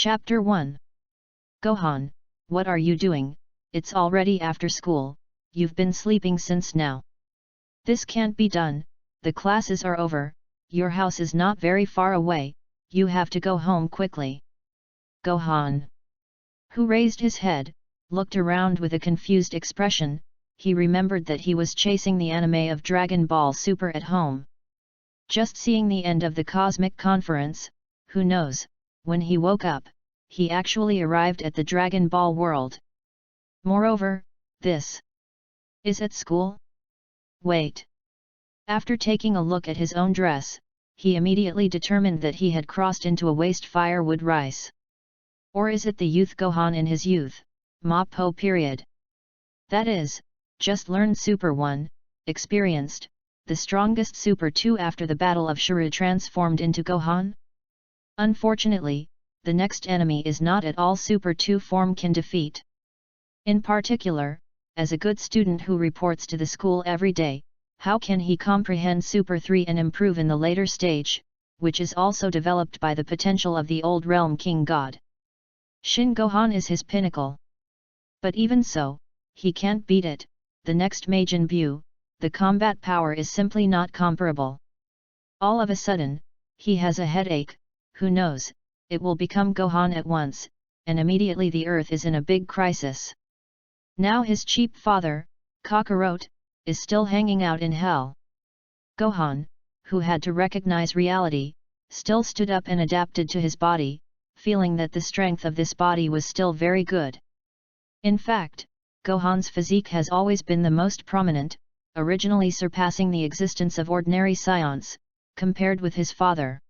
Chapter 1. Gohan, what are you doing? It's already after school, you've been sleeping since now. This can't be done, the classes are over, your house is not very far away, you have to go home quickly. Gohan, who raised his head, looked around with a confused expression. He remembered that he was chasing the anime of Dragon Ball Super at home. Just seeing the end of the Cosmic Conference, who knows, when he woke up, he actually arrived at the Dragon Ball world. Moreover, this is at school? Wait. After taking a look at his own dress, he immediately determined that he had crossed into a waste firewood rice. Or is it the youth Gohan in his youth, Mappo period? That is, just learned Super 1, experienced, the strongest Super 2 after the Battle of Shuru transformed into Gohan? Unfortunately, the next enemy is not at all Super 2 form can defeat. In particular, as a good student who reports to the school every day, how can he comprehend Super 3 and improve in the later stage, which is also developed by the potential of the old realm King God? Shin Gohan is his pinnacle. But even so, he can't beat it, the next Majin Buu, the combat power is simply not comparable. All of a sudden, he has a headache, who knows, it will become Gohan at once, and immediately the earth is in a big crisis. Now his cheap father, Kakarot, is still hanging out in hell. Gohan, who had to recognize reality, still stood up and adapted to his body, feeling that the strength of this body was still very good. In fact, Gohan's physique has always been the most prominent, originally surpassing the existence of ordinary scions, compared with his father.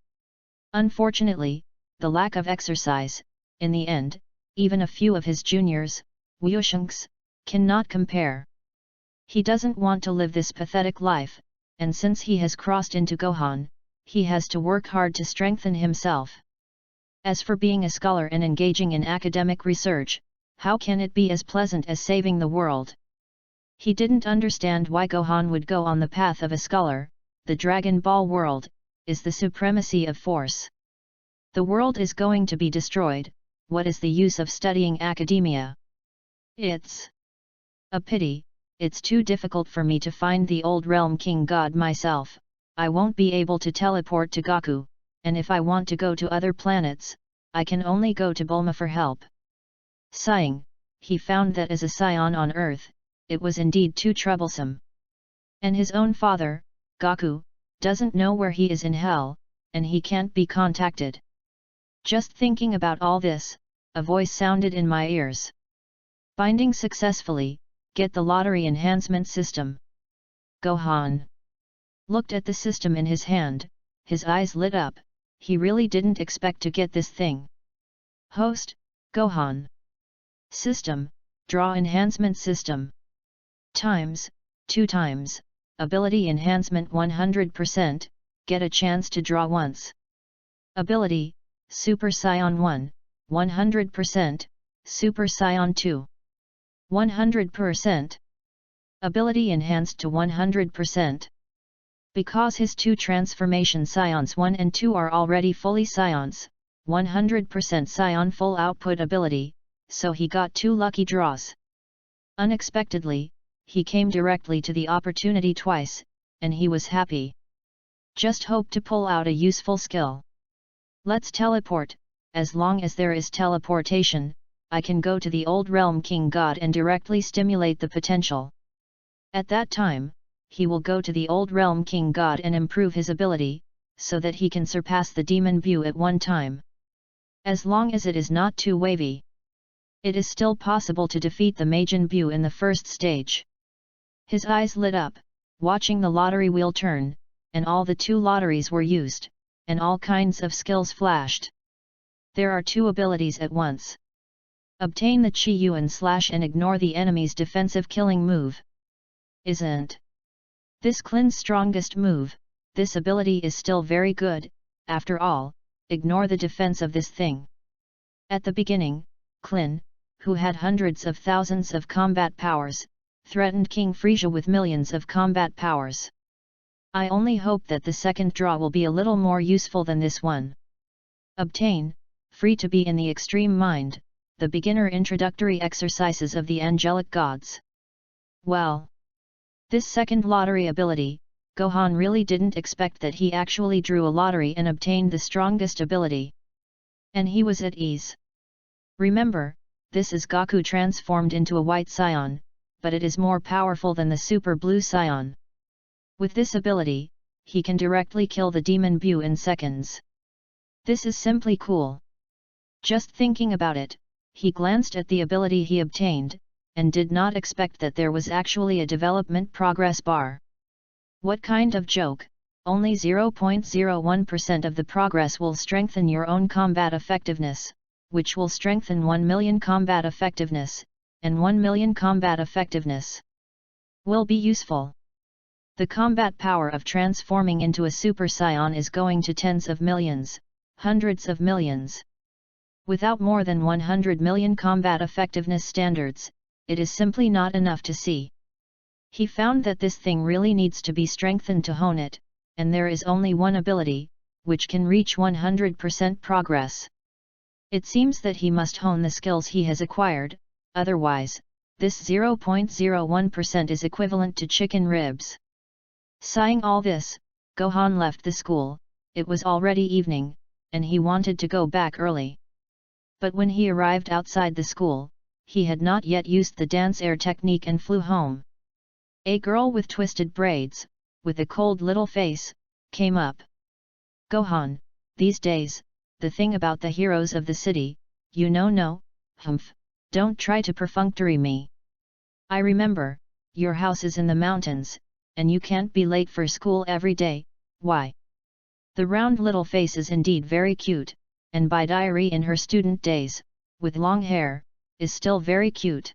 Unfortunately, the lack of exercise, in the end, even a few of his juniors, Wushunks, cannot compare. He doesn't want to live this pathetic life, and since he has crossed into Gohan, he has to work hard to strengthen himself. As for being a scholar and engaging in academic research, how can it be as pleasant as saving the world? He didn't understand why Gohan would go on the path of a scholar. The Dragon Ball world is the supremacy of force. The world is going to be destroyed, what is the use of studying academia? It's a pity, it's too difficult for me to find the old realm King God myself. I won't be able to teleport to Goku, and if I want to go to other planets, I can only go to Bulma for help. Sighing, he found that as a scion on Earth, it was indeed too troublesome. And his own father, Goku, doesn't know where he is in hell, and he can't be contacted. Just thinking about all this, a voice sounded in my ears. Binding successfully, get the lottery enhancement system. Gohan looked at the system in his hand, his eyes lit up, he really didn't expect to get this thing. Host, Gohan. System, draw enhancement system. Times, 2 times, ability enhancement 100%, get a chance to draw once. Ability, Super Saiyan 1, 100%, Super Saiyan 2. 100%. Ability enhanced to 100%. Because his 2 transformation Scions 1 and 2 are already fully Scions, 100% Scion full output ability, so he got 2 lucky draws. Unexpectedly, he came directly to the opportunity twice, and he was happy. Just hope to pull out a useful skill. Let's teleport, as long as there is teleportation, I can go to the old realm King God and directly stimulate the potential. At that time, he will go to the old realm King God and improve his ability, so that he can surpass the Demon Buu at one time. As long as it is not too wavy, it is still possible to defeat the Majin Buu in the first stage. His eyes lit up, watching the lottery wheel turn, and all the 2 lotteries were used, and all kinds of skills flashed. There are 2 abilities at once. Obtain the Chi Yuan slash and ignore the enemy's defensive killing move. Isn't this Klin's strongest move? This ability is still very good, after all, ignore the defense of this thing. At the beginning, Klin, who had hundreds of thousands of combat powers, threatened King Frieza with millions of combat powers. I only hope that the second draw will be a little more useful than this one. Obtain, free to be in the extreme mind, the beginner introductory exercises of the angelic gods. Well, this second lottery ability, Gohan really didn't expect that he actually drew a lottery and obtained the strongest ability. And he was at ease. Remember, this is Goku transformed into a white Saiyan, but it is more powerful than the Super Blue Saiyan. With this ability, he can directly kill the Demon Bu in seconds. This is simply cool. Just thinking about it, he glanced at the ability he obtained, and did not expect that there was actually a development progress bar. What kind of joke? Only 0.01% of the progress will strengthen your own combat effectiveness, which will strengthen 1 million combat effectiveness, and 1 million combat effectiveness will be useful. The combat power of transforming into a Super Saiyan is going to tens of millions, hundreds of millions. Without more than 100 million combat effectiveness standards, it is simply not enough to see. He found that this thing really needs to be strengthened to hone it, and there is only one ability, which can reach 100% progress. It seems that he must hone the skills he has acquired, otherwise, this 0.01% is equivalent to chicken ribs. Sighing all this, Gohan left the school. It was already evening, and he wanted to go back early. But when he arrived outside the school, he had not yet used the dance air technique and flew home. A girl with twisted braids, with a cold little face, came up. Gohan, these days, the thing about the heroes of the city, you know no, humph, don't try to perfunctory me. I remember, your house is in the mountains, and you can't be late for school every day, why? The round little face is indeed very cute, and by diary in her student days, with long hair, is still very cute.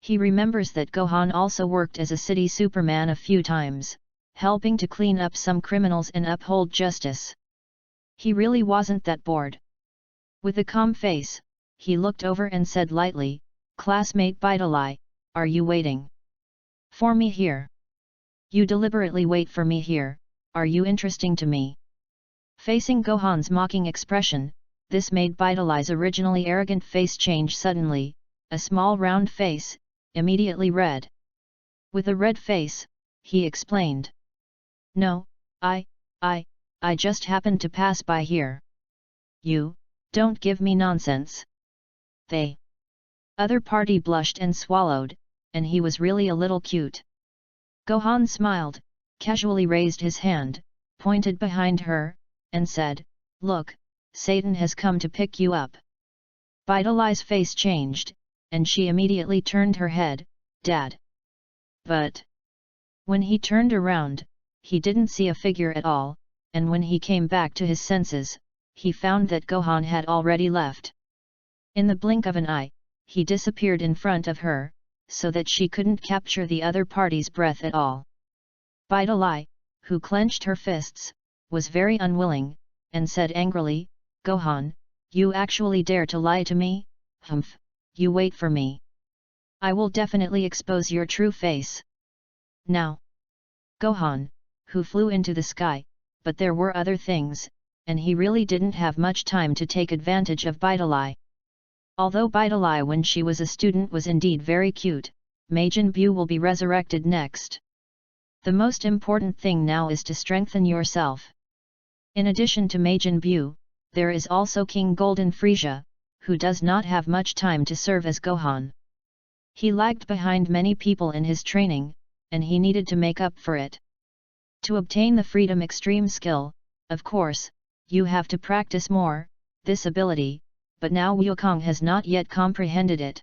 He remembers that Gohan also worked as a city superman a few times, helping to clean up some criminals and uphold justice. He really wasn't that bored. With a calm face, he looked over and said lightly, "Classmate Bidalai, are you waiting for me here? You deliberately wait for me here, are you interesting to me?" Facing Gohan's mocking expression, this made Bidalai's originally arrogant face change suddenly, a small round face, immediately red. With a red face, he explained. "No, I just happened to pass by here." "You, don't give me nonsense." The other party blushed and swallowed, and he was really a little cute. Gohan smiled, casually raised his hand, pointed behind her, and said, "Look, Satan has come to pick you up." Bidalai's face changed, and she immediately turned her head, "Dad." But when he turned around, he didn't see a figure at all, and when he came back to his senses, he found that Gohan had already left. In the blink of an eye, he disappeared in front of her, so that she couldn't capture the other party's breath at all. Bidalai, who clenched her fists, was very unwilling, and said angrily, "Gohan, you actually dare to lie to me? Humph, you wait for me. I will definitely expose your true face. Now." Gohan, who flew into the sky, but there were other things, and he really didn't have much time to take advantage of Bidalai. Although Bidalai when she was a student was indeed very cute, Majin Bu will be resurrected next. The most important thing now is to strengthen yourself. In addition to Majin Bu, there is also King Golden Frieza, who does not have much time to serve as Gohan. He lagged behind many people in his training, and he needed to make up for it. To obtain the Freedom Extreme skill, of course, you have to practice more, this ability, but now Wukong has not yet comprehended it.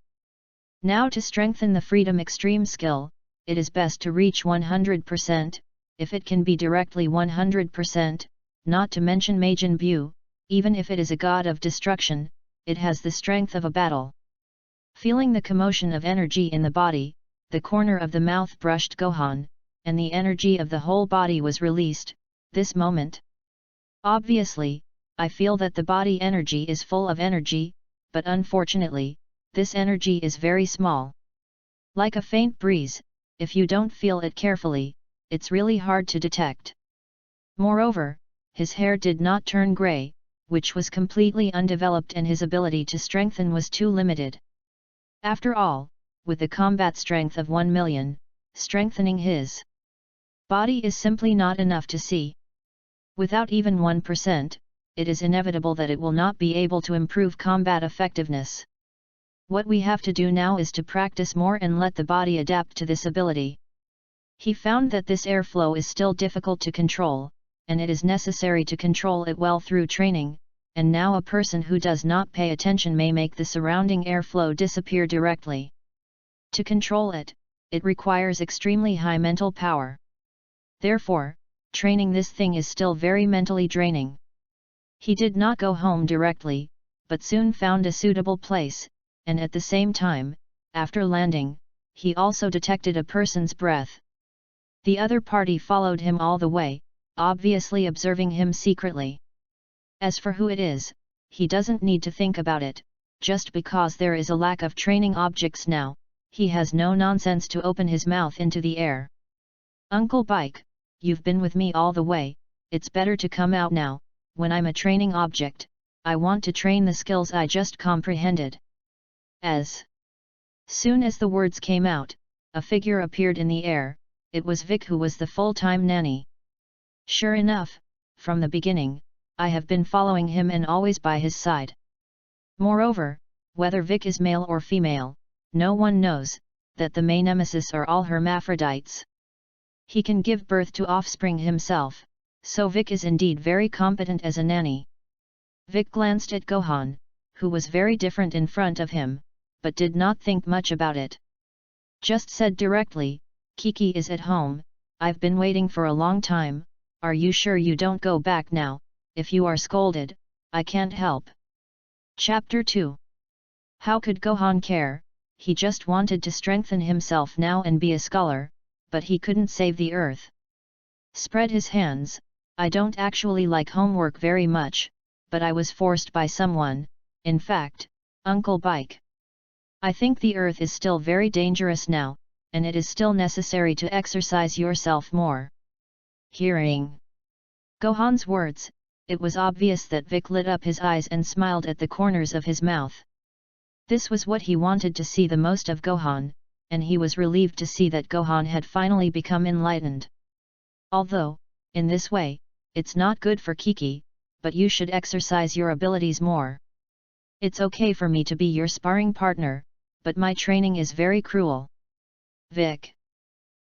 Now to strengthen the Freedom Extreme skill, it is best to reach 100%, if it can be directly 100%, not to mention Majin Bu, even if it is a god of destruction, it has the strength of a battle. Feeling the commotion of energy in the body, the corner of the mouth brushed Gohan, and the energy of the whole body was released, this moment. Obviously, I feel that the body energy is full of energy, but unfortunately, this energy is very small. Like a faint breeze, if you don't feel it carefully, it's really hard to detect. Moreover, his hair did not turn grey, which was completely undeveloped, and his ability to strengthen was too limited. After all, with the combat strength of 1 million, strengthening his body is simply not enough to see. Without even 1%, it is inevitable that it will not be able to improve combat effectiveness. What we have to do now is to practice more and let the body adapt to this ability. He found that this airflow is still difficult to control, and it is necessary to control it well through training, and now a person who does not pay attention may make the surrounding airflow disappear directly. To control it, it requires extremely high mental power. Therefore, training this thing is still very mentally draining. He did not go home directly, but soon found a suitable place, and at the same time, after landing, he also detected a person's breath. The other party followed him all the way, obviously observing him secretly. As for who it is, he doesn't need to think about it, just because there is a lack of training objects now, he has no nonsense to open his mouth into the air. Uncle Bike, you've been with me all the way, it's better to come out now. When I'm a training object, I want to train the skills I just comprehended. As soon as the words came out, a figure appeared in the air. It was Vic, who was the full-time nanny. Sure enough, from the beginning, I have been following him and always by his side. Moreover, whether Vic is male or female, no one knows, that the main nemesis are all hermaphrodites. He can give birth to offspring himself, so Vic is indeed very competent as a nanny. Vic glanced at Gohan, who was very different in front of him, but did not think much about it. Just said directly, Kiki is at home, I've been waiting for a long time, are you sure you don't go back now? If you are scolded, I can't help. Chapter 2. How could Gohan care? He just wanted to strengthen himself now and be a scholar, but he couldn't save the earth. Spread his hands. I don't actually like homework very much, but I was forced by someone, in fact, Uncle Bike. I think the earth is still very dangerous now, and it is still necessary to exercise yourself more. Hearing Gohan's words, it was obvious that Vic lit up his eyes and smiled at the corners of his mouth. This was what he wanted to see the most of Gohan, and he was relieved to see that Gohan had finally become enlightened. Although, in this way, it's not good for Kiki, but you should exercise your abilities more. It's okay for me to be your sparring partner, but my training is very cruel. Vic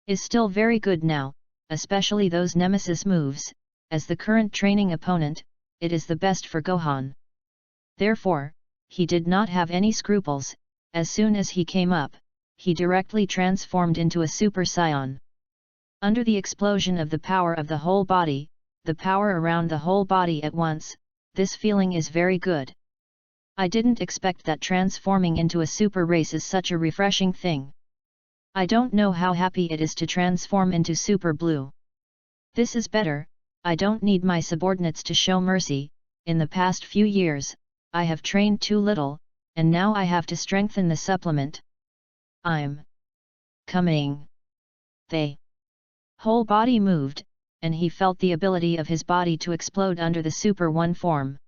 is still very good now, especially those nemesis moves. As the current training opponent, it is the best for Gohan. Therefore, he did not have any scruples. As soon as he came up, he directly transformed into a Super Saiyan. Under the explosion of the power of the whole body, the power around the whole body at once, this feeling is very good. I didn't expect that transforming into a super race is such a refreshing thing. I don't know how happy it is to transform into Super Blue. This is better. I don't need my subordinates to show mercy. In the past few years, I have trained too little, and now I have to strengthen the supplement. I'm coming. The whole body moved, and he felt the ability of his body to explode under the Super One form,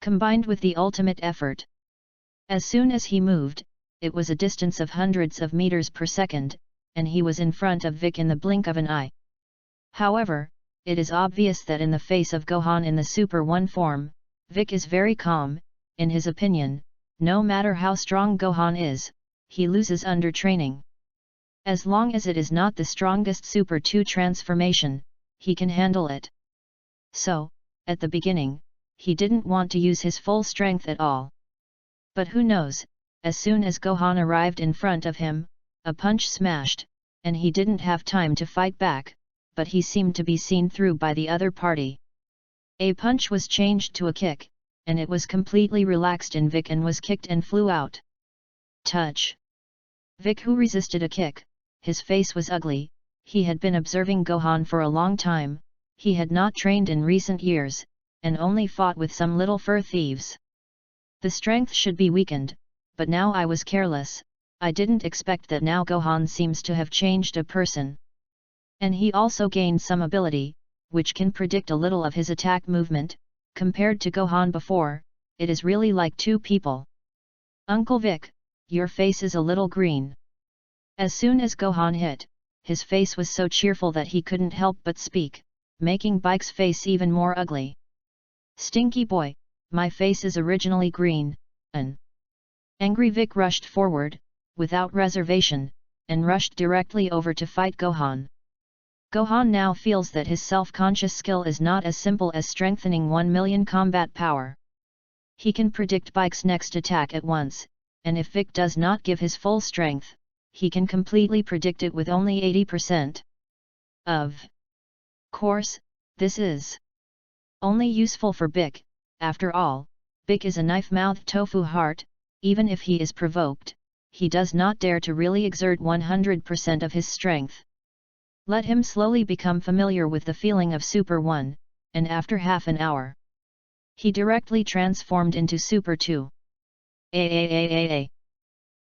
combined with the ultimate effort. As soon as he moved, it was a distance of hundreds of meters per second, and he was in front of Vic in the blink of an eye. However, it is obvious that in the face of Gohan in the Super One form, Vic is very calm. In his opinion, no matter how strong Gohan is, he loses under training. As long as it is not the strongest Super 2 transformation, he can handle it. So, at the beginning, he didn't want to use his full strength at all. But who knows, as soon as Gohan arrived in front of him, a punch smashed, and he didn't have time to fight back, but he seemed to be seen through by the other party. A punch was changed to a kick, and it was completely relaxed in Vic and was kicked and flew out. Touch! Vic, who resisted a kick, his face was ugly. He had been observing Gohan for a long time, he had not trained in recent years, and only fought with some little fur thieves. The strength should be weakened, but now I was careless. I didn't expect that. Now Gohan seems to have changed a person. And he also gained some ability, which can predict a little of his attack movement. compared to Gohan before, it is really like two people. Uncle Vic, your face is a little green. As soon as Gohan hit, his face was so cheerful that he couldn't help but speak, making Bike's face even more ugly. Stinky boy, my face is originally green, Angry Vic rushed forward, without reservation, and rushed directly over to fight Gohan. Gohan now feels that his self-conscious skill is not as simple as strengthening 1,000,000 combat power. He can predict Bike's next attack at once, and if Vic does not give his full strength, he can completely predict it with only 80%. Of course, this is only useful for Bic. After all, Bic is a knife-mouthed tofu heart. Even if he is provoked, he does not dare to really exert 100% of his strength. Let him slowly become familiar with the feeling of Super 1, and after half an hour, he directly transformed into Super 2.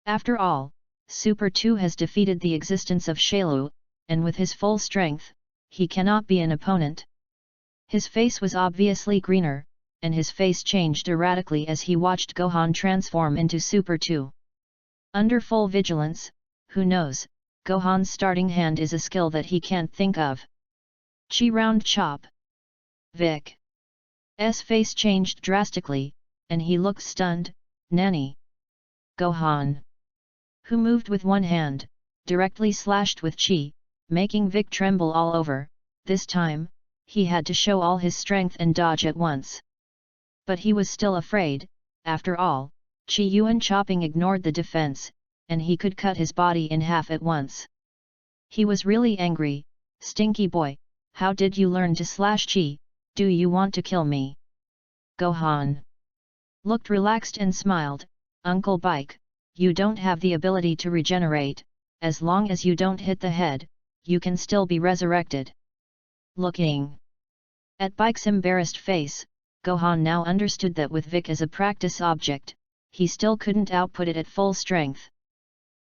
After all, Super 2 has defeated the existence of Shailu, and with his full strength, he cannot be an opponent. His face was obviously greener, and his face changed erratically as he watched Gohan transform into Super 2. Under full vigilance, who knows, Gohan's starting hand is a skill that he can't think of. Chi round chop. Vic's face changed drastically, and he looked stunned. Nanny. Gohan, who moved with one hand, directly slashed with Chi, making Vic tremble all over. This time, he had to show all his strength and dodge at once. But he was still afraid. After all, Chi Yuan chopping ignored the defense, and he could cut his body in half at once. He was really angry. Stinky boy, how did you learn to slash Chi? Do you want to kill me? Gohan looked relaxed and smiled. Uncle Bike, you don't have the ability to regenerate. As long as you don't hit the head, you can still be resurrected. Looking at Bike's embarrassed face, Gohan now understood that with Vic as a practice object, he still couldn't output it at full strength.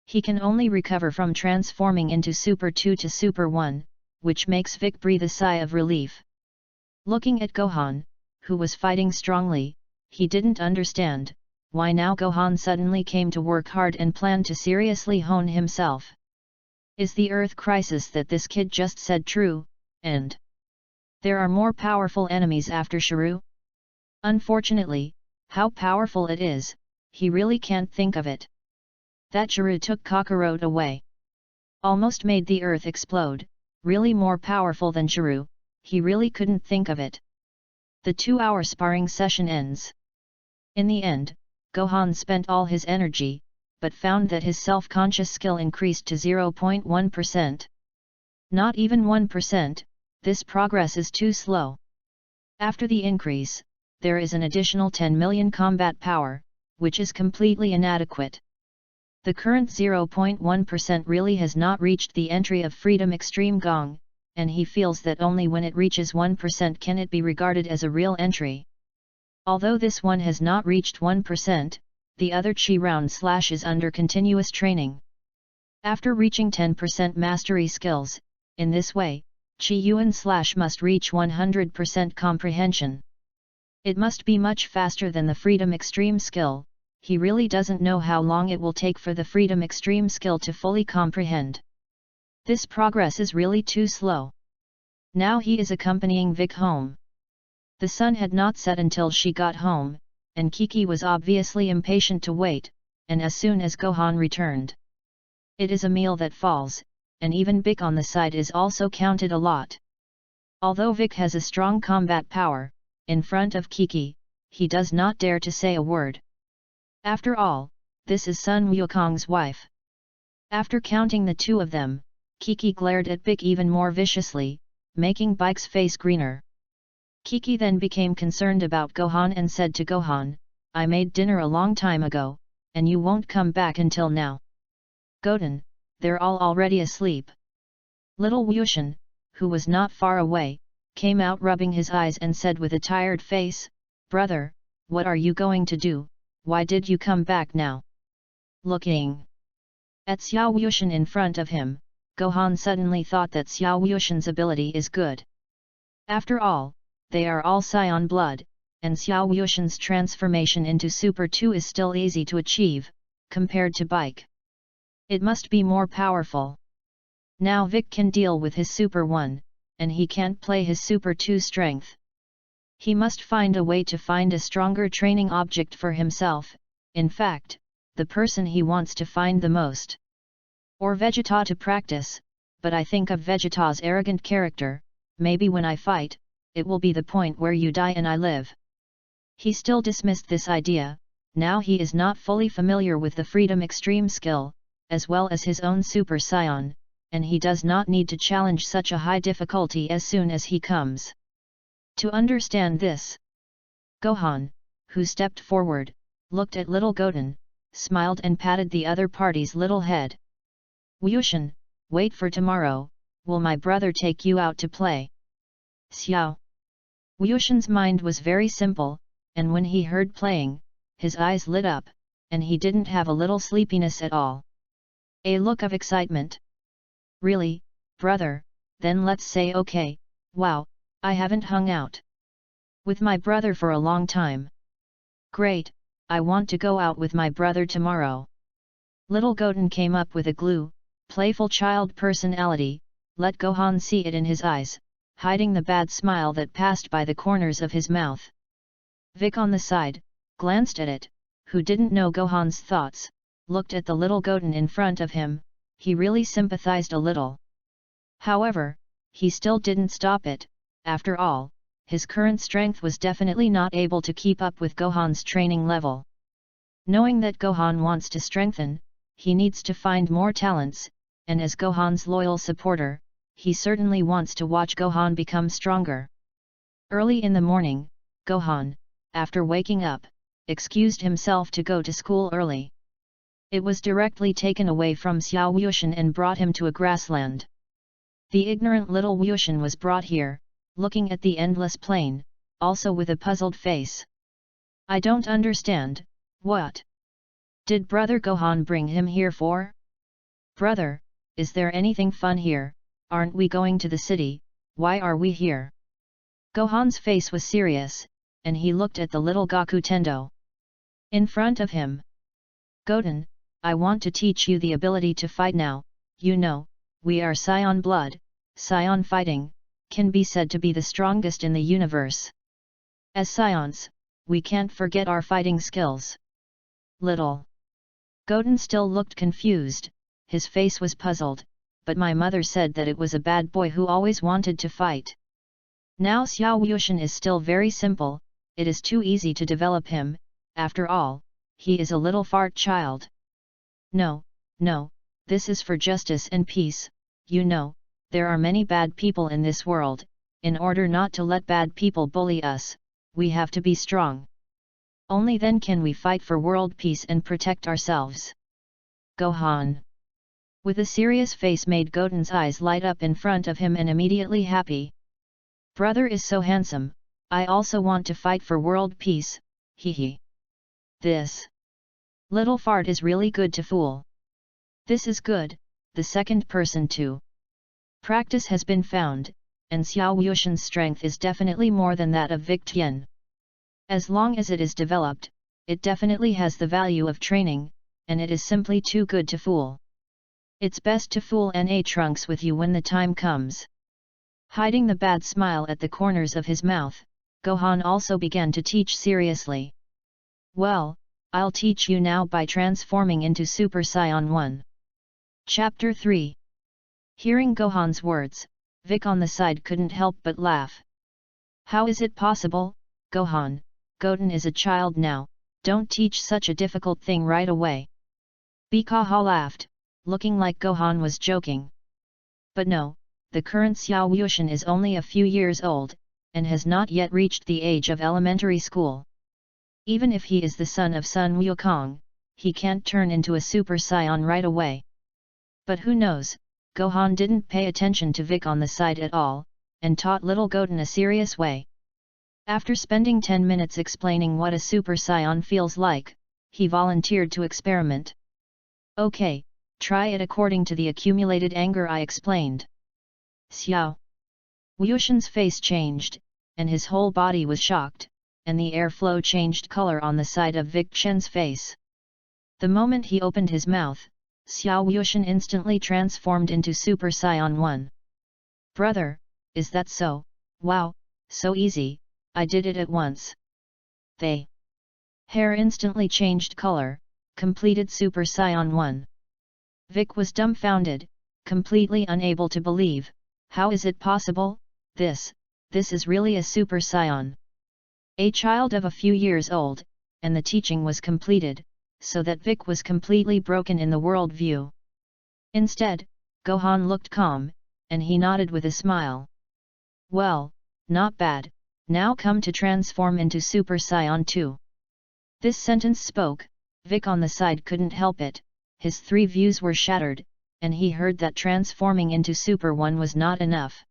He can only recover from transforming into Super 2 to Super 1, which makes Vic breathe a sigh of relief. Looking at Gohan, who was fighting strongly, he didn't understand why now Gohan suddenly came to work hard and planned to seriously hone himself. Is the Earth crisis that this kid just said true, and there are more powerful enemies after Shiryu? Unfortunately, how powerful it is, he really can't think of it. That Shiryu took Kakarot away. Almost made the earth explode, really more powerful than Shiryu, he really couldn't think of it. The 2-hour sparring session ends. In the end, Gohan spent all his energy, but found that his self-conscious skill increased to 0.1%. Not even 1%, this progress is too slow. After the increase, there is an additional 10,000,000 combat power, which is completely inadequate. The current 0.1% really has not reached the entry of Freedom Extreme Gong, and he feels that only when it reaches 1% can it be regarded as a real entry. Although this one has not reached 1%, the other Chi round slash is under continuous training. After reaching 10% mastery skills, in this way, Chi Yuan slash must reach 100% comprehension. It must be much faster than the Freedom Extreme skill. He really doesn't know how long it will take for the Freedom Extreme skill to fully comprehend. This progress is really too slow. Now he is accompanying Vic home. The sun had not set until she got home, and Kiki was obviously impatient to wait, and as soon as Gohan returned. It is a meal that falls, and even Vic on the side is also counted a lot. Although Vic has a strong combat power, in front of Kiki, he does not dare to say a word. After all, this is Sun Wukong's wife. After counting the two of them, Kiki glared at Vic even more viciously, making Bike's face greener. Kiki then became concerned about Gohan and said to Gohan, I made dinner a long time ago, and you won't come back until now. Goten, they're all already asleep. Little Wushan, who was not far away, came out rubbing his eyes and said with a tired face, Brother, what are you going to do? Why did you come back now? Looking at Xiao Wushan in front of him, Gohan suddenly thought that Xiao Wushan's ability is good. After all, they are all Scion blood, and Xiao Wuxian's transformation into Super 2 is still easy to achieve, compared to Bike. It must be more powerful. Now Vic can deal with his Super 1, and he can't play his Super 2 strength. He must find a way to find a stronger training object for himself, in fact, the person he wants to find the most. Or Vegeta to practice, but I think of Vegeta's arrogant character, maybe when I fight, it will be the point where you die and I live. He still dismissed this idea, now he is not fully familiar with the Freedom Extreme skill, as well as his own Super Saiyan, and he does not need to challenge such a high difficulty as soon as he comes. To understand this, Gohan, who stepped forward, looked at little Goten, smiled and patted the other party's little head. Wuxian, wait for tomorrow, will my brother take you out to play? Xiao. Wuxian's mind was very simple, and when he heard playing, his eyes lit up, and he didn't have a little sleepiness at all. A look of excitement. Really, brother, then let's say okay, wow, I haven't hung out with my brother for a long time. Great, I want to go out with my brother tomorrow. Little Goten came up with a playful child personality, let Gohan see it in his eyes, hiding the bad smile that passed by the corners of his mouth. Vic on the side, glanced at it, who didn't know Gohan's thoughts, looked at the little Goten in front of him, he really sympathized a little. However, he still didn't stop it, after all, his current strength was definitely not able to keep up with Gohan's training level. Knowing that Gohan wants to strengthen, he needs to find more talents, and as Gohan's loyal supporter, he certainly wants to watch Gohan become stronger. Early in the morning, Gohan, after waking up, excused himself to go to school early. It was directly taken away from Xiao Wuxian and brought him to a grassland. The ignorant little Wuxian was brought here, looking at the endless plain, also with a puzzled face. I don't understand, what did Brother Gohan bring him here for? Brother, is there anything fun here? Aren't we going to the city? Why are we here? Gohan's face was serious, and he looked at the little Goku Tendo in front of him. Goten, I want to teach you the ability to fight now, you know, we are Saiyan blood, Saiyan fighting, can be said to be the strongest in the universe. As Saiyans, we can't forget our fighting skills. Little Goten still looked confused, his face was puzzled, but my mother said that it was a bad boy who always wanted to fight. Now Xiao Wuxian is still very simple, it is too easy to develop him, after all, he is a little fart child. No, this is for justice and peace, you know, there are many bad people in this world, in order not to let bad people bully us, we have to be strong. Only then can we fight for world peace and protect ourselves. Gohan, with a serious face, made Goten's eyes light up in front of him and immediately happy. Brother is so handsome, I also want to fight for world peace, hee. This little fart is really good to fool. This is good, the second person too. Practice has been found, and Xiao Wuxian's strength is definitely more than that of Vic Tian. As long as it is developed, it definitely has the value of training, and it is simply too good to fool. It's best to fool Na Trunks with you when the time comes. Hiding the bad smile at the corners of his mouth, Gohan also began to teach seriously. Well, I'll teach you now by transforming into Super Saiyan 1. Chapter 3. Hearing Gohan's words, Vic on the side couldn't help but laugh. How is it possible, Gohan? Goten is a child now, don't teach such a difficult thing right away. Bikaha laughed, looking like Gohan was joking. But no, the current Xiao Wuxian is only a few years old, and has not yet reached the age of elementary school. Even if he is the son of Sun Wukong, he can't turn into a Super Saiyan right away. But who knows, Gohan didn't pay attention to Vic on the side at all, and taught little Goten a serious way. After spending 10 minutes explaining what a Super Saiyan feels like, he volunteered to experiment. Okay, try it according to the accumulated anger I explained. Xiao Wuxian's face changed, and his whole body was shocked, and the airflow changed color on the side of Vic Chen's face. The moment he opened his mouth, Xiao Yushan instantly transformed into Super Saiyan 1. Brother, is that so? Wow, so easy, I did it at once. They. Hair instantly changed color, completed Super Saiyan 1. Vic was dumbfounded, completely unable to believe, how is it possible? This is really a Super Saiyan. A child of a few years old, and the teaching was completed, so that Vic was completely broken in the world view. Instead, Gohan looked calm, and he nodded with a smile. Well, not bad, now come to transform into Super Saiyan 2. This sentence spoke, Vic on the side couldn't help it, his 3 views were shattered, and he heard that transforming into Super 1 was not enough.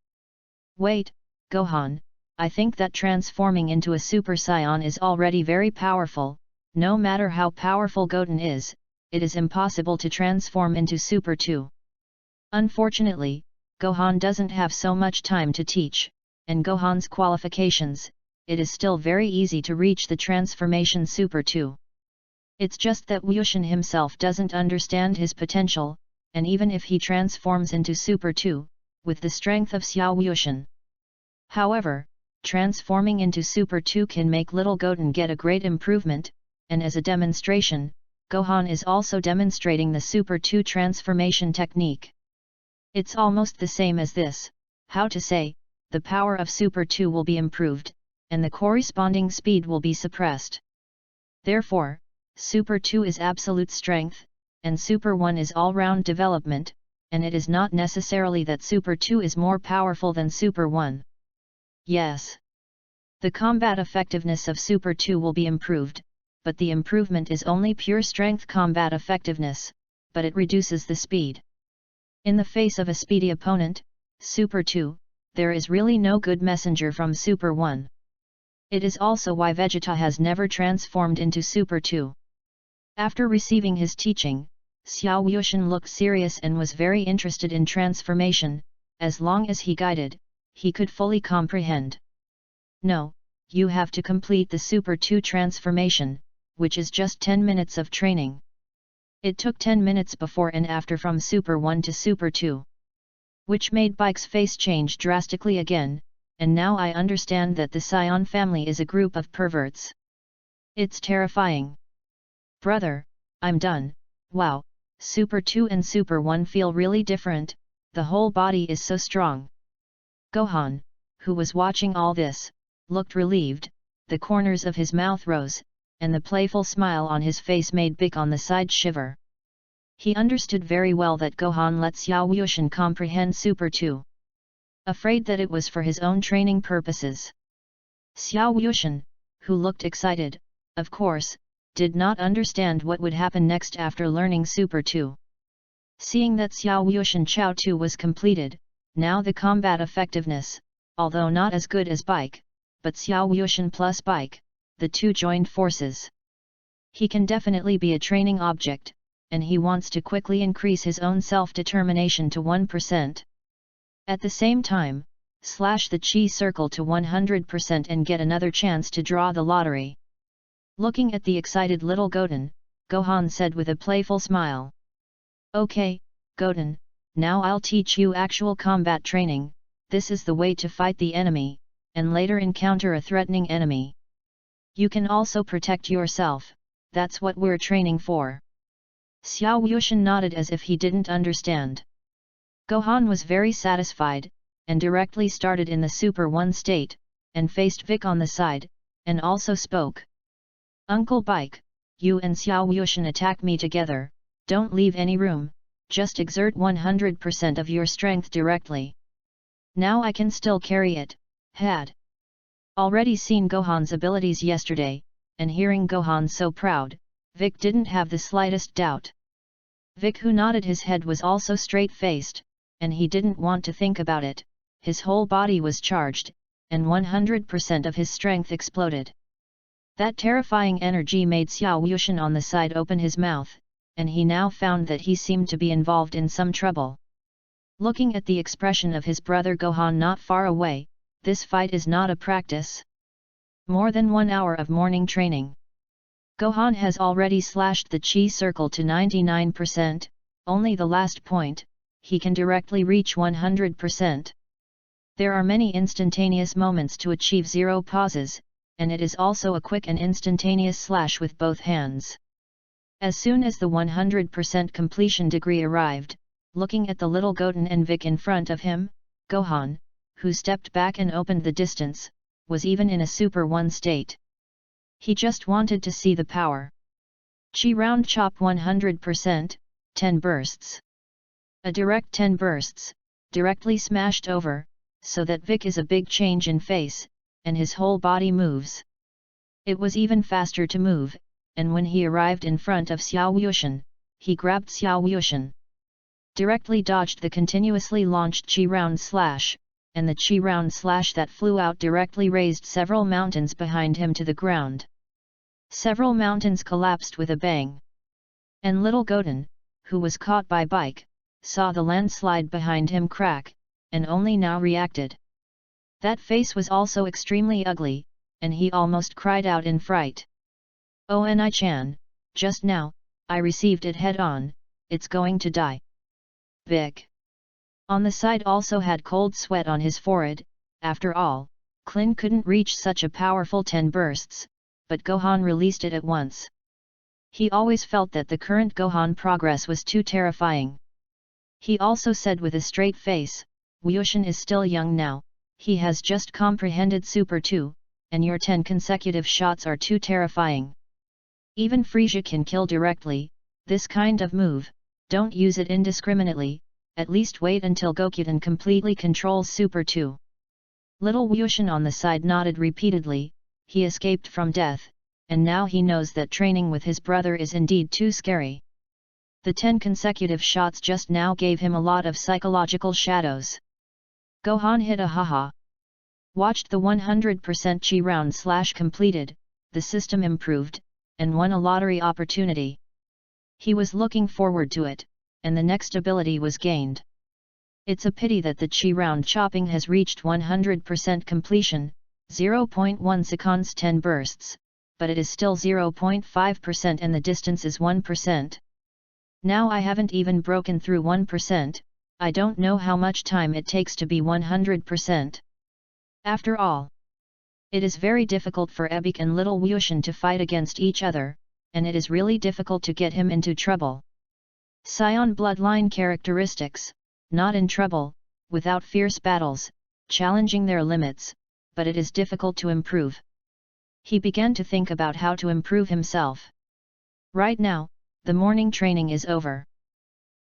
Wait, Gohan, I think that transforming into a Super Saiyan is already very powerful. No matter how powerful Goten is, it is impossible to transform into Super 2. Unfortunately, Gohan doesn't have so much time to teach, and Gohan's qualifications, it is still very easy to reach the transformation Super 2. It's just that Yushan himself doesn't understand his potential, and even if he transforms into Super 2, with the strength of Xiao Yushan. However, transforming into Super 2 can make little Goten get a great improvement, and as a demonstration, Gohan is also demonstrating the Super 2 transformation technique. It's almost the same as this, how to say, the power of Super 2 will be improved, and the corresponding speed will be suppressed. Therefore, Super 2 is absolute strength, and Super 1 is all-round development, and it is not necessarily that Super 2 is more powerful than Super 1. Yes. The combat effectiveness of Super 2 will be improved, but the improvement is only pure strength combat effectiveness, but it reduces the speed. In the face of a speedy opponent, Super 2, there is really no good messenger from Super 1. It is also why Vegeta has never transformed into Super 2. After receiving his teaching, Xiao Yushan looked serious and was very interested in transformation. As long as he guided, he could fully comprehend. No, you have to complete the Super 2 transformation, which is just 10 minutes of training. It took 10 minutes before and after from Super 1 to Super 2. Which made Bike's face change drastically again, and now I understand that the Saiyan family is a group of perverts. It's terrifying. Brother, I'm done. Wow, Super 2 and Super 1 feel really different, the whole body is so strong. Gohan, who was watching all this, looked relieved, the corners of his mouth rose, and the playful smile on his face made Bik on the side shiver. He understood very well that Gohan let Xiao Yushan comprehend Super 2. Afraid that it was for his own training purposes. Xiao Yushan, who looked excited, of course, did not understand what would happen next after learning Super 2. Seeing that Xiao Yushan Chao 2 was completed, now the combat effectiveness, although not as good as Bike, but Xiao Yushan plus Bike, the two joined forces. He can definitely be a training object, and he wants to quickly increase his own self-determination to 1%. At the same time, slash the chi circle to 100% and get another chance to draw the lottery. Looking at the excited little Goten, Gohan said with a playful smile. Okay, Goten, now I'll teach you actual combat training. This is the way to fight the enemy, and later encounter a threatening enemy. You can also protect yourself, that's what we're training for. Xiao Yushan nodded as if he didn't understand. Gohan was very satisfied, and directly started in the Super 1 state, and faced Vic on the side, and also spoke. Uncle Bike, you and Xiao Yushan attack me together, don't leave any room, just exert 100% of your strength directly. Now I can still carry it, had already seen Gohan's abilities yesterday, and hearing Gohan so proud, Vic didn't have the slightest doubt. Vic, who nodded his head, was also straight-faced, and he didn't want to think about it. His whole body was charged, and 100% of his strength exploded. That terrifying energy made Xiao Yushan on the side open his mouth, and he now found that he seemed to be involved in some trouble. Looking at the expression of his brother Gohan not far away, this fight is not a practice. More than 1 hour of morning training. Gohan has already slashed the chi circle to 99%, only the last point, he can directly reach 100%. There are many instantaneous moments to achieve zero pauses, and it is also a quick and instantaneous slash with both hands. As soon as the 100% completion degree arrived, looking at the little Goten and Vic in front of him, Gohan, who stepped back and opened the distance, was even in a Super 1 state. He just wanted to see the power. Chi round chop 100%, 10 bursts. A direct 10 bursts, directly smashed over, so that Vic is a big change in face, and his whole body moves. It was even faster to move, and when he arrived in front of Xiao Wuxian, he grabbed Xiao Wuxian. Directly dodged the continuously launched Chi round slash, and the Chi round slash that flew out directly raised several mountains behind him to the ground. Several mountains collapsed with a bang. And little Goten, who was caught by bike, saw the landslide behind him crack, and only now reacted. That face was also extremely ugly, and he almost cried out in fright. "Oh Ni-chan, just now, I received it head-on, it's going to die." Vic. On the side also had cold sweat on his forehead. After all, Klin couldn't reach such a powerful 10 bursts, but Gohan released it at once. He always felt that the current Gohan progress was too terrifying. He also said with a straight face, "Wuxian is still young now, he has just comprehended Super 2, and your 10 consecutive shots are too terrifying. Even Frieza can kill directly, this kind of move, don't use it indiscriminately, at least wait until Gokuten completely controls Super 2. Little Wuxian on the side nodded repeatedly. He escaped from death, and now he knows that training with his brother is indeed too scary. The 10 consecutive shots just now gave him a lot of psychological shadows. Gohan hit a haha. Watched the 100% Chi round slash completed, the system improved, and won a lottery opportunity. He was looking forward to it, and the next ability was gained. It's a pity that the Chi round chopping has reached 100% completion, 0.1 seconds 10 bursts, but it is still 0.5% and the distance is 1%. Now I haven't even broken through 1%, I don't know how much time it takes to be 100%. After all, it is very difficult for Ebik and little Wuxian to fight against each other, and it is really difficult to get him into trouble. Scion bloodline characteristics, not in trouble, without fierce battles, challenging their limits, but it is difficult to improve. He began to think about how to improve himself. Right now, the morning training is over.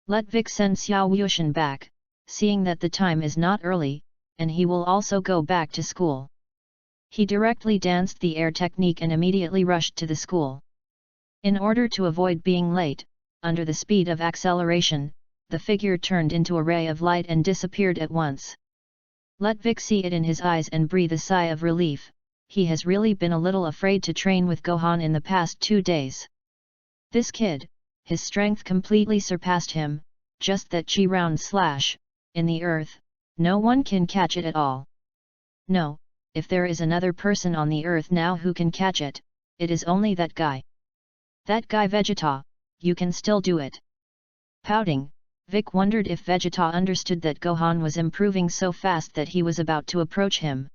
Let Vic send Xiao Wuxian back, seeing that the time is not early, and he will also go back to school. He directly danced the air technique and immediately rushed to the school. In order to avoid being late, under the speed of acceleration, the figure turned into a ray of light and disappeared at once. Let Vic see it in his eyes and breathe a sigh of relief. He has really been a little afraid to train with Gohan in the past 2 days. This kid, his strength completely surpassed him, just that Chi round slash, in the earth, no one can catch it at all. No, if there is another person on the earth now who can catch it, it is only that guy. That guy Vegeta, you can still do it. Pouting, Vic wondered if Vegeta understood that Gohan was improving so fast that he was about to approach him.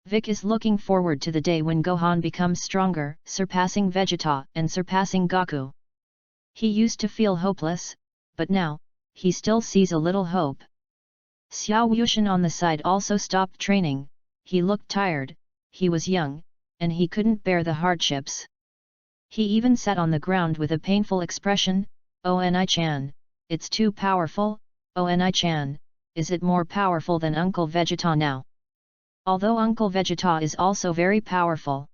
Vic is looking forward to the day when Gohan becomes stronger, surpassing Vegeta and surpassing Goku. He used to feel hopeless, but now, he still sees a little hope. Xiao Wuxian on the side also stopped training. He looked tired, he was young, and he couldn't bear the hardships. He even sat on the ground with a painful expression. "Oh Ni-chan, it's too powerful, oh Ni-chan, is it more powerful than Uncle Vegeta now?" Although Uncle Vegeta is also very powerful.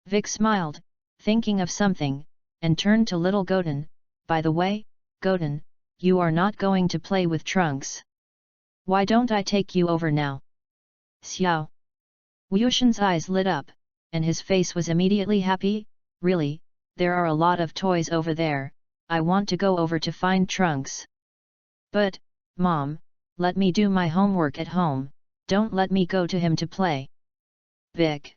Vic smiled, thinking of something, and turned to little Goten. "By the way, Goten, you are not going to play with Trunks. Why don't I take you over now?" Xiao Wuxian's eyes lit up, and his face was immediately happy. "Really, there are a lot of toys over there, I want to go over to find Trunks." "But, Mom, let me do my homework at home, don't let me go to him to play." Vic.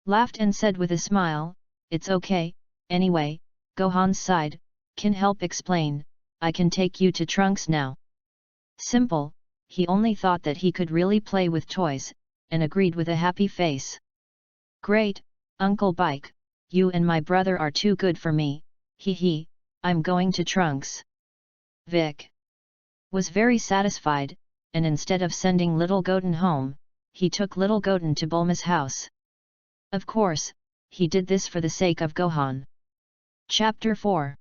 laughed and said with a smile, "It's okay, anyway." Gohan sighed, "Can help explain, I can take you to Trunks now." Simple, he only thought that he could really play with toys, and agreed with a happy face. "Great, Uncle Bike, you and my brother are too good for me, hee, I'm going to Trunks." Vic was very satisfied, and instead of sending little Goten home, he took little Goten to Bulma's house. Of course, he did this for the sake of Gohan. Chapter 4.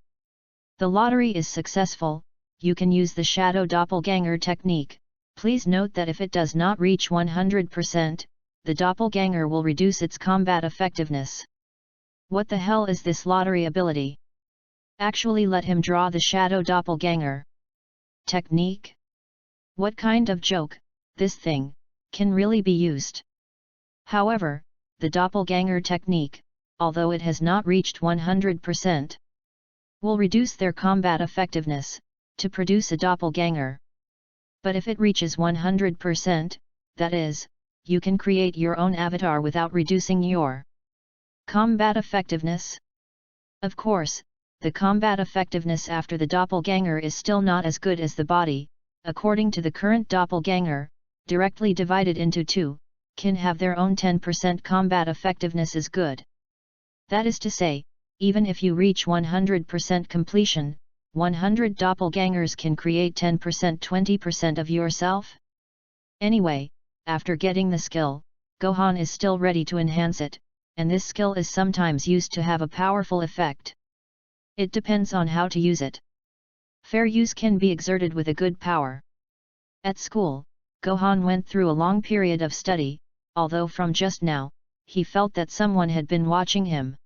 The lottery is successful. You can use the shadow doppelganger technique. Please note that if it does not reach 100%, the doppelganger will reduce its combat effectiveness. What the hell is this lottery ability? Actually, let him draw the shadow doppelganger technique? What kind of joke, this thing, can really be used? However, the doppelganger technique, although it has not reached 100%, will reduce their combat effectiveness, to produce a doppelganger. But if it reaches 100%, that is, you can create your own avatar without reducing your combat effectiveness. Of course, the combat effectiveness after the doppelganger is still not as good as the body, according to the current doppelganger, directly divided into two, can have their own 10% combat effectiveness is good. That is to say, even if you reach 100% completion, 100 doppelgangers can create 10% 20% of yourself? Anyway, after getting the skill, Gohan is still ready to enhance it, and this skill is sometimes used to have a powerful effect. It depends on how to use it. Fair use can be exerted with a good power. At school, Gohan went through a long period of study, although from just now, he felt that someone had been watching him.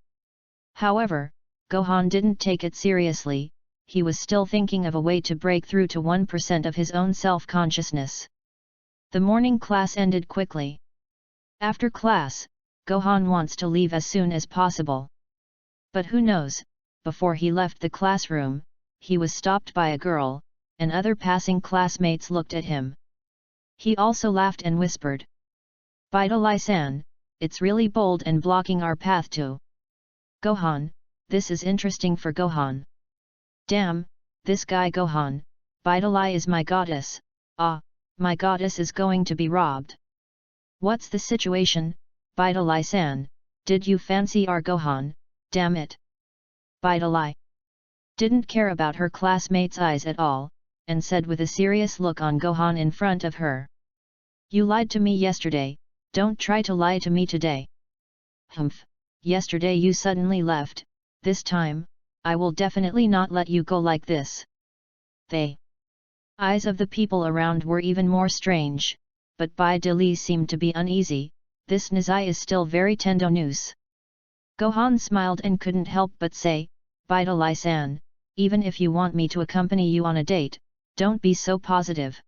However, Gohan didn't take it seriously, he was still thinking of a way to break through to 1% of his own self-consciousness. The morning class ended quickly. After class, Gohan wants to leave as soon as possible. But who knows, before he left the classroom, he was stopped by a girl, and other passing classmates looked at him. He also laughed and whispered, "Bidalai-san, it's really bold and blocking our path to Gohan." This is interesting for Gohan. Damn, this guy Gohan, Bidalai is my goddess, my goddess is going to be robbed. What's the situation, Bidalai-san, did you fancy our Gohan, damn it? Bidalai didn't care about her classmates' eyes at all, and said with a serious look on Gohan in front of her. "You lied to me yesterday, don't try to lie to me today." "Humph, yesterday you suddenly left, this time, I will definitely not let you go like this." The eyes of the people around were even more strange, but Bidalai seemed to be uneasy. "This Nizai is still very tendo news." Gohan smiled and couldn't help but say, "Bidalai-san, even if you want me to accompany you on a date, don't be so positive.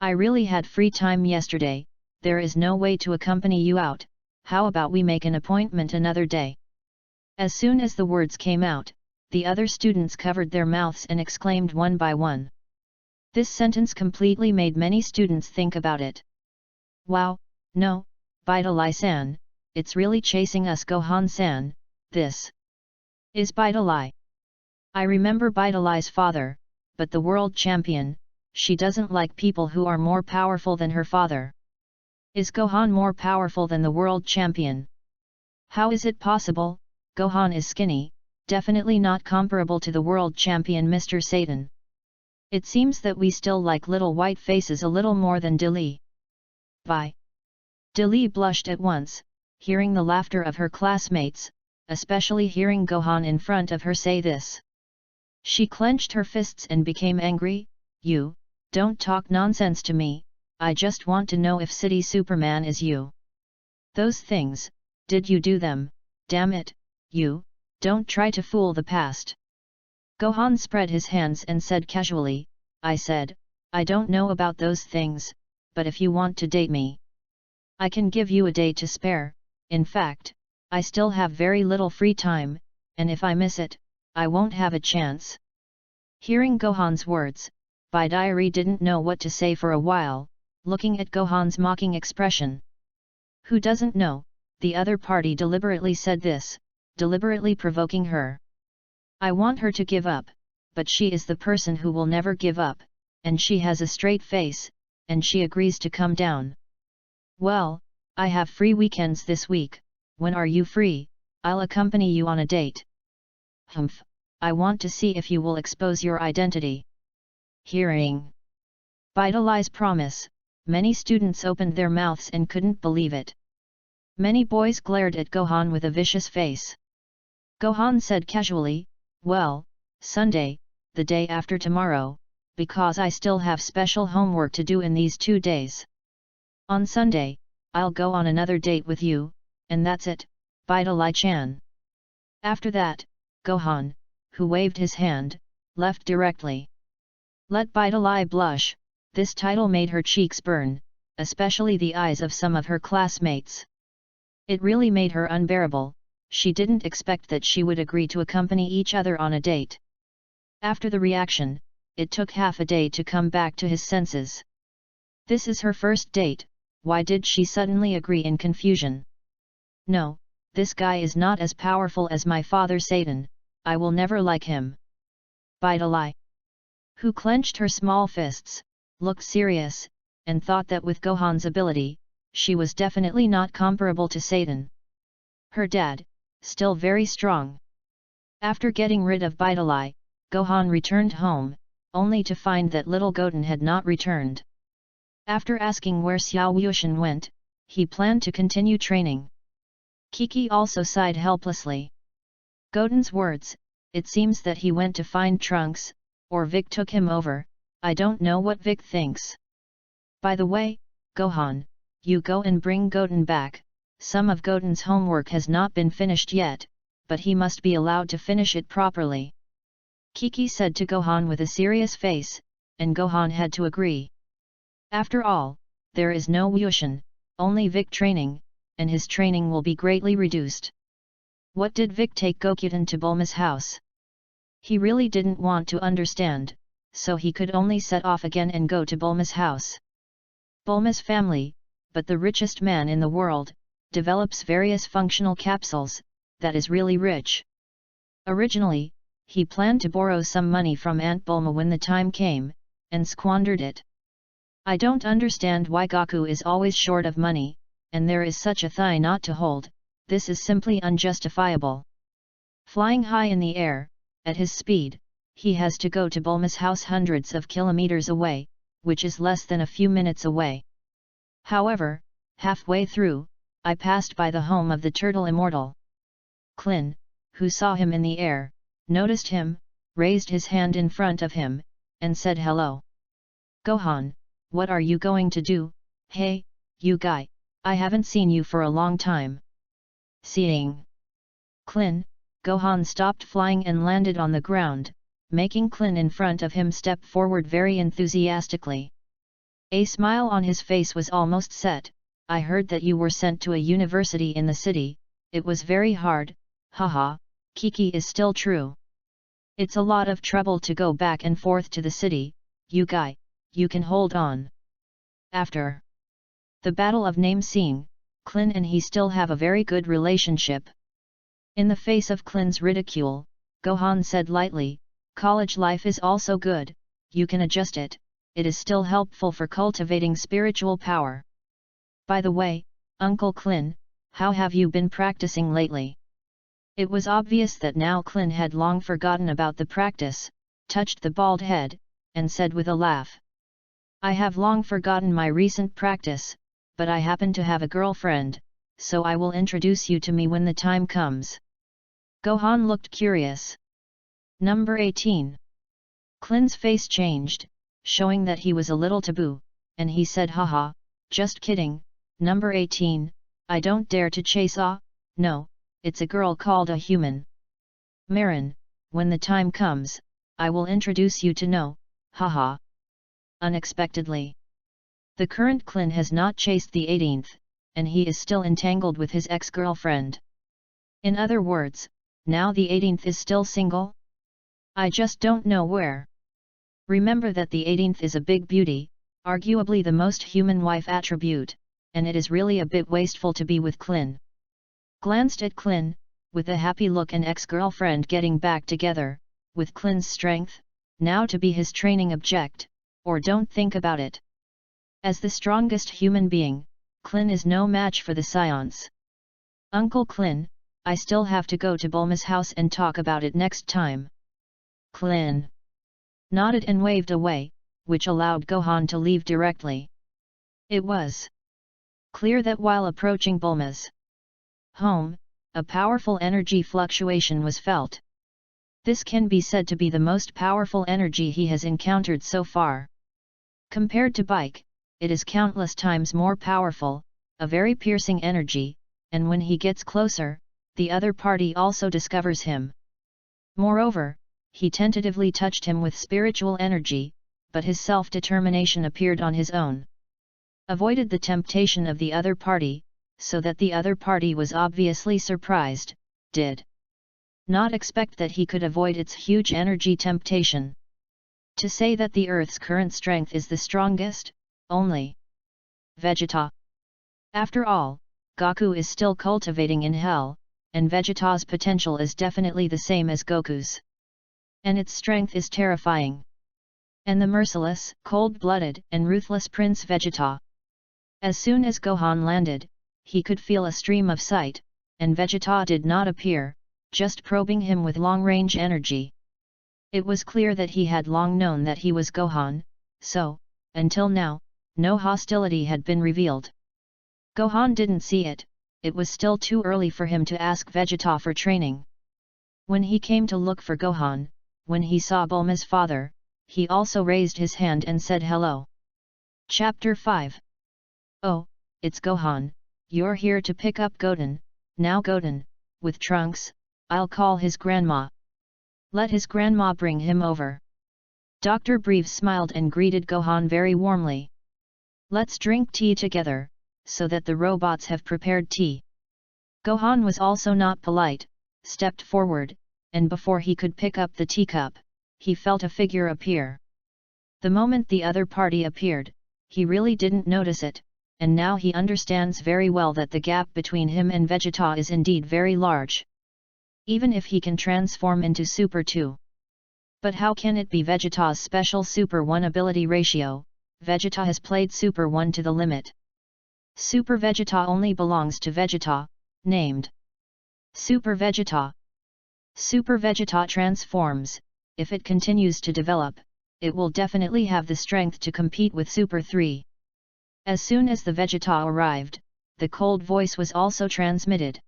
I really had free time yesterday, there is no way to accompany you out, how about we make an appointment another day?" As soon as the words came out, the other students covered their mouths and exclaimed one by one. This sentence completely made many students think about it. "Wow, no, Bidalai-san, it's really chasing us Gohan-san, this is Bidalai. I remember Bidalai's father, but the world champion, she doesn't like people who are more powerful than her father. Is Gohan more powerful than the world champion? How is it possible? Gohan is skinny, definitely not comparable to the world champion Mr. Satan. It seems that we still like little white faces a little more than Dili." Dili blushed at once, hearing the laughter of her classmates, especially hearing Gohan in front of her say this. She clenched her fists and became angry. "You, don't talk nonsense to me, I just want to know if City Superman is you. Those things, did you do them, damn it, you, don't try to fool the past." Gohan spread his hands and said casually, "I said, I don't know about those things, but if you want to date me, I can give you a day to spare. In fact, I still have very little free time, and if I miss it, I won't have a chance." Hearing Gohan's words, Bidalai didn't know what to say for a while, looking at Gohan's mocking expression. Who doesn't know, the other party deliberately said this, deliberately provoking her. I want her to give up, but she is the person who will never give up, and she has a straight face, and she agrees to come down. Well, I have free weekends this week, when are you free? I'll accompany you on a date. Humph, I want to see if you will expose your identity. Hearing Vidali's promise, many students opened their mouths and couldn't believe it. Many boys glared at Gohan with a vicious face. Gohan said casually, well, Sunday, the day after tomorrow, because I still have special homework to do in these 2 days. On Sunday, I'll go on another date with you, and that's it, Vidali-chan. After that, Gohan, who waved his hand, left directly. Let Vidali blush, this title made her cheeks burn, especially the eyes of some of her classmates. It really made her unbearable, she didn't expect that she would agree to accompany each other on a date. After the reaction, it took half a day to come back to his senses. This is her first date, why did she suddenly agree in confusion? No, this guy is not as powerful as my father Satan, I will never like him. Vidali, who clenched her small fists, looked serious, and thought that with Gohan's ability, she was definitely not comparable to Satan. Her dad, still very strong. After getting rid of Vidali, Gohan returned home, only to find that little Goten had not returned. After asking where Xiao Wuxian went, he planned to continue training. Kiki also sighed helplessly. Goten's words, it seems that he went to find Trunks, or Vic took him over, I don't know what Vic thinks. By the way, Gohan, you go and bring Goten back, some of Goten's homework has not been finished yet, but he must be allowed to finish it properly. Kiki said to Gohan with a serious face, and Gohan had to agree. After all, there is no Wuxian, only Vic training, and his training will be greatly reduced. What did Vic take Gokuten to Bulma's house? He really didn't want to understand, so he could only set off again and go to Bulma's house. Bulma's family, but the richest man in the world, develops various functional capsules, that is really rich. Originally, he planned to borrow some money from Aunt Bulma when the time came, and squandered it. I don't understand why Goku is always short of money, and there is such a thigh not to hold, this is simply unjustifiable. Flying high in the air, at his speed, he has to go to Bulma's house hundreds of kilometers away, which is less than a few minutes away. However, halfway through, I passed by the home of the turtle immortal. Klin, who saw him in the air, noticed him, raised his hand in front of him, and said hello. Gohan, what are you going to do? Hey, you guy, I haven't seen you for a long time. Seeing Klin, Gohan stopped flying and landed on the ground, making Klin in front of him step forward very enthusiastically. A smile on his face was almost set. I heard that you were sent to a university in the city, it was very hard, haha, Kiki is still true. It's a lot of trouble to go back and forth to the city, you guy, you can hold on. After the Battle of Namesing, Klin and he still have a very good relationship. In the face of Klin's ridicule, Gohan said lightly, college life is also good, you can adjust it, it is still helpful for cultivating spiritual power. By the way, Uncle Klin, how have you been practicing lately? It was obvious that now Klin had long forgotten about the practice, touched the bald head, and said with a laugh. I have long forgotten my recent practice, but I happen to have a girlfriend, so I will introduce you to me when the time comes. Gohan looked curious. Number 18. Klin's face changed, showing that he was a little taboo, and he said haha, just kidding, number 18, I don't dare to chase no, it's a girl called a human. Marin, when the time comes, I will introduce you to no, haha. Unexpectedly. The current Klin has not chased the 18th, and he is still entangled with his ex-girlfriend. In other words, now the 18th is still single? I just don't know where. Remember that the 18th is a big beauty, arguably the most human wife attribute, and it is really a bit wasteful to be with Klin. Glanced at Klin, with a happy look, and ex-girlfriend getting back together, with Klin's strength, now to be his training object, or don't think about it. As the strongest human being, Klin is no match for the Scions. Uncle Klin, I still have to go to Bulma's house and talk about it next time. Klin nodded and waved away, which allowed Gohan to leave directly. It was clear that while approaching Bulma's home, a powerful energy fluctuation was felt. This can be said to be the most powerful energy he has encountered so far. Compared to Bike, it is countless times more powerful, a very piercing energy, and when he gets closer, the other party also discovers him. Moreover, he tentatively touched him with spiritual energy, but his self-determination appeared on his own. Avoided the temptation of the other party, so that the other party was obviously surprised, did not expect that he could avoid its huge energy temptation. To say that the Earth's current strength is the strongest, only Vegeta. After all, Goku is still cultivating in Hell, and Vegeta's potential is definitely the same as Goku's. And its strength is terrifying. And the merciless, cold-blooded, and ruthless Prince Vegeta. As soon as Gohan landed, he could feel a stream of sight, and Vegeta did not appear, just probing him with long-range energy. It was clear that he had long known that he was Gohan, so, until now, no hostility had been revealed. Gohan didn't see it, it was still too early for him to ask Vegeta for training. When he came to look for Gohan, when he saw Bulma's father, he also raised his hand and said hello. Chapter 5. Oh, it's Gohan, you're here to pick up Goten. Now Goten, with Trunks, I'll call his grandma. Let his grandma bring him over. Dr. Breves smiled and greeted Gohan very warmly. Let's drink tea together, so that the robots have prepared tea. Gohan was also not polite, stepped forward, and before he could pick up the teacup, he felt a figure appear. The moment the other party appeared, he really didn't notice it, and now he understands very well that the gap between him and Vegeta is indeed very large. Even if he can transform into Super 2. But how can it be Vegeta's special Super 1 ability ratio? Vegeta has played Super 1 to the limit. Super Vegeta only belongs to Vegeta, named Super Vegeta. Super Vegeta transforms, if it continues to develop, it will definitely have the strength to compete with Super 3. As soon as the Vegeta arrived, the cold voice was also transmitted.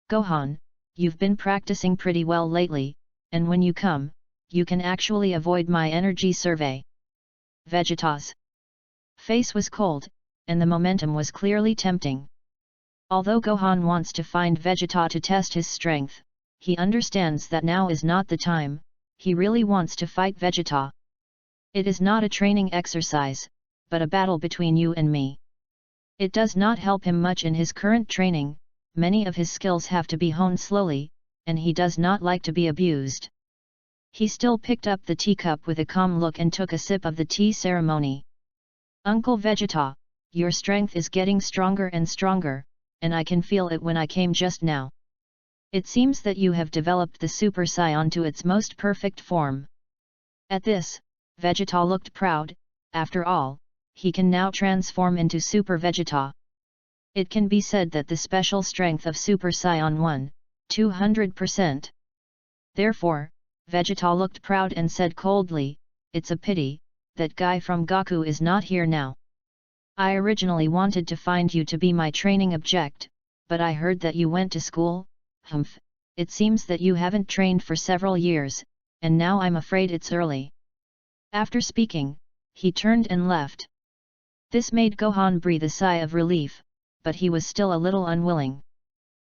Gohan, you've been practicing pretty well lately, and when you come, you can actually avoid my energy survey. Vegeta's face was cold, and the momentum was clearly tempting. Although Gohan wants to find Vegeta to test his strength, he understands that now is not the time, he really wants to fight Vegeta. It is not a training exercise, but a battle between you and me. It does not help him much in his current training, many of his skills have to be honed slowly, and he does not like to be abused. He still picked up the teacup with a calm look and took a sip of the tea ceremony. Uncle Vegeta, your strength is getting stronger and stronger, and I can feel it when I came just now. It seems that you have developed the Super Saiyan to its most perfect form. At this, Vegeta looked proud, after all, he can now transform into Super Vegeta. It can be said that the special strength of Super Saiyan 1, 200%. Therefore, Vegeta looked proud and said coldly, it's a pity, that guy from Goku is not here now. I originally wanted to find you to be my training object, but I heard that you went to school. It seems that you haven't trained for several years, and now I'm afraid it's early. After speaking, he turned and left. This made Gohan breathe a sigh of relief, but he was still a little unwilling.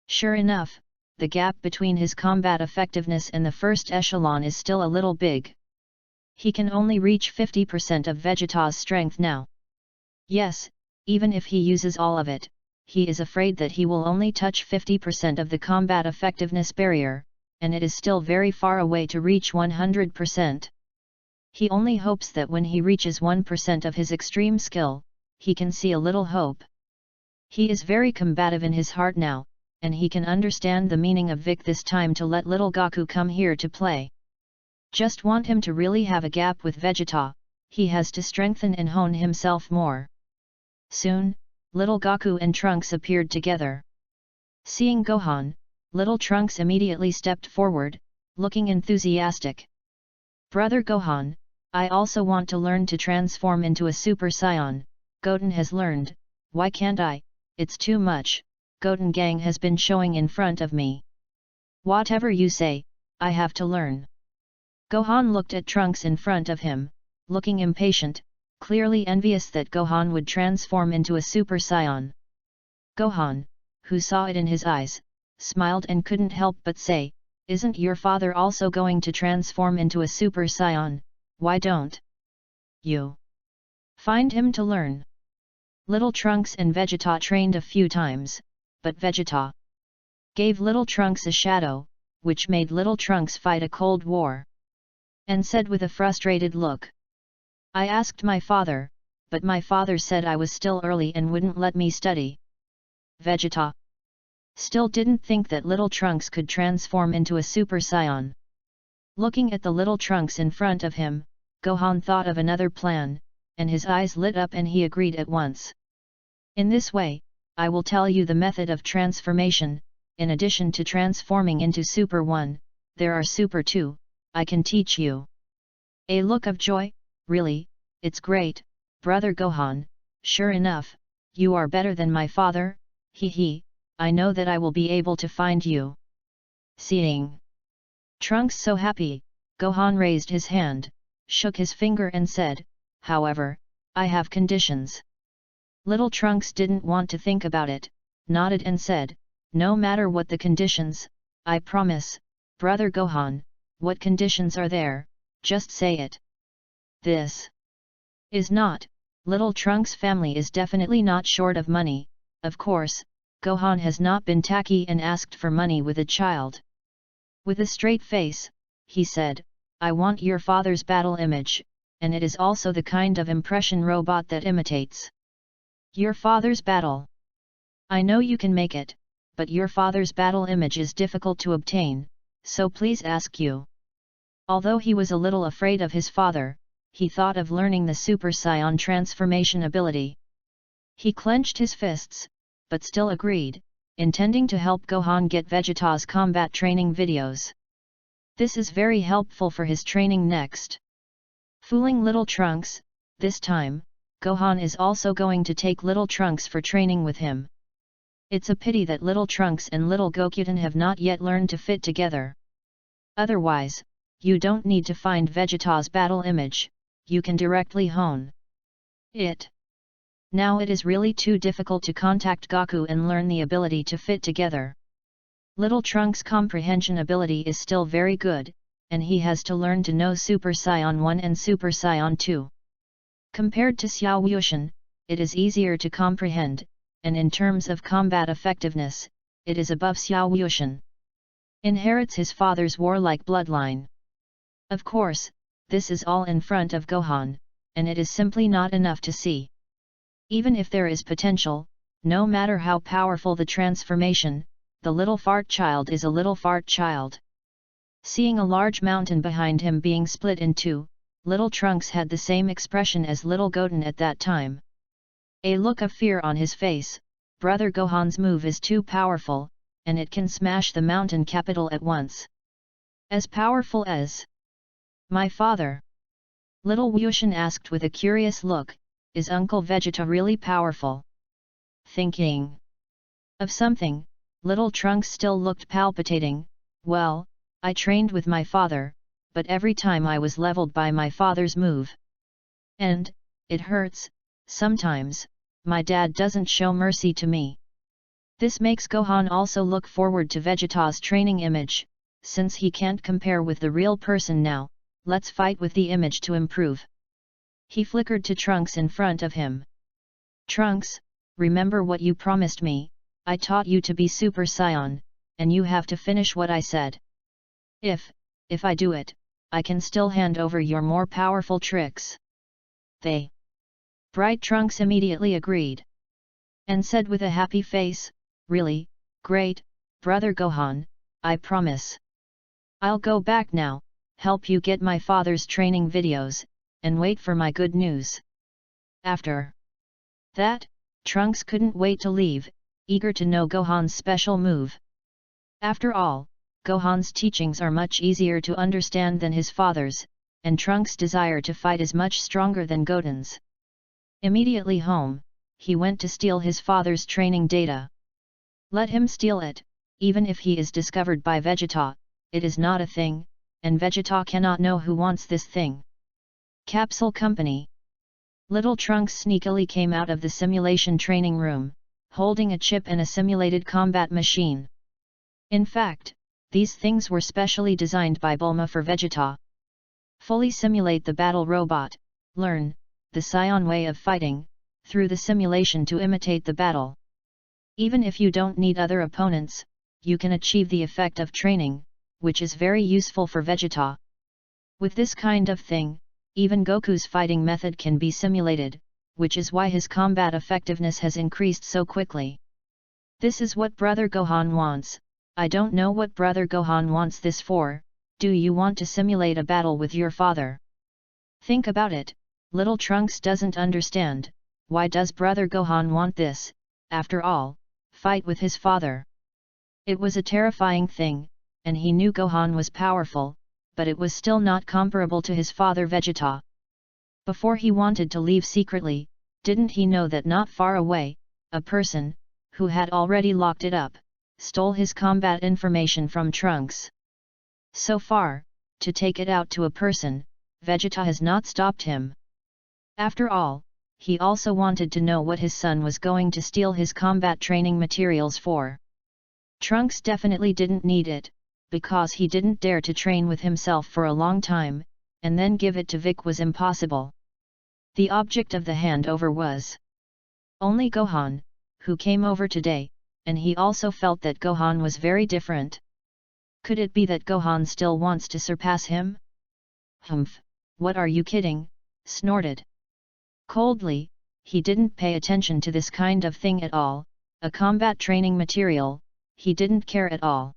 Sure enough, the gap between his combat effectiveness and the first echelon is still a little big. He can only reach 50% of Vegeta's strength now. Yes, even if he uses all of it, he is afraid that he will only touch 50% of the combat effectiveness barrier, and it is still very far away to reach 100%. He only hopes that when he reaches 1% of his extreme skill, he can see a little hope. He is very combative in his heart now, and he can understand the meaning of Vic this time to let little Goku come here to play. Just want him to really have a gap with Vegeta, he has to strengthen and hone himself more. Soon, little Goku and Trunks appeared together. Seeing Gohan, little Trunks immediately stepped forward, looking enthusiastic. Brother Gohan, I also want to learn to transform into a Super Saiyan. Goten has learned, why can't I? It's too much, Goten gang has been showing in front of me. Whatever you say, I have to learn. Gohan looked at Trunks in front of him, looking impatient, clearly envious that Gohan would transform into a Super Saiyan. Gohan, who saw it in his eyes, smiled and couldn't help but say, isn't your father also going to transform into a Super Saiyan? Why don't you find him to learn? Little Trunks and Vegeta trained a few times, but Vegeta gave little Trunks a shadow, which made little Trunks fight a cold war. And said with a frustrated look, I asked my father, but my father said I was still early and wouldn't let me study. Vegeta still didn't think that little Trunks could transform into a Super Saiyan. Looking at the little Trunks in front of him, Gohan thought of another plan, and his eyes lit up and he agreed at once. In this way, I will tell you the method of transformation. In addition to transforming into Super 1, there are Super 2, I can teach you. A look of joy, really, it's great, brother Gohan, sure enough, you are better than my father, hee, I know that I will be able to find you. Seeing Trunks so happy, Gohan raised his hand, shook his finger and said, however, I have conditions. Little Trunks didn't want to think about it, nodded and said, no matter what the conditions, I promise, brother Gohan, what conditions are there, just say it. This is not, little Trunks' family is definitely not short of money, of course, Gohan has not been tacky and asked for money with a child. With a straight face, he said, I want your father's battle image, and it is also the kind of impression robot that imitates your father's battle. I know you can make it, but your father's battle image is difficult to obtain, so please ask you. Although he was a little afraid of his father, he thought of learning the Super Saiyan transformation ability. He clenched his fists, but still agreed, intending to help Gohan get Vegeta's combat training videos. This is very helpful for his training next. Fooling little Trunks, this time, Gohan is also going to take little Trunks for training with him. It's a pity that little Trunks and little Gokuten have not yet learned to fit together. Otherwise, you don't need to find Vegeta's battle image, you can directly hone it. Now it is really too difficult to contact Goku and learn the ability to fit together. Little Trunks' comprehension ability is still very good, and he has to learn to know Super Saiyan 1 and Super Saiyan 2. Compared to Xiao Wuxian, it is easier to comprehend, and in terms of combat effectiveness, it is above Xiao Wuxian. Inherits his father's warlike bloodline. Of course, this is all in front of Gohan, and it is simply not enough to see. Even if there is potential, no matter how powerful the transformation, the little fart child is a little fart child. Seeing a large mountain behind him being split in two, little Trunks had the same expression as little Goten at that time. A look of fear on his face, brother Gohan's move is too powerful, and it can smash the mountain capital at once. As powerful as my father? Little Wuxian asked with a curious look, is Uncle Vegeta really powerful? Thinking of something, little Trunks still looked palpitating, well, I trained with my father, but every time I was leveled by my father's move. And, it hurts, sometimes, my dad doesn't show mercy to me. This makes Gohan also look forward to Vegeta's training image, since he can't compare with the real person now, let's fight with the image to improve. He flickered to Trunks in front of him. Trunks, remember what you promised me, I taught you to be Super Saiyan, and you have to finish what I said. If I do it, I can still hand over your more powerful tricks. Bright Trunks immediately agreed. And said with a happy face, really, Great, Brother Gohan, I promise. I'll go back now, help you get my father's training videos, and wait for my good news. After that, Trunks couldn't wait to leave, eager to know Gohan's special move. After all, Gohan's teachings are much easier to understand than his father's, and Trunks' desire to fight is much stronger than Goten's. Immediately home, he went to steal his father's training data. Let him steal it, even if he is discovered by Vegeta, it is not a thing, and Vegeta cannot know who wants this thing. Capsule Company. Little Trunks sneakily came out of the simulation training room, holding a chip and a simulated combat machine. In fact, these things were specially designed by Bulma for Vegeta. Fully simulate the battle robot, learn the Saiyan way of fighting, through the simulation to imitate the battle. Even if you don't need other opponents, you can achieve the effect of training, which is very useful for Vegeta. With this kind of thing, even Goku's fighting method can be simulated, which is why his combat effectiveness has increased so quickly. This is what Brother Gohan wants. I don't know what Brother Gohan wants this for. Do you want to simulate a battle with your father? Think about it, little Trunks doesn't understand, why does Brother Gohan want this, after all, fight with his father? It was a terrifying thing, and he knew Gohan was powerful, but it was still not comparable to his father Vegeta. Before he wanted to leave secretly, didn't he know that not far away, a person, who had already locked it up, stole his combat information from Trunks? So far, to take it out to a person, Vegeta has not stopped him. After all, he also wanted to know what his son was going to steal his combat training materials for. Trunks definitely didn't need it, because he didn't dare to train with himself for a long time, and then give it to Vic was impossible. The object of the handover was only Gohan, who came over today, and he also felt that Gohan was very different. Could it be that Gohan still wants to surpass him? Humph, what are you kidding? Snorted. Coldly, he didn't pay attention to this kind of thing at all, a combat training material, he didn't care at all.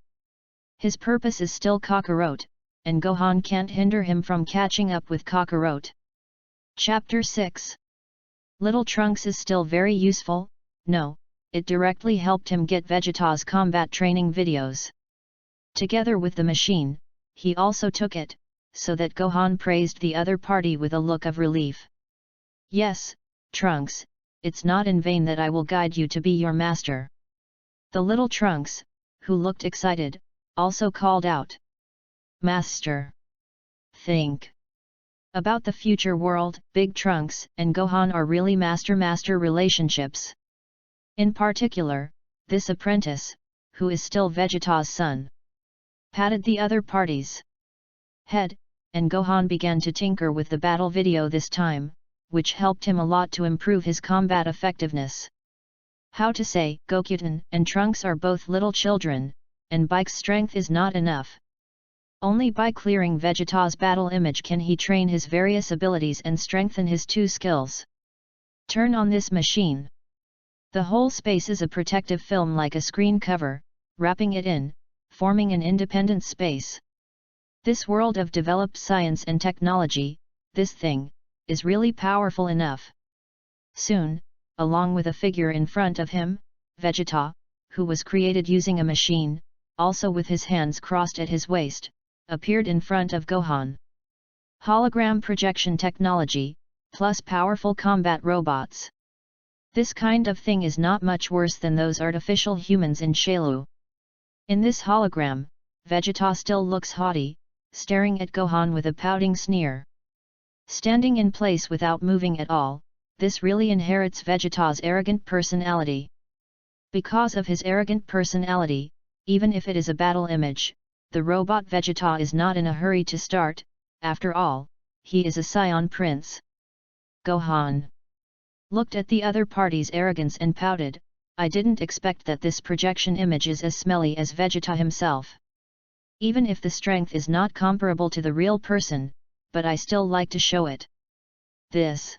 His purpose is still Kakarot, and Gohan can't hinder him from catching up with Kakarot. Chapter 6. Little Trunks is still very useful. No, it directly helped him get Vegeta's combat training videos. Together with the machine, he also took it, so that Gohan praised the other party with a look of relief. Yes, Trunks, it's not in vain that I will guide you to be your master. The little Trunks, who looked excited, also called out. Master. Think about the future world. Big Trunks and Gohan are really master-master relationships. In particular, this apprentice, who is still Vegeta's son, patted the other party's head, and Gohan began to tinker with the battle video this time, which helped him a lot to improve his combat effectiveness. How to say, Gokutan and Trunks are both little children, and Bike's strength is not enough. Only by clearing Vegeta's battle image can he train his various abilities and strengthen his two skills. Turn on this machine. The whole space is a protective film like a screen cover, wrapping it in, forming an independent space. This world of developed science and technology, this thing, is really powerful enough. Soon, along with a figure in front of him, Vegeta, who was created using a machine, also with his hands crossed at his waist, appeared in front of Gohan. Hologram projection technology, plus powerful combat robots. This kind of thing is not much worse than those artificial humans in Shailu. In this hologram, Vegeta still looks haughty, staring at Gohan with a pouting sneer. Standing in place without moving at all, this really inherits Vegeta's arrogant personality. Because of his arrogant personality, even if it is a battle image, the robot Vegeta is not in a hurry to start. After all, he is a Saiyan prince. Gohan looked at the other party's arrogance and pouted. I didn't expect that this projection image is as smelly as Vegeta himself. Even if the strength is not comparable to the real person, but I still like to show it. This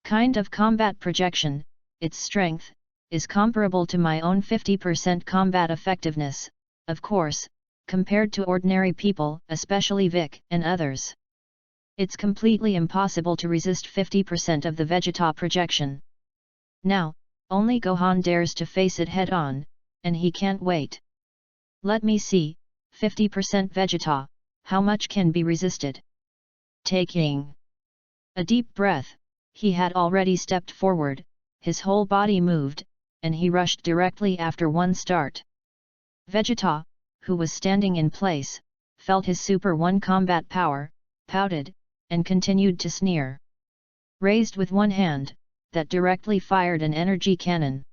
kind of combat projection, its strength, is comparable to my own 50% combat effectiveness, of course, compared to ordinary people, especially Vic and others. It's completely impossible to resist 50% of the Vegeta projection. Now, only Gohan dares to face it head-on, and he can't wait. Let me see, 50% Vegeta, how much can be resisted? Taking a deep breath, he had already stepped forward, his whole body moved, and he rushed directly after one start. Vegeta, who was standing in place, felt his Super 1 combat power, pouted, and continued to sneer. Raised with one hand, that directly fired an energy cannon.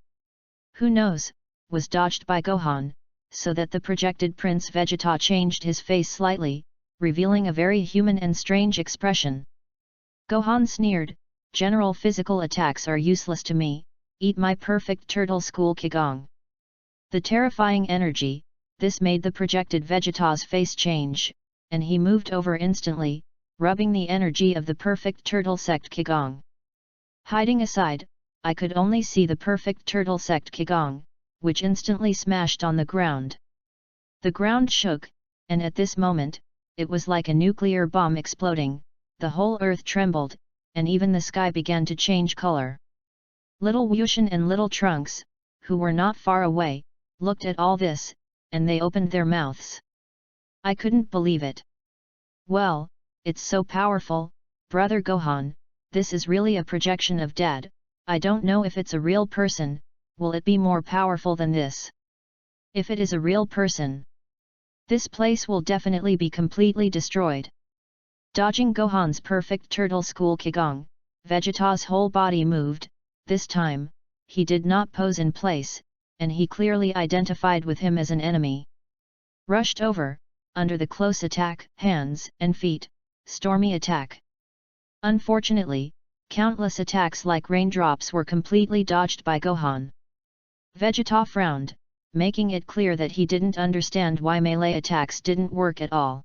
Who knows, was dodged by Gohan, so that the projected Prince Vegeta changed his face slightly, revealing a very human and strange expression. Gohan sneered, "General physical attacks are useless to me, eat my perfect turtle school Kigong." The terrifying energy, this made the projected Vegeta's face change, and he moved over instantly, rubbing the energy of the perfect turtle sect Kigong. Hiding aside, I could only see the perfect turtle sect Kigong, which instantly smashed on the ground. The ground shook, and at this moment, it was like a nuclear bomb exploding, the whole earth trembled, and even the sky began to change color. Little Wushin and Little Trunks, who were not far away, looked at all this, and they opened their mouths. I couldn't believe it. Well, it's so powerful, Brother Gohan, this is really a projection of Dad. I don't know if it's a real person, will it be more powerful than this? If it is a real person, this place will definitely be completely destroyed. Dodging Gohan's perfect turtle school Kigong, Vegeta's whole body moved. This time, he did not pose in place, and he clearly identified with him as an enemy. Rushed over, under the close attack, hands and feet, stormy attack. Unfortunately, countless attacks like raindrops were completely dodged by Gohan. Vegeta frowned, making it clear that he didn't understand why melee attacks didn't work at all.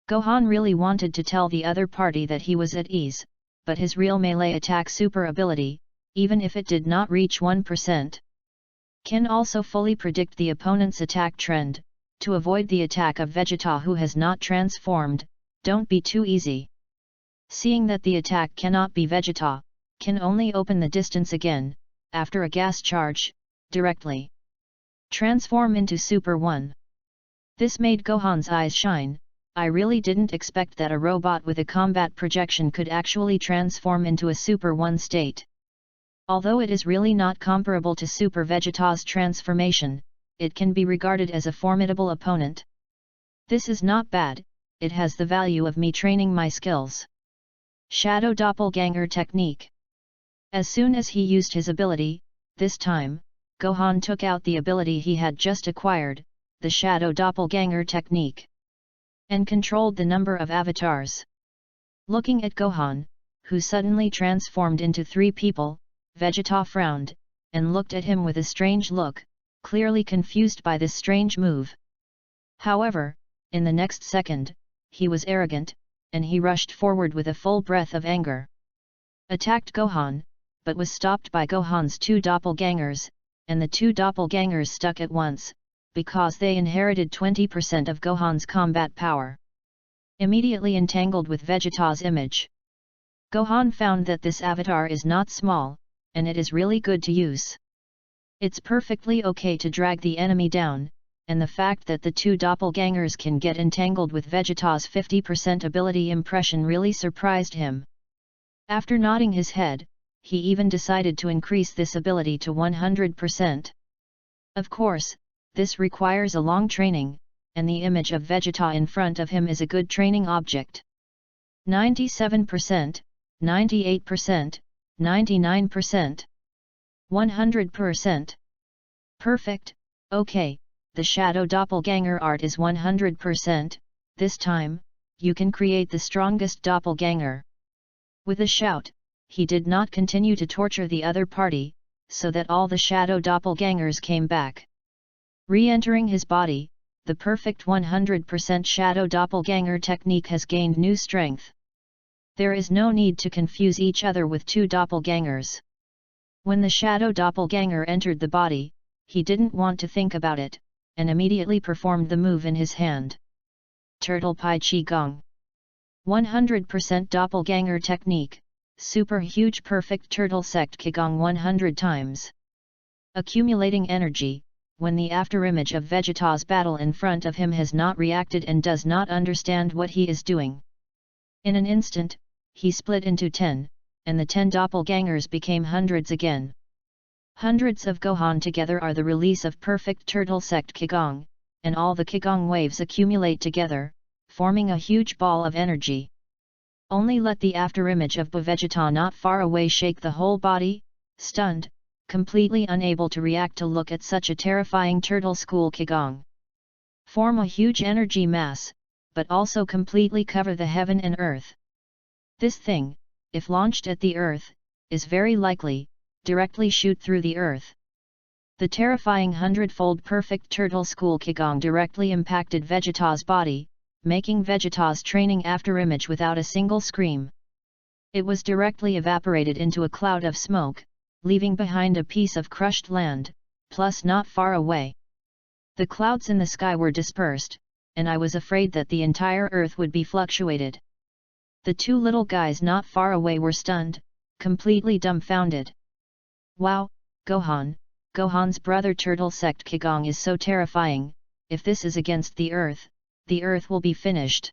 Gohan really wanted to tell the other party that he was at ease, but his real melee attack super ability, even if it did not reach 1%, can also fully predict the opponent's attack trend. To avoid the attack of Vegeta who has not transformed, don't be too easy. Seeing that the attack cannot be Vegeta, can only open the distance again, after a gas charge, directly transform into Super 1. This made Gohan's eyes shine. I really didn't expect that a robot with a combat projection could actually transform into a Super 1 state. Although it is really not comparable to Super Vegeta's transformation, it can be regarded as a formidable opponent. This is not bad, it has the value of me training my skills. Shadow Doppelganger Technique. As soon as he used his ability, this time, Gohan took out the ability he had just acquired, the Shadow Doppelganger Technique, and controlled the number of avatars. Looking at Gohan, who suddenly transformed into 3 people, Vegeta frowned, and looked at him with a strange look, clearly confused by this strange move. However, in the next second, he was arrogant, and he rushed forward with a full breath of anger. Attacked Gohan, but was stopped by Gohan's 2 doppelgangers, and the 2 doppelgangers stuck at once, because they inherited 20% of Gohan's combat power. Immediately entangled with Vegeta's image. Gohan found that this avatar is not small, and it is really good to use. It's perfectly okay to drag the enemy down, and the fact that the 2 doppelgangers can get entangled with Vegeta's 50% ability impression really surprised him. After nodding his head, he even decided to increase this ability to 100%. Of course, this requires a long training, and the image of Vegeta in front of him is a good training object. 97%, 98%, 99%, 100%. Perfect, okay, the Shadow Doppelganger art is 100%, this time, you can create the strongest doppelganger. With a shout, he did not continue to torture the other party, so that all the Shadow Doppelgangers came back. Re-entering his body, the perfect 100% Shadow Doppelganger technique has gained new strength. There is no need to confuse each other with 2 doppelgangers. When the shadow doppelganger entered the body, he didn't want to think about it, and immediately performed the move in his hand. Turtle Pi Qigong. 100% doppelganger technique, super huge perfect turtle sect Qigong 100 times. Accumulating energy, when the afterimage of Vegeta's battle in front of him has not reacted and does not understand what he is doing. In an instant, he split into 10, and the 10 doppelgangers became hundreds again. Hundreds of Gohan together are the release of perfect turtle sect Qigong, and all the Qigong waves accumulate together, forming a huge ball of energy. Only let the afterimage of Vegeta not far away shake the whole body, stunned, completely unable to react to look at such a terrifying turtle school Qigong. Form a huge energy mass, but also completely cover the heaven and earth. This thing, if launched at the earth, is very likely, directly shoot through the earth. The terrifying hundredfold perfect turtle school Qigong directly impacted Vegeta's body, making Vegeta's training afterimage without a single scream. It was directly evaporated into a cloud of smoke, leaving behind a piece of crushed land, plus not far away. The clouds in the sky were dispersed, and I was afraid that the entire earth would be fluctuated. The two little guys not far away were stunned, completely dumbfounded. Wow, Gohan's brother turtle sect Qigong is so terrifying, if this is against the earth will be finished.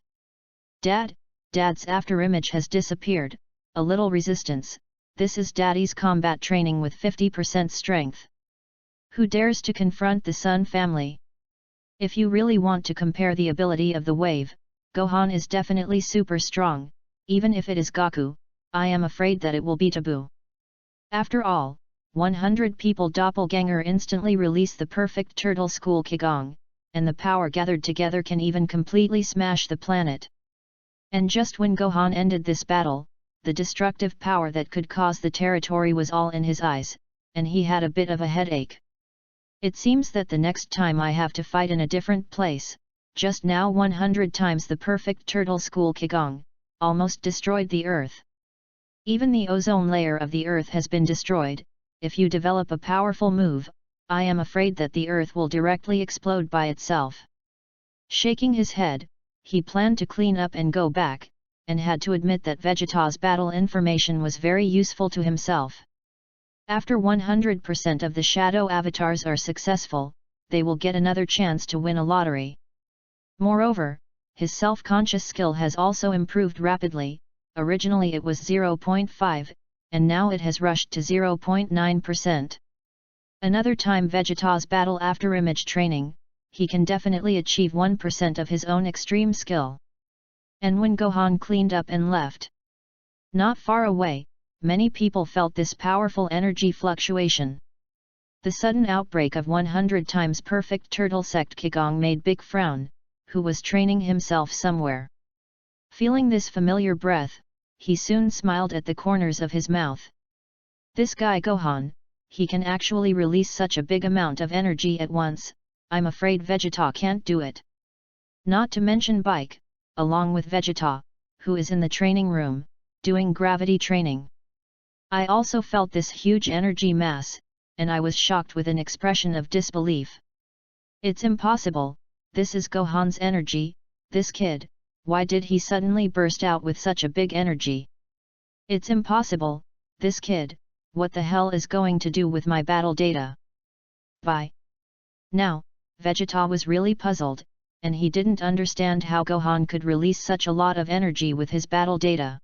Dad's afterimage has disappeared, a little resistance, this is Daddy's combat training with 50% strength. Who dares to confront the Sun family? If you really want to compare the ability of the wave, Gohan is definitely super strong, even if it is Goku, I am afraid that it will be taboo. After all, 100 people doppelganger instantly release the perfect turtle school Qigong, and the power gathered together can even completely smash the planet. And just when Gohan ended this battle, the destructive power that could cause the territory was all in his eyes, and he had a bit of a headache. It seems that the next time I have to fight in a different place, just now 100 times the perfect turtle school Qigong, almost destroyed the earth. Even the ozone layer of the earth has been destroyed. If you develop a powerful move, I am afraid that the earth will directly explode by itself. Shaking his head, he planned to clean up and go back, and had to admit that Vegeta's battle information was very useful to himself. After 100% of the shadow avatars are successful, they will get another chance to win a lottery. Moreover, his self-conscious skill has also improved rapidly. Originally it was 0.5, and now it has rushed to 0.9%. Another time Vegeta's battle afterimage training, he can definitely achieve 1% of his own extreme skill. And when Gohan cleaned up and left, not far away, many people felt this powerful energy fluctuation. The sudden outbreak of 100 times perfect turtle sect Qigong made Big Frown, who was training himself somewhere. Feeling this familiar breath, he soon smiled at the corners of his mouth. This guy Gohan, he can actually release such a big amount of energy at once, I'm afraid Vegeta can't do it. Not to mention Bike, along with Vegeta, who is in the training room, doing gravity training. I also felt this huge energy mass, and I was shocked with an expression of disbelief. It's impossible, this is Gohan's energy, this kid, why did he suddenly burst out with such a big energy? It's impossible, this kid, what the hell is going to do with my battle data? Bye. Now, Vegeta was really puzzled, and he didn't understand how Gohan could release such a lot of energy with his battle data.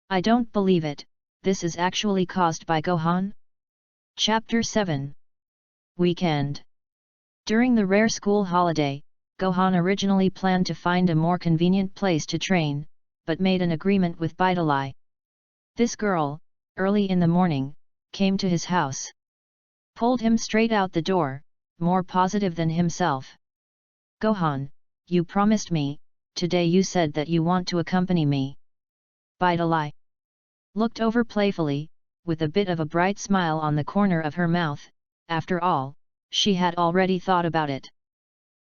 I don't believe it, this is actually caused by Gohan? Chapter 7 Weekend. During the rare school holiday, Gohan originally planned to find a more convenient place to train, but made an agreement with Bidalai. This girl, early in the morning, came to his house. Pulled him straight out the door, more positive than himself. Gohan, you promised me, today you said that you want to accompany me. Bidalai looked over playfully, with a bit of a bright smile on the corner of her mouth. After all, she had already thought about it.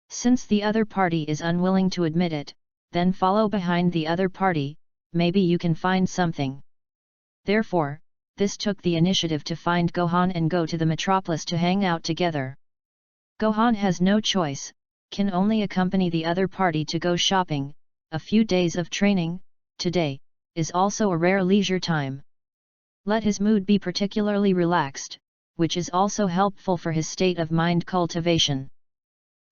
Since the other party is unwilling to admit it, then follow behind the other party, maybe you can find something. Therefore, this took the initiative to find Gohan and go to the metropolis to hang out together. Gohan has no choice, can only accompany the other party to go shopping. A few days of training, today, is also a rare leisure time. Let his mood be particularly relaxed, which is also helpful for his state of mind cultivation.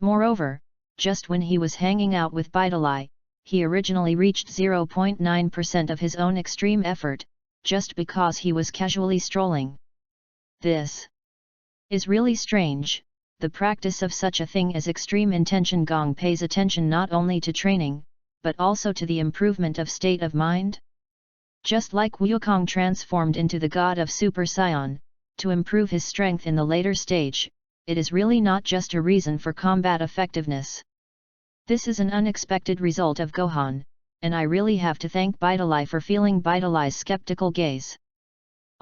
Moreover, just when he was hanging out with Bidalai, he originally reached 0.9% of his own extreme effort, just because he was casually strolling. This is really strange. The practice of such a thing as extreme intention gong pays attention not only to training, but also to the improvement of state of mind. Just like Wukong transformed into the god of Super Saiyan, to improve his strength in the later stage, it is really not just a reason for combat effectiveness. This is an unexpected result of Gohan, and I really have to thank Bidalai for feeling Bidalai's skeptical gaze.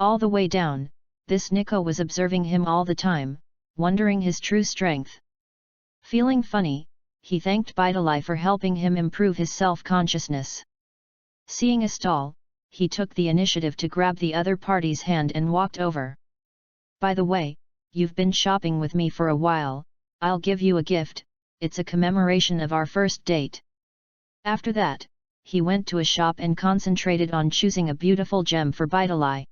All the way down, this Nico was observing him all the time, wondering his true strength. Feeling funny, he thanked Bidalai for helping him improve his self-consciousness. Seeing a stall, he took the initiative to grab the other party's hand and walked over. By the way, you've been shopping with me for a while, I'll give you a gift, it's a commemoration of our first date. After that, he went to a shop and concentrated on choosing a beautiful gem for Bidalai.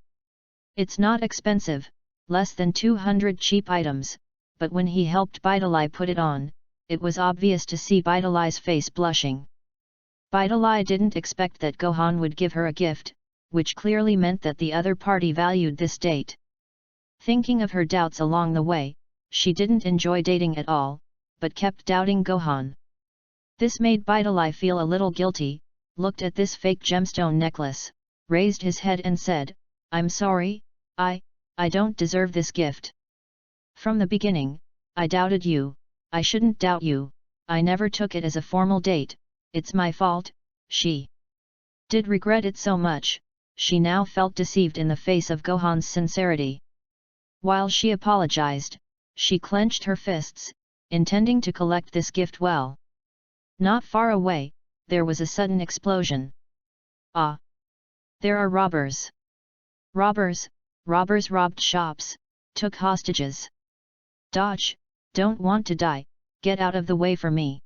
It's not expensive, less than 200 cheap items, but when he helped Bidalai put it on, it was obvious to see Bidalai's face blushing. Bidalai didn't expect that Gohan would give her a gift, which clearly meant that the other party valued this date. Thinking of her doubts along the way, she didn't enjoy dating at all, but kept doubting Gohan. This made Bidalai feel a little guilty, looked at this fake gemstone necklace, raised his head and said, "I'm sorry, I don't deserve this gift. From the beginning, I doubted you. I shouldn't doubt you, I never took it as a formal date, it's my fault." She did regret it so much, she now felt deceived in the face of Gohan's sincerity. While she apologized, she clenched her fists, intending to collect this gift well. Not far away, there was a sudden explosion. Ah! There are robbers! Robbers robbed shops, took hostages. Dodge! Don't want to die, get out of the way for me.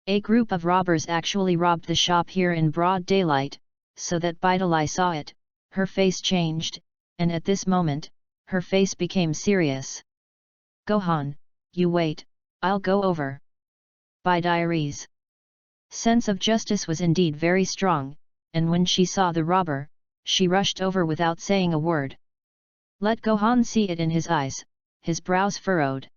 A group of robbers actually robbed the shop here in broad daylight, so that Bidalai saw it, her face changed, and at this moment, her face became serious. Gohan, you wait, I'll go over. Bidalai's sense of justice was indeed very strong, and when she saw the robber, she rushed over without saying a word. Let Gohan see it in his eyes, his brows furrowed.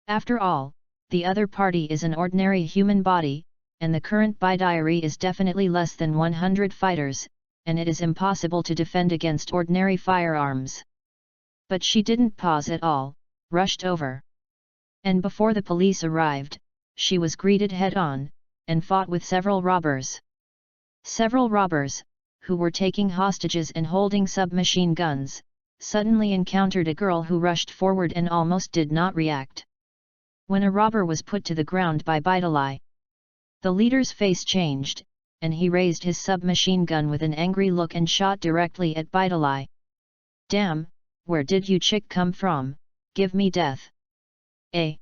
After all, the other party is an ordinary human body, and the current Bidalai is definitely less than 100 fighters, and it is impossible to defend against ordinary firearms. But she didn't pause at all, rushed over. And before the police arrived, she was greeted head-on, and fought with several robbers. Several robbers, who were taking hostages and holding submachine guns, suddenly encountered a girl who rushed forward and almost did not react. When a robber was put to the ground by Bidalai, the leader's face changed, and he raised his submachine gun with an angry look and shot directly at Bidalai. Damn, where did you chick come from, give me death. A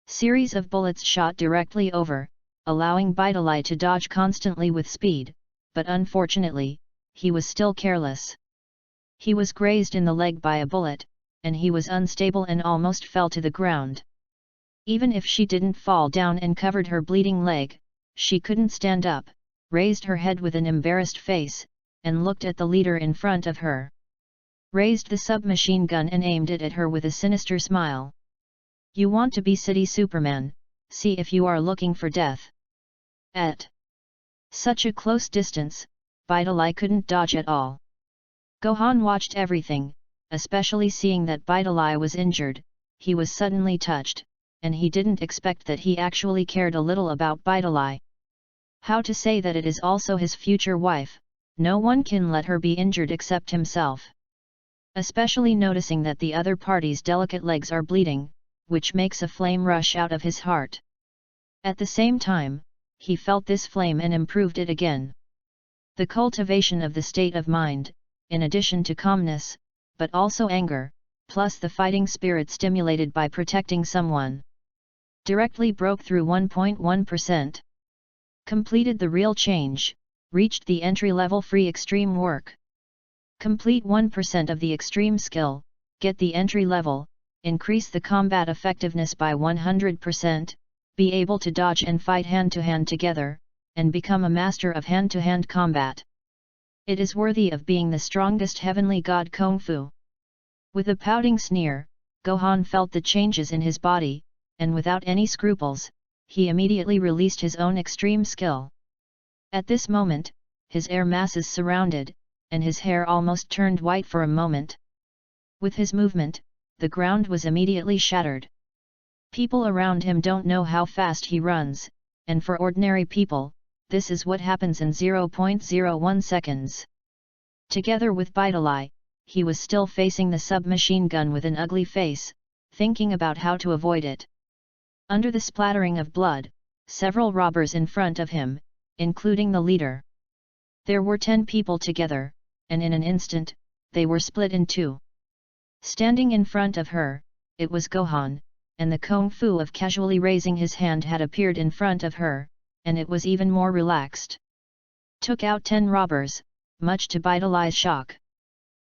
series of bullets shot directly over, allowing Bidalai to dodge constantly with speed, but unfortunately, he was still careless. He was grazed in the leg by a bullet, and he was unstable and almost fell to the ground. Even if she didn't fall down and covered her bleeding leg, she couldn't stand up, raised her head with an embarrassed face, and looked at the leader in front of her. Raised the submachine gun and aimed it at her with a sinister smile. You want to be City Superman, see if you are looking for death. At such a close distance, Bidalai couldn't dodge at all. Gohan watched everything, especially seeing that Bidalai was injured, he was suddenly touched, and he didn't expect that he actually cared a little about Bidalai. How to say that it is also his future wife, no one can let her be injured except himself. Especially noticing that the other party's delicate legs are bleeding, which makes a flame rush out of his heart. At the same time, he felt this flame and improved it again. The cultivation of the state of mind, in addition to calmness, but also anger, plus the fighting spirit stimulated by protecting someone. Directly broke through 1.1%. Completed the real change, reached the entry-level free extreme work. Complete 1% of the extreme skill, get the entry level, increase the combat effectiveness by 100%, be able to dodge and fight hand-to-hand together, and become a master of hand-to-hand combat. It is worthy of being the strongest heavenly god Kung Fu. With a pouting sneer, Gohan felt the changes in his body, and without any scruples, he immediately released his own extreme skill. At this moment, his air masses surrounded, and his hair almost turned white for a moment. With his movement, the ground was immediately shattered. People around him don't know how fast he runs, and for ordinary people, this is what happens in 0.01 seconds. Together with Beidolai, he was still facing the submachine gun with an ugly face, thinking about how to avoid it. Under the splattering of blood, several robbers in front of him, including the leader. There were 10 people together, and in an instant, they were split in two. Standing in front of her, it was Gohan, and the kung fu of casually raising his hand had appeared in front of her, and it was even more relaxed. Took out 10 robbers, much to Beidolai's shock.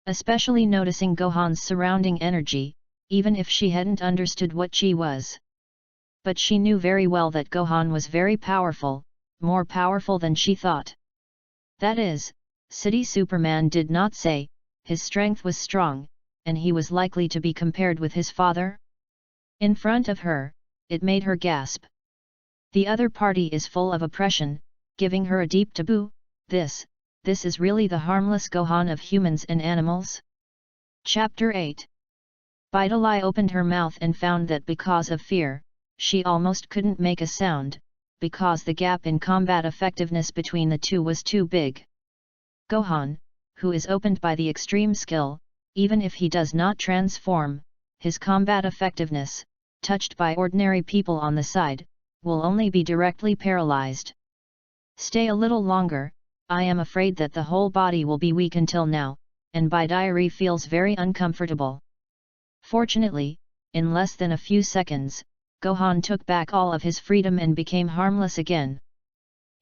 Especially noticing Gohan's surrounding energy, even if she hadn't understood what chi was. But she knew very well that Gohan was very powerful, more powerful than she thought. That is, City Superman did not say, his strength was strong, and he was likely to be compared with his father? In front of her, it made her gasp. The other party is full of oppression, giving her a deep taboo. This is really the harmless Gohan of humans and animals? Chapter 8. Beidolai opened her mouth and found that because of fear, she almost couldn't make a sound, because the gap in combat effectiveness between the two was too big. Gohan, who is opened by the extreme skill, even if he does not transform, his combat effectiveness, touched by ordinary people on the side, will only be directly paralyzed. Stay a little longer, I am afraid that the whole body will be weak until now, and Beidolai feels very uncomfortable. Fortunately, in less than a few seconds, Gohan took back all of his freedom and became harmless again.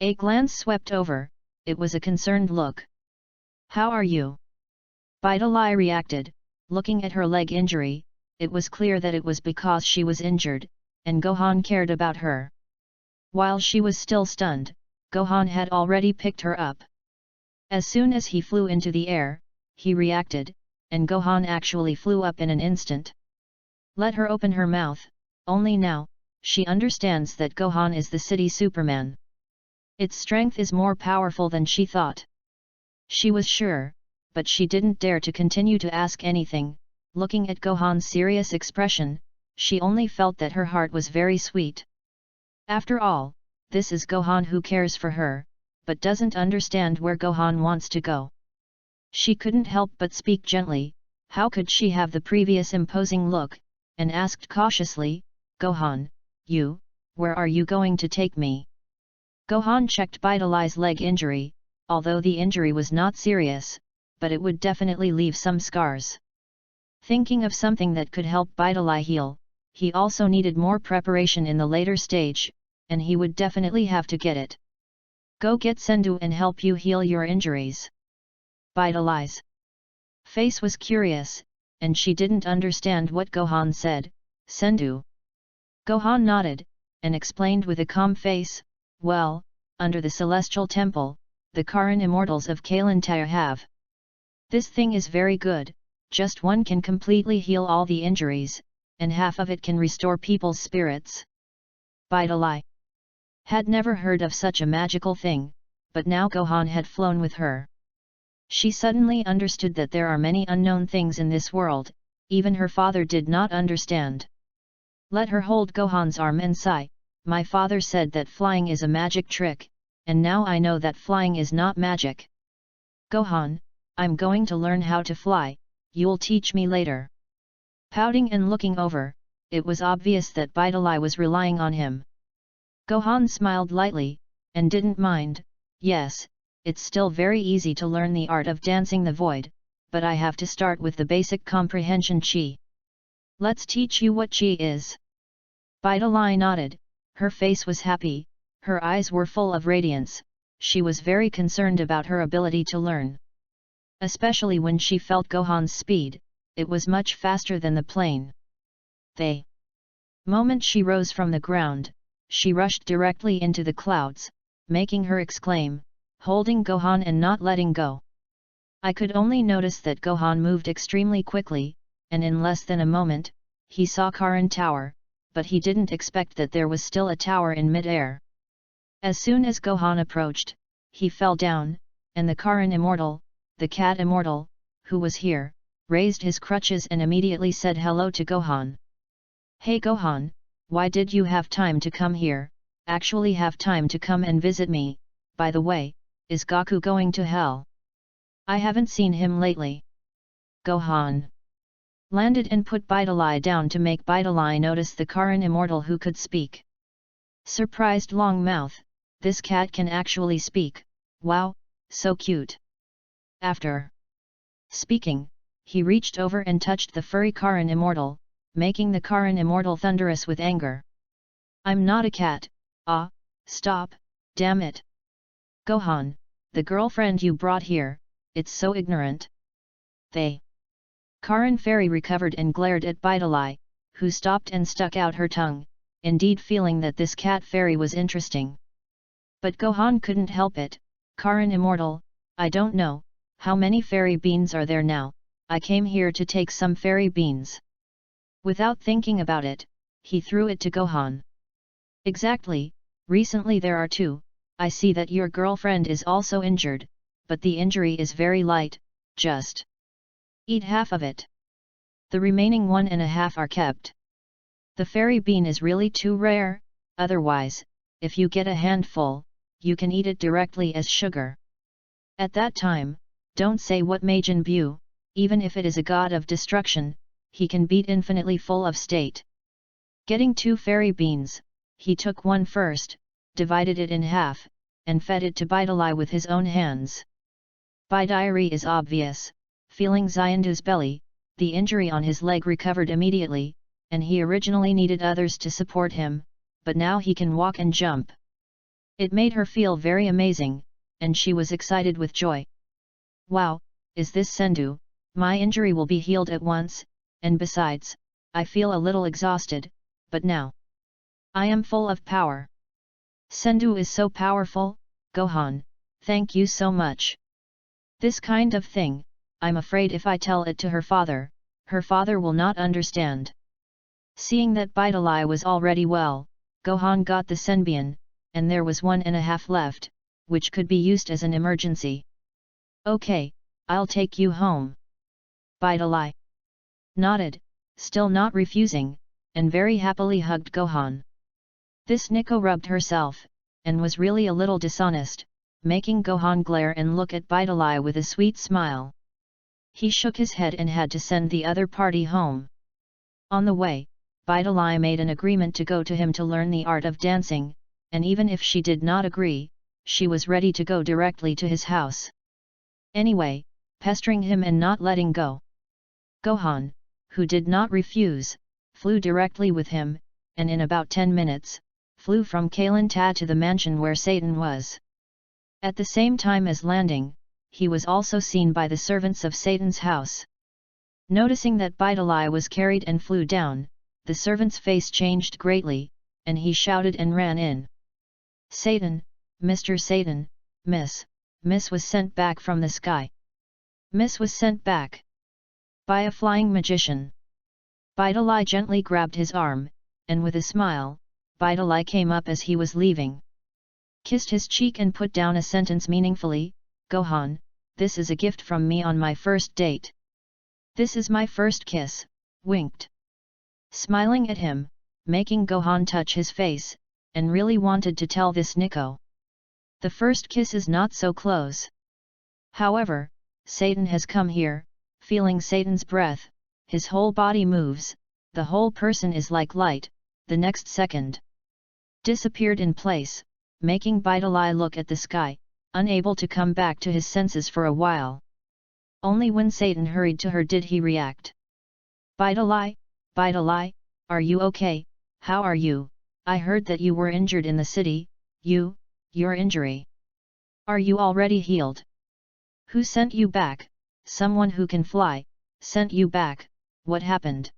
A glance swept over, it was a concerned look. How are you? Beidolai reacted, looking at her leg injury. It was clear that it was because she was injured, and Gohan cared about her. While she was still stunned, Gohan had already picked her up. As soon as he flew into the air, he reacted, and Gohan actually flew up in an instant. Let her open her mouth, only now, she understands that Gohan is the City Superman. Its strength is more powerful than she thought. She was sure, but she didn't dare to continue to ask anything. Looking at Gohan's serious expression, she only felt that her heart was very sweet. After all, this is Gohan who cares for her, but doesn't understand where Gohan wants to go. She couldn't help but speak gently. How could she have the previous imposing look, and asked cautiously, Gohan, where are you going to take me? Gohan checked Beidolai's leg injury, although the injury was not serious, but it would definitely leave some scars. Thinking of something that could help Beidolai heal, he also needed more preparation in the later stage, and he would definitely have to get it. Go get Sendu and help you heal your injuries. Beidolai's face was curious, and she didn't understand what Gohan said. Sendu. Gohan nodded, and explained with a calm face, well, under the Celestial Temple, the Karin Immortals of Kalantaya have. This thing is very good, just one can completely heal all the injuries, and half of it can restore people's spirits. Beidolai had never heard of such a magical thing, but now Gohan had flown with her. She suddenly understood that there are many unknown things in this world, even her father did not understand. Let her hold Gohan's arm and sigh, my father said that flying is a magic trick, and now I know that flying is not magic. Gohan, I'm going to learn how to fly, you'll teach me later. Pouting and looking over, it was obvious that Beidolai was relying on him. Gohan smiled lightly, and didn't mind. Yes, it's still very easy to learn the art of dancing the void, but I have to start with the basic comprehension chi. Let's teach you what chi is. Bidalai nodded, her face was happy, her eyes were full of radiance, she was very concerned about her ability to learn. Especially when she felt Gohan's speed, it was much faster than the plane. The moment she rose from the ground, she rushed directly into the clouds, making her exclaim, holding Gohan and not letting go. I could only notice that Gohan moved extremely quickly, and in less than a moment, he saw Karan Tower, but he didn't expect that there was still a tower in mid-air. As soon as Gohan approached, he fell down, and the Karan Immortal, the cat immortal, who was here, raised his crutches and immediately said hello to Gohan. Hey Gohan, why did you have time to come here, actually have time to come and visit me? By the way, is Goku going to hell? I haven't seen him lately. Gohan landed and put Bidalai down to make Bidalai notice the Karan Immortal who could speak. Surprised long mouth, this cat can actually speak, wow, so cute. After speaking, he reached over and touched the furry Karan Immortal, making the Karan Immortal thunderous with anger. I'm not a cat, ah, stop, damn it. Gohan, the girlfriend you brought here, it's so ignorant. The Karan fairy recovered and glared at Bidalai, who stopped and stuck out her tongue, indeed feeling that this cat fairy was interesting. But Gohan couldn't help it, Karan Immortal, I don't know, how many fairy beans are there now, I came here to take some fairy beans. Without thinking about it, he threw it to Gohan. Exactly, recently there are two, I see that your girlfriend is also injured, but the injury is very light, just eat half of it. The remaining 1.5 are kept. The fairy bean is really too rare, otherwise, if you get a handful, you can eat it directly as sugar. At that time, don't say what Majin Buu, even if it is a god of destruction, he can beat infinitely full of state. Getting 2 fairy beans, he took one first, divided it in half, and fed it to Bidalai with his own hands. Bidiri is obvious, feeling Xiandu's belly, the injury on his leg recovered immediately, and he originally needed others to support him, but now he can walk and jump. It made her feel very amazing, and she was excited with joy. Wow, is this Sendu? My injury will be healed at once, and besides, I feel a little exhausted, but now I am full of power. Sendu is so powerful, Gohan, thank you so much. This kind of thing, I'm afraid if I tell it to her father will not understand. Seeing that Bidalai was already well, Gohan got the Senbian, and there was 1.5 left, which could be used as an emergency. Okay, I'll take you home. Bidalai nodded, still not refusing, and very happily hugged Gohan. This Nico rubbed herself, and was really a little dishonest, making Gohan glare and look at Bidalai with a sweet smile. He shook his head and had to send the other party home. On the way, Bidalai made an agreement to go to him to learn the art of dancing, and even if she did not agree, she was ready to go directly to his house. Anyway, pestering him and not letting go. Gohan, who did not refuse, flew directly with him, and in about 10 minutes, flew from Kailin-Ta to the mansion where Satan was. At the same time as landing, he was also seen by the servants of Satan's house. Noticing that Bidalai was carried and flew down, the servant's face changed greatly, and he shouted and ran in. Satan, Mr. Satan, Miss was sent back from the sky. Miss was sent back by a flying magician. Bidalai gently grabbed his arm, and with a smile, Bidalai came up as he was leaving. Kissed his cheek and put down a sentence meaningfully, Gohan, this is a gift from me on my first date. This is my first kiss, winked. Smiling at him, making Gohan touch his face, and really wanted to tell this Nico. The first kiss is not so close. However, Satan has come here, feeling Satan's breath, his whole body moves, the whole person is like light, the next second disappeared in place, making Bidalai look at the sky, unable to come back to his senses for a while. Only when Satan hurried to her did he react. Bidalai, are you okay? How are you? I heard that you were injured in the city. Your injury. Are you already healed? Who sent you back? Someone who can fly, sent you back. What happened?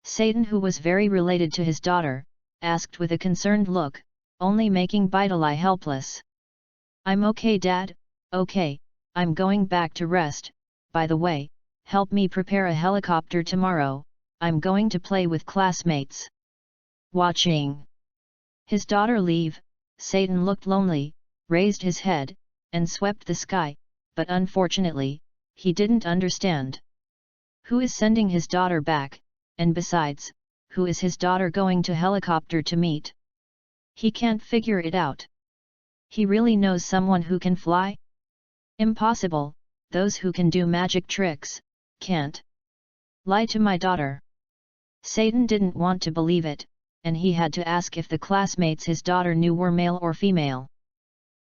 Satan, who was very related to his daughter, asked with a concerned look, only making Bidalai helpless. I'm okay, Dad, okay, I'm going back to rest. By the way, help me prepare a helicopter tomorrow, I'm going to play with classmates. Watching his daughter leave, Satan looked lonely, raised his head, and swept the sky, but unfortunately, he didn't understand. Who is sending his daughter back, and besides, who is his daughter going to helicopter to meet? He can't figure it out. He really knows someone who can fly? Impossible, those who can do magic tricks, can't lie to my daughter. Satan didn't want to believe it, and he had to ask if the classmates his daughter knew were male or female.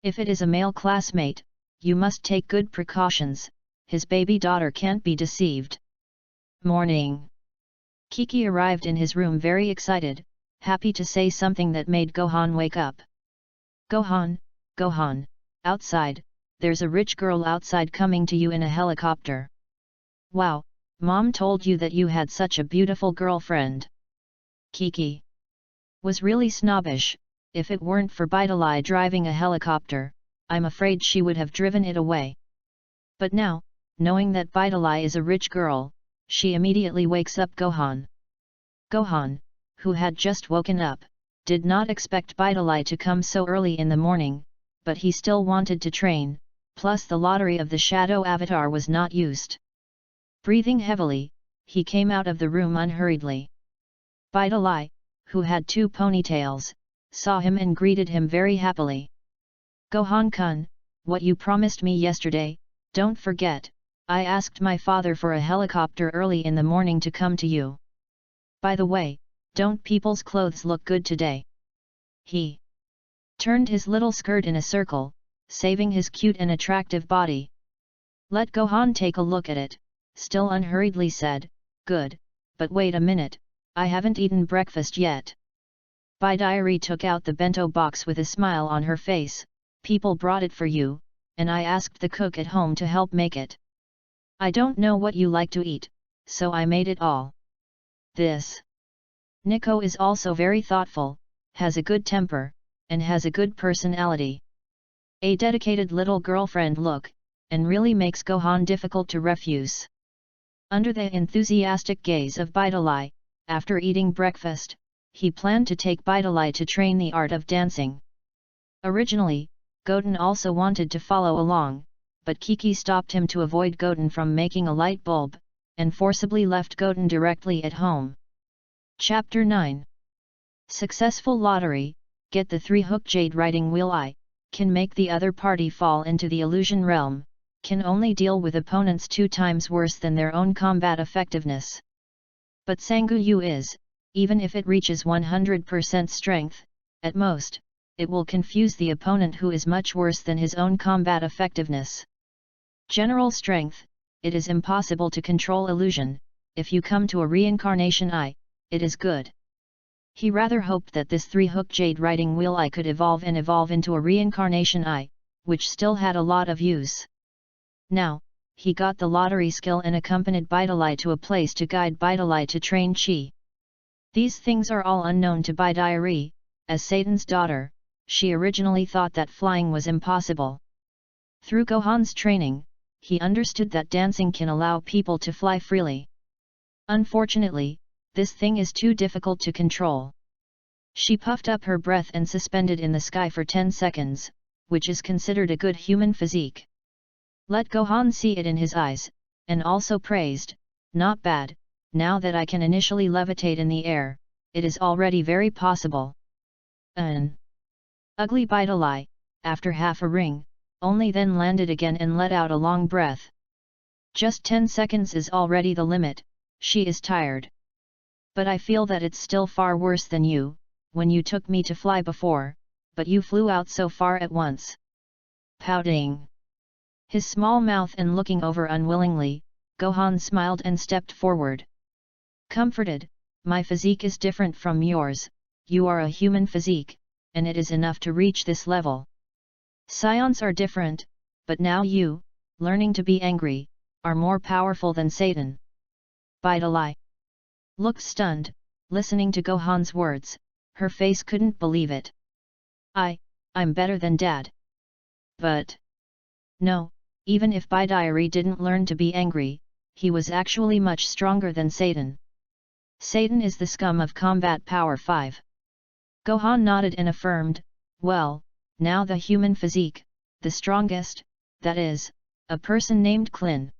If it is a male classmate, you must take good precautions, his baby daughter can't be deceived. Morning. Kiki arrived in his room very excited, happy to say something that made Gohan wake up. Gohan, outside, there's a rich girl outside coming to you in a helicopter. Wow, Mom told you that you had such a beautiful girlfriend. Kiki was really snobbish. If it weren't for Bidalai driving a helicopter, I'm afraid she would have driven it away. But now, knowing that Bidalai is a rich girl, she immediately wakes up Gohan. Gohan, who had just woken up, did not expect Bidalai to come so early in the morning, but he still wanted to train, plus the lottery of the shadow avatar was not used. Breathing heavily, he came out of the room unhurriedly. Bidalai, who had 2 ponytails, saw him and greeted him very happily. Gohan-kun, what you promised me yesterday, don't forget, I asked my father for a helicopter early in the morning to come to you. By the way, don't people's clothes look good today? He turned his little skirt in a circle, saving his cute and attractive body. Let Gohan take a look at it, still unhurriedly said, good, but wait a minute, I haven't eaten breakfast yet. Bidari took out the bento box with a smile on her face, people brought it for you, and I asked the cook at home to help make it. I don't know what you like to eat, so I made it all. This Nico is also very thoughtful, has a good temper, and has a good personality. A dedicated little girlfriend look, and really makes Gohan difficult to refuse. Under the enthusiastic gaze of Bidalai, after eating breakfast, he planned to take Bidalai to train the art of dancing. Originally, Goten also wanted to follow along, but Kiki stopped him to avoid Goten from making a light bulb, and forcibly left Goten directly at home. Chapter 9. Successful lottery, get the 3-hook jade riding wheel. I can make the other party fall into the illusion realm, can only deal with opponents 2 times worse than their own combat effectiveness. But Sanguyu is, even if it reaches 100% strength, at most, it will confuse the opponent who is much worse than his own combat effectiveness. General strength, it is impossible to control illusion, if you come to a reincarnation it is good. He rather hoped that this 3-hook jade riding wheel could evolve into a reincarnation which still had a lot of use. Now, he got the lottery skill and accompanied Bidalai to a place to guide Bidalai to train Chi. These things are all unknown to Bidari. As Satan's daughter, she originally thought that flying was impossible. Through Gohan's training, he understood that dancing can allow people to fly freely. Unfortunately, this thing is too difficult to control. She puffed up her breath and suspended in the sky for 10 seconds, which is considered a good human physique. Let Gohan see it in his eyes, and also praised, not bad, now that I can initially levitate in the air, it is already very possible. An ugly Bidalai, after half a ring, only then landed again and let out a long breath. Just 10 seconds is already the limit, she is tired. But I feel that it's still far worse than you, when you took me to fly before, but you flew out so far at once. Pouting. His small mouth and looking over unwillingly, Gohan smiled and stepped forward. Comforted, my physique is different from yours, you are a human physique, and it is enough to reach this level. Scions are different, but now you, learning to be angry, are more powerful than Satan. Bidalai looked stunned, listening to Gohan's words, her face couldn't believe it. I'm better than Dad. But no, even if Bidalai didn't learn to be angry, he was actually much stronger than Satan. Satan is the scum of combat power 5. Gohan nodded and affirmed, well, now the human physique, the strongest, that is, a person named Klin.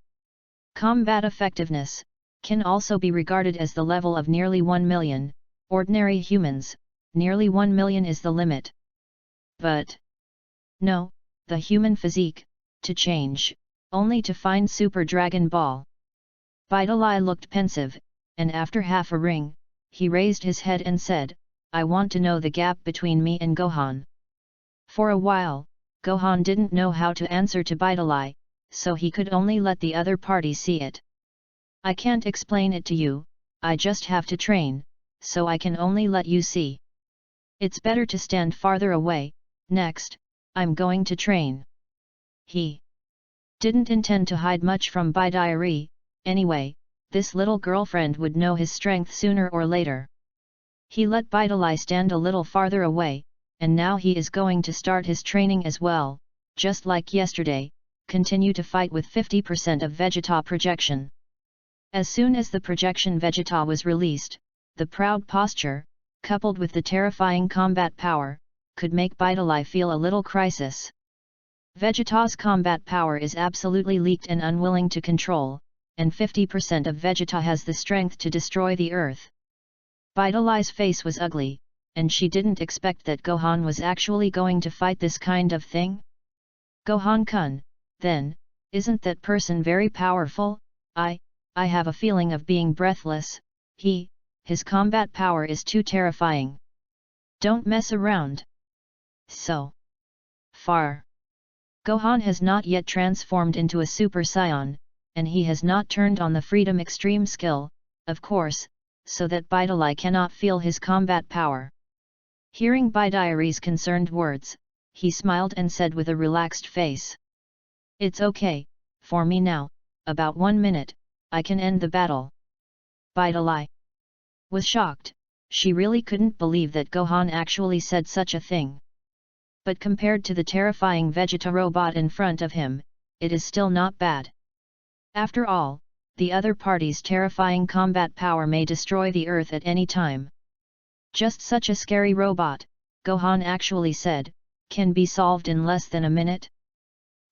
Combat effectiveness can also be regarded as the level of nearly 1 million, ordinary humans, nearly 1 million is the limit. But no, the human physique, to change, only to find Super Dragon Ball. Bidalai looked pensive, and after half a ring, he raised his head and said, I want to know the gap between me and Gohan. For a while, Gohan didn't know how to answer to Bidalai, so he could only let the other party see it. I can't explain it to you, I just have to train, so I can only let you see. It's better to stand farther away. Next, I'm going to train. He didn't intend to hide much from Bidalai, anyway, this little girlfriend would know his strength sooner or later. He let Bidalai stand a little farther away, and now he is going to start his training as well, just like yesterday, continue to fight with 50% of Vegeta projection. As soon as the projection Vegeta was released, the proud posture, coupled with the terrifying combat power, could make Bidalai feel a little crisis. Vegeta's combat power is absolutely leaked and unwilling to control, and 50% of Vegeta has the strength to destroy the earth. Bidalai's face was ugly, and she didn't expect that Gohan was actually going to fight this kind of thing. Gohan-kun, then, isn't that person very powerful? I have a feeling of being breathless. His combat power is too terrifying. Don't mess around. So far, Gohan has not yet transformed into a Super Saiyan, and he has not turned on the Freedom Extreme skill, of course, so that Bidalai cannot feel his combat power. Hearing Bidalai's concerned words, he smiled and said with a relaxed face. It's okay, for me now, about 1 minute, I can end the battle. Bidalai was shocked, she really couldn't believe that Gohan actually said such a thing. But compared to the terrifying Vegeta robot in front of him, it is still not bad. After all, the other party's terrifying combat power may destroy the earth at any time. Just such a scary robot, Gohan actually said, can be solved in less than a minute.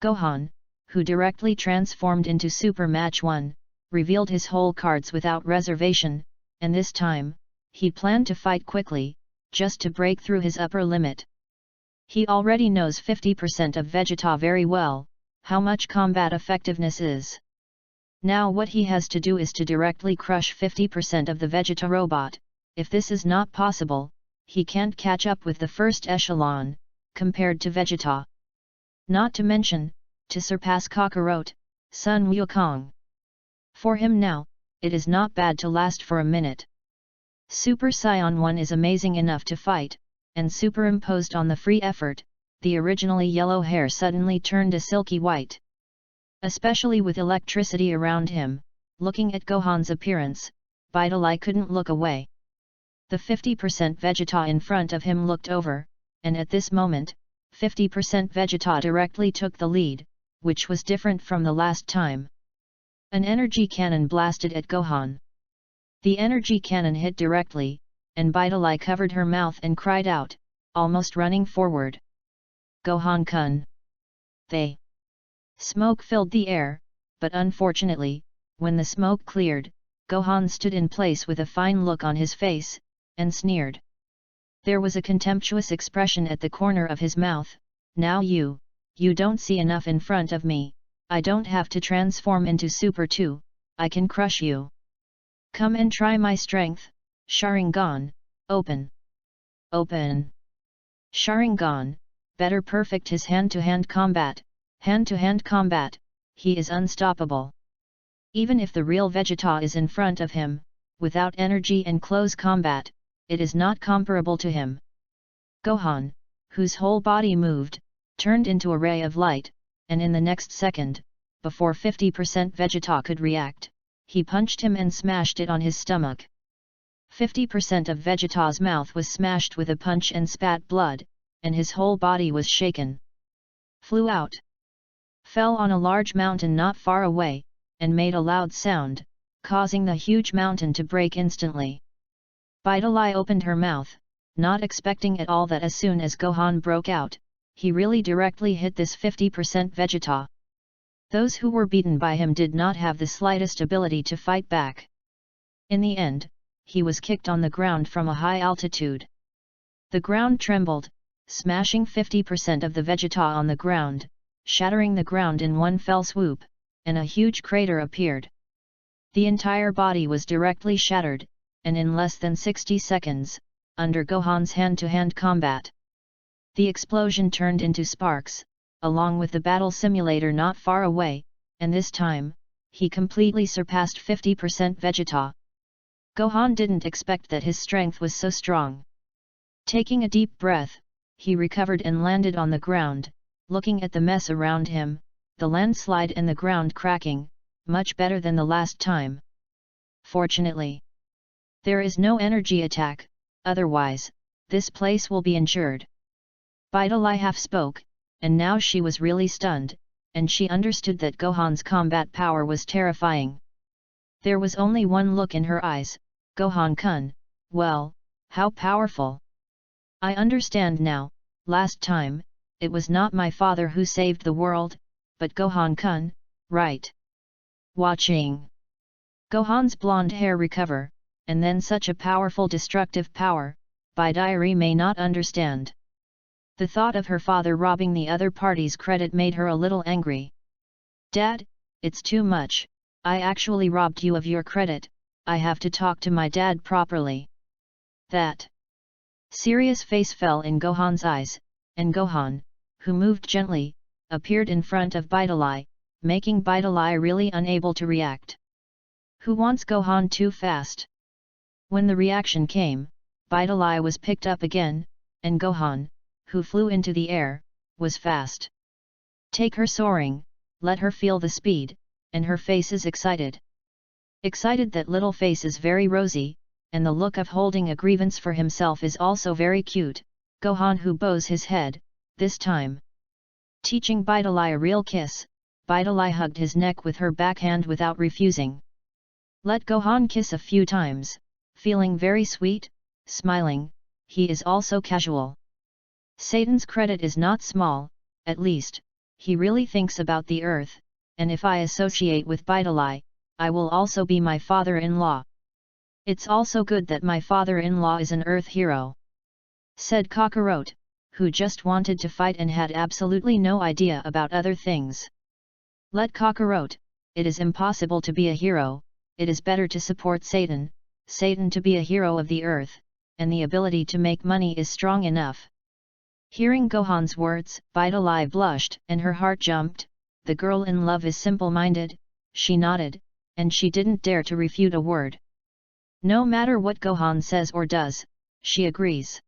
Gohan, who directly transformed into Super Match 1, revealed his whole cards without reservation, and this time, he planned to fight quickly, just to break through his upper limit. He already knows 50% of Vegeta very well, how much combat effectiveness is. Now what he has to do is to directly crush 50% of the Vegeta robot. If this is not possible, he can't catch up with the first echelon, compared to Vegeta. Not to mention, to surpass Kakarot, Sun Wukong. For him now, it is not bad to last for a minute. Super Saiyan 1 is amazing enough to fight, and superimposed on the free effort, the originally yellow hair suddenly turned a silky white. Especially with electricity around him, looking at Gohan's appearance, Bidalai couldn't look away. The 50% Vegeta in front of him looked over, and at this moment, 50% Vegeta directly took the lead, which was different from the last time. An energy cannon blasted at Gohan. The energy cannon hit directly, and Bidalai covered her mouth and cried out, almost running forward. Gohan-kun! They! Smoke filled the air, but unfortunately, when the smoke cleared, Gohan stood in place with a fine look on his face, and sneered. There was a contemptuous expression at the corner of his mouth. Now you don't see enough in front of me, I don't have to transform into Super 2, I can crush you. Come and try my strength, Sharingan, open. Open. Sharingan, better perfect his hand-to-hand combat, Hand-to-hand combat, he is unstoppable. Even if the real Vegeta is in front of him, without energy and close combat, it is not comparable to him. Gohan, whose whole body moved, turned into a ray of light, and in the next second, before 50% Vegeta could react, he punched him and smashed it on his stomach. 50% of Vegeta's mouth was smashed with a punch and spat blood, and his whole body was shaken. Flew out. Fell on a large mountain not far away, and made a loud sound, causing the huge mountain to break instantly. Vidali opened her mouth, not expecting at all that as soon as Gohan broke out, he really directly hit this 50% Vegeta. Those who were beaten by him did not have the slightest ability to fight back. In the end, he was kicked on the ground from a high altitude. The ground trembled, smashing 50% of the Vegeta on the ground, shattering the ground in one fell swoop, and a huge crater appeared. The entire body was directly shattered, and in less than 60 seconds, under Gohan's hand-to-hand combat. The explosion turned into sparks, along with the battle simulator not far away, and this time, he completely surpassed 50% Vegeta. Gohan didn't expect that his strength was so strong. Taking a deep breath, he recovered and landed on the ground, looking at the mess around him, the landslide and the ground cracking, much better than the last time. Fortunately, there is no energy attack, otherwise, this place will be injured. Vidali half spoke, and now she was really stunned, and she understood that Gohan's combat power was terrifying. There was only one look in her eyes, Gohan-kun, well, how powerful. I understand now, last time, it was not my father who saved the world, but Gohan-kun, right? Watching Gohan's blonde hair recover, and then such a powerful destructive power, Vidali may not understand. The thought of her father robbing the other party's credit made her a little angry. Dad, it's too much, I actually robbed you of your credit, I have to talk to my dad properly. That serious face fell in Gohan's eyes, and Gohan, who moved gently, appeared in front of Vidali, making Vidali really unable to react. Who wants Gohan too fast? When the reaction came, Vidali was picked up again, and Gohan, who flew into the air, was fast. Take her soaring, let her feel the speed, and her face is excited. Excited that little face is very rosy, and the look of holding a grievance for himself is also very cute, Gohan who bows his head, this time. Teaching Vidali a real kiss, Vidali hugged his neck with her backhand without refusing. Let Gohan kiss a few times, feeling very sweet, smiling, he is also casual. Satan's credit is not small, at least, he really thinks about the earth, and if I associate with Vidali, I will also be my father-in-law. It's also good that my father-in-law is an earth hero, said Kakarot, who just wanted to fight and had absolutely no idea about other things. Let Kakarot, it is impossible to be a hero, it is better to support Satan, Satan to be a hero of the earth, and the ability to make money is strong enough. Hearing Gohan's words, Vidali blushed and her heart jumped, the girl in love is simple-minded, she nodded, and she didn't dare to refute a word. No matter what Gohan says or does, she agrees.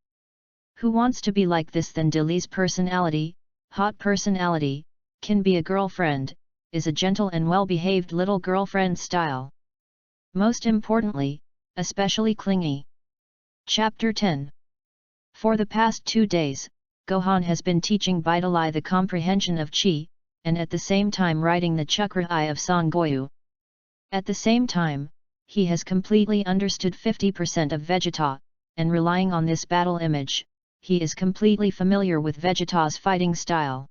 Who wants to be like this than Dili's personality, hot personality, can be a girlfriend, is a gentle and well-behaved little girlfriend style. Most importantly, especially clingy. Chapter 10. For the past 2 days, Gohan has been teaching Vidali the comprehension of Qi, and at the same time writing the Chakra Eye of Songoyu. At the same time, he has completely understood 50% of Vegeta, and relying on this battle image, he is completely familiar with Vegeta's fighting style.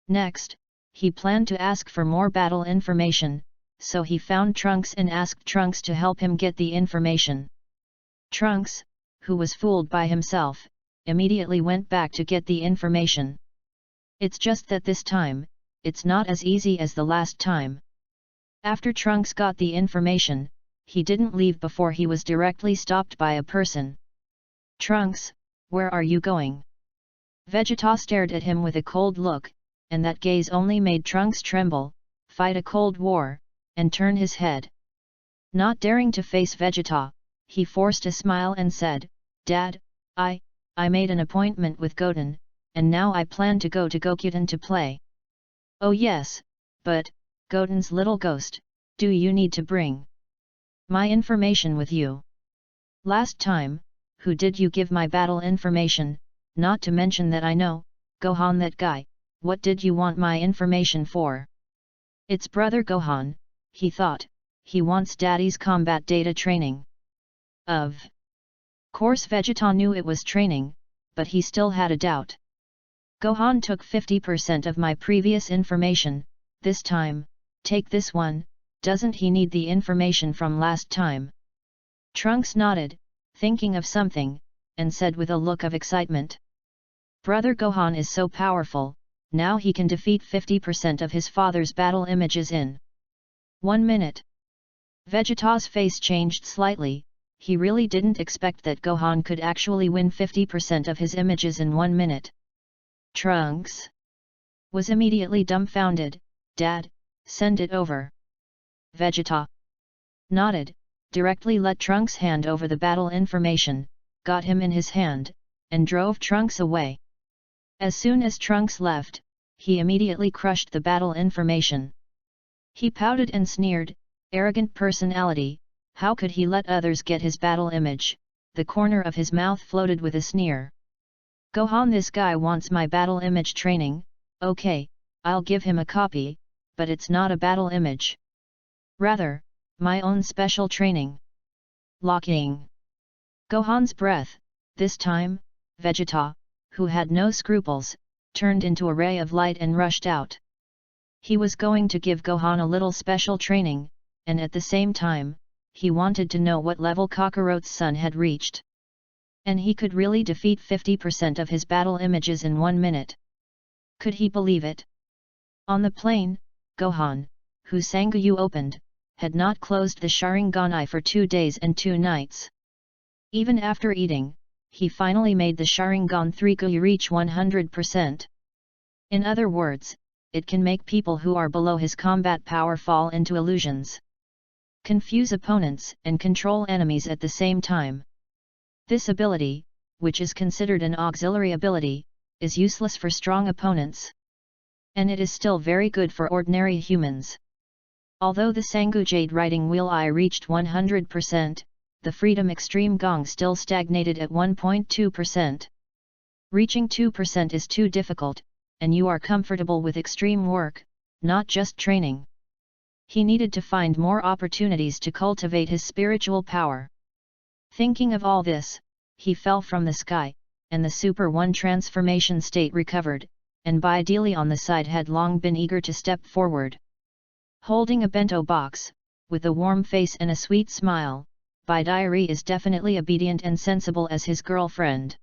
Next, he planned to ask for more battle information, so he found Trunks and asked Trunks to help him get the information. Trunks, who was fooled by himself, immediately went back to get the information. It's just that this time, it's not as easy as the last time. After Trunks got the information, he didn't leave before he was directly stopped by a person. Trunks, where are you going? Vegeta stared at him with a cold look, and that gaze only made Trunks tremble, fight a cold war, and turn his head. Not daring to face Vegeta, he forced a smile and said, "Dad, I made an appointment with Goten, and now I plan to go to Gokuten to play." "Oh yes, but, Goten's little ghost, do you need to bring my information with you? Last time, who did you give my battle information, not to mention that I know, Gohan that guy, what did you want my information for?" "It's brother Gohan," he thought, "he wants daddy's combat data training." Of course Vegeta knew it was training, but he still had a doubt. "Gohan took 50% of my previous information, this time, take this one, doesn't he need the information from last time?" Trunks nodded, thinking of something, and said with a look of excitement, "Brother Gohan is so powerful, now he can defeat 50% of his father's battle images in 1 minute. Vegeta's face changed slightly, he really didn't expect that Gohan could actually win 50% of his images in 1 minute. Trunks was immediately dumbfounded. "Dad, send it over." Vegeta nodded, directly let Trunks hand over the battle information, got him in his hand, and drove Trunks away. As soon as Trunks left, he immediately crushed the battle information. He pouted and sneered, arrogant personality, how could he let others get his battle image? The corner of his mouth floated with a sneer. "Gohan, this guy wants my battle image training, okay, I'll give him a copy, but it's not a battle image. Rather, my own special training." Locking Gohan's breath, this time, Vegeta, who had no scruples, turned into a ray of light and rushed out. He was going to give Gohan a little special training, and at the same time, he wanted to know what level Kakaroto's son had reached. And he could really defeat 50% of his battle images in 1 minute. Could he believe it? On the plane, Gohan, whose Sanguyu opened, had not closed the Sharingan eye for 2 days and 2 nights. Even after eating, he finally made the Sharingan 3 Guyu reach 100%. In other words, it can make people who are below his combat power fall into illusions, confuse opponents and control enemies at the same time. This ability, which is considered an auxiliary ability, is useless for strong opponents. And it is still very good for ordinary humans. Although the Sangu Jade Riding Wheel Eye reached 100%, the Freedom Extreme Gong still stagnated at 1.2%. Reaching 2% is too difficult, and you are comfortable with extreme work, not just training. He needed to find more opportunities to cultivate his spiritual power. Thinking of all this, he fell from the sky, and the Super One transformation state recovered, and Bidili on the side had long been eager to step forward. Holding a bento box, with a warm face and a sweet smile, Bidili is definitely obedient and sensible as his girlfriend.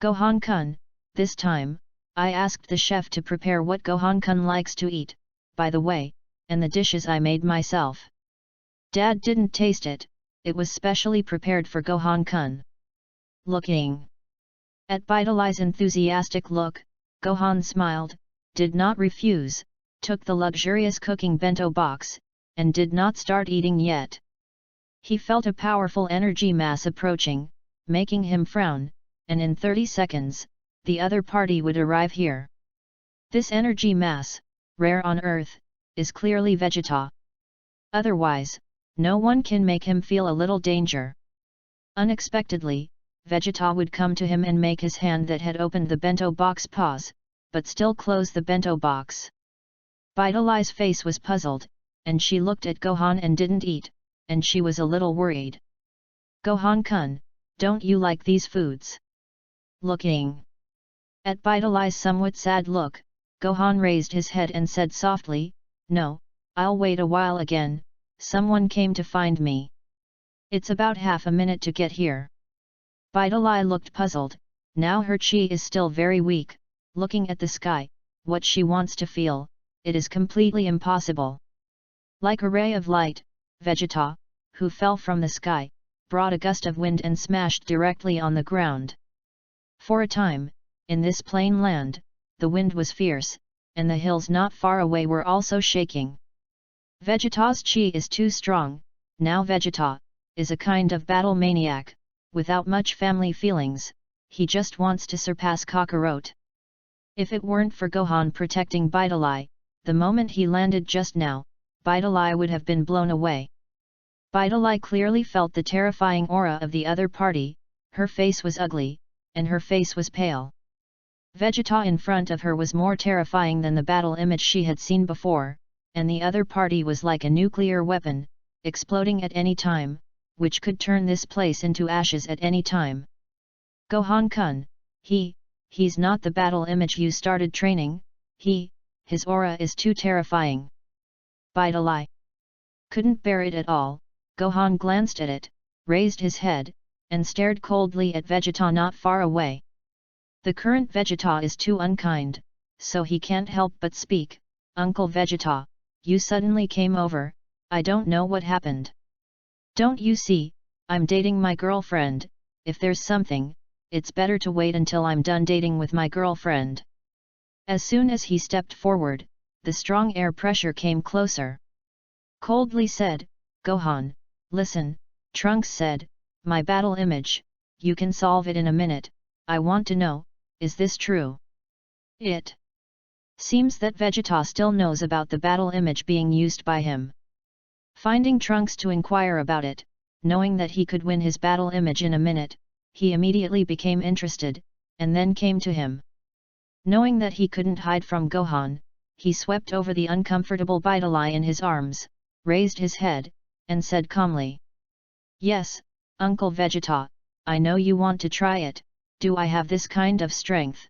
"Gohan-kun, this time, I asked the chef to prepare what Gohan-kun likes to eat, by the way, and the dishes I made myself. Dad didn't taste it, it was specially prepared for Gohan-kun." Looking at Bidili's enthusiastic look, Gohan smiled, did not refuse, took the luxurious cooking bento box, and did not start eating yet. He felt a powerful energy mass approaching, making him frown, and in 30 seconds, the other party would arrive here. This energy mass, rare on Earth, is clearly Vegeta. Otherwise, no one can make him feel a little danger. Unexpectedly, Vegeta would come to him and make his hand that had opened the bento box pause, but still close the bento box. Bidili's face was puzzled, and she looked at Gohan and didn't eat, and she was a little worried. "Gohan-kun, don't you like these foods?" Looking at Bidili's somewhat sad look, Gohan raised his head and said softly, "No, I'll wait a while again, someone came to find me. It's about half a minute to get here." Bidili looked puzzled, now her chi is still very weak, looking at the sky, what she wants to feel, it is completely impossible. Like a ray of light, Vegeta, who fell from the sky, brought a gust of wind and smashed directly on the ground. For a time, in this plain land, the wind was fierce, and the hills not far away were also shaking. Vegeta's chi is too strong. Now Vegeta is a kind of battle maniac, without much family feelings. He just wants to surpass Kakarot. If it weren't for Gohan protecting Bidalai, the moment he landed just now, Bidalai would have been blown away. Bidalai clearly felt the terrifying aura of the other party. Her face was ugly, and her face was pale. Vegeta in front of her was more terrifying than the battle image she had seen before, and the other party was like a nuclear weapon, exploding at any time, which could turn this place into ashes at any time. Gohan-kun, he's not the battle image you started training, his aura is too terrifying. Bidalai couldn't bear it at all. Gohan glanced at it, raised his head, and stared coldly at Vegeta not far away. The current Vegeta is too unkind, so he can't help but speak. Uncle Vegeta, you suddenly came over, I don't know what happened. Don't you see, I'm dating my girlfriend. If there's something, it's better to wait until I'm done dating with my girlfriend. As soon as he stepped forward, the strong air pressure came closer. Coldly said, Gohan, listen, Trunks said, my battle image, you can solve it in a minute. I want to know, is this true? It seems that Vegeta still knows about the battle image being used by him. Finding Trunks to inquire about it, knowing that he could win his battle image in a minute, he immediately became interested, and then came to him. Knowing that he couldn't hide from Gohan, he swept over the uncomfortable Bidalai in his arms, raised his head, and said calmly, Yes, Uncle Vegeta, I know you want to try it. Do I have this kind of strength?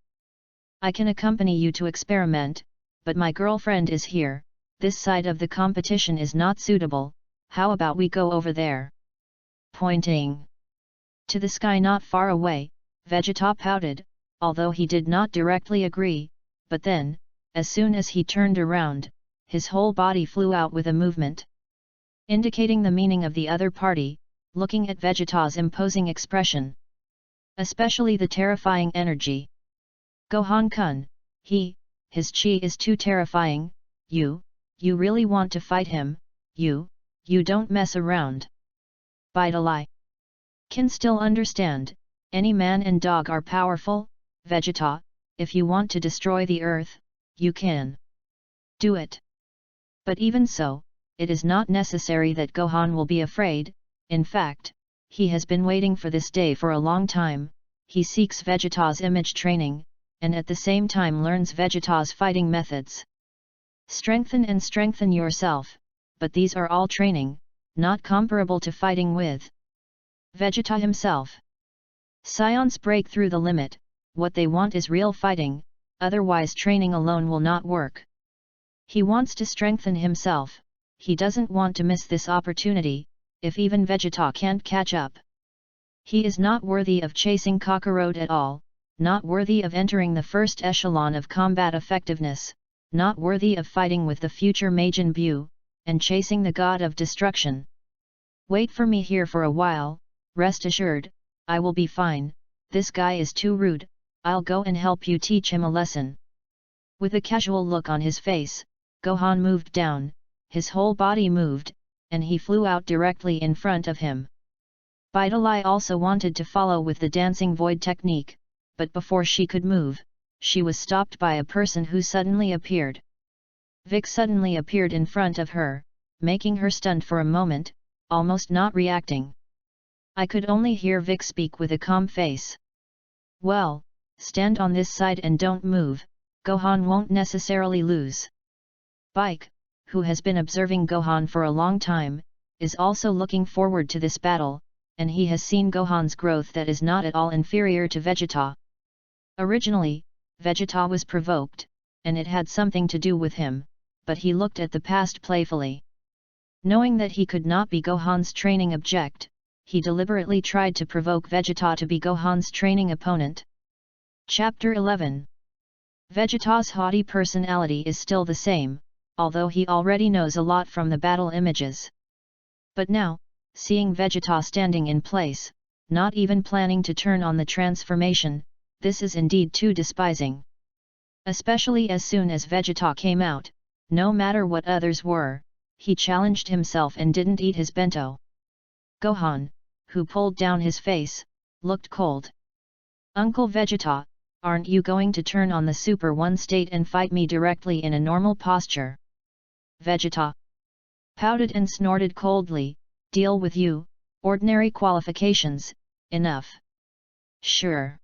I can accompany you to experiment, but my girlfriend is here. This side of the competition is not suitable. How about we go over there? Pointing to the sky not far away, Vegeta pouted, although he did not directly agree, but then, as soon as he turned around, his whole body flew out with a movement, indicating the meaning of the other party, looking at Vegeta's imposing expression. Especially the terrifying energy. Gohan-kun, his chi is too terrifying. You really want to fight him? You don't mess around. Bidalai can still understand, any man and dog are powerful. Vegeta, if you want to destroy the earth, you can do it. But even so, it is not necessary that Gohan will be afraid. In fact, he has been waiting for this day for a long time. He seeks Vegeta's image training, and at the same time learns Vegeta's fighting methods. Strengthen yourself, but these are all training, not comparable to fighting with Vegeta himself. Scions break through the limit. What they want is real fighting, otherwise training alone will not work. He wants to strengthen himself. He doesn't want to miss this opportunity. If even Vegeta can't catch up, he is not worthy of chasing Kakarot at all, not worthy of entering the first echelon of combat effectiveness, not worthy of fighting with the future Majin Buu, and chasing the god of destruction. Wait for me here for a while, rest assured, I will be fine. This guy is too rude, I'll go and help you teach him a lesson. With a casual look on his face, Gohan moved down, his whole body moved, and he flew out directly in front of him. Bidalai also wanted to follow with the dancing void technique, but before she could move, she was stopped by a person who suddenly appeared. Vic suddenly appeared in front of her, making her stunned for a moment, almost not reacting. I could only hear Vic speak with a calm face. Well, stand on this side and don't move, Gohan won't necessarily lose. Bike, who has been observing Gohan for a long time, is also looking forward to this battle, and he has seen Gohan's growth that is not at all inferior to Vegeta. Originally, Vegeta was provoked, and it had something to do with him, but he looked at the past playfully. Knowing that he could not be Gohan's training object, he deliberately tried to provoke Vegeta to be Gohan's training opponent. Chapter 11. Vegeta's haughty personality is still the same, although he already knows a lot from the battle images. But now, seeing Vegeta standing in place, not even planning to turn on the transformation, this is indeed too despising. Especially as soon as Vegeta came out, no matter what others were, he challenged himself and didn't eat his bento. Gohan, who pulled down his face, looked cold. Uncle Vegeta, aren't you going to turn on the Super One state and fight me directly in a normal posture? Vegeta pouted and snorted coldly, deal with you, ordinary qualifications, enough. Sure.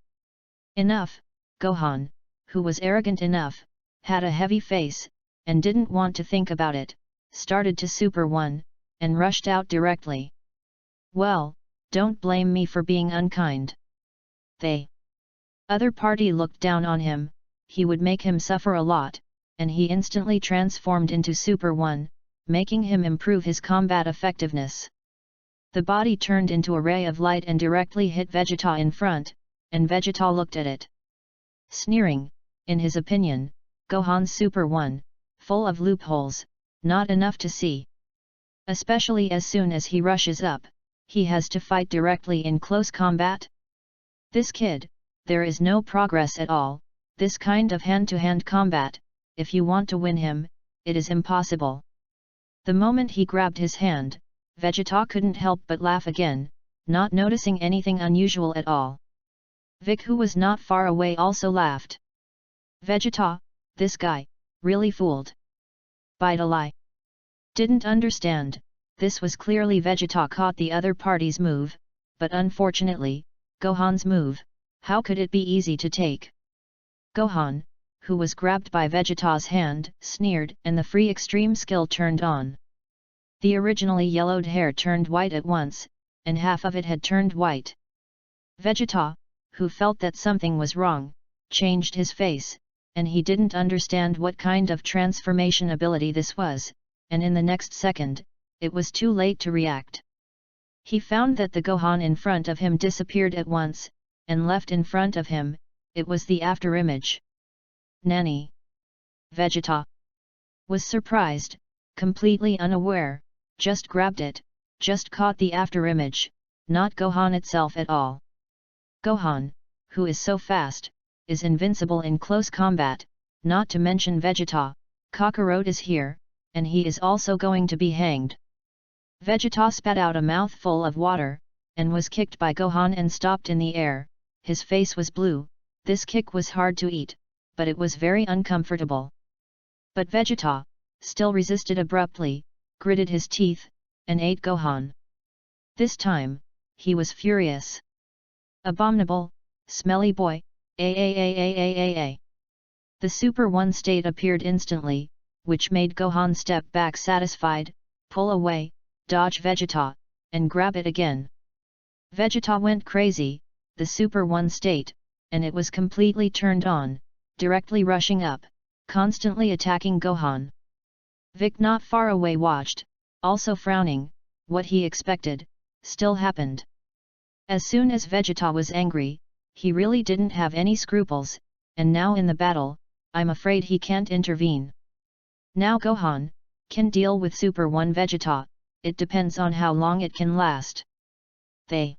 Enough, Gohan, who was arrogant enough, had a heavy face, and didn't want to think about it, started to Super One, and rushed out directly. Well, don't blame me for being unkind. The other party looked down on him, he would make him suffer a lot, and he instantly transformed into Super One, making him improve his combat effectiveness. The body turned into a ray of light and directly hit Vegeta in front, and Vegeta looked at it. Sneering, in his opinion, Gohan's Super One, full of loopholes, not enough to see. Especially as soon as he rushes up, he has to fight directly in close combat? This kid, there is no progress at all, this kind of hand-to-hand combat, if you want to win him, it is impossible. The moment he grabbed his hand, Vegeta couldn't help but laugh again, not noticing anything unusual at all. Vic, who was not far away, also laughed. Vegeta, this guy, really fooled. Bite a lie. Didn't understand, this was clearly Vegeta caught the other party's move, but unfortunately, Gohan's move, how could it be easy to take? Gohan, who was grabbed by Vegeta's hand, sneered, and the free extreme skill turned on. The originally yellowed hair turned white at once, and half of it had turned white. Vegeta, who felt that something was wrong, changed his face, and he didn't understand what kind of transformation ability this was, and in the next second, it was too late to react. He found that the Gohan in front of him disappeared at once, and left in front of him, it was the afterimage. Nani? Vegeta was surprised, completely unaware, just grabbed it, just caught the afterimage, not Gohan itself at all. Gohan, who is so fast, is invincible in close combat, not to mention Vegeta, Kakarot is here, and he is also going to be hanged. Vegeta spat out a mouthful of water, and was kicked by Gohan and stopped in the air, his face was blue, this kick was hard to eat, but it was very uncomfortable. But Vegeta, still resisted abruptly, gritted his teeth, and ate Gohan. This time, he was furious. Abominable, smelly boy, a. The Super One state appeared instantly, which made Gohan step back satisfied, pull away, dodge Vegeta, and grab it again. Vegeta went crazy, the Super One state, and it was completely turned on, directly rushing up, constantly attacking Gohan. Vic, not far away, watched, also frowning, what he expected, still happened. As soon as Vegeta was angry, he really didn't have any scruples, and now in the battle, I'm afraid he can't intervene. Now Gohan can deal with Super One Vegeta, it depends on how long it can last. They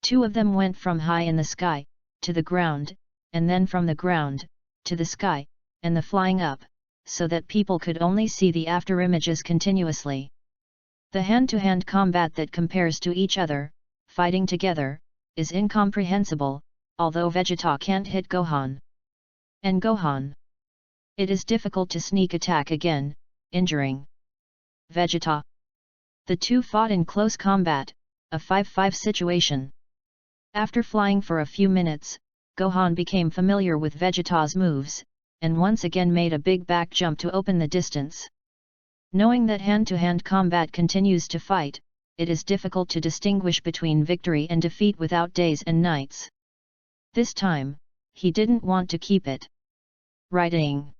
two of them went from high in the sky, to the ground, and then from the ground, to the sky, and the flying up, so that people could only see the afterimages continuously. The hand-to-hand combat that compares to each other, fighting together, is incomprehensible, although Vegeta can't hit Gohan. And Gohan, it is difficult to sneak attack again, injuring Vegeta. The two fought in close combat, a 5-5 situation. After flying for a few minutes, Gohan became familiar with Vegeta's moves, and once again made a big back jump to open the distance. Knowing that hand-to-hand combat continues to fight, it is difficult to distinguish between victory and defeat without days and nights. This time, he didn't want to keep it. Writing.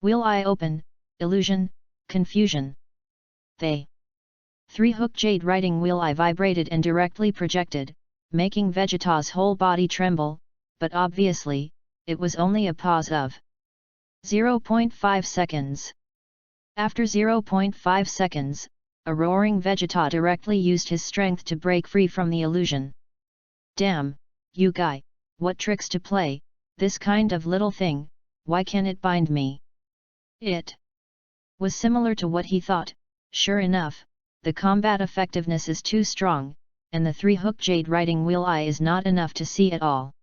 Will I open, illusion, confusion. They. 3-hook jade writing wheel I vibrated and directly projected, making Vegeta's whole body tremble, but obviously, it was only a pause of 0.5 seconds. After 0.5 seconds, a roaring Vegeta directly used his strength to break free from the illusion. Damn, you guy, what tricks to play, this kind of little thing, why can it bind me? It was similar to what he thought. Sure enough, the combat effectiveness is too strong, and the 3-hook jade riding wheel eye is not enough to see at all.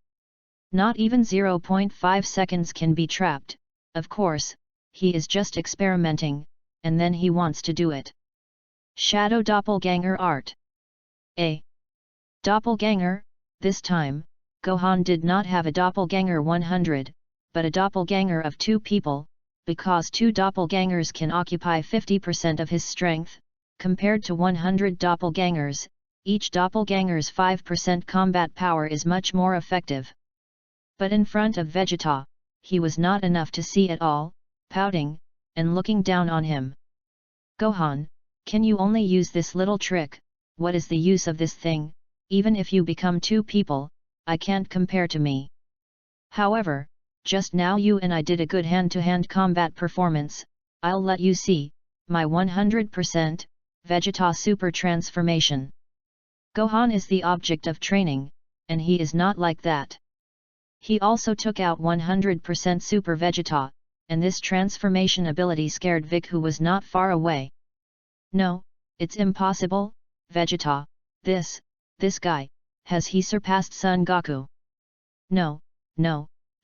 Not even 0.5 seconds can be trapped. Of course, he is just experimenting, and then he wants to do it. Shadow Doppelganger Art. A doppelganger. This time, Gohan did not have a doppelganger 100, but a doppelganger of 2 people, because 2 doppelgangers can occupy 50% of his strength, compared to 100 doppelgangers. Each doppelganger's 5% combat power is much more effective. But in front of Vegeta, he was not enough to see at all, pouting, and looking down on him. Gohan, can you only use this little trick? What is the use of this thing? Even if you become 2 people, I can't compare to me. However, just now you and I did a good hand-to-hand combat performance. I'll let you see my 100% Vegeta Super Transformation. Gohan is the object of training, and he is not like that. He also took out 100% Super Vegeta, and this transformation ability scared Vic, who was not far away. No, it's impossible, Vegeta, this guy, has he surpassed Son Goku? No,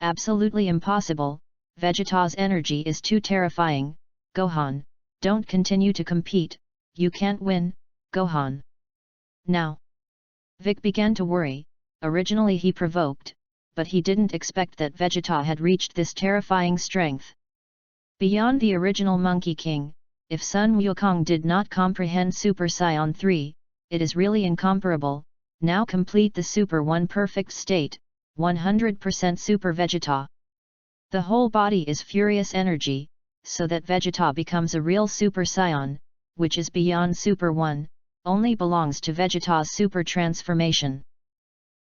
absolutely impossible, Vegeta's energy is too terrifying. Gohan, don't continue to compete, you can't win, Gohan. Now, Vic began to worry. Originally he provoked, but he didn't expect that Vegeta had reached this terrifying strength. Beyond the original Monkey King, if Sun Wukong did not comprehend Super Saiyan 3, it is really incomparable. Now complete the Super 1 perfect state, 100% Super Vegeta. The whole body is furious energy, so that Vegeta becomes a real Super Saiyan, which is beyond Super 1, only belongs to Vegeta's super transformation.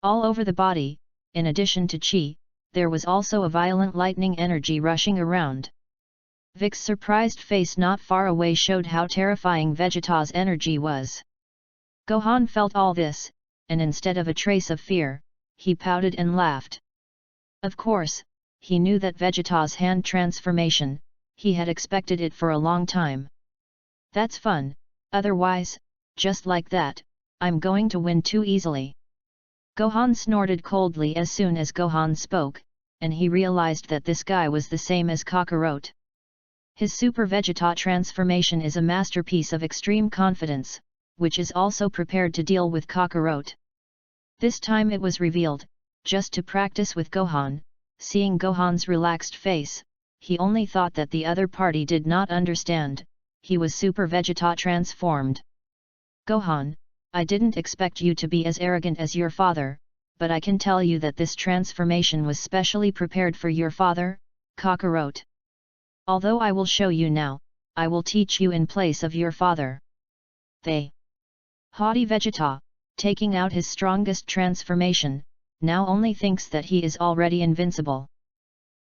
All over the body, in addition to Chi, there was also a violent lightning energy rushing around. Vic's surprised face not far away showed how terrifying Vegeta's energy was. Gohan felt all this, and instead of a trace of fear, he pouted and laughed. Of course, he knew that Vegeta's hand transformation, he had expected it for a long time. That's fun, otherwise, just like that, I'm going to win too easily. Gohan snorted coldly as soon as Gohan spoke, and he realized that this guy was the same as Kakarot. His Super Vegeta transformation is a masterpiece of extreme confidence, which is also prepared to deal with Kakarot. This time it was revealed, just to practice with Gohan. Seeing Gohan's relaxed face, he only thought that the other party did not understand. He was Super Vegeta transformed. Gohan, I didn't expect you to be as arrogant as your father, but I can tell you that this transformation was specially prepared for your father, Kakarot. Although I will show you now, I will teach you in place of your father. The haughty Vegeta, taking out his strongest transformation, now only thinks that he is already invincible.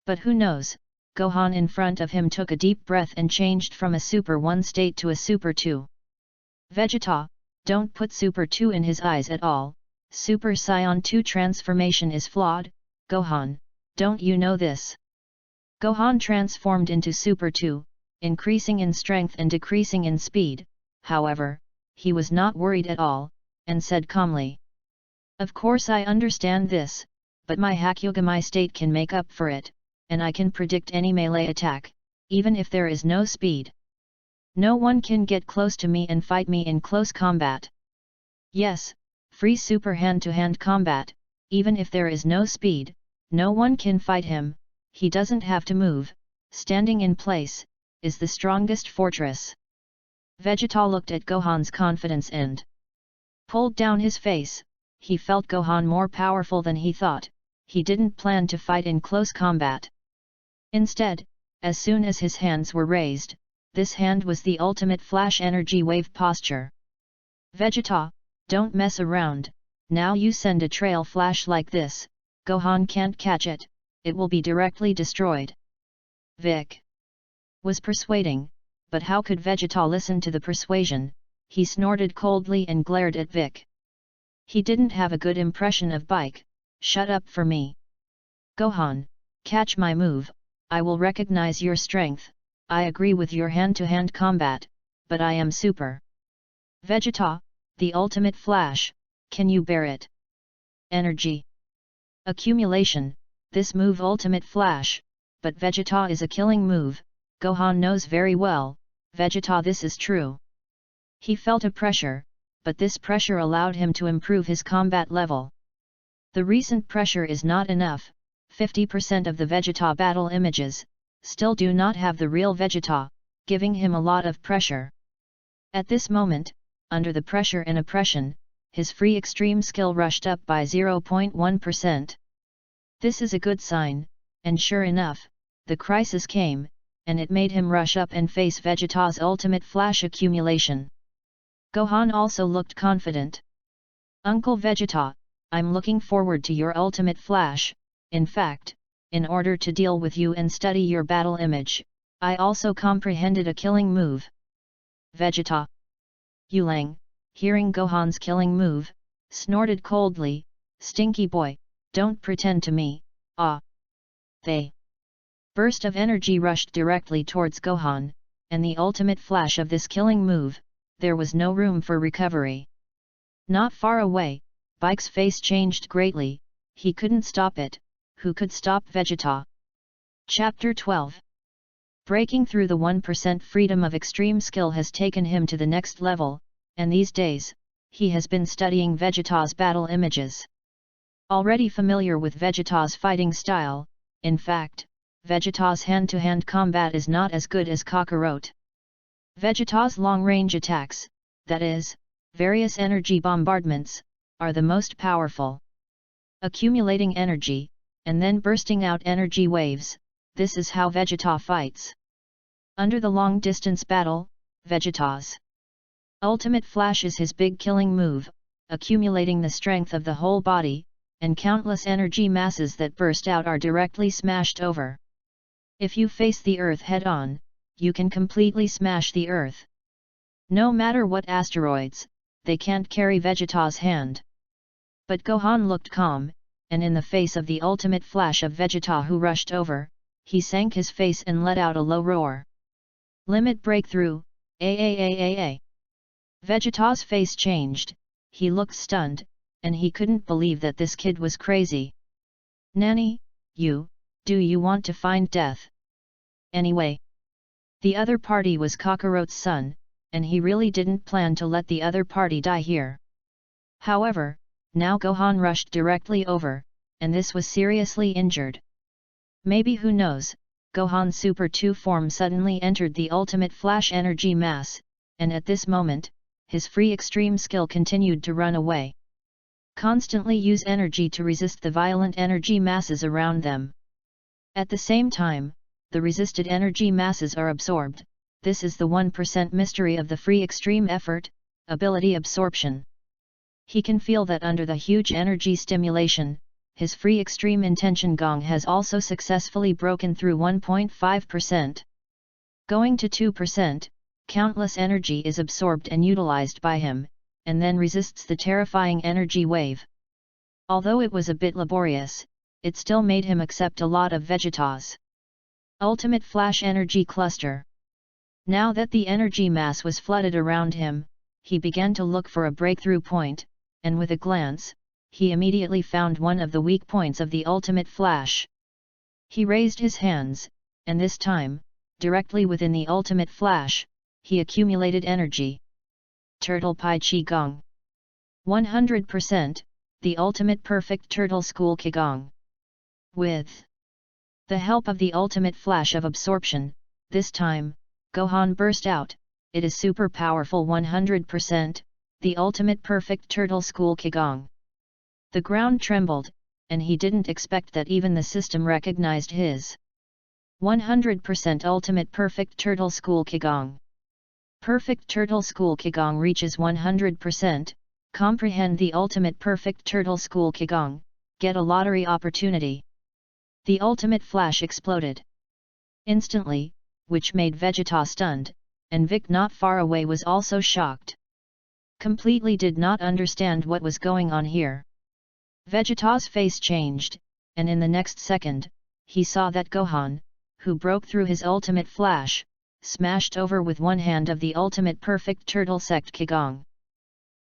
But who knows, Gohan in front of him took a deep breath and changed from a Super 1 state to a Super 2. Vegeta, don't put Super 2 in his eyes at all. Super Saiyan 2 transformation is flawed, Gohan, don't you know this? Gohan transformed into Super 2, increasing in strength and decreasing in speed. However, he was not worried at all, and said calmly. Of course I understand this, but my Hyugamai state can make up for it, and I can predict any melee attack, even if there is no speed. No one can get close to me and fight me in close combat. Yes, free super hand-to-hand combat, even if there is no speed, no one can fight him, he doesn't have to move, standing in place, is the strongest fortress. Vegeta looked at Gohan's confidence and pulled down his face. He felt Gohan more powerful than he thought. He didn't plan to fight in close combat. Instead, as soon as his hands were raised, this hand was the ultimate flash energy wave posture. Vegeta, don't mess around, now you send a trail flash like this, Gohan can't catch it, it will be directly destroyed. Vic was persuading, but how could Vegeta listen to the persuasion? He snorted coldly and glared at Vic. He didn't have a good impression of Bike. Shut up for me. Gohan, catch my move, I will recognize your strength, I agree with your hand-to-hand combat, but I am super. Vegeta, the ultimate flash, can you bear it? Energy. Accumulation, this move ultimate flash, but Vegeta is a killing move, Gohan knows very well, Vegeta this is true. He felt a pressure, but this pressure allowed him to improve his combat level. The recent pressure is not enough, 50% of the Vegeta battle images, still do not have the real Vegeta, giving him a lot of pressure. At this moment, under the pressure and oppression, his free extreme skill rushed up by 0.1%. This is a good sign, and sure enough, the crisis came, and it made him rush up and face Vegeta's ultimate flash accumulation. Gohan also looked confident. Uncle Vegeta, I'm looking forward to your ultimate flash, in fact, in order to deal with you and study your battle image, I also comprehended a killing move. Vegeta. Yulang, hearing Gohan's killing move, snorted coldly, stinky boy, don't pretend to me, ah. They. Burst of energy rushed directly towards Gohan, and the ultimate flash of this killing move, there was no room for recovery. Not far away, Bike's face changed greatly, he couldn't stop it, who could stop Vegeta? Chapter 12. Breaking through the 1% freedom of extreme skill has taken him to the next level, and these days, he has been studying Vegeta's battle images. Already familiar with Vegeta's fighting style, in fact, Vegeta's hand-to-hand combat is not as good as Kakarot. Vegeta's long-range attacks, that is, various energy bombardments, are the most powerful. Accumulating energy, and then bursting out energy waves, this is how Vegeta fights. Under the long-distance battle, Vegeta's ultimate flash is his big killing move, accumulating the strength of the whole body, and countless energy masses that burst out are directly smashed over. If you face the Earth head-on, you can completely smash the Earth. No matter what asteroids, they can't carry Vegeta's hand. But Gohan looked calm, and in the face of the ultimate flash of Vegeta who rushed over, he sank his face and let out a low roar. Limit breakthrough, a. Vegeta's face changed, he looked stunned, and he couldn't believe that this kid was crazy. Nanny, do you want to find death? Anyway. The other party was Kakarot's son, and he really didn't plan to let the other party die here. However, now Gohan rushed directly over, and this was seriously injured. Maybe who knows, Gohan's Super 2 form suddenly entered the ultimate flash energy mass, and at this moment, his free extreme skill continued to run away. Constantly use energy to resist the violent energy masses around them. At the same time, the resisted energy masses are absorbed, this is the 1% mystery of the free extreme effort, ability absorption. He can feel that under the huge energy stimulation, his free extreme intention gong has also successfully broken through 1.5%. Going to 2%, countless energy is absorbed and utilized by him, and then resists the terrifying energy wave. Although it was a bit laborious, it still made him accept a lot of Vegeta's ultimate flash energy cluster. Now that the energy mass was flooded around him, he began to look for a breakthrough point, and with a glance, he immediately found one of the weak points of the ultimate flash. He raised his hands, and this time, directly within the ultimate flash, he accumulated energy. Turtle Pi Qi Gong. 100%, the ultimate perfect Turtle School Qigong. With the help of the ultimate flash of absorption, this time, Gohan burst out, it is super powerful 100%, the ultimate perfect Turtle School Qigong. The ground trembled, and he didn't expect that even the system recognized his 100% ultimate perfect Turtle School Qigong. Perfect Turtle School Qigong reaches 100%, comprehend the ultimate perfect Turtle School Qigong, get a lottery opportunity. The ultimate flash exploded instantly, which made Vegeta stunned, and Vic not far away was also shocked. Completely did not understand what was going on here. Vegeta's face changed, and in the next second, he saw that Gohan, who broke through his ultimate flash, smashed over with one hand of the ultimate perfect turtle sect Qigong.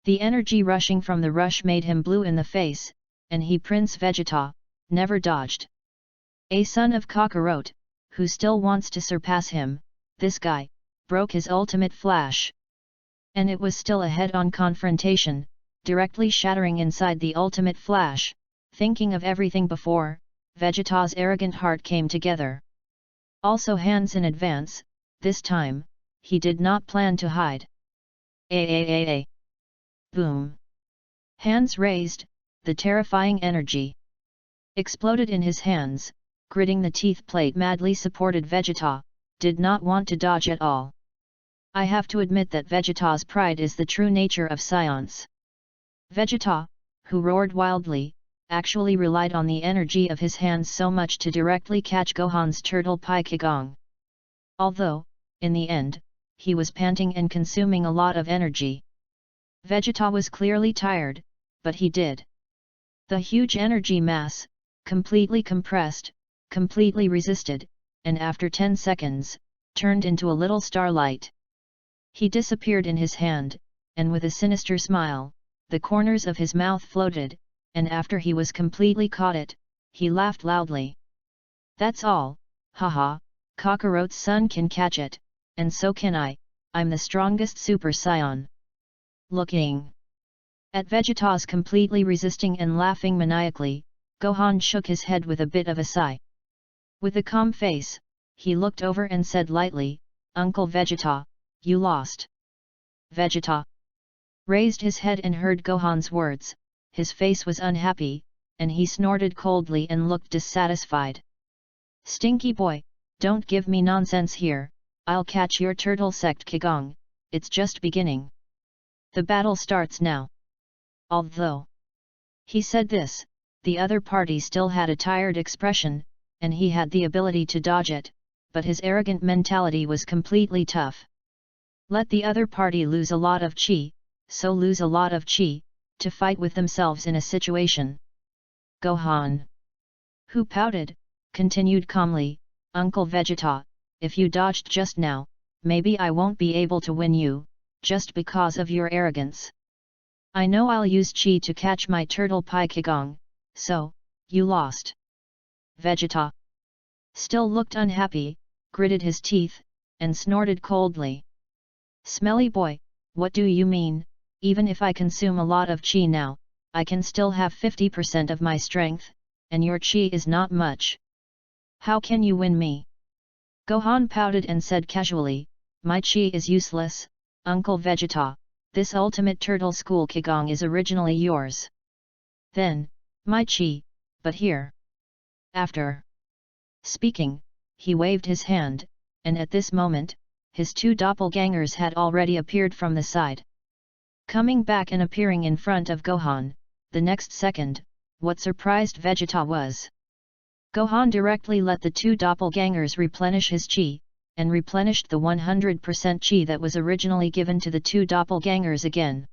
The energy rushing from the rush made him blue in the face, and he Prince Vegeta, never dodged. A son of Kakarot, who still wants to surpass him, this guy, broke his ultimate flash. And it was still a head-on confrontation, directly shattering inside the ultimate flash. Thinking of everything before, Vegeta's arrogant heart came together. Also hands in advance, this time, he did not plan to hide. A. Boom. Hands raised, the terrifying energy exploded in his hands, gritting the teeth plate madly supported Vegeta, did not want to dodge at all. I have to admit that Vegeta's pride is the true nature of science. Vegeta, who roared wildly, actually relied on the energy of his hands so much to directly catch Gohan's turtle pie Qigong. Although, in the end, he was panting and consuming a lot of energy. Vegeta was clearly tired, but he did. The huge energy mass, completely compressed, completely resisted, and after 10 seconds, turned into a little starlight. He disappeared in his hand, and with a sinister smile, the corners of his mouth floated, and after he was completely caught it, he laughed loudly. That's all, haha, Kakarot's son can catch it, and so can I'm the strongest Super Saiyan. Looking at Vegeta's completely resisting and laughing maniacally, Gohan shook his head with a bit of a sigh. With a calm face, he looked over and said lightly, Uncle Vegeta, you lost. Vegeta raised his head and heard Gohan's words, his face was unhappy, and he snorted coldly and looked dissatisfied. Stinky boy, don't give me nonsense here, I'll catch your turtle sect Qigong, it's just beginning. The battle starts now. Although he said this, the other party still had a tired expression, and he had the ability to dodge it, but his arrogant mentality was completely tough. Let the other party lose a lot of chi, so lose a lot of chi, to fight with themselves in a situation. Gohan, who pouted, continued calmly, Uncle Vegeta, if you dodged just now, maybe I won't be able to win you, just because of your arrogance. I know I'll use chi to catch my turtle pie Qigong, so, you lost. Vegeta still looked unhappy, gritted his teeth, and snorted coldly. Smelly boy, what do you mean? Even if I consume a lot of chi now, I can still have 50% of my strength, and your chi is not much. How can you win me? Gohan pouted and said casually, my chi is useless, Uncle Vegeta, this ultimate turtle school Qigong is originally yours. Then, my chi, but here. After speaking, he waved his hand, and at this moment, his two doppelgangers had already appeared from the side. Coming back and appearing in front of Gohan, the next second, what surprised Vegeta was. Gohan directly let the two doppelgangers replenish his chi, and replenished the 100% chi that was originally given to the two doppelgangers again.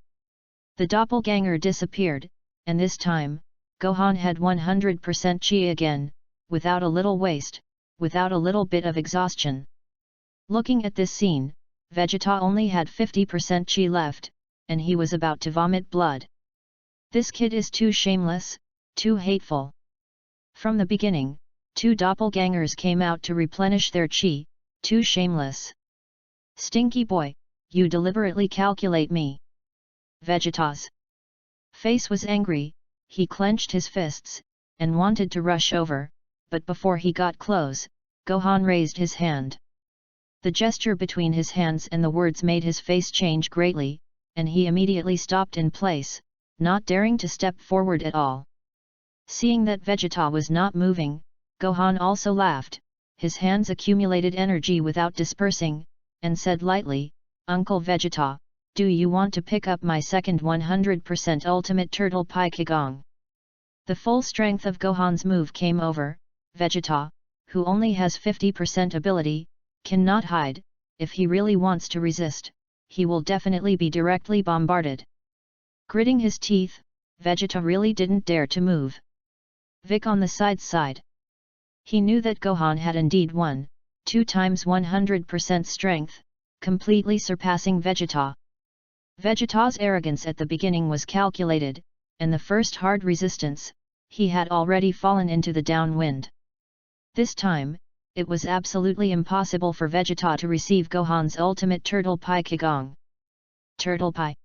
The doppelganger disappeared, and this time, Gohan had 100% chi again, without a little waste, without a little bit of exhaustion. Looking at this scene, Vegeta only had 50% chi left, and he was about to vomit blood. This kid is too shameless, too hateful. From the beginning, two doppelgangers came out to replenish their chi, too shameless. Stinky boy, you deliberately calculate me. Vegeta's face was angry, he clenched his fists, and wanted to rush over, but before he got close, Gohan raised his hand. The gesture between his hands and the words made his face change greatly, and he immediately stopped in place, not daring to step forward at all. Seeing that Vegeta was not moving, Gohan also laughed, his hands accumulated energy without dispersing, and said lightly, Uncle Vegeta, do you want to pick up my second 100% ultimate turtle pie Qigong? The full strength of Gohan's move came over, Vegeta, who only has 50% ability, cannot hide, if he really wants to resist, he will definitely be directly bombarded. Gritting his teeth, Vegeta really didn't dare to move. Vic on the side. He knew that Gohan had indeed won, 2 times 100% strength, completely surpassing Vegeta. Vegeta's arrogance at the beginning was calculated, and the first hard resistance, he had already fallen into the downwind. This time, it was absolutely impossible for Vegeta to receive Gohan's ultimate Turtle Pie Kigong. Turtle Pie.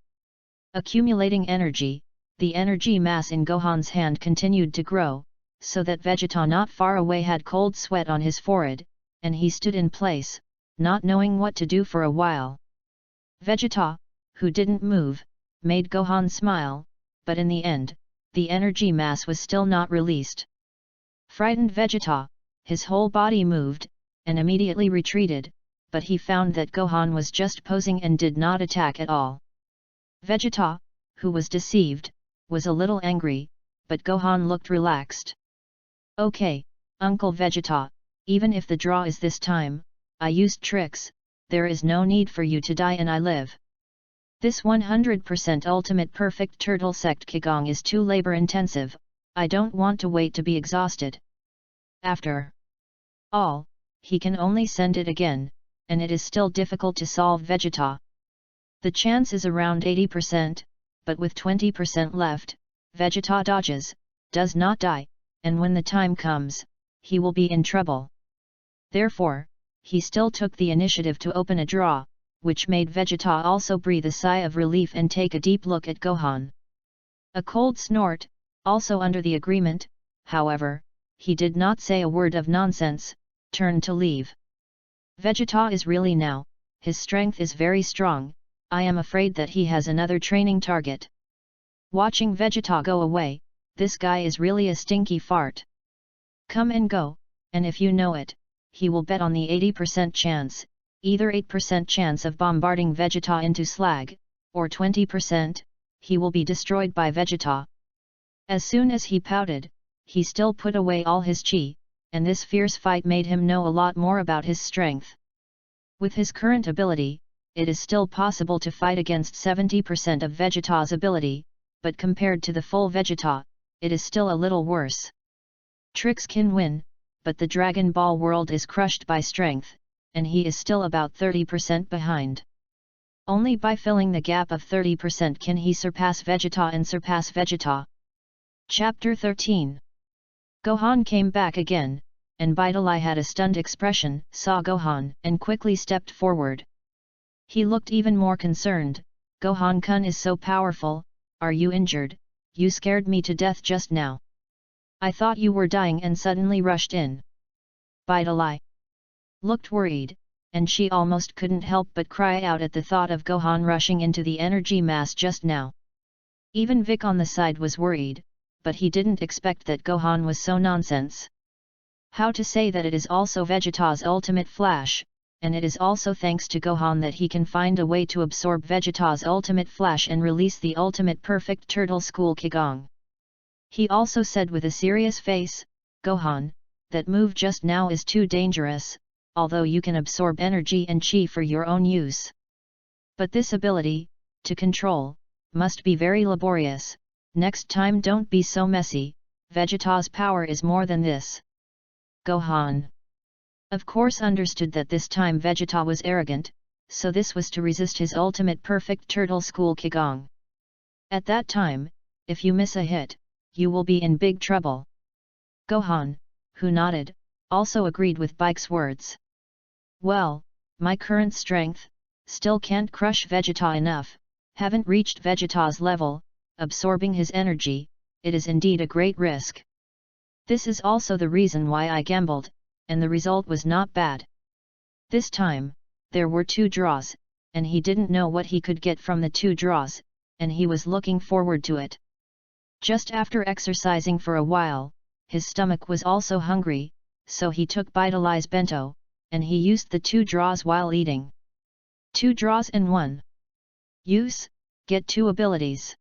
Accumulating energy, the energy mass in Gohan's hand continued to grow, so that Vegeta not far away had cold sweat on his forehead, and he stood in place, not knowing what to do for a while. Vegeta, who didn't move, made Gohan smile, but in the end, the energy mass was still not released. Frightened Vegeta, his whole body moved, and immediately retreated, but he found that Gohan was just posing and did not attack at all. Vegeta, who was deceived, was a little angry, but Gohan looked relaxed. Okay, Uncle Vegeta, even if the draw is this time, I used tricks, there is no need for you to die and I live. This 100% ultimate perfect turtle sect Kigong is too labor-intensive, I don't want to wait to be exhausted. After all, he can only send it again, and it is still difficult to solve Vegeta. The chance is around 80%, but with 20% left, Vegeta dodges, does not die, and when the time comes, he will be in trouble. Therefore, he still took the initiative to open a draw, which made Vegeta also breathe a sigh of relief and take a deep look at Gohan. A cold snort, also under the agreement, however, he did not say a word of nonsense, turned to leave. Vegeta is really now, his strength is very strong, I am afraid that he has another training target. Watching Vegeta go away, this guy is really a stinky fart. Come and go, and if you know it, he will bet on the 80% chance, either 8% chance of bombarding Vegeta into slag, or 20%, he will be destroyed by Vegeta. As soon as he pouted, he still put away all his chi, and this fierce fight made him know a lot more about his strength. With his current ability, it is still possible to fight against 70% of Vegeta's ability, but compared to the full Vegeta, it is still a little worse. Tricks can win, but the Dragon Ball world is crushed by strength, and he is still about 30% behind. Only by filling the gap of 30% can he surpass Vegeta and surpass Vegeta. Chapter 13. Gohan came back again, and Bidalai had a stunned expression, saw Gohan, and quickly stepped forward. He looked even more concerned. Gohan-kun is so powerful, are you injured? You scared me to death just now. I thought you were dying and suddenly rushed in. Bidalai looked worried, and she almost couldn't help but cry out at the thought of Gohan rushing into the energy mass just now. Even Vic on the side was worried, but he didn't expect that Gohan was so nonsense. How to say that it is also Vegeta's ultimate flash, and it is also thanks to Gohan that he can find a way to absorb Vegeta's ultimate flash and release the ultimate perfect turtle school Kigong. He also said with a serious face, Gohan, that move just now is too dangerous, although you can absorb energy and chi for your own use. But this ability, to control, must be very laborious. Next time don't be so messy, Vegeta's power is more than this. Gohan, of course, understood that this time Vegeta was arrogant, so this was to resist his ultimate perfect turtle school Kigong. At that time, if you miss a hit, you will be in big trouble. Gohan, who nodded, also agreed with Bike's words. Well, my current strength, still can't crush Vegeta enough, haven't reached Vegeta's level, absorbing his energy, it is indeed a great risk. This is also the reason why I gambled, and the result was not bad. This time, there were 2 draws, and he didn't know what he could get from the 2 draws, and he was looking forward to it. Just after exercising for a while, his stomach was also hungry, so he took Bidalai's bento, and he used the 2 draws while eating. 2 draws and 1 use, get 2 abilities.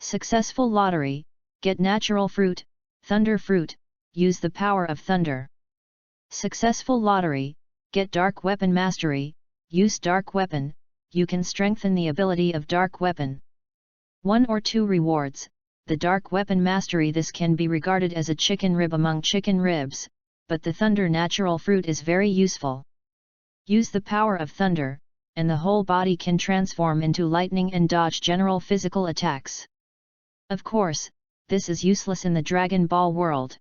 Successful lottery, get natural fruit, thunder fruit, use the power of thunder. Successful lottery, get dark weapon mastery, use dark weapon, you can strengthen the ability of dark weapon. 1 or 2 rewards, the dark weapon mastery. This can be regarded as a chicken rib among chicken ribs, but the thunder natural fruit is very useful. Use the power of thunder, and the whole body can transform into lightning and dodge general physical attacks. Of course, this is useless in the Dragon Ball world.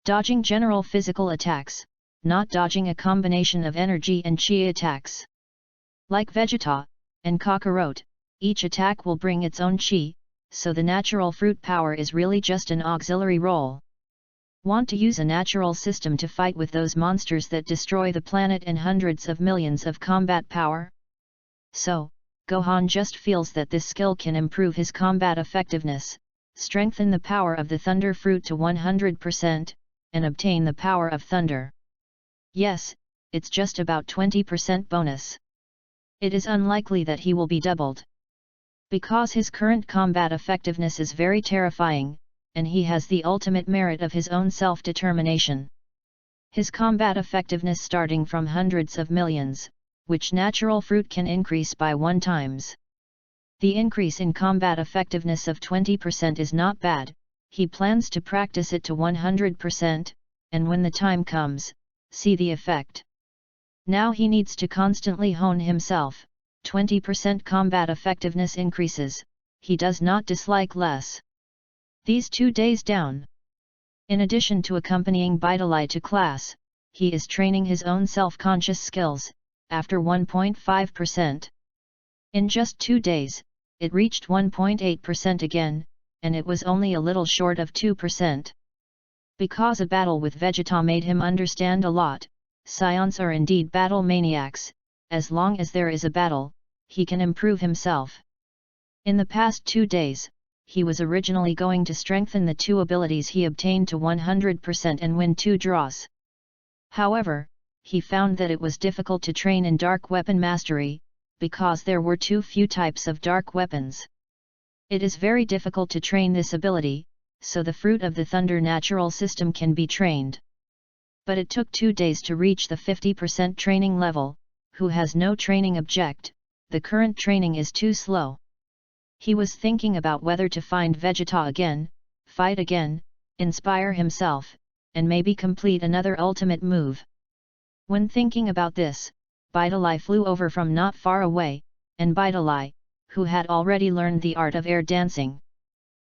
Dodging general physical attacks, not dodging a combination of energy and chi attacks. Like Vegeta and Kakarot, each attack will bring its own chi, so the natural fruit power is really just an auxiliary role. Want to use a natural system to fight with those monsters that destroy the planet and hundreds of millions of combat power? So, Gohan just feels that this skill can improve his combat effectiveness, strengthen the power of the thunder fruit to 100%, and obtain the power of thunder. Yes, it's just about 20% bonus. It is unlikely that he will be doubled. Because his current combat effectiveness is very terrifying, and he has the ultimate merit of his own self-determination. His combat effectiveness starting from hundreds of millions, which natural fruit can increase by 1 times. The increase in combat effectiveness of 20% is not bad. He plans to practice it to 100%, and when the time comes, see the effect. Now he needs to constantly hone himself. 20% combat effectiveness increases, he does not dislike less. These 2 days down. In addition to accompanying Bidalai to class, he is training his own self-conscious skills, after 1.5%. In just 2 days, it reached 1.8% again, and it was only a little short of 2%. Because a battle with Vegeta made him understand a lot, Scions are indeed battle maniacs. As long as there is a battle, he can improve himself. In the past 2 days, he was originally going to strengthen the 2 abilities he obtained to 100% and win 2 draws. However, he found that it was difficult to train in dark weapon mastery, because there were too few types of dark weapons. It is very difficult to train this ability, so the fruit of the thunder natural system can be trained. But it took 2 days to reach the 50% training level. Who has no training object, the current training is too slow. He was thinking about whether to find Vegeta again, fight again, inspire himself, and maybe complete another ultimate move. When thinking about this, Bidalai flew over from not far away, and Bidalai, who had already learned the art of air dancing.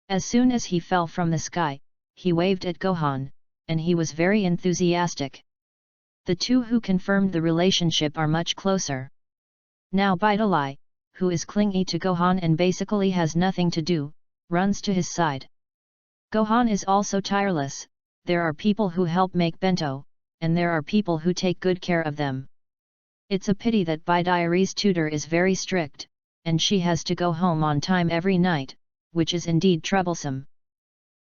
As soon as he fell from the sky, he waved at Gohan, and he was very enthusiastic. The two who confirmed the relationship are much closer. Now Bidalai, who is clingy to Gohan and basically has nothing to do, runs to his side. Gohan is also tireless. There are people who help make bento, and there are people who take good care of them. It's a pity that Bidaiari's tutor is very strict, and she has to go home on time every night, which is indeed troublesome.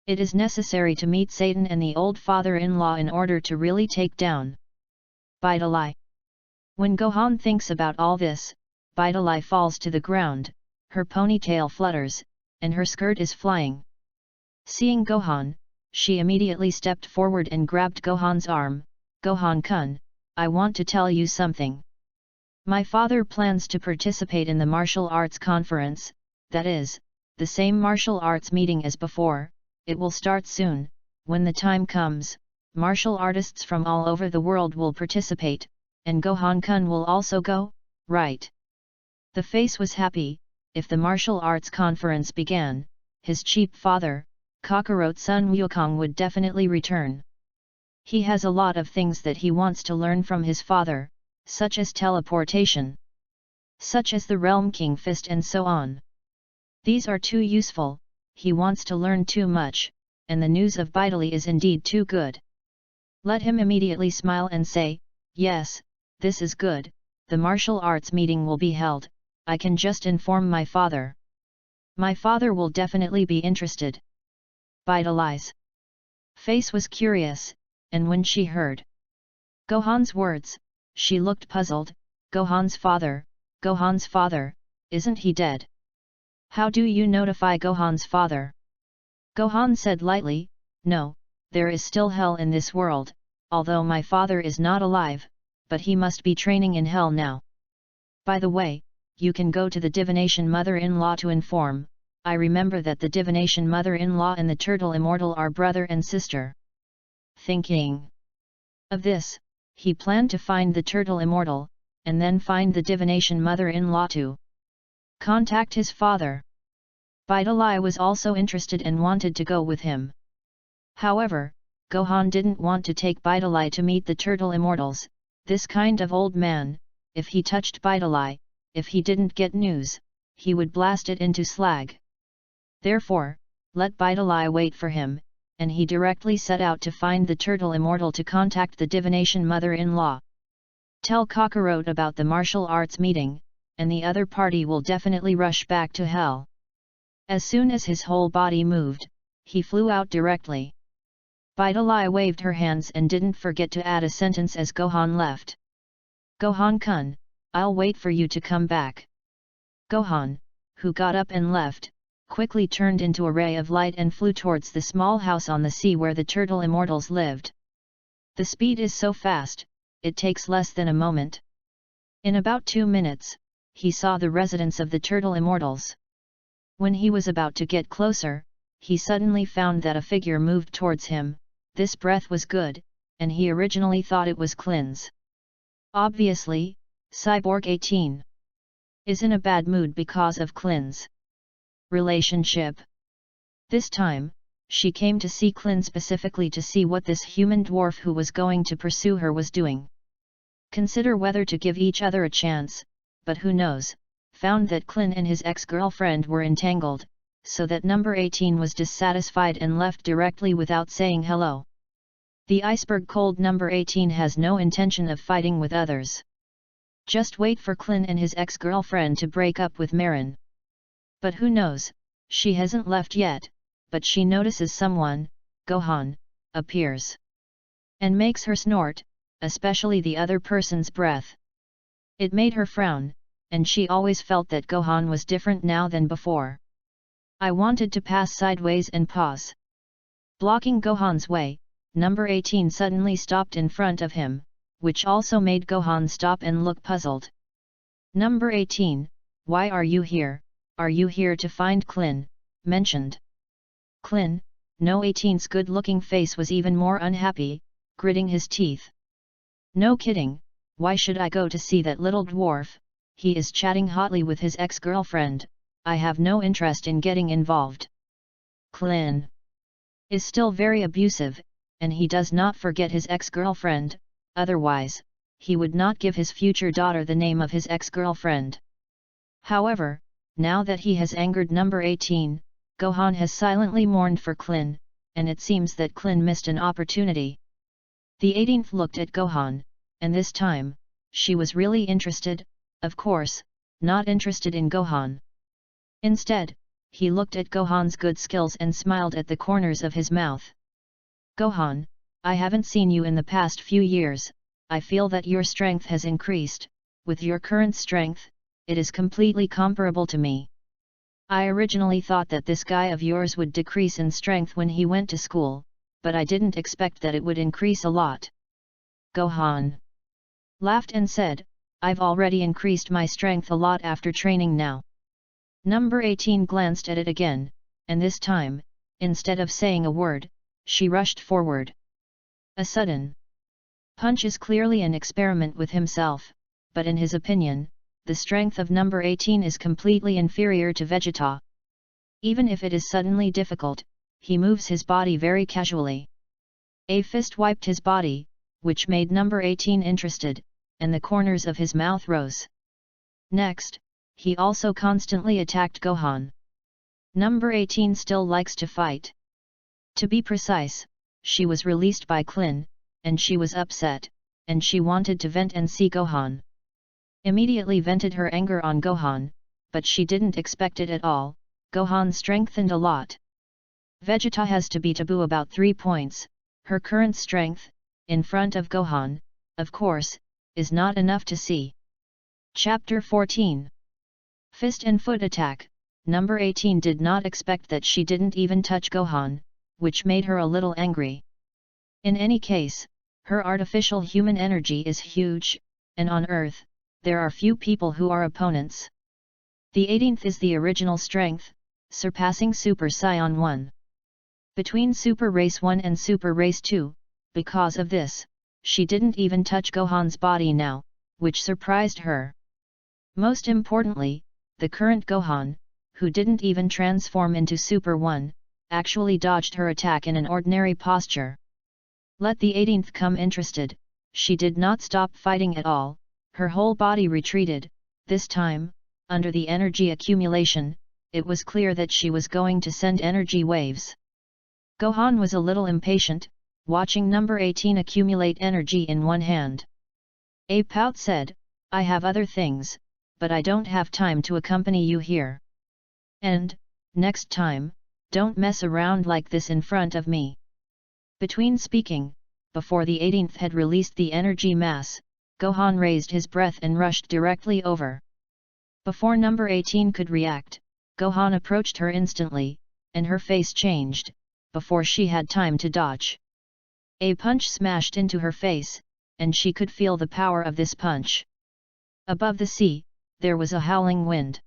It is necessary to meet Satan and the old father-in-law in order to really take down Bidalai. When Gohan thinks about all this, Bidalai falls to the ground, her ponytail flutters, and her skirt is flying. Seeing Gohan, she immediately stepped forward and grabbed Gohan's arm. Gohan-kun, I want to tell you something. My father plans to participate in the martial arts conference, that is, the same martial arts meeting as before. It will start soon. When the time comes, martial artists from all over the world will participate, and Gohan-kun will also go, right? The face was happy. If the martial arts conference began, his cheap father, Kakarot's son Wukong, would definitely return. He has a lot of things that he wants to learn from his father, such as teleportation, such as the Realm King Fist, and so on. These are too useful. He wants to learn too much, and the news of Bidalai is indeed too good. Let him immediately smile and say, yes, this is good, the martial arts meeting will be held, I can just inform my father. My father will definitely be interested. Bidalai's face was curious, and when she heard Gohan's words, she looked puzzled. Gohan's father, isn't he dead? How do you notify Gohan's father? Gohan said lightly, no, there is still hell in this world, although my father is not alive, but he must be training in hell now. By the way, you can go to the divination mother-in-law to inform. I remember that the divination mother-in-law and the turtle immortal are brother and sister. Thinking. Of this, he planned to find the turtle immortal, and then find the divination mother-in-law to contact his father. Bidalai was also interested and wanted to go with him. However, Gohan didn't want to take Bidalai to meet the turtle immortals. This kind of old man, if he touched Bidalai, if he didn't get news, he would blast it into slag. Therefore, let Bidalai wait for him, and he directly set out to find the turtle immortal to contact the divination mother-in-law. Tell Kakarot about the martial arts meeting, and the other party will definitely rush back to hell. As soon as his whole body moved, he flew out directly. Bidalai waved her hands and didn't forget to add a sentence as Gohan left. Gohan-kun, I'll wait for you to come back. Gohan, who got up and left, quickly turned into a ray of light and flew towards the small house on the sea where the turtle immortals lived. The speed is so fast, it takes less than a moment. In about 2 minutes, he saw the residence of the turtle immortals. When he was about to get closer, he suddenly found that a figure moved towards him. This breath was good, and he originally thought it was Klin's. Obviously, Cyborg 18 is in a bad mood because of Klin's relationship. This time, she came to see Klin specifically to see what this human dwarf who was going to pursue her was doing. Consider whether to give each other a chance, but who knows, found that Klin and his ex-girlfriend were entangled, so that number 18 was dissatisfied and left directly without saying hello. The iceberg cold number 18 has no intention of fighting with others. Just wait for Klin and his ex-girlfriend to break up with Marin. But who knows, she hasn't left yet, but she notices someone, Gohan, appears. And makes her snort, especially the other person's breath. It made her frown, and she always felt that Gohan was different now than before. I wanted to pass sideways and pause. Blocking Gohan's way, number 18 suddenly stopped in front of him, which also made Gohan stop and look puzzled. Number 18, why are you here? Are you here to find Klin? Mentioned. Klin, no 18's good-looking face was even more unhappy, gritting his teeth. No kidding, why should I go to see that little dwarf? He is chatting hotly with his ex-girlfriend, I have no interest in getting involved. Klin is still very abusive, and he does not forget his ex-girlfriend, otherwise, he would not give his future daughter the name of his ex-girlfriend. However, now that he has angered number 18, Gohan has silently mourned for Klin, and it seems that Klin missed an opportunity. The 18th looked at Gohan, and this time, she was really interested, of course, not interested in Gohan. Instead, he looked at Gohan's good skills and smiled at the corners of his mouth. Gohan, I haven't seen you in the past few years, I feel that your strength has increased. With your current strength, it is completely comparable to me. I originally thought that this guy of yours would decrease in strength when he went to school, but I didn't expect that it would increase a lot. Gohan laughed and said, I've already increased my strength a lot after training now. Number 18 glanced at it again, and this time, instead of saying a word, she rushed forward. A sudden punch is clearly an experiment with himself, but in his opinion, the strength of number 18 is completely inferior to Vegeta. Even if it is suddenly difficult, he moves his body very casually. A fist wiped his body, which made number 18 interested, and the corners of his mouth rose. Next, he also constantly attacked Gohan. Number 18 still likes to fight. To be precise, she was released by Klin, and she was upset, and she wanted to vent and see Gohan. Immediately vented her anger on Gohan, but she didn't expect it at all. Gohan strengthened a lot. Vegeta has to be taboo about 3 points, her current strength, in front of Gohan, of course, is not enough to see. Chapter 14 Fist and Foot Attack. Number 18 did not expect that she didn't even touch Gohan, which made her a little angry. In any case, her artificial human energy is huge, and on Earth, there are few people who are opponents. The 18th is the original strength, surpassing Super Saiyan 1. Between Super Race 1 and Super Race 2, because of this, she didn't even touch Gohan's body now, which surprised her. Most importantly, the current Gohan, who didn't even transform into Super 1, actually dodged her attack in an ordinary posture. Let the 18th come interested, she did not stop fighting at all, her whole body retreated, this time, under the energy accumulation, it was clear that she was going to send energy waves. Gohan was a little impatient, watching number 18 accumulate energy in one hand. A Pout said, I have other things, but I don't have time to accompany you here. And, next time, don't mess around like this in front of me. Between speaking, before the 18th had released the energy mass, Gohan raised his breath and rushed directly over. Before number 18 could react, Gohan approached her instantly, and her face changed, before she had time to dodge. A punch smashed into her face, and she could feel the power of this punch. Above the sea, there was a howling wind.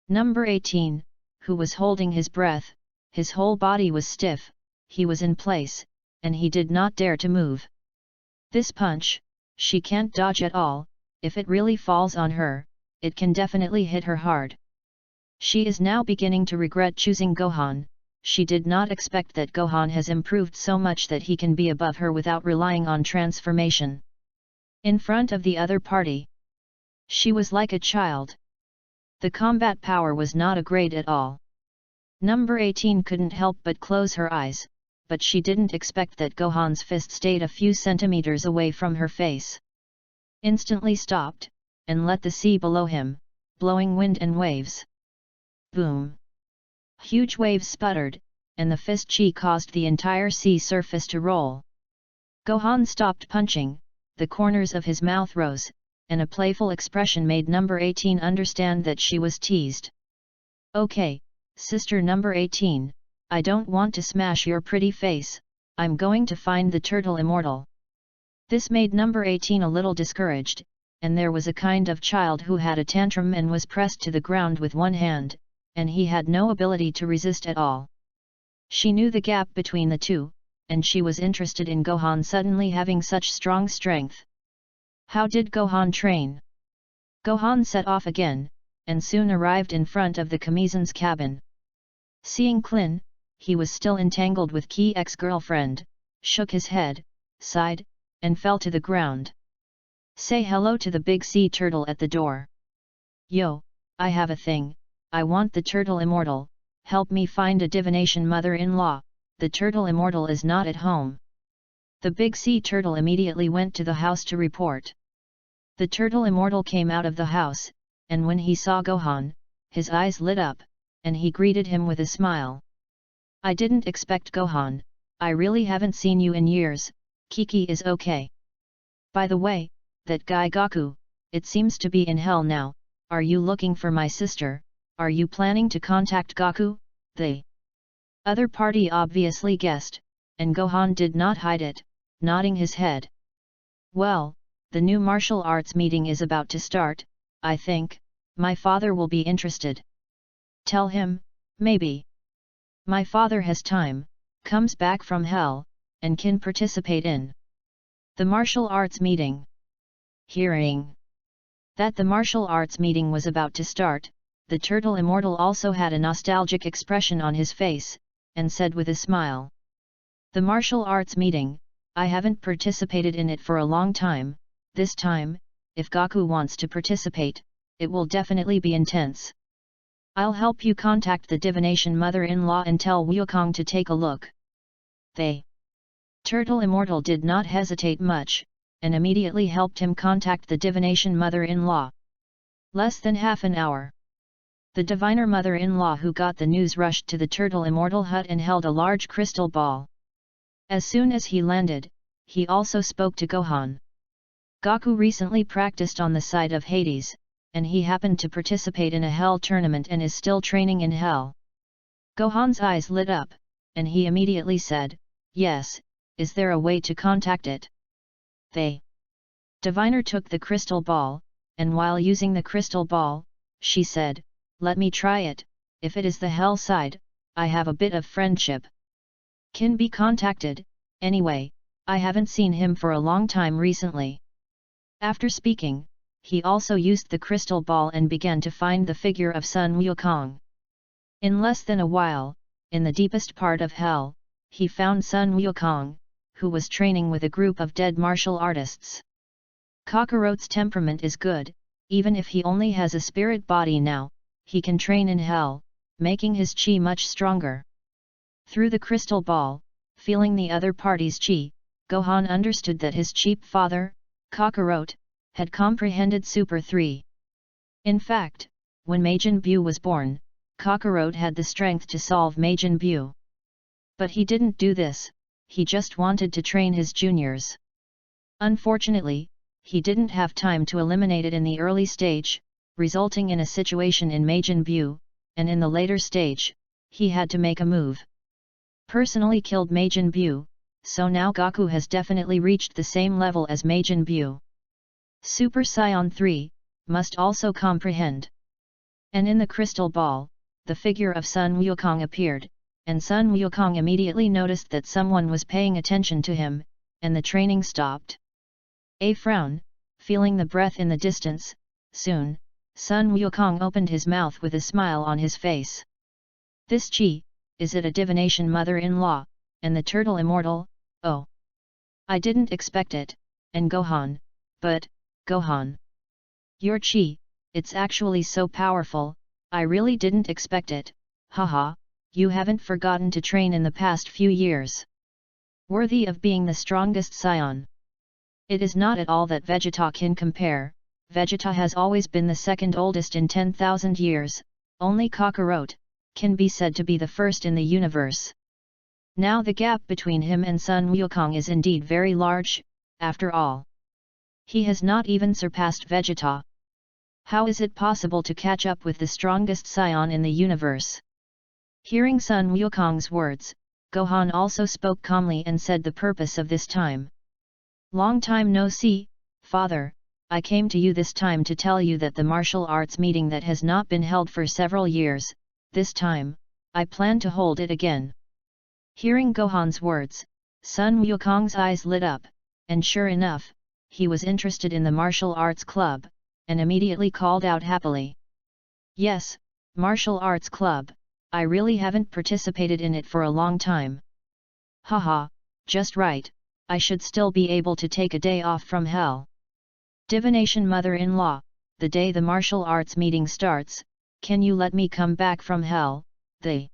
Number 18, who was holding his breath, his whole body was stiff, he was in place, and he did not dare to move. This punch, she can't dodge at all, if it really falls on her, it can definitely hit her hard. She is now beginning to regret choosing Gohan, she did not expect that Gohan has improved so much that he can be above her without relying on transformation. In front of the other party, she was like a child. The combat power was not a grade at all. Number 18 couldn't help but close her eyes, but she didn't expect that Gohan's fist stayed a few centimeters away from her face. Instantly stopped, and let the sea below him, blowing wind and waves. Boom! Huge waves sputtered, and the fist chi caused the entire sea surface to roll. Gohan stopped punching, the corners of his mouth rose, and a playful expression made number 18 understand that she was teased. Okay, sister number 18, I don't want to smash your pretty face, I'm going to find the turtle immortal. This made number 18 a little discouraged, and there was a kind of child who had a tantrum and was pressed to the ground with one hand, and he had no ability to resist at all. She knew the gap between the two, and she was interested in Gohan suddenly having such strong strength. How did Gohan train? Gohan set off again, and soon arrived in front of the Kamizen's cabin. Seeing Klin, he was still entangled with Ki ex-girlfriend, shook his head, sighed, and fell to the ground. Say hello to the big sea turtle at the door. Yo, I have a thing, I want the turtle immortal, help me find a divination mother-in-law, the turtle immortal is not at home. The big sea turtle immediately went to the house to report. The turtle immortal came out of the house, and when he saw Gohan, his eyes lit up, and he greeted him with a smile. I didn't expect Gohan, I really haven't seen you in years, Kiki is okay. By the way, that guy Gaku, it seems to be in hell now, are you looking for my sister, are you planning to contact Gaku? The other party obviously guessed, and Gohan did not hide it, nodding his head. Well, the new martial arts meeting is about to start, I think, my father will be interested. Tell him, maybe. My father has time, comes back from hell, and can participate in the martial arts meeting. Hearing that the martial arts meeting was about to start, the turtle immortal also had a nostalgic expression on his face, and said with a smile. The martial arts meeting, I haven't participated in it for a long time, this time, if Gaku wants to participate, it will definitely be intense. I'll help you contact the divination mother-in-law and tell Wukong to take a look. The turtle immortal did not hesitate much, and immediately helped him contact the divination mother-in-law. Less than half an hour. The diviner mother-in-law who got the news rushed to the turtle immortal hut and held a large crystal ball. As soon as he landed, he also spoke to Gohan. Gaku recently practiced on the side of Hades, and he happened to participate in a hell tournament and is still training in hell. Gohan's eyes lit up, and he immediately said, yes, is there a way to contact it? The diviner took the crystal ball, and while using the crystal ball, she said, let me try it, if it is the hell side, I have a bit of friendship. Can be contacted, anyway, I haven't seen him for a long time recently. After speaking, he also used the crystal ball and began to find the figure of Sun Wukong. In less than a while, in the deepest part of hell, he found Sun Wukong, who was training with a group of dead martial artists. Kakarot's temperament is good, even if he only has a spirit body now, he can train in hell, making his chi much stronger. Through the crystal ball, feeling the other party's chi, Gohan understood that his cheap father, Kakarot, had comprehended Super 3. In fact, when Majin Buu was born, Kakarot had the strength to solve Majin Buu. But he didn't do this, he just wanted to train his juniors. Unfortunately, he didn't have time to eliminate it in the early stage, resulting in a situation in Majin Buu, and in the later stage, he had to make a move. Personally killed Majin Buu, so now Goku has definitely reached the same level as Majin Buu. Super Saiyan 3, must also comprehend. And in the crystal ball, the figure of Sun Wukong appeared, and Sun Wukong immediately noticed that someone was paying attention to him, and the training stopped. A frown, feeling the breath in the distance, soon, Sun Wukong opened his mouth with a smile on his face. This chi, is it a divination mother-in-law, and the turtle immortal? Oh! I didn't expect it, and Gohan, but, Gohan. Your chi, it's actually so powerful, I really didn't expect it, haha, you haven't forgotten to train in the past few years. Worthy of being the strongest Saiyan. It is not at all that Vegeta can compare, Vegeta has always been the second oldest in 10,000 years, only Kakarot, can be said to be the first in the universe. Now the gap between him and Sun Wukong is indeed very large, after all. He has not even surpassed Vegeta. How is it possible to catch up with the strongest Saiyan in the universe? Hearing Sun Wukong's words, Gohan also spoke calmly and said the purpose of this time. Long time no see, father, I came to you this time to tell you that the martial arts meeting that has not been held for several years, this time, I plan to hold it again. Hearing Gohan's words, Sun Wukong's eyes lit up, and sure enough, he was interested in the martial arts club, and immediately called out happily. Yes, martial arts club, I really haven't participated in it for a long time. Haha, just right, I should still be able to take a day off from hell. Divination mother-in-law, the day the martial arts meeting starts, can you let me come back from hell? The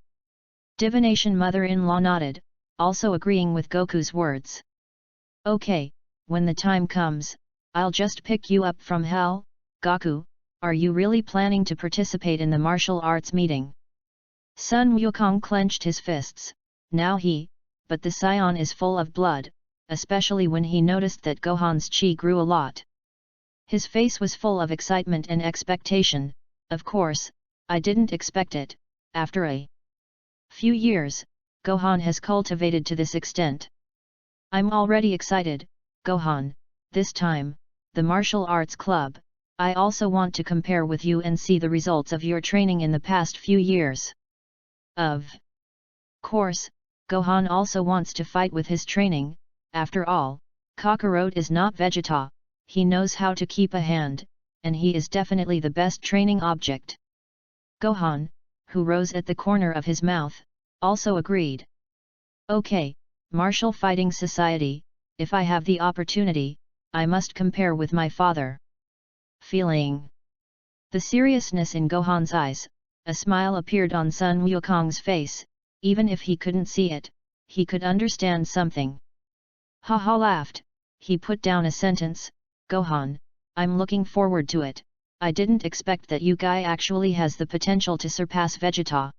divination mother-in-law nodded, also agreeing with Goku's words. Okay, when the time comes, I'll just pick you up from hell. Goku, are you really planning to participate in the martial arts meeting? Sun Wukong clenched his fists, now but the Saiyan is full of blood, especially when he noticed that Gohan's chi grew a lot. His face was full of excitement and expectation, of course, I didn't expect it, after a few years, Gohan has cultivated to this extent. I'm already excited, Gohan, this time, the martial arts club, I also want to compare with you and see the results of your training in the past few years. Of course, Gohan also wants to fight with his training, after all, Kakarot is not Vegeta, he knows how to keep a hand, and he is definitely the best training object. Gohan, who rose at the corner of his mouth, also agreed. Okay, Martial Fighting Society, if I have the opportunity, I must compare with my father. Feeling the seriousness in Gohan's eyes, a smile appeared on Sun Wukong's face, even if he couldn't see it, he could understand something. Haha laughed, he put down a sentence, Gohan, I'm looking forward to it, I didn't expect that you guy actually has the potential to surpass Vegeta.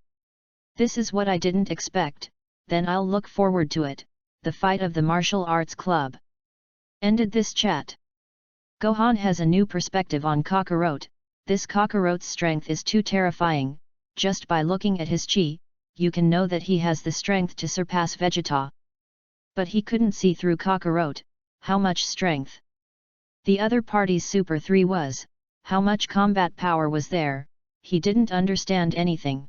This is what I didn't expect, then I'll look forward to it, the fight of the martial arts club. Ended this chat. Gohan has a new perspective on Kakarot, this Kakarot's strength is too terrifying, just by looking at his chi, you can know that he has the strength to surpass Vegeta. But he couldn't see through Kakarot, how much strength the other party's Super 3 was, how much combat power was there, he didn't understand anything.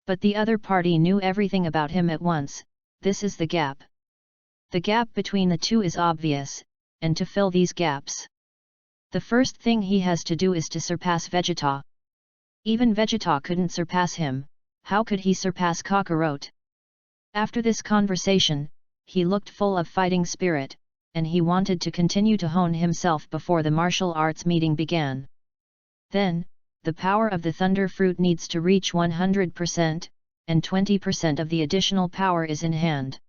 But the other party knew everything about him at once, this is the gap. The gap between the two is obvious, and to fill these gaps, the first thing he has to do is to surpass Vegeta. Even Vegeta couldn't surpass him, how could he surpass Kakarot? After this conversation, he looked full of fighting spirit, and he wanted to continue to hone himself before the martial arts meeting began. Then, the power of the Thunder Fruit needs to reach 100%, and 20% of the additional power is in hand.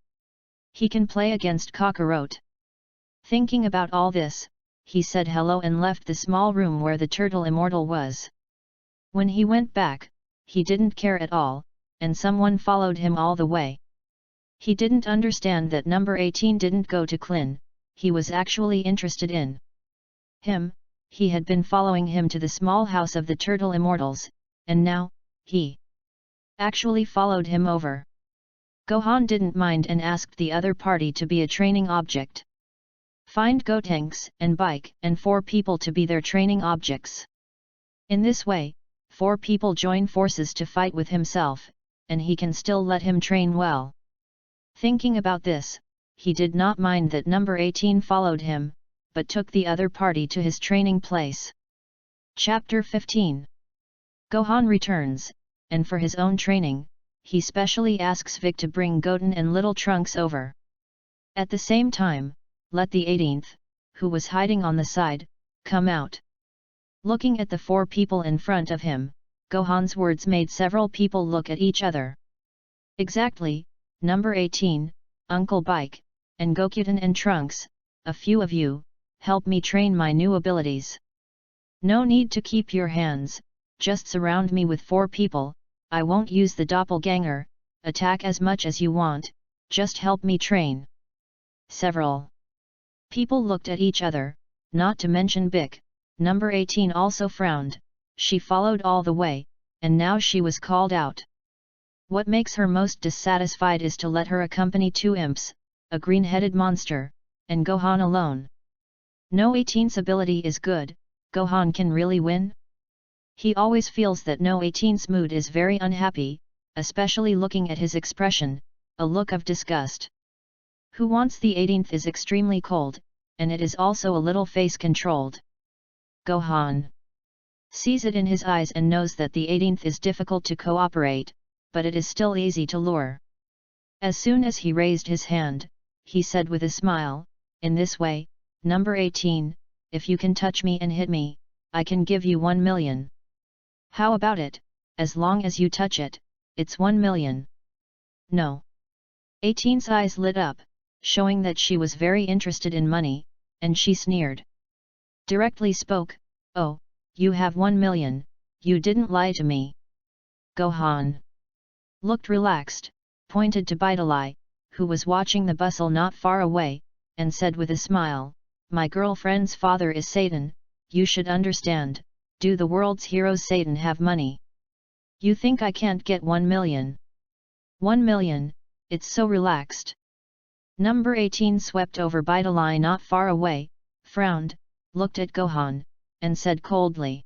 He can play against Kakarot. Thinking about all this, he said hello and left the small room where the turtle immortal was. When he went back, he didn't care at all, and someone followed him all the way. He didn't understand that number 18 didn't go to Klin, he was actually interested in him. He had been following him to the small house of the turtle immortals, and now, he actually followed him over. Gohan didn't mind and asked the other party to be a training object. Find Gotenks and Bike and 4 people to be their training objects. In this way, 4 people join forces to fight with himself, and he can still let him train well. Thinking about this, he did not mind that number 18 followed him, but took the other party to his training place. Chapter 15. Gohan returns, and for his own training, he specially asks Vic to bring Goten and Little Trunks over. At the same time, let the 18th, who was hiding on the side, come out. Looking at the 4 people in front of him, Gohan's words made several people look at each other. Exactly, number 18, Uncle Bike, and Gokuten and Trunks, a few of you, help me train my new abilities. No need to keep your hands, just surround me with 4 people, I won't use the doppelganger, attack as much as you want, just help me train. Several people looked at each other, not to mention Bic. Number 18 also frowned, she followed all the way, and now she was called out. What makes her most dissatisfied is to let her accompany 2 imps, a green-headed monster, and Gohan alone. No 18's ability is good, Gohan can really win? He always feels that No 18's mood is very unhappy, especially looking at his expression, a look of disgust. Who wants the 18th is extremely cold, and it is also a little face-controlled. Gohan sees it in his eyes and knows that the 18th is difficult to cooperate, but it is still easy to lure. As soon as he raised his hand, he said with a smile, in this way, number 18, if you can touch me and hit me, I can give you 1 million. How about it, as long as you touch it, it's 1 million. No. 18's eyes lit up, showing that she was very interested in money, and she sneered. Directly spoke, oh, you have 1 million, you didn't lie to me. Gohan looked relaxed, pointed to Bidalai, who was watching the bustle not far away, and said with a smile, my girlfriend's father is Satan, you should understand, do the world's heroes Satan have money? You think I can't get 1 million? 1 million, it's so relaxed. Number 18 swept over Bidalai not far away, frowned, looked at Gohan, and said coldly.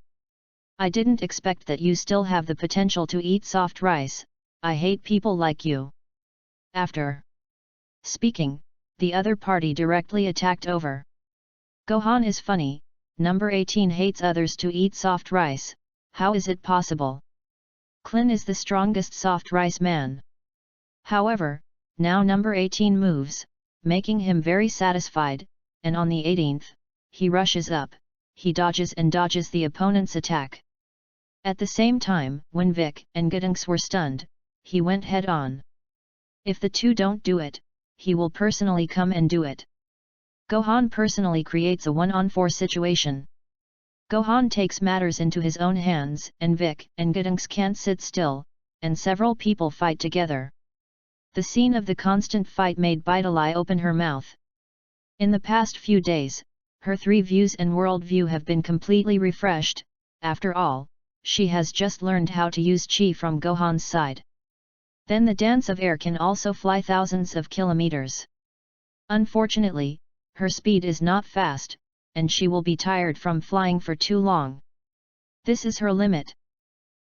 I didn't expect that you still have the potential to eat soft rice, I hate people like you. After speaking, the other party directly attacked over. Gohan is funny, number 18 hates others to eat soft rice, how is it possible? Klin is the strongest soft rice man. However, now number 18 moves, making him very satisfied, and on the 18th, he rushes up, he dodges and dodges the opponent's attack. At the same time, when Vic and Gotenks were stunned, he went head-on. If the two don't do it, he will personally come and do it. Gohan personally creates a 1-on-4 situation. Gohan takes matters into his own hands, and Vic and Gotenks can't sit still, and several people fight together. The scene of the constant fight made Bidalai open her mouth. In the past few days, her 3 views and worldview have been completely refreshed, after all, she has just learned how to use chi from Gohan's side. Then the dance of air can also fly thousands of kilometers. Unfortunately, her speed is not fast, and she will be tired from flying for too long. This is her limit.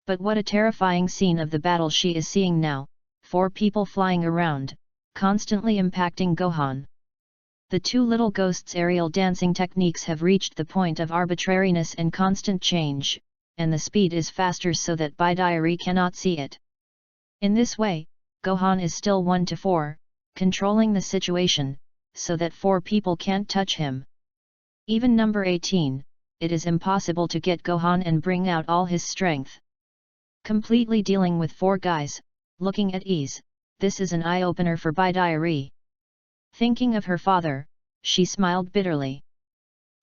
But what a terrifying scene of the battle she is seeing now, 4 people flying around, constantly impacting Gohan. The two little ghosts' aerial dancing techniques have reached the point of arbitrariness and constant change, and the speed is faster so that Bidari cannot see it. In this way, Gohan is still 1-4, controlling the situation, so that 4 people can't touch him. Even number 18, it is impossible to get Gohan and bring out all his strength. Completely dealing with 4 guys, looking at ease, this is an eye-opener for Bidari. Thinking of her father, she smiled bitterly.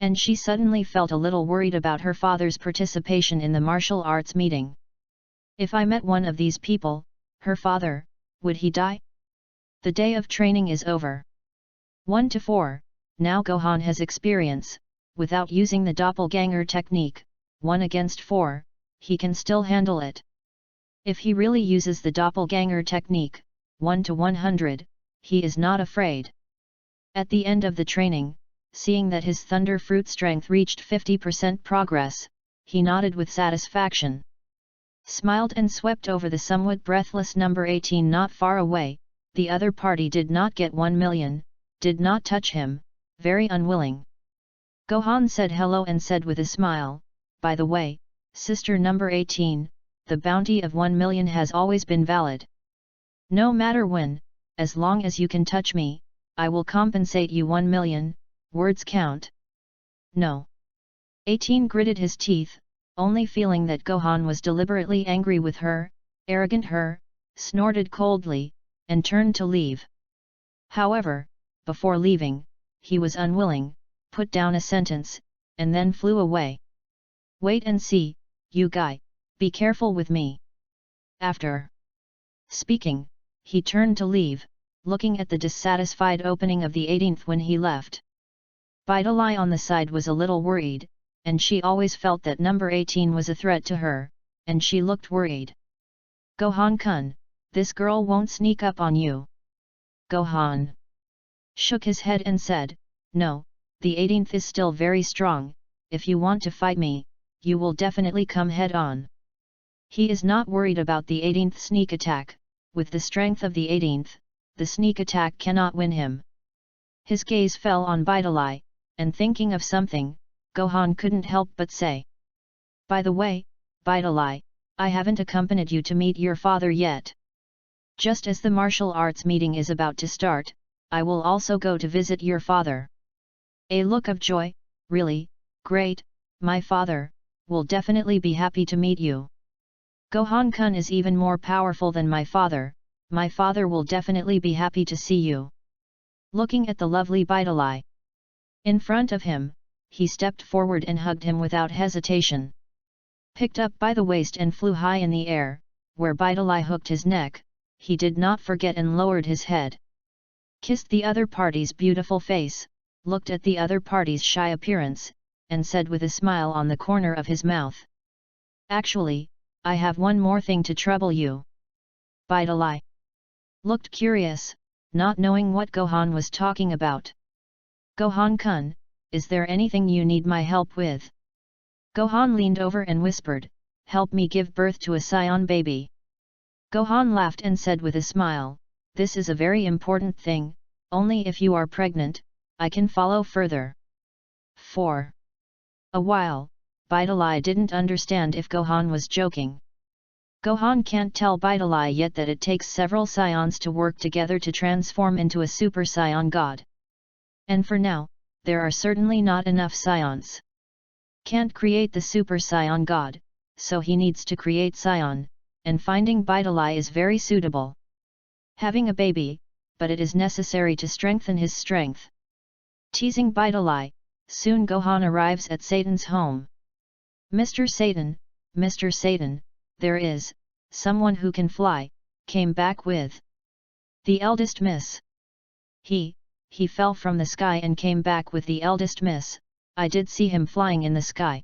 And she suddenly felt a little worried about her father's participation in the martial arts meeting. If I met one of these people, her father, would he die? The day of training is over. 1-4, now Gohan has experience, without using the doppelganger technique, 1 against 4, he can still handle it. If he really uses the doppelganger technique, 1-100, he is not afraid. At the end of the training, seeing that his thunder fruit strength reached 50% progress, he nodded with satisfaction. Smiled and swept over the somewhat breathless number 18 not far away. The other party did not get 1 million, did not touch him, very unwilling. Gohan said hello and said with a smile, by the way, sister number 18, the bounty of 1 million has always been valid. No matter when, as long as you can touch me, I will compensate you 1 million, words count. No. 18 gritted his teeth, only feeling that Gohan was deliberately angry with her, arrogant her, snorted coldly, and turned to leave. However, before leaving, he was unwilling, put down a sentence, and then flew away. Wait and see, you guy, be careful with me. After speaking, he turned to leave, looking at the dissatisfied opening of the 18th when he left. Bidali on the side was a little worried, and she always felt that number 18 was a threat to her, and she looked worried. Gohan-kun, this girl won't sneak up on you. Gohan shook his head and said, no, the 18th is still very strong, if you want to fight me, you will definitely come head on. He is not worried about the 18th sneak attack, with the strength of the 18th, the sneak attack cannot win him. His gaze fell on Bidali, and thinking of something, Gohan couldn't help but say. By the way, Bidali, I haven't accompanied you to meet your father yet. Just as the martial arts meeting is about to start, I will also go to visit your father. A look of joy, really, great, my father, will definitely be happy to meet you. Gohan-kun is even more powerful than my father will definitely be happy to see you. Looking at the lovely Bidali in front of him, he stepped forward and hugged him without hesitation. Picked up by the waist and flew high in the air, where Bidali hooked his neck, he did not forget and lowered his head. Kissed the other party's beautiful face, looked at the other party's shy appearance, and said with a smile on the corner of his mouth. Actually, I have one more thing to trouble you. Bidali looked curious, not knowing what Gohan was talking about. Gohan-kun, is there anything you need my help with? Gohan leaned over and whispered, help me give birth to a scion baby. Gohan laughed and said with a smile, this is a very important thing, only if you are pregnant, I can follow further. For a while, Bidali didn't understand if Gohan was joking. Gohan can't tell Bidali yet that it takes several scions to work together to transform into a super scion god. And for now, there are certainly not enough scions. Can't create the super scion god, so he needs to create scion, and finding Bidali is very suitable. Having a baby, but it is necessary to strengthen his strength. Teasing Bidali, soon Gohan arrives at Satan's home. Mr. Satan, there is someone who can fly, came back with the eldest miss. He fell from the sky and came back with the eldest miss, I did see him flying in the sky.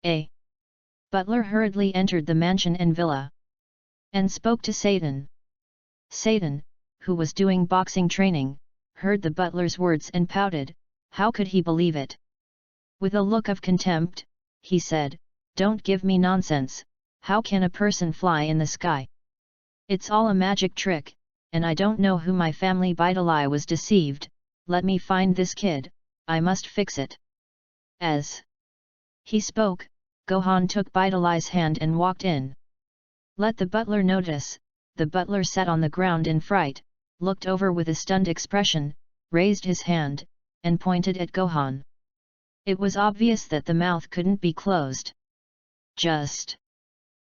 A butler hurriedly entered the mansion and villa, and spoke to Satan. Satan, who was doing boxing training, heard the butler's words and pouted, how could he believe it? With a look of contempt, he said, don't give me nonsense, how can a person fly in the sky? It's all a magic trick, and I don't know who my family Bidalai was deceived. Let me find this kid, I must fix it. As he spoke, Gohan took Bidalai's hand and walked in. Let the butler notice. The butler sat on the ground in fright, looked over with a stunned expression, raised his hand, and pointed at Gohan. It was obvious that the mouth couldn't be closed.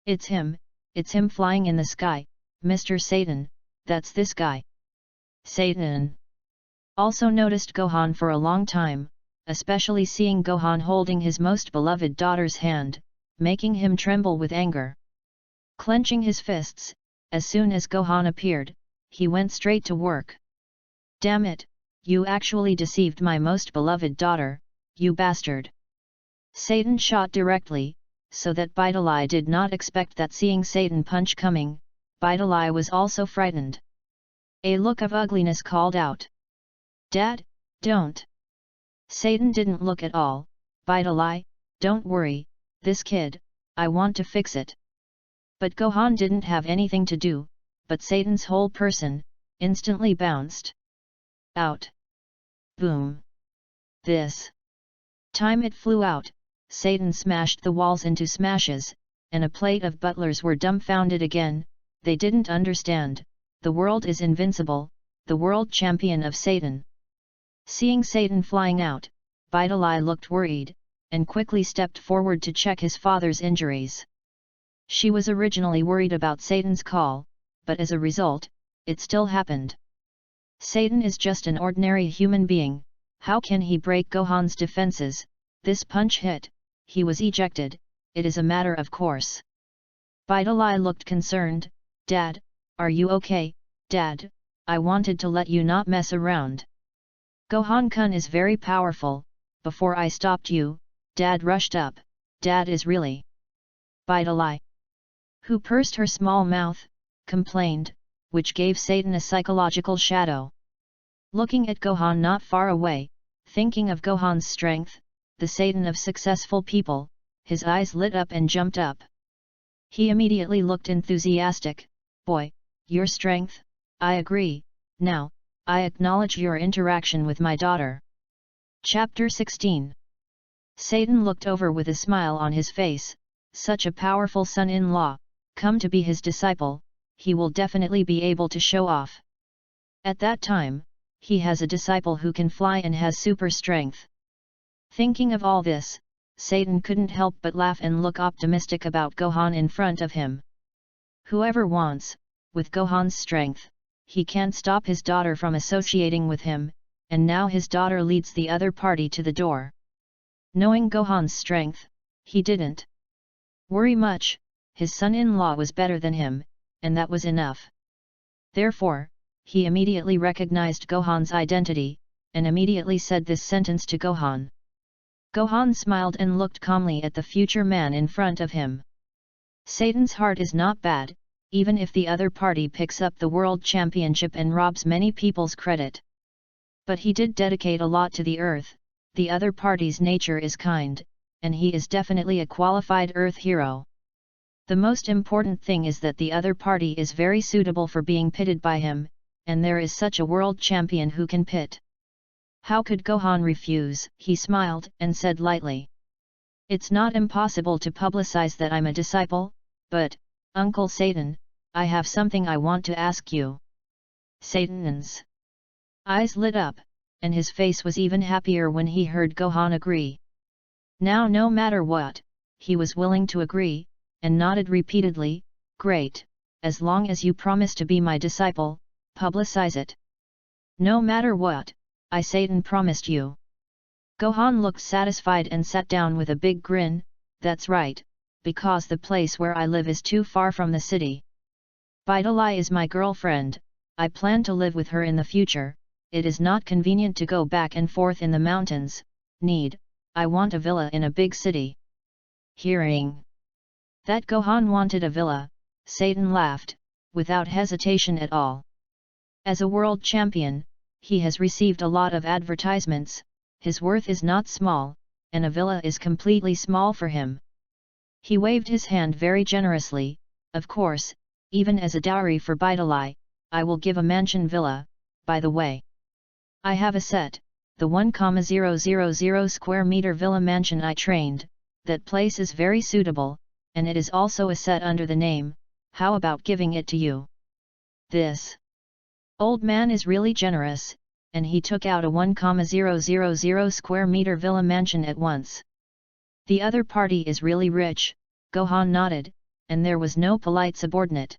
It's him flying in the sky, Mr. Satan, that's this guy. Satan also noticed Gohan for a long time, especially seeing Gohan holding his most beloved daughter's hand, making him tremble with anger. Clenching his fists, as soon as Gohan appeared, he went straight to work. Damn it, you actually deceived my most beloved daughter, you bastard! Satan shot directly, so that Bidalai did not expect that. Seeing Satan punch coming, Bidalai was also frightened. A look of ugliness called out. Dad, don't! Satan didn't look at all. Bidalai, don't worry, this kid, I want to fix it. But Gohan didn't have anything to do, but Satan's whole person instantly bounced out. Boom! This time it flew out. Satan smashed the walls into smashes, and a plate of butlers were dumbfounded again. They didn't understand. The world is invincible, the world champion of Satan. Seeing Satan flying out, Bidalai looked worried, and quickly stepped forward to check his father's injuries. She was originally worried about Satan's call, but as a result, it still happened. Satan is just an ordinary human being. How can he break Gohan's defenses? This punch hit, he was ejected, it is a matter of course. Bidalai looked concerned. Dad, are you okay? Dad, I wanted to let you not mess around. Gohan-kun is very powerful. Before I stopped you, Dad rushed up. Dad is really... Bidalai, who pursed her small mouth, complained, which gave Satan a psychological shadow. Looking at Gohan not far away, thinking of Gohan's strength, the Satan of successful people, his eyes lit up and jumped up. He immediately looked enthusiastic. Boy, your strength, I agree. Now, I acknowledge your interaction with my daughter. Chapter 16. Satan looked over with a smile on his face. Such a powerful son-in-law, come to be his disciple, he will definitely be able to show off. At that time, he has a disciple who can fly and has super strength. Thinking of all this, Satan couldn't help but laugh and look optimistic about Gohan in front of him. Whoever wants, with Gohan's strength, he can't stop his daughter from associating with him, and now his daughter leads the other party to the door. Knowing Gohan's strength, he didn't worry much. His son-in-law was better than him, and that was enough. Therefore, he immediately recognized Gohan's identity, and immediately said this sentence to Gohan. Gohan smiled and looked calmly at the future man in front of him. Satan's heart is not bad, even if the other party picks up the world championship and robs many people's credit. But he did dedicate a lot to the earth. The other party's nature is kind, and he is definitely a qualified earth hero. The most important thing is that the other party is very suitable for being pitted by him, and there is such a world champion who can pit. How could Gohan refuse? He smiled and said lightly. It's not impossible to publicize that I'm a disciple, but, Uncle Satan, I have something I want to ask you. Satan's eyes lit up, and his face was even happier when he heard Gohan agree. Now no matter what, he was willing to agree, and nodded repeatedly. Great, as long as you promise to be my disciple, publicize it. No matter what, I Satan promised you. Gohan looked satisfied and sat down with a big grin. That's right, because the place where I live is too far from the city. Bidalai is my girlfriend, I plan to live with her in the future. It is not convenient to go back and forth in the mountains. I want a villa in a big city. Hearing that Gohan wanted a villa, Satan laughed, without hesitation at all. As a world champion, he has received a lot of advertisements, his worth is not small, and a villa is completely small for him. He waved his hand very generously. Of course, even as a dowry for Bidalai, I will give a mansion villa, by the way. I have a set, the 1,000 square meter villa mansion I trained, that place is very suitable, and it is also a set under the name, how about giving it to you? This old man is really generous, and he took out a 1,000 square meter villa mansion at once. The other party is really rich, Gohan nodded, and there was no polite subordinate.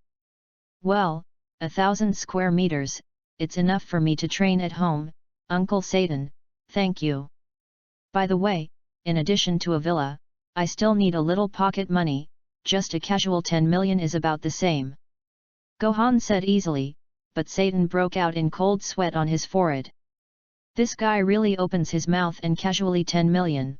Well, 1,000 square meters, it's enough for me to train at home, Uncle Satan, thank you. By the way, in addition to a villa, I still need a little pocket money, just a casual 10 million is about the same. Gohan said easily, but Satan broke out in cold sweat on his forehead. This guy really opens his mouth and casually 10 million.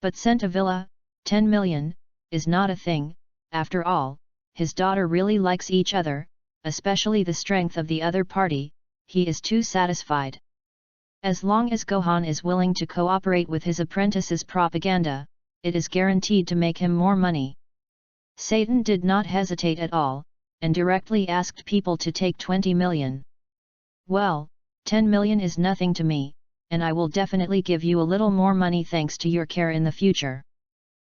But sent a villa, 10 million, is not a thing, after all, his daughter really likes each other, especially the strength of the other party, he is too satisfied. As long as Gohan is willing to cooperate with his apprentice's propaganda, it is guaranteed to make him more money. Satan did not hesitate at all, and directly asked people to take 20 million. Well, 10 million is nothing to me, and I will definitely give you a little more money thanks to your care in the future.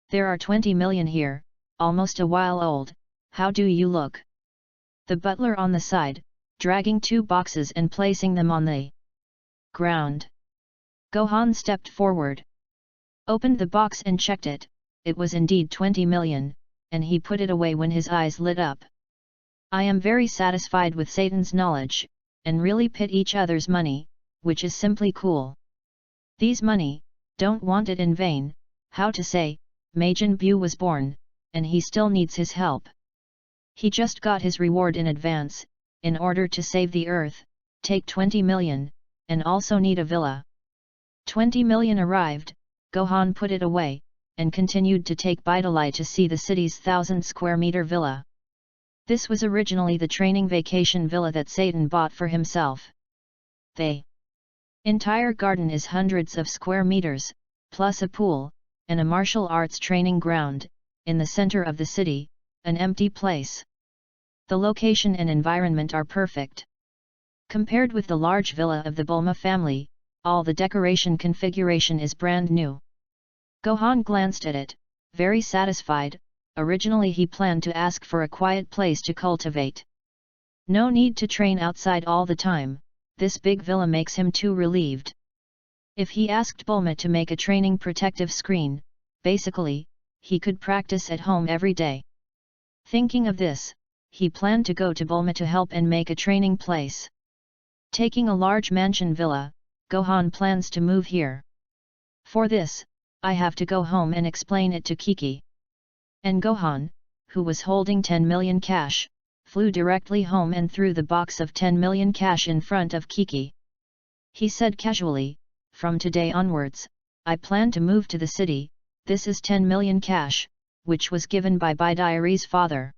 There are 20 million here, almost a while old, how do you look? The butler on the side, dragging 2 boxes and placing them on the ground. Gohan stepped forward, opened the box and checked it, it was indeed 20 million, and he put it away when his eyes lit up. I am very satisfied with Satan's knowledge, and really pit each other's money, which is simply cool. These money, don't want it in vain, how to say, Majin Buu was born, and he still needs his help. He just got his reward in advance, in order to save the earth, take 20 million, and also need a villa. 20 million arrived, Gohan put it away, and continued to take Bidalai to see the city's 1,000 square meter villa. This was originally the training vacation villa that Satan bought for himself. The entire garden is hundreds of square meters, plus a pool, and a martial arts training ground, in the center of the city, an empty place. The location and environment are perfect. Compared with the large villa of the Bulma family, all the decoration configuration is brand new. Gohan glanced at it, very satisfied. Originally he planned to ask for a quiet place to cultivate. No need to train outside all the time, this big villa makes him too relieved. If he asked Bulma to make a training protective screen, basically, he could practice at home every day. Thinking of this, he planned to go to Bulma to help and make a training place. Taking a large mansion villa, Gohan plans to move here. For this, I have to go home and explain it to Kiki. And Gohan, who was holding 10 million cash, flew directly home and threw the box of 10 million cash in front of Kiki. He said casually, from today onwards, I plan to move to the city, this is 10 million cash, which was given by Bidaiari's father.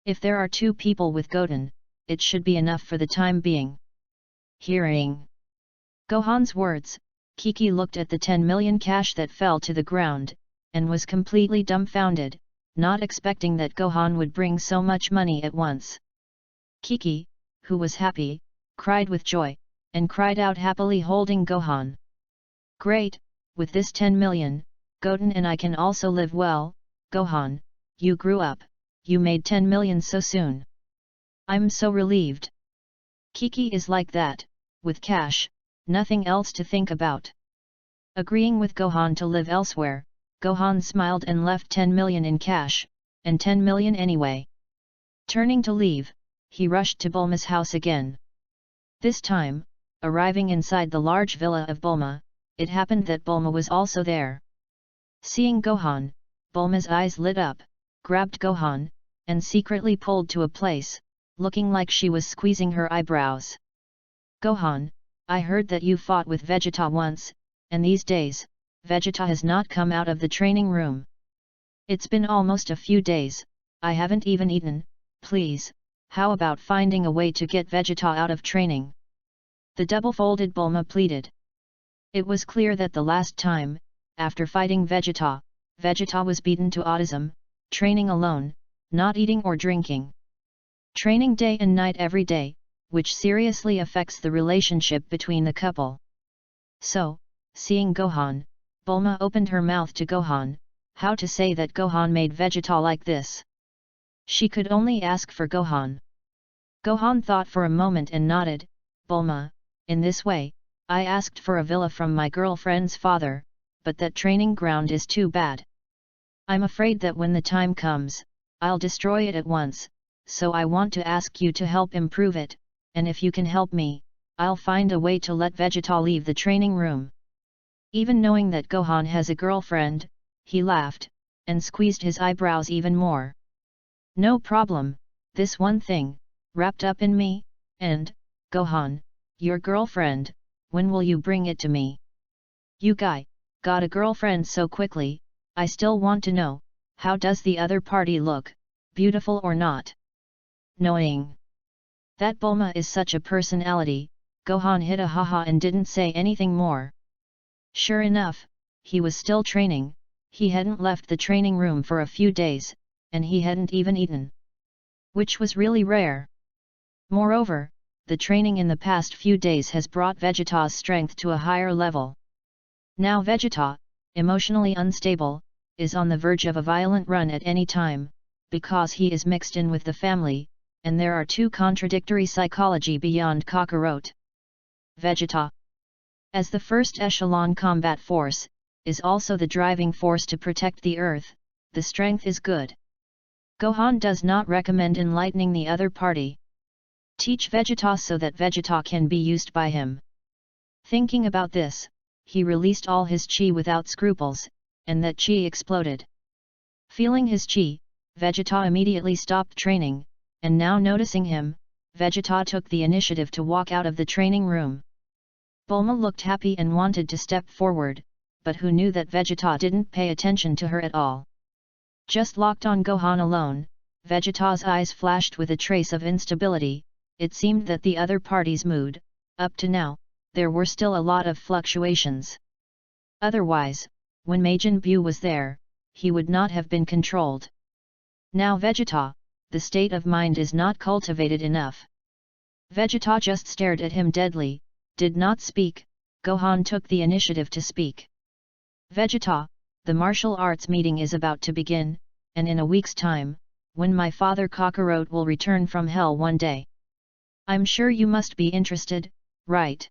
If there are 2 people with Goten, it should be enough for the time being. Hearing Gohan's words, Kiki looked at the 10 million cash that fell to the ground, and was completely dumbfounded, not expecting that Gohan would bring so much money at once. Kiki, who was happy, cried with joy, and cried out happily holding Gohan. Great, with this 10 million, Goten and I can also live well. Gohan, you grew up, you made 10 million so soon. I'm so relieved. Kiki is like that, with cash, nothing else to think about. Agreeing with Gohan to live elsewhere, Gohan smiled and left 10 million in cash, and 10 million anyway. Turning to leave, he rushed to Bulma's house again. This time, arriving inside the large villa of Bulma, it happened that Bulma was also there. Seeing Gohan, Bulma's eyes lit up, grabbed Gohan, and secretly pulled to a place, looking like she was squeezing her eyebrows. Gohan, I heard that you fought with Vegeta once, and these days, Vegeta has not come out of the training room. It's been almost a few days, I haven't even eaten, please, how about finding a way to get Vegeta out of training? The double-folded Bulma pleaded. It was clear that the last time, after fighting Vegeta, Vegeta was beaten to autism, training alone, not eating or drinking. Training day and night every day, which seriously affects the relationship between the couple. So, seeing Gohan, Bulma opened her mouth to Gohan. How to say that Gohan made Vegeta like this? She could only ask for Gohan. Gohan thought for a moment and nodded. Bulma, in this way, I asked for a villa from my girlfriend's father, but that training ground is too bad. I'm afraid that when the time comes, I'll destroy it at once, so I want to ask you to help improve it, and if you can help me, I'll find a way to let Vegeta leave the training room. Even knowing that Gohan has a girlfriend, he laughed, and squeezed his eyebrows even more. No problem, this one thing, wrapped up in me, and, Gohan, your girlfriend, when will you bring it to me? You guy, got a girlfriend so quickly, I still want to know, how does the other party look, beautiful or not? Knowing that Bulma is such a personality, Gohan hit a haha and didn't say anything more. Sure enough, he was still training, he hadn't left the training room for a few days, and he hadn't even eaten. Which was really rare. Moreover, the training in the past few days has brought Vegeta's strength to a higher level. Now Vegeta, emotionally unstable, is on the verge of a violent run at any time, because he is mixed in with the family, and there are two contradictory psychology beyond Kakarot. Vegeta, as the first echelon combat force, is also the driving force to protect the Earth. The strength is good. Gohan does not recommend enlightening the other party. Teach Vegeta so that Vegeta can be used by him. Thinking about this, he released all his chi without scruples, and that chi exploded. Feeling his chi, Vegeta immediately stopped training, and now noticing him, Vegeta took the initiative to walk out of the training room. Bulma looked happy and wanted to step forward, but who knew that Vegeta didn't pay attention to her at all. Just locked on Gohan alone, Vegeta's eyes flashed with a trace of instability. It seemed that the other party's mood, up to now, there were still a lot of fluctuations. Otherwise, when Majin Buu was there, he would not have been controlled. Now Vegeta, the state of mind is not cultivated enough. Vegeta just stared at him deadly, did not speak. Gohan took the initiative to speak. Vegeta, the martial arts meeting is about to begin, and in a week's time, when my father Kakarot will return from hell one day. I'm sure you must be interested, right?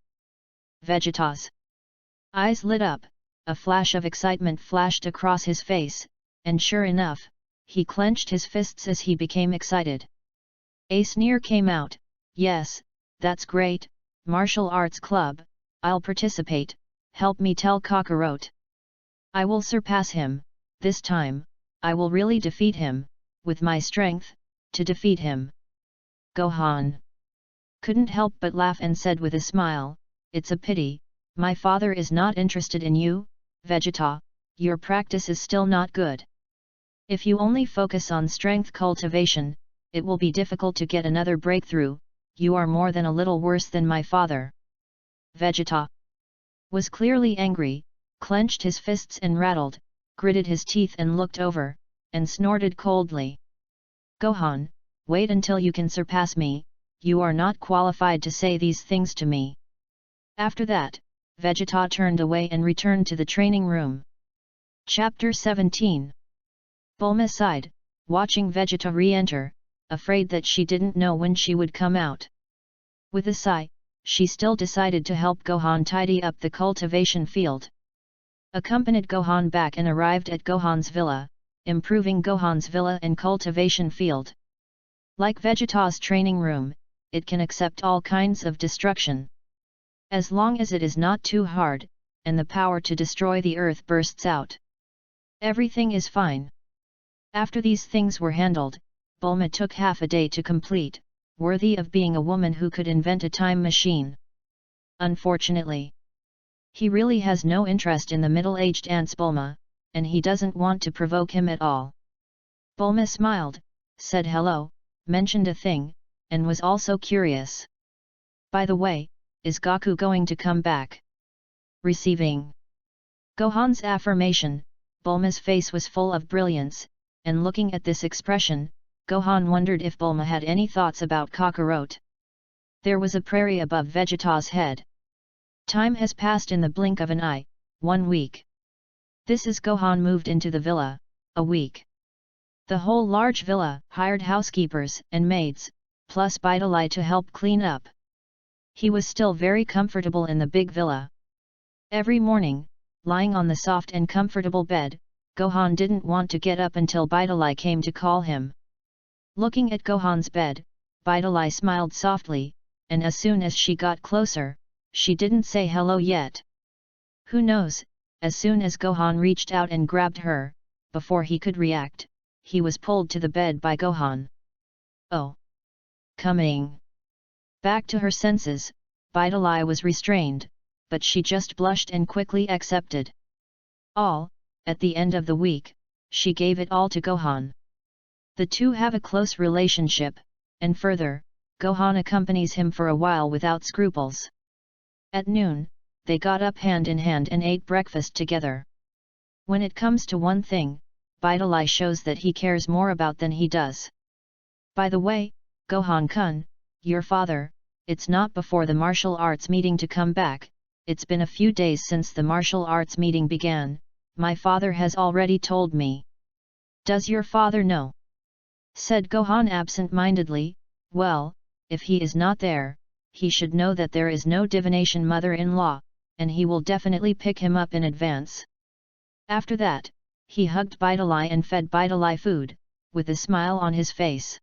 Vegeta's eyes lit up, a flash of excitement flashed across his face, and sure enough, he clenched his fists as he became excited. A sneer came out. Yes, that's great, martial arts club, I'll participate, help me tell Kakarot. I will surpass him, this time, I will really defeat him, with my strength, to defeat him. Gohan couldn't help but laugh and said with a smile, it's a pity, my father is not interested in you, Vegeta, your practice is still not good. If you only focus on strength cultivation, it will be difficult to get another breakthrough, you are more than a little worse than my father. Vegeta was clearly angry, clenched his fists and rattled, gritted his teeth and looked over, and snorted coldly. Gohan, wait until you can surpass me, you are not qualified to say these things to me. After that, Vegeta turned away and returned to the training room. Chapter 17. Bulma sighed, watching Vegeta re-enter, afraid that she didn't know when she would come out. With a sigh, she still decided to help Gohan tidy up the cultivation field. Accompanied Gohan back and arrived at Gohan's villa, improving Gohan's villa and cultivation field. Like Vegeta's training room, it can accept all kinds of destruction. As long as it is not too hard, and the power to destroy the earth bursts out. Everything is fine. After these things were handled, Bulma took half a day to complete, worthy of being a woman who could invent a time machine. Unfortunately, he really has no interest in the middle-aged aunt's Bulma, and he doesn't want to provoke him at all. Bulma smiled, said hello, mentioned a thing, and was also curious. By the way, is Goku going to come back? Receiving Gohan's affirmation, Bulma's face was full of brilliance, and looking at this expression, Gohan wondered if Bulma had any thoughts about Kakarot. There was a prairie above Vegeta's head. Time has passed in the blink of an eye, 1 week. This is Gohan moved into the villa, a week. The whole large villa hired housekeepers and maids, plus Bidalai to help clean up. He was still very comfortable in the big villa. Every morning, lying on the soft and comfortable bed, Gohan didn't want to get up until Bidalai came to call him. Looking at Gohan's bed, Bidalai smiled softly, and as soon as she got closer, she didn't say hello yet. Who knows, as soon as Gohan reached out and grabbed her, before he could react, he was pulled to the bed by Gohan. Oh! Coming! Back to her senses, Bidalai was restrained, but she just blushed and quickly accepted. At the end of the week, she gave it all to Gohan. The two have a close relationship, and further, Gohan accompanies him for a while without scruples. At noon, they got up hand in hand and ate breakfast together. When it comes to one thing, Bidalai shows that he cares more about than he does. By the way, Gohan-kun, your father, it's not before the martial arts meeting to come back, it's been a few days since the martial arts meeting began, my father has already told me. Does your father know? Said Gohan absent-mindedly. Well, if he is not there, he should know that there is no divination mother-in-law, and he will definitely pick him up in advance. After that, he hugged Bidalai and fed Bidalai food, with a smile on his face.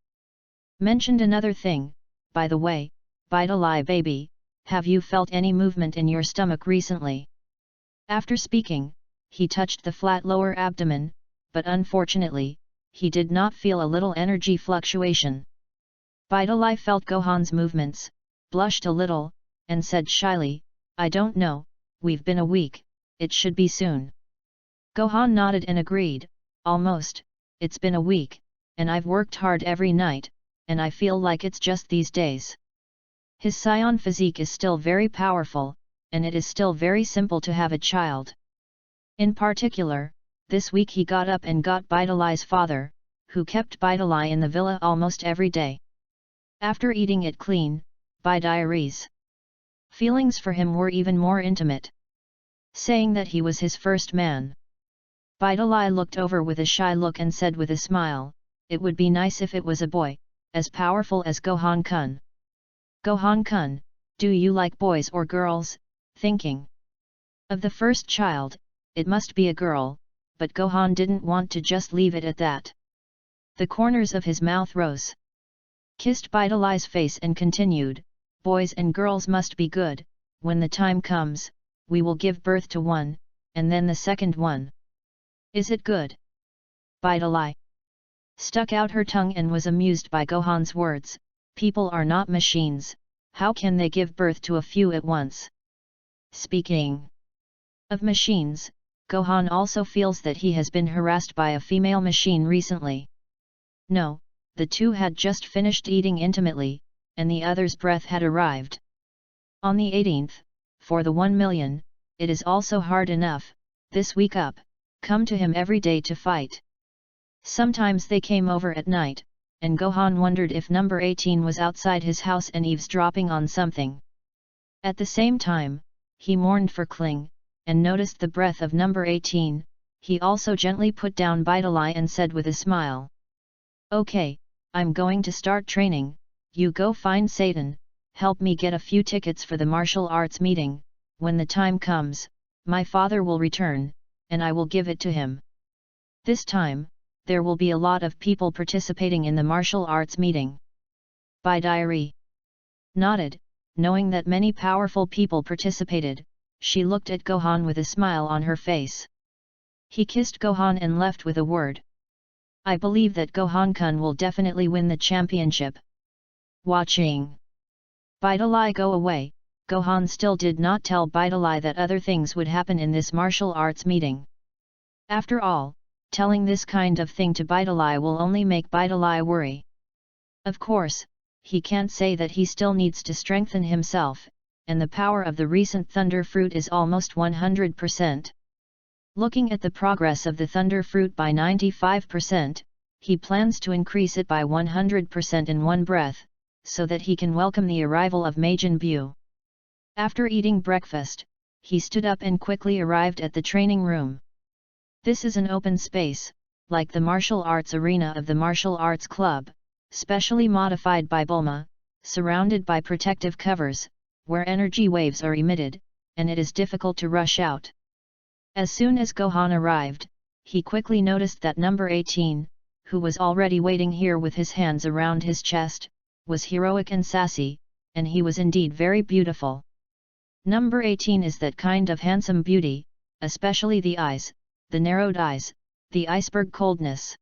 Mentioned another thing, by the way, Bidalai baby, have you felt any movement in your stomach recently? After speaking, he touched the flat lower abdomen, but unfortunately, he did not feel a little energy fluctuation. Bidalai felt Gohan's movements, blushed a little, and said shyly, I don't know, we've been a week, it should be soon. Gohan nodded and agreed, almost, it's been a week, and I've worked hard every night, and I feel like it's just these days. His scion physique is still very powerful, and it is still very simple to have a child. In particular, this week he got up and got Bidalai's father, who kept Bidalai in the villa almost every day. After eating it clean, Bidalai's feelings for him were even more intimate. Saying that he was his first man. Bidalai looked over with a shy look and said with a smile, it would be nice if it was a boy, as powerful as Gohan-kun. Gohan-kun, do you like boys or girls? Thinking of the first child, it must be a girl, but Gohan didn't want to just leave it at that. The corners of his mouth rose. Kissed Bidalai's face and continued, boys and girls must be good, when the time comes, we will give birth to one, and then the second one. Is it good? Bidalai stuck out her tongue and was amused by Gohan's words, people are not machines, how can they give birth to a few at once? Speaking of machines, Gohan also feels that he has been harassed by a female machine recently. No, the two had just finished eating intimately, and the other's breath had arrived. On the 18th, for the 1 million, it is also hard enough, this week up, come to him every day to fight. Sometimes they came over at night, and Gohan wondered if number 18 was outside his house and eavesdropping on something. At the same time, he mourned for Kling, and noticed the breath of number 18, he also gently put down Bidalai and said with a smile. Okay, I'm going to start training, you go find Satan, help me get a few tickets for the martial arts meeting, when the time comes, my father will return, and I will give it to him. This time, there will be a lot of people participating in the martial arts meeting. Bidalai nodded, knowing that many powerful people participated, she looked at Gohan with a smile on her face. He kissed Gohan and left with a word. I believe that Gohan-kun will definitely win the championship. Watching Bidalai go away, Gohan still did not tell Bidalai that other things would happen in this martial arts meeting. After all, telling this kind of thing to Bidalai will only make Bidalai worry. Of course, he can't say that he still needs to strengthen himself, and the power of the recent thunder fruit is almost 100%. Looking at the progress of the thunder fruit by 95%, he plans to increase it by 100% in one breath, so that he can welcome the arrival of Majin Bu. After eating breakfast, he stood up and quickly arrived at the training room. This is an open space, like the martial arts arena of the martial arts club, specially modified by Bulma, surrounded by protective covers, where energy waves are emitted, and it is difficult to rush out. As soon as Gohan arrived, he quickly noticed that number 18, who was already waiting here with his hands around his chest, was heroic and sassy, and he was indeed very beautiful. Number 18 is that kind of handsome beauty, especially the eyes, the narrowed eyes, the iceberg coldness.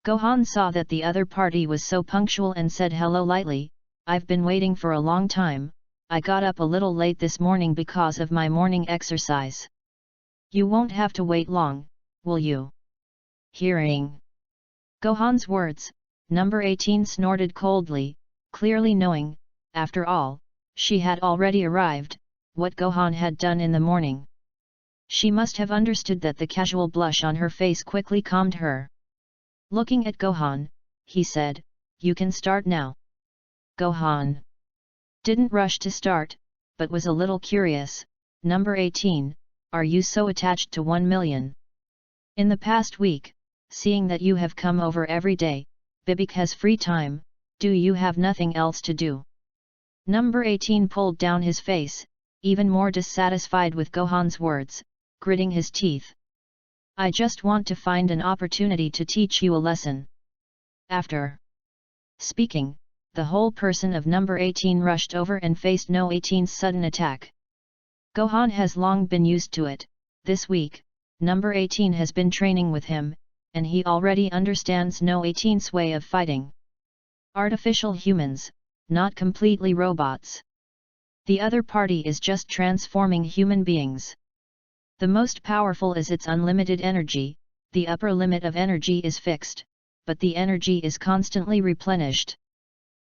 Gohan saw that the other party was so punctual and said hello lightly, "I've been waiting for a long time, I got up a little late this morning because of my morning exercise." "You won't have to wait long, will you?" Hearing Gohan's words, number 18 snorted coldly, clearly knowing, after all, she had already arrived, what Gohan had done in the morning. She must have understood that. The casual blush on her face quickly calmed her. Looking at Gohan, he said, "You can start now." Gohan didn't rush to start, but was a little curious. "Number 18, are you so attached to 1 million? In the past week, seeing that you have come over every day, Bibik has free time, do you have nothing else to do?" Number 18 pulled down his face, even more dissatisfied with Gohan's words, gritting his teeth. "I just want to find an opportunity to teach you a lesson." After speaking, the whole person of number 18 rushed over and faced No 18's sudden attack. Gohan has long been used to it. This week, number 18 has been training with him, and he already understands No 18's way of fighting. Artificial humans, not completely robots. The other party is just transforming human beings. The most powerful is its unlimited energy, the upper limit of energy is fixed, but the energy is constantly replenished.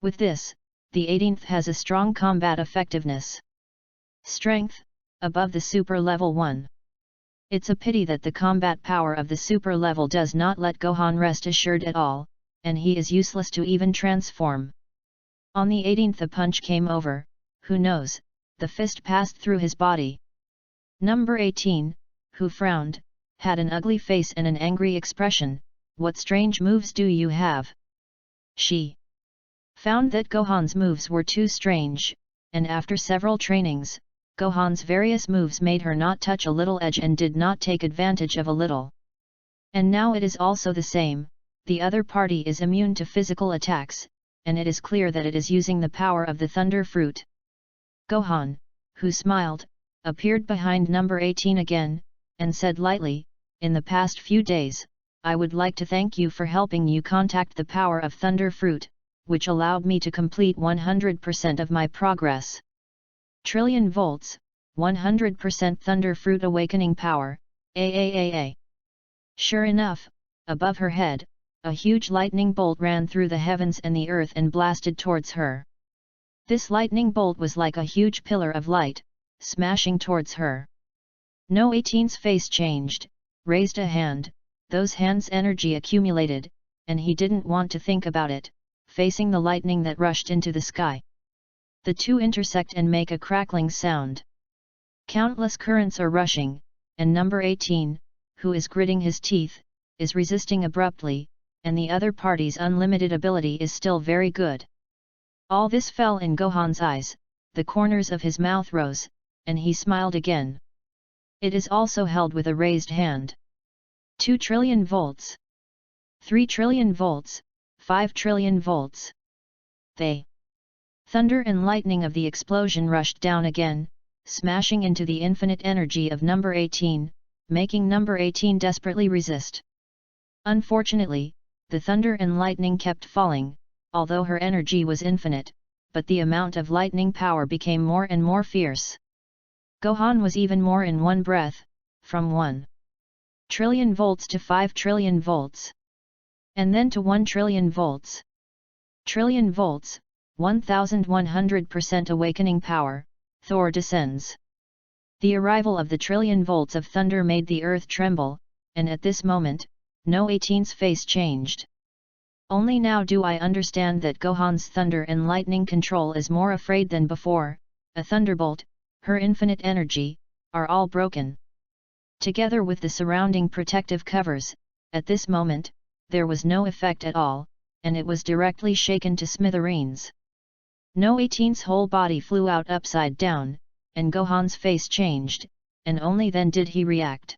With this, the 18th has a strong combat effectiveness. Strength, above the super level 1. It's a pity that the combat power of the super level does not let Gohan rest assured at all, and he is useless to even transform. On the 18th a punch came over, who knows, the fist passed through his body. Number 18, who frowned, had an ugly face and an angry expression. "What strange moves do you have?" She found that Gohan's moves were too strange, and after several trainings, Gohan's various moves made her not touch a little edge and did not take advantage of a little. And now it is also the same, the other party is immune to physical attacks, and it is clear that it is using the power of the Thunder Fruit. Gohan, who smiled, appeared behind number 18 again, and said lightly, "In the past few days, I would like to thank you for helping you contact the power of Thunder Fruit, which allowed me to complete 100% of my progress. Trillion volts, 100% Thunder Fruit awakening power, AAAA." Sure enough, above her head, a huge lightning bolt ran through the heavens and the earth and blasted towards her. This lightning bolt was like a huge pillar of light, smashing towards her. No 18's face changed, raised a hand, those hands' energy accumulated, and he didn't want to think about it, facing the lightning that rushed into the sky. The two intersect and make a crackling sound. Countless currents are rushing, and number 18, who is gritting his teeth, is resisting abruptly, and the other party's unlimited ability is still very good. All this fell in Gohan's eyes, the corners of his mouth rose, and he smiled again. It is also held with a raised hand. 2 trillion volts. 3 trillion volts, 5 trillion volts. The thunder and lightning of the explosion rushed down again, smashing into the infinite energy of number 18, making number 18 desperately resist. Unfortunately, the thunder and lightning kept falling, although her energy was infinite, but the amount of lightning power became more and more fierce. Gohan was even more in one breath, from 1 trillion volts to 5 trillion volts. And then to 1 trillion volts. Trillion volts, 1100% awakening power, Thor descends. The arrival of the trillion volts of thunder made the earth tremble, and at this moment, No 18's face changed. Only now do I understand that Gohan's thunder and lightning control is more afraid than before. A thunderbolt, her infinite energy, are all broken. Together with the surrounding protective covers, at this moment, there was no effect at all, and it was directly shaken to smithereens. No 18's whole body flew out upside down, and Gohan's face changed, and only then did he react.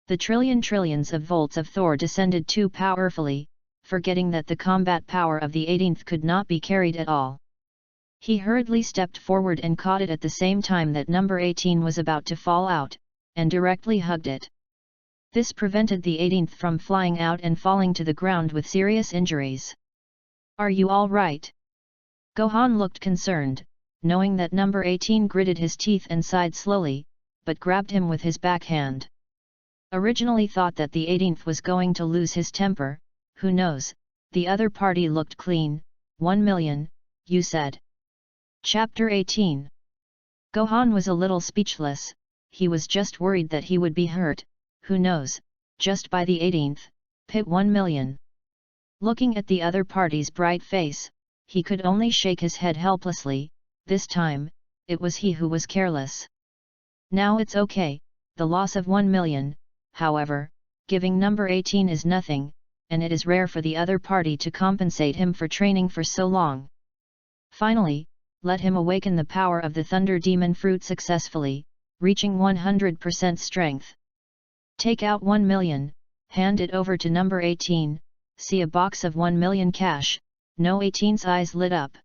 The trillions of volts of Thor descended too powerfully, forgetting that the combat power of the 18th could not be carried at all. He hurriedly stepped forward and caught it at the same time that number 18 was about to fall out, and directly hugged it. This prevented the 18th from flying out and falling to the ground with serious injuries. "Are you all right?" Gohan looked concerned, knowing that number 18 gritted his teeth and sighed slowly, but grabbed him with his backhand. Originally thought that the 18th was going to lose his temper. Who knows, the other party looked clean. 1 million, you said. Chapter 18. Gohan was a little speechless. He was just worried that he would be hurt, who knows, just by the 18th, pit 1 million. Looking at the other party's bright face, he could only shake his head helplessly. This time, it was he who was careless. Now it's okay, the loss of 1 million, however, giving number 18 is nothing, and it is rare for the other party to compensate him for training for so long. Finally, let him awaken the power of the Thunder Demon Fruit successfully, reaching 100% strength. Take out 1 million, hand it over to number 18, see a box of 1 million cash. No 18's eyes lit up.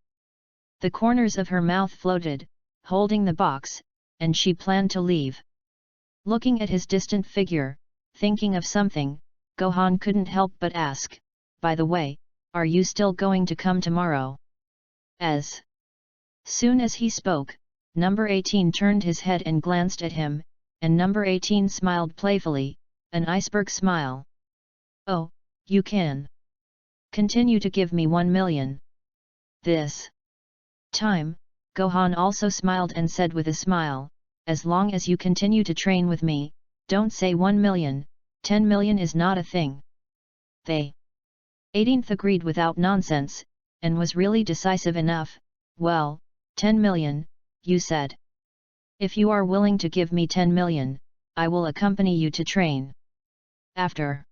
The corners of her mouth floated, holding the box, and she planned to leave. Looking at his distant figure, thinking of something, Gohan couldn't help but ask, "By the way, are you still going to come tomorrow?" As soon as he spoke, number 18 turned his head and glanced at him, and number 18 smiled playfully, an iceberg smile. "Oh, you can continue to give me 1 million. This time," Gohan also smiled and said with a smile, "as long as you continue to train with me, don't say 1 million, 10 million is not a thing." The 18th agreed without nonsense, and was really decisive enough. "Well, 10 million, you said. If you are willing to give me 10 million, I will accompany you to train." After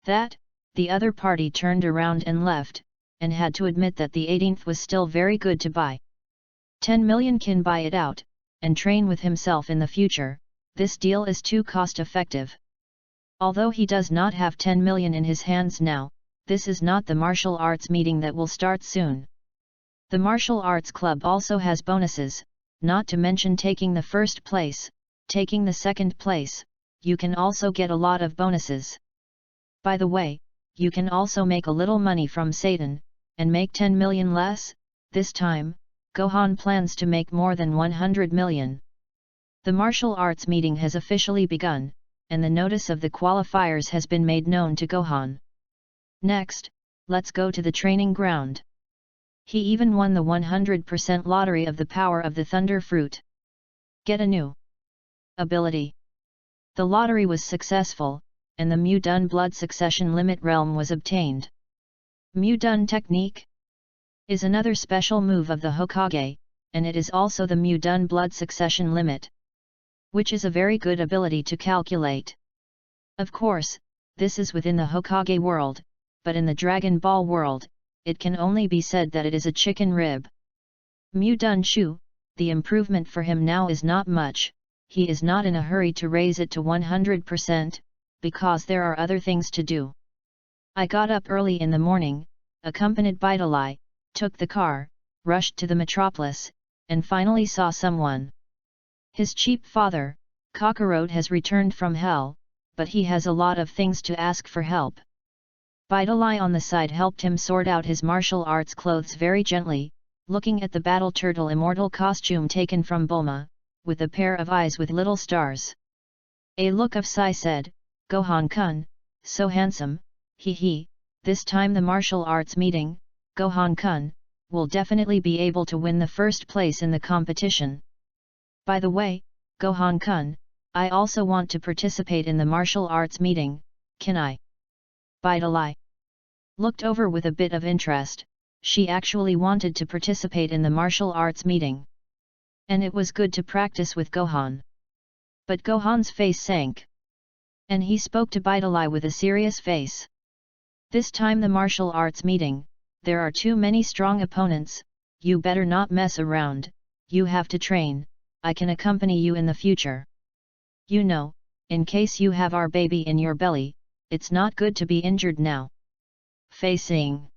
that, the other party turned around and left, and had to admit that the 18th was still very good to buy. 10 million can buy it out, and train with himself in the future. This deal is too cost-effective. Although he does not have 10 million in his hands now, this is not the martial arts meeting that will start soon. The martial arts club also has bonuses, not to mention taking the first place, taking the second place, you can also get a lot of bonuses. By the way, you can also make a little money from Satan, and make 10 million less. This time, Gohan plans to make more than 100 million. The martial arts meeting has officially begun, and the notice of the qualifiers has been made known to Gohan. Next, let's go to the training ground. He even won the 100% lottery of the power of the Thunder Fruit. Get a new ability. The lottery was successful, and the Mu-Dun Blood Succession Limit Realm was obtained. Mu-Dun Technique is another special move of the Hokage, and it is also the Mu-Dun Blood Succession Limit, which is a very good ability to calculate. Of course, this is within the Hokage world, but in the Dragon Ball world, it can only be said that it is a chicken rib. Mu-Dun Shu, the improvement for him now is not much. He is not in a hurry to raise it to 100%, because there are other things to do. I got up early in the morning, accompanied by Dalai, took the car, rushed to the metropolis, and finally saw someone. His cheap father, Kakarot, has returned from hell, but he has a lot of things to ask for help. Dalai on the side helped him sort out his martial arts clothes very gently, looking at the battle turtle immortal costume taken from Bulma, with a pair of eyes with little stars. A look of sigh said, "Gohan-kun, so handsome, he, this time the martial arts meeting, Gohan-kun, will definitely be able to win the first place in the competition. By the way, Gohan-kun, I also want to participate in the martial arts meeting, can I?" Dalai looked over with a bit of interest. She actually wanted to participate in the martial arts meeting. And it was good to practice with Gohan. But Gohan's face sank. And he spoke to Bidalai with a serious face. This time the martial arts meeting, there are too many strong opponents, you better not mess around, you have to train, I can accompany you in the future. You know, in case you have our baby in your belly, it's not good to be injured now. Facing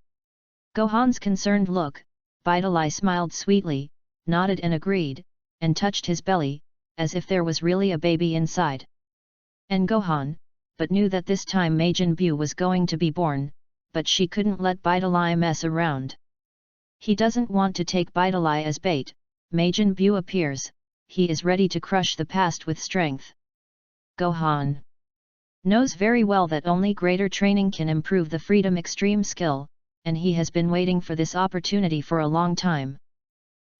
Gohan's concerned look, Bidalai smiled sweetly, nodded and agreed, and touched his belly, as if there was really a baby inside. And Gohan, but knew that this time Majin Buu was going to be born, but she couldn't let Bidalai mess around. He doesn't want to take Bidalai as bait. Majin Buu appears, he is ready to crush the past with strength. Gohan knows very well that only greater training can improve the freedom extreme skill, and he has been waiting for this opportunity for a long time.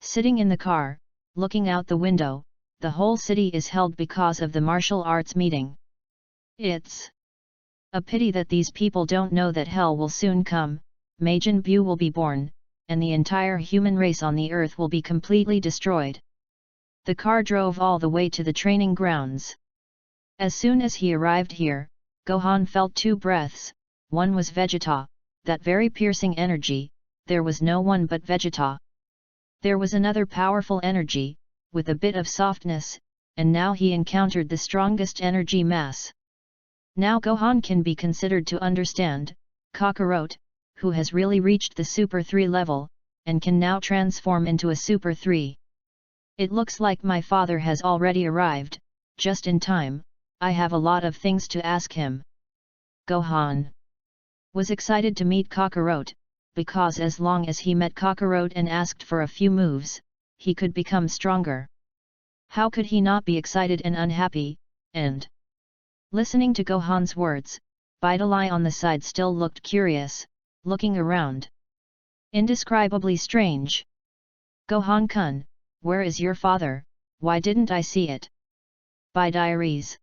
Sitting in the car, looking out the window, the whole city is held because of the martial arts meeting. It's a pity that these people don't know that hell will soon come, Majin Buu will be born, and the entire human race on the earth will be completely destroyed. The car drove all the way to the training grounds. As soon as he arrived here, Gohan felt two breaths. One was Vegeta, that very piercing energy, there was no one but Vegeta. There was another powerful energy, with a bit of softness, and now he encountered the strongest energy mass. Now Gohan can be considered to understand, Kakarot, who has really reached the Super 3 level, and can now transform into a Super 3. It looks like my father has already arrived, just in time, I have a lot of things to ask him. Gohan was excited to meet Kakarot, because as long as he met Kakarot and asked for a few moves, he could become stronger. How could he not be excited and unhappy, and listening to Gohan's words, Bidalai on the side still looked curious, looking around. Indescribably strange. Gohan-kun, where is your father, why didn't I see it? Bidai's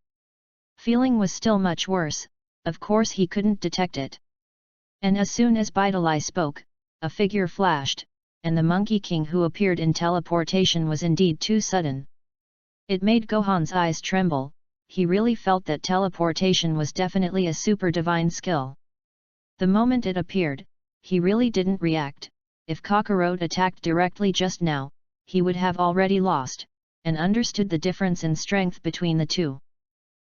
feeling was still much worse, of course he couldn't detect it. And as soon as Bidalai spoke, a figure flashed, and the Monkey King who appeared in teleportation was indeed too sudden. It made Gohan's eyes tremble. He really felt that teleportation was definitely a super divine skill. The moment it appeared, he really didn't react. If Kakarot attacked directly just now, he would have already lost, and understood the difference in strength between the two.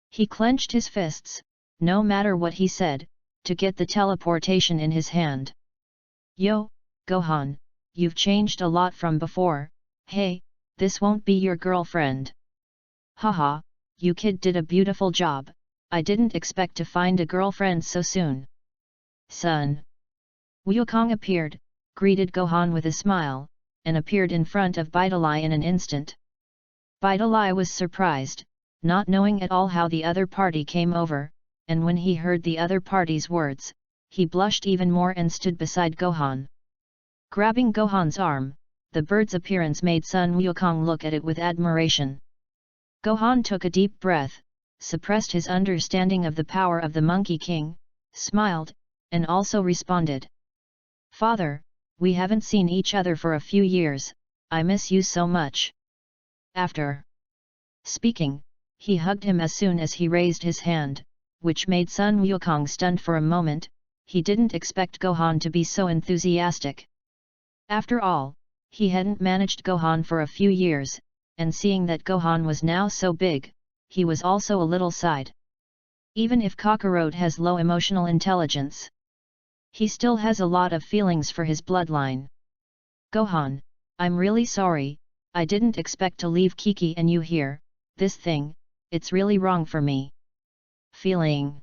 He clenched his fists, no matter what he said, to get the teleportation in his hand. Yo, Gohan, you've changed a lot from before, hey, this won't be your girlfriend. Haha. You kid did a beautiful job, I didn't expect to find a girlfriend so soon. Son Wukong appeared, greeted Gohan with a smile, and appeared in front of Bidalai in an instant. Bidalai was surprised, not knowing at all how the other party came over, and when he heard the other party's words, he blushed even more and stood beside Gohan. Grabbing Gohan's arm, the bird's appearance made Sun Wukong look at it with admiration. Gohan took a deep breath, suppressed his understanding of the power of the Monkey King, smiled, and also responded. Father, we haven't seen each other for a few years, I miss you so much. After speaking, he hugged him as soon as he raised his hand, which made Sun Wukong stunned for a moment. He didn't expect Gohan to be so enthusiastic. After all, he hadn't managed Gohan for a few years, and seeing that Gohan was now so big, he was also a little sighed. Even if Kakarot has low emotional intelligence, he still has a lot of feelings for his bloodline. Gohan, I'm really sorry, I didn't expect to leave Kiki and you here, this thing, it's really wrong for me. Feeling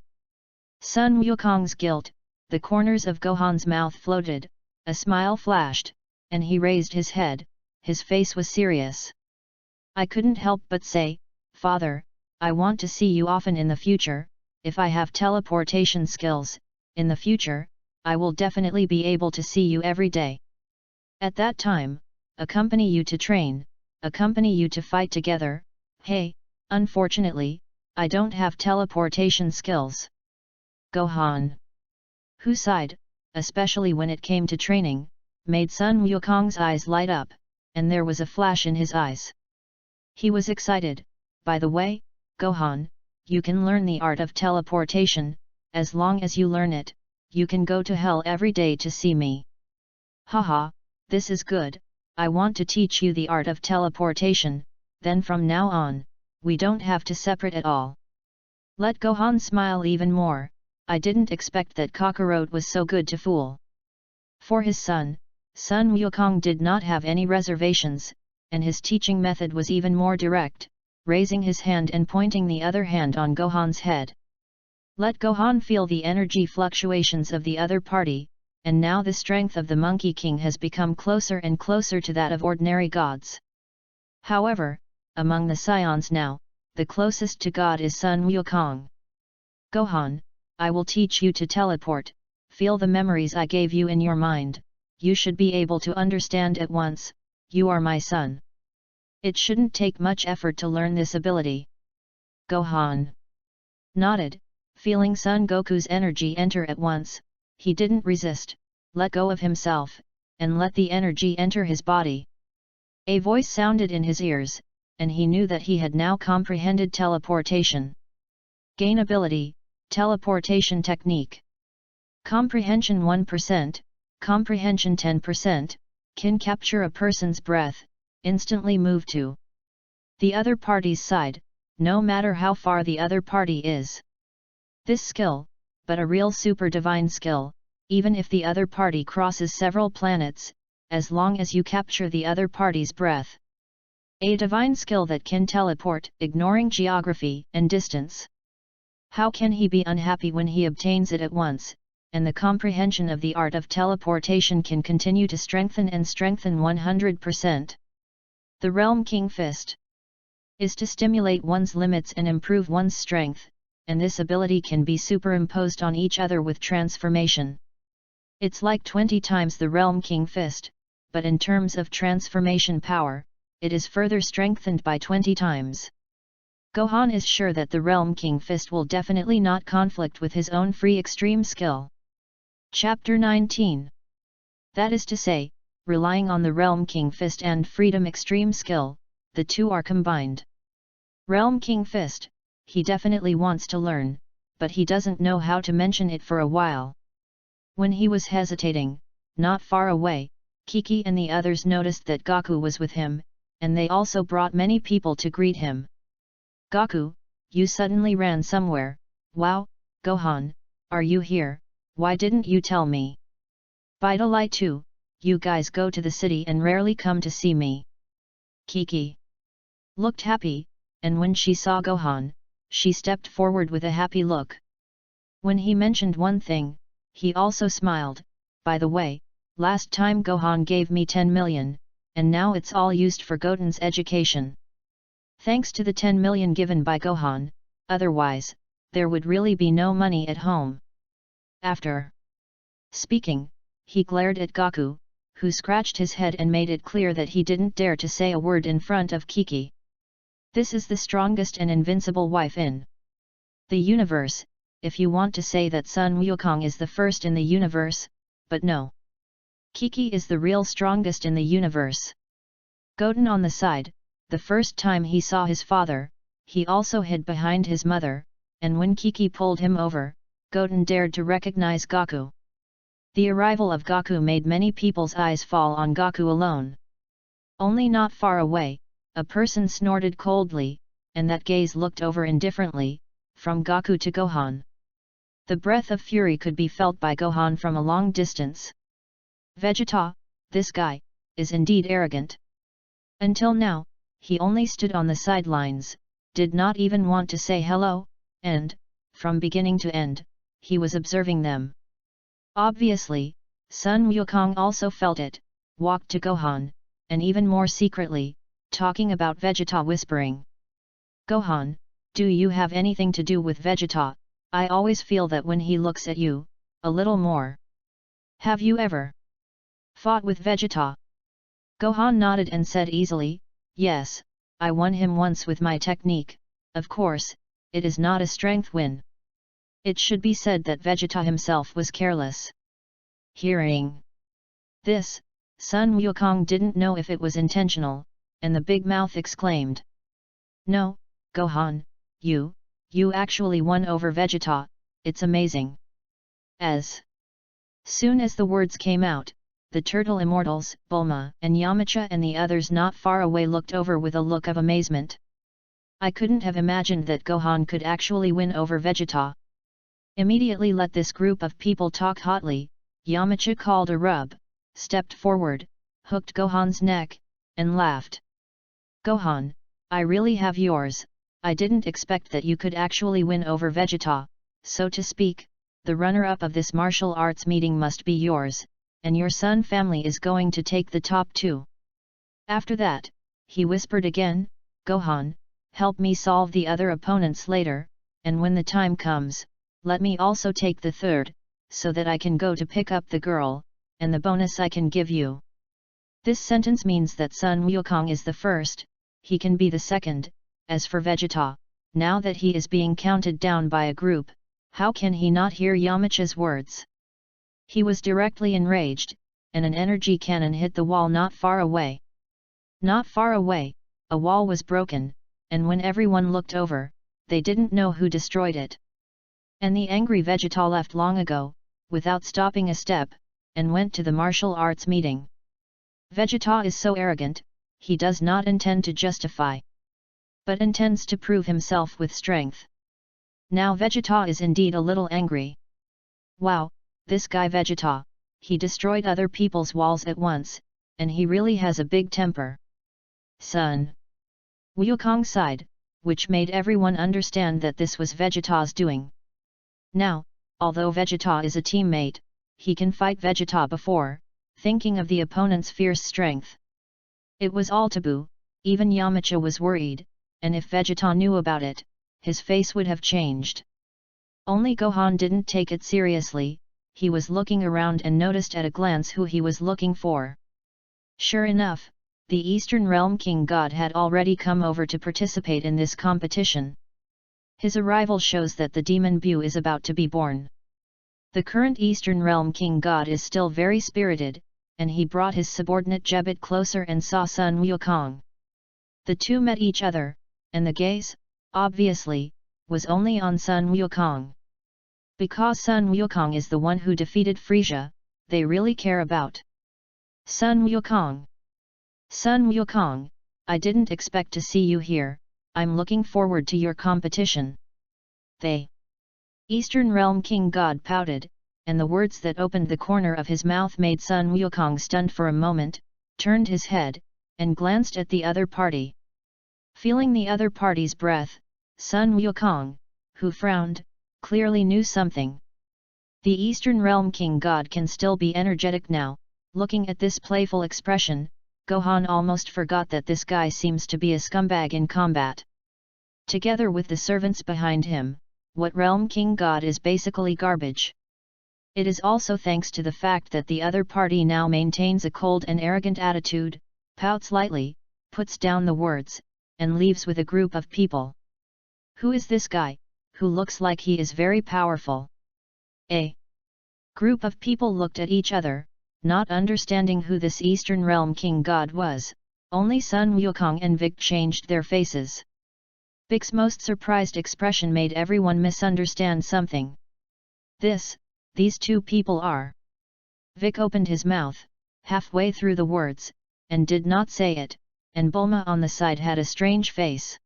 Sun Wukong's guilt, the corners of Gohan's mouth floated, a smile flashed, and he raised his head, his face was serious. I couldn't help but say, Father, I want to see you often in the future. If I have teleportation skills, in the future, I will definitely be able to see you every day. At that time, accompany you to train, accompany you to fight together. Hey, unfortunately, I don't have teleportation skills. Gohan, who sighed, especially when it came to training, made Sun Wukong's eyes light up, and there was a flash in his eyes. He was excited. By the way, Gohan, you can learn the art of teleportation. As long as you learn it, you can go to hell every day to see me. Haha, this is good. I want to teach you the art of teleportation, then from now on, we don't have to separate at all. Let Gohan smile even more. I didn't expect that Kakarot was so good to fool. For his son, Sun Wukong did not have any reservations, and his teaching method was even more direct, raising his hand and pointing the other hand on Gohan's head. Let Gohan feel the energy fluctuations of the other party, and now the strength of the Monkey King has become closer and closer to that of ordinary gods. However, among the Scions now, the closest to God is Sun Wukong. Gohan, I will teach you to teleport. Feel the memories I gave you in your mind. You should be able to understand at once. You are my son. It shouldn't take much effort to learn this ability. Gohan nodded, feeling Son Goku's energy enter at once. He didn't resist, let go of himself, and let the energy enter his body. A voice sounded in his ears, and he knew that he had now comprehended teleportation. Gain ability, teleportation technique. Comprehension 1%, comprehension 10%, can capture a person's breath, instantly move to the other party's side, no matter how far the other party is. This skill, but a real super divine skill, even if the other party crosses several planets, as long as you capture the other party's breath. A divine skill that can teleport, ignoring geography and distance. How can he be unhappy when he obtains it at once, and the comprehension of the art of teleportation can continue to strengthen and strengthen 100%. The Realm King Fist is to stimulate one's limits and improve one's strength, and this ability can be superimposed on each other with transformation. It's like 20 times the Realm King Fist, but in terms of transformation power, it is further strengthened by 20 times. Gohan is sure that the Realm King Fist will definitely not conflict with his own free extreme skill. Chapter 19. That is to say, relying on the Realm King Fist and Freedom Extreme skill, the two are combined. Realm King Fist, he definitely wants to learn, but he doesn't know how to mention it for a while. When he was hesitating, not far away, Kiki and the others noticed that Goku was with him, and they also brought many people to greet him. Goku, you suddenly ran somewhere. Wow, Gohan, are you here? Why didn't you tell me? Vitalite too, you guys go to the city and rarely come to see me. Kiki looked happy, and when she saw Gohan, she stepped forward with a happy look. When he mentioned one thing, he also smiled. By the way, last time Gohan gave me 10 million, and now it's all used for Goten's education. Thanks to the 10 million given by Gohan, otherwise, there would really be no money at home. After speaking, he glared at Goku, who scratched his head and made it clear that he didn't dare to say a word in front of Kiki. This is the strongest and invincible wife in the universe, if you want to say that Sun Wukong is the first in the universe, but no. Kiki is the real strongest in the universe. Goten on the side, the first time he saw his father, he also hid behind his mother, and when Kiki pulled him over, Goten dared to recognize Goku. The arrival of Goku made many people's eyes fall on Goku alone. Only not far away, a person snorted coldly, and that gaze looked over indifferently, from Goku to Gohan. The breath of fury could be felt by Gohan from a long distance. Vegeta, this guy, is indeed arrogant. Until now, he only stood on the sidelines, did not even want to say hello, and, from beginning to end, he was observing them. Obviously, Sun Wukong also felt it, walked to Gohan, and even more secretly, talking about Vegeta whispering. Gohan, do you have anything to do with Vegeta? I always feel that when he looks at you, a little more. Have you ever fought with Vegeta? Gohan nodded and said easily, yes, I won him once with my technique. Of course, it is not a strength win. It should be said that Vegeta himself was careless. Hearing this, Sun Wukong didn't know if it was intentional, and the big mouth exclaimed. No, Gohan, you actually won over Vegeta, it's amazing. As soon as the words came out, the turtle immortals, Bulma and Yamcha and the others not far away looked over with a look of amazement. I couldn't have imagined that Gohan could actually win over Vegeta. Immediately let this group of people talk hotly, Yamcha called a rub, stepped forward, hooked Gohan's neck, and laughed. Gohan, I really have yours, I didn't expect that you could actually win over Vegeta, so to speak, the runner-up of this martial arts meeting must be yours, and your son family is going to take the top 2. After that, he whispered again, Gohan, help me solve the other opponents later, and when the time comes, let me also take the 3rd, so that I can go to pick up the girl, and the bonus I can give you. This sentence means that Sun Wukong is the 1st, he can be the 2nd, as for Vegeta, now that he is being counted down by a group, how can he not hear Yamcha's words? He was directly enraged, and an energy cannon hit the wall not far away. Not far away, a wall was broken, and when everyone looked over, they didn't know who destroyed it. And the angry Vegeta left long ago, without stopping a step, and went to the martial arts meeting. Vegeta is so arrogant, he does not intend to justify, but intends to prove himself with strength. Now Vegeta is indeed a little angry. Wow, this guy Vegeta, he destroyed other people's walls at once, and he really has a big temper. Sun Wukong sighed, which made everyone understand that this was Vegeta's doing. Now, although Vegeta is a teammate, he can fight Vegeta before, thinking of the opponent's fierce strength. It was all taboo, even Yamcha was worried, and if Vegeta knew about it, his face would have changed. Only Gohan didn't take it seriously, he was looking around and noticed at a glance who he was looking for. Sure enough, the Eastern Realm King God had already come over to participate in this competition. His arrival shows that the Demon Bu is about to be born. The current Eastern Realm King God is still very spirited, and he brought his subordinate Jebet closer and saw Sun Wukong. The two met each other, and the gaze, obviously, was only on Sun Wukong. Because Sun Wukong is the one who defeated Frieza, they really care about Sun Wukong. Sun Wukong, I didn't expect to see you here, I'm looking forward to your competition. The Eastern Realm King God pouted, and the words that opened the corner of his mouth made Sun Wukong stunned for a moment, turned his head, and glanced at the other party. Feeling the other party's breath, Sun Wukong, who frowned, clearly knew something. The Eastern Realm King God can still be energetic now. Looking at this playful expression, Gohan almost forgot that this guy seems to be a scumbag in combat. Together with the servants behind him, what Realm King God is basically garbage. It is also thanks to the fact that the other party now maintains a cold and arrogant attitude, pouts lightly, puts down the words, and leaves with a group of people. Who is this guy, who looks like he is very powerful? A group of people looked at each other, not understanding who this Eastern Realm King God was. Only Sun Wukong and Vic changed their faces. Vic's most surprised expression made everyone misunderstand something. These two people are. Vic opened his mouth, halfway through the words, and did not say it, and Bulma on the side had a strange face.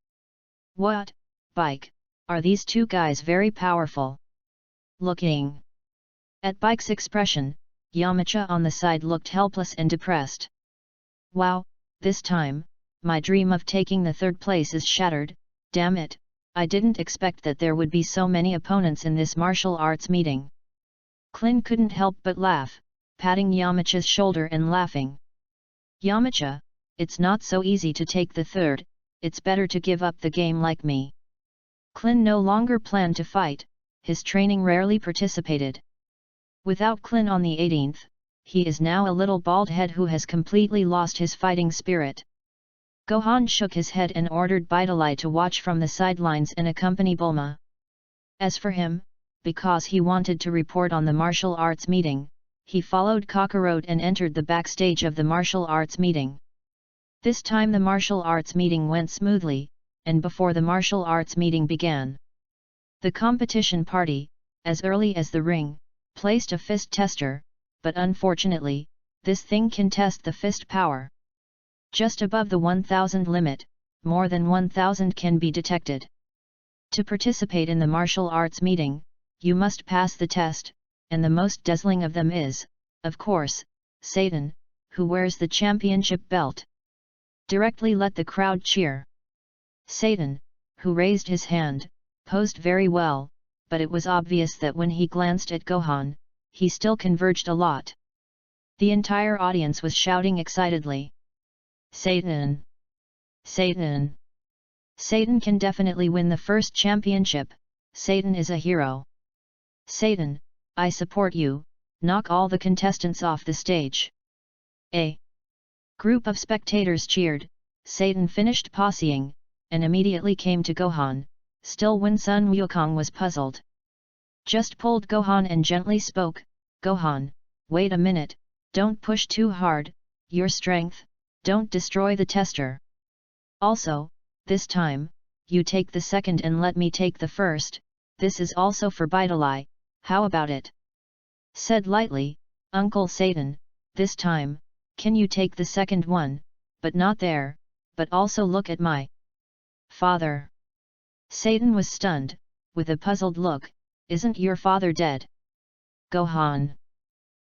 What, Bike, are these two guys very powerful? Looking at Bike's expression, Yamcha on the side looked helpless and depressed. Wow, this time, my dream of taking the 3rd place is shattered, damn it, I didn't expect that there would be so many opponents in this martial arts meeting. Klin couldn't help but laugh, patting Yamcha's shoulder and laughing. Yamcha, it's not so easy to take the 3rd, it's better to give up the game like me. Klin no longer planned to fight, his training rarely participated. Without Klin on the 18th, he is now a little bald head who has completely lost his fighting spirit. Gohan shook his head and ordered Bidalai to watch from the sidelines and accompany Bulma. As for him, because he wanted to report on the martial arts meeting, he followed Kakarot and entered the backstage of the martial arts meeting. This time the martial arts meeting went smoothly, and before the martial arts meeting began, the competition party, as early as the ring, placed a fist tester, but unfortunately, this thing can test the fist power. Just above the 1000 limit, more than 1000 can be detected. To participate in the martial arts meeting, you must pass the test, and the most dazzling of them is, of course, Satan, who wears the championship belt. Directly let the crowd cheer. Satan, who raised his hand, posed very well, but it was obvious that when he glanced at Gohan, he still converged a lot. The entire audience was shouting excitedly. Satan! Satan! Satan can definitely win the first championship, Satan is a hero. Satan, I support you, knock all the contestants off the stage. A group of spectators cheered, Satan finished posseing, and immediately came to Gohan, still when Sun Wukong was puzzled. Just pulled Gohan and gently spoke, Gohan, wait a minute, don't push too hard, your strength, don't destroy the tester. Also, this time, you take the second and let me take the first, this is also for Bidalai, how about it? Said lightly, Uncle Satan, this time, can you take the second one, but not there, but also look at my father. Satan was stunned, with a puzzled look, isn't your father dead? Gohan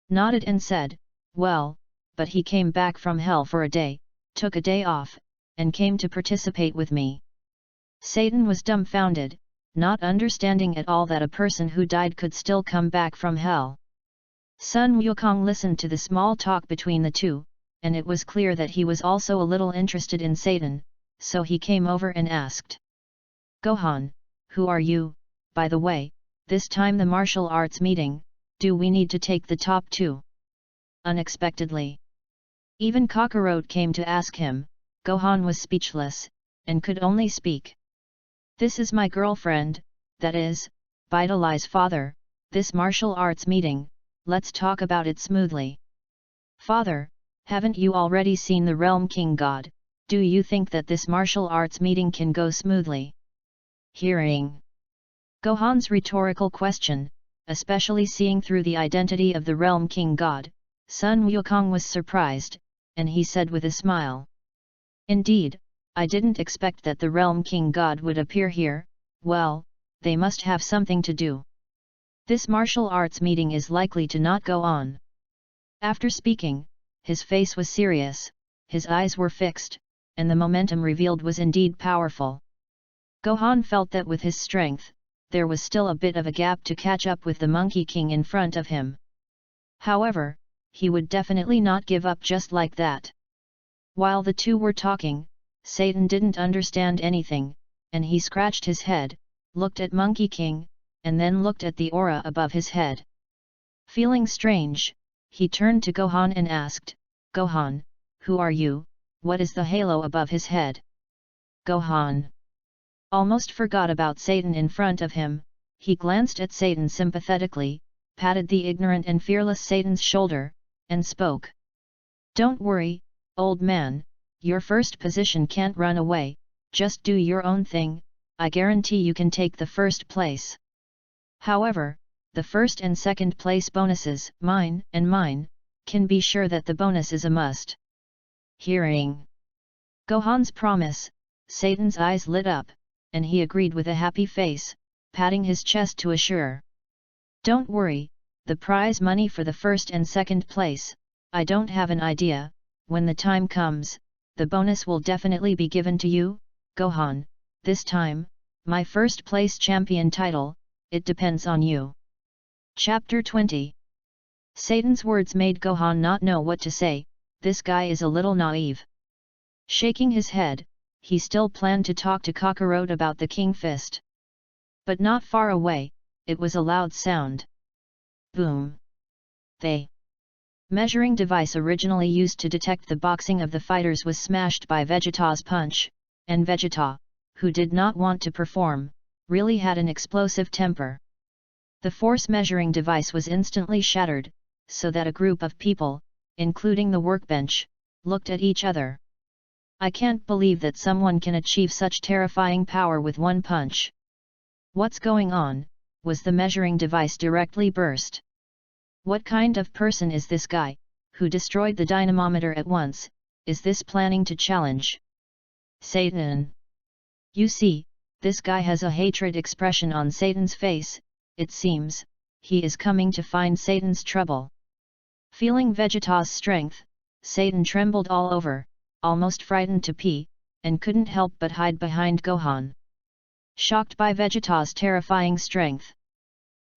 nodded and said, well, but he came back from hell for a day, took a day off, and came to participate with me. Satan was dumbfounded, not understanding at all that a person who died could still come back from hell. Sun Wukong listened to the small talk between the two, and it was clear that he was also a little interested in Satan, so he came over and asked. Gohan, who are you, by the way, this time the martial arts meeting, do we need to take the top two? Unexpectedly, even Kakarot came to ask him. Gohan was speechless, and could only speak. This is my girlfriend, that is, Bidalai's father, this martial arts meeting, let's talk about it smoothly. Father, haven't you already seen the Realm King God, do you think that this martial arts meeting can go smoothly? Hearing Gohan's rhetorical question, especially seeing through the identity of the Realm King God, Sun Wukong was surprised, and he said with a smile. Indeed, I didn't expect that the Realm King God would appear here, well, they must have something to do. This martial arts meeting is likely to not go on. After speaking, his face was serious, his eyes were fixed, and the momentum revealed was indeed powerful. Gohan felt that with his strength, there was still a bit of a gap to catch up with the Monkey King in front of him. However, he would definitely not give up just like that. While the two were talking, Satan didn't understand anything, and he scratched his head, looked at Monkey King, and then looked at the aura above his head. Feeling strange, he turned to Gohan and asked, Gohan, who are you, what is the halo above his head? Gohan almost forgot about Satan in front of him, he glanced at Satan sympathetically, patted the ignorant and fearless Satan's shoulder, and spoke. Don't worry, old man, your first position can't run away, just do your own thing, I guarantee you can take the first place. However, the first and second place bonuses, mine and mine, can be sure that the bonus is a must. Hearing Gohan's promise, Satan's eyes lit up, and he agreed with a happy face, patting his chest to assure. Don't worry, the prize money for the first and second place, I don't have an idea, when the time comes, the bonus will definitely be given to you, Gohan, this time, my first place champion title, it depends on you. Chapter 20. Satan's words made Gohan not know what to say, this guy is a little naive. Shaking his head, he still planned to talk to Kakarot about the King Fist. But not far away, it was a loud sound. Boom! The measuring device originally used to detect the boxing of the fighters was smashed by Vegeta's punch, and Vegeta, who did not want to perform, really had an explosive temper. The force measuring device was instantly shattered, so that a group of people, including the workbench, looked at each other. I can't believe that someone can achieve such terrifying power with one punch. What's going on? Was the measuring device directly burst? What kind of person is this guy, who destroyed the dynamometer at once? Is this planning to challenge Satan? You see, this guy has a hatred expression on Satan's face. It seems, he is coming to find Satan's trouble. Feeling Vegeta's strength, Satan trembled all over, almost frightened to pee, and couldn't help but hide behind Gohan. Shocked by Vegeta's terrifying strength.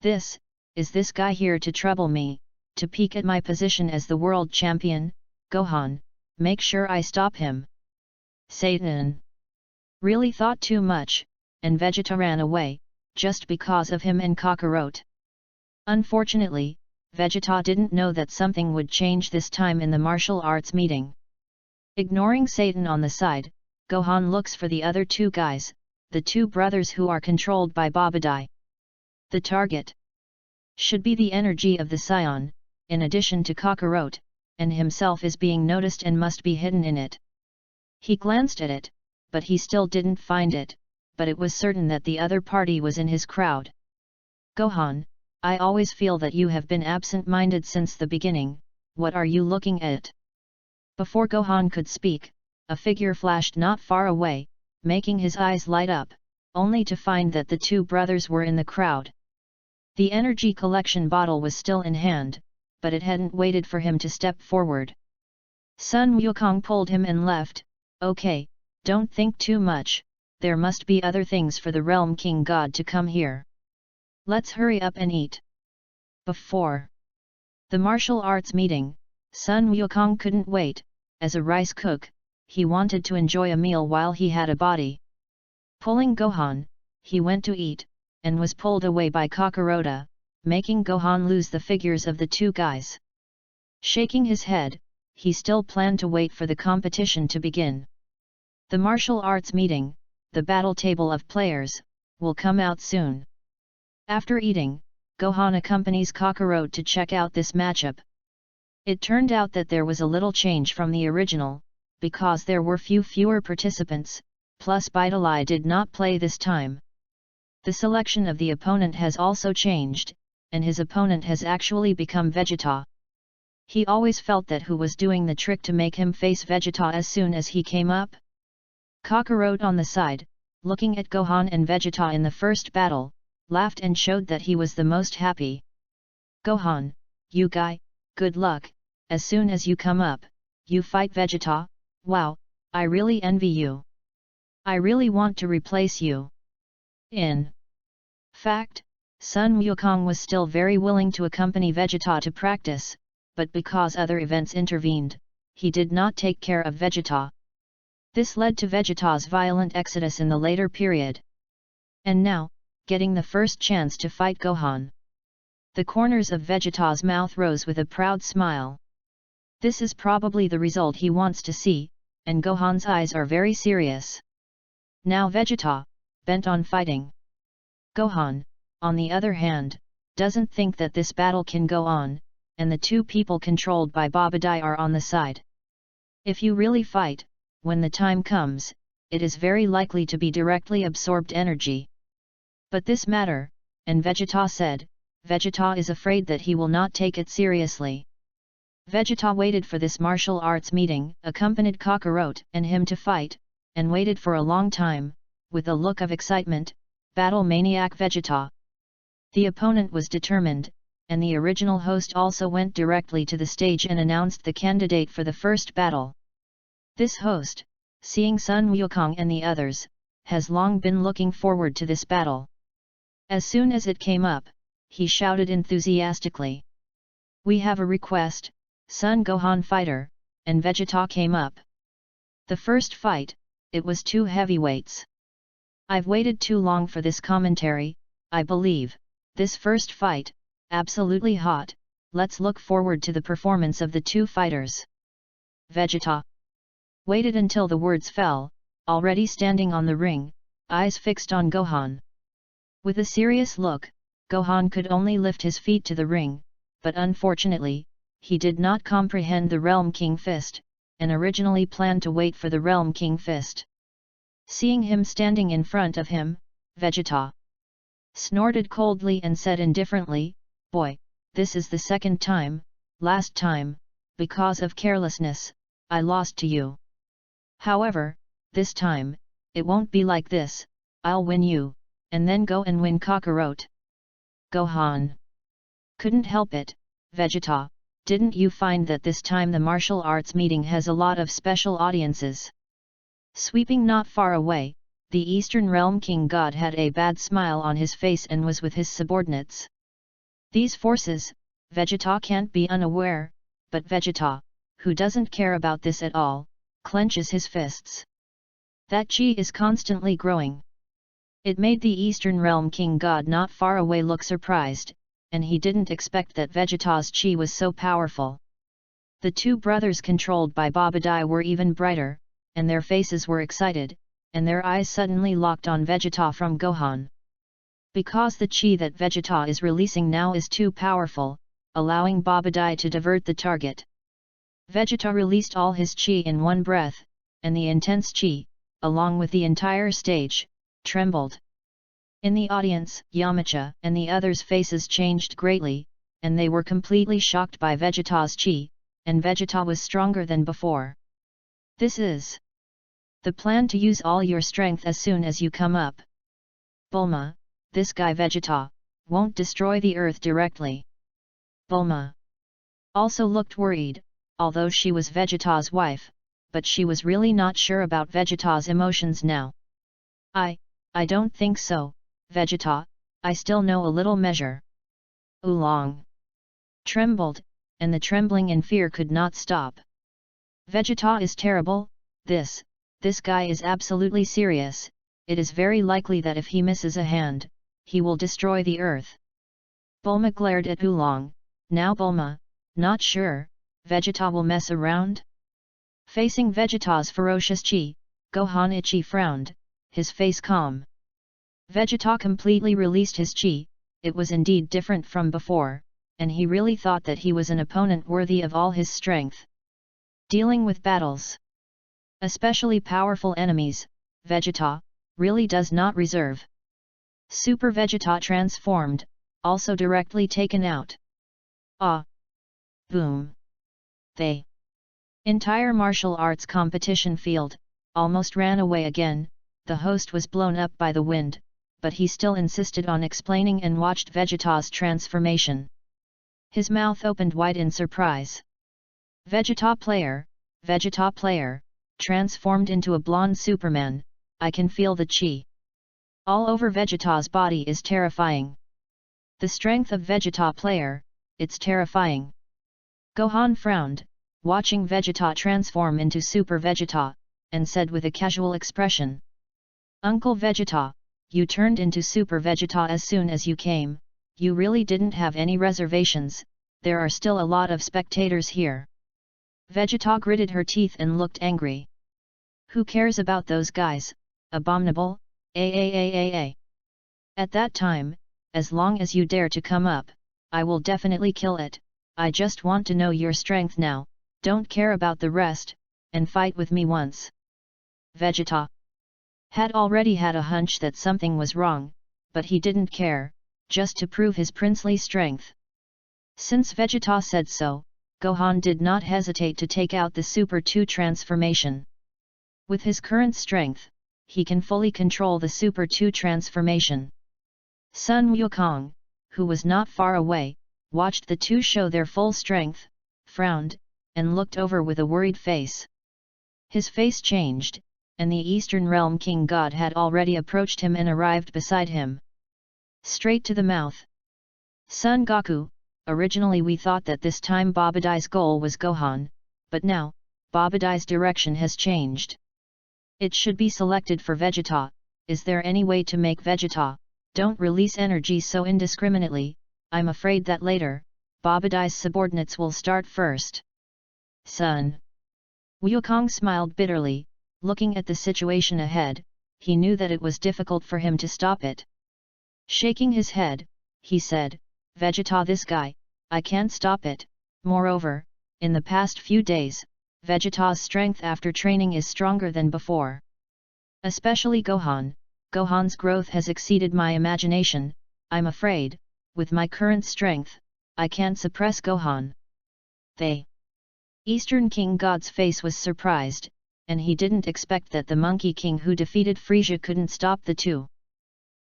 Is this guy here to trouble me, to peek at my position as the world champion? Gohan, make sure I stop him. Satan really thought too much, and Vegeta ran away, just because of him and Kakarot. Unfortunately, Vegeta didn't know that something would change this time in the martial arts meeting. Ignoring Satan on the side, Gohan looks for the other two guys, the two brothers who are controlled by Babadai. The target should be the energy of the Scion, in addition to Kakarot, and himself is being noticed and must be hidden in it. He glanced at it, but he still didn't find it, but it was certain that the other party was in his crowd. Gohan, I always feel that you have been absent-minded since the beginning. What are you looking at? Before Gohan could speak, a figure flashed not far away, making his eyes light up, only to find that the two brothers were in the crowd. The energy collection bottle was still in hand, but it hadn't waited for him to step forward. Sun Wukong pulled him and left. Okay, don't think too much, there must be other things for the Realm King God to come here. Let's hurry up and eat. Before the martial arts meeting, Sun Wukong couldn't wait. As a rice cook, he wanted to enjoy a meal while he had a body. Pulling Gohan, he went to eat, and was pulled away by Kakarota, making Gohan lose the figures of the two guys. Shaking his head, he still planned to wait for the competition to begin. The martial arts meeting, the battle table of players, will come out soon. After eating, Gohan accompanies Kakarot to check out this matchup. It turned out that there was a little change from the original, because there were fewer participants, plus Beidolai did not play this time. The selection of the opponent has also changed, and his opponent has actually become Vegeta. He always felt that who was doing the trick to make him face Vegeta as soon as he came up? Kakarot on the side, looking at Gohan and Vegeta in the first battle, laughed and showed that he was the most happy. Gohan, you guy, good luck, as soon as you come up, you fight Vegeta. Wow, I really envy you. I really want to replace you. In fact, Sun Wukong was still very willing to accompany Vegeta to practice, but because other events intervened, he did not take care of Vegeta. This led to Vegeta's violent exodus in the later period. And now, getting the first chance to fight Gohan. The corners of Vegeta's mouth rose with a proud smile. This is probably the result he wants to see, and Gohan's eyes are very serious. Now Vegeta, bent on fighting. Gohan, on the other hand, doesn't think that this battle can go on, and the two people controlled by Babadai are on the side. If you really fight, when the time comes, it is very likely to be directly absorbed energy. But this matter, and Vegeta said, Vegeta is afraid that he will not take it seriously. Vegeta waited for this martial arts meeting, accompanied Kakarot and him to fight, and waited for a long time, with a look of excitement, battle maniac Vegeta. The opponent was determined, and the original host also went directly to the stage and announced the candidate for the first battle. This host, seeing Sun Wukong and the others, has long been looking forward to this battle. As soon as it came up, he shouted enthusiastically. We have a request, Sun Gohan fighter, and Vegeta came up. The first fight, it was two heavyweights. I've waited too long for this commentary, I believe, this first fight, absolutely hot, let's look forward to the performance of the two fighters. Vegeta waited until the words fell, already standing on the ring, eyes fixed on Gohan. With a serious look, Gohan could only lift his feet to the ring, but unfortunately, he did not comprehend the Realm King Fist, and originally planned to wait for the Realm King Fist. Seeing him standing in front of him, Vegeta snorted coldly and said indifferently, "Boy, this is the second time, last time, because of carelessness, I lost to you. However, this time, it won't be like this, I'll win you, and then go and win Kakarot." Gohan couldn't help it. "Vegeta, didn't you find that this time the martial arts meeting has a lot of special audiences?" Sweeping not far away, the Eastern Realm King God had a bad smile on his face and was with his subordinates. These forces, Vegeta can't be unaware, but Vegeta, who doesn't care about this at all, clenches his fists. That chi is constantly growing. It made the Eastern Realm King God not far away look surprised, and he didn't expect that Vegeta's chi was so powerful. The two brothers controlled by Babadai were even brighter, and their faces were excited, and their eyes suddenly locked on Vegeta from Gohan. Because the chi that Vegeta is releasing now is too powerful, allowing Babadai to divert the target. Vegeta released all his chi in one breath, and the intense chi, along with the entire stage, trembled. In the audience, Yamcha and the others' faces changed greatly, and they were completely shocked by Vegeta's chi, and Vegeta was stronger than before. "This is the plan to use all your strength as soon as you come up. Bulma, this guy Vegeta, won't destroy the earth directly." Bulma also looked worried, although she was Vegeta's wife, but she was really not sure about Vegeta's emotions now. I don't think so, Vegeta, I still know a little measure." Oolong trembled, and the trembling and fear could not stop. "Vegeta is terrible, this guy is absolutely serious, it is very likely that if he misses a hand, he will destroy the earth." Bulma glared at Oolong. "Now Bulma, not sure, Vegeta will mess around?" Facing Vegeta's ferocious chi, Gohan Ichi frowned, his face calm. Vegeta completely released his chi, it was indeed different from before, and he really thought that he was an opponent worthy of all his strength. Dealing with battles, especially powerful enemies, Vegeta really does not reserve. Super Vegeta transformed, also directly taken out. Ah! Boom! The entire martial arts competition field almost ran away again. The host was blown up by the wind, but he still insisted on explaining and watched Vegeta's transformation. His mouth opened wide in surprise. Vegeta player, transformed into a blonde Superman, I can feel the chi all over Vegeta's body is terrifying. The strength of Vegeta player, it's terrifying. Gohan frowned, watching Vegeta transform into Super Vegeta, and said with a casual expression, "Uncle Vegeta, you turned into Super Vegeta as soon as you came, you really didn't have any reservations, there are still a lot of spectators here." Vegeta gritted her teeth and looked angry. "Who cares about those guys, abominable, At that time, as long as you dare to come up, I will definitely kill it, I just want to know your strength now, don't care about the rest, and fight with me once." Vegeta had already had a hunch that something was wrong, but he didn't care, just to prove his princely strength. Since Vegeta said so, Gohan did not hesitate to take out the Super 2 transformation. With his current strength, he can fully control the Super 2 transformation. Sun Wukong, who was not far away, watched the two show their full strength, frowned, and looked over with a worried face. His face changed, and the Eastern Realm King God had already approached him and arrived beside him. Straight to the mouth. "Son Goku, originally we thought that this time Babadai's goal was Gohan, but now, Babadai's direction has changed. It should be selected for Vegeta, is there any way to make Vegeta don't release energy so indiscriminately? I'm afraid that later, Babadai's subordinates will start first." "Son." Wukong smiled bitterly, looking at the situation ahead, he knew that it was difficult for him to stop it. Shaking his head, he said, "Vegeta, this guy, I can't stop it. Moreover, in the past few days, Vegeta's strength after training is stronger than before. Especially Gohan. Gohan's growth has exceeded my imagination. I'm afraid, with my current strength, I can't suppress Gohan. The Eastern King God's face was surprised, and he didn't expect that the Monkey King who defeated Frieza couldn't stop the two.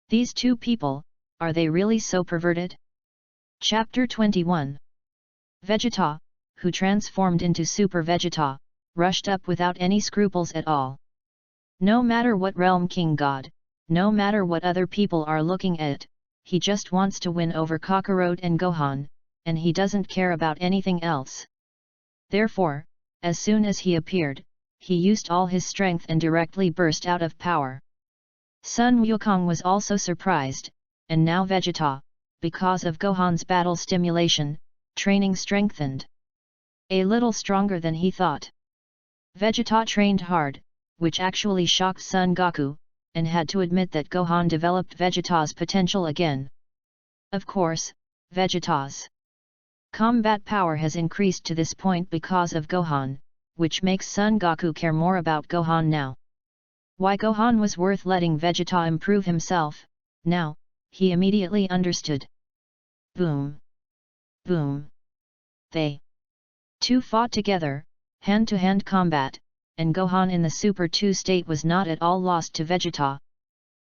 These two people, are they really so perverted? Chapter 21. Vegeta, who transformed into Super Vegeta, rushed up without any scruples at all. No matter what realm King God, no matter what other people are looking at, he just wants to win over Kakarot and Gohan, and he doesn't care about anything else. Therefore, as soon as he appeared, he used all his strength and directly burst out of power. Sun Wukong was also surprised, and now Vegeta, because of Gohan's battle stimulation, training strengthened. A little stronger than he thought. Vegeta trained hard, which actually shocked Son Goku, and had to admit that Gohan developed Vegeta's potential again. Of course, Vegeta's combat power has increased to this point because of Gohan, which makes Son Goku care more about Gohan now. Why Gohan was worth letting Vegeta improve himself, now, he immediately understood. Boom! Boom! They two fought together, hand-to-hand combat, and Gohan in the Super 2 state was not at all lost to Vegeta.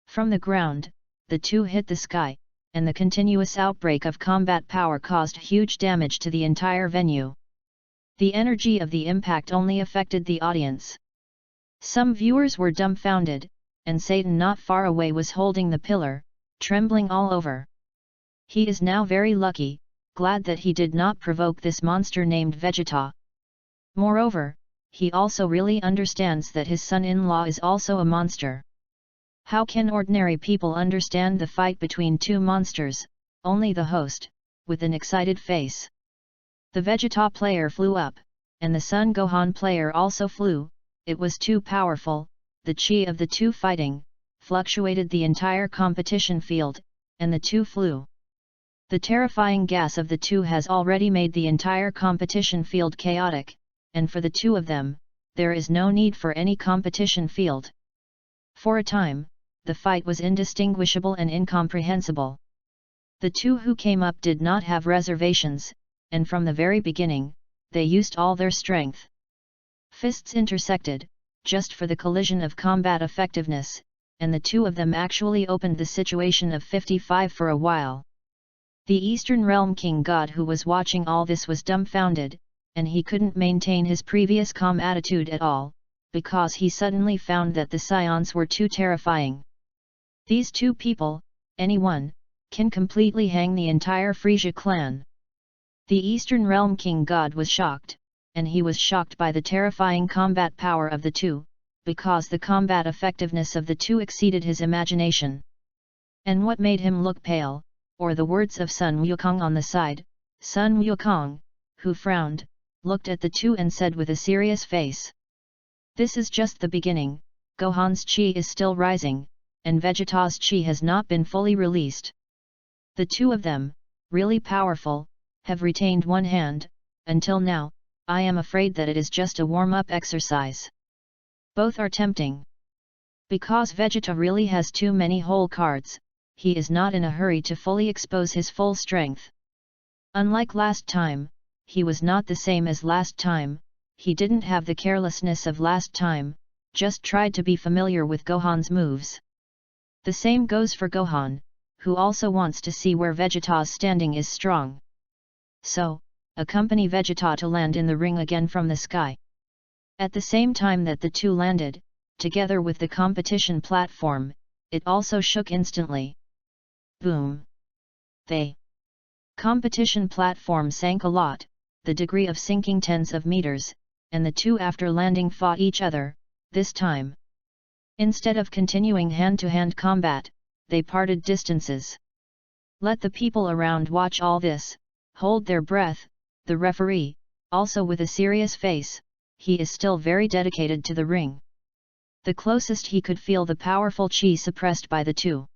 From the ground, the two hit the sky, and the continuous outbreak of combat power caused huge damage to the entire venue. The energy of the impact only affected the audience. Some viewers were dumbfounded, and Satan not far away was holding the pillar, trembling all over. He is now very lucky, glad that he did not provoke this monster named Vegeta. Moreover, he also really understands that his son-in-law is also a monster. How can ordinary people understand the fight between two monsters? Only the host, with an excited face. The Vegeta player flew up, and the Son Gohan player also flew. It was too powerful. The chi of the two fighting fluctuated the entire competition field, and the two flew. The terrifying gas of the two has already made the entire competition field chaotic, and for the two of them, there is no need for any competition field. For a time, the fight was indistinguishable and incomprehensible. The two who came up did not have reservations, and from the very beginning, they used all their strength. Fists intersected, just for the collision of combat effectiveness, and the two of them actually opened the situation of 55 for a while. The Eastern Realm King God who was watching all this was dumbfounded, and he couldn't maintain his previous calm attitude at all, because he suddenly found that the Scions were too terrifying. These two people, anyone, can completely hang the entire Frieza clan. The Eastern Realm King God was shocked, and he was shocked by the terrifying combat power of the two, because the combat effectiveness of the two exceeded his imagination. And what made him look pale, or the words of Sun Wukong on the side, Sun Wukong, who frowned, looked at the two and said with a serious face. This is just the beginning. Gohan's chi is still rising, and Vegeta's chi has not been fully released. The two of them, really powerful, have retained one hand. Until now, I am afraid that it is just a warm-up exercise. Both are tempting. Because Vegeta really has too many whole cards, he is not in a hurry to fully expose his full strength. Unlike last time, he was not the same as last time. He didn't have the carelessness of last time, just tried to be familiar with Gohan's moves. The same goes for Gohan, who also wants to see where Vegeta's standing is strong. So, accompany Vegeta to land in the ring again from the sky. At the same time that the two landed, together with the competition platform, it also shook instantly. Boom! The competition platform sank a lot, the degree of sinking tens of meters, and the two after landing fought each other, this time. Instead of continuing hand-to-hand combat, they parted distances. Let the people around watch all this, hold their breath. The referee, also with a serious face, he is still very dedicated to the ring. The closest he could feel the powerful chi suppressed by the two.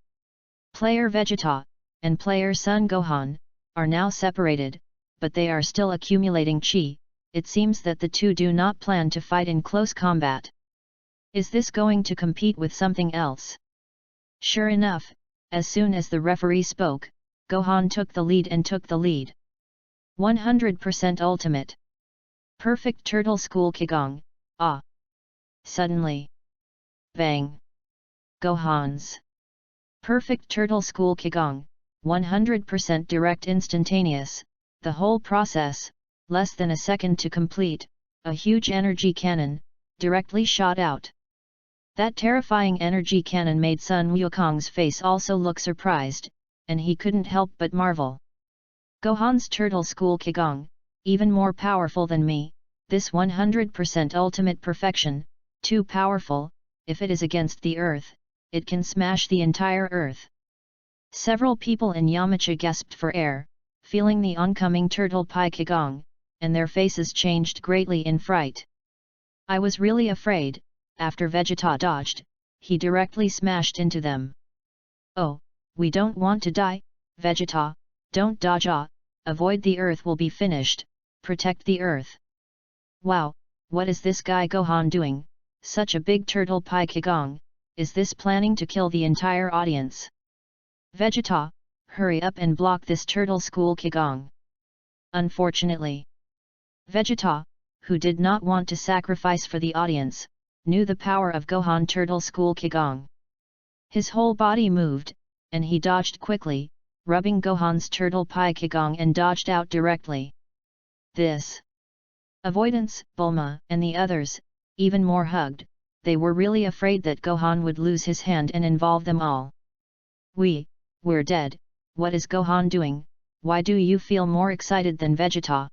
Player Vegeta, and player Son Gohan, are now separated, but they are still accumulating chi. It seems that the two do not plan to fight in close combat. Is this going to compete with something else? Sure enough, as soon as the referee spoke, Gohan took the lead and took the lead. 100% ultimate. Perfect Turtle School Qigong, ah! Suddenly. Bang! Gohan's Perfect Turtle School Qigong, 100% direct instantaneous, the whole process, less than a second to complete, a huge energy cannon, directly shot out. That terrifying energy cannon made Sun Wukong's face also look surprised, and he couldn't help but marvel. Gohan's Turtle School Qigong, even more powerful than me, this 100% ultimate perfection, too powerful. If it is against the earth, it can smash the entire earth. Several people in Yamcha gasped for air, feeling the oncoming Turtle Pai Qigong, and their faces changed greatly in fright. I was really afraid. After Vegeta dodged, he directly smashed into them. Oh, we don't want to die, Vegeta, don't dodge. Avoid, the earth will be finished, protect the earth. Wow, what is this guy Gohan doing? Such a big Turtle Pai Qigong, is this planning to kill the entire audience? Vegeta, hurry up and block this Turtle School Qigong. Unfortunately, Vegeta, who did not want to sacrifice for the audience, knew the power of Gohan Turtle School Qigong. His whole body moved, and he dodged quickly, rubbing Gohan's Turtle Pai Qigong and dodged out directly. This avoidance, Bulma and the others, even more hugged. They were really afraid that Gohan would lose his hand and involve them all. We're dead. What is Gohan doing? Why do you feel more excited than Vegeta?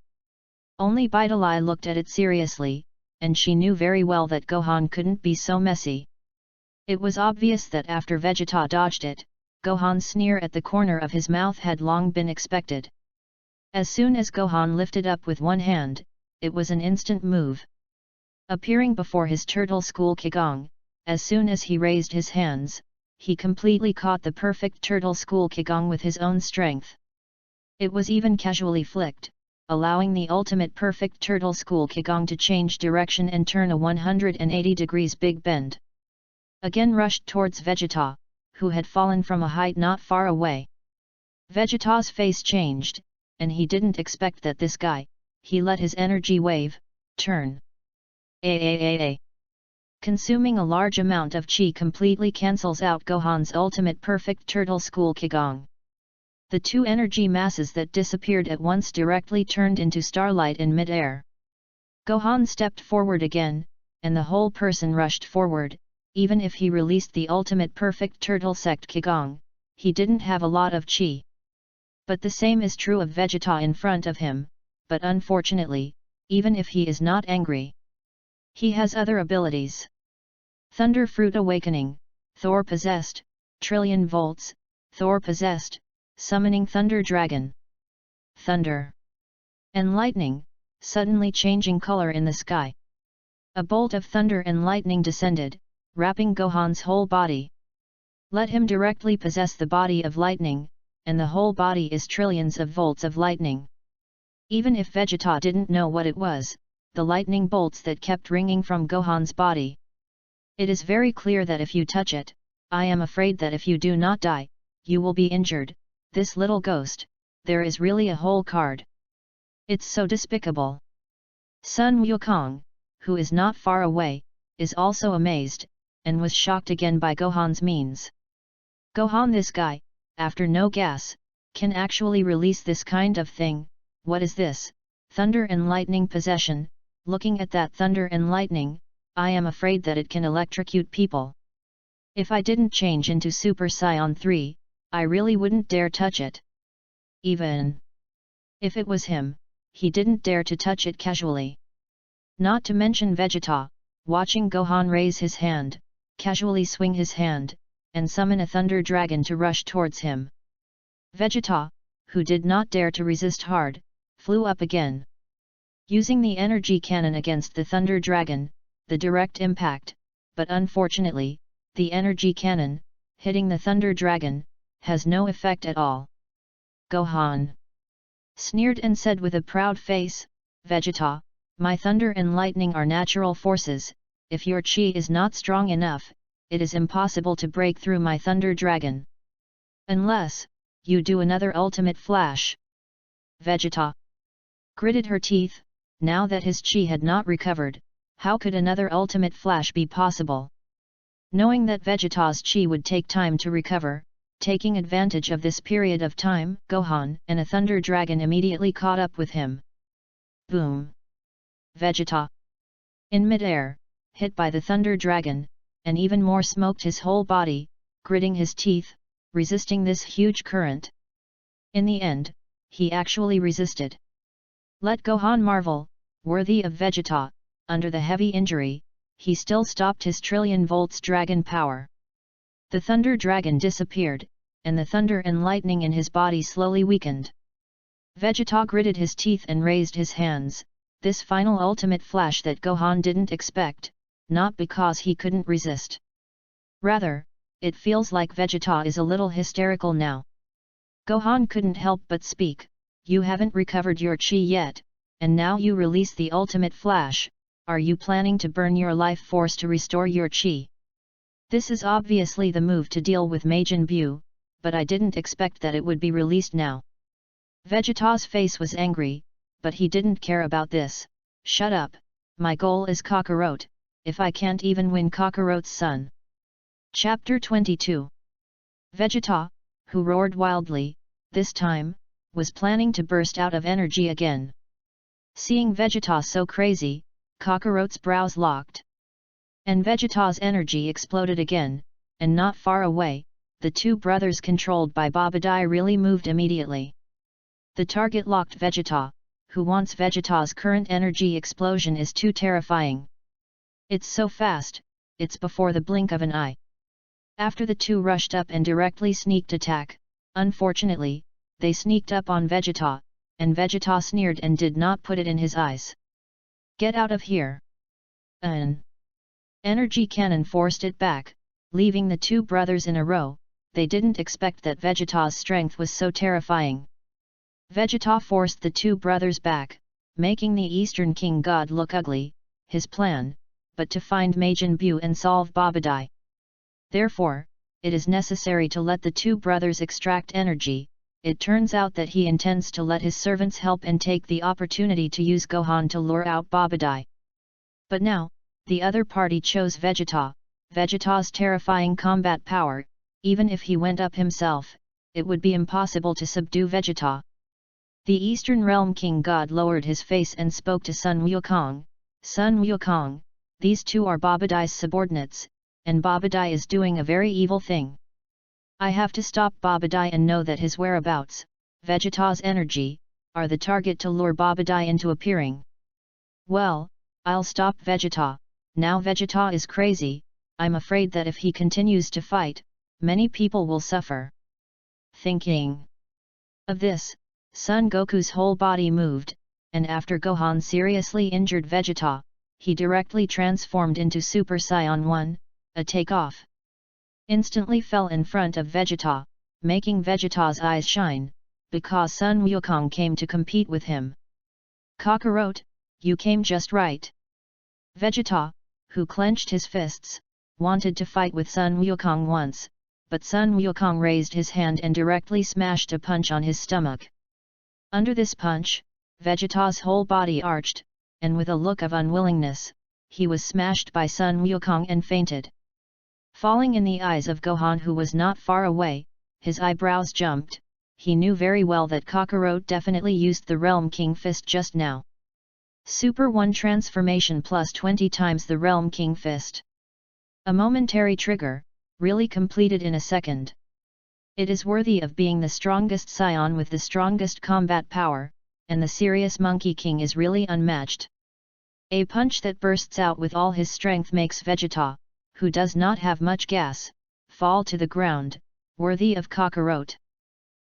Only Bidalai looked at it seriously, and she knew very well that Gohan couldn't be so messy. It was obvious that after Vegeta dodged it, Gohan's sneer at the corner of his mouth had long been expected. As soon as Gohan lifted up with one hand, it was an instant move. Appearing before his Turtle School Qigong, as soon as he raised his hands, he completely caught the perfect Turtle School Qigong with his own strength. It was even casually flicked, allowing the ultimate perfect Turtle School Qigong to change direction and turn a 180 degrees big bend. Again rushed towards Vegeta, who had fallen from a height not far away. Vegeta's face changed, and he didn't expect that this guy. He let his energy wave turn. Consuming a large amount of chi completely cancels out Gohan's ultimate perfect Turtle School Qigong. The two energy masses that disappeared at once directly turned into starlight in mid-air. Gohan stepped forward again, and the whole person rushed forward. Even if he released the ultimate perfect Turtle Sect Qigong, he didn't have a lot of chi. But the same is true of Vegeta in front of him, but unfortunately, even if he is not angry, he has other abilities. Thunder Fruit Awakening, Thor Possessed, Trillion Volts, Thor Possessed, Summoning Thunder Dragon. Thunder and lightning, suddenly changing color in the sky. A bolt of thunder and lightning descended, wrapping Gohan's whole body. Let him directly possess the body of lightning, and the whole body is trillions of volts of lightning. Even if Vegeta didn't know what it was, the lightning bolts that kept ringing from Gohan's body. It is very clear that if you touch it, I am afraid that if you do not die, you will be injured. This little ghost, there is really a whole card. It's so despicable. Sun Wukong, who is not far away, is also amazed, and was shocked again by Gohan's means. Gohan, this guy, after no gas, can actually release this kind of thing. What is this? Thunder and lightning possession. Looking at that thunder and lightning, I am afraid that it can electrocute people. If I didn't change into Super Saiyan 3, I really wouldn't dare touch it. Even if it was him, he didn't dare to touch it casually. Not to mention Vegeta, watching Gohan raise his hand, casually swing his hand, and summon a thunder dragon to rush towards him. Vegeta, who did not dare to resist hard, flew up again. Using the energy cannon against the thunder dragon, the direct impact, but unfortunately, the energy cannon, hitting the thunder dragon, has no effect at all. Gohan sneered and said with a proud face, "Vegeta, my thunder and lightning are natural forces, if your chi is not strong enough, it is impossible to break through my thunder dragon. Unless, you do another ultimate flash." Vegeta gritted her teeth. Now that his chi had not recovered, how could another ultimate flash be possible? Knowing that Vegeta's chi would take time to recover, taking advantage of this period of time, Gohan and a thunder dragon immediately caught up with him. Boom! Vegeta, in midair, hit by the thunder dragon, and even more smoked his whole body, gritting his teeth, resisting this huge current. In the end, he actually resisted. Let Gohan marvel, worthy of Vegeta, under the heavy injury, he still stopped his trillion volts dragon power. The thunder dragon disappeared, and the thunder and lightning in his body slowly weakened. Vegeta gritted his teeth and raised his hands, this final ultimate flash that Gohan didn't expect, not because he couldn't resist. Rather, it feels like Vegeta is a little hysterical now. Gohan couldn't help but speak, "You haven't recovered your chi yet, and now you release the ultimate flash, are you planning to burn your life force to restore your chi? This is obviously the move to deal with Majin Buu, but I didn't expect that it would be released now." Vegeta's face was angry, but he didn't care about this. "Shut up, my goal is Kakarot, if I can't even win Kakarot's son." Chapter 22. Vegeta, who roared wildly, this time, was planning to burst out of energy again. Seeing Vegeta so crazy, Kakarot's brows locked. And Vegeta's energy exploded again, and not far away, the two brothers controlled by Babidi really moved immediately. The target locked Vegeta, who wants Vegeta's current energy explosion is too terrifying. It's so fast, it's before the blink of an eye. After the two rushed up and directly sneaked attack, unfortunately, they sneaked up on Vegeta, and Vegeta sneered and did not put it in his eyes. "Get out of here!" An energy cannon forced it back, leaving the two brothers in a row. They didn't expect that Vegeta's strength was so terrifying. Vegeta forced the two brothers back, making the Eastern King God look ugly, his plan, but to find Majin Buu and solve Babidi. Therefore, it is necessary to let the two brothers extract energy. It turns out that he intends to let his servants help and take the opportunity to use Gohan to lure out Babidi. But now, the other party chose Vegeta. Vegeta's terrifying combat power, even if he went up himself, it would be impossible to subdue Vegeta. The Eastern Realm King God lowered his face and spoke to Sun Wukong. "Sun Wukong, these two are Babidi's subordinates, and Babidi is doing a very evil thing. I have to stop Babidi and know that his whereabouts, Vegeta's energy, are the target to lure Babidi into appearing. Well, I'll stop Vegeta. Now Vegeta is crazy, I'm afraid that if he continues to fight, many people will suffer." Thinking of this, Son Goku's whole body moved, and after Gohan seriously injured Vegeta, he directly transformed into Super Saiyan 1, a takeoff. Instantly fell in front of Vegeta, making Vegeta's eyes shine, because Sun Wukong came to compete with him. "Kakarot, you came just right." Vegeta, who clenched his fists, wanted to fight with Sun Wukong once, but Sun Wukong raised his hand and directly smashed a punch on his stomach. Under this punch, Vegeta's whole body arched, and with a look of unwillingness, he was smashed by Sun Wukong and fainted. Falling in the eyes of Gohan, who was not far away, his eyebrows jumped. He knew very well that Kakarot definitely used the Realm King Fist just now. Super 1 transformation plus 20 times the Realm King Fist. A momentary trigger, really completed in a second. It is worthy of being the strongest Saiyan with the strongest combat power, and the serious Monkey King is really unmatched. A punch that bursts out with all his strength makes Vegeta, who does not have much gas, fall to the ground, worthy of Kakarot.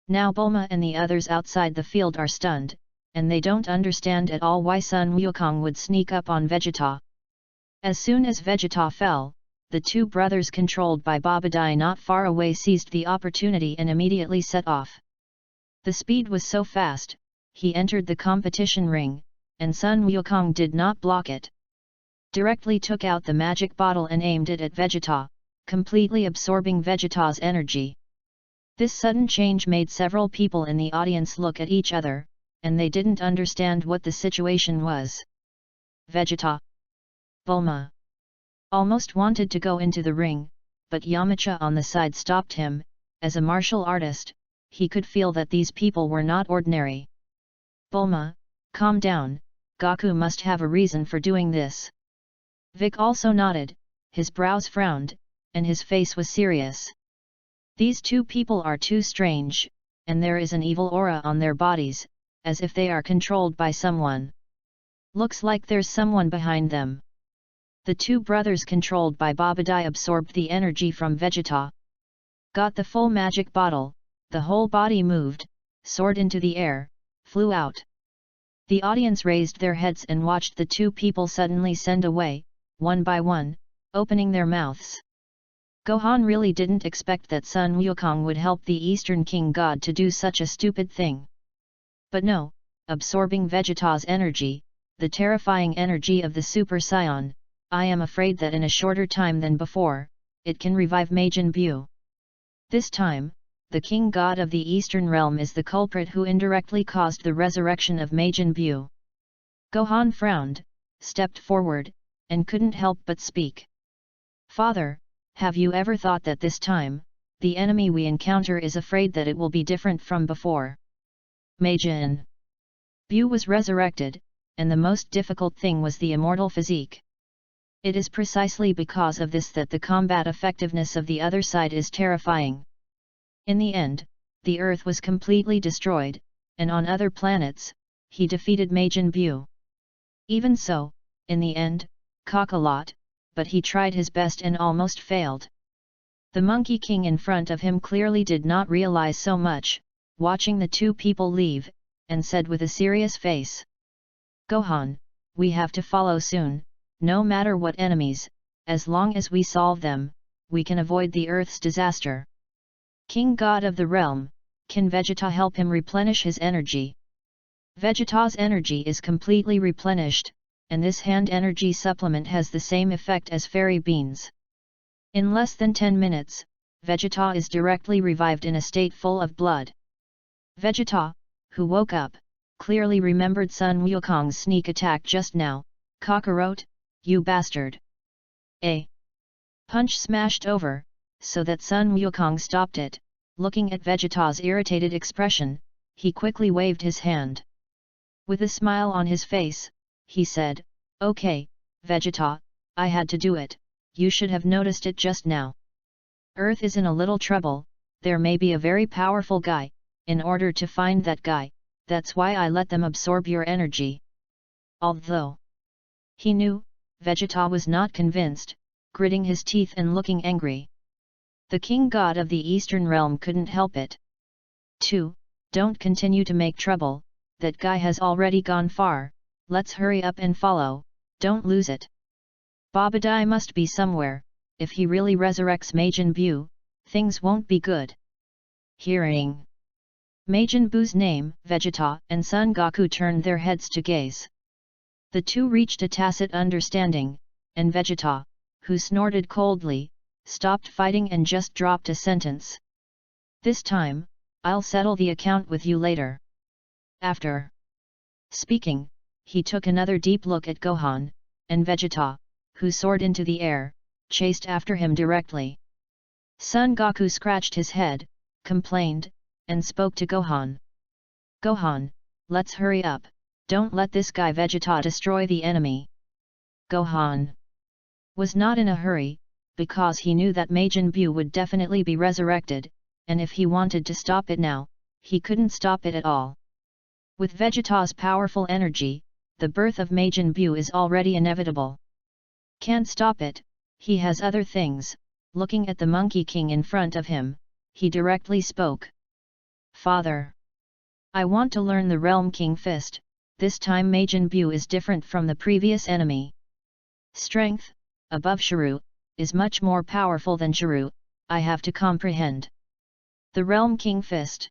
Now Bulma and the others outside the field are stunned, and they don't understand at all why Sun Wukong would sneak up on Vegeta. As soon as Vegeta fell, the two brothers controlled by Babidi not far away seized the opportunity and immediately set off. The speed was so fast, he entered the competition ring, and Sun Wukong did not block it. Directly took out the magic bottle and aimed it at Vegeta, completely absorbing Vegeta's energy. This sudden change made several people in the audience look at each other, and they didn't understand what the situation was. Vegeta, Bulma, almost wanted to go into the ring, but Yamcha on the side stopped him. As a martial artist, he could feel that these people were not ordinary. Bulma, calm down, Goku must have a reason for doing this. Vic also nodded, his brows frowned, and his face was serious. These two people are too strange, and there is an evil aura on their bodies, as if they are controlled by someone. Looks like there's someone behind them. The two brothers controlled by Babadai absorbed the energy from Vegeta. Got the full magic bottle, the whole body moved, soared into the air, flew out. The audience raised their heads and watched the two people suddenly send away, one by one, opening their mouths. Gohan really didn't expect that Sun Wukong would help the Eastern King God to do such a stupid thing. But no, absorbing Vegeta's energy, the terrifying energy of the Super Saiyan, I am afraid that in a shorter time than before, it can revive Majin Buu. This time, the King God of the Eastern Realm is the culprit who indirectly caused the resurrection of Majin Buu. Gohan frowned, stepped forward, and couldn't help but speak. Father, have you ever thought that this time, the enemy we encounter is afraid that it will be different from before? Majin Buu was resurrected, and the most difficult thing was the immortal physique. It is precisely because of this that the combat effectiveness of the other side is terrifying. In the end, the Earth was completely destroyed, and on other planets, he defeated Majin Buu. Even so, in the end, Kakarot, but he tried his best and almost failed. The Monkey King in front of him clearly did not realize so much, watching the two people leave, and said with a serious face. Gohan, we have to follow soon, no matter what enemies, as long as we solve them, we can avoid the Earth's disaster. King God of the Realm, can Vegeta help him replenish his energy? Vegeta's energy is completely replenished, and this hand energy supplement has the same effect as fairy beans. In less than 10 minutes, Vegeta is directly revived in a state full of blood. Vegeta, who woke up, clearly remembered Sun Wukong's sneak attack just now. Kakarot, you bastard! A punch smashed over, so that Sun Wukong stopped it. Looking at Vegeta's irritated expression, he quickly waved his hand. With a smile on his face, he said, "Okay, Vegeta, I had to do it, you should have noticed it just now. Earth is in a little trouble, there may be a very powerful guy, in order to find that guy, that's why I let them absorb your energy." Although he knew, Vegeta was not convinced, gritting his teeth and looking angry. The King God of the Eastern Realm couldn't help it. 2. Don't continue to make trouble, that guy has already gone far, let's hurry up and follow, don't lose it. Babadai must be somewhere, if he really resurrects Majin Buu, things won't be good. Hearing Majin Buu's name, Vegeta and Son Goku turned their heads to gaze. The two reached a tacit understanding, and Vegeta, who snorted coldly, stopped fighting and just dropped a sentence. "This time, I'll settle the account with you later." After speaking, he took another deep look at Gohan, and Vegeta, who soared into the air, chased after him directly. Son Goku scratched his head, complained, and spoke to Gohan. "Gohan, let's hurry up, don't let this guy Vegeta destroy the enemy." Gohan was not in a hurry, because he knew that Majin Buu would definitely be resurrected, and if he wanted to stop it now, he couldn't stop it at all. With Vegeta's powerful energy, the birth of Majin Buu is already inevitable. Can't stop it, he has other things. Looking at the Monkey King in front of him, he directly spoke. "Father, I want to learn the Realm King Fist, this time Majin Buu is different from the previous enemy. Strength, above Shuru, is much more powerful than Shuru, I have to comprehend. The Realm King Fist.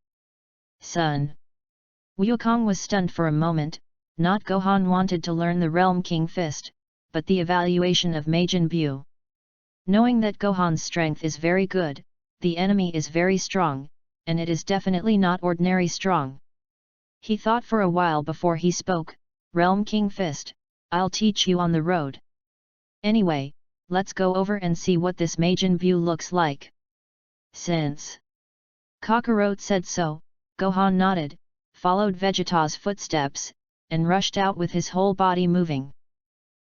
Son Wukong was stunned for a moment. Not Gohan wanted to learn the Realm King Fist, but the evaluation of Majin Buu. Knowing that Gohan's strength is very good, the enemy is very strong, and it is definitely not ordinary strong. He thought for a while before he spoke. Realm King Fist, I'll teach you on the road. Anyway, let's go over and see what this Majin Buu looks like. Since Kakarot said so, Gohan nodded, followed Vegeta's footsteps, and rushed out with his whole body moving.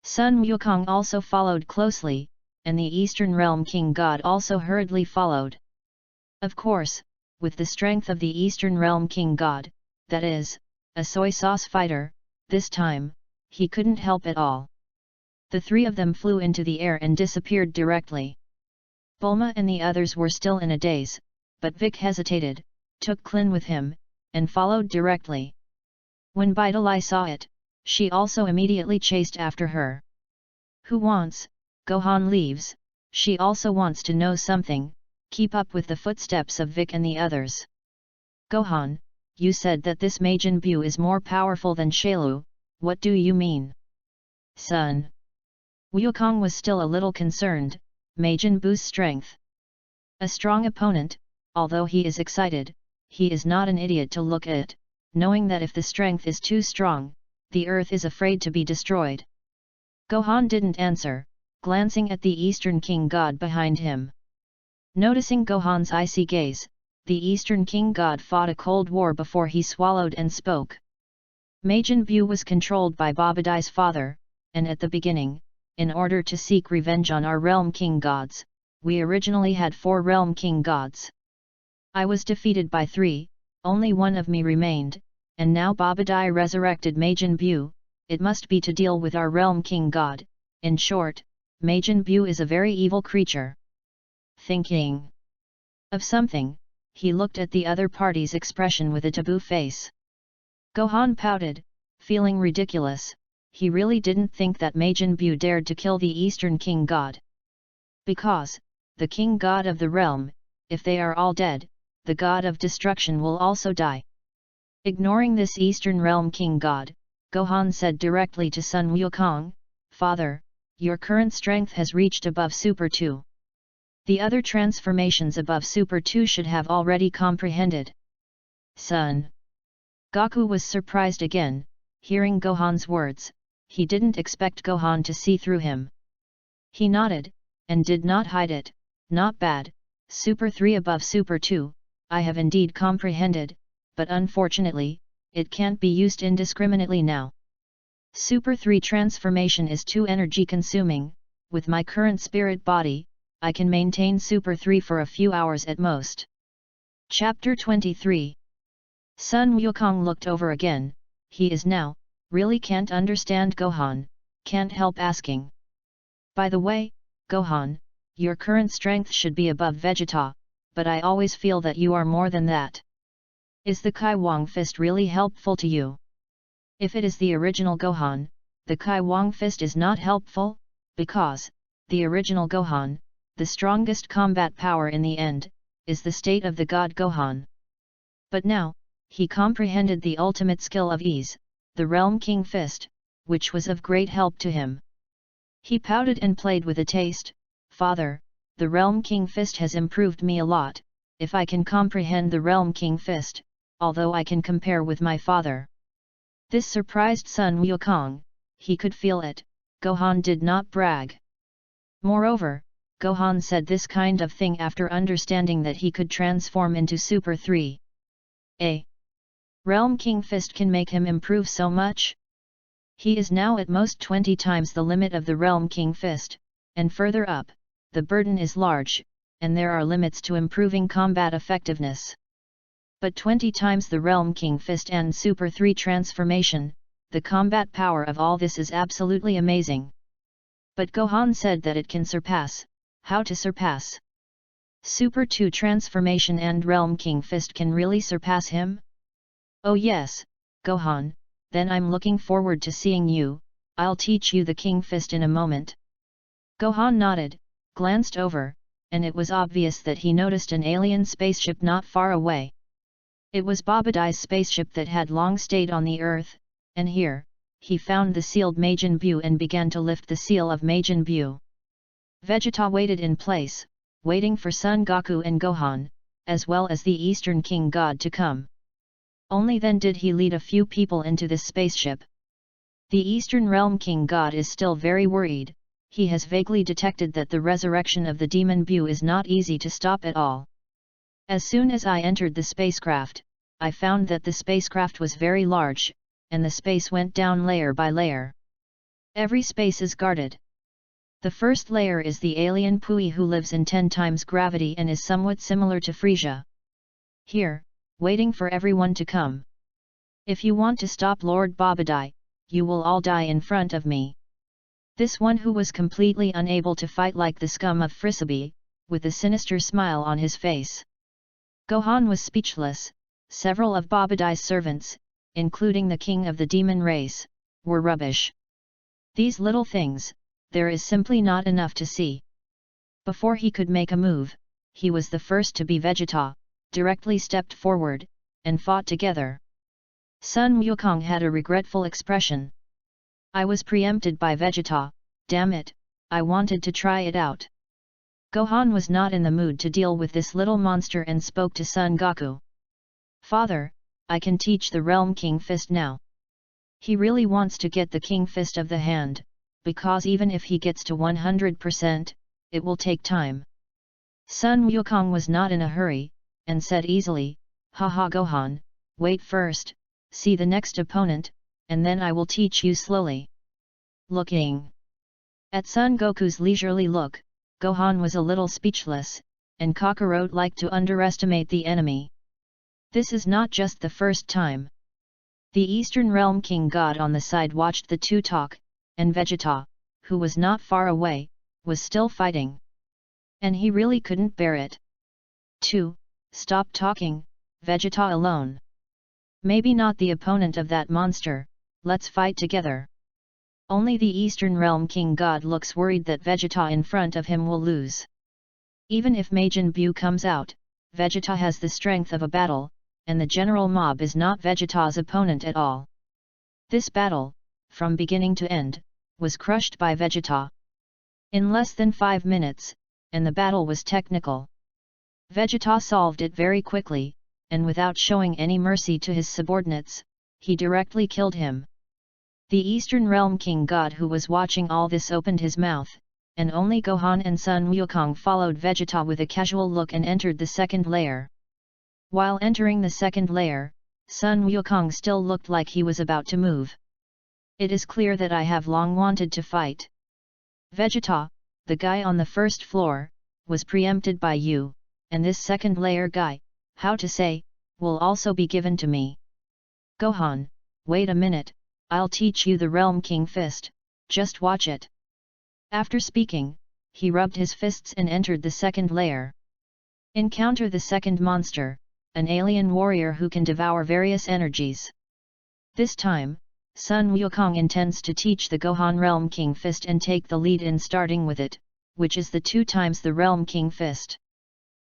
Sun Wukong also followed closely, and the Eastern Realm King God also hurriedly followed. Of course, with the strength of the Eastern Realm King God, that is, a soy sauce fighter, this time, he couldn't help at all. The three of them flew into the air and disappeared directly. Bulma and the others were still in a daze, but Vic hesitated, took Klin with him, and followed directly. When Bidalai saw it, she also immediately chased after her. Who wants? Gohan leaves, she also wants to know something, keep up with the footsteps of Vic and the others. Gohan, you said that this Majin Buu is more powerful than Shailu, what do you mean? Son. Wukong was still a little concerned. Majin Buu's strength. A strong opponent, although he is excited, he is not an idiot to look at, knowing that if the strength is too strong, the earth is afraid to be destroyed. Gohan didn't answer, glancing at the Eastern King God behind him. Noticing Gohan's icy gaze, the Eastern King God fought a cold war before he swallowed and spoke. Majin Buu was controlled by Babadai's father, and at the beginning, in order to seek revenge on our Realm King Gods, we originally had 4 Realm King Gods. I was defeated by 3, only one of me remained, and now Babadai resurrected Majin Buu, it must be to deal with our Realm King God. In short, Majin Buu is a very evil creature. Thinking of something, he looked at the other party's expression with a taboo face. Gohan pouted, feeling ridiculous. He really didn't think that Majin Buu dared to kill the Eastern King God. Because, the King God of the realm, if they are all dead, the God of destruction will also die. Ignoring this Eastern Realm King God, Gohan said directly to Sun Wukong, Father, your current strength has reached above Super 2. The other transformations above Super 2 should have already comprehended. Son. Goku was surprised again, hearing Gohan's words. He didn't expect Gohan to see through him. He nodded, and did not hide it. Not bad, Super 3 above Super 2, I have indeed comprehended, but unfortunately, it can't be used indiscriminately now. Super 3 transformation is too energy consuming, with my current spirit body, I can maintain Super 3 for a few hours at most. Chapter 23. Sun Wukong looked over again, he is now, really can't understand Gohan, can't help asking. By the way, Gohan, your current strength should be above Vegeta, but I always feel that you are more than that. Is the Kai Wang Fist really helpful to you? If it is the original Gohan, the Kai Wang Fist is not helpful, because, the original Gohan, the strongest combat power in the end, is the state of the God Gohan. But now, he comprehended the ultimate skill of ease, the Realm King Fist, which was of great help to him. He pouted and played with a taste, Father, the Realm King Fist has improved me a lot, if I can comprehend the Realm King Fist, although I can compare with my father. This surprised Sun Wukong, he could feel it, Gohan did not brag. Moreover, Gohan said this kind of thing after understanding that he could transform into Super 3. A Realm King Fist can make him improve so much? He is now at most 20 times the limit of the Realm King Fist, and further up, the burden is large, and there are limits to improving combat effectiveness. But 20 times the Realm King Fist and Super 3 transformation, the combat power of all this is absolutely amazing. But Gohan said that it can surpass. How to surpass? Super 2 transformation and Realm King Fist can really surpass him? Oh yes, Gohan, then I'm looking forward to seeing you, I'll teach you the King Fist in a moment. Gohan nodded, glanced over, and it was obvious that he noticed an alien spaceship not far away. It was Babadai's spaceship that had long stayed on the Earth, and here, he found the sealed Majin Buu and began to lift the seal of Majin Buu. Vegeta waited in place, waiting for Son Goku and Gohan, as well as the Eastern King God to come. Only then did he lead a few people into this spaceship. The Eastern Realm King God is still very worried. He has vaguely detected that the resurrection of the demon Buu is not easy to stop at all. As soon as I entered the spacecraft, I found that the spacecraft was very large, and the space went down layer by layer. Every space is guarded. The first layer is the alien Pui who lives in 10 times gravity and is somewhat similar to Frisia. Here, waiting for everyone to come. If you want to stop Lord Babadai, you will all die in front of me. This one who was completely unable to fight like the scum of Frisabi, with a sinister smile on his face. Gohan was speechless. Several of Babadai's servants, including the king of the demon race, were rubbish. These little things, there is simply not enough to see. Before he could make a move, he was the first to be Vegeta, directly stepped forward, and fought together. Sun Wukong had a regretful expression. I was preempted by Vegeta, damn it, I wanted to try it out. Gohan was not in the mood to deal with this little monster and spoke to Son Goku. Father, I can teach the Realm King Fist now. He really wants to get the King Fist of the hand, because even if he gets to 100%, it will take time. Sun Wukong was not in a hurry, and said easily, haha Gohan, wait first, see the next opponent, and then I will teach you slowly. Looking at Son Goku's leisurely look, Gohan was a little speechless, and Kakarot liked to underestimate the enemy. This is not just the first time. The Eastern Realm King God on the side watched the two talk, and Vegeta, who was not far away, was still fighting. And he really couldn't bear it. 2. Stop talking, Vegeta alone. Maybe not the opponent of that monster, let's fight together. Only the Eastern Realm King God looks worried that Vegeta in front of him will lose. Even if Majin Buu comes out, Vegeta has the strength of a battle, and the general mob is not Vegeta's opponent at all. This battle, from beginning to end, was crushed by Vegeta. In less than 5 minutes, and the battle was technical. Vegeta solved it very quickly, and without showing any mercy to his subordinates, he directly killed him. The Eastern Realm King God who was watching all this opened his mouth, and only Gohan and Sun Wukong followed Vegeta with a casual look and entered the second layer. While entering the second layer, Sun Wukong still looked like he was about to move. It is clear that I have long wanted to fight. Vegeta, the guy on the first floor, was preempted by you, and this second layer guy, how to say, will also be given to me. Gohan, wait a minute, I'll teach you the Realm King Fist, just watch it. After speaking, he rubbed his fists and entered the second layer. Encounter the second monster, an alien warrior who can devour various energies. This time, Sun Wukong intends to teach the Gohan Realm King Fist and take the lead in starting with it, which is the 2 times the Realm King Fist.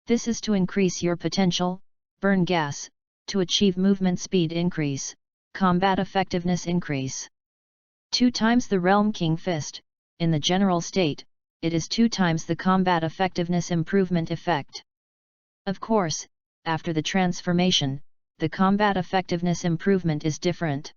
This is to increase your potential, burn gas, to achieve movement speed increase, combat effectiveness increase. 2 times the Realm King Fist, in the general state, it is 2 times the combat effectiveness improvement effect. Of course, after the transformation, the combat effectiveness improvement is different.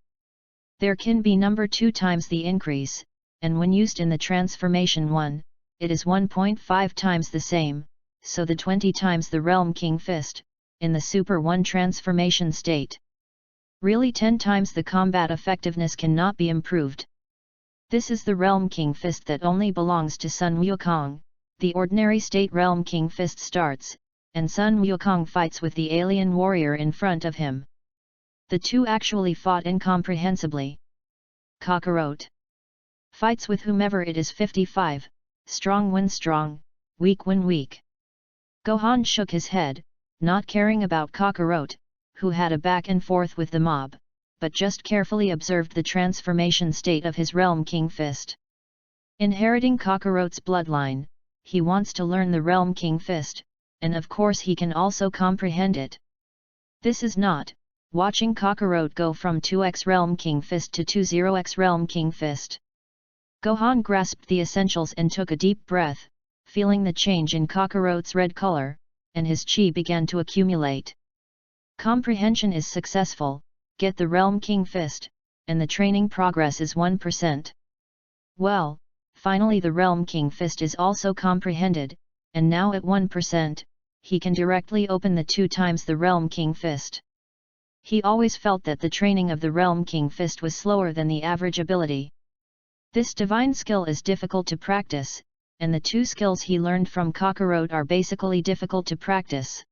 There can be number 2 times the increase, and when used in the transformation 1, it is 1.5 times the same, so the 20 times the Realm King Fist, in the Super 1 transformation state. Really 10 times the combat effectiveness cannot be improved. This is the Realm King Fist that only belongs to Sun Wukong. The ordinary state Realm King Fist starts, and Sun Wukong fights with the alien warrior in front of him. The two actually fought incomprehensibly. Kakarot fights with whomever it is 55, strong win strong, weak win weak. Gohan shook his head, not caring about Kakarot, who had a back and forth with the mob, but just carefully observed the transformation state of his Realm King Fist. Inheriting Kakarot's bloodline, he wants to learn the Realm King Fist, and of course he can also comprehend it. This is not, watching Kakarot go from 2x Realm King Fist to 20x Realm King Fist. Gohan grasped the essentials and took a deep breath, feeling the change in Kakarot's red color, and his chi began to accumulate. Comprehension is successful, get the Realm King Fist, and the training progress is 1%. Well, finally the Realm King Fist is also comprehended, and now at 1%, he can directly open the 2 times the Realm King Fist. He always felt that the training of the Realm King Fist was slower than the average ability. This divine skill is difficult to practice, and the 2 skills he learned from Kakarot are basically difficult to practice.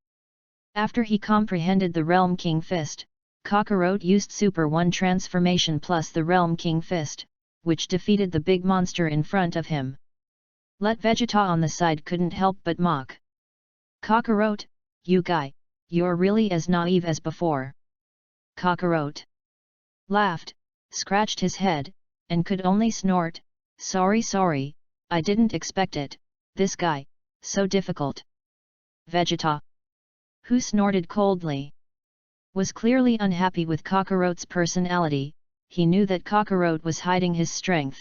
After he comprehended the Realm King Fist, Kakarot used Super 1 transformation plus the Realm King Fist, which defeated the big monster in front of him. Let Vegeta on the side couldn't help but mock. Kakarot, you guy, you're really as naive as before. Kakarot laughed, scratched his head, and could only snort, sorry, I didn't expect it, this guy, so difficult. Vegeta, who snorted coldly, was clearly unhappy with Kakarot's personality. He knew that Kakarot was hiding his strength.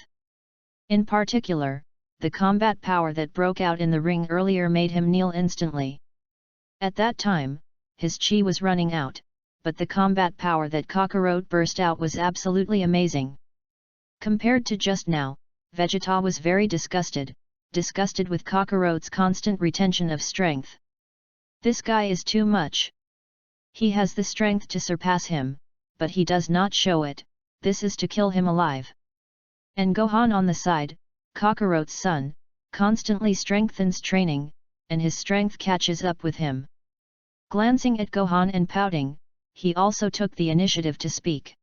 In particular, the combat power that broke out in the ring earlier made him kneel instantly. At that time, his chi was running out, but the combat power that Kakarot burst out was absolutely amazing. Compared to just now, Vegeta was very disgusted with Kakarot's constant retention of strength. This guy is too much. He has the strength to surpass him, but he does not show it. This is to kill him alive. And Gohan on the side, Kakarot's son, constantly strengthens training, and his strength catches up with him. Glancing at Gohan and pouting, he also took the initiative to speak.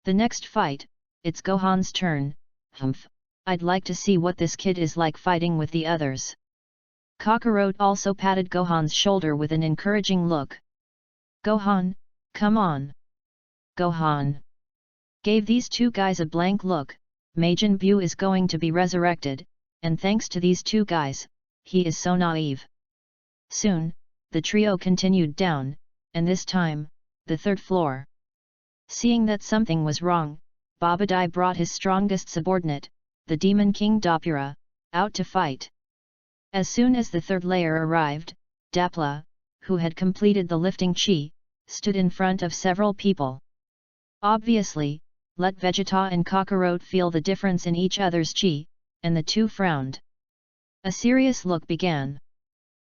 The next fight, it's Gohan's turn. Humph, I'd like to see what this kid is like fighting with the others. Kakarot also patted Gohan's shoulder with an encouraging look. Gohan, come on. Gohan gave these 2 guys a blank look. Majin Buu is going to be resurrected, and thanks to these 2 guys, he is so naive. Soon, the trio continued down, and this time, the 3rd floor. Seeing that something was wrong, Babadai brought his strongest subordinate, the Demon King Dopura, out to fight. As soon as the 3rd layer arrived, Dapla, who had completed the lifting chi, stood in front of several people. Obviously, let Vegeta and Kakarot feel the difference in each other's chi, and the 2 frowned. A serious look began.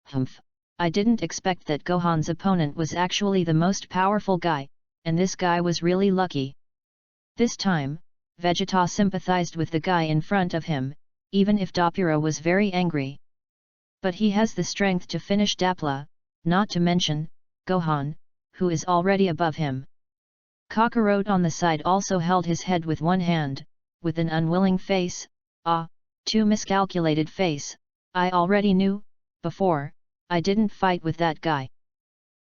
Humph, I didn't expect that Gohan's opponent was actually the most powerful guy, and this guy was really lucky. This time, Vegeta sympathized with the guy in front of him, even if Dopura was very angry. But he has the strength to finish Dapla, not to mention Gohan, who is already above him. Kakarot on the side also held his head with one hand, with an unwilling face. Too miscalculated face. I already knew, before, I didn't fight with that guy.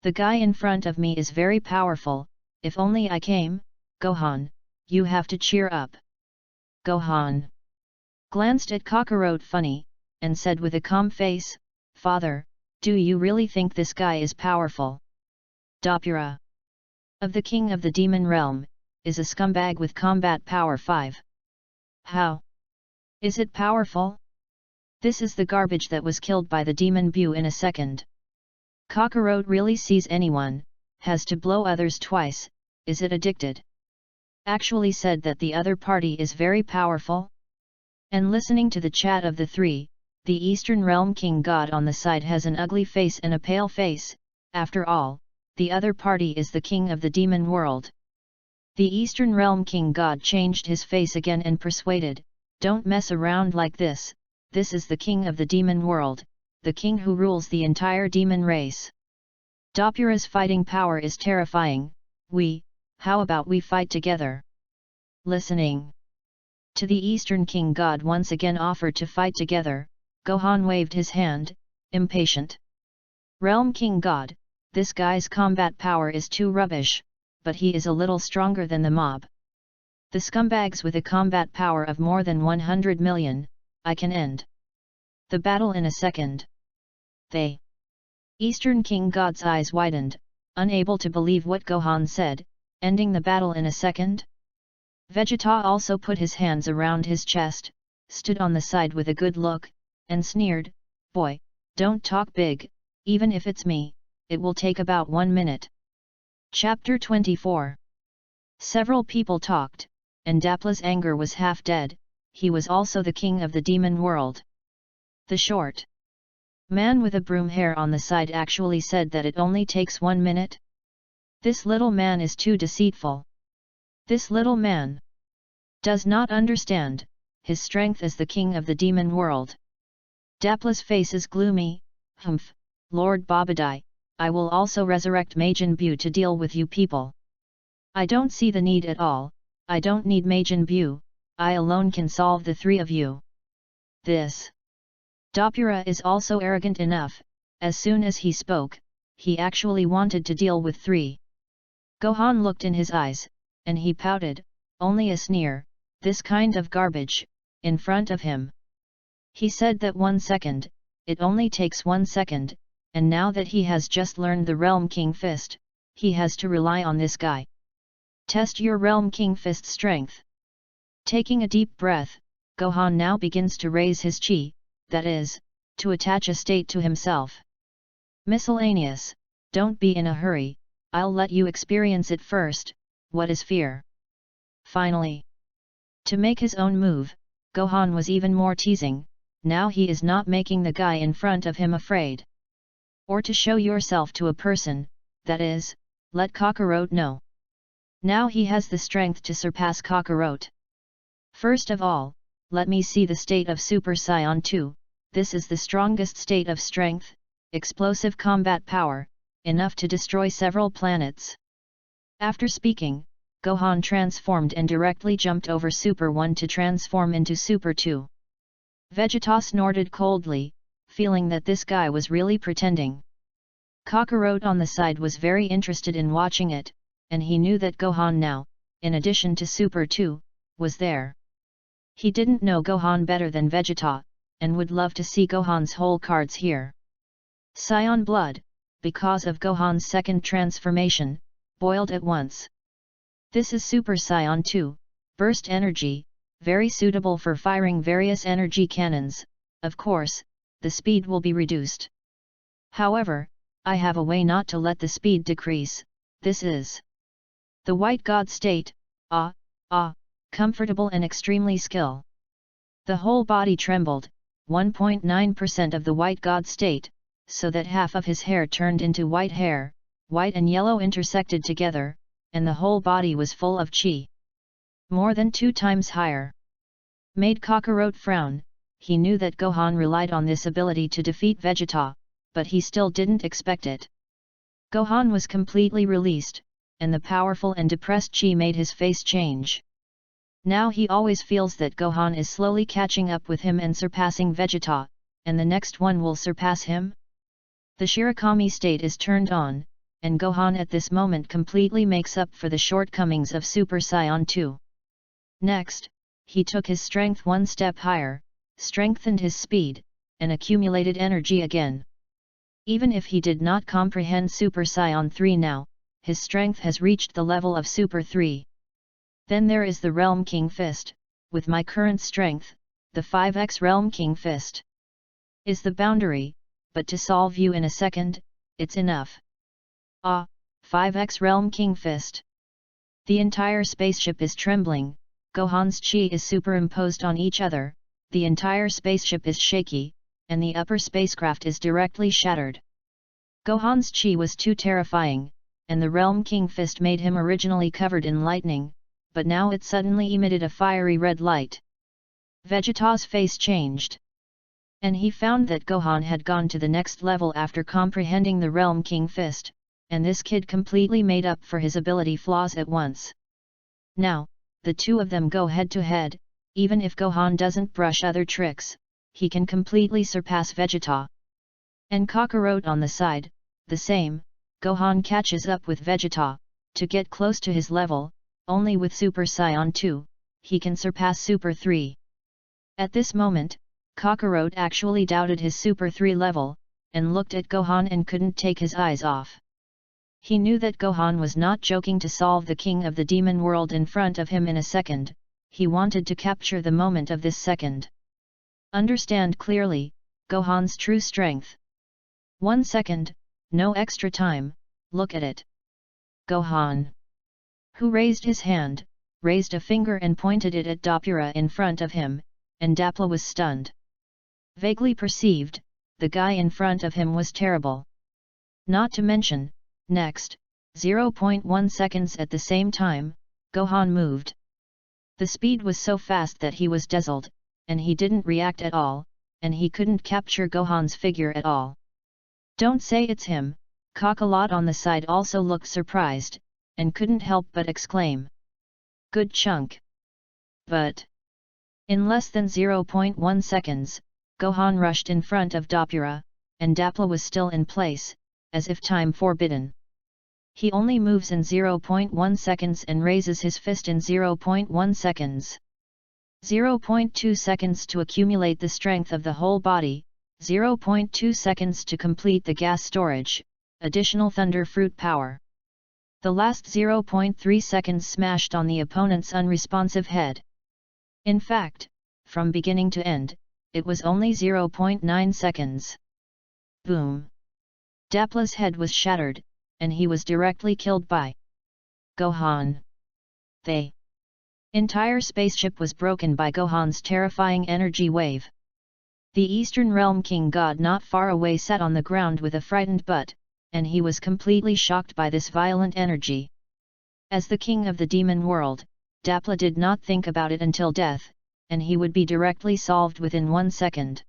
The guy in front of me is very powerful, if only I came. Gohan, you have to cheer up. Gohan glanced at Kakarot funny, and said with a calm face, Father, do you really think this guy is powerful? Dopura, of the King of the Demon Realm, is a scumbag with combat power 5. How is it powerful? This is the garbage that was killed by the Demon Buu in a second. Kakarot really sees anyone, has to blow others twice, is it addicted? Actually said that the other party is very powerful? And listening to the chat of the 3, the Eastern Realm King God on the side has an ugly face and a pale face. After all, the other party is the King of the Demon World. The Eastern Realm King God changed his face again and persuaded, don't mess around like this, this is the King of the Demon World, the king who rules the entire demon race. Dopura's fighting power is terrifying. How about we fight together? Listening to the Eastern King God once again offered to fight together, Gohan waved his hand, impatient. Realm King God, this guy's combat power is too rubbish, but he is a little stronger than the mob. The scumbags with a combat power of more than 100 million, I can end the battle in a second. Eastern King God's eyes widened, unable to believe what Gohan said, ending the battle in a second. Vegeta also put his hands around his chest, stood on the side with a good look, and sneered, "Boy, don't talk big, even if it's me, it will take about 1 minute." Chapter 24. Several people talked, and Dapla's anger was half dead. He was also the king of the demon world. The short man with a broom hair on the side actually said that it only takes 1 minute. This little man is too deceitful. This little man does not understand his strength as the king of the demon world. Dapla's face is gloomy. "Humph, Lord Babadai, I will also resurrect Majin Buu to deal with you people. I don't see the need at all. I don't need Majin Buu, I alone can solve the 3 of you." This Dopura is also arrogant enough. As soon as he spoke, he actually wanted to deal with 3. Gohan looked in his eyes, and he pouted, only a sneer, this kind of garbage, in front of him. He said that 1 second, it only takes 1 second, and now that he has just learned the Realm King Fist, he has to rely on this guy. Test your Realm King Fist strength. Taking a deep breath, Gohan now begins to raise his chi, that is, to attach a state to himself. Miscellaneous, don't be in a hurry, I'll let you experience it first. What is fear? Finally, to make his own move, Gohan was even more teasing. Now he is not making the guy in front of him afraid. Or to show yourself to a person, that is, let Kakarot know. Now he has the strength to surpass Kakarot. First of all, let me see the state of Super Saiyan 2, this is the strongest state of strength, explosive combat power, enough to destroy several planets. After speaking, Gohan transformed and directly jumped over Super 1 to transform into Super 2. Vegeta snorted coldly, feeling that this guy was really pretending. Kakarot on the side was very interested in watching it, and he knew that Gohan now, in addition to Super 2, was there. He didn't know Gohan better than Vegeta, and would love to see Gohan's whole cards here. Saiyan blood, because of Gohan's second transformation, boiled at once. This is Super Saiyan 2, burst energy, very suitable for firing various energy cannons. Of course, the speed will be reduced. However, I have a way not to let the speed decrease. This is the White God state. Comfortable and extremely skill. The whole body trembled, 1.9% of the White God state, so that half of his hair turned into white hair, white and yellow intersected together, and the whole body was full of chi. More than 2 times higher. Made Kakarot frown. He knew that Gohan relied on this ability to defeat Vegeta, but he still didn't expect it. Gohan was completely released, and the powerful and depressed chi made his face change. Now he always feels that Gohan is slowly catching up with him and surpassing Vegeta, and the next one will surpass him. The Shirokami state is turned on, and Gohan at this moment completely makes up for the shortcomings of Super Saiyan 2. Next, he took his strength 1 step higher, strengthened his speed, and accumulated energy again. Even if he did not comprehend Super Saiyan 3 now, his strength has reached the level of Super 3. Then there is the Realm King Fist. With my current strength, the 5x Realm King Fist is the boundary, but to solve you in a second, it's enough. 5x Realm King Fist. The entire spaceship is trembling. Gohan's chi is superimposed on each other, the entire spaceship is shaky, and the upper spacecraft is directly shattered. Gohan's chi was too terrifying, and the Realm King Fist made him originally covered in lightning, but now it suddenly emitted a fiery red light. Vegeta's face changed. And he found that Gohan had gone to the next level after comprehending the Realm King Fist, and this kid completely made up for his ability flaws at once. Now, the two of them go head to head. Even if Gohan doesn't brush other tricks, he can completely surpass Vegeta. And Kakarot on the side, the same. Gohan catches up with Vegeta, to get close to his level. Only with Super Saiyan 2, he can surpass Super 3. At this moment, Kakarot actually doubted his Super 3 level, and looked at Gohan and couldn't take his eyes off. He knew that Gohan was not joking to solve the king of the demon world in front of him in a second, he wanted to capture the moment of this second. Understand clearly, Gohan's true strength. 1 second, no extra time, look at it. Gohan, who raised his hand, raised a finger and pointed it at Doppura in front of him, and Dapla was stunned. Vaguely perceived, the guy in front of him was terrible. Not to mention, next, 0.1 seconds at the same time, Gohan moved. The speed was so fast that he was dazzled, and he didn't react at all, and he couldn't capture Gohan's figure at all. Don't say it's him, Kakalot on the side also looked surprised, and couldn't help but exclaim. Good chunk. But in less than 0.1 seconds, Gohan rushed in front of Doppura, and Dapla was still in place, as if time forbidden. He only moves in 0.1 seconds and raises his fist in 0.1 seconds. 0.2 seconds to accumulate the strength of the whole body, 0.2 seconds to complete the gas storage, additional thunder fruit power. The last 0.3 seconds smashed on the opponent's unresponsive head. In fact, from beginning to end, it was only 0.9 seconds. Boom! Dapla's head was shattered, and he was directly killed by Gohan. The entire spaceship was broken by Gohan's terrifying energy wave. The Eastern Realm King God not far away sat on the ground with a frightened butt, and he was completely shocked by this violent energy. As the king of the demon world, Dapla did not think about it until death, and he would be directly solved within 1 second.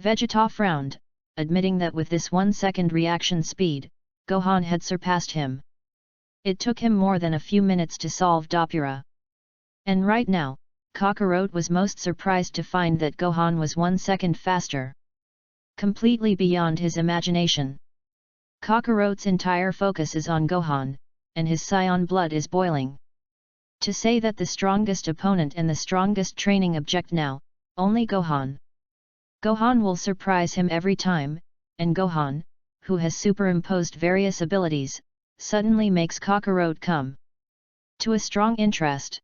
Vegeta frowned, admitting that with this 1 second reaction speed, Gohan had surpassed him. It took him more than a few minutes to solve Doppura. And right now, Kakarot was most surprised to find that Gohan was 1 second faster. Completely beyond his imagination. Kakarot's entire focus is on Gohan, and his Saiyan blood is boiling. To say that the strongest opponent and the strongest training object now, only Gohan. Gohan will surprise him every time, and Gohan, who has superimposed various abilities, suddenly makes Kakarot come to a strong interest.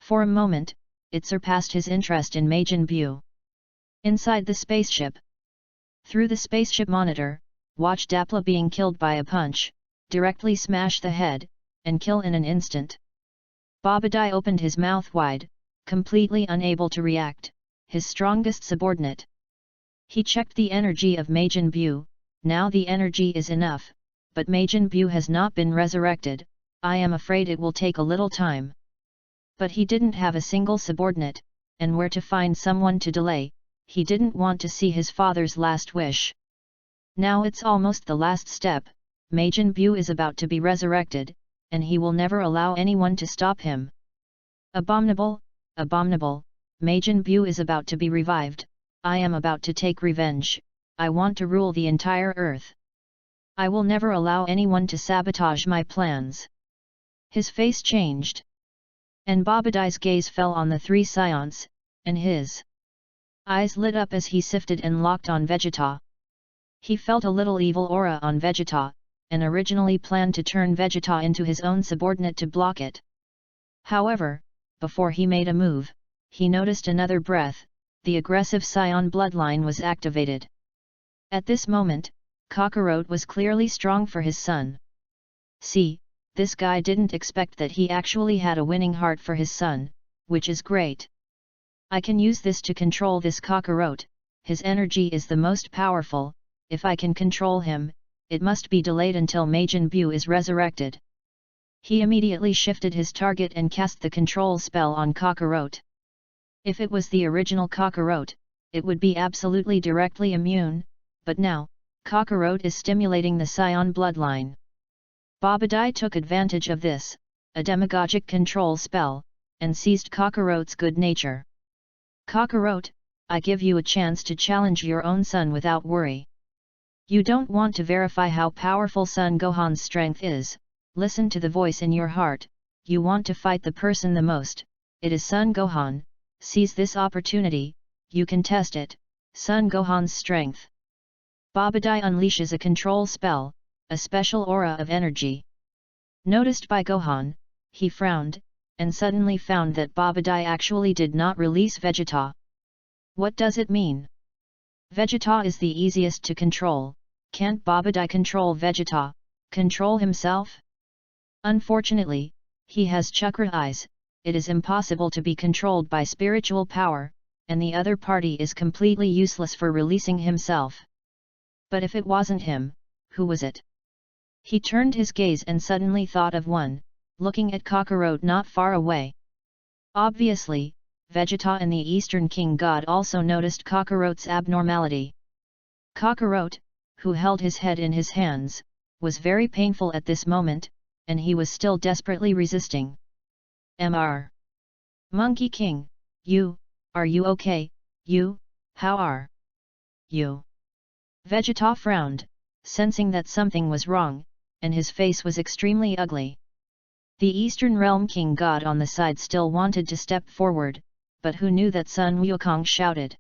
For a moment, it surpassed his interest in Majin Buu. Inside the spaceship. Through the spaceship monitor, watch Dapla being killed by a punch, directly smash the head, and kill in an instant. Babadai opened his mouth wide, completely unable to react, his strongest subordinate. He checked the energy of Majin Buu, now the energy is enough, but Majin Buu has not been resurrected, I am afraid it will take a little time. But he didn't have a single subordinate, and where to find someone to delay, he didn't want to see his father's last wish. Now it's almost the last step, Majin Buu is about to be resurrected, and he will never allow anyone to stop him. Abominable, abominable, Majin Buu is about to be revived, I am about to take revenge, I want to rule the entire earth. I will never allow anyone to sabotage my plans. His face changed. And Babadai's gaze fell on the 3 Saiyans, and his eyes lit up as he sifted and locked on Vegeta. He felt a little evil aura on Vegeta, and originally planned to turn Vegeta into his own subordinate to block it. However, before he made a move, he noticed another breath, the aggressive Saiyan bloodline was activated. At this moment, Kakarot was clearly strong for his son. See, this guy didn't expect that he actually had a winning heart for his son, which is great. I can use this to control this Kakarot, his energy is the most powerful, if I can control him, it must be delayed until Majin Buu is resurrected. He immediately shifted his target and cast the control spell on Kakarot. If it was the original Kakarot, it would be absolutely directly immune, but now, Kakarot is stimulating the Saiyan bloodline. Babadai took advantage of this, a demagogic control spell, and seized Kakarot's good nature. Kakarot, I give you a chance to challenge your own son without worry. You don't want to verify how powerful Son Gohan's strength is, listen to the voice in your heart, you want to fight the person the most, it is Son Gohan, seize this opportunity, you can test it, Son Gohan's strength. Babadai unleashes a control spell, a special aura of energy. Noticed by Gohan, he frowned, and suddenly found that Babadai actually did not release Vegeta. What does it mean? Vegeta is the easiest to control, can't Babadai control Vegeta, control himself? Unfortunately, he has chakra eyes, it is impossible to be controlled by spiritual power, and the other party is completely useless for releasing himself. But if it wasn't him, who was it? He turned his gaze and suddenly thought of one, looking at Kakarot not far away. Obviously, Vegeta and the Eastern King God also noticed Kakarot's abnormality. Kakarot, who held his head in his hands, was very painful at this moment, and he was still desperately resisting. Mr. Monkey King, are you okay, how are you? Vegeta frowned, sensing that something was wrong, and his face was extremely ugly. The Eastern Realm King God on the side still wanted to step forward, but who knew that Sun Wukong shouted.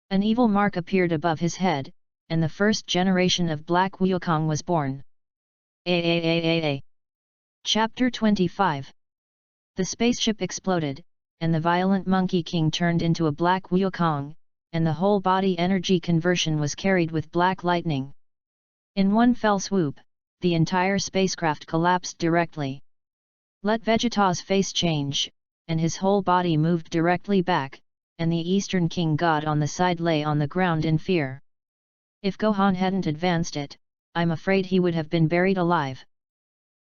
An evil mark appeared above his head, and the first generation of Black Wukong was born. Chapter 25. The spaceship exploded, and the violent Monkey King turned into a Black Wukong, and the whole body energy conversion was carried with black lightning. In one fell swoop, the entire spacecraft collapsed directly. Let Vegeta's face change, and his whole body moved directly back, and the Eastern King God on the side lay on the ground in fear. If Gohan hadn't advanced it, I'm afraid he would have been buried alive.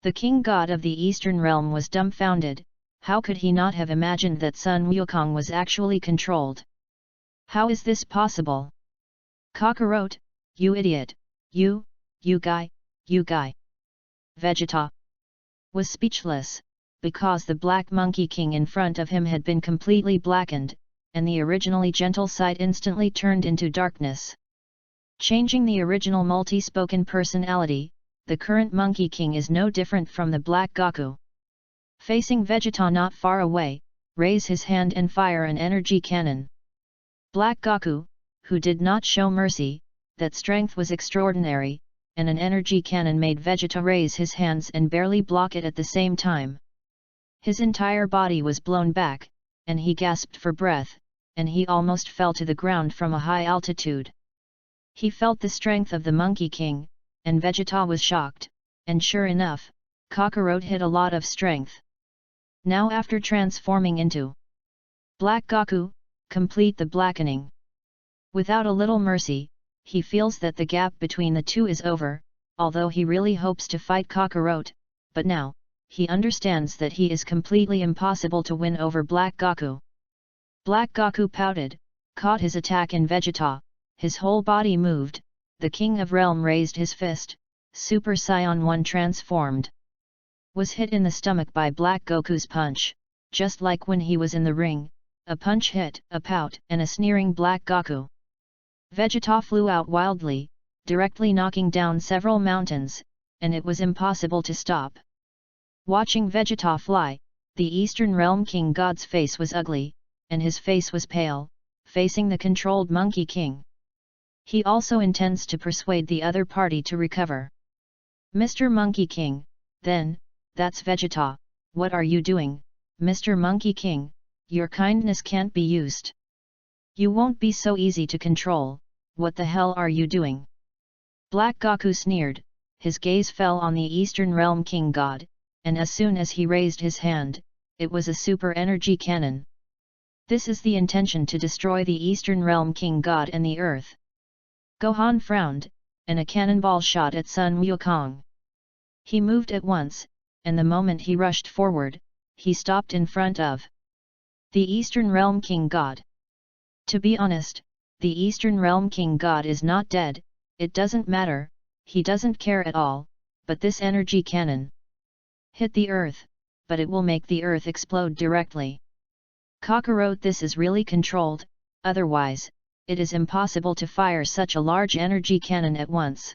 The King God of the Eastern Realm was dumbfounded. How could he not have imagined that Sun Wukong was actually controlled? How is this possible? Kakarot, you idiot, you guy. Vegeta was speechless, because the Black Monkey King in front of him had been completely blackened, and the originally gentle side instantly turned into darkness. Changing the original multi-spoken personality, the current Monkey King is no different from the Black Goku. Facing Vegeta not far away, raise his hand and fire an energy cannon. Black Goku, who did not show mercy, that strength was extraordinary, and an energy cannon made Vegeta raise his hands and barely block it at the same time. His entire body was blown back, and he gasped for breath, and he almost fell to the ground from a high altitude. He felt the strength of the Monkey King, and Vegeta was shocked, and sure enough, Kakarot hid a lot of strength. Now after transforming into Black Goku, complete the blackening. Without a little mercy, he feels that the gap between the two is over, although he really hopes to fight Kakarot, but now, he understands that he is completely impossible to win over Black Goku. Black Goku pouted, caught his attack in Vegeta, his whole body moved, the King of Realm raised his fist, Super Saiyan 1 transformed. Was hit in the stomach by Black Goku's punch, just like when he was in the ring, a punch hit, a pout and a sneering Black Goku. Vegeta flew out wildly, directly knocking down several mountains, and it was impossible to stop. Watching Vegeta fly, the Eastern Realm King God's face was ugly, and his face was pale, facing the controlled Monkey King. He also intends to persuade the other party to recover. Mr. Monkey King, then, that's Vegeta, what are you doing, Mr. Monkey King, your kindness can't be used. You won't be so easy to control, what the hell are you doing? Black Goku sneered, his gaze fell on the Eastern Realm King God, and as soon as he raised his hand, it was a super energy cannon. This is the intention to destroy the Eastern Realm King God and the Earth. Gohan frowned, and a cannonball shot at Sun Wukong. He moved at once, and the moment he rushed forward, he stopped in front of the Eastern Realm King God. To be honest, the Eastern Realm King God is not dead, it doesn't matter, he doesn't care at all, but this energy cannon hit the Earth, but it will make the Earth explode directly. Kakarot, this is really controlled, otherwise, it is impossible to fire such a large energy cannon at once.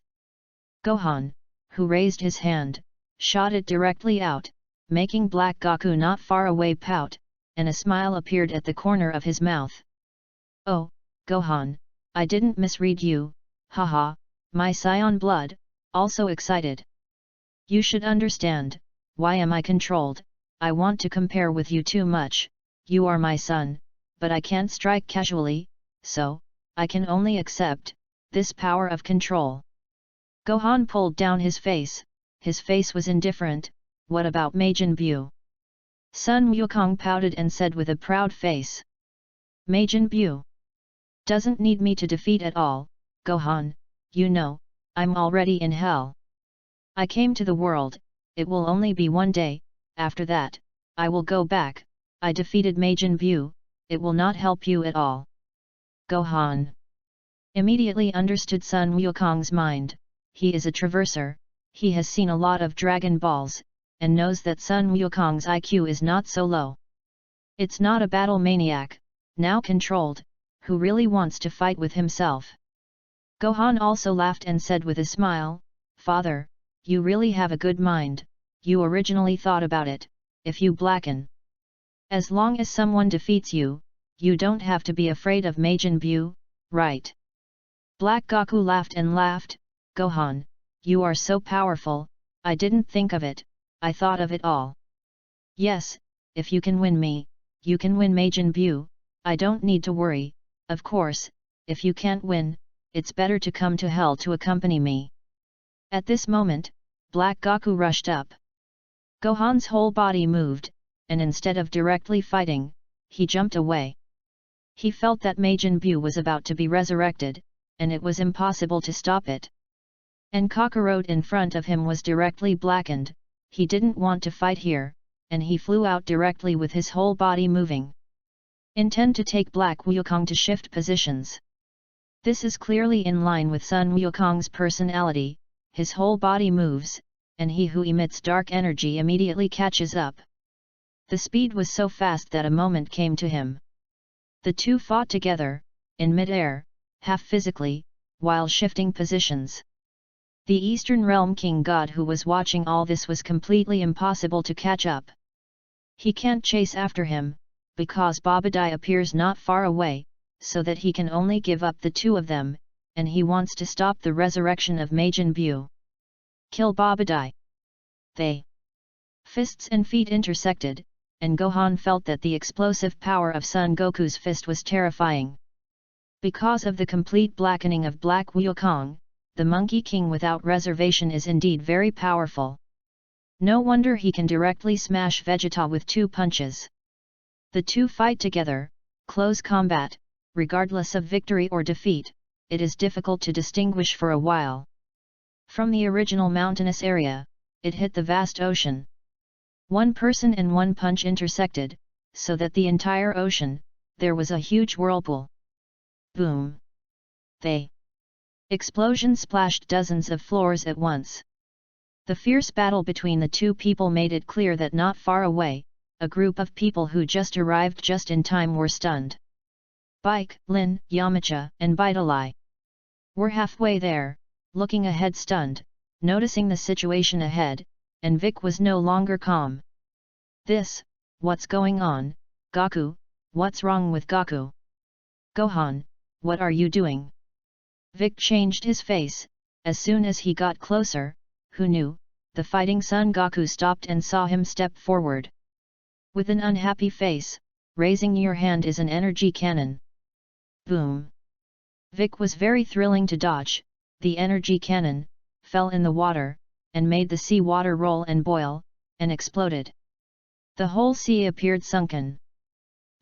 Gohan, who raised his hand, shot it directly out, making Black Goku not far away pout, and a smile appeared at the corner of his mouth. Oh, Gohan, I didn't misread you, haha, my Saiyan blood, also excited. You should understand, why am I controlled? I want to compare with you too much, you are my son, but I can't strike casually, so, I can only accept this power of control. Gohan pulled down his face was indifferent. What about Majin Buu? Sun Wukong pouted and said with a proud face. Majin Buu doesn't need me to defeat at all, Gohan, you know, I'm already in hell. I came to the world, it will only be one day, after that, I will go back. I defeated Majin Buu, it will not help you at all. Gohan immediately understood Sun Wukong's mind. He is a traverser, he has seen a lot of Dragon Balls, and knows that Sun Wukong's IQ is not so low. It's not a battle maniac, now controlled, who really wants to fight with himself. Gohan also laughed and said with a smile, Father, you really have a good mind, you originally thought about it, if you blacken. As long as someone defeats you, you don't have to be afraid of Majin Buu, right? Black Goku laughed and laughed, Gohan, you are so powerful, I didn't think of it, I thought of it all. Yes, if you can win me, you can win Majin Buu, I don't need to worry, of course, if you can't win, it's better to come to hell to accompany me. At this moment, Black Goku rushed up. Gohan's whole body moved, and instead of directly fighting, he jumped away. He felt that Majin Buu was about to be resurrected, and it was impossible to stop it. And Kakarot in front of him was directly blackened, he didn't want to fight here, and he flew out directly with his whole body moving. Intend to take Black Wukong to shift positions. This is clearly in line with Sun Wukong's personality, his whole body moves, and he who emits dark energy immediately catches up. The speed was so fast that a moment came to him. The two fought together, in mid-air, half physically, while shifting positions. The Eastern Realm King God who was watching all this was completely impossible to catch up. He can't chase after him, because Babadai appears not far away, so that he can only give up the two of them, and he wants to stop the resurrection of Majin Buu. Kill Babadai. They fists and feet intersected, and Gohan felt that the explosive power of Son Goku's fist was terrifying. Because of the complete blackening of Black Wukong, the Monkey King without reservation is indeed very powerful. No wonder he can directly smash Vegeta with 2 punches. The two fight together, close combat, regardless of victory or defeat, it is difficult to distinguish for a while. From the original mountainous area, it hit the vast ocean. One person and one punch intersected, so that the entire ocean, there was a huge whirlpool. Boom! The explosion splashed dozens of floors at once. The fierce battle between the two people made it clear that not far away, a group of people who just arrived just in time were stunned. Bike, Lin, Yamcha, and Baitalai were halfway there, looking ahead stunned, noticing the situation ahead, and Vic was no longer calm. What's going on, Goku, what's wrong with Goku? Gohan, what are you doing? Vic changed his face, as soon as he got closer, who knew, the fighting Son Goku stopped and saw him step forward. With an unhappy face, raising your hand is an energy cannon. Boom! Vic was very thrilling to dodge, the energy cannon fell in the water, and made the sea water roll and boil, and exploded. The whole sea appeared sunken.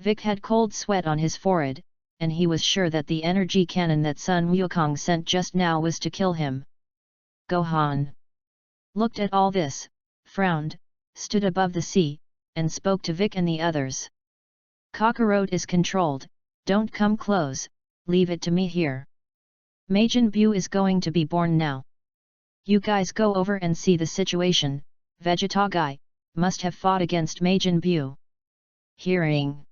Vic had cold sweat on his forehead, and he was sure that the energy cannon that Sun Wukong sent just now was to kill him. Gohan looked at all this, frowned, stood above the sea, and spoke to Vic and the others. Kakarot is controlled, don't come close, leave it to me here. Majin Buu is going to be born now. You guys go over and see the situation, Vegeta guy, must have fought against Majin Buu. Hearing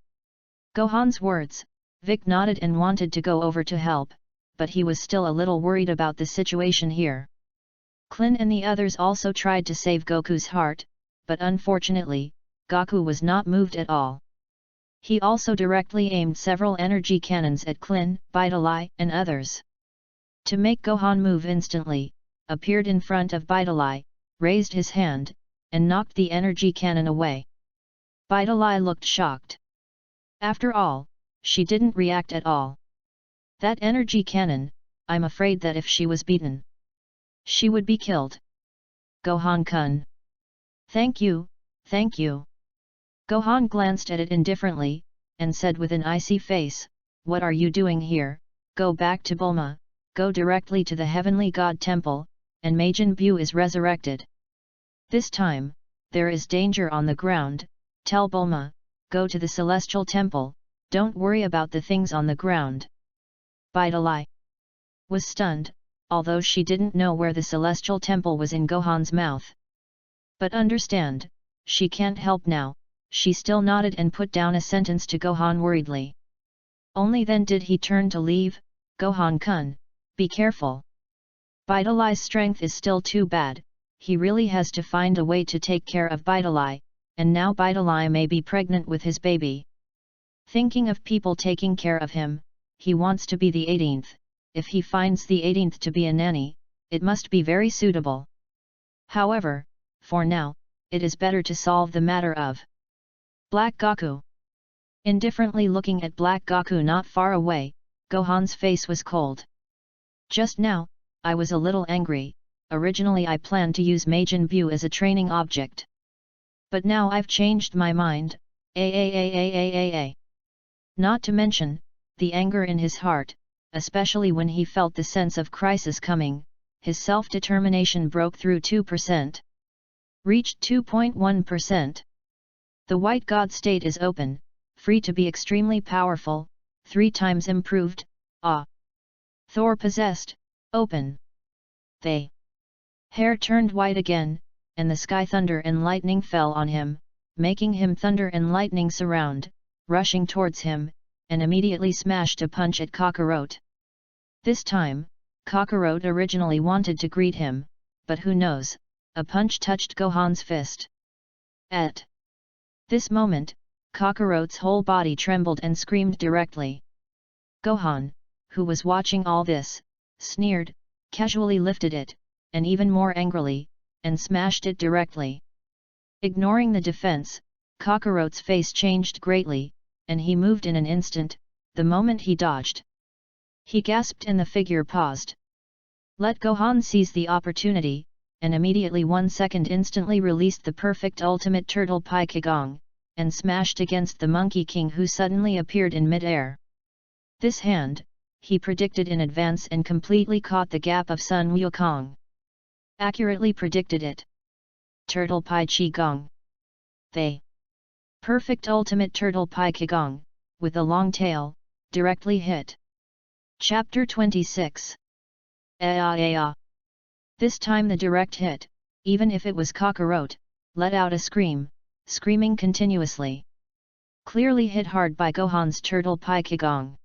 Gohan's words, Vic nodded and wanted to go over to help, but he was still a little worried about the situation here. Klin and the others also tried to save Goku's heart, but unfortunately, Goku was not moved at all. He also directly aimed several energy cannons at Klin, Baitalai, and others. To make Gohan move instantly, appeared in front of Bidalai, raised his hand, and knocked the energy cannon away. Bidalai looked shocked. After all, she didn't react at all. That energy cannon, I'm afraid that if she was beaten, she would be killed. Gohan-kun. Thank you, thank you. Gohan glanced at it indifferently, and said with an icy face, what are you doing here? Go back to Bulma, go directly to the Heavenly God Temple, and Majin Buu is resurrected. This time, there is danger on the ground, tell Bulma, go to the Celestial Temple, don't worry about the things on the ground. Bidalai was stunned, although she didn't know where the Celestial Temple was in Gohan's mouth. But understand, she can't help now, she still nodded and put down a sentence to Gohan worriedly. Only then did he turn to leave. Gohan-kun, be careful. Bidalai's strength is still too bad, he really has to find a way to take care of Bidalai, and now Bidalai may be pregnant with his baby. Thinking of people taking care of him, he wants to be the 18th, if he finds the 18th to be a nanny, it must be very suitable. However, for now, it is better to solve the matter of Black Goku. Indifferently looking at Black Goku not far away, Gohan's face was cold. Just now, I was a little angry, originally I planned to use Majin Buu as a training object. But now I've changed my mind, Not to mention, the anger in his heart, especially when he felt the sense of crisis coming, his self-determination broke through 2%. Reached 2.1%. The White God state is open, free to be extremely powerful, 3 times improved, Thor possessed, open. They. Hair turned white again, and the sky thunder and lightning fell on him, making him thunder and lightning surround, rushing towards him, and immediately smashed a punch at Kakarot. This time, Kakarot originally wanted to greet him, but who knows, a punch touched Gohan's fist. At this moment, Kakarot's whole body trembled and screamed directly. Gohan, who was watching all this, sneered, casually lifted it, and even more angrily, and smashed it directly. Ignoring the defense, Kakarot's face changed greatly, and he moved in an instant, the moment he dodged. He gasped and the figure paused. Let Gohan seize the opportunity, and immediately 1 second instantly released the perfect ultimate turtle Pai Kigong, and smashed against the Monkey King who suddenly appeared in mid-air. This hand, he predicted in advance and completely caught the gap of Sun Wukong. Accurately predicted it. Turtle Pai Qigong. They. Perfect ultimate turtle Pai Qigong, with a long tail, directly hit. Chapter 26. This time the direct hit, even if it was Kakarot, let out a scream, screaming continuously. Clearly hit hard by Gohan's turtle Pai Qigong.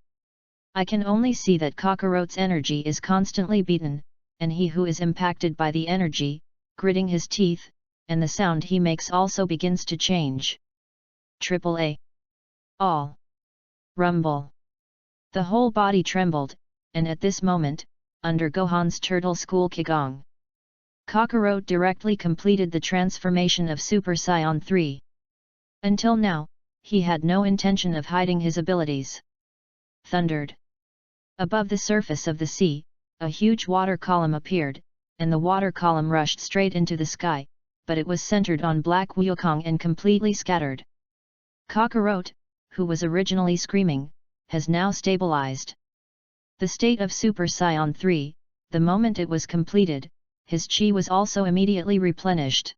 I can only see that Kakarot's energy is constantly beaten, and he who is impacted by the energy, gritting his teeth, and the sound he makes also begins to change. AAA. All. Rumble. The whole body trembled, and at this moment, under Gohan's turtle school Qigong, Kakarot directly completed the transformation of Super Saiyan 3. Until now, he had no intention of hiding his abilities. Thundered. Above the surface of the sea, a huge water column appeared, and the water column rushed straight into the sky, but it was centered on Black Wukong and completely scattered. Kakarot, who was originally screaming, has now stabilized. The state of Super Saiyan 3, the moment it was completed, his chi was also immediately replenished.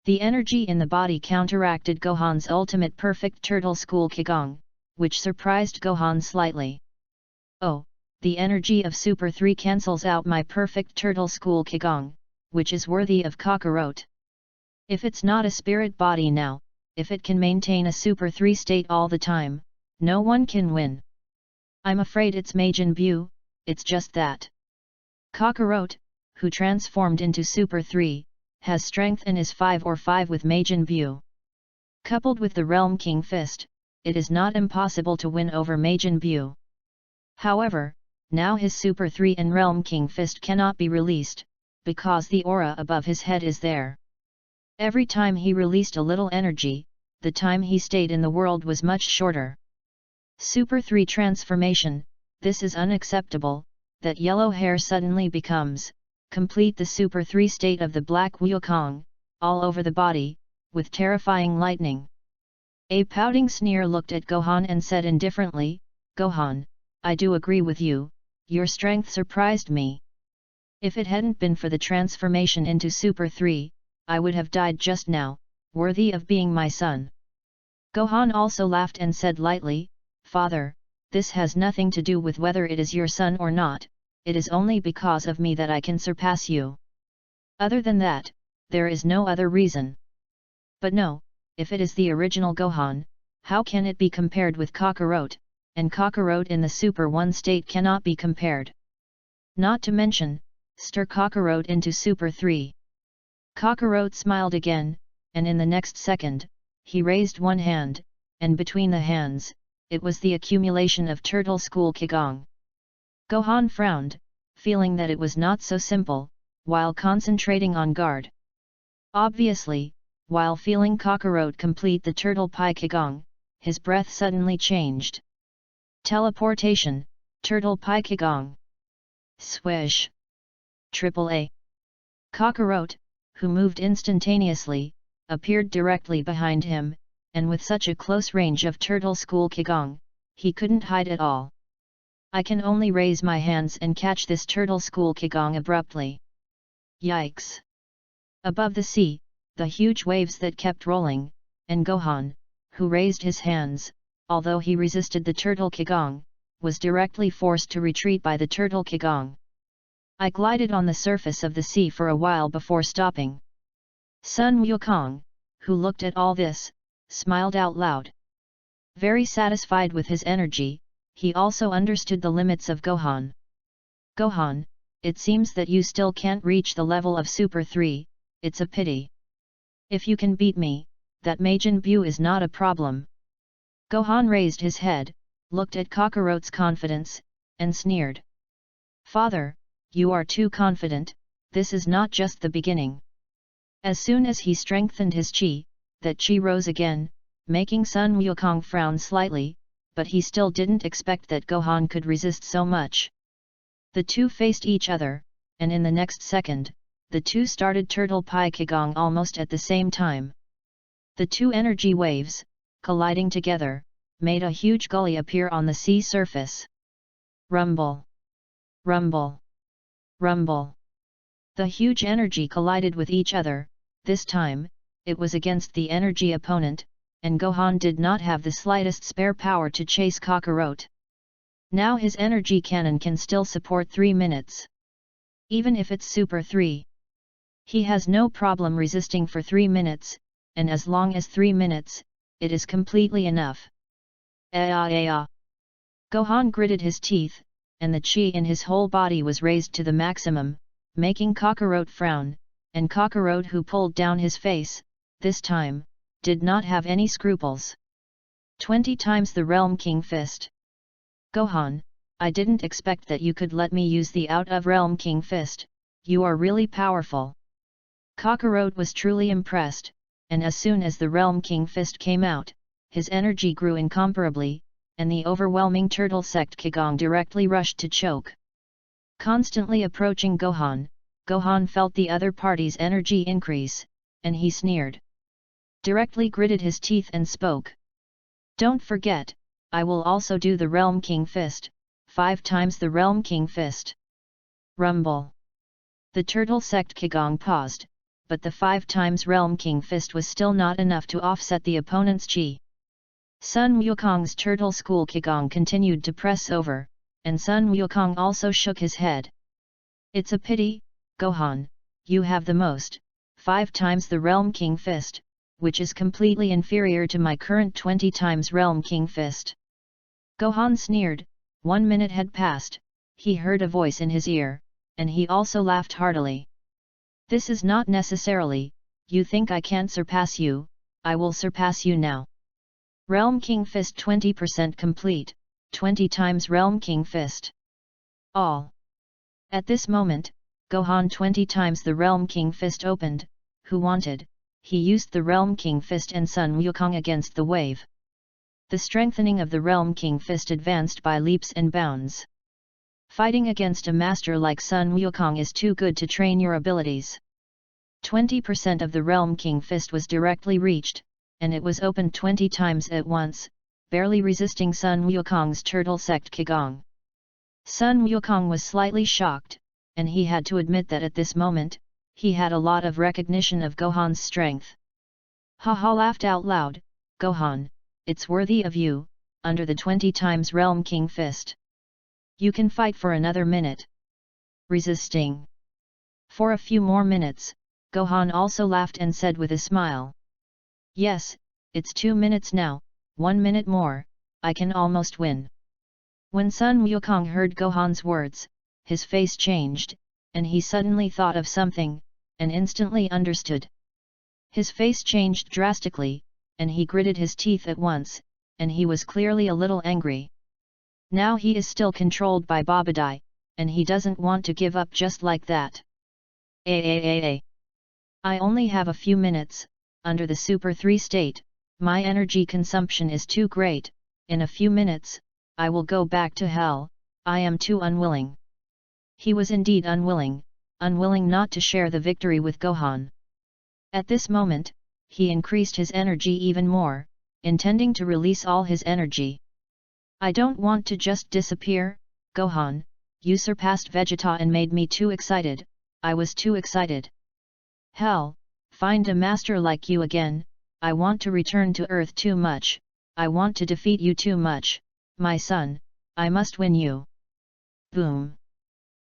The energy in the body counteracted Gohan's ultimate perfect turtle school Qigong, which surprised Gohan slightly. Oh, the energy of Super 3 cancels out my perfect turtle school Qigong, which is worthy of Kakarot. If it's not a spirit body now, if it can maintain a Super 3 state all the time, no one can win. I'm afraid it's Majin Buu, it's just that. Kakarot, who transformed into Super 3, has strength and is 5 or 5 with Majin Buu. Coupled with the Realm King Fist, it is not impossible to win over Majin Buu. However, now his Super 3 and Realm King Fist cannot be released, because the aura above his head is there. Every time he released a little energy, the time he stayed in the world was much shorter. Super 3 transformation, this is unacceptable, that yellow hair suddenly becomes, complete the Super 3 state of the Black Wukong, all over the body, with terrifying lightning. A pouting sneer looked at Gohan and said indifferently, Gohan, I do agree with you, your strength surprised me. If it hadn't been for the transformation into Super 3, I would have died just now, worthy of being my son. Gohan also laughed and said lightly, Father, this has nothing to do with whether it is your son or not, it is only because of me that I can surpass you. Other than that, there is no other reason. But no, if it is the original Gohan, how can it be compared with Kakarot, and Kakarot in the Super 1 state cannot be compared. Not to mention, stir Kakarot into Super 3. Kakarot smiled again, and in the next second, he raised one hand, and between the hands, it was the accumulation of Turtle School Qigong. Gohan frowned, feeling that it was not so simple, while concentrating on guard. Obviously, while feeling Kakarot complete the Turtle Pi Qigong, his breath suddenly changed. Teleportation, Turtle Pi Qigong. Swish. AAA. Kakarot, who moved instantaneously, appeared directly behind him, and with such a close range of Turtle School Qigong, he couldn't hide at all. I can only raise my hands and catch this Turtle School Qigong abruptly. Yikes! Above the sea, the huge waves that kept rolling, and Gohan, who raised his hands, although he resisted the Turtle Qigong, was directly forced to retreat by the Turtle Qigong. I glided on the surface of the sea for a while before stopping. Sun Wukong, who looked at all this, smiled out loud. Very satisfied with his energy, he also understood the limits of Gohan. Gohan, it seems that you still can't reach the level of Super 3, it's a pity. If you can beat me, that Majin Buu is not a problem. Gohan raised his head, looked at Kakarot's confidence, and sneered. Father, you are too confident, this is not just the beginning. As soon as he strengthened his chi, that chi rose again, making Sun Wukong frown slightly, but he still didn't expect that Gohan could resist so much. The two faced each other, and in the next second, the two started Turtle Pi Qigong almost at the same time. The two energy waves, colliding together, made a huge gully appear on the sea surface. Rumble! Rumble! Rumble! The huge energy collided with each other, this time, it was against the energy opponent, and Gohan did not have the slightest spare power to chase Kakarot. Now his energy cannon can still support 3 minutes. Even if it's Super 3. He has no problem resisting for 3 minutes, and as long as 3 minutes, it is completely enough. Gohan gritted his teeth, and the chi in his whole body was raised to the maximum, making Kakarot frown, and Kakarot, who pulled down his face, this time, did not have any scruples. 20 times the Realm King Fist. Gohan, I didn't expect that you could let me use the Out of Realm King Fist, you are really powerful. Kakarot was truly impressed, and as soon as the Realm King Fist came out, his energy grew incomparably, and the overwhelming Turtle Sect Qigong directly rushed to choke. Constantly approaching Gohan, Gohan felt the other party's energy increase, and he sneered. Directly gritted his teeth and spoke. Don't forget, I will also do the Realm King Fist, 5 times the Realm King Fist. Rumble! The Turtle Sect Qigong paused, but the 5 times Realm King Fist was still not enough to offset the opponent's chi. Sun Wukong's Turtle School Qigong continued to press over, and Sun Wukong also shook his head. It's a pity, Gohan, you have the most, 5 times the Realm King Fist, which is completely inferior to my current 20 times Realm King Fist. Gohan sneered. 1 minute had passed, he heard a voice in his ear, and he also laughed heartily. This is not necessarily, you think I can't surpass you, I will surpass you now. Realm King Fist 20% complete, 20 times Realm King Fist. All. At this moment, Gohan 20 times the Realm King Fist opened, who wanted, he used the Realm King Fist and Sun Wukong against the wave. The strengthening of the Realm King Fist advanced by leaps and bounds. Fighting against a master like Sun Wukong is too good to train your abilities. 20% of the Realm King Fist was directly reached, and it was opened 20 times at once, barely resisting Sun Wukong's Turtle Sect Qigong. Sun Wukong was slightly shocked, and he had to admit that at this moment, he had a lot of recognition of Gohan's strength. Ha laughed out loud, Gohan, it's worthy of you, under the 20 times Realm King Fist. You can fight for another minute. Resisting. For a few more minutes, Gohan also laughed and said with a smile. Yes, it's 2 minutes now, 1 minute more, I can almost win. When Sun Wukong heard Gohan's words, his face changed, and he suddenly thought of something, and instantly understood. His face changed drastically, and he gritted his teeth at once, and he was clearly a little angry. Now he is still controlled by Babadai, and he doesn't want to give up just like that. I only have a few minutes, under the Super 3 state, my energy consumption is too great, in a few minutes, I will go back to hell, I am too unwilling. He was indeed unwilling not to share the victory with Gohan. At this moment, he increased his energy even more, intending to release all his energy. I don't want to just disappear, Gohan, you surpassed Vegeta and made me too excited, I was too excited. Hell, find a master like you again, I want to return to Earth too much, I want to defeat you too much, my son, I must win you. Boom.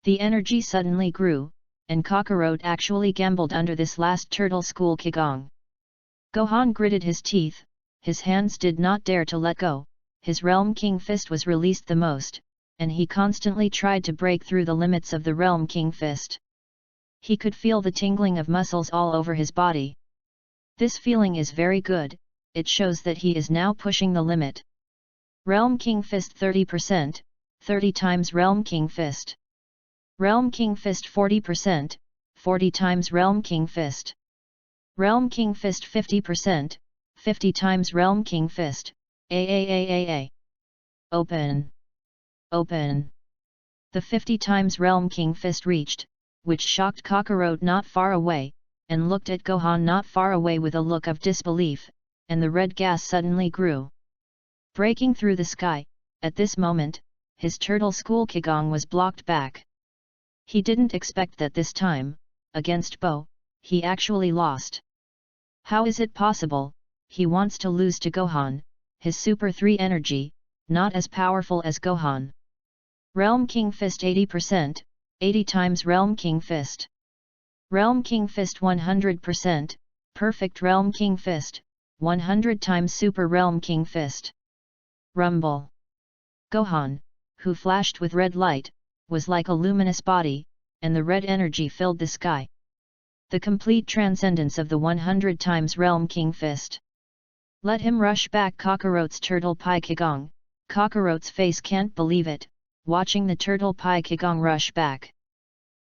The energy suddenly grew, and Kakarot actually gambled under this last Turtle School Qigong. Gohan gritted his teeth, his hands did not dare to let go, his Realm King Fist was released the most, and he constantly tried to break through the limits of the Realm King Fist. He could feel the tingling of muscles all over his body. This feeling is very good, it shows that he is now pushing the limit. Realm King Fist 30%, 30 times Realm King Fist. Realm King Fist 40%, 40 times Realm King Fist. Realm King Fist 50%, 50 times Realm King Fist. Open. Open. The 50 times Realm King Fist reached, which shocked Kakarot not far away, and looked at Gohan not far away with a look of disbelief, and the red gas suddenly grew. Breaking through the sky, at this moment, his Turtle School Qigong was blocked back. He didn't expect that this time, against Bo, he actually lost. How is it possible? He wants to lose to Gohan, his Super 3 energy, not as powerful as Gohan. Realm King Fist 80%, 80 times Realm King Fist. Realm King Fist 100%, Perfect Realm King Fist, 100 times Super Realm King Fist. Rumble. Gohan, who flashed with red light, was like a luminous body, and the red energy filled the sky. The complete transcendence of the 100 times Realm King Fist. Let him rush back Kakarot's Turtle Pai Qigong, Kakarot's face can't believe it, watching the Turtle Pai Qigong rush back.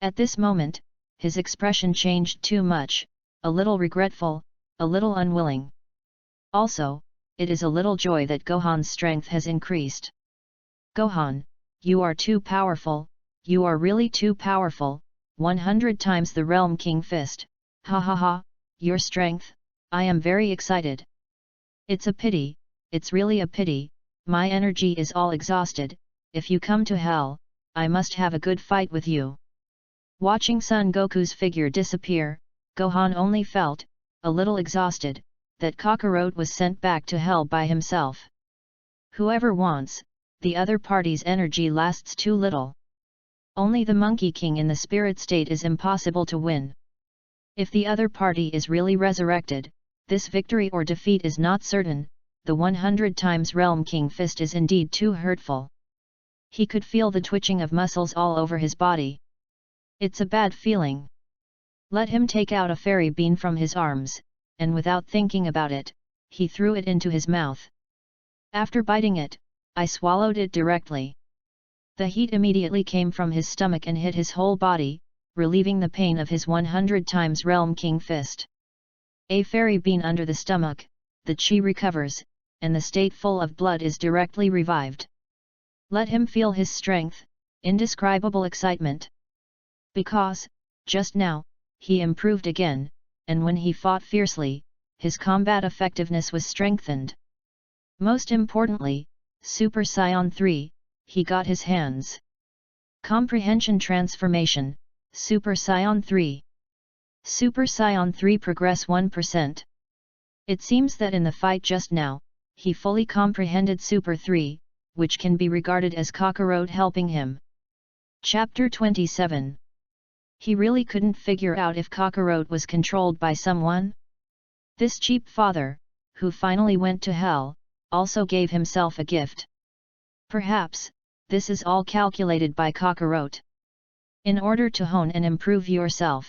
At this moment, his expression changed too much, a little regretful, a little unwilling. Also, it is a little joy that Gohan's strength has increased. Gohan, you are too powerful, you are really too powerful, 100 times the Realm King Fist, your strength, I am very excited. It's a pity, it's really a pity, my energy is all exhausted, if you come to hell, I must have a good fight with you. Watching Son Goku's figure disappear, Gohan only felt, a little exhausted, that Kakarot was sent back to hell by himself. Whoever wants, the other party's energy lasts too little. Only the Monkey King in the spirit state is impossible to win. If the other party is really resurrected, this victory or defeat is not certain, the 100 times Realm King Fist is indeed too hurtful. He could feel the twitching of muscles all over his body. It's a bad feeling. Let him take out a fairy bean from his arms, and without thinking about it, he threw it into his mouth. After biting it, I swallowed it directly. The heat immediately came from his stomach and hit his whole body, relieving the pain of his 100 times Realm King fist. A fairy bean under the stomach, the chi recovers, and the state full of blood is directly revived. Let him feel his strength, indescribable excitement. Because, just now, he improved again, and when he fought fiercely, his combat effectiveness was strengthened. Most importantly, Super Saiyan 3, he got his hands. Comprehension Transformation, Super Saiyan 3. Super Saiyan 3 progress 1%. It seems that in the fight just now, he fully comprehended Super 3, which can be regarded as Kakarot helping him. Chapter 27. He really couldn't figure out if Kakarot was controlled by someone. This cheap father, who finally went to hell, also gave himself a gift. Perhaps, this is all calculated by Kakarot. In order to hone and improve yourself.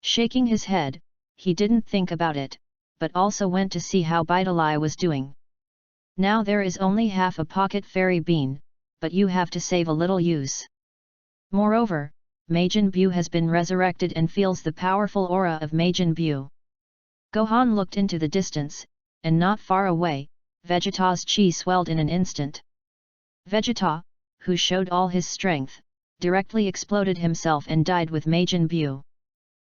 Shaking his head, he didn't think about it, but also went to see how Bidalai was doing. Now there is only half a pocket fairy bean, but you have to save a little use. Moreover, Majin Buu has been resurrected and feels the powerful aura of Majin Buu. Gohan looked into the distance, and not far away, Vegeta's chi swelled in an instant. Vegeta, who showed all his strength, directly exploded himself and died with Majin Buu.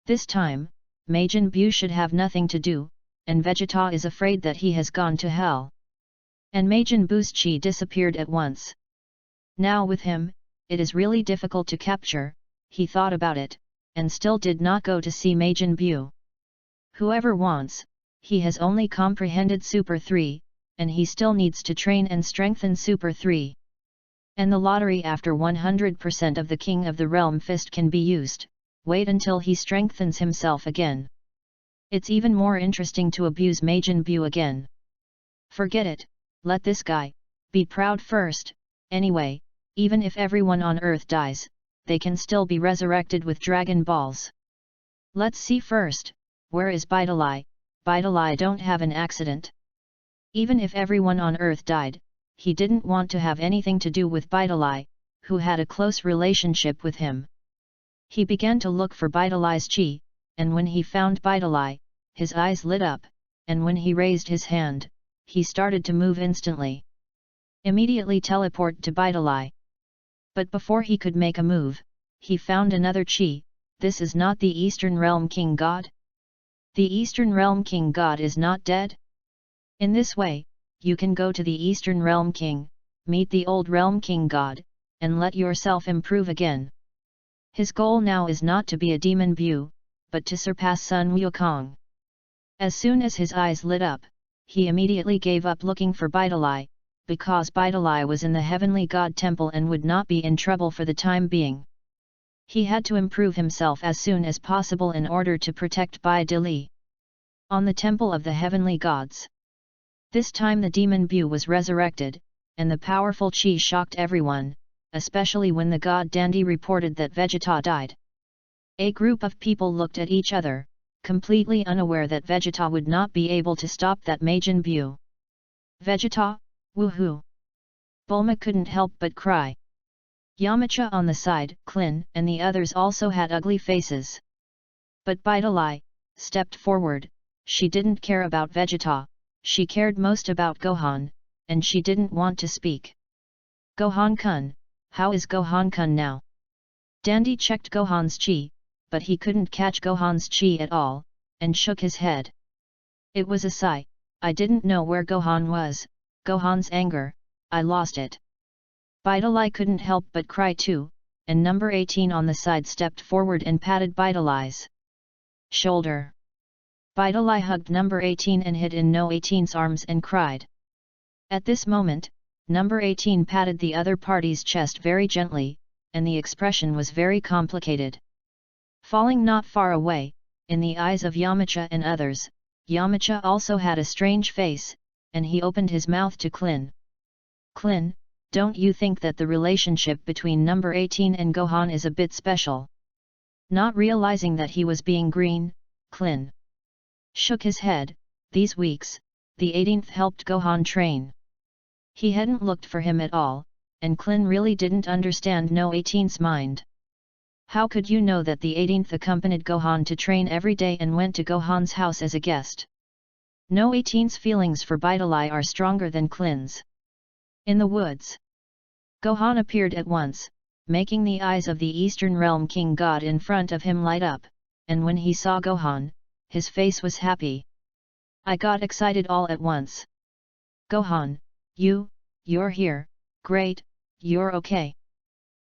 This time, Majin Buu should have nothing to do, and Vegeta is afraid that he has gone to hell. And Majin Buu's chi disappeared at once. Now with him, it is really difficult to capture, he thought about it, and still did not go to see Majin Buu. Whoever wants, he has only comprehended Super 3, and he still needs to train and strengthen Super 3. And the lottery after 100% of the King of the Realm Fist can be used, wait until he strengthens himself again. It's even more interesting to abuse Majin Buu again. Forget it, let this guy be proud first. Anyway, even if everyone on Earth dies, they can still be resurrected with Dragon Balls. Let's see first, where is Bidalai? Bidalai don't have an accident. Even if everyone on Earth died, he didn't want to have anything to do with Bidalai, who had a close relationship with him. He began to look for Bidalai's chi, and when he found Bidalai, his eyes lit up, and when he raised his hand, he started to move instantly. Immediately teleport to Bidalai. But before he could make a move, he found another chi. This is not the Eastern Realm King God? The Eastern Realm King God is not dead? In this way, you can go to the Eastern Realm King, meet the old Realm King God, and let yourself improve again. His goal now is not to be a Demon Buu, but to surpass Sun Wukong. As soon as his eyes lit up, he immediately gave up looking for Bidalai, because Bidalai was in the Heavenly God Temple and would not be in trouble for the time being. He had to improve himself as soon as possible in order to protect Bidalai. On the Temple of the Heavenly Gods. This time the Demon Buu was resurrected, and the powerful chi shocked everyone, especially when the god Dandy reported that Vegeta died. A group of people looked at each other, completely unaware that Vegeta would not be able to stop that Majin Buu. Vegeta, woohoo! Bulma couldn't help but cry. Yamcha on the side, Klin, and the others also had ugly faces. But Bidalai stepped forward. She didn't care about Vegeta, she cared most about Gohan, and she didn't want to speak. Gohan-kun, how is Gohan-kun now? Dandy checked Gohan's chi, but he couldn't catch Gohan's chi at all, and shook his head. It was a sigh. I didn't know where Gohan was. Gohan's anger, I lost it. Bidalai couldn't help but cry too, and number 18 on the side stepped forward and patted Bidalai's shoulder. Bidalai hugged number 18 and hid in No 18's arms and cried. At this moment, number 18 patted the other party's chest very gently, and the expression was very complicated. Falling not far away, in the eyes of Yamcha and others, Yamcha also had a strange face, and he opened his mouth to Klin. Klin, don't you think that the relationship between number 18 and Gohan is a bit special? Not realizing that he was being green, Klin shook his head. These weeks, the 18th helped Gohan train. He hadn't looked for him at all, and Klin really didn't understand No 18's mind. How could you know that the 18th accompanied Gohan to train every day and went to Gohan's house as a guest? No, 18's feelings for Bidali are stronger than Klin's. In the woods, Gohan appeared at once, making the eyes of the Eastern Realm King God in front of him light up, and when he saw Gohan, his face was happy. I got excited all at once. Gohan, you're here, great, you're okay.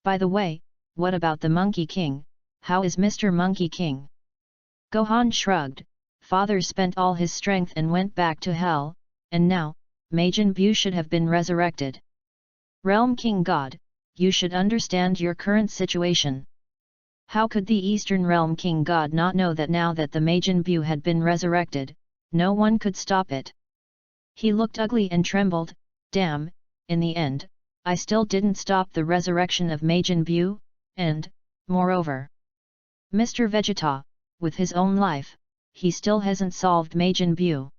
By the way, what about the Monkey King, how is Mr. Monkey King? Gohan shrugged, father spent all his strength and went back to hell, and now, Majin Buu should have been resurrected. Realm King God, you should understand your current situation. How could the Eastern Realm King God not know that now that the Majin Buu had been resurrected, no one could stop it? He looked ugly and trembled, damn, in the end, I still didn't stop the resurrection of Majin Buu, and, moreover, Mr. Vegeta, with his own life, he still hasn't solved Majin Buu.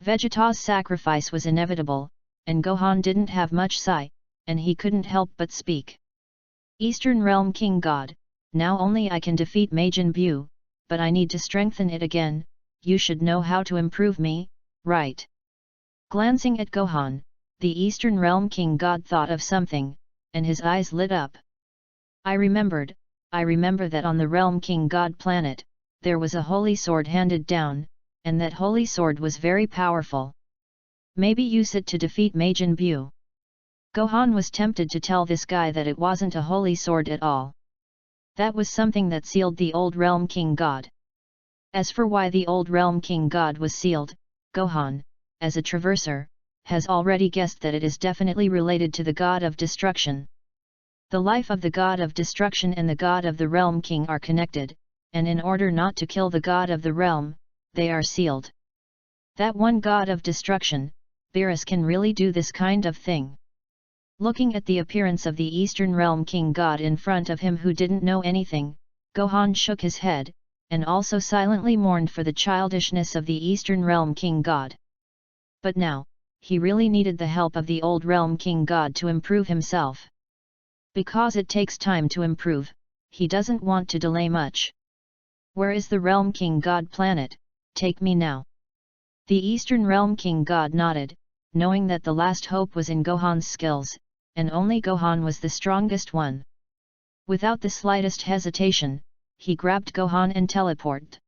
Vegeta's sacrifice was inevitable, and Gohan didn't have much say, and he couldn't help but speak. Eastern Realm King God, now only I can defeat Majin Buu, but I need to strengthen it again, you should know how to improve me, right? Glancing at Gohan, the Eastern Realm King God thought of something, and his eyes lit up. I remember that on the Realm King God planet, there was a holy sword handed down, and that holy sword was very powerful. Maybe use it to defeat Majin Buu. Gohan was tempted to tell this guy that it wasn't a holy sword at all. That was something that sealed the old Realm King God. As for why the old Realm King God was sealed, Gohan, as a traverser, has already guessed that it is definitely related to the God of Destruction. The life of the God of Destruction and the God of the Realm King are connected, and in order not to kill the God of the Realm, they are sealed. That one God of Destruction, Beerus, can really do this kind of thing. Looking at the appearance of the Eastern Realm King God in front of him who didn't know anything, Gohan shook his head, and also silently mourned for the childishness of the Eastern Realm King God. But now, he really needed the help of the old Realm King God to improve himself. Because it takes time to improve, he doesn't want to delay much. Where is the Realm King God planet? Take me now. The Eastern Realm King God nodded, knowing that the last hope was in Gohan's skills, and only Gohan was the strongest one. Without the slightest hesitation, he grabbed Gohan and teleported.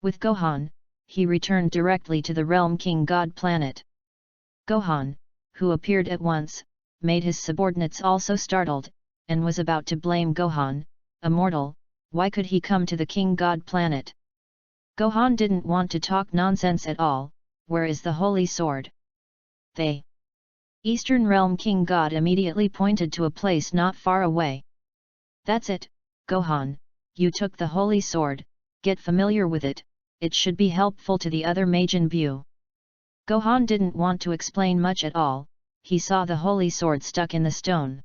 With Gohan, he returned directly to the Realm King God planet. Gohan, who appeared at once, made his subordinates also startled, and was about to blame Gohan, a mortal, why could he come to the King God planet? Gohan didn't want to talk nonsense at all, where is the holy sword? They. Eastern Realm King God immediately pointed to a place not far away. That's it, Gohan, you took the holy sword, get familiar with it, it should be helpful to the other Majin Buu. Gohan didn't want to explain much at all, he saw the holy sword stuck in the stone.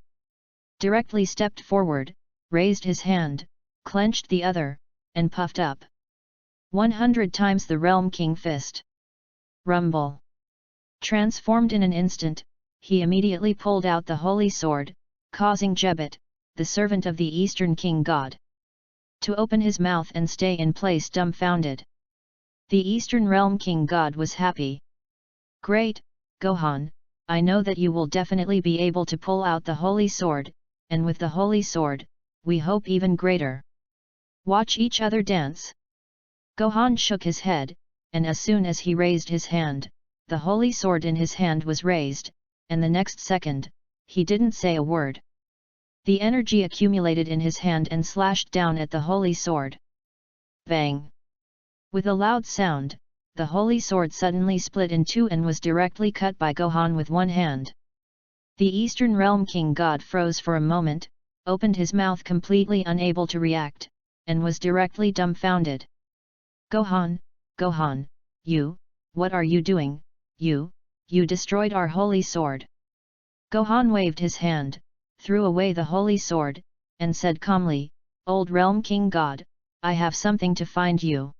Directly stepped forward, raised his hand, clenched the other, and puffed up. 100 times the Realm King fist. Rumble. Transformed in an instant, he immediately pulled out the holy sword, causing Jebet, the servant of the Eastern King God, to open his mouth and stay in place dumbfounded. The Eastern Realm King God was happy. Great, Gohan, I know that you will definitely be able to pull out the holy sword, and with the holy sword, we hope even greater. Watch each other dance. Gohan shook his head, and as soon as he raised his hand, the holy sword in his hand was raised, and the next second, he didn't say a word. The energy accumulated in his hand and slashed down at the holy sword. Bang! With a loud sound, the holy sword suddenly split in two and was directly cut by Gohan with one hand. The Eastern Realm King God froze for a moment, opened his mouth completely unable to react, and was directly dumbfounded. Gohan, Gohan, what are you doing? You destroyed our holy sword. Gohan waved his hand, threw away the holy sword, and said calmly, Old Realm King God, I have something to find you.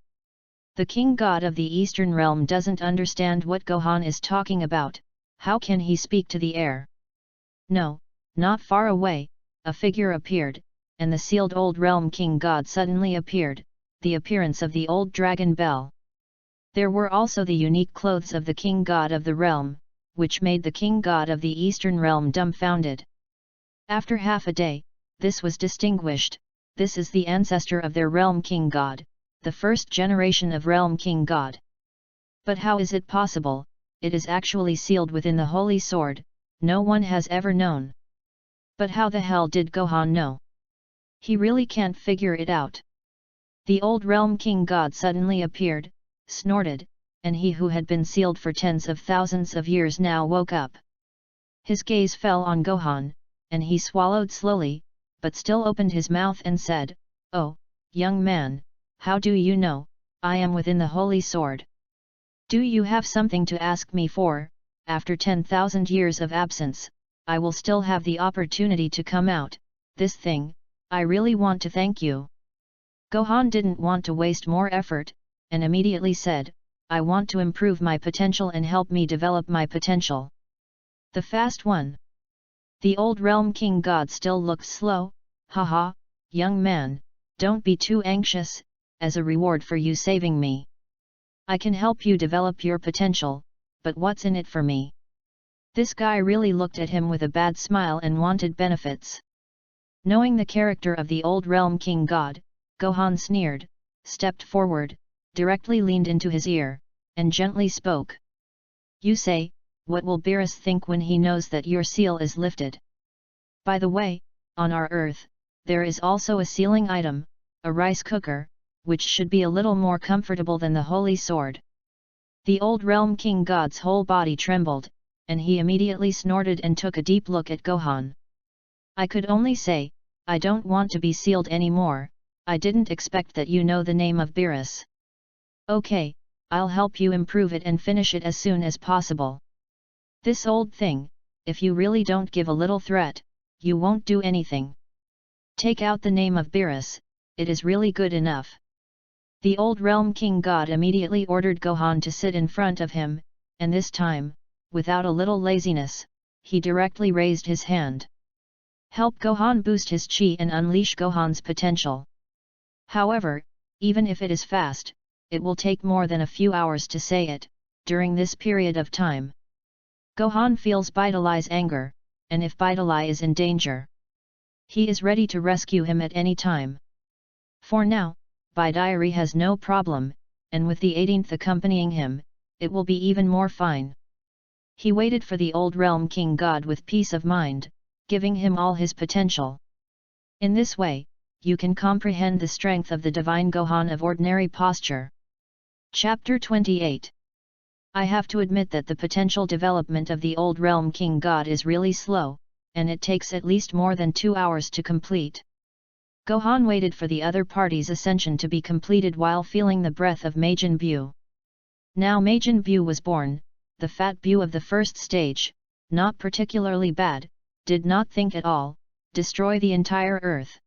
The King God of the Eastern Realm doesn't understand what Gohan is talking about, how can he speak to the air? No, not far away, a figure appeared, and the sealed old realm king god suddenly appeared, the appearance of the old dragon bell. There were also the unique clothes of the king god of the realm, which made the king god of the eastern realm dumbfounded. After half a day, this was distinguished, this is the ancestor of their realm king god, the first generation of realm king god. But how is it possible? It is actually sealed within the holy sword, no one has ever known. But how the hell did Gohan know? He really can't figure it out. The old realm king god suddenly appeared, snorted, and he who had been sealed for tens of thousands of years now woke up. His gaze fell on Gohan, and he swallowed slowly, but still opened his mouth and said, "Oh, young man, how do you know, I am within the holy sword? Do you have something to ask me for? After 10,000 years of absence, I will still have the opportunity to come out, this thing, I really want to thank you." Gohan didn't want to waste more effort, and immediately said, "I want to improve my potential and help me develop my potential." The fast one. The old realm king god still looked slow. "Haha, young man, don't be too anxious, as a reward for you saving me, I can help you develop your potential, but what's in it for me?" This guy really looked at him with a bad smile and wanted benefits. Knowing the character of the old realm king god, Gohan sneered, stepped forward, directly leaned into his ear, and gently spoke. "You say, what will Beerus think when he knows that your seal is lifted? By the way, on our earth, there is also a sealing item, a rice cooker, which should be a little more comfortable than the holy sword." The old realm king god's whole body trembled, and he immediately snorted and took a deep look at Gohan. "I could only say, I don't want to be sealed anymore, I didn't expect that you know the name of Beerus. Okay, I'll help you improve it and finish it as soon as possible. This old thing, if you really don't give a little threat, you won't do anything. Take out the name of Beerus, it is really good enough." The old realm king god immediately ordered Gohan to sit in front of him, and this time, without a little laziness, he directly raised his hand. Help Gohan boost his chi and unleash Gohan's potential. However, even if it is fast, it will take more than a few hours to say it. During this period of time, Gohan feels Bidali's anger, and if Bidali is in danger, he is ready to rescue him at any time. For now, Bidali has no problem, and with the 18th accompanying him, it will be even more fine. He waited for the old realm king god with peace of mind, giving him all his potential. In this way, you can comprehend the strength of the divine Gohan of ordinary posture. Chapter 28. I have to admit that the potential development of the old realm king god is really slow, and it takes at least more than 2 hours to complete. Gohan waited for the other party's ascension to be completed while feeling the breath of Majin Buu. Now Majin Buu was born, the fat Buu of the first stage, not particularly bad, did not think at all, destroy the entire earth.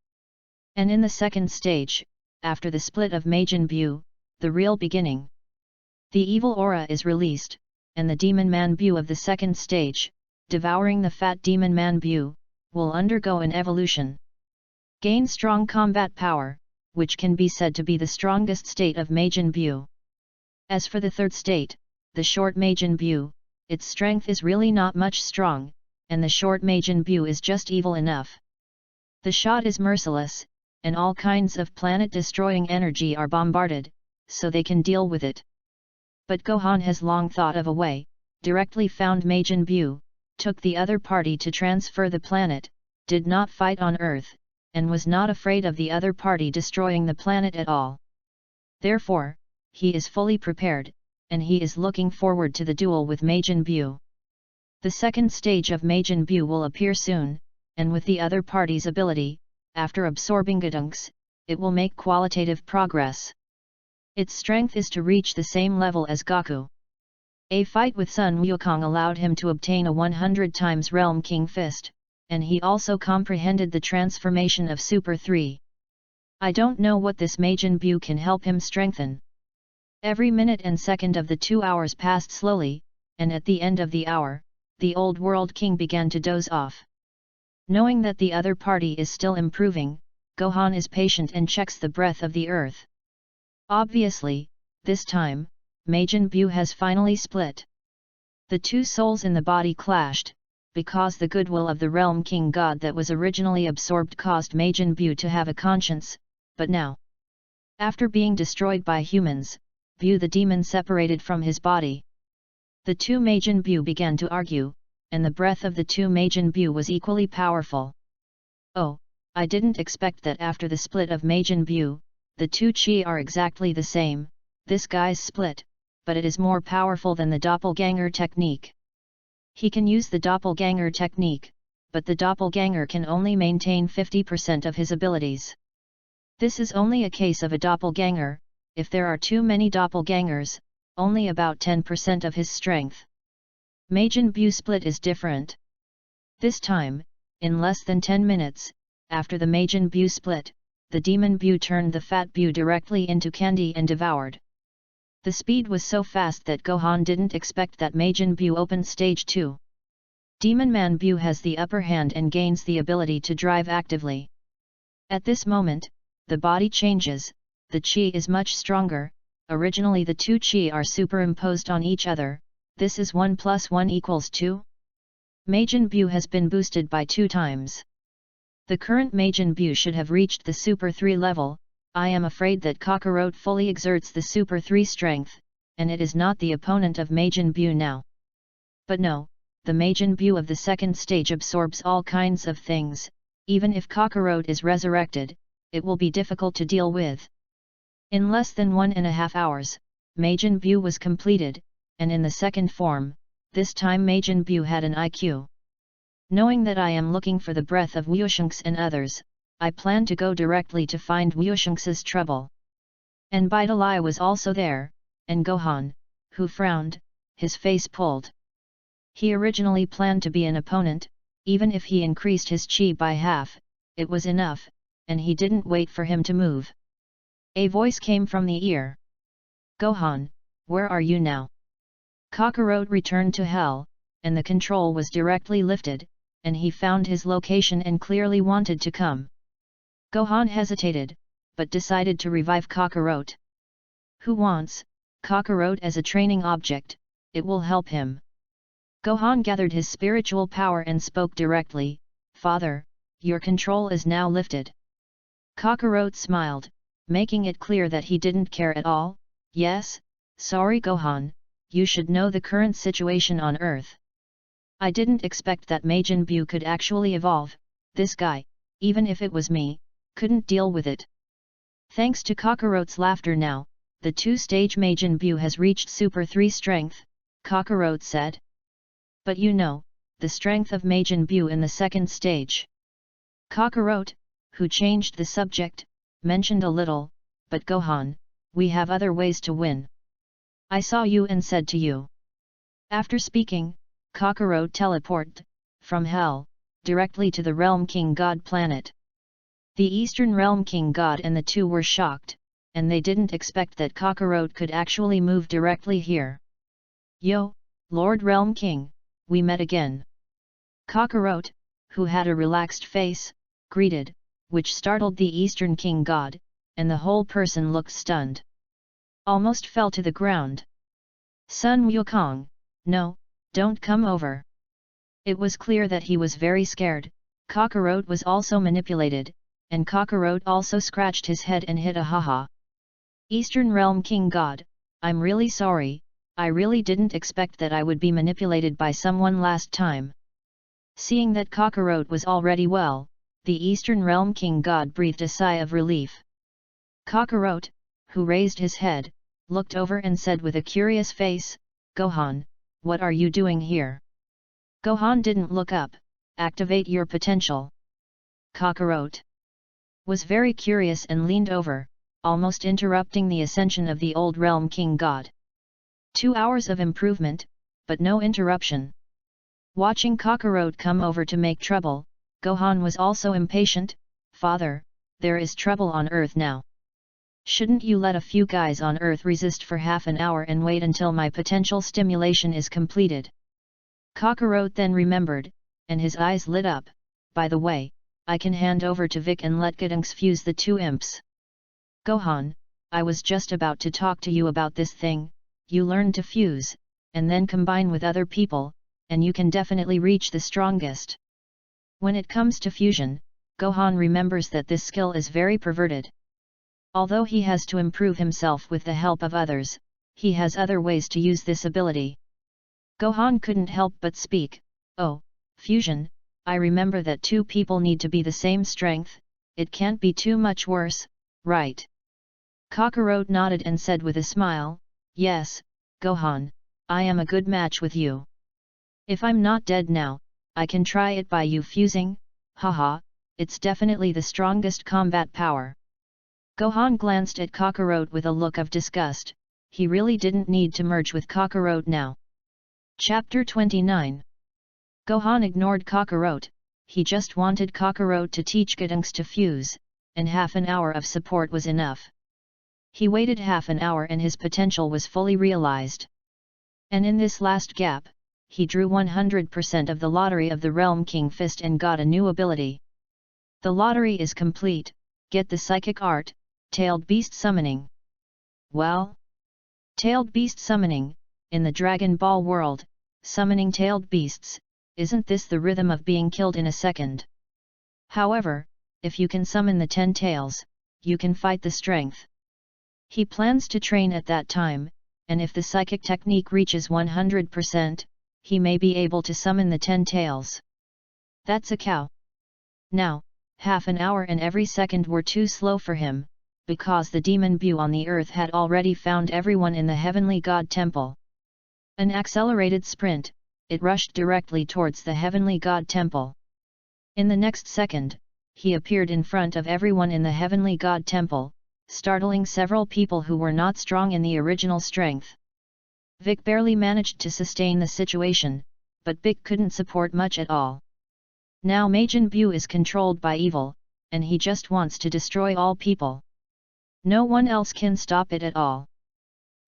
And in the second stage, after the split of Majin Buu, the real beginning, the evil aura is released, and the demon man Buu of the second stage, devouring the fat demon man Buu, will undergo an evolution. Gain strong combat power, which can be said to be the strongest state of Majin Buu. As for the third state, the short Majin Buu, its strength is really not much strong, and the short Majin Buu is just evil enough. The shot is merciless, and all kinds of planet-destroying energy are bombarded, so they can deal with it. But Gohan has long thought of a way, directly found Majin Buu, took the other party to transfer the planet, did not fight on Earth, and was not afraid of the other party destroying the planet at all. Therefore, he is fully prepared, and he is looking forward to the duel with Majin Buu. The second stage of Majin Buu will appear soon, and with the other party's ability, after absorbing Gadunks, it will make qualitative progress. Its strength is to reach the same level as Goku. A fight with Sun Wukong allowed him to obtain a 100 times Realm King Fist, and he also comprehended the transformation of Super 3. I don't know what this Majin Buu can help him strengthen. Every minute and second of the 2 hours passed slowly, and at the end of the hour, the old world king began to doze off. Knowing that the other party is still improving, Gohan is patient and checks the breath of the earth. Obviously, this time, Majin Buu has finally split. The two souls in the body clashed, because the goodwill of the Realm King God that was originally absorbed caused Majin Buu to have a conscience, but now, after being destroyed by humans, Buu the demon separated from his body. The two Majin Buu began to argue, and the breath of the two Majin Buu was equally powerful. Oh, I didn't expect that after the split of Majin Buu, the two chi are exactly the same. This guy's split, but it is more powerful than the doppelganger technique. He can use the doppelganger technique, but the doppelganger can only maintain 50% of his abilities. This is only a case of a doppelganger. If there are too many doppelgangers, only about 10% of his strength. Majin Buu split is different. This time, in less than 10 minutes, after the Majin Buu split, the demon Buu turned the fat Buu directly into candy and devoured. The speed was so fast that Gohan didn't expect that Majin Buu opened stage 2. Demon Man Buu has the upper hand and gains the ability to drive actively. At this moment, the body changes, the chi is much stronger. Originally the two chi are superimposed on each other. This is 1 + 1 = 2. Majin Buu has been boosted by 2 times. The current Majin Buu should have reached the Super 3 level. I am afraid that Kakarot fully exerts the Super 3 strength, and it is not the opponent of Majin Buu now. But no, the Majin Buu of the second stage absorbs all kinds of things. Even if Kakarot is resurrected, it will be difficult to deal with. In less than 1.5 hours, Majin Buu was completed, and in the second form, this time Majin Buu had an IQ. Knowing that I am looking for the breath of Wushunks and others, I plan to go directly to find Wushunks's trouble. And Baitalai was also there, and Gohan, who frowned, his face pulled. He originally planned to be an opponent. Even if he increased his chi by half, it was enough, and he didn't wait for him to move. A voice came from the ear. Gohan, where are you now? Kakarot returned to hell, and the control was directly lifted, and he found his location and clearly wanted to come. Gohan hesitated, but decided to revive Kakarot. Who wants Kakarot as a training object? It will help him. Gohan gathered his spiritual power and spoke directly, Father, your control is now lifted. Kakarot smiled, making it clear that he didn't care at all. Yes, sorry Gohan, you should know the current situation on Earth. I didn't expect that Majin Buu could actually evolve. This guy, even if it was me, couldn't deal with it. Thanks to Kakarot's laughter now, the 2-stage Majin Buu has reached Super 3 strength, Kakarot said. But you know, the strength of Majin Buu in the second stage. Kakarot, who changed the subject, mentioned a little, but Gohan, we have other ways to win. I saw you and said to you. After speaking, Kakarot teleported, from Hell, directly to the Realm King God planet. The Eastern Realm King God and the two were shocked, and they didn't expect that Kakarot could actually move directly here. Yo, Lord Realm King, we met again. Kakarot, who had a relaxed face, greeted, which startled the Eastern King God, and the whole person looked stunned. Almost fell to the ground. Sun Wukong, no, don't come over. It was clear that he was very scared. Kakarot was also manipulated, and Kakarot also scratched his head and hit a haha. Eastern Realm King God, I'm really sorry, I really didn't expect that I would be manipulated by someone last time. Seeing that Kakarot was already well, the Eastern Realm King God breathed a sigh of relief. Kakarot, who raised his head, looked over and said with a curious face, Gohan, what are you doing here? Gohan didn't look up. Activate your potential. Kakarot was very curious and leaned over, almost interrupting the ascension of the old Realm King God. 2 hours of improvement, but no interruption. Watching Kakarot come over to make trouble, Gohan was also impatient. Father, there is trouble on Earth now. Shouldn't you let a few guys on Earth resist for half an hour and wait until my potential stimulation is completed? Kakarot then remembered, and his eyes lit up. By the way, I can hand over to Vic and let Gedunks fuse the two imps. Gohan, I was just about to talk to you about this thing. You learn to fuse, and then combine with other people, and you can definitely reach the strongest. When it comes to fusion, Gohan remembers that this skill is very perverted. Although he has to improve himself with the help of others, he has other ways to use this ability. Gohan couldn't help but speak, "Oh, fusion, I remember that two people need to be the same strength, it can't be too much worse, right?" Kakarot nodded and said with a smile, "Yes, Gohan, I am a good match with you. If I'm not dead now, I can try it by you fusing, haha, it's definitely the strongest combat power." Gohan glanced at Kakarot with a look of disgust. He really didn't need to merge with Kakarot now. Chapter 29. Gohan ignored Kakarot, he just wanted Kakarot to teach Gedunks to fuse, and half an hour of support was enough. He waited half an hour and his potential was fully realized. And in this last gap, he drew 100% of the lottery of the Realm King Fist and got a new ability. The lottery is complete, get the psychic art, Tailed Beast Summoning. Well? Tailed Beast Summoning, in the Dragon Ball world, summoning tailed beasts, isn't this the rhythm of being killed in a second? However, if you can summon the 10 tails, you can fight the strength. He plans to train at that time, and if the psychic technique reaches 100%, he may be able to summon the 10 tails. That's a cow. Now, half an hour and every second were too slow for him, because the demon Bu on the earth had already found everyone in the Heavenly God Temple. An accelerated sprint, it rushed directly towards the Heavenly God Temple. In the next second, he appeared in front of everyone in the Heavenly God Temple, startling several people who were not strong in the original strength. Vic barely managed to sustain the situation, but Vic couldn't support much at all. Now Majin Bu is controlled by evil, and he just wants to destroy all people. No one else can stop it at all.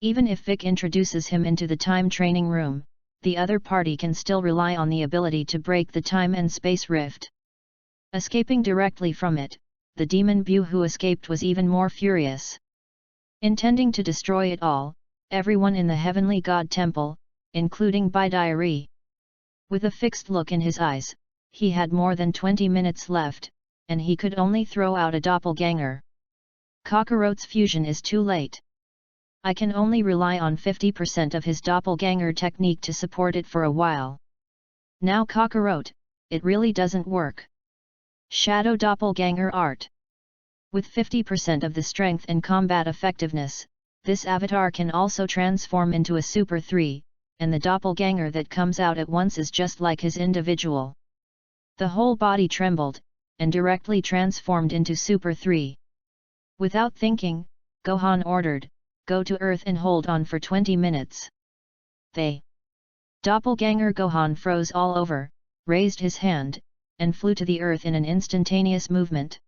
Even if Vic introduces him into the time training room, the other party can still rely on the ability to break the time and space rift. Escaping directly from it, the demon Bu who escaped was even more furious. Intending to destroy it all, everyone in the Heavenly God Temple, including Bidiri. With a fixed look in his eyes, he had more than 20 minutes left, and he could only throw out a doppelganger. Kakarot's fusion is too late. I can only rely on 50% of his doppelganger technique to support it for a while. Now Kakarot, it really doesn't work. Shadow Doppelganger Art. With 50% of the strength and combat effectiveness, this avatar can also transform into a Super 3, and the doppelganger that comes out at once is just like his individual. The whole body trembled, and directly transformed into Super 3. Without thinking, Gohan ordered, "Go to Earth and hold on for 20 minutes. They. Doppelganger Gohan froze all over, raised his hand, and flew to the earth in an instantaneous movement.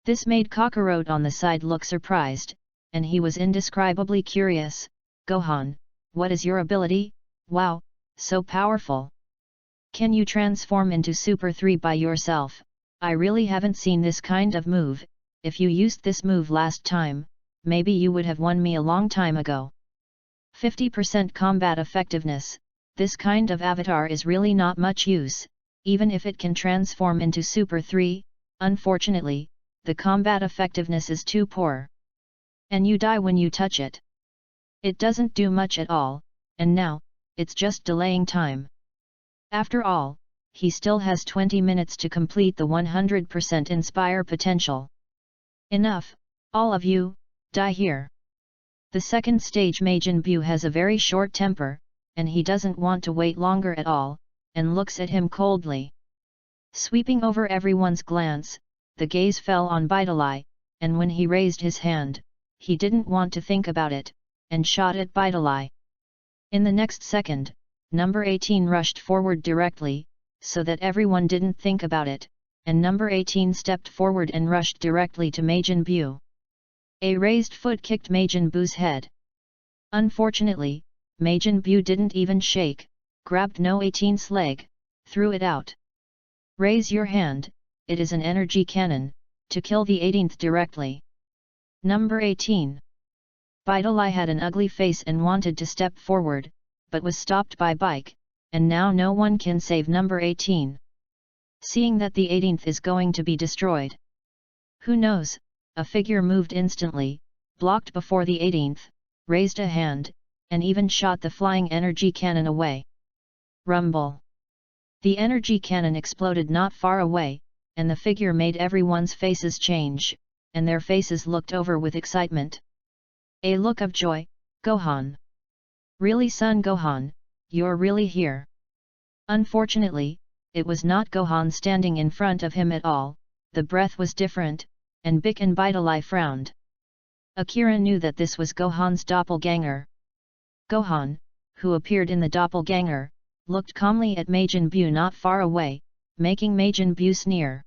This made Kakarot on the side look surprised, and he was indescribably curious. "Gohan, what is your ability? Wow, so powerful! Can you transform into Super 3 by yourself? I really haven't seen this kind of move. If you used this move last time, maybe you would have won me a long time ago." 50% combat effectiveness, this kind of avatar is really not much use, even if it can transform into Super 3, unfortunately, the combat effectiveness is too poor. And you die when you touch it. It doesn't do much at all, and now, it's just delaying time. After all, he still has 20 minutes to complete the 100% Inspire potential. Enough, all of you, die here. The second stage Majin Bu has a very short temper, and he doesn't want to wait longer at all, and looks at him coldly. Sweeping over everyone's glance, the gaze fell on Bidali, and when he raised his hand, he didn't want to think about it, and shot at Bidali. In the next second, number 18 rushed forward directly, so that everyone didn't think about it, and number 18 stepped forward and rushed directly to Majin Bu. A raised foot kicked Majin Bu's head. Unfortunately, Majin Bu didn't even shake, grabbed No 18's leg, threw it out. "Raise your hand, it is an energy cannon, to kill the 18th directly. Number 18. Baitalai had an ugly face and wanted to step forward, but was stopped by Bike, and now no one can save number 18. Seeing that the 18th is going to be destroyed. Who knows, a figure moved instantly, blocked before the 18th, raised a hand, and even shot the flying energy cannon away. Rumble. The energy cannon exploded not far away, and the figure made everyone's faces change, and their faces looked over with excitement. A look of joy. Gohan. Really, son Gohan, you're really here. Unfortunately, it was not Gohan standing in front of him at all, the breath was different, and Bic and Baitalai frowned. Akira knew that this was Gohan's doppelganger. Gohan, who appeared in the doppelganger, looked calmly at Majin Buu not far away, making Majin Buu sneer.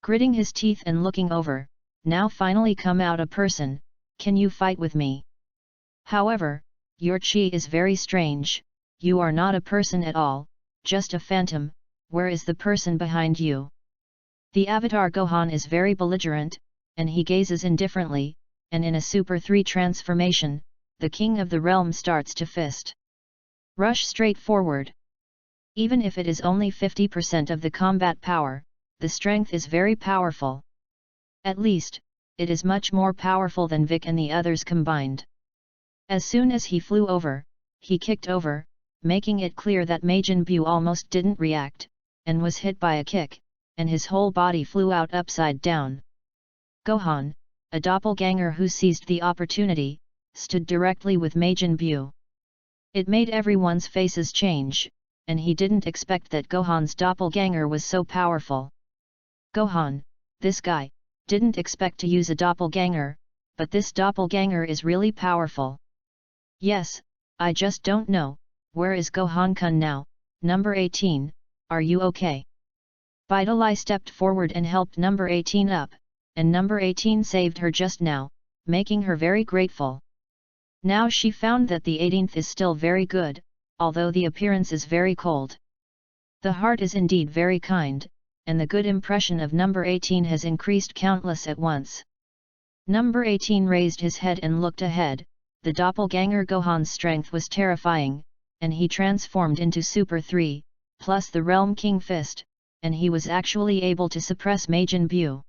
Gritting his teeth and looking over, now finally come out a person, can you fight with me? However, your chi is very strange, you are not a person at all, just a phantom, where is the person behind you? The avatar Gohan is very belligerent, and he gazes indifferently, and in a Super 3 transformation, the king of the realm starts to fist. Rush straight forward. Even if it is only 50% of the combat power, the strength is very powerful. At least, it is much more powerful than Vic and the others combined. As soon as he flew over, he kicked over, making it clear that Majin Buu almost didn't react, and was hit by a kick, and his whole body flew out upside down. Gohan, a doppelganger who seized the opportunity, stood directly with Majin Buu. It made everyone's faces change, and he didn't expect that Gohan's doppelganger was so powerful. Gohan, this guy, didn't expect to use a doppelganger, but this doppelganger is really powerful. Yes, I just don't know, where is Gohan-kun now? Number 18, are you okay? Baitalai stepped forward and helped number 18 up, and number 18 saved her just now, making her very grateful. Now she found that the 18th is still very good, although the appearance is very cold. The heart is indeed very kind, and the good impression of number 18 has increased countless at once. Number 18 raised his head and looked ahead, the doppelganger Gohan's strength was terrifying, and he transformed into Super 3, plus the Realm King Fist, and he was actually able to suppress Majin Buu.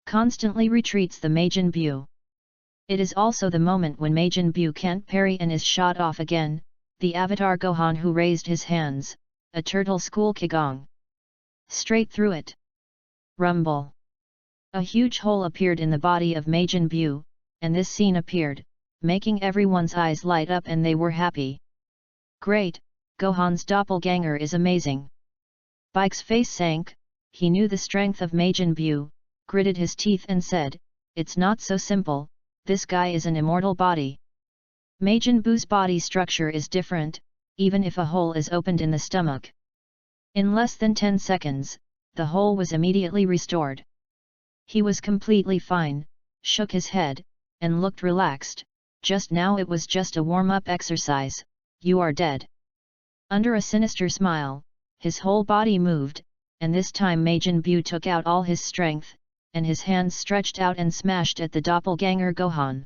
Constantly retreats the Majin Buu. It is also the moment when Majin Buu can't parry and is shot off again, the avatar Gohan who raised his hands, a turtle school Kigong. Straight through it. Rumble. A huge hole appeared in the body of Majin Buu, and this scene appeared, making everyone's eyes light up and they were happy. Great, Gohan's doppelganger is amazing. Bike's face sank, he knew the strength of Majin Buu, gritted his teeth and said, it's not so simple, this guy is an immortal body. Majin Buu's body structure is different, even if a hole is opened in the stomach. In less than 10 seconds, the hole was immediately restored. He was completely fine, shook his head, and looked relaxed, just now it was just a warm-up exercise, you are dead. Under a sinister smile, his whole body moved, and this time Majin Buu took out all his strength, and his hands stretched out and smashed at the doppelganger Gohan.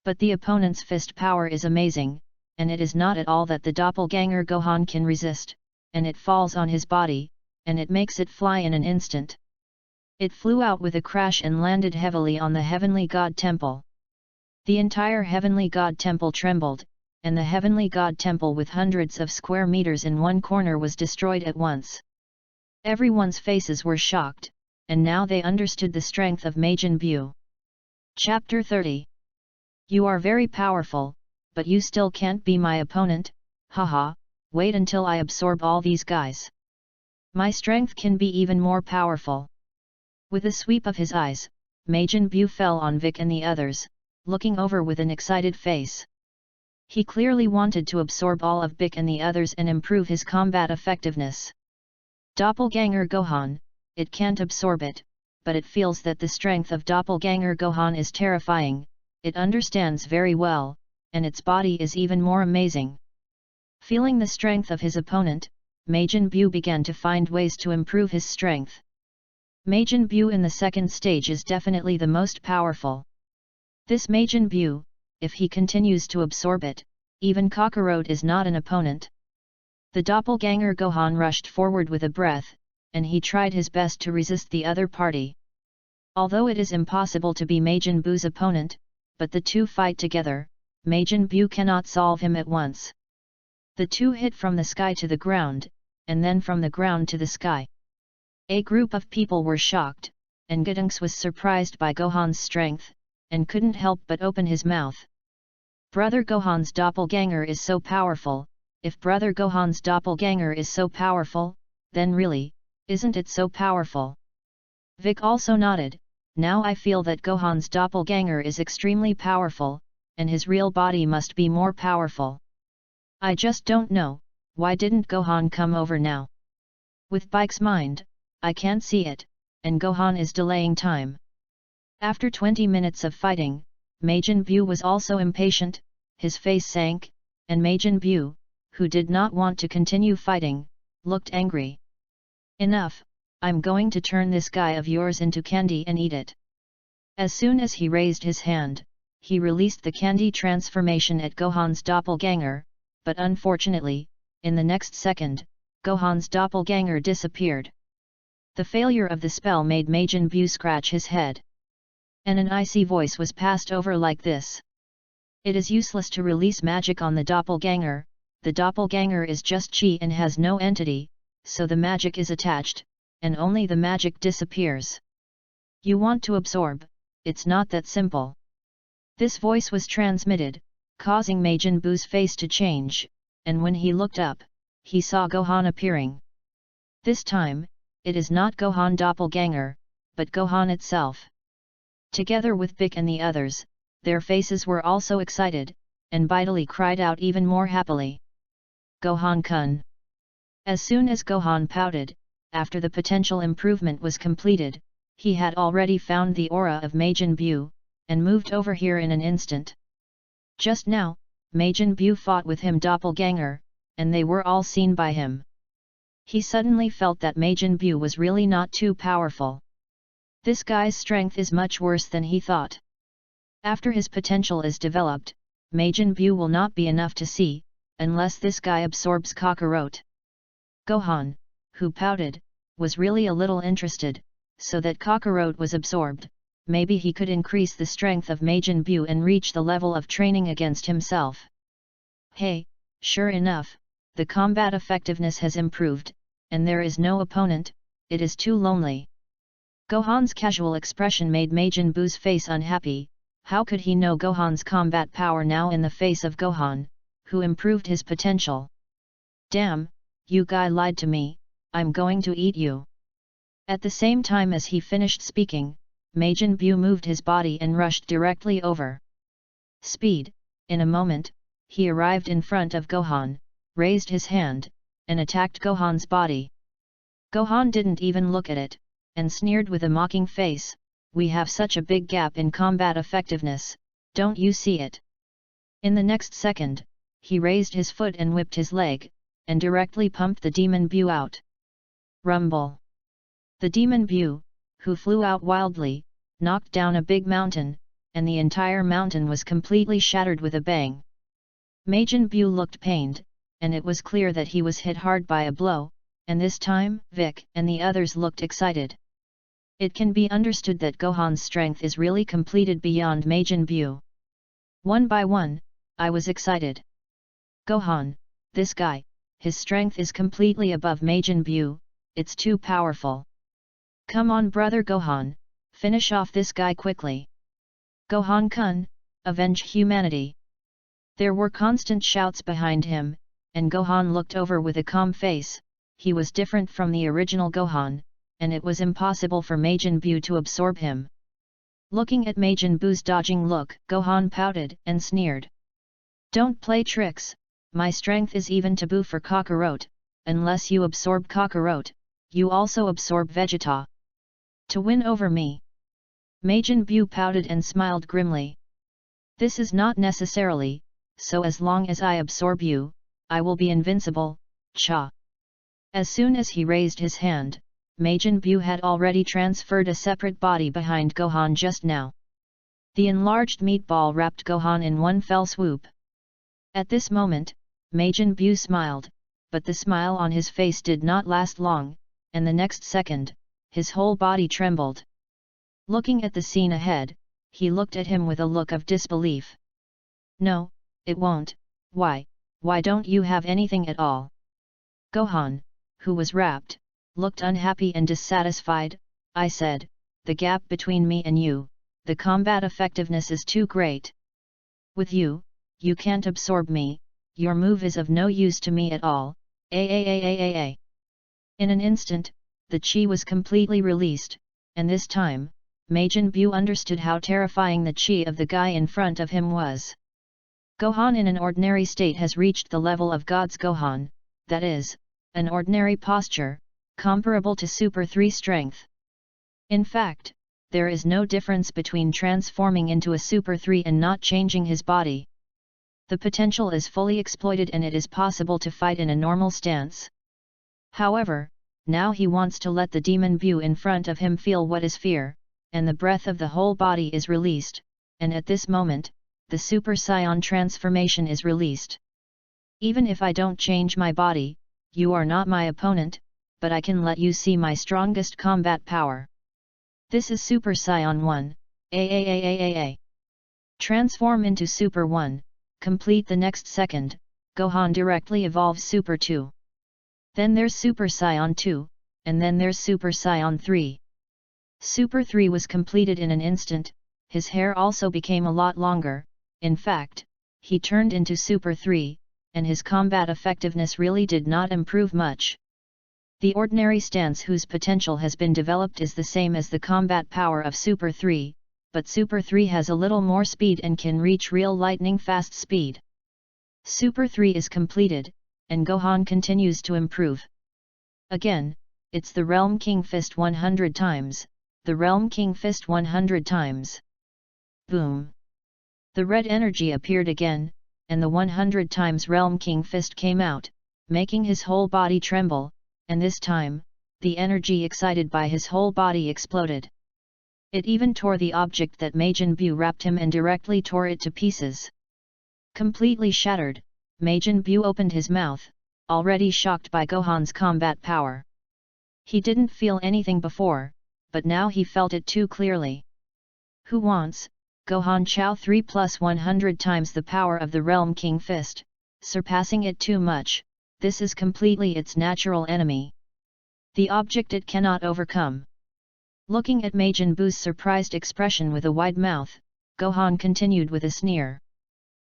But the opponent's fist power is amazing, and it is not at all that the doppelganger Gohan can resist, and it falls on his body, and it makes it fly in an instant. It flew out with a crash and landed heavily on the Heavenly God Temple. The entire Heavenly God Temple trembled, and the Heavenly God Temple with hundreds of square meters in one corner was destroyed at once. Everyone's faces were shocked, and now they understood the strength of Majin Buu. Chapter 30. You are very powerful, but you still can't be my opponent, haha, wait until I absorb all these guys. My strength can be even more powerful. With a sweep of his eyes, Majin Buu fell on Vic and the others, looking over with an excited face. He clearly wanted to absorb all of Vic and the others and improve his combat effectiveness. Doppelganger Gohan, it can't absorb it, but it feels that the strength of Doppelganger Gohan is terrifying, it understands very well, and its body is even more amazing. Feeling the strength of his opponent, Majin Buu began to find ways to improve his strength. Majin Bu in the second stage is definitely the most powerful. This Majin Bu, if he continues to absorb it, even Kakarot is not an opponent. The doppelganger Gohan rushed forward with a breath, and he tried his best to resist the other party. Although it is impossible to be Majin Bu's opponent, but the two fight together, Majin Bu cannot solve him at once. The two hit from the sky to the ground, and then from the ground to the sky. A group of people were shocked, and Gotenks was surprised by Gohan's strength, and couldn't help but open his mouth. Brother Gohan's doppelganger is so powerful. If Brother Gohan's doppelganger is so powerful, then really, isn't it so powerful? Vic also nodded. Now I feel that Gohan's doppelganger is extremely powerful, and his real body must be more powerful. I just don't know, why didn't Gohan come over now? With Bike's mind, I can't see it, and Gohan is delaying time. After 20 minutes of fighting, Majin Bu was also impatient, his face sank, and Majin Bu, who did not want to continue fighting, looked angry. Enough, I'm going to turn this guy of yours into candy and eat it. As soon as he raised his hand, he released the candy transformation at Gohan's doppelganger, but unfortunately, in the next second, Gohan's doppelganger disappeared. The failure of the spell made Majin Bu scratch his head. And an icy voice was passed over like this. It is useless to release magic on the doppelganger, the doppelganger is just chi and has no entity, so the magic is attached, and only the magic disappears. You want to absorb, it's not that simple. This voice was transmitted, causing Majin Bu's face to change, and when he looked up, he saw Gohan appearing. This time, it is not Gohan doppelganger, but Gohan itself. Together with Bic and the others, their faces were also excited, and Vitali cried out even more happily. Gohan-kun! As soon as Gohan pouted, after the potential improvement was completed, he had already found the aura of Majin Bu, and moved over here in an instant. Just now, Majin Bu fought with him doppelganger, and they were all seen by him. He suddenly felt that Majin Bu was really not too powerful. This guy's strength is much worse than he thought. After his potential is developed, Majin Bu will not be enough to see, unless this guy absorbs Kakarot. Gohan, who pouted, was really a little interested, so that Kakarot was absorbed, maybe he could increase the strength of Majin Bu and reach the level of training against himself. Hey, sure enough, the combat effectiveness has improved, and there is no opponent, it is too lonely. Gohan's casual expression made Majin Bu's face unhappy. How could he know Gohan's combat power now in the face of Gohan, who improved his potential? Damn, you guy lied to me, I'm going to eat you. At the same time as he finished speaking, Majin Bu moved his body and rushed directly over. Speed, in a moment, he arrived in front of Gohan, raised his hand, and attacked Gohan's body. Gohan didn't even look at it, and sneered with a mocking face, we have such a big gap in combat effectiveness, don't you see it? In the next second, he raised his foot and whipped his leg, and directly pumped the Demon Bu out. Rumble! The Demon Bu, who flew out wildly, knocked down a big mountain, and the entire mountain was completely shattered with a bang. Majin Bu looked pained, and it was clear that he was hit hard by a blow, and this time, Vic and the others looked excited. It can be understood that Gohan's strength is really completed beyond Majin Bu. One by one, I was excited. Gohan, this guy, his strength is completely above Majin Bu, it's too powerful. Come on brother Gohan, finish off this guy quickly. Gohan-kun, avenge humanity. There were constant shouts behind him, and Gohan looked over with a calm face. He was different from the original Gohan, and it was impossible for Majin Bu to absorb him. Looking at Majin Bu's dodging look, Gohan pouted and sneered. Don't play tricks, my strength is even taboo for Kakarot, unless you absorb Kakarot, you also absorb Vegeta. To win over me. Majin Bu pouted and smiled grimly. This is not necessarily, so as long as I absorb you, I will be invincible, cha. As soon as he raised his hand, Majin Buu had already transferred a separate body behind Gohan just now. The enlarged meatball wrapped Gohan in one fell swoop. At this moment, Majin Buu smiled, but the smile on his face did not last long, and the next second, his whole body trembled. Looking at the scene ahead, he looked at him with a look of disbelief. "No, it won't. Why don't you have anything at all?" Gohan, who was wrapped, looked unhappy and dissatisfied. "I said, the gap between me and you, the combat effectiveness is too great. With you can't absorb me, your move is of no use to me at all, a. In an instant, the chi was completely released, and this time, Majin Buu understood how terrifying the chi of the guy in front of him was. Gohan in an ordinary state has reached the level of God's Gohan, that is, an ordinary posture, comparable to Super 3 strength. In fact, there is no difference between transforming into a Super 3 and not changing his body. The potential is fully exploited and it is possible to fight in a normal stance. However, now he wants to let the demon Buu in front of him feel what is fear, and the breath of the whole body is released, and at this moment, the Super Saiyan transformation is released. "Even if I don't change my body, you are not my opponent, but I can let you see my strongest combat power. This is Super Saiyan 1, a. Transform into Super 1, complete the next second, Gohan directly evolves Super 2. Then there's Super Saiyan 2, and then there's Super Saiyan 3. Super 3 was completed in an instant, his hair also became a lot longer, in fact, he turned into Super 3, and his combat effectiveness really did not improve much. The ordinary stance whose potential has been developed is the same as the combat power of Super 3, but Super 3 has a little more speed and can reach real lightning fast speed. Super 3 is completed, and Gohan continues to improve. Again, it's the Realm King Fist 100 times, the Realm King Fist 100 times. Boom! The red energy appeared again, and the 100 times Realm King Fist came out, making his whole body tremble, and this time, the energy excited by his whole body exploded. It even tore the object that Majin Buu wrapped him and directly tore it to pieces. Completely shattered, Majin Buu opened his mouth, already shocked by Gohan's combat power. He didn't feel anything before, but now he felt it too clearly. Who wants, Gohan Chao 3 plus 100 times the power of the Realm King Fist, surpassing it too much, this is completely its natural enemy. The object it cannot overcome. Looking at Majin Buu's surprised expression with a wide mouth, Gohan continued with a sneer.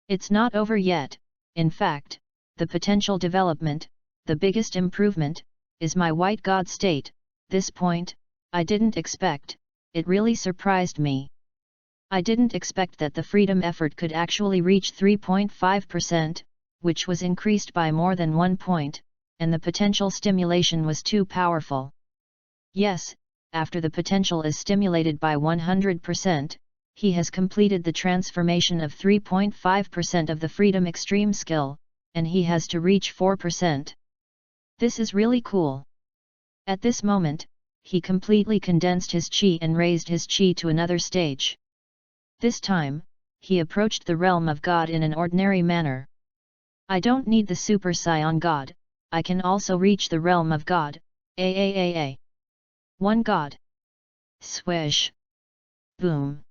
It's not over yet, in fact, the potential development, the biggest improvement, is my white god state. This point, I didn't expect, it really surprised me. I didn't expect that the freedom effort could actually reach 3.5%, which was increased by more than 1 point, and the potential stimulation was too powerful. Yes, after the potential is stimulated by 100%, he has completed the transformation of 3.5% of the freedom extreme skill, and he has to reach 4%. This is really cool. At this moment, he completely condensed his chi and raised his chi to another stage. This time, he approached the realm of God in an ordinary manner. I don't need the Super Saiyan God, I can also reach the realm of God, a. One God. Swish. Boom.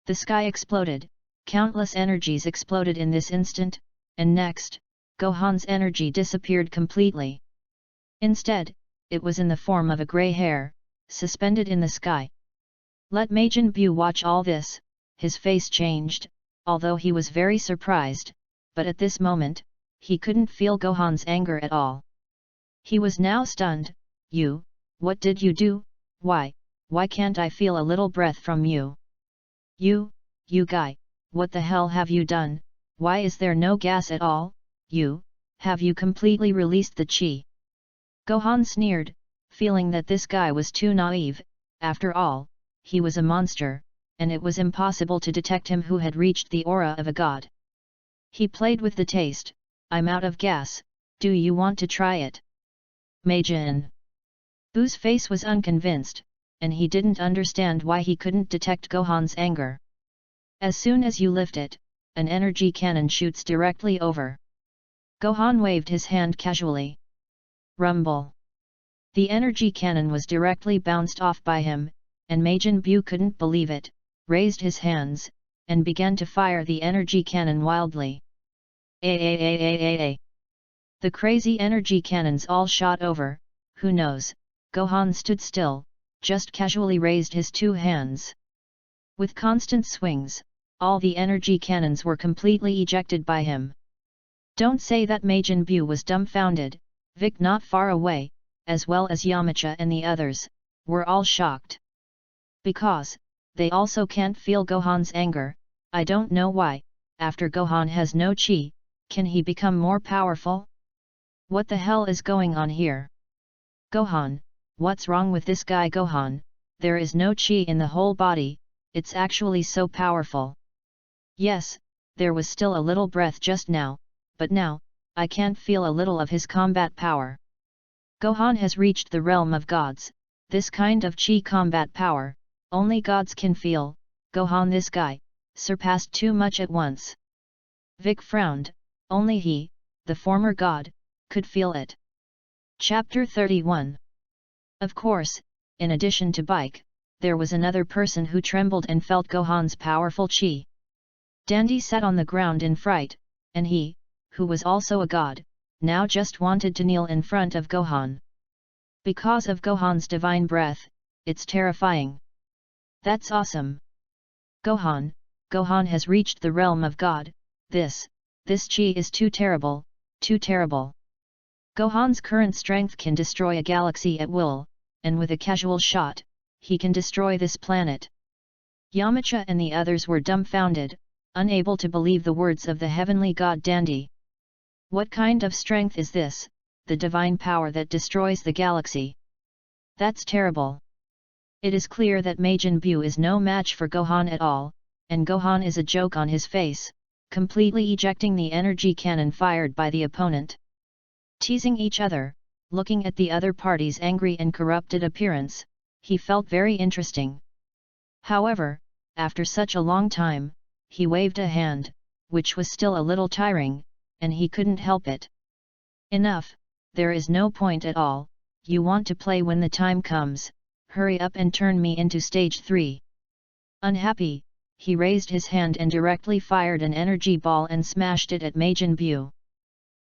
The sky exploded, countless energies exploded in this instant, and next, Gohan's energy disappeared completely. Instead, it was in the form of a grey hair, suspended in the sky. Let Majin Buu watch all this. His face changed, although he was very surprised, but at this moment, he couldn't feel Gohan's anger at all. He was now stunned. You, what did you do? Why can't I feel a little breath from you? You guy, what the hell have you done? Why is there no gas at all? Have you completely released the chi? Gohan sneered, feeling that this guy was too naive. After all, he was a monster, and it was impossible to detect him who had reached the aura of a god. He played with the taste. I'm out of gas, do you want to try it? Majin. Bu's face was unconvinced, and he didn't understand why he couldn't detect Gohan's anger. As soon as you lift it, an energy cannon shoots directly over. Gohan waved his hand casually. Rumble. The energy cannon was directly bounced off by him, and Majin Bu couldn't believe it, raised his hands, and began to fire the energy cannon wildly. The crazy energy cannons all shot over. Who knows? Gohan stood still, just casually raised his two hands. With constant swings, all the energy cannons were completely ejected by him. Don't say that. Majin Bu was dumbfounded. Vic, not far away, as well as Yamcha and the others, were all shocked. Because they also can't feel Gohan's anger. I don't know why, after Gohan has no chi, can he become more powerful? What the hell is going on here? Gohan, what's wrong with this guy? Gohan, there is no chi in the whole body, it's actually so powerful. Yes, there was still a little breath just now, but now, I can't feel a little of his combat power. Gohan has reached the realm of gods. This kind of chi combat power, only gods can feel. Gohan, this guy, surpassed too much at once. Vic frowned, only he, the former god, could feel it. Chapter 31. Of course, in addition to Bike, there was another person who trembled and felt Gohan's powerful chi. Dandy sat on the ground in fright, and he, who was also a god, now just wanted to kneel in front of Gohan. Because of Gohan's divine breath, it's terrifying. That's awesome. Gohan has reached the realm of God. This chi is too terrible, too terrible. Gohan's current strength can destroy a galaxy at will, and with a casual shot, he can destroy this planet. Yamcha and the others were dumbfounded, unable to believe the words of the heavenly god Dandy. What kind of strength is this, the divine power that destroys the galaxy? That's terrible. It is clear that Majin Bu is no match for Gohan at all, and Gohan is a joke on his face, completely ejecting the energy cannon fired by the opponent. Teasing each other, looking at the other party's angry and corrupted appearance, he felt very interesting. However, after such a long time, he waved a hand, which was still a little tiring, and he couldn't help it. Enough, there is no point at all. You want to play when the time comes, hurry up and turn me into stage 3. Unhappy, he raised his hand and directly fired an energy ball and smashed it at Majin Bu.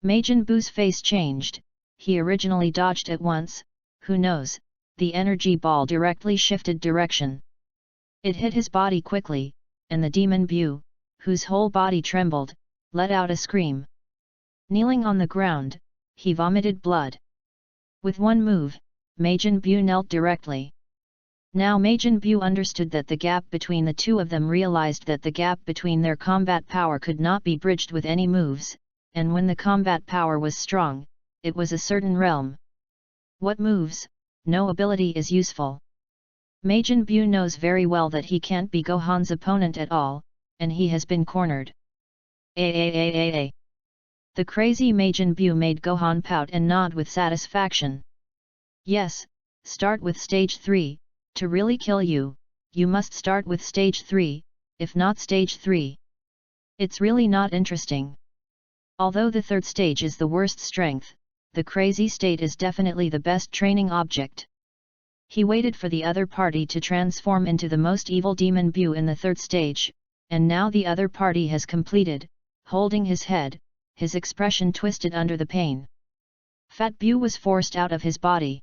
Majin Bu's face changed. He originally dodged at once. Who knows, the energy ball directly shifted direction. It hit his body quickly, and the demon Bu, whose whole body trembled, let out a scream. Kneeling on the ground, he vomited blood. With one move, Majin Bu knelt directly. Now Majin Bu understood that the gap between the two of them, realized that the gap between their combat power could not be bridged with any moves, and when the combat power was strong, it was a certain realm. What moves? No ability is useful. Majin Bu knows very well that he can't be Gohan's opponent at all, and he has been cornered. The crazy Majin Bu made Gohan pout and nod with satisfaction. Yes, start with stage 3, to really kill you, you must start with stage 3, if not stage 3. It's really not interesting. Although the third stage is the worst strength, the crazy state is definitely the best training object. He waited for the other party to transform into the most evil demon Bu in the third stage, and now the other party has completed, holding his head, his expression twisted under the pain. Fat Bu was forced out of his body.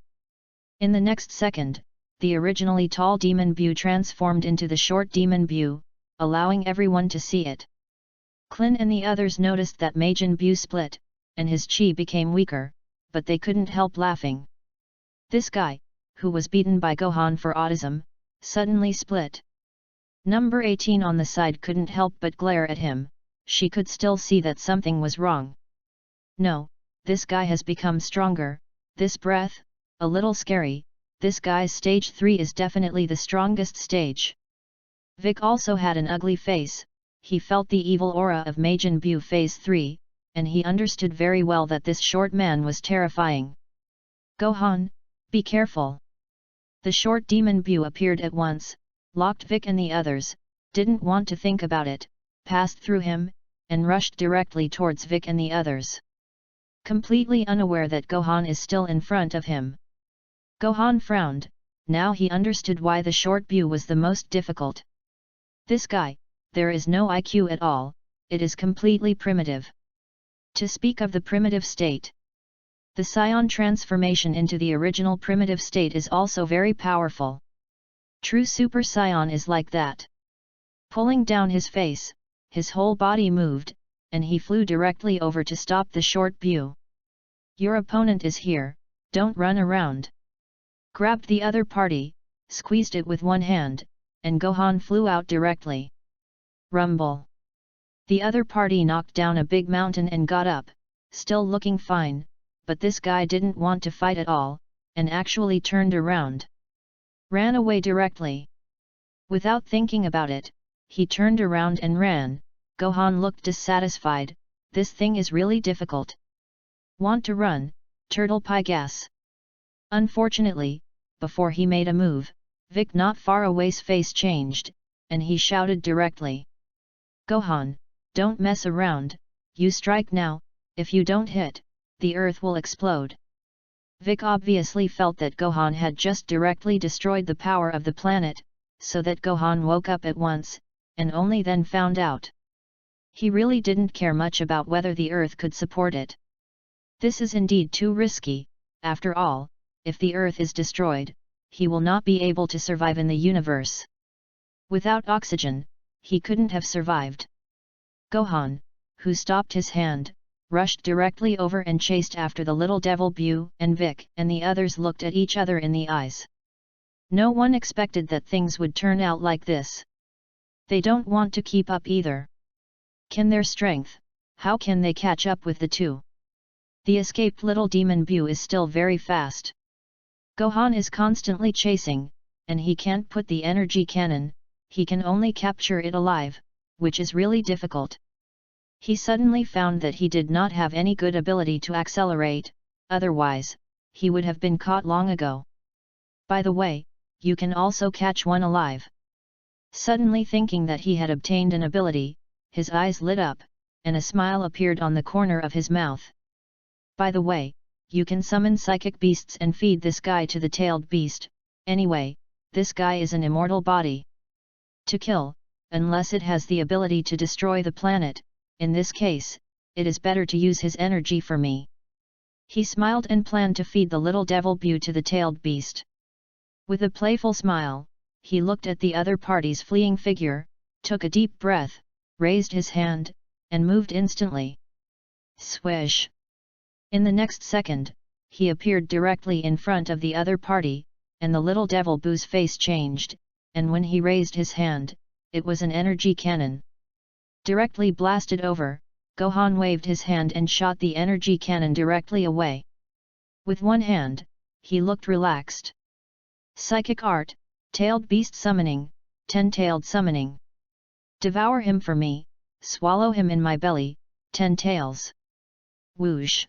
In the next second, the originally tall demon Bu transformed into the short demon Bu, allowing everyone to see it. Klin and the others noticed that Majin Bu split, and his chi became weaker, but they couldn't help laughing. This guy, who was beaten by Gohan for autism, suddenly split. Number 18 on the side couldn't help but glare at him. She could still see that something was wrong. No, this guy has become stronger, this breath, a little scary, this guy's stage 3 is definitely the strongest stage. Vic also had an ugly face. He felt the evil aura of Majin Bu phase 3, and he understood very well that this short man was terrifying. Gohan, Be careful. The short demon Bu appeared at once, locked Vic and the others, didn't want to think about it, passed through him, and rushed directly towards Vic and the others. Completely unaware that Gohan is still in front of him. Gohan frowned, now he understood why the short Bu was the most difficult. This guy, there is no IQ at all, it is completely primitive. To speak of the primitive state. The Scion transformation into the original primitive state is also very powerful. True Super Saiyan is like that. Pulling down his face, his whole body moved, and he flew directly over to stop the short Bu. Your opponent is here, don't run around. Grabbed the other party, squeezed it with one hand, and Gohan flew out directly. Rumble. The other party knocked down a big mountain and got up, still looking fine, but this guy didn't want to fight at all, and actually turned around. Ran away directly. Without thinking about it, he turned around and ran. Gohan looked dissatisfied, this thing is really difficult. Want to run, Turtle Pie Gas. Unfortunately, before he made a move, Vic not far away's face changed, and he shouted directly. Gohan, don't mess around, you strike now, if you don't hit, the earth will explode. Vic obviously felt that Gohan had just directly destroyed the power of the planet, so that Gohan woke up at once, and only then found out. He really didn't care much about whether the earth could support it. This is indeed too risky, after all, if the earth is destroyed, he will not be able to survive in the universe. Without oxygen, he couldn't have survived. Gohan, who stopped his hand, rushed directly over and chased after the little devil Bu, and Vic and the others looked at each other in the eyes. No one expected that things would turn out like this. They don't want to keep up either. Can their strength, how can they catch up with the two? The escaped little demon Bu is still very fast. Gohan is constantly chasing, and he can't put the energy cannon, he can only capture it alive, which is really difficult. He suddenly found that he did not have any good ability to accelerate, otherwise, he would have been caught long ago. By the way, you can also catch one alive. Suddenly thinking that he had obtained an ability, his eyes lit up, and a smile appeared on the corner of his mouth. By the way, you can summon psychic beasts and feed this guy to the tailed beast, anyway, this guy is an immortal body. To kill, unless it has the ability to destroy the planet, in this case, it is better to use his energy for me. He smiled and planned to feed the little devil Bu to the tailed beast. With a playful smile, he looked at the other party's fleeing figure, took a deep breath, raised his hand, and moved instantly. Swish! In the next second, he appeared directly in front of the other party, and the little devil Bu's face changed, and when he raised his hand, it was an energy cannon. Directly blasted over, Gohan waved his hand and shot the energy cannon directly away. With one hand, he looked relaxed. Psychic art, tailed beast summoning, 10-tailed summoning. Devour him for me, swallow him in my belly, 10 tails. Whoosh!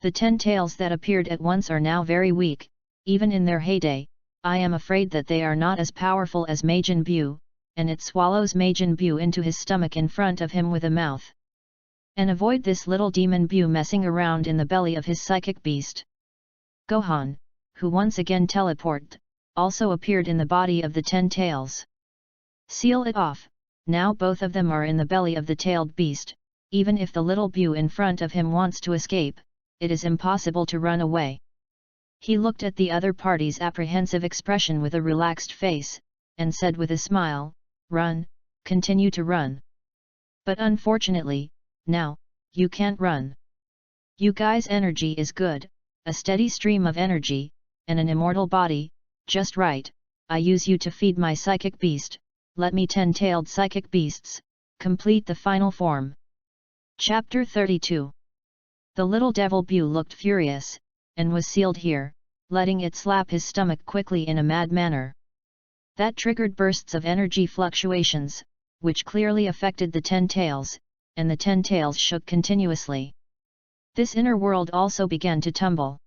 The 10 tails that appeared at once are now very weak, even in their heyday. I am afraid that they are not as powerful as Majin Bu, and it swallows Majin Bu into his stomach in front of him with a mouth. And avoid this little demon Bu messing around in the belly of his psychic beast. Gohan, who once again teleported, also appeared in the body of the 10 tails. Seal it off, now both of them are in the belly of the tailed beast, even if the little Bu in front of him wants to escape, it is impossible to run away. He looked at the other party's apprehensive expression with a relaxed face, and said with a smile, run, continue to run. But unfortunately, now, you can't run. You guys' energy is good, a steady stream of energy, and an immortal body, just right. I use you to feed my psychic beast, let me 10-tailed psychic beasts, complete the final form. Chapter 32. The little devil Bu looked furious, and was sealed here, letting it slap his stomach quickly in a mad manner. That triggered bursts of energy fluctuations, which clearly affected the 10 tails, and the 10 tails shook continuously. This inner world also began to tumble.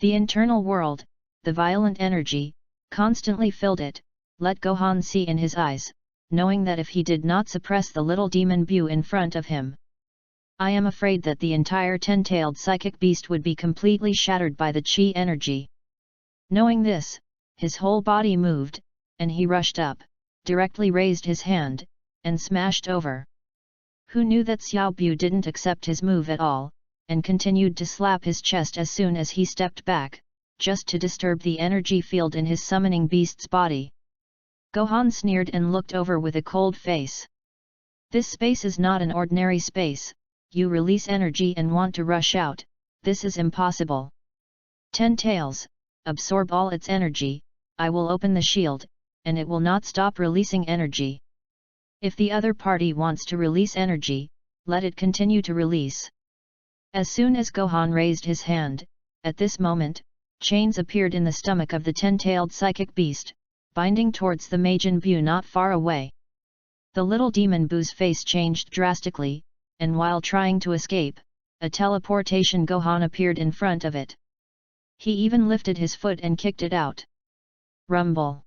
The internal world, the violent energy, constantly filled it, let Gohan see in his eyes, knowing that if he did not suppress the little demon Bu in front of him, I am afraid that the entire ten-tailed psychic beast would be completely shattered by the chi energy. Knowing this, his whole body moved, and he rushed up, directly raised his hand, and smashed over. Who knew that Xiao Bu didn't accept his move at all, and continued to slap his chest as soon as he stepped back, just to disturb the energy field in his summoning beast's body. Gohan sneered and looked over with a cold face. This space is not an ordinary space, you release energy and want to rush out, this is impossible. 10 tails, absorb all its energy, I will open the shield, and it will not stop releasing energy. If the other party wants to release energy, let it continue to release. As soon as Gohan raised his hand, at this moment, chains appeared in the stomach of the 10-tailed psychic beast, binding towards the Majin Bu not far away. The little demon Bu's face changed drastically, and while trying to escape, a teleportation Gohan appeared in front of it. He even lifted his foot and kicked it out. Rumble!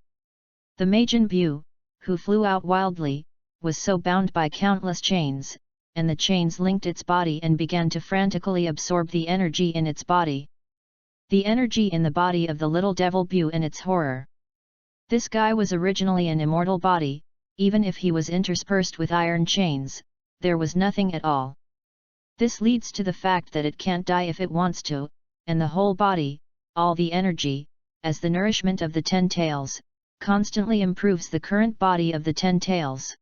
The Majin Bu, who flew out wildly, was so bound by countless chains, and the chains linked its body and began to frantically absorb the energy in its body. The energy in the body of the little devil Bu and its horror. This guy was originally an immortal body, even if he was interspersed with iron chains, there was nothing at all. This leads to the fact that it can't die if it wants to, and the whole body, all the energy, as the nourishment of the 10 tails, constantly improves the current body of the 10 tails.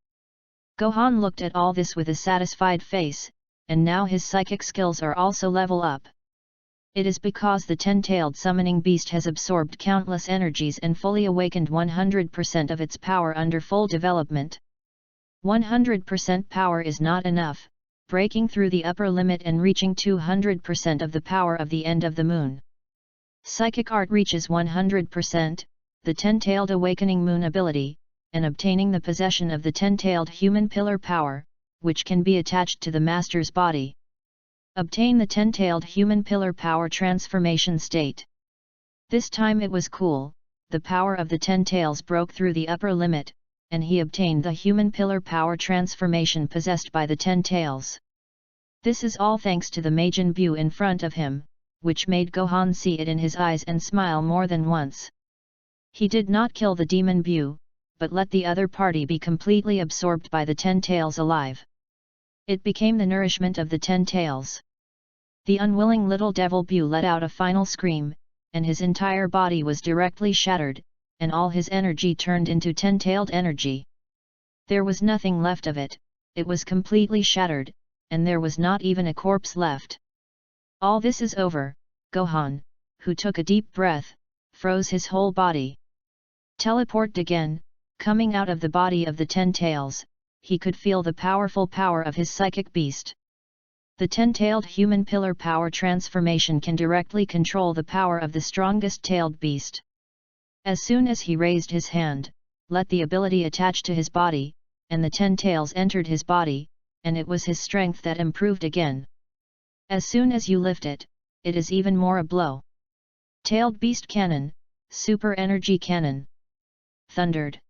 Gohan looked at all this with a satisfied face, and now his psychic skills are also level up. It is because the 10-tailed summoning beast has absorbed countless energies and fully awakened 100% of its power under full development. 100% power is not enough, breaking through the upper limit and reaching 200% of the power of the end of the moon. Psychic art reaches 100%, the 10-tailed awakening moon ability, and obtaining the possession of the 10-tailed human pillar power, which can be attached to the master's body. Obtain the 10-tailed human pillar power transformation state. This time it was cool, the power of the 10 tails broke through the upper limit, and he obtained the human pillar power transformation possessed by the 10 tails. This is all thanks to the Majin Bu in front of him, which made Gohan see it in his eyes and smile more than once. He did not kill the demon Bu, but let the other party be completely absorbed by the 10 tails alive. It became the nourishment of the 10 tails. The unwilling little devil Bu let out a final scream, and his entire body was directly shattered, and all his energy turned into 10-tailed energy. There was nothing left of it, it was completely shattered, and there was not even a corpse left. All this is over, Gohan, who took a deep breath, froze his whole body. Teleported again, coming out of the body of the 10 tails, he could feel the powerful power of his psychic beast. The 10-tailed human pillar power transformation can directly control the power of the strongest tailed beast. As soon as he raised his hand, let the ability attach to his body, and the 10 tails entered his body, and it was his strength that improved again. As soon as you lift it, it is even more a blow. Tailed beast cannon, super energy cannon. Thundered.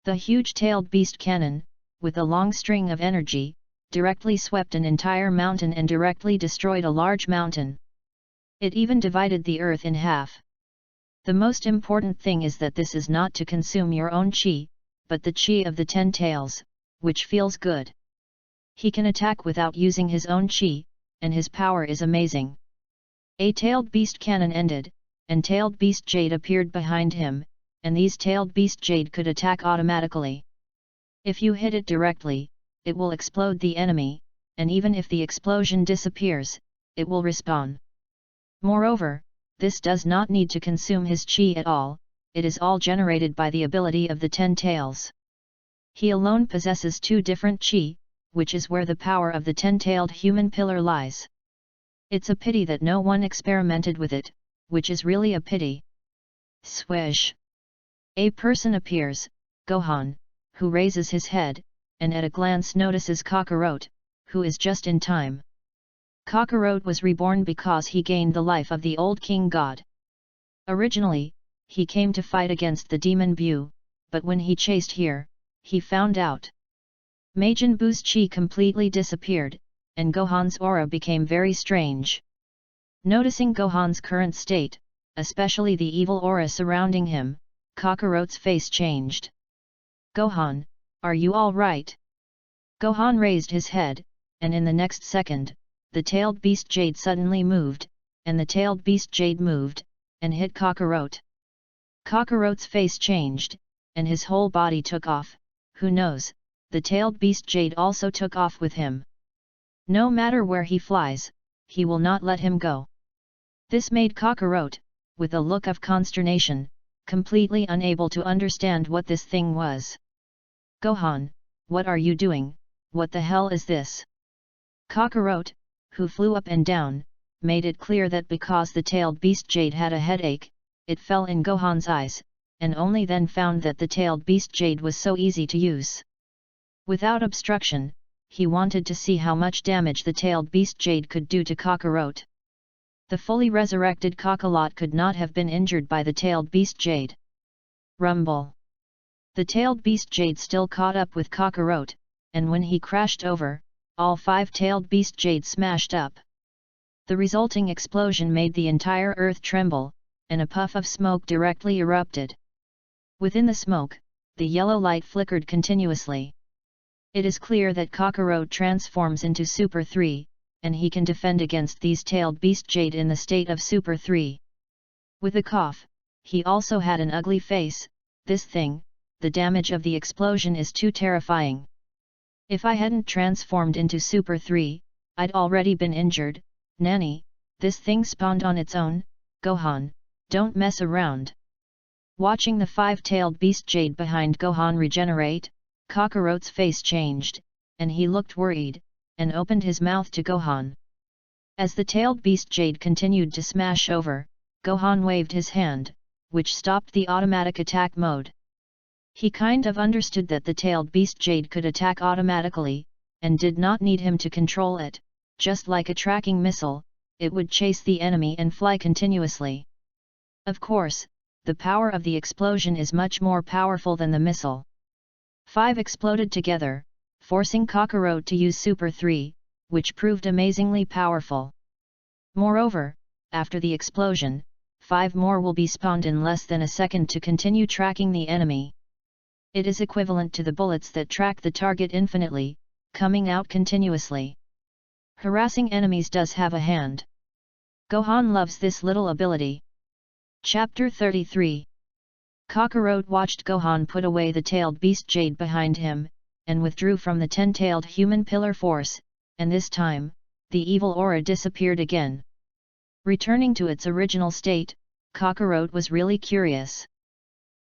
The huge tailed beast cannon, with a long string of energy, directly swept an entire mountain and directly destroyed a large mountain. It even divided the earth in half. The most important thing is that this is not to consume your own chi, but the chi of the 10 tails, which feels good. He can attack without using his own chi, and his power is amazing. A tailed beast cannon ended, and tailed beast jade appeared behind him, and these tailed beast jade could attack automatically. If you hit it directly, it will explode the enemy, and even if the explosion disappears, it will respawn. Moreover, this does not need to consume his chi at all, it is all generated by the ability of the 10 tails. He alone possesses 2 different chi, which is where the power of the 10-tailed human pillar lies. It's a pity that no one experimented with it, which is really a pity. Swish! A person appears, Gohan, who raises his head, and at a glance notices Kakarot, who is just in time. Kakarot was reborn because he gained the life of the old king god. Originally, he came to fight against the demon Bu, but when he chased here, he found out Majin Buu's chi completely disappeared, and Gohan's aura became very strange. Noticing Gohan's current state, especially the evil aura surrounding him, Kakarot's face changed. "Gohan, are you all right?" Gohan raised his head, and in the next second, the tailed beast Jade suddenly moved, and the tailed beast Jade moved, and hit Kakarot. Kakarot's face changed, and his whole body took off. Who knows, the tailed beast Jade also took off with him. No matter where he flies, he will not let him go. This made Kakarot, with a look of consternation, completely unable to understand what this thing was. "Gohan, what are you doing? What the hell is this?" Kakarot, who flew up and down, made it clear that because the tailed beast Jade had a headache, it fell in Gohan's eyes, and only then found that the tailed beast Jade was so easy to use. Without obstruction, he wanted to see how much damage the tailed beast Jade could do to Kakarot. The fully resurrected Kakalot could not have been injured by the tailed beast Jade. Rumble! The tailed beast Jade still caught up with Kakarot, and when he crashed over, all 5 tailed beast Jade smashed up. The resulting explosion made the entire earth tremble, and a puff of smoke directly erupted. Within the smoke, the yellow light flickered continuously. It is clear that Kakarot transforms into Super 3, and he can defend against these tailed beast Jade in the state of Super 3. With a cough, he also had an ugly face. "This thing, the damage of the explosion is too terrifying. If I hadn't transformed into Super 3, I'd already been injured. Nanny, this thing spawned on its own. Gohan, don't mess around." Watching the 5-tailed beast Jade behind Gohan regenerate, Kakarot's face changed, and he looked worried, and opened his mouth to Gohan. As the tailed beast Jade continued to smash over, Gohan waved his hand, which stopped the automatic attack mode. He kind of understood that the tailed beast Jade could attack automatically, and did not need him to control it. Just like a tracking missile, it would chase the enemy and fly continuously. Of course, the power of the explosion is much more powerful than the missile. 5 exploded together, forcing Kakarot to use Super 3, which proved amazingly powerful. Moreover, after the explosion, 5 more will be spawned in less than a second to continue tracking the enemy. It is equivalent to the bullets that track the target infinitely, coming out continuously. Harassing enemies does have a hand. Gohan loves this little ability. Chapter 33. Kakarot watched Gohan put away the tailed beast Jade behind him, and withdrew from the 10-tailed human pillar force, and this time, the evil aura disappeared again. Returning to its original state, Kakarot was really curious.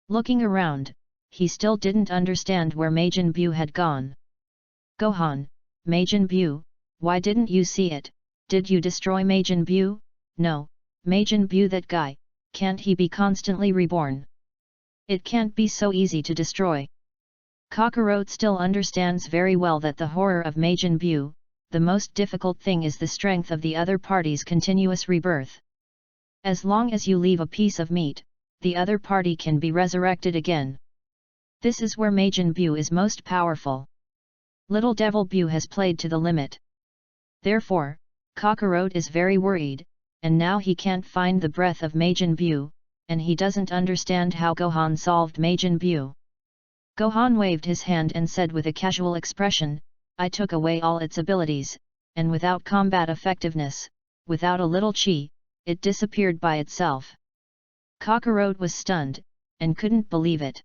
Looking around, he still didn't understand where Majin Buu had gone. "Gohan, Majin Buu, why didn't you see it? Did you destroy Majin Buu?" "No, Majin Buu, that guy, can't he be constantly reborn? It can't be so easy to destroy." Kakarot still understands very well that the horror of Majin Buu, the most difficult thing is the strength of the other party's continuous rebirth. As long as you leave a piece of meat, the other party can be resurrected again. This is where Majin Buu is most powerful. Little Devil Buu has played to the limit. Therefore, Kakarot is very worried, and now he can't find the breath of Majin Buu, and he doesn't understand how Gohan solved Majin Buu. Gohan waved his hand and said with a casual expression, "I took away all its abilities, and without combat effectiveness, without a little chi, it disappeared by itself." Kakarot was stunned, and couldn't believe it.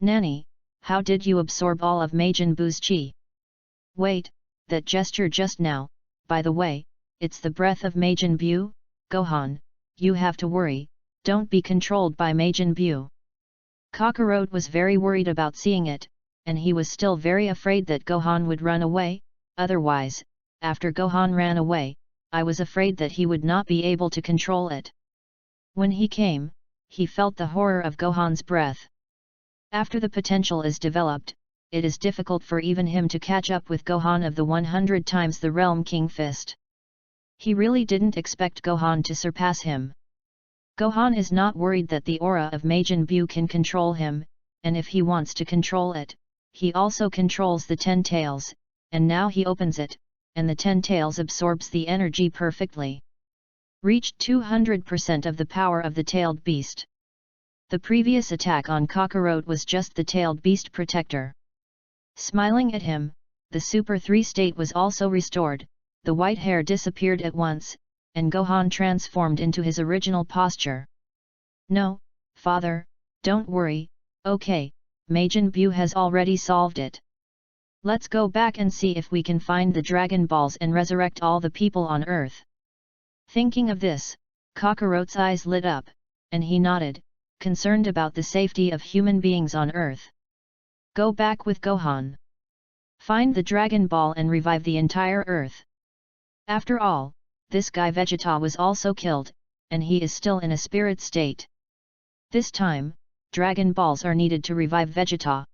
"Nanny, how did you absorb all of Majin Buu's chi?" "Wait, that gesture just now, by the way, it's the breath of Majin Buu? Gohan, you have to worry, don't be controlled by Majin Buu." Kakarot was very worried about seeing it, and he was still very afraid that Gohan would run away. Otherwise, after Gohan ran away, I was afraid that he would not be able to control it. When he came, he felt the horror of Gohan's breath. After the potential is developed, it is difficult for even him to catch up with Gohan of the 100 times the Realm King Fist. He really didn't expect Gohan to surpass him. Gohan is not worried that the aura of Majin Buu can control him, and if he wants to control it, he also controls the 10 tails, and now he opens it, and the 10 tails absorbs the energy perfectly. Reached 200% of the power of the tailed beast. The previous attack on Kakarot was just the tailed beast protector. Smiling at him, the Super 3 state was also restored, the white hair disappeared at once, and Gohan transformed into his original posture. No, father, don't worry, okay, Majin Buu has already solved it. Let's go back and see if we can find the Dragon Balls and resurrect all the people on Earth. Thinking of this, Kakarot's eyes lit up, and he nodded, concerned about the safety of human beings on Earth. Go back with Gohan. Find the Dragon Ball and revive the entire Earth. After all, this guy Vegeta was also killed, and he is still in a spirit state. This time, Dragon Balls are needed to revive Vegeta.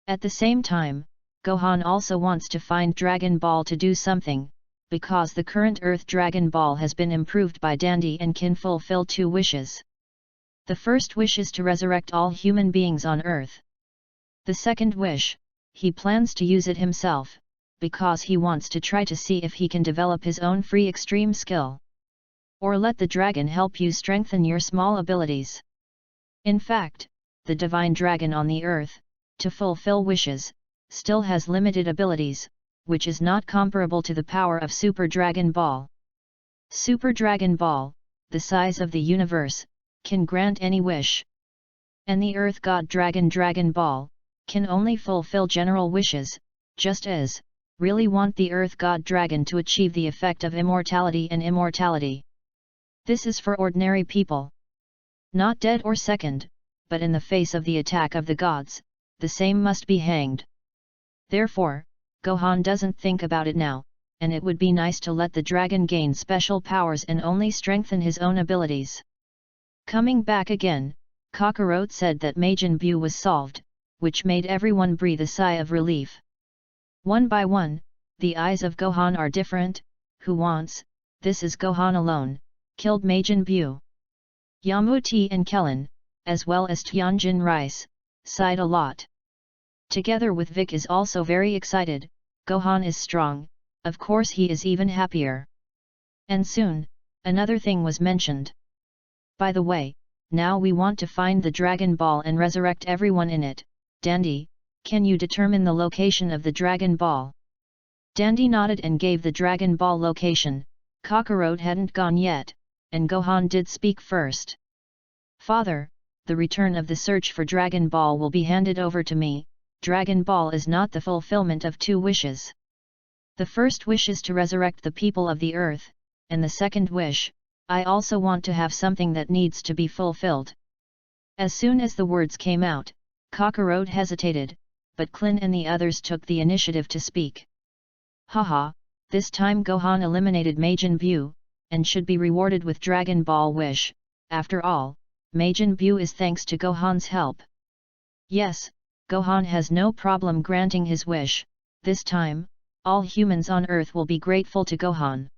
At the same time, Gohan also wants to find Dragon Ball to do something, because the current Earth Dragon Ball has been improved by Dandy and can fulfill 2 wishes. The first wish is to resurrect all human beings on Earth. The second wish, he plans to use it himself, because he wants to try to see if he can develop his own free extreme skill. Or let the dragon help you strengthen your small abilities. In fact, the divine dragon on the earth, to fulfill wishes, still has limited abilities, which is not comparable to the power of Super Dragon Ball. Super Dragon Ball, the size of the universe, can grant any wish. And the Earth God Dragon Ball, can only fulfill general wishes, just as, really want the Earth God Dragon to achieve the effect of immortality and immortality. This is for ordinary people. Not dead or second, but in the face of the attack of the gods, the same must be hanged. Therefore, Gohan doesn't think about it now, and it would be nice to let the dragon gain special powers and only strengthen his own abilities. Coming back again, Kakarot said that Majin Buu was solved, which made everyone breathe a sigh of relief. One by one, the eyes of Gohan are different. Who wants, this is Gohan alone, killed Majin Buu. Yamuti and Kellen, as well as Tianjin Rice, sighed a lot. Together with Vic is also very excited. Gohan is strong, of course he is even happier. And soon, another thing was mentioned. By the way, now we want to find the Dragon Ball and resurrect everyone in it. Dandy, can you determine the location of the Dragon Ball? Dandy nodded and gave the Dragon Ball location. Kakarot hadn't gone yet, and Gohan did speak first. Father, the return of the search for Dragon Ball will be handed over to me. Dragon Ball is not the fulfillment of 2 wishes. The first wish is to resurrect the people of the earth, and the second wish, I also want to have something that needs to be fulfilled. As soon as the words came out, Kakarot hesitated, but Klin and the others took the initiative to speak. Haha, this time Gohan eliminated Majin Buu, and should be rewarded with Dragon Ball wish. After all, Majin Buu is thanks to Gohan's help. Yes, Gohan has no problem granting his wish. This time, all humans on Earth will be grateful to Gohan.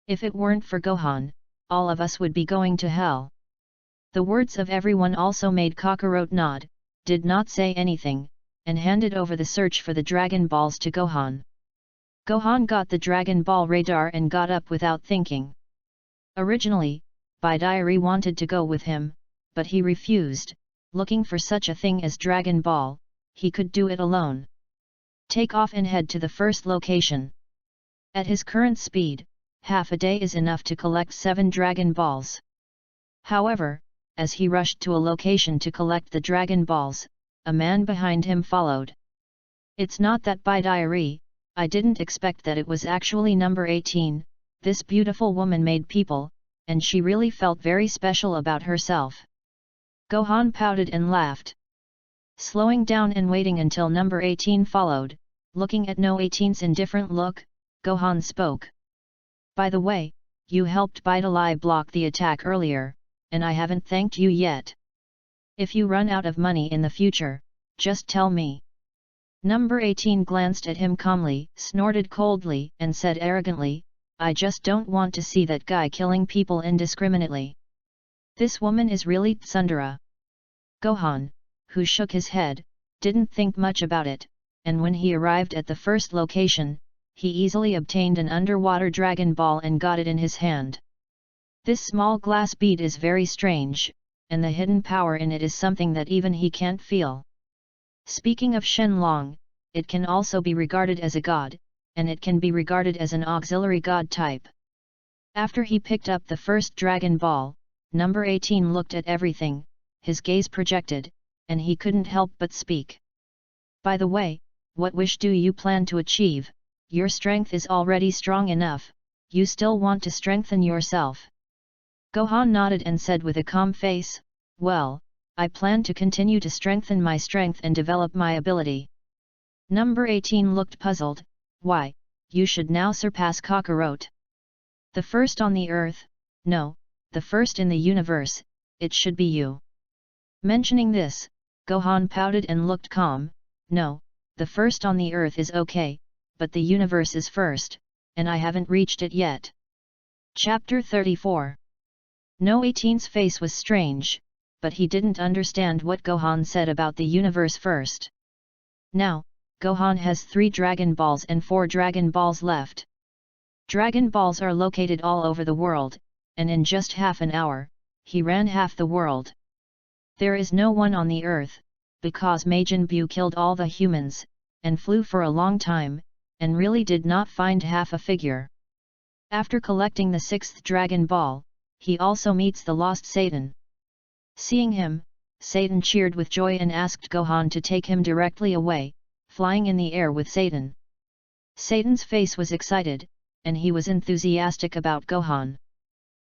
If it weren't for Gohan, all of us would be going to hell. The words of everyone also made Kakarot nod, did not say anything, and handed over the search for the Dragon Balls to Gohan. Gohan got the Dragon Ball radar and got up without thinking. Originally, Bidiri wanted to go with him, but he refused. Looking for such a thing as Dragon Ball, he could do it alone. Take off and head to the first location. At his current speed, half a day is enough to collect 7 Dragon Balls. However, as he rushed to a location to collect the Dragon Balls, a man behind him followed. It's not that Bidiri, I didn't expect that it was actually number 18, this beautiful woman made people, and she really felt very special about herself. Gohan pouted and laughed. Slowing down and waiting until number 18 followed, looking at no 18's indifferent look, Gohan spoke. By the way, you helped Bidiri block the attack earlier, and I haven't thanked you yet. If you run out of money in the future, just tell me. Number 18 glanced at him calmly, snorted coldly, and said arrogantly, I just don't want to see that guy killing people indiscriminately. This woman is really tsundere. Gohan, who shook his head, didn't think much about it, and when he arrived at the first location, he easily obtained an underwater Dragon Ball and got it in his hand. This small glass bead is very strange, and the hidden power in it is something that even he can't feel. Speaking of Shenlong, it can also be regarded as a god, and it can be regarded as an auxiliary god type. After he picked up the first Dragon Ball, number 18 looked at everything, his gaze projected, and he couldn't help but speak. By the way, what wish do you plan to achieve? Your strength is already strong enough, you still want to strengthen yourself. Gohan nodded and said with a calm face, well, I plan to continue to strengthen my strength and develop my ability. Number 18 looked puzzled, why, you should now surpass Kakarot. The first on the earth, no, the first in the universe, it should be you. Mentioning this, Gohan pouted and looked calm, no, the first on the earth is okay, but the universe is first, and I haven't reached it yet. Chapter 34. No 18's face was strange, but he didn't understand what Gohan said about the universe first. Now, Gohan has 3 Dragon Balls and 4 Dragon Balls left. Dragon Balls are located all over the world, and in just half an hour, he ran half the world. There is no one on the earth, because Majin Buu killed all the humans, and flew for a long time, and really did not find half a figure. After collecting the 6th Dragon Ball, he also meets the lost Satan. Seeing him, Satan cheered with joy and asked Gohan to take him directly away, flying in the air with Satan. Satan's face was excited, and he was enthusiastic about Gohan.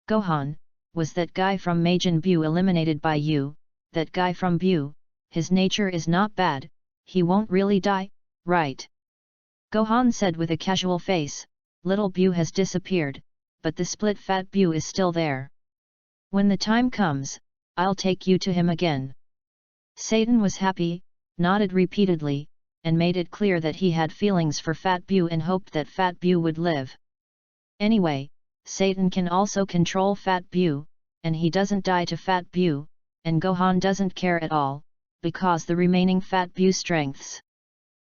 Gohan, was that guy from Majin Buu eliminated by you? That guy from Buu, his nature is not bad, he won't really die, right? Gohan said with a casual face, little Buu has disappeared, but the split fat Buu is still there. When the time comes, I'll take you to him again. Satan was happy, nodded repeatedly, and made it clear that he had feelings for Fat Buu and hoped that Fat Buu would live. Anyway, Satan can also control Fat Buu, and he doesn't die to Fat Buu, and Gohan doesn't care at all, because the remaining Fat Buu strengths.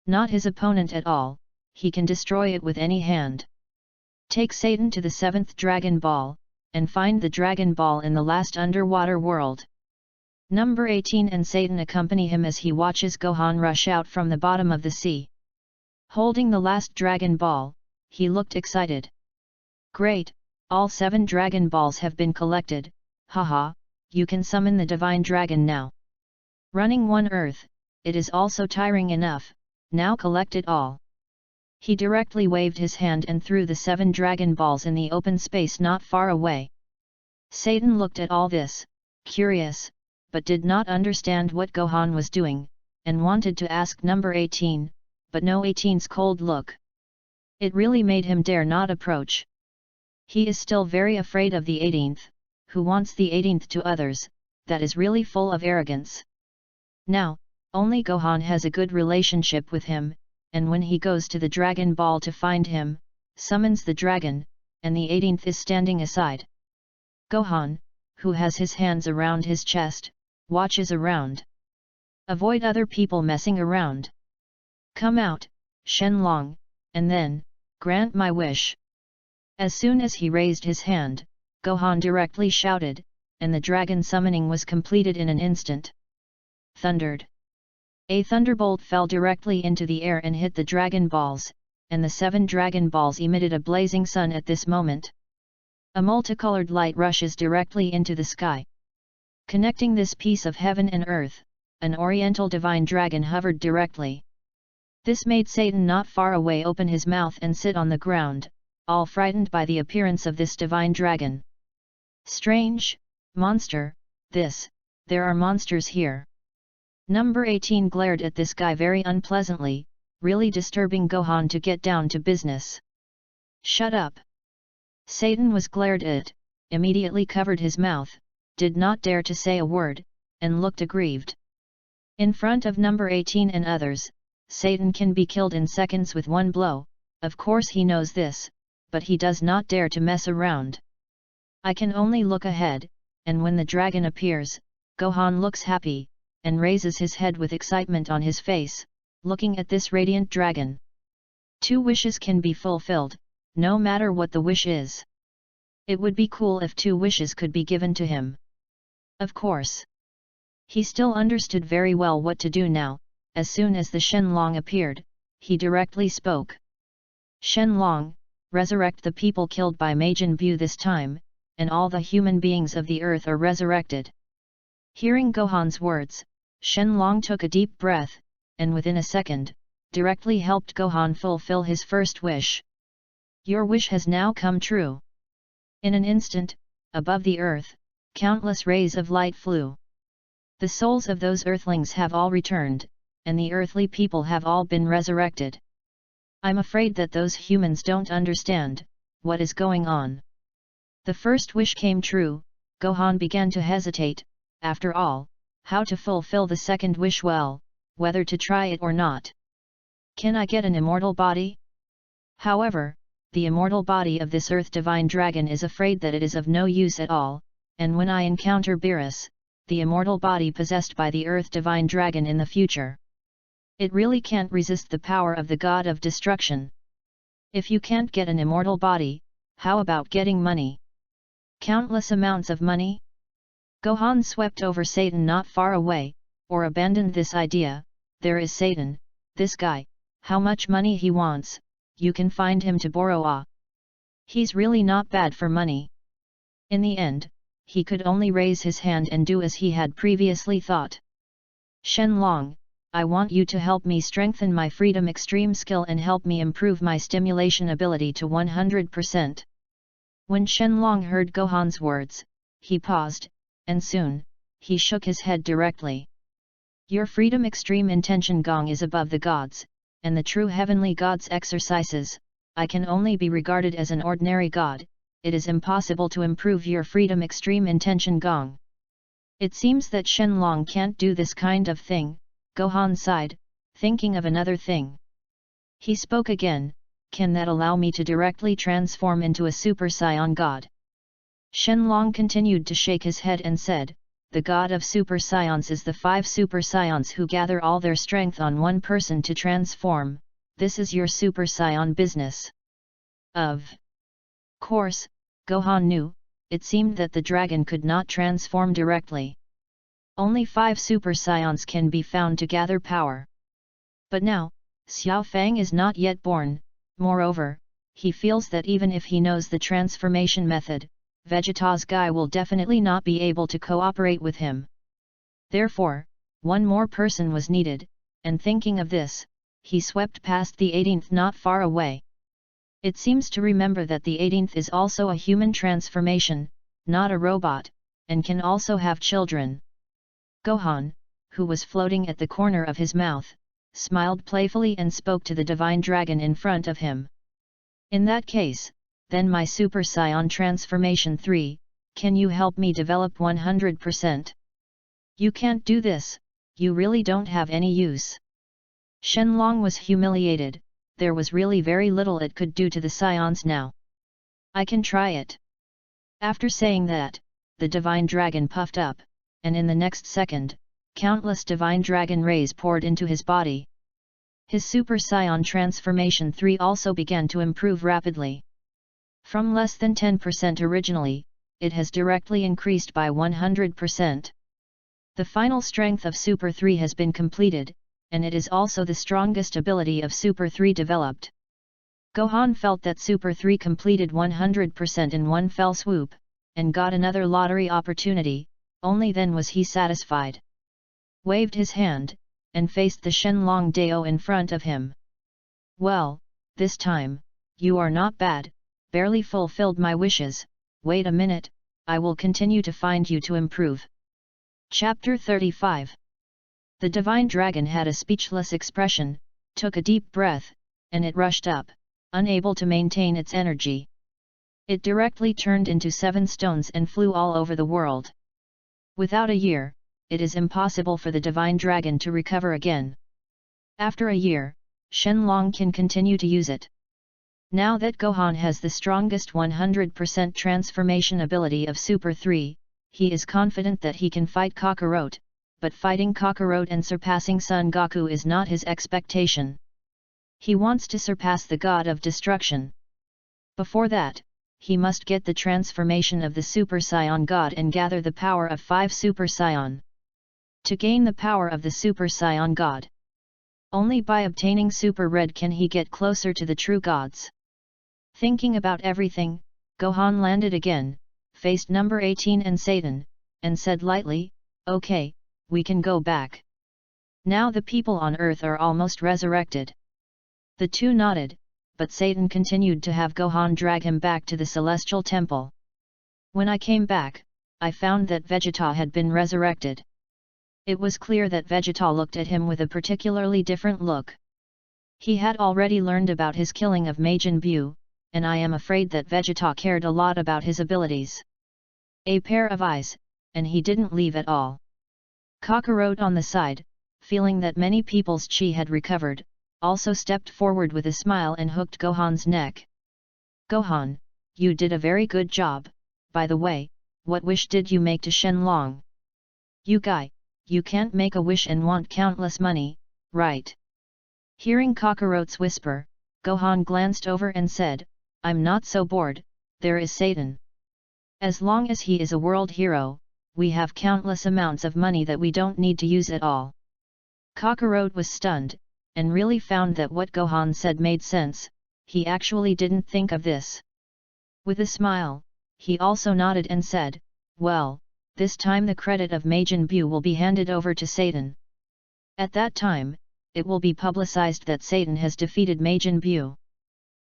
Not his opponent at all, he can destroy it with any hand. Take Satan to the 7th Dragon Ball, and find the Dragon Ball in the last underwater world. Number 18 and Satan accompany him as he watches Gohan rush out from the bottom of the sea. Holding the last Dragon Ball, he looked excited. Great, all 7 Dragon Balls have been collected, haha, you can summon the Divine Dragon now. Running one Earth, it is also tiring enough, now collect it all. He directly waved his hand and threw the 7 Dragon Balls in the open space not far away. Satan looked at all this, curious, but did not understand what Gohan was doing, and wanted to ask number 18, but no 18's cold look. It really made him dare not approach. He is still very afraid of the 18th, who wants the 18th to others, that is really full of arrogance. Now, only Gohan has a good relationship with him, and when he goes to the Dragon Ball to find him, summons the dragon, and the 18th is standing aside. Gohan, who has his hands around his chest, watches around. Avoid other people messing around. Come out, Shenlong, and then, grant my wish. As soon as he raised his hand, Gohan directly shouted, and the dragon summoning was completed in an instant. Thundered. A thunderbolt fell directly into the air and hit the Dragon Balls, and the 7 Dragon Balls emitted a blazing sun at this moment. A multicolored light rushes directly into the sky. Connecting this piece of heaven and earth, an oriental divine dragon hovered directly. This made Satan not far away open his mouth and sit on the ground, all frightened by the appearance of this divine dragon. Strange, monster, this, there are monsters here. Number 18 glared at this guy very unpleasantly, really disturbing Gohan to get down to business. Shut up! Satan was glared at, immediately covered his mouth, did not dare to say a word, and looked aggrieved. In front of number 18 and others, Satan can be killed in seconds with one blow, of course he knows this, but he does not dare to mess around. I can only look ahead, and when the dragon appears, Gohan looks happy, and raises his head with excitement on his face, looking at this radiant dragon. 2 wishes can be fulfilled, no matter what the wish is. It would be cool if 2 wishes could be given to him. Of course. He still understood very well what to do now. As soon as the Shenlong appeared, he directly spoke. Shenlong, resurrect the people killed by Majin Buu this time, and all the human beings of the earth are resurrected. Hearing Gohan's words, Shenlong took a deep breath, and within a second, directly helped Gohan fulfill his first wish. Your wish has now come true. In an instant, above the earth, countless rays of light flew. The souls of those earthlings have all returned, and the earthly people have all been resurrected. I'm afraid that those humans don't understand what is going on. The first wish came true. Gohan began to hesitate, after all, how to fulfill the second wish well, whether to try it or not. Can I get an immortal body? However, the immortal body of this earth divine dragon is afraid that it is of no use at all, and when I encounter Beerus, the immortal body possessed by the earth divine dragon in the future, it really can't resist the power of the god of destruction. If you can't get an immortal body, how about getting money? Countless amounts of money? Gohan swept over Satan not far away, or abandoned this idea. There is Satan, this guy, how much money he wants, you can find him to borrow. He's really not bad for money. In the end, he could only raise his hand and do as he had previously thought. Shenlong, I want you to help me strengthen my freedom extreme skill and help me improve my stimulation ability to 100%. When Shenlong heard Gohan's words, he paused, and soon, he shook his head directly. Your freedom extreme intention gong is above the gods, and the true heavenly gods' exercises. I can only be regarded as an ordinary god. It is impossible to improve your freedom extreme intention gong. It seems that Shenlong can't do this kind of thing. Gohan sighed, thinking of another thing. He spoke again, can that allow me to directly transform into a Super Saiyan god? Shenlong continued to shake his head and said, the god of Super Saiyans is the 5 Super Saiyans who gather all their strength on one person to transform. This is your Super Saiyan business. Of course, Gohan knew, it seemed that the dragon could not transform directly. Only 5 Super Saiyans can be found to gather power. But now, Xiao Fang is not yet born. Moreover, he feels that even if he knows the transformation method, Vegeta's guy will definitely not be able to cooperate with him. Therefore, one more person was needed, and thinking of this, he swept past the 18th not far away. It seems to remember that the 18th is also a human transformation, not a robot, and can also have children. Gohan, who was floating at the corner of his mouth, smiled playfully and spoke to the divine dragon in front of him. In that case, then my Super Saiyan Transformation 3, can you help me develop 100%? You can't do this, you really don't have any use. Shenlong was humiliated, there was really very little it could do to the Saiyans now. I can try it. After saying that, the divine dragon puffed up, and in the next second, countless divine dragon rays poured into his body. His Super Saiyan Transformation 3 also began to improve rapidly. From less than 10% originally, it has directly increased by 100%. The final strength of Super 3 has been completed, and it is also the strongest ability of Super 3 developed. Gohan felt that Super 3 completed 100% in one fell swoop, and got another lottery opportunity, only then was he satisfied. Waved his hand, and faced the Shenlong Dao in front of him. Well, this time, you are not bad, barely fulfilled my wishes, wait a minute, I will continue to find you to improve. Chapter 35. The divine dragon had a speechless expression, took a deep breath, and it rushed up, unable to maintain its energy. It directly turned into 7 stones and flew all over the world. Without a year, it is impossible for the divine dragon to recover again. After a year, Shenlong can continue to use it. Now that Gohan has the strongest 100% transformation ability of Super 3, he is confident that he can fight Kakarot, but fighting Kakarot and surpassing Son Goku is not his expectation. He wants to surpass the God of Destruction. Before that, he must get the transformation of the Super Saiyan God and gather the power of 5 Super Saiyan. To gain the power of the Super Saiyan God, only by obtaining Super Red can he get closer to the true gods. Thinking about everything, Gohan landed again, faced number 18 and Satan, and said lightly, "Okay, we can go back. Now the people on Earth are almost resurrected." The two nodded, but Satan continued to have Gohan drag him back to the Celestial Temple. "When I came back, I found that Vegeta had been resurrected." It was clear that Vegeta looked at him with a particularly different look. He had already learned about his killing of Majin Buu, and I am afraid that Vegeta cared a lot about his abilities. A pair of eyes, and he didn't leave at all. Kakarot on the side, feeling that many people's chi had recovered, also stepped forward with a smile and hooked Gohan's neck. "Gohan, you did a very good job. By the way, what wish did you make to Shenlong?" "You guy, you can't make a wish and want countless money, right?" Hearing Kakarot's whisper, Gohan glanced over and said, "I'm not so bored, there is Satan. As long as he is a world hero, we have countless amounts of money that we don't need to use at all." Kakarot was stunned, and really found that what Gohan said made sense. He actually didn't think of this. With a smile, he also nodded and said, "Well, this time the credit of Majin Buu will be handed over to Satan. At that time, it will be publicized that Satan has defeated Majin Buu."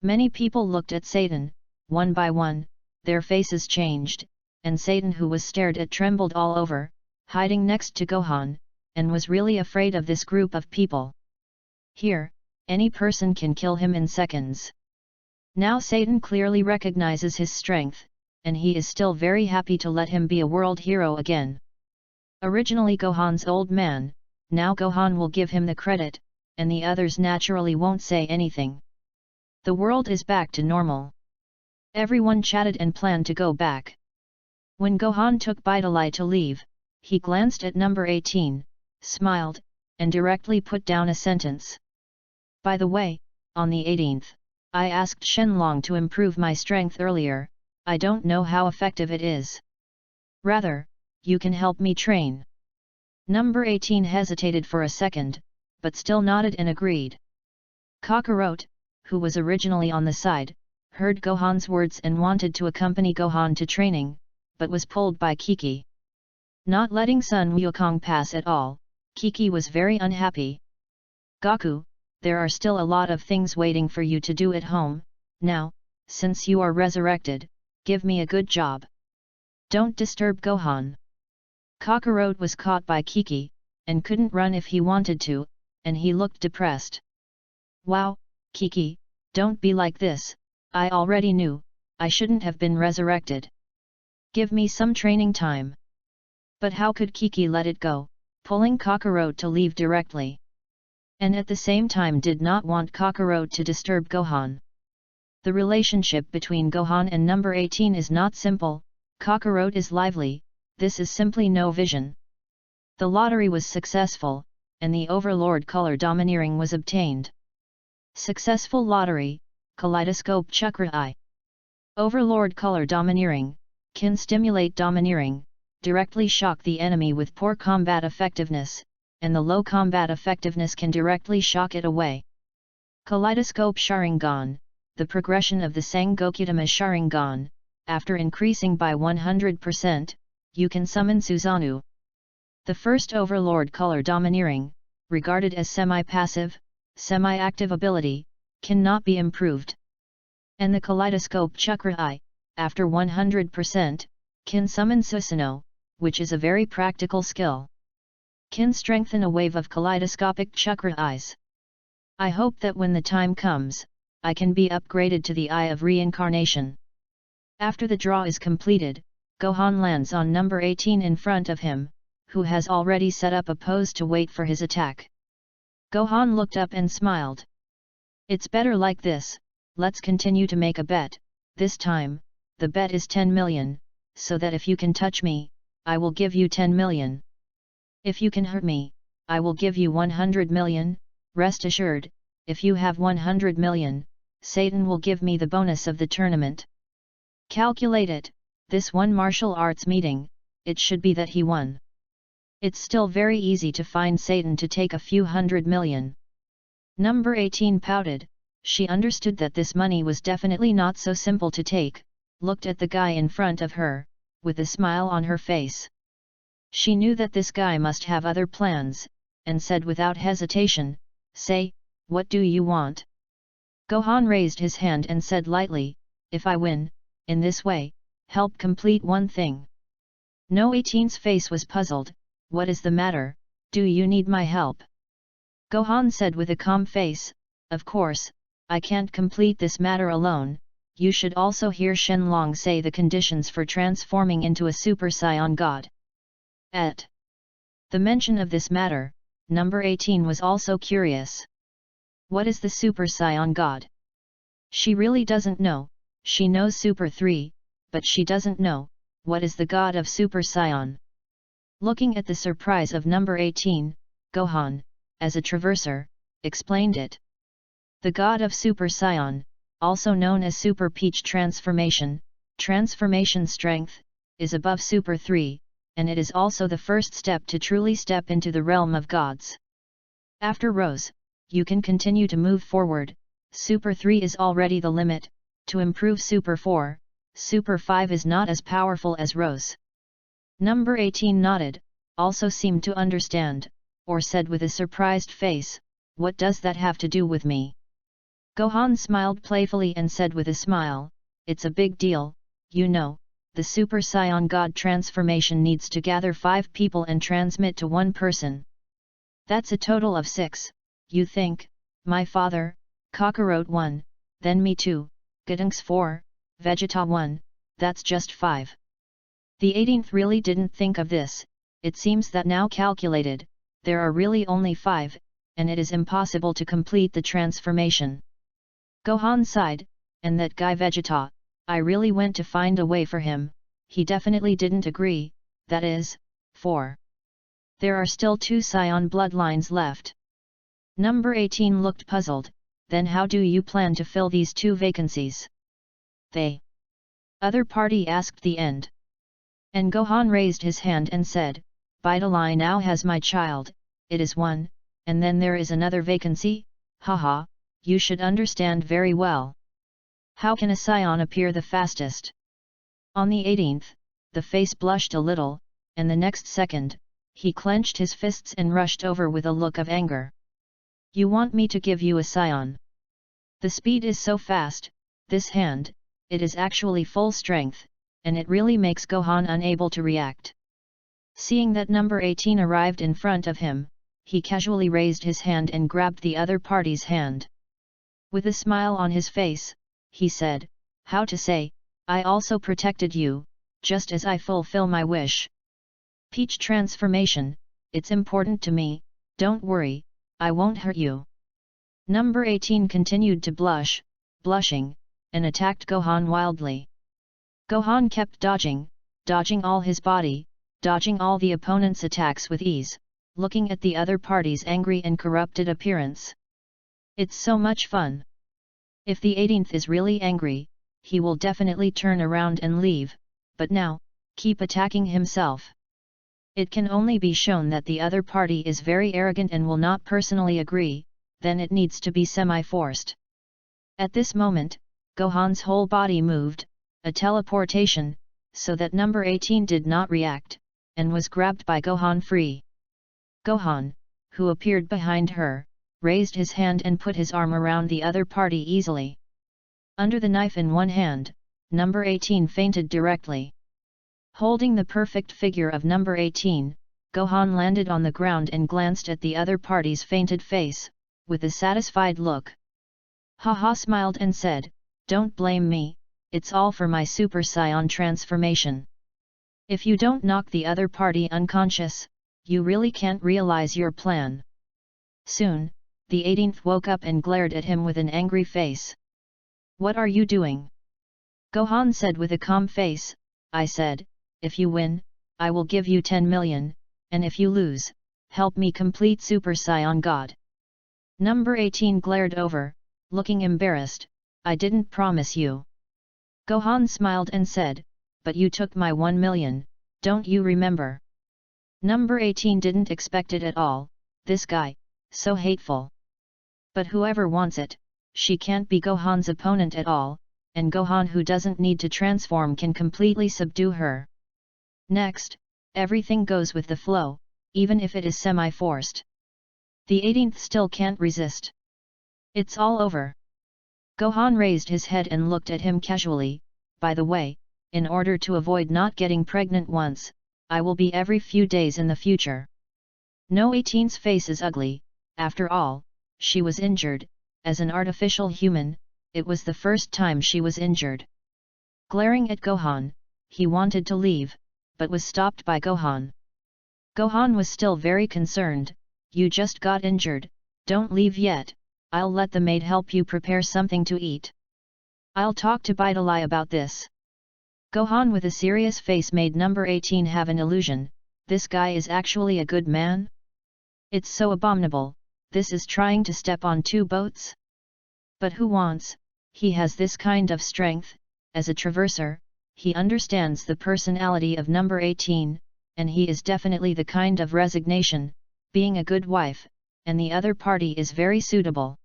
Many people looked at Satan, one by one, their faces changed, and Satan, who was stared at, trembled all over, hiding next to Gohan, and was really afraid of this group of people. Here, any person can kill him in seconds. Now Satan clearly recognizes his strength, and he is still very happy to let him be a world hero again. Originally Gohan's old man, now Gohan will give him the credit, and the others naturally won't say anything. The world is back to normal. Everyone chatted and planned to go back. When Gohan took Bidalai to leave, he glanced at number 18, smiled, and directly put down a sentence. "By the way, on the 18th, I asked Shenlong to improve my strength earlier. I don't know how effective it is. Rather, you can help me train." Number 18 hesitated for a second, but still nodded and agreed. Kakarot, who was originally on the side, heard Gohan's words and wanted to accompany Gohan to training, but was pulled by Kiki. Not letting Sun Wukong pass at all, Kiki was very unhappy. "Goku, there are still a lot of things waiting for you to do at home. Now, since you are resurrected, give me a good job. Don't disturb Gohan." Kakarot was caught by Kiki, and couldn't run if he wanted to, and he looked depressed. "Wow, Kiki, don't be like this. I already knew, I shouldn't have been resurrected. Give me some training time." But how could Kiki let it go, pulling Kakarot to leave directly? And at the same time did not want Kakarot to disturb Gohan. The relationship between Gohan and number 18 is not simple. Kakarot is lively, this is simply no vision. The lottery was successful, and the Overlord color domineering was obtained. Successful lottery, Kaleidoscope Chakra I. Overlord color domineering, can stimulate domineering, directly shock the enemy with poor combat effectiveness, and the low combat effectiveness can directly shock it away. Kaleidoscope Sharingan, the progression of the Sangokutama Sharingan, after increasing by 100%, you can summon Susanoo. The first Overlord color domineering, regarded as semi-passive, semi-active ability, cannot be improved. And the Kaleidoscope Chakra I, after 100%, can summon Susanoo, which is a very practical skill. Can strengthen a wave of kaleidoscopic chakra eyes. I hope that when the time comes, I can be upgraded to the Eye of Reincarnation. After the draw is completed, Gohan lands on number 18 in front of him, who has already set up a pose to wait for his attack. Gohan looked up and smiled. "It's better like this, let's continue to make a bet. This time, the bet is 10 million, so that if you can touch me, I will give you 10 million. If you can hurt me, I will give you 100 million, rest assured, if you have 100 million, Satan will give me the bonus of the tournament. Calculate it, this one martial arts meeting, it should be that he won. It's still very easy to find Satan to take a few 100 million. Number 18 pouted, she understood that this money was definitely not so simple to take, looked at the guy in front of her, with a smile on her face. She knew that this guy must have other plans, and said without hesitation, "Say, what do you want?" Gohan raised his hand and said lightly, "If I win, in this way, help complete one thing." No 18's face was puzzled. "What is the matter, do you need my help?" Gohan said with a calm face, "Of course, I can't complete this matter alone, you should also hear Shenlong say the conditions for transforming into a Super Saiyan God." At the mention of this matter, number 18 was also curious. What is the Super Saiyan God? She really doesn't know. She knows Super 3, but she doesn't know, what is the God of Super Saiyan. Looking at the surprise of number 18, Gohan, as a traverser, explained it. The God of Super Saiyan, also known as Super Peach transformation strength, is above Super 3, and it is also the first step to truly step into the realm of gods. After Rose, you can continue to move forward. Super 3 is already the limit. To improve Super 4, Super 5 is not as powerful as Rose. Number 18 nodded, also seemed to understand, or said with a surprised face, "What does that have to do with me?" Gohan smiled playfully and said with a smile, "It's a big deal, you know, the Super Saiyan God transformation needs to gather 5 people and transmit to one person. That's a total of 6, you think, my father, Kakarot 1, then me 2, Gotenks 4, Vegeta 1, that's just 5. The 18th really didn't think of this. It seems that now calculated, there are really only 5, and it is impossible to complete the transformation. Gohan sighed, and that guy Vegeta, I really went to find a way for him, he definitely didn't agree, that is, 4. There are still 2 Saiyan bloodlines left. Number 18 looked puzzled, then how do you plan to fill these 2 vacancies? The other party asked the end. And Gohan raised his hand and said, Vidali now has my child, it is 1, and then there is another vacancy, haha, you should understand very well. How can a Saiyan appear the fastest? On the 18th, the face blushed a little, and the next second, he clenched his fists and rushed over with a look of anger. You want me to give you a Saiyan? The speed is so fast, this hand, it is actually full strength, and it really makes Gohan unable to react. Seeing that number 18 arrived in front of him, he casually raised his hand and grabbed the other party's hand. With a smile on his face, he said, how to say, I also protected you, just as I fulfill my wish. Peach transformation, it's important to me, don't worry, I won't hurt you. Number 18 continued to blushing, and attacked Gohan wildly. Gohan kept dodging all his body, dodging all the opponent's attacks with ease, looking at the other party's angry and corrupted appearance. It's so much fun. If the 18th is really angry, he will definitely turn around and leave, but now, keep attacking himself. It can only be shown that the other party is very arrogant and will not personally agree, then it needs to be semi-forced. At this moment, Gohan's whole body moved, a teleportation, so that number 18 did not react, and was grabbed by Gohan free. Gohan, who appeared behind her, raised his hand and put his arm around the other party easily. Under the knife in one hand, number 18 fainted directly. Holding the perfect figure of number 18, Gohan landed on the ground and glanced at the other party's fainted face, with a satisfied look. Haha smiled and said, don't blame me, it's all for my Super Saiyan transformation. If you don't knock the other party unconscious, you really can't realize your plan. Soon, the 18th woke up and glared at him with an angry face. What are you doing? Gohan said with a calm face. I said, if you win, I will give you 10 million, and if you lose, help me complete Super Saiyan God. Number 18 glared over, looking embarrassed. I didn't promise you. Gohan smiled and said, but you took my 1 million, don't you remember? Number 18 didn't expect it at all, this guy, so hateful. But whoever wants it, she can't be Gohan's opponent at all, and Gohan who doesn't need to transform can completely subdue her. Next, everything goes with the flow, even if it is semi-forced. The 18th still can't resist. It's all over. Gohan raised his head and looked at him casually. By the way, in order to avoid not getting pregnant once, I will be every few days in the future. No 18's face is ugly, after all, she was injured, as an artificial human, it was the first time she was injured. Glaring at Gohan, he wanted to leave, but was stopped by Gohan. Gohan was still very concerned. You just got injured, don't leave yet, I'll let the maid help you prepare something to eat. I'll talk to Bidalai about this. Gohan with a serious face made number 18 have an illusion, this guy is actually a good man? It's so abominable, this is trying to step on two boats? But who wants, he has this kind of strength, as a traverser, he understands the personality of number 18, and he is definitely the kind of resignation, being a good wife, and the other party is very suitable.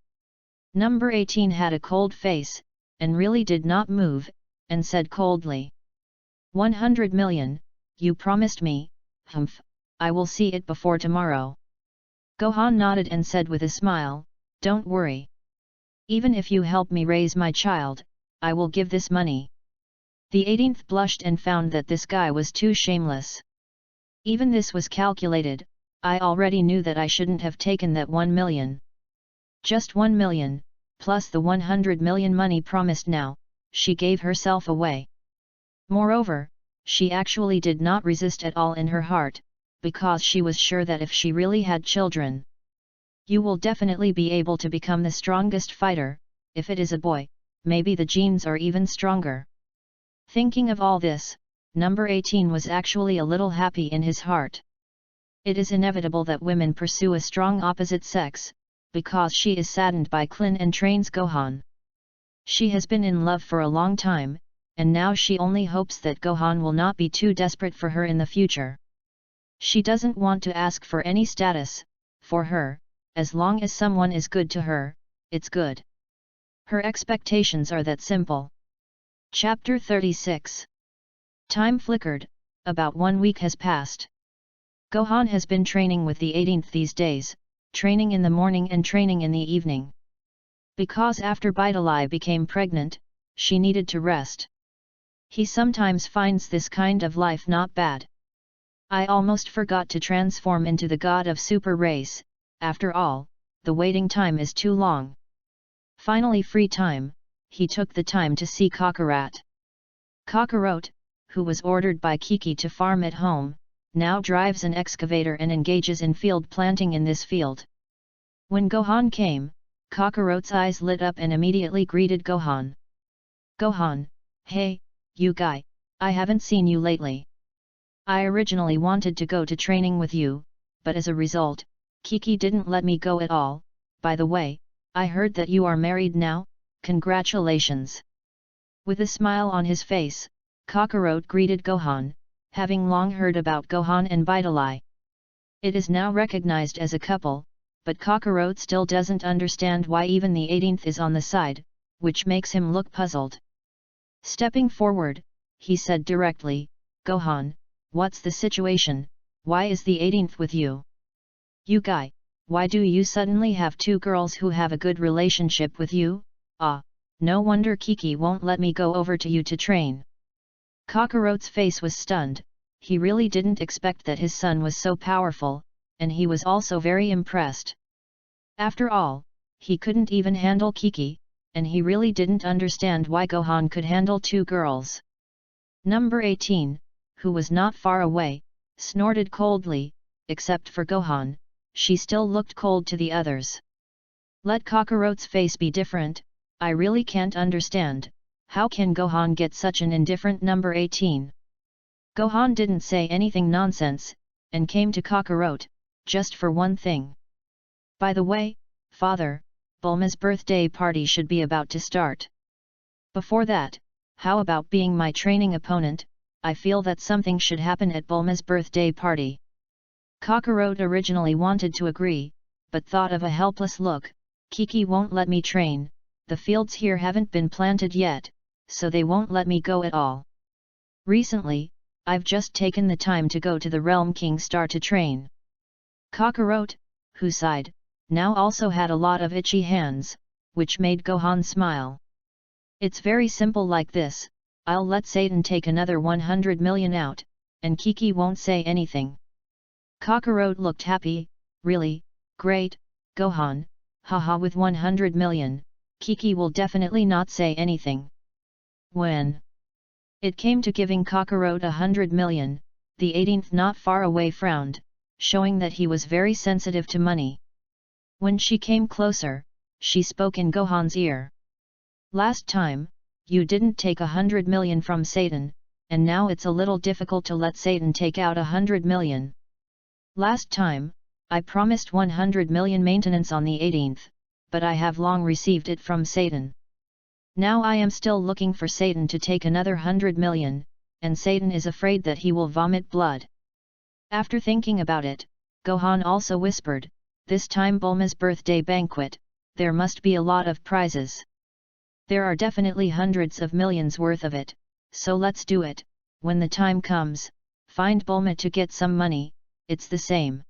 Number 18 had a cold face, and really did not move, and said coldly. 100 million, you promised me, humph, I will see it before tomorrow. Gohan nodded and said with a smile, don't worry. Even if you help me raise my child, I will give this money. The 18th blushed and found that this guy was too shameless. Even this was calculated, I already knew that I shouldn't have taken that 1 million. Just 1 million, plus the 100 million money promised now, she gave herself away. Moreover, she actually did not resist at all in her heart, because she was sure that if she really had children, you will definitely be able to become the strongest fighter, if it is a boy, maybe the genes are even stronger. Thinking of all this, number 18 was actually a little happy in his heart. It is inevitable that women pursue a strong opposite sex, because she is saddened by Klin and trains Gohan. She has been in love for a long time, and now she only hopes that Gohan will not be too desperate for her in the future. She doesn't want to ask for any status, for her, as long as someone is good to her, it's good. Her expectations are that simple. Chapter 36. Time flickered, about 1 week has passed. Gohan has been training with the 18th these days, training in the morning and training in the evening. Because after Bidalai became pregnant, she needed to rest. He sometimes finds this kind of life not bad. I almost forgot to transform into the god of super race, after all, the waiting time is too long. Finally free time, he took the time to see Kakarot. Kakarot, who was ordered by Kiki to farm at home, now drives an excavator and engages in field planting in this field. When Gohan came, Kakarot's eyes lit up and immediately greeted Gohan. Gohan, hey, you guy, I haven't seen you lately. I originally wanted to go to training with you, but as a result, Kiki didn't let me go at all. By the way, I heard that you are married now, congratulations. With a smile on his face, Kakarot greeted Gohan, having long heard about Gohan and Bidalai. It is now recognized as a couple, but Kakarot still doesn't understand why even the 18th is on the side, which makes him look puzzled. Stepping forward, he said directly, Gohan, what's the situation, why is the 18th with you? You guy, why do you suddenly have two girls who have a good relationship with you? Ah, no wonder Kiki won't let me go over to you to train. Kakarot's face was stunned, he really didn't expect that his son was so powerful, and he was also very impressed. After all, he couldn't even handle Kiki, and he really didn't understand why Gohan could handle two girls. Number 18, who was not far away, snorted coldly, except for Gohan, she still looked cold to the others. Let Kakarot's face be different, I really can't understand, how can Gohan get such an indifferent number 18? Gohan didn't say anything nonsense, and came to Kakarot, just for one thing. By the way, father, Bulma's birthday party should be about to start. Before that, how about being my training opponent? I feel that something should happen at Bulma's birthday party. Kakarot originally wanted to agree, but thought of a helpless look. Kiki won't let me train, the fields here haven't been planted yet, so they won't let me go at all. Recently, I've just taken the time to go to the Realm King Star to train. Kakarot, who sighed, now also had a lot of itchy hands, which made Gohan smile. It's very simple like this, I'll let Satan take another 100 million out, and Kiki won't say anything. Kakarot looked happy, really, great, Gohan, haha, with 100 million, Kiki will definitely not say anything. When it came to giving Kakarot 100 million, the 18th not far away frowned, showing that he was very sensitive to money. When she came closer, she spoke in Gohan's ear. Last time, you didn't take 100 million from Satan, and now it's a little difficult to let Satan take out 100 million. Last time, I promised 100 million maintenance on the 18th, but I have long received it from Satan. Now I am still looking for Satan to take another 100 million, and Satan is afraid that he will vomit blood. After thinking about it, Gohan also whispered, this time Bulma's birthday banquet, there must be a lot of prizes. There are definitely hundreds of millions worth of it, so let's do it. When the time comes, find Bulma to get some money, it's the same.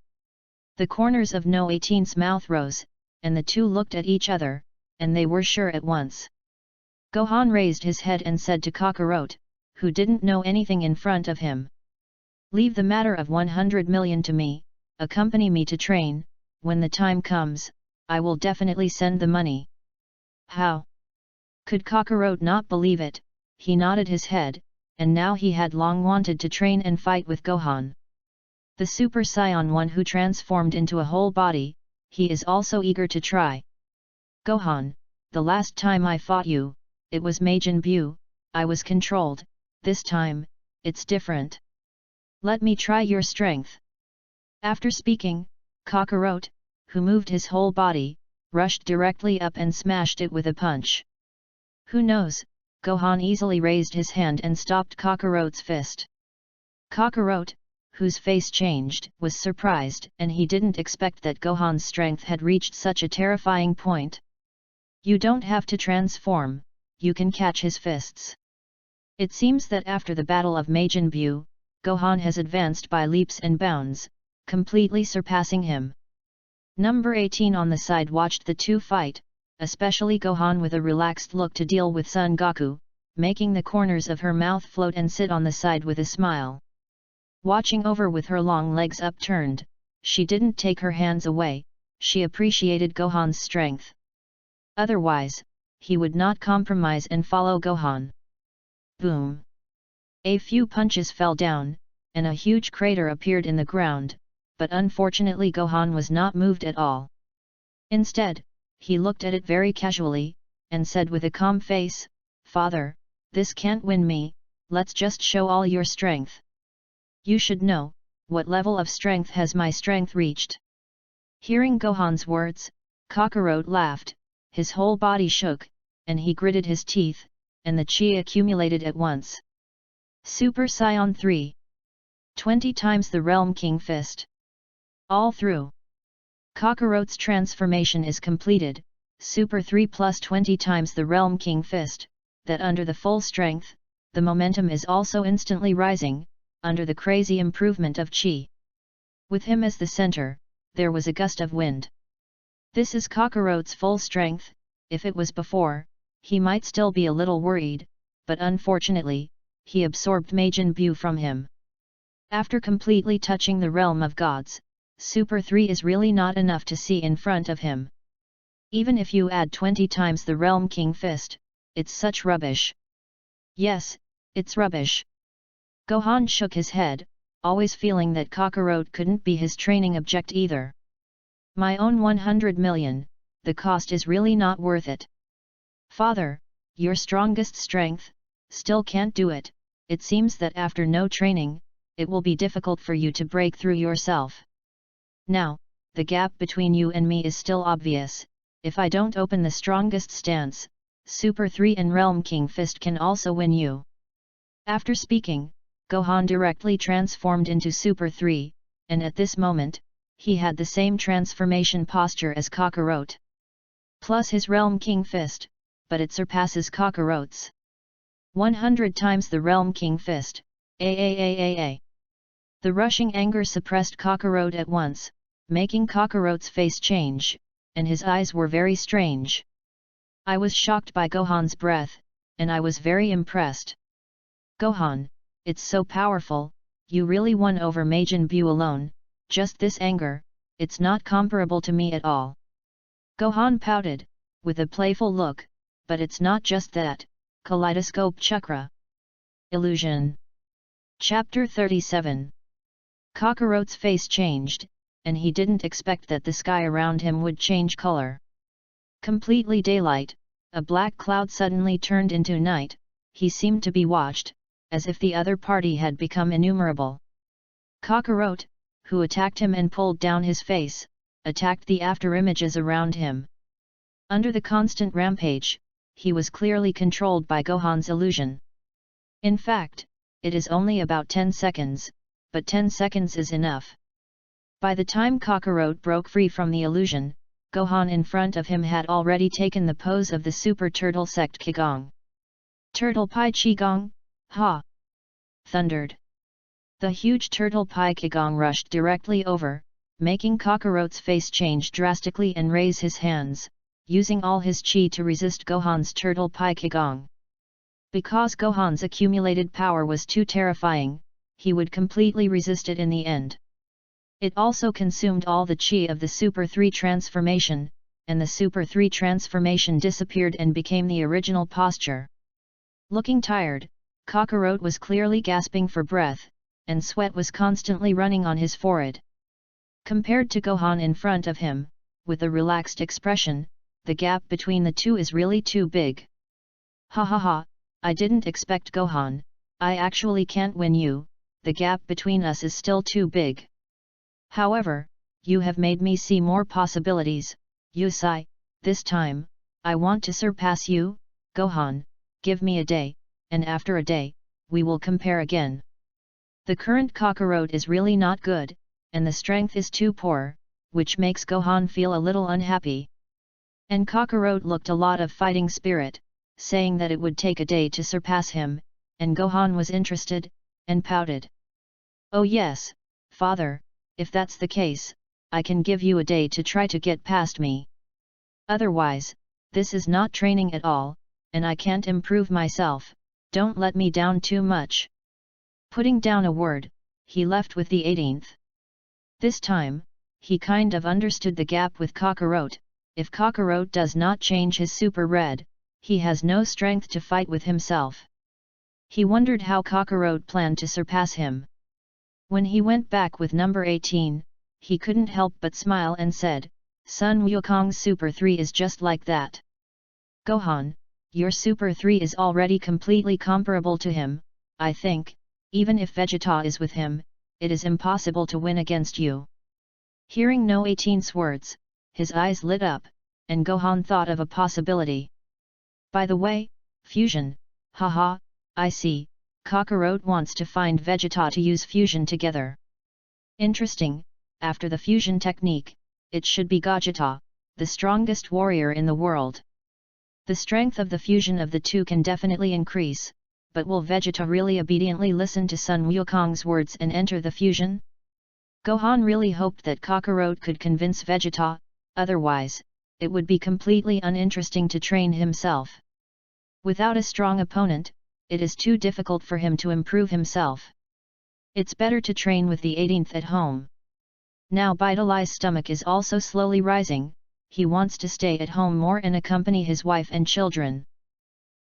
The corners of No 18's mouth rose, and the two looked at each other, and they were sure at once. Gohan raised his head and said to Kakarot, who didn't know anything in front of him. Leave the matter of 100 million to me, accompany me to train, when the time comes, I will definitely send the money. How? Could Kakarot not believe it? He nodded his head, and now he had long wanted to train and fight with Gohan. The Super Saiyan one who transformed into a whole body, he is also eager to try. Gohan, the last time I fought you, it was Majin Buu, I was controlled, this time, it's different. Let me try your strength. After speaking, Kakarot, who moved his whole body, rushed directly up and smashed it with a punch. Who knows, Gohan easily raised his hand and stopped Kakarot's fist. Kakarot, whose face changed, was surprised, and he didn't expect that Gohan's strength had reached such a terrifying point. You don't have to transform, you can catch his fists. It seems that after the battle of Majin Buu, Gohan has advanced by leaps and bounds, completely surpassing him. Number 18 on the side watched the two fight, especially Gohan with a relaxed look to deal with Son Goku, making the corners of her mouth float and sit on the side with a smile. Watching over with her long legs upturned, she didn't take her hands away, she appreciated Gohan's strength. Otherwise, he would not compromise and follow Gohan. Boom! A few punches fell down, and a huge crater appeared in the ground, but unfortunately Gohan was not moved at all. Instead, he looked at it very casually, and said with a calm face, Father, this can't win me, let's just show all your strength. You should know, what level of strength has my strength reached? Hearing Gohan's words, Kakarot laughed, his whole body shook, and he gritted his teeth, and the chi accumulated at once. Super Saiyan 3. 20 times the Realm King Fist. All through. Kakarot's transformation is completed, Super 3 plus 20 times the Realm King Fist, that under the full strength, the momentum is also instantly rising, under the crazy improvement of chi. With him as the center, there was a gust of wind. This is Kakarot's full strength. If it was before, he might still be a little worried, but unfortunately, he absorbed Majin Buu from him. After completely touching the realm of gods, Super 3 is really not enough to see in front of him. Even if you add 20 times the Realm King Fist, it's such rubbish. Yes, it's rubbish. Gohan shook his head, always feeling that Kakarot couldn't be his training object either. My own 100 million, the cost is really not worth it. Father, your strongest strength, still can't do it. It seems that after no training, it will be difficult for you to break through yourself. Now, the gap between you and me is still obvious. If I don't open the strongest stance, Super 3 and Realm King Fist can also win you. After speaking, Gohan directly transformed into Super 3, and at this moment, he had the same transformation posture as Kakarot. Plus his Realm King Fist, but it surpasses Kakarot's 100 times the Realm King Fist. The rushing anger suppressed Kakarot at once, making Kakarot's face change, and his eyes were very strange. I was shocked by Gohan's breath, and I was very impressed. Gohan, it's so powerful, you really won over Majin Buu alone, just this anger, it's not comparable to me at all. Gohan pouted, with a playful look, but it's not just that. Kaleidoscope Chakra. Illusion. Chapter 37. Kakarot's face changed, and he didn't expect that the sky around him would change color. Completely daylight, a black cloud suddenly turned into night. He seemed to be watched, as if the other party had become innumerable. Kakarot, who attacked him and pulled down his face, attacked the afterimages around him. Under the constant rampage, he was clearly controlled by Gohan's illusion. In fact, it is only about 10 seconds, but 10 seconds is enough. By the time Kakarot broke free from the illusion, Gohan in front of him had already taken the pose of the Super Turtle Sect Qigong. Turtle Pai Qigong, ha! Thundered. The huge Turtle Pai Qigong rushed directly over, making Kakarot's face change drastically and raise his hands, using all his chi to resist Gohan's Turtle Pai Qigong. Because Gohan's accumulated power was too terrifying, he would completely resist it in the end. It also consumed all the chi of the Super 3 transformation, and the Super 3 transformation disappeared and became the original posture. Looking tired, Kakarot was clearly gasping for breath, and sweat was constantly running on his forehead. Compared to Gohan in front of him, with a relaxed expression, the gap between the two is really too big. Ha ha ha, I didn't expect Gohan, I actually can't win you, the gap between us is still too big. However, you have made me see more possibilities, Yusai, this time, I want to surpass you, Gohan, give me a day, and after a day, we will compare again. The current Kakarot is really not good, and the strength is too poor, which makes Gohan feel a little unhappy. And Kakarot looked a lot of fighting spirit, saying that it would take a day to surpass him, and Gohan was interested, and pouted. Oh yes, father, if that's the case, I can give you a day to try to get past me. Otherwise, this is not training at all, and I can't improve myself, don't let me down too much. Putting down a word, he left with the 18th. This time, he kind of understood the gap with Kakarot. If Kakarot does not change his Super Red, he has no strength to fight with himself. He wondered how Kakarot planned to surpass him. When he went back with number 18, he couldn't help but smile and said, Sun Wukong's Super 3 is just like that. Gohan, your Super 3 is already completely comparable to him, I think, even if Vegeta is with him, it is impossible to win against you. Hearing No 18's words, his eyes lit up, and Gohan thought of a possibility. By the way, fusion, haha, I see, Kakarot wants to find Vegeta to use fusion together. Interesting, after the fusion technique, it should be Gogeta, the strongest warrior in the world. The strength of the fusion of the two can definitely increase, but will Vegeta really obediently listen to Sun Wukong's words and enter the fusion? Gohan really hoped that Kakarot could convince Vegeta, otherwise, it would be completely uninteresting to train himself. Without a strong opponent, it is too difficult for him to improve himself. It's better to train with the 18th at home. Now Vitali's stomach is also slowly rising, he wants to stay at home more and accompany his wife and children.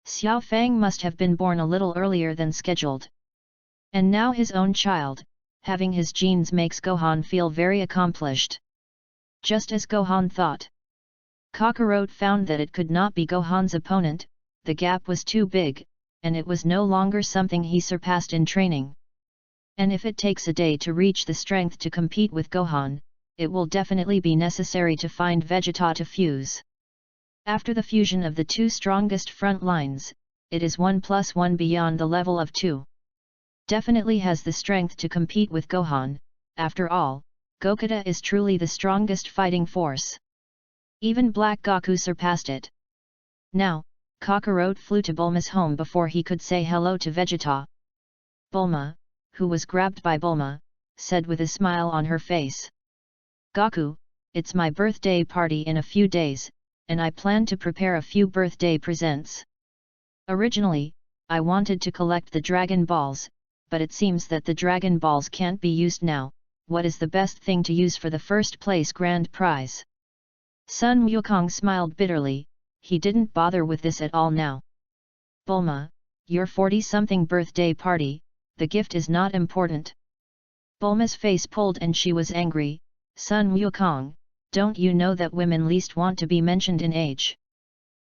Xiao Fang must have been born a little earlier than scheduled. And now his own child, having his genes makes Gohan feel very accomplished. Just as Gohan thought. Kakarot found that it could not be Gohan's opponent, the gap was too big, and it was no longer something he surpassed in training. And if it takes a day to reach the strength to compete with Gohan, it will definitely be necessary to find Vegeta to fuse. After the fusion of the two strongest front lines, it is 1+1 beyond the level of 2. Definitely has the strength to compete with Gohan. After all, Gokita is truly the strongest fighting force. Even Black Goku surpassed it. Now, Kakarot flew to Bulma's home before he could say hello to Vegeta. Bulma, who was grabbed by Bulma, said with a smile on her face. Goku, it's my birthday party in a few days, and I plan to prepare a few birthday presents. Originally, I wanted to collect the Dragon Balls, but it seems that the Dragon Balls can't be used now. What is the best thing to use for the first place grand prize? Sun Wukong smiled bitterly, he didn't bother with this at all now. Bulma, your 40-something birthday party, the gift is not important. Bulma's face pulled and she was angry. Sun Wukong, don't you know that women least want to be mentioned in age?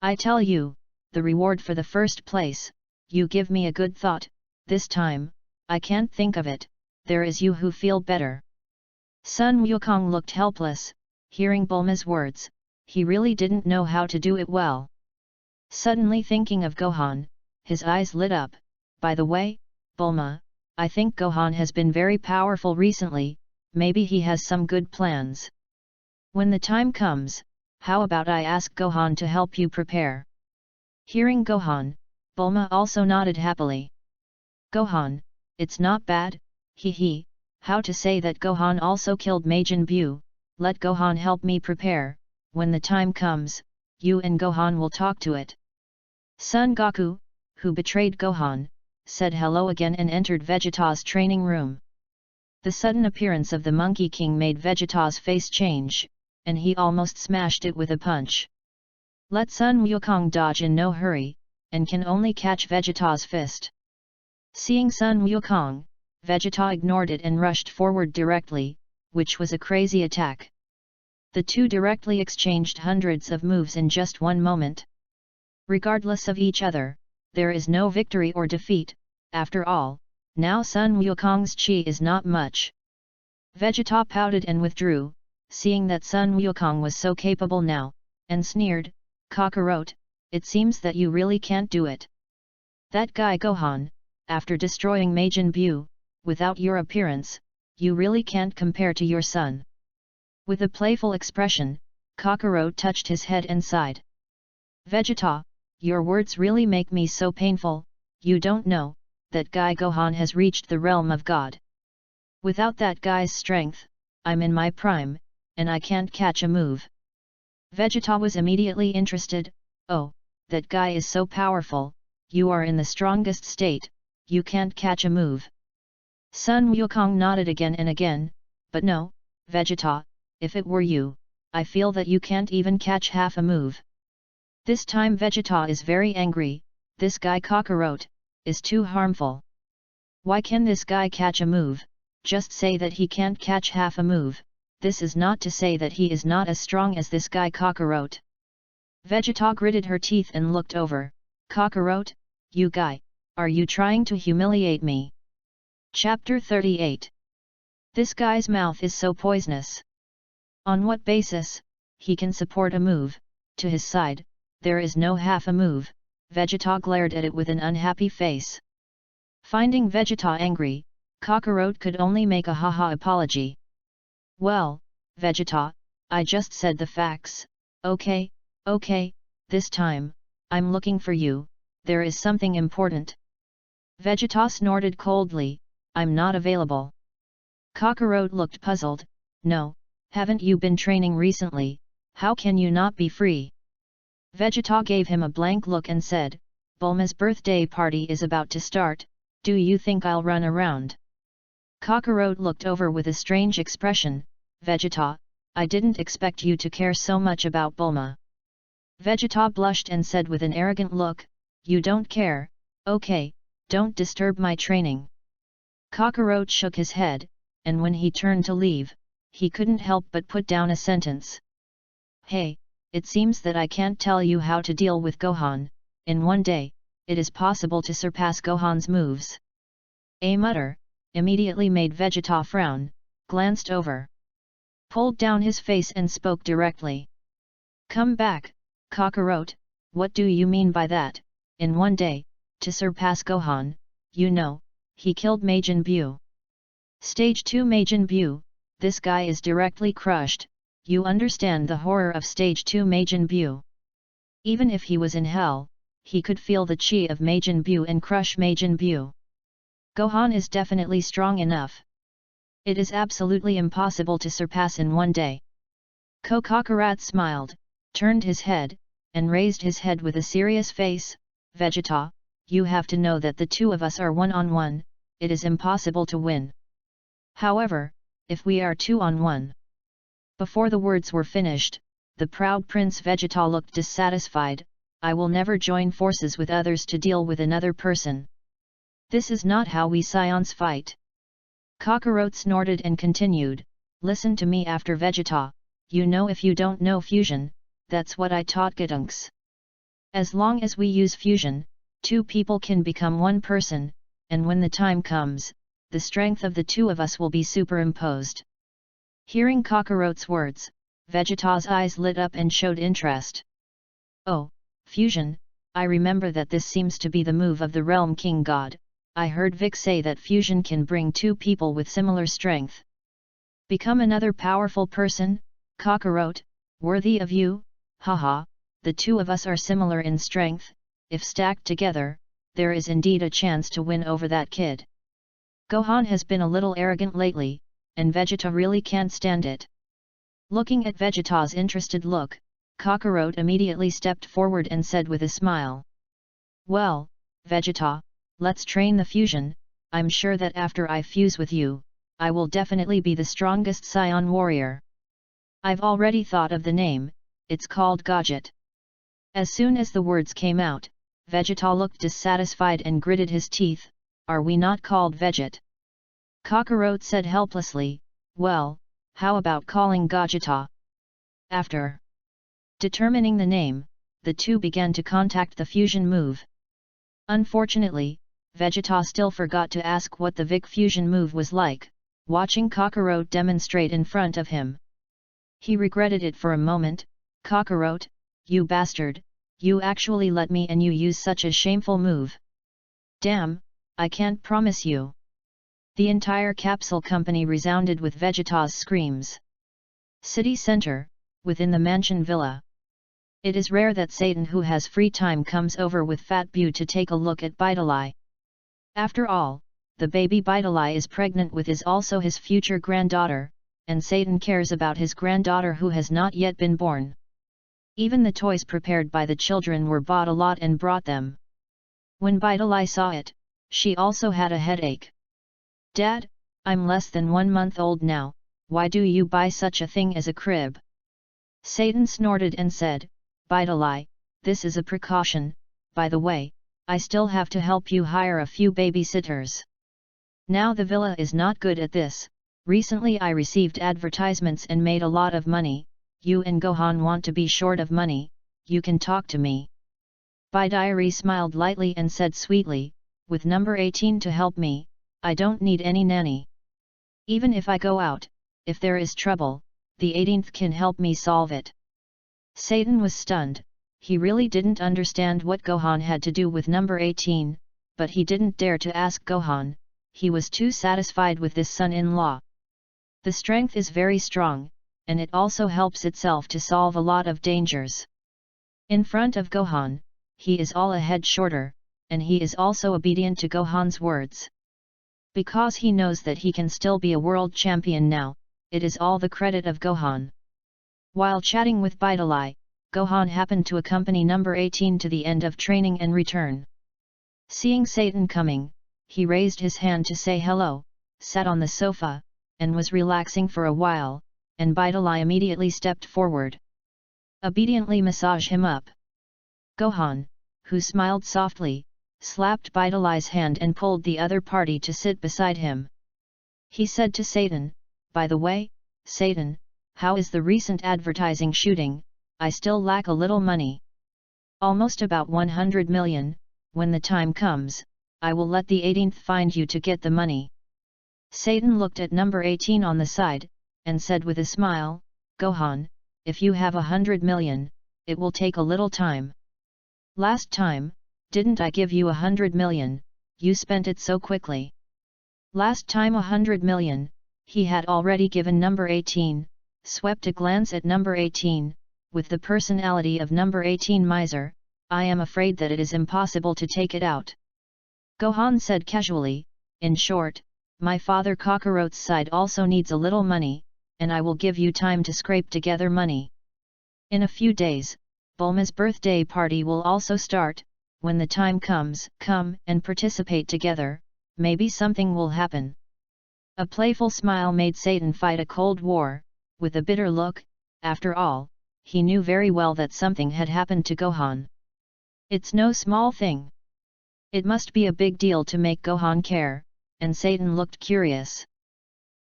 I tell you, the reward for the first place, you give me a good thought, this time, I can't think of it, there is you who feel better. Sun Wukong looked helpless, hearing Bulma's words, he really didn't know how to do it well. Suddenly thinking of Gohan, his eyes lit up. By the way, Bulma, I think Gohan has been very powerful recently, maybe he has some good plans. When the time comes, how about I ask Gohan to help you prepare? Hearing Gohan, Bulma also nodded happily. Gohan, it's not bad, hee, how to say that Gohan also killed Majin Buu, let Gohan help me prepare, when the time comes, you and Gohan will talk to it. Son Goku, who betrayed Gohan, said hello again and entered Vegeta's training room. The sudden appearance of the Monkey King made Vegeta's face change, and he almost smashed it with a punch. Let Sun Wukong dodge in no hurry, and can only catch Vegeta's fist. Seeing Sun Wukong, Vegeta ignored it and rushed forward directly, which was a crazy attack. The two directly exchanged hundreds of moves in just one moment. Regardless of each other, there is no victory or defeat, after all, now Sun Wukong's chi is not much. Vegeta pouted and withdrew, seeing that Sun Wukong was so capable now, and sneered, Kakarot, it seems that you really can't do it. That guy Gohan, after destroying Majin Buu, without your appearance, you really can't compare to your son. With a playful expression, Kakarot touched his head and sighed. Vegeta, your words really make me so painful, you don't know, that guy Gohan has reached the realm of God. Without that guy's strength, I'm in my prime, and I can't catch a move. Vegeta was immediately interested, oh, that guy is so powerful, you are in the strongest state, you can't catch a move. Sun Wukong nodded again and again, but no, Vegeta, if it were you, I feel that you can't even catch half a move. This time Vegeta is very angry, this guy Kakarot, is too harmful. Why can this guy catch a move? Just say that he can't catch half a move, this is not to say that he is not as strong as this guy Kakarot. Vegeta gritted her teeth and looked over, Kakarot, you guy, are you trying to humiliate me? Chapter 38. This guy's mouth is so poisonous. On what basis, he can support a move, to his side, there is no half a move, Vegeta glared at it with an unhappy face. Finding Vegeta angry, Kakarot could only make a haha apology. Well, Vegeta, I just said the facts, okay, this time, I'm looking for you, there is something important. Vegeta snorted coldly, I'm not available. Kakarot looked puzzled, no, haven't you been training recently, how can you not be free? Vegeta gave him a blank look and said, Bulma's birthday party is about to start, do you think I'll run around? Kakarot looked over with a strange expression, Vegeta, I didn't expect you to care so much about Bulma. Vegeta blushed and said with an arrogant look, you don't care, okay, don't disturb my training. Kakarot shook his head, and when he turned to leave, he couldn't help but put down a sentence. Hey, it seems that I can't tell you how to deal with Gohan. In one day, it is possible to surpass Gohan's moves. A mutter immediately made Vegeta frown, glanced over, pulled down his face and spoke directly. Come back, Kakarot, what do you mean by that? In one day, to surpass Gohan, you know, he killed Majin Buu. Stage 2 Majin Buu, this guy is directly crushed, you understand the horror of Stage 2 Majin Buu. Even if he was in hell, he could feel the chi of Majin Buu and crush Majin Buu. Gohan is definitely strong enough. It is absolutely impossible to surpass in one day. Kakarot smiled, turned his head, and raised his head with a serious face. Vegeta, you have to know that the two of us are one-on-one, it is impossible to win. However, if we are two-on-one. Before the words were finished, the proud Prince Vegeta looked dissatisfied. I will never join forces with others to deal with another person. This is not how we Saiyans fight. Kakarot snorted and continued, listen to me after Vegeta, you know if you don't know fusion, that's what I taught Gitunks. As long as we use fusion, two people can become one person, and when the time comes, the strength of the two of us will be superimposed. Hearing Kakarot's words, Vegeta's eyes lit up and showed interest. Oh, fusion, I remember that this seems to be the move of the Realm King God. I heard Vic say that fusion can bring two people with similar strength. Become another powerful person, Kakarot, worthy of you, haha, the two of us are similar in strength, if stacked together, there is indeed a chance to win over that kid. Gohan has been a little arrogant lately, and Vegeta really can't stand it. Looking at Vegeta's interested look, Kakarot immediately stepped forward and said with a smile. Well, Vegeta, let's train the fusion, I'm sure that after I fuse with you, I will definitely be the strongest Saiyan warrior. I've already thought of the name, it's called Gadget. As soon as the words came out, Vegeta looked dissatisfied and gritted his teeth. Are we not called Veget? Kakarot said helplessly, well, how about calling Gogeta? After determining the name, the two began to contact the fusion move. Unfortunately, Vegeta still forgot to ask what the Vic fusion move was like, watching Kakarot demonstrate in front of him. He regretted it for a moment. Kakarot, you bastard, you actually let me and you use such a shameful move. Damn, I can't promise you. The entire capsule company resounded with Vegeta's screams. City center, within the mansion villa. It is rare that Satan who has free time comes over with Fat Buu to take a look at Bidalai. After all, the baby Bidalai is pregnant with is also his future granddaughter, and Satan cares about his granddaughter who has not yet been born. Even the toys prepared by the children were bought a lot and brought them. When Bidalai saw it, she also had a headache. Dad, I'm less than 1 month old now, why do you buy such a thing as a crib? Satan snorted and said, Bidalai, this is a precaution, by the way, I still have to help you hire a few babysitters. Now the villa is not good at this, recently I received advertisements and made a lot of money, you and Gohan want to be short of money, you can talk to me. Bidari smiled lightly and said sweetly, with number 18 to help me, I don't need any nanny. Even if I go out, if there is trouble, the 18th can help me solve it. Satan was stunned, he really didn't understand what Gohan had to do with number 18, but he didn't dare to ask Gohan, he was too satisfied with this son-in-law. The strength is very strong, and it also helps itself to solve a lot of dangers. In front of Gohan, he is all a head shorter, and he is also obedient to Gohan's words. Because he knows that he can still be a world champion now, it is all the credit of Gohan. While chatting with Bidalai, Gohan happened to accompany number 18 to the end of training and return. Seeing Satan coming, he raised his hand to say hello, sat on the sofa, and was relaxing for a while, and Bidalai immediately stepped forward. Obediently massage him up. Gohan, who smiled softly, slapped Bidalai's hand and pulled the other party to sit beside him. He said to Satan, by the way, Satan, how is the recent advertising shooting? I still lack a little money. Almost about 100 million, when the time comes, I will let the 18th find you to get the money. Satan looked at number 18 on the side, and said with a smile, Gohan, if you have 100 million, it will take a little time. Last time, didn't I give you 100 million, you spent it so quickly. Last time 100 million, he had already given number 18, swept a glance at number 18, with the personality of number 18 miser, I am afraid that it is impossible to take it out. Gohan said casually, in short, my father Kakarot's side also needs a little money, and I will give you time to scrape together money. In a few days, Bulma's birthday party will also start, when the time comes, come and participate together, maybe something will happen. A playful smile made Satan fight a cold war, with a bitter look, after all, he knew very well that something had happened to Gohan. It's no small thing. It must be a big deal to make Gohan care, and Satan looked curious.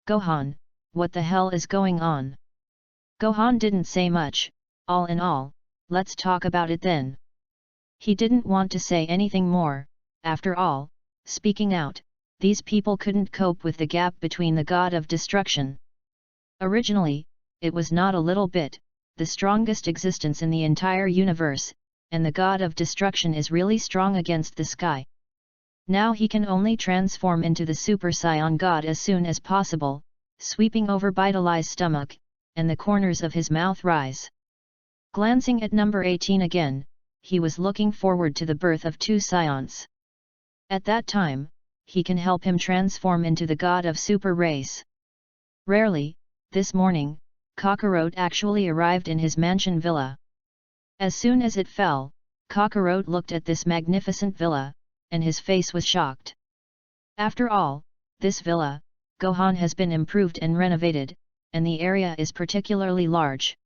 Gohan, what the hell is going on? Gohan didn't say much, all in all, let's talk about it then. He didn't want to say anything more, after all, speaking out, these people couldn't cope with the gap between the god of destruction. Originally, it was not a little bit, the strongest existence in the entire universe, and the god of destruction is really strong against the sky. Now he can only transform into the Super Saiyan God as soon as possible, sweeping over Vitali's stomach, and the corners of his mouth rise. Glancing at number 18 again, he was looking forward to the birth of two Saiyans. At that time, he can help him transform into the god of super race. Rarely, this morning, Kakarot actually arrived in his mansion villa. As soon as it fell, Kakarot looked at this magnificent villa, and his face was shocked. After all, this villa, Gohan has been improved and renovated, and the area is particularly large.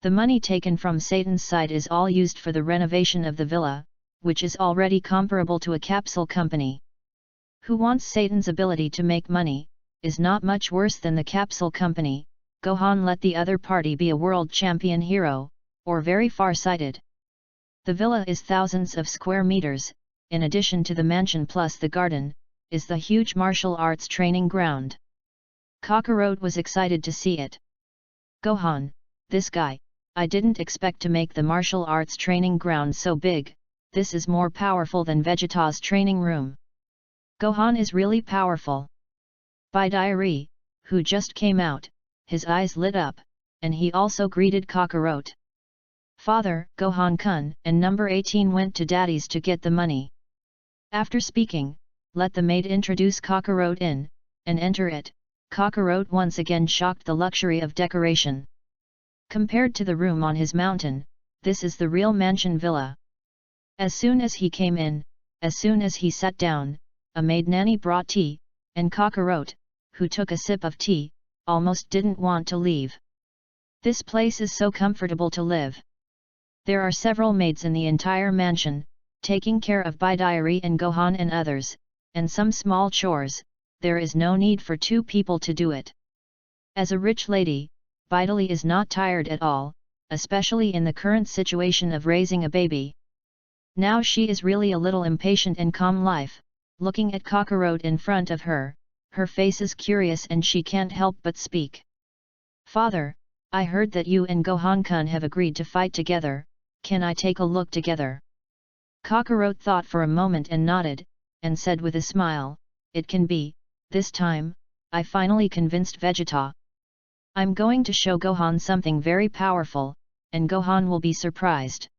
The money taken from Satan's side is all used for the renovation of the villa, which is already comparable to a capsule company. Who wants Satan's ability to make money, is not much worse than the capsule company. Gohan let the other party be a world champion hero, or very far-sighted. The villa is thousands of square meters, in addition to the mansion plus the garden, is the huge martial arts training ground. Kakarot was excited to see it. Gohan, this guy, I didn't expect to make the martial arts training ground so big, this is more powerful than Vegeta's training room. Gohan is really powerful. By Diary, who just came out, his eyes lit up, and he also greeted Kakarot. Father, Gohan-kun, and number 18 went to Daddy's to get the money. After speaking, let the maid introduce Kakarot in, and enter it. Kakarot once again shocked the luxury of decoration. Compared to the room on his mountain, this is the real mansion villa. As soon as he came in, as soon as he sat down, a maid nanny brought tea, and Kakarot, who took a sip of tea, almost didn't want to leave. This place is so comfortable to live. There are several maids in the entire mansion, taking care of Bidiri and Gohan and others, and some small chores, there is no need for two people to do it. As a rich lady, Bidali is not tired at all, especially in the current situation of raising a baby. Now she is really a little impatient and calm life, looking at Kakarot in front of her, her face is curious and she can't help but speak. Father, I heard that you and Gohan-kun have agreed to fight together, can I take a look together? Kakarot thought for a moment and nodded, and said with a smile, it can be, this time, I finally convinced Vegeta. I'm going to show Gohan something very powerful, and Gohan will be surprised.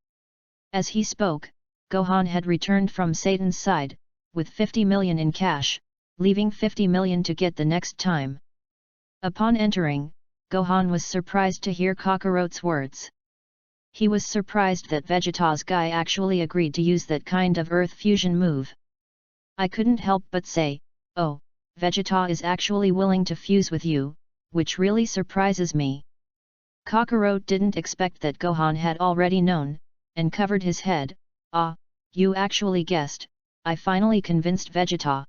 As he spoke, Gohan had returned from Satan's side, with 50 million in cash, leaving 50 million to get the next time. Upon entering, Gohan was surprised to hear Kakarot's words. He was surprised that Vegeta's guy actually agreed to use that kind of earth fusion move. I couldn't help but say, oh, Vegeta is actually willing to fuse with you, which really surprises me. Kakarot didn't expect that Gohan had already known, and covered his head, ah, you actually guessed, I finally convinced Vegeta.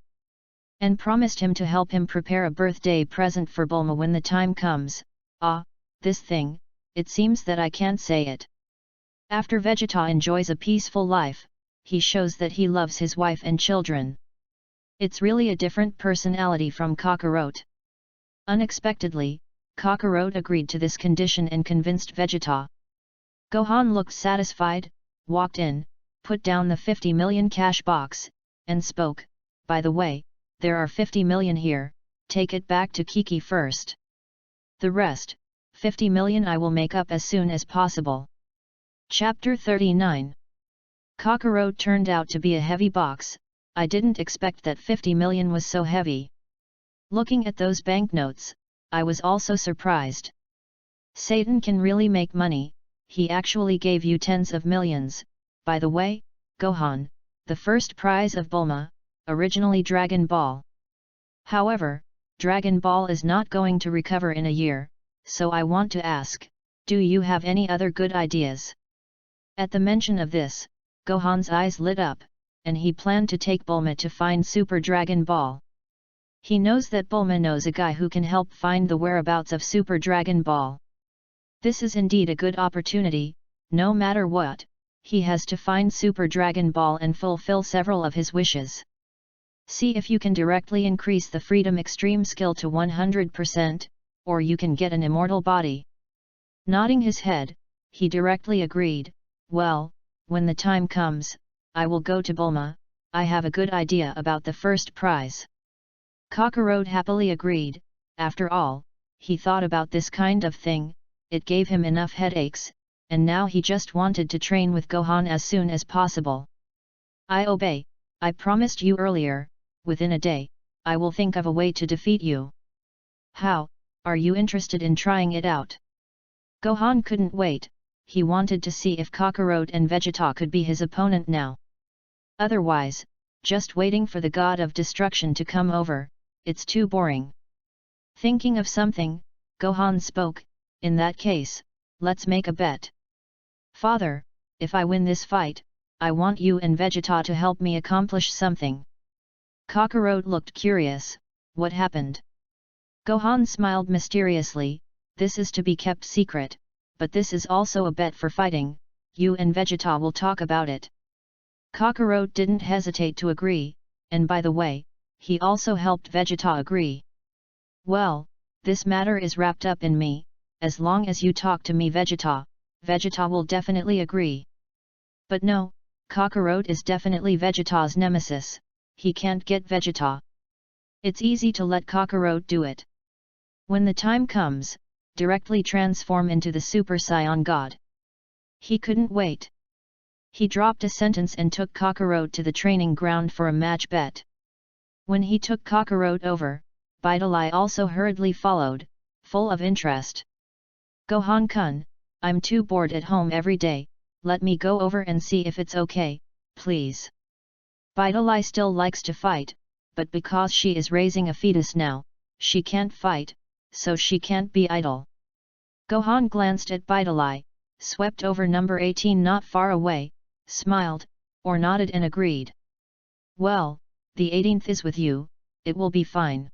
And promised him to help him prepare a birthday present for Bulma when the time comes, ah, this thing, it seems that I can't say it. After Vegeta enjoys a peaceful life, he shows that he loves his wife and children. It's really a different personality from Kakarot. Unexpectedly, Kakarot agreed to this condition and convinced Vegeta. Gohan looked satisfied, walked in, put down the 50 million cash box, and spoke, "By the way, there are 50 million here, take it back to Kiki first. The rest, 50 million I will make up as soon as possible." Chapter 39. Kakarot turned out to be a heavy box. I didn't expect that 50 million was so heavy. Looking at those banknotes, I was also surprised. Satan can really make money, he actually gave you tens of millions. By the way, Gohan, the first prize of Bulma, originally Dragon Ball. However, Dragon Ball is not going to recover in a year, so I want to ask, do you have any other good ideas? At the mention of this, Gohan's eyes lit up, and he planned to take Bulma to find Super Dragon Ball. He knows that Bulma knows a guy who can help find the whereabouts of Super Dragon Ball. This is indeed a good opportunity. No matter what, he has to find Super Dragon Ball and fulfill several of his wishes. See if you can directly increase the Freedom Extreme skill to 100%, or you can get an immortal body. Nodding his head, he directly agreed, "Well, when the time comes, I will go to Bulma. I have a good idea about the first prize." Kakarot happily agreed. After all, he thought about this kind of thing, it gave him enough headaches, and now he just wanted to train with Gohan as soon as possible. "I obey, I promised you earlier, within a day, I will think of a way to defeat you." "How, are you interested in trying it out?" Gohan couldn't wait, he wanted to see if Kakarot and Vegeta could be his opponent now. Otherwise, just waiting for the god of destruction to come over, it's too boring. Thinking of something, Gohan spoke, "In that case, let's make a bet. Father, if I win this fight, I want you and Vegeta to help me accomplish something." Kakarot looked curious, what happened? Gohan smiled mysteriously, "This is to be kept secret, but this is also a bet for fighting, you and Vegeta will talk about it." Kakarot didn't hesitate to agree, and by the way, he also helped Vegeta agree. "Well, this matter is wrapped up in me, as long as you talk to me Vegeta, Vegeta will definitely agree." But no, Kakarot is definitely Vegeta's nemesis, he can't get Vegeta. It's easy to let Kakarot do it. When the time comes, directly transform into the Super Saiyan God. He couldn't wait. He dropped a sentence and took Kakarot to the training ground for a match bet. When he took Kakarot over, Bidalai also hurriedly followed, full of interest. "Gohan-kun, I'm too bored at home every day, let me go over and see if it's okay, please." Bidalai still likes to fight, but because she is raising a fetus now, she can't fight, so she can't be idle. Gohan glanced at Bidalai, swept over number 18 not far away, smiled, or nodded and agreed. "Well, the 18th is with you, it will be fine."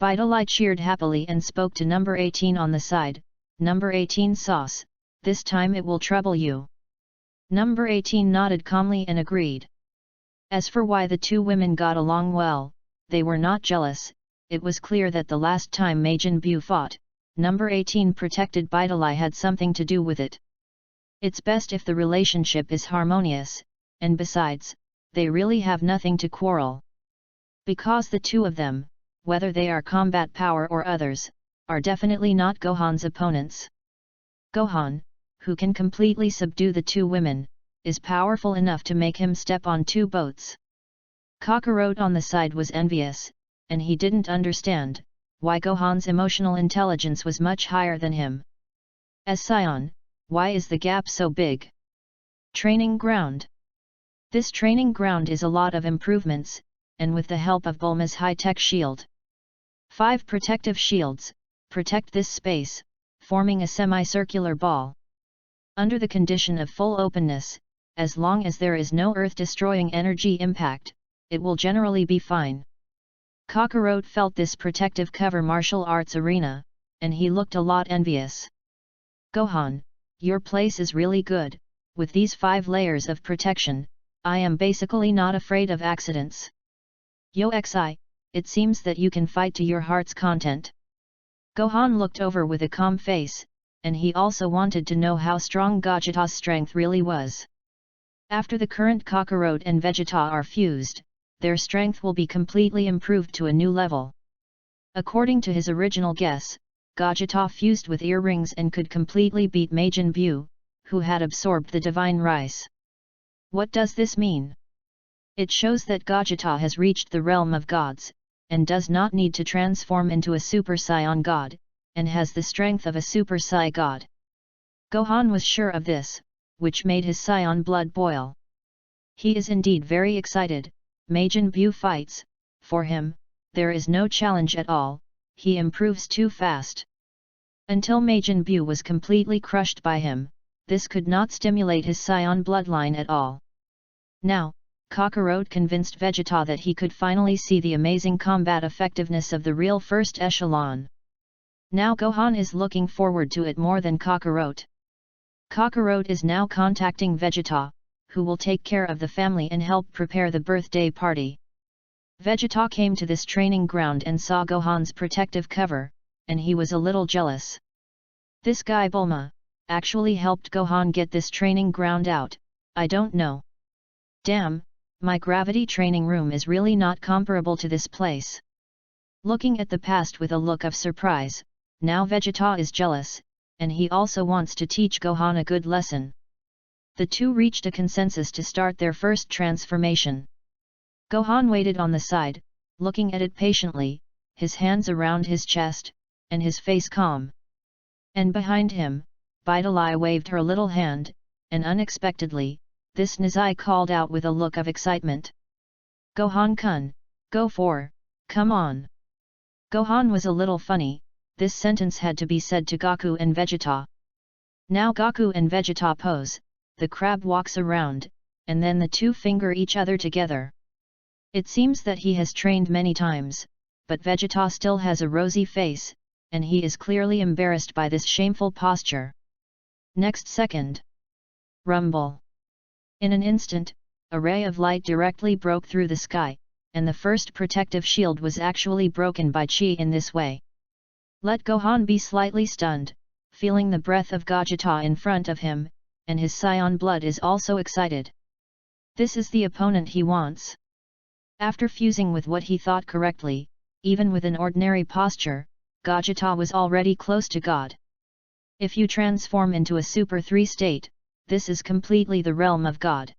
Bidalai cheered happily and spoke to number 18 on the side, "Number 18 sauce, this time it will trouble you." Number 18 nodded calmly and agreed. As for why the two women got along well, they were not jealous, it was clear that the last time Majin Buu fought, number 18 protected Bidalai had something to do with it. It's best if the relationship is harmonious, and besides, they really have nothing to quarrel. Because the two of them, whether they are combat power or others, are definitely not Gohan's opponents. Gohan, who can completely subdue the two women, is powerful enough to make him step on two boats. Kakarot on the side was envious, and he didn't understand why Gohan's emotional intelligence was much higher than him. As Saiyan, why is the gap so big? Training ground. This training ground is a lot of improvements, and with the help of Bulma's high-tech shield. 5 protective shields protect this space, forming a semicircular ball. Under the condition of full openness, as long as there is no earth-destroying energy impact, it will generally be fine. Kakarot felt this protective cover martial arts arena, and he looked a lot envious. Gohan, your place is really good, with these 5 layers of protection, I am basically not afraid of accidents. Yo xi, it seems that you can fight to your heart's content. Gohan looked over with a calm face, and he also wanted to know how strong Gogeta's strength really was. After the current Kakarot and Vegeta are fused, their strength will be completely improved to a new level. According to his original guess, Gogeta fused with earrings and could completely beat Majin Buu, who had absorbed the divine rice. What does this mean? It shows that Gogeta has reached the realm of gods, and does not need to transform into a Super Saiyan god, and has the strength of a Super Sai god. Gohan was sure of this, which made his Saiyan blood boil. He is indeed very excited. Majin Buu fights, for him, there is no challenge at all, he improves too fast. Until Majin Buu was completely crushed by him, this could not stimulate his Saiyan bloodline at all. Now, Kakarot convinced Vegeta that he could finally see the amazing combat effectiveness of the real first echelon. Now Gohan is looking forward to it more than Kakarot. Kakarot is now contacting Vegeta, who will take care of the family and help prepare the birthday party. Vegeta came to this training ground and saw Gohan's protective cover, and he was a little jealous. This guy Bulma actually helped Gohan get this training ground out, I don't know. Damn, my gravity training room is really not comparable to this place. Looking at the past with a look of surprise, now Vegeta is jealous, and he also wants to teach Gohan a good lesson. The two reached a consensus to start their first transformation. Gohan waited on the side, looking at it patiently, his hands around his chest, and his face calm. And behind him, Vidalai waved her little hand, and unexpectedly, this Nizai called out with a look of excitement. Gohan-kun, go for, come on. Gohan was a little funny, this sentence had to be said to Goku and Vegeta. Now Goku and Vegeta pose, the crab walks around, and then the two finger each other together. It seems that he has trained many times, but Vegeta still has a rosy face, and he is clearly embarrassed by this shameful posture. Next second. Rumble. In an instant, a ray of light directly broke through the sky, and the first protective shield was actually broken by Chi in this way. Let Gohan be slightly stunned, feeling the breath of Gogeta in front of him, and his Saiyan blood is also excited. This is the opponent he wants. After fusing with what he thought correctly, even with an ordinary posture, Gogeta was already close to God. If you transform into a Super 3 state, this is completely the realm of God.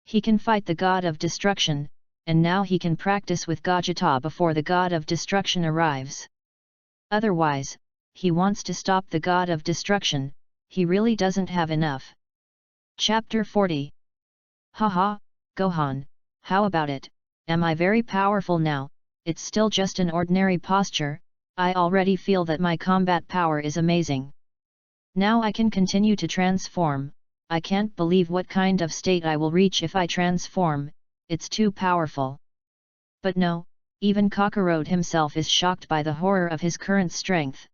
He can fight the God of Destruction, and now he can practice with Gogeta before the God of Destruction arrives. Otherwise, he wants to stop the God of Destruction, he really doesn't have enough. Chapter 40. Haha, Gohan, how about it, am I very powerful now? It's still just an ordinary posture, I already feel that my combat power is amazing. Now I can continue to transform, I can't believe what kind of state I will reach if I transform, it's too powerful. But no, even Kakarot himself is shocked by the horror of his current strength.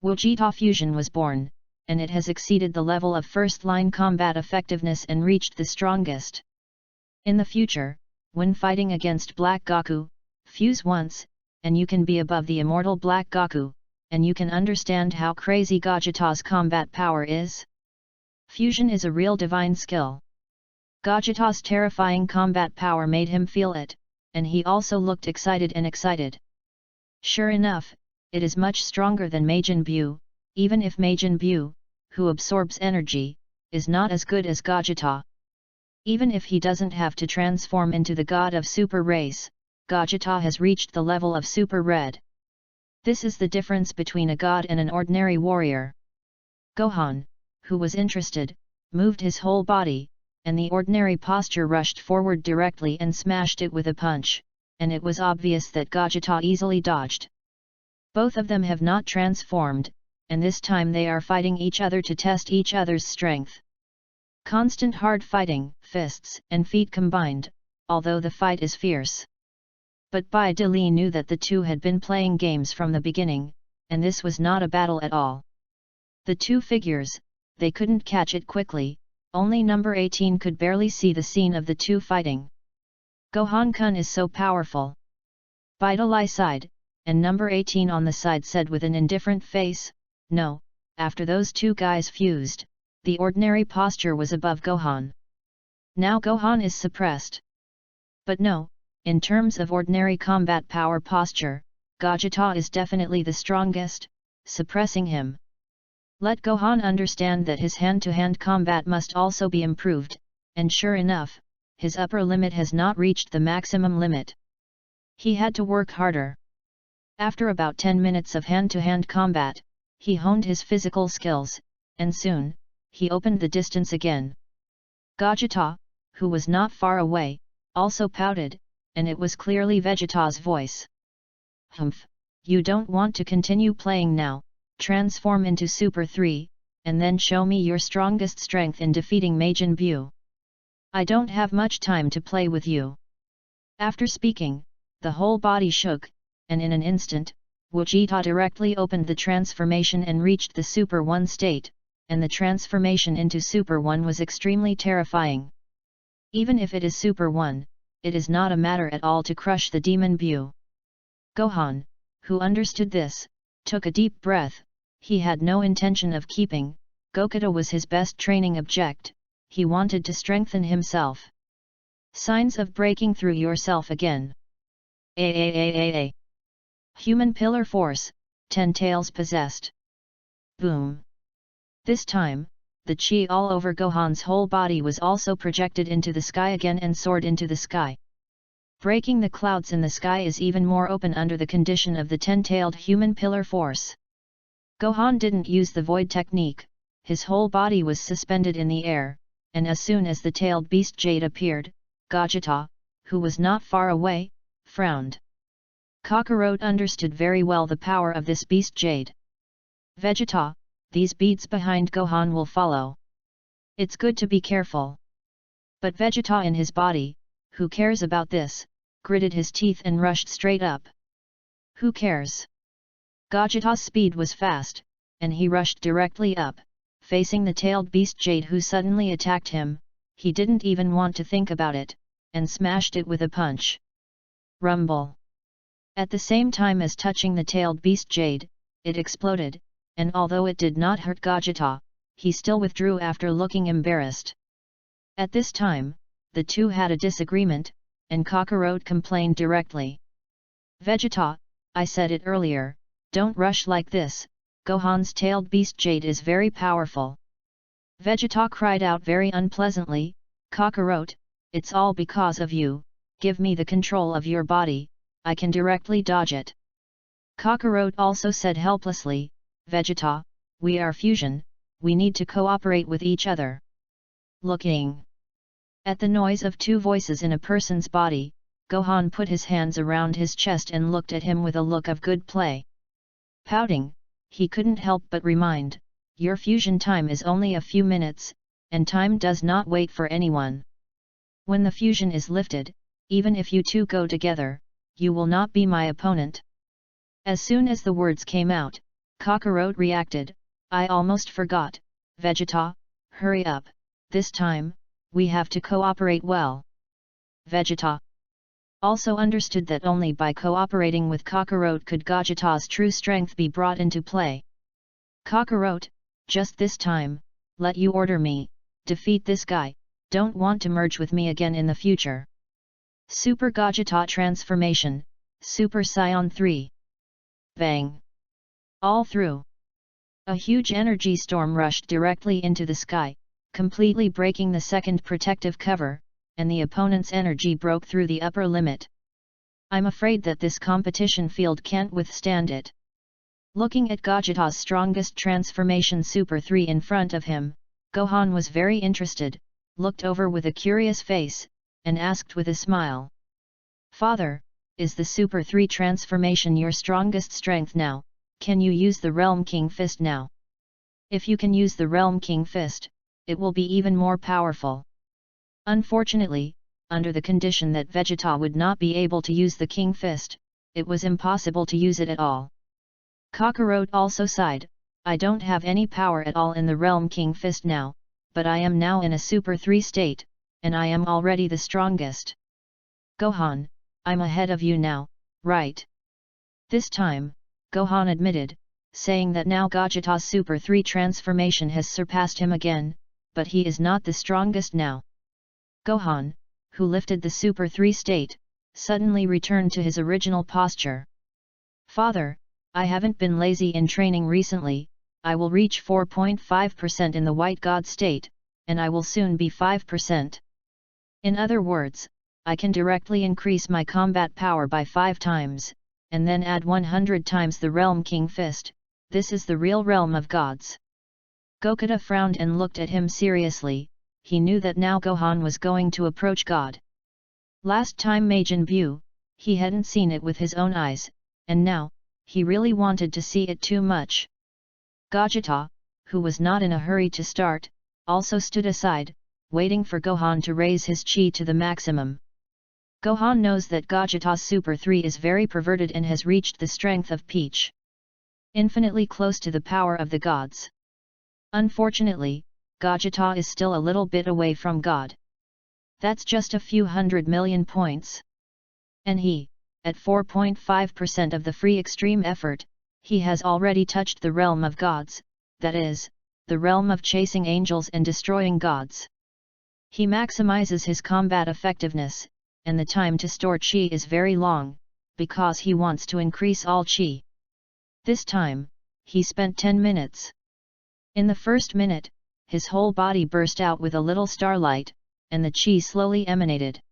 Vegeta Fusion was born, and it has exceeded the level of first-line combat effectiveness and reached the strongest. In the future, when fighting against Black Goku, fuse once, and you can be above the immortal Black Goku, and you can understand how crazy Gogeta's combat power is. Fusion is a real divine skill. Gogeta's terrifying combat power made him feel it, and he also looked excited. Sure enough, it is much stronger than Majin Buu, even if Majin Buu, who absorbs energy, is not as good as Gogeta. Even if he doesn't have to transform into the god of Super Race, Gogeta has reached the level of Super Red. This is the difference between a god and an ordinary warrior. Gohan, who was interested, moved his whole body, and the ordinary posture rushed forward directly and smashed it with a punch, and it was obvious that Gogeta easily dodged. Both of them have not transformed, and this time they are fighting each other to test each other's strength. Constant hard fighting, fists and feet combined, although the fight is fierce. But Bai Dili knew that the two had been playing games from the beginning, and this was not a battle at all. The two figures, they couldn't catch it quickly, only number 18 could barely see the scene of the two fighting. Gohan-kun is so powerful. Bidalai sighed, and number 18 on the side said with an indifferent face, no, after those two guys fused, the ordinary posture was above Gohan. Now Gohan is suppressed. But no, in terms of ordinary combat power posture, Gogeta is definitely the strongest, suppressing him. Let Gohan understand that his hand-to-hand combat must also be improved, and sure enough, his upper limit has not reached the maximum limit. He had to work harder. After about 10 minutes of hand-to-hand combat, he honed his physical skills, and soon, he opened the distance again. Gogeta, who was not far away, also pouted, and it was clearly Vegeta's voice. Humph, you don't want to continue playing now, transform into Super 3, and then show me your strongest strength in defeating Majin Buu. I don't have much time to play with you. After speaking, the whole body shook, and in an instant, Vegeta directly opened the transformation and reached the Super 1 state, and the transformation into Super 1 was extremely terrifying. Even if it is Super 1, it is not a matter at all to crush the demon Buu. Gohan, who understood this, took a deep breath. He had no intention of keeping, Gogeta was his best training object, he wanted to strengthen himself. Signs of breaking through yourself again. Human Pillar Force, 10 Tails possessed. Boom. This time, the chi all over Gohan's whole body was also projected into the sky again and soared into the sky. Breaking the clouds in the sky is even more open under the condition of the 10-tailed human pillar force. Gohan didn't use the void technique, his whole body was suspended in the air, and as soon as the tailed beast Jade appeared, Gogeta, who was not far away, frowned. Kakarot understood very well the power of this beast Jade. Vegeta, these beads behind Gohan will follow. It's good to be careful. But Vegeta in his body, who cares about this, gritted his teeth and rushed straight up. Who cares? Gogeta's speed was fast, and he rushed directly up, facing the tailed beast Jade who suddenly attacked him. He didn't even want to think about it, and smashed it with a punch. Rumble. At the same time as touching the tailed beast Jade, it exploded, and although it did not hurt Gogeta, he still withdrew after looking embarrassed. At this time, the two had a disagreement, and Kakarot complained directly. Vegeta, I said it earlier, don't rush like this, Gohan's tailed beast Jade is very powerful. Vegeta cried out very unpleasantly, Kakarot, it's all because of you, give me the control of your body, I can directly dodge it. Kakarot also said helplessly, Vegeta, we are fusion, we need to cooperate with each other. Looking at the noise of two voices in a person's body, Gohan put his hands around his chest and looked at him with a look of good play. Pouting, he couldn't help but remind, your fusion time is only a few minutes, and time does not wait for anyone. When the fusion is lifted, even if you two go together, you will not be my opponent. As soon as the words came out, Kakarot reacted, I almost forgot, Vegeta, hurry up, this time, we have to cooperate well. Vegeta also understood that only by cooperating with Kakarot could Gogeta's true strength be brought into play. Kakarot, just this time, let you order me, defeat this guy, don't want to merge with me again in the future. Super Gogeta Transformation, Super Saiyan 3. Bang! All through. A huge energy storm rushed directly into the sky, completely breaking the second protective cover, and the opponent's energy broke through the upper limit. I'm afraid that this competition field can't withstand it. Looking at Gogeta's strongest transformation Super 3 in front of him, Gohan was very interested, looked over with a curious face, and asked with a smile. Father, is the Super 3 transformation your strongest strength now, can you use the Realm King Fist now? If you can use the Realm King Fist, it will be even more powerful. Unfortunately, under the condition that Vegeta would not be able to use the King Fist, it was impossible to use it at all. Kakarot also sighed, I don't have any power at all in the realm King Fist now, but I am now in a Super 3 state, and I am already the strongest. Gohan, I'm ahead of you now, right? This time, Gohan admitted, saying that now Gogeta's Super 3 transformation has surpassed him again, but he is not the strongest now. Gohan, who lifted the Super 3 state, suddenly returned to his original posture. Father, I haven't been lazy in training recently. I will reach 4.5% in the White God state, and I will soon be 5%. In other words, I can directly increase my combat power by 5 times, and then add 100 times the realm King Fist. This is the real realm of gods. Gogeta frowned and looked at him seriously. He knew that now Gohan was going to approach God. Last time Majin Buu, he hadn't seen it with his own eyes, and now, he really wanted to see it too much. Gogeta, who was not in a hurry to start, also stood aside, waiting for Gohan to raise his chi to the maximum. Gohan knows that Gogeta's Super 3 is very perverted and has reached the strength of Peach. Infinitely close to the power of the gods. Unfortunately, Gogeta is still a little bit away from God. That's just a few 100 million points. And he, at 4.5% of the free extreme effort, he has already touched the realm of gods, that is, the realm of chasing angels and destroying gods. He maximizes his combat effectiveness, and the time to store chi is very long, because he wants to increase all chi. This time, he spent 10 minutes. In the first minute, his whole body burst out with a little starlight, and the chi slowly emanated.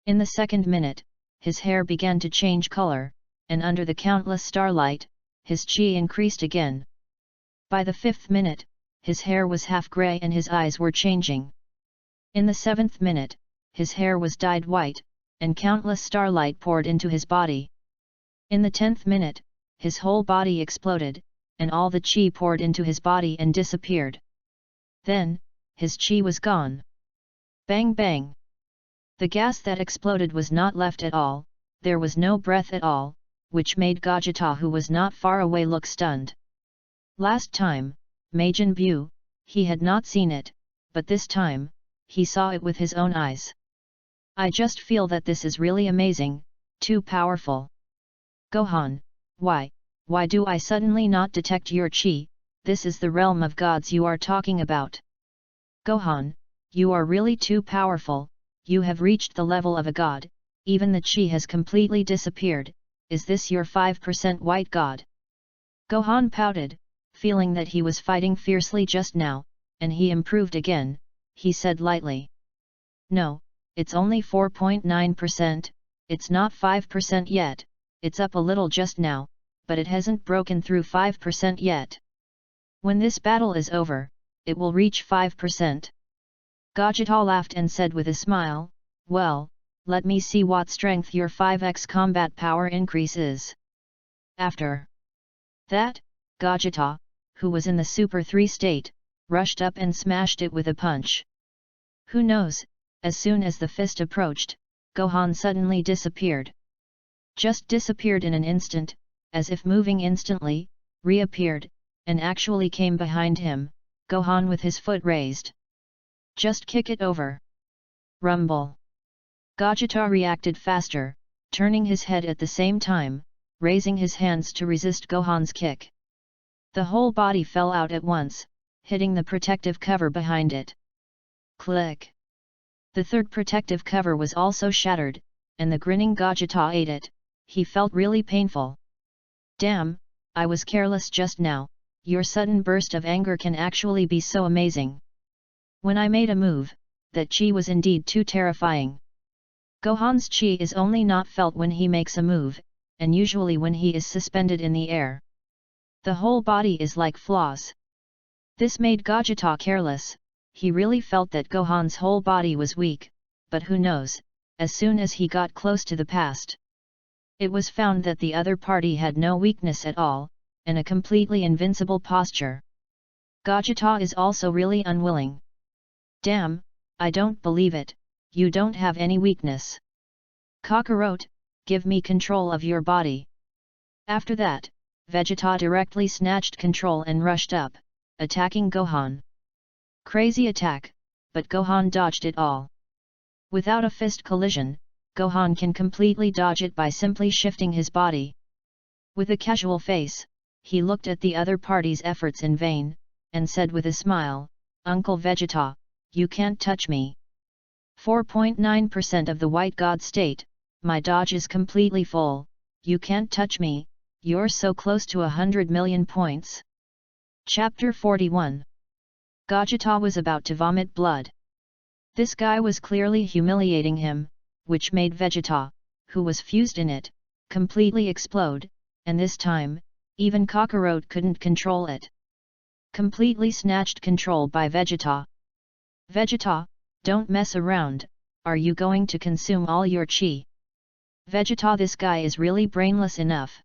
In the second minute, his hair began to change color, and under the countless starlight, his chi increased again. By the 5th minute, his hair was half grey and his eyes were changing. In the 7th minute, his hair was dyed white, and countless starlight poured into his body. In the 10th minute, his whole body exploded, and all the chi poured into his body and disappeared. Then, his chi was gone. Bang bang! The gas that exploded was not left at all, there was no breath at all, which made Gogeta, who was not far away, look stunned. Last time, Majin Buu, he had not seen it, but this time, he saw it with his own eyes. I just feel that this is really amazing, too powerful. Gohan, why do I suddenly not detect your chi? This is the realm of gods you are talking about. Gohan, you are really too powerful, you have reached the level of a god, even the chi has completely disappeared. Is this your 5% white god? Gohan pouted, feeling that he was fighting fiercely just now, and he improved again. He said lightly. No, it's only 4.9%, it's not 5% yet, it's up a little just now, but it hasn't broken through 5% yet. When this battle is over, it will reach 5%. Gogeta laughed and said with a smile, well, let me see what strength your 5x combat power increase is. After that, Gogeta, who was in the Super 3 state, rushed up and smashed it with a punch. Who knows, as soon as the fist approached, Gohan suddenly disappeared. Just disappeared in an instant, as if moving instantly, reappeared, and actually came behind him, Gohan with his foot raised. Just kick it over. Rumble. Gogeta reacted faster, turning his head at the same time, raising his hands to resist Gohan's kick. The whole body fell out at once, hitting the protective cover behind it. Click! The third protective cover was also shattered, and the grinning Gogeta ate it. He felt really painful. Damn, I was careless just now, your sudden burst of anger can actually be so amazing. When I made a move, that chi was indeed too terrifying. Gohan's chi is only not felt when he makes a move, and usually when he is suspended in the air. The whole body is like floss. This made Gogeta careless. He really felt that Gohan's whole body was weak, but who knows, as soon as he got close to the past, it was found that the other party had no weakness at all, and a completely invincible posture. Gogeta is also really unwilling. Damn, I don't believe it, you don't have any weakness. Kakarot, give me control of your body. After that, Vegeta directly snatched control and rushed up, attacking Gohan. Crazy attack, but Gohan dodged it all. Without a fist collision, Gohan can completely dodge it by simply shifting his body. With a casual face, he looked at the other party's efforts in vain, and said with a smile, "Uncle Vegeta, you can't touch me. 4.9% of the White God state, my dodge is completely full, you can't touch me, you're so close to 100 million points." Chapter 41. Gogeta was about to vomit blood. This guy was clearly humiliating him, which made Vegeta, who was fused in it, completely explode, and this time, even Kakarot couldn't control it. Completely snatched control by Vegeta. "Vegeta, don't mess around, are you going to consume all your chi? Vegeta, this guy is really brainless enough.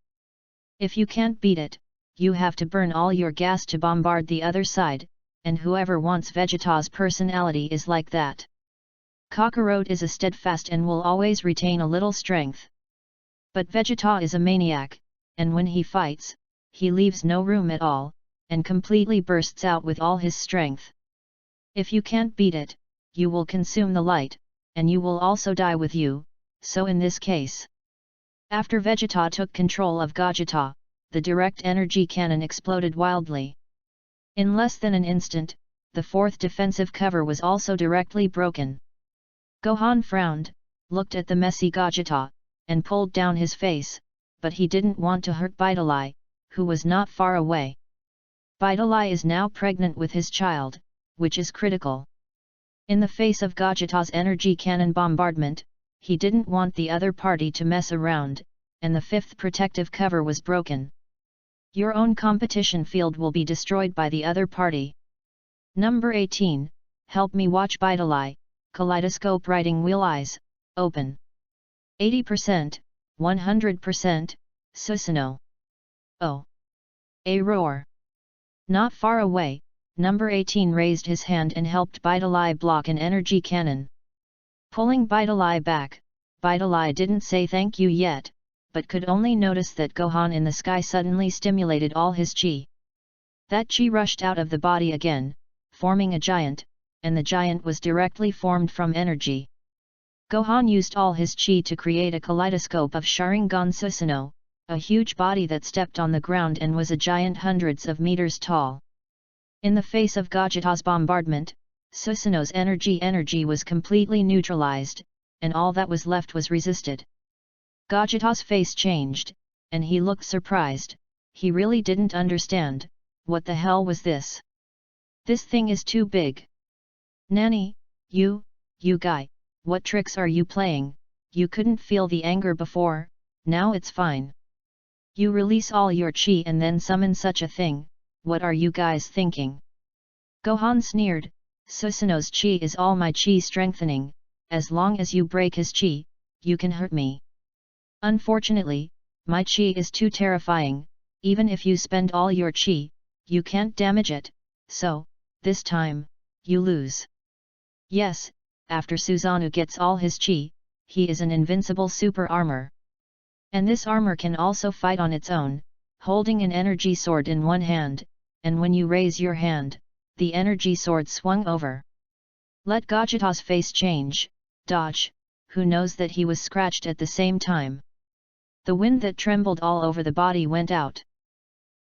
If you can't beat it, you have to burn all your gas to bombard the other side, and whoever wants Vegeta's personality is like that. Kakarot is a steadfast and will always retain a little strength. But Vegeta is a maniac, and when he fights, he leaves no room at all, and completely bursts out with all his strength. If you can't beat it, you will consume the light, and you will also die with you, so in this case." After Vegeta took control of Gogeta, the direct energy cannon exploded wildly. In less than an instant, the fourth defensive cover was also directly broken. Gohan frowned, looked at the messy Gogeta, and pulled down his face, but he didn't want to hurt Bidalai, who was not far away. Bidalai is now pregnant with his child, which is critical. In the face of Gogeta's energy cannon bombardment, he didn't want the other party to mess around, and the fifth protective cover was broken. Your own competition field will be destroyed by the other party. Number 18, help me watch Bidalai, kaleidoscope writing wheel eyes, open. 80%, 100%, Susanoo. Oh! A roar. Not far away, number 18 raised his hand and helped Bidalai block an energy cannon. Pulling Bidalai back, Bidalai didn't say thank you yet, but could only notice that Gohan in the sky suddenly stimulated all his chi. That chi rushed out of the body again, forming a giant, and the giant was directly formed from energy. Gohan used all his chi to create a kaleidoscope of Sharingan Susanoo, a huge body that stepped on the ground and was a giant hundreds of meters tall. In the face of Gogeta's bombardment, Susanoo's energy was completely neutralized, and all that was left was resisted. Gogeta's face changed, and he looked surprised. He really didn't understand, what the hell was this? This thing is too big. Nani, you guy, what tricks are you playing? You couldn't feel the anger before, now it's fine. You release all your chi and then summon such a thing, what are you guys thinking? Gohan sneered, Susanoo's chi is all my chi strengthening, as long as you break his chi, you can hurt me. Unfortunately, my chi is too terrifying, even if you spend all your chi, you can't damage it, so, this time, you lose. Yes, after Susanoo gets all his chi, he is an invincible super armor. And this armor can also fight on its own, holding an energy sword in one hand, and when you raise your hand, the energy sword swung over. Let Gogeta's face change, dodge, who knows that he was scratched at the same time. The wind that trembled all over the body went out.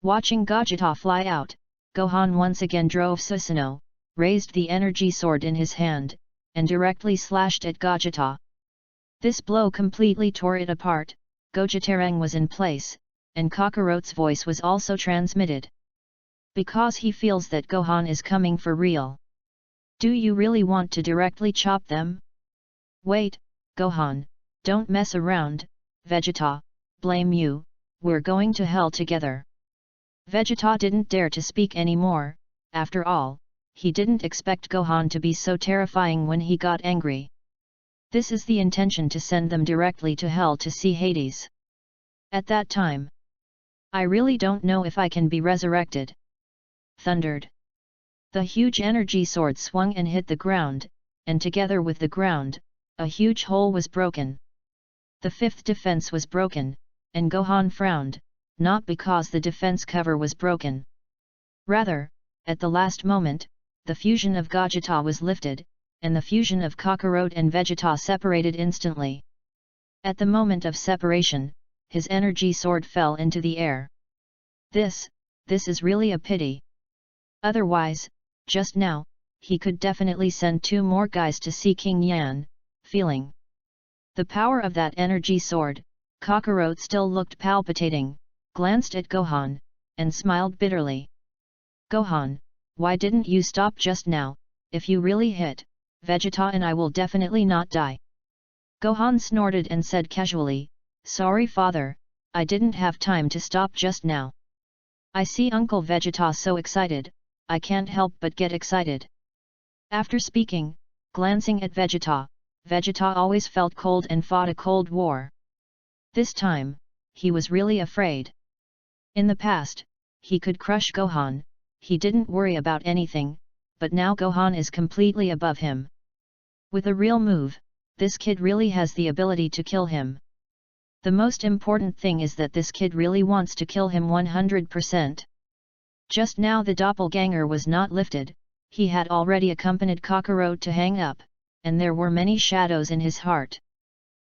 Watching Gogeta fly out, Gohan once again drove Susanoo, raised the energy sword in his hand, and directly slashed at Gogeta. This blow completely tore it apart. Gogeterang was in place, and Kakarot's voice was also transmitted. Because he feels that Gohan is coming for real. Do you really want to directly chop them? Wait, Gohan, don't mess around, Vegeta, blame you, we're going to hell together. Vegeta didn't dare to speak anymore, after all, he didn't expect Gohan to be so terrifying when he got angry. This is the intention to send them directly to hell to see Hades. At that time, I really don't know if I can be resurrected. Thundered. The huge energy sword swung and hit the ground, and together with the ground, a huge hole was broken. The fifth defense was broken, and Gohan frowned, not because the defense cover was broken. Rather, at the last moment, the fusion of Gogeta was lifted, and the fusion of Kakarot and Vegeta separated instantly. At the moment of separation, his energy sword fell into the air. This is really a pity. Otherwise, just now, he could definitely send 2 more guys to see King Yan. Feeling the power of that energy sword, Kakarot still looked palpitating, glanced at Gohan, and smiled bitterly. Gohan, why didn't you stop just now? If you really hit Vegeta and I will definitely not die. Gohan snorted and said casually, sorry father, I didn't have time to stop just now. I see Uncle Vegeta so excited, I can't help but get excited. After speaking, glancing at Vegeta, Vegeta always felt cold and fought a cold war. This time, he was really afraid. In the past, he could crush Gohan, he didn't worry about anything, but now Gohan is completely above him. With a real move, this kid really has the ability to kill him. The most important thing is that this kid really wants to kill him 100%. Just now the doppelganger was not lifted, he had already accompanied Kakarot to hang up, and there were many shadows in his heart.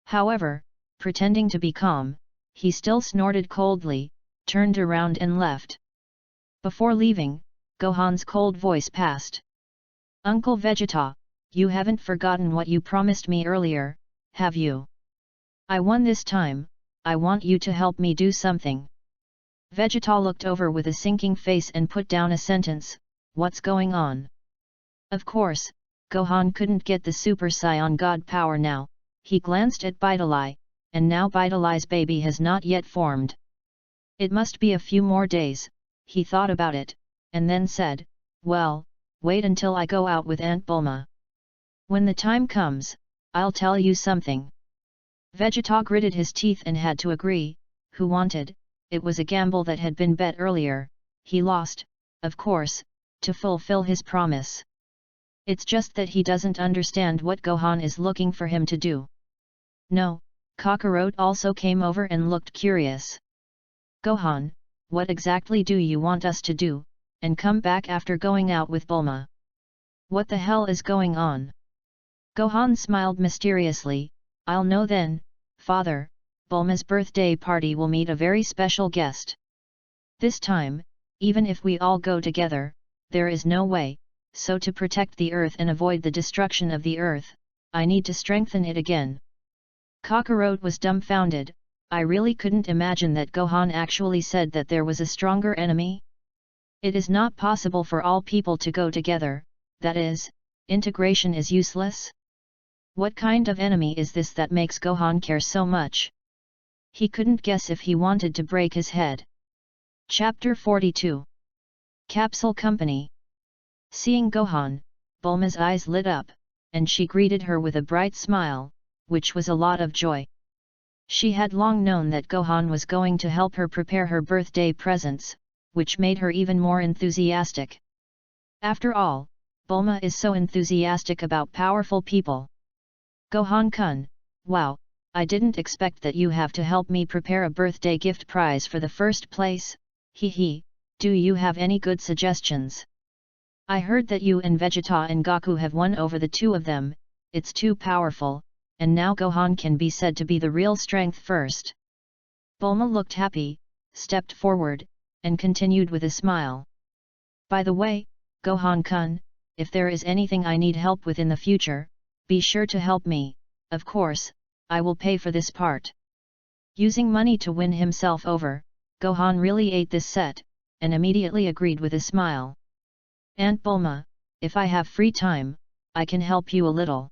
However, pretending to be calm, he still snorted coldly, turned around and left. Before leaving, Gohan's cold voice passed. Uncle Vegeta, you haven't forgotten what you promised me earlier, have you? I won this time, I want you to help me do something. Vegeta looked over with a sinking face and put down a sentence, what's going on? Of course, Gohan couldn't get the Super Saiyan God power now, he glanced at Beidolai, and now Beidolai's baby has not yet formed. It must be a few more days, he thought about it, and then said, well, wait until I go out with Aunt Bulma. When the time comes, I'll tell you something. Vegeta gritted his teeth and had to agree, who wanted, it was a gamble that had been bet earlier, he lost, of course, to fulfill his promise. It's just that he doesn't understand what Gohan is looking for him to do. No, Kakarot also came over and looked curious. Gohan, what exactly do you want us to do, and come back after going out with Bulma? What the hell is going on? Gohan smiled mysteriously, I'll know then, father, Bulma's birthday party will meet a very special guest. This time, even if we all go together, there is no way, so to protect the earth and avoid the destruction of the earth, I need to strengthen it again. Kakarot was dumbfounded, I really couldn't imagine that Gohan actually said that there was a stronger enemy. It is not possible for all people to go together, that is, integration is useless. What kind of enemy is this that makes Gohan care so much? He couldn't guess if he wanted to break his head. Chapter 42 Capsule Company. Seeing Gohan, Bulma's eyes lit up, and she greeted her with a bright smile, which was a lot of joy. She had long known that Gohan was going to help her prepare her birthday presents, which made her even more enthusiastic. After all, Bulma is so enthusiastic about powerful people. Gohan-kun, wow, I didn't expect that you have to help me prepare a birthday gift prize for the first place, hee, do you have any good suggestions? I heard that you and Vegeta and Goku have won over the two of them, it's too powerful, and now Gohan can be said to be the real strength first. Bulma looked happy, stepped forward, and continued with a smile. By the way, Gohan-kun, if there is anything I need help with in the future, be sure to help me, of course, I will pay for this part. Using money to win himself over, Gohan really ate this set, and immediately agreed with a smile. Aunt Bulma, if I have free time, I can help you a little.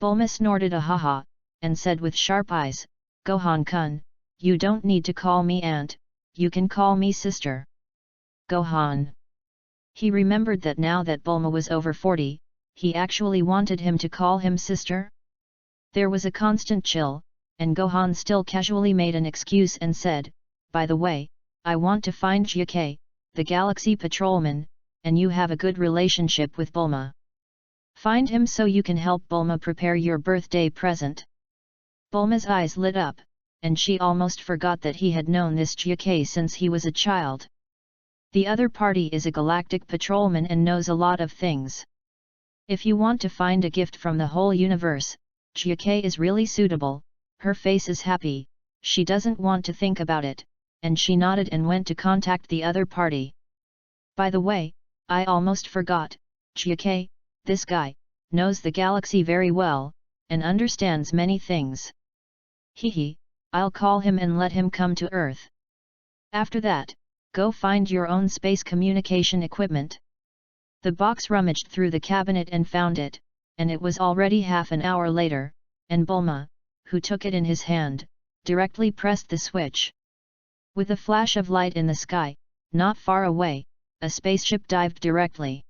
Bulma snorted a ha-ha, and said with sharp eyes, Gohan-kun, you don't need to call me aunt, you can call me sister. Gohan. He remembered that now that Bulma was over 40, he actually wanted him to call him sister. There was a constant chill, and Gohan still casually made an excuse and said, by the way, I want to find Jiake, the Galaxy Patrolman, and you have a good relationship with Bulma. Find him so you can help Bulma prepare your birthday present. Bulma's eyes lit up, and she almost forgot that he had known this Jia since he was a child. The other party is a galactic patrolman and knows a lot of things. If you want to find a gift from the whole universe, Jia is really suitable. Her face is happy, she doesn't want to think about it, and she nodded and went to contact the other party. By the way, I almost forgot, Jia, this guy knows the galaxy very well, and understands many things. Hehe, I'll call him and let him come to Earth. After that, go find your own space communication equipment. The box rummaged through the cabinet and found it, and it was already half an hour later, and Bulma, who took it in his hand, directly pressed the switch. With a flash of light in the sky, not far away, a spaceship dived directly.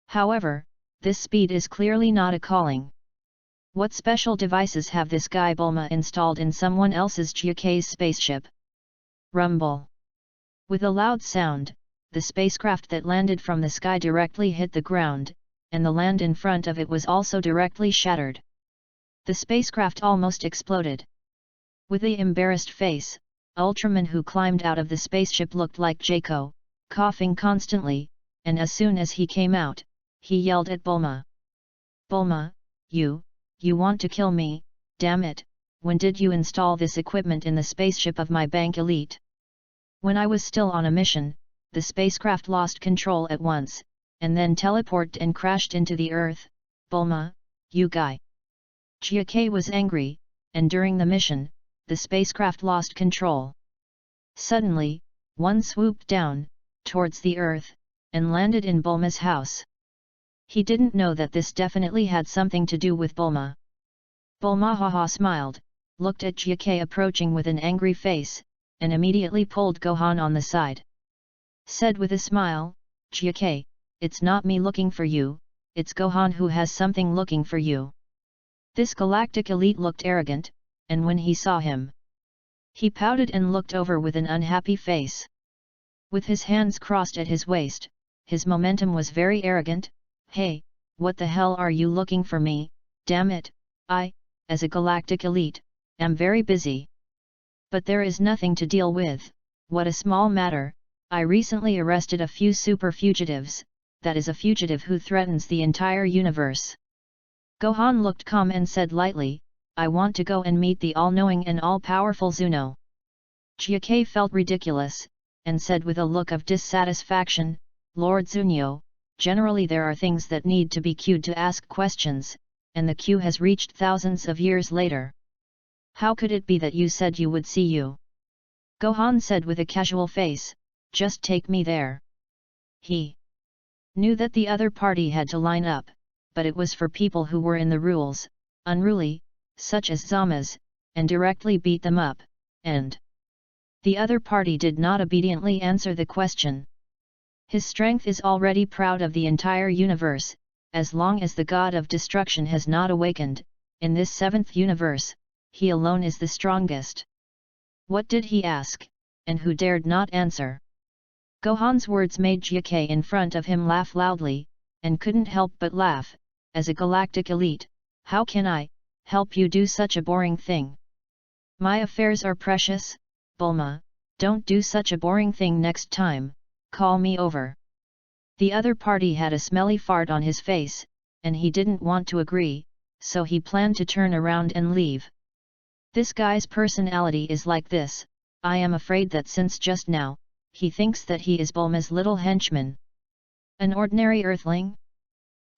However, this speed is clearly not a calling. What special devices have this guy Bulma installed in someone else's Jia spaceship? Rumble. With a loud sound, the spacecraft that landed from the sky directly hit the ground, and the land in front of it was also directly shattered. The spacecraft almost exploded. With an embarrassed face, Ultraman who climbed out of the spaceship looked like Jaco, coughing constantly, and as soon as he came out, he yelled at Bulma. Bulma, you want to kill me, damn it, when did you install this equipment in the spaceship of my bank elite? When I was still on a mission, the spacecraft lost control at once, and then teleported and crashed into the Earth. Bulma, you guy. Jia was angry, and during the mission, the spacecraft lost control. Suddenly, one swooped down, towards the Earth, and landed in Bulma's house. He didn't know that this definitely had something to do with Bulma. Bulma haha smiled, looked at Jia approaching with an angry face, and immediately pulled Gohan on the side. Said with a smile, Jia, it's not me looking for you, it's Gohan who has something looking for you. This galactic elite looked arrogant, and when he saw him, he pouted and looked over with an unhappy face. With his hands crossed at his waist, his momentum was very arrogant. Hey, what the hell are you looking for me, damn it, I, as a galactic elite, am very busy. But there is nothing to deal with, what a small matter, I recently arrested a few super fugitives, that is a fugitive who threatens the entire universe. Gohan looked calm and said lightly, I want to go and meet the all-knowing and all-powerful Zuno. Jia felt ridiculous, and said with a look of dissatisfaction, Lord Zuno, generally there are things that need to be queued to ask questions, and the queue has reached thousands of years later. How could it be that you said you would see you? Gohan said with a casual face, just take me there. He knew that the other party had to line up, but it was for people who were in the rules, unruly, such as Zamas, and directly beat them up, and the other party did not obediently answer the question. His strength is already proud of the entire universe, as long as the god of destruction has not awakened, in this seventh universe, he alone is the strongest. What did he ask, and who dared not answer? Gohan's words made Jia in front of him laugh loudly, and couldn't help but laugh. As a galactic elite, how can I help you do such a boring thing? My affairs are precious, Bulma, don't do such a boring thing next time, call me over. The other party had a smelly fart on his face, and he didn't want to agree, so he planned to turn around and leave. This guy's personality is like this, I am afraid that since just now, he thinks that he is Bulma's little henchman. An ordinary earthling?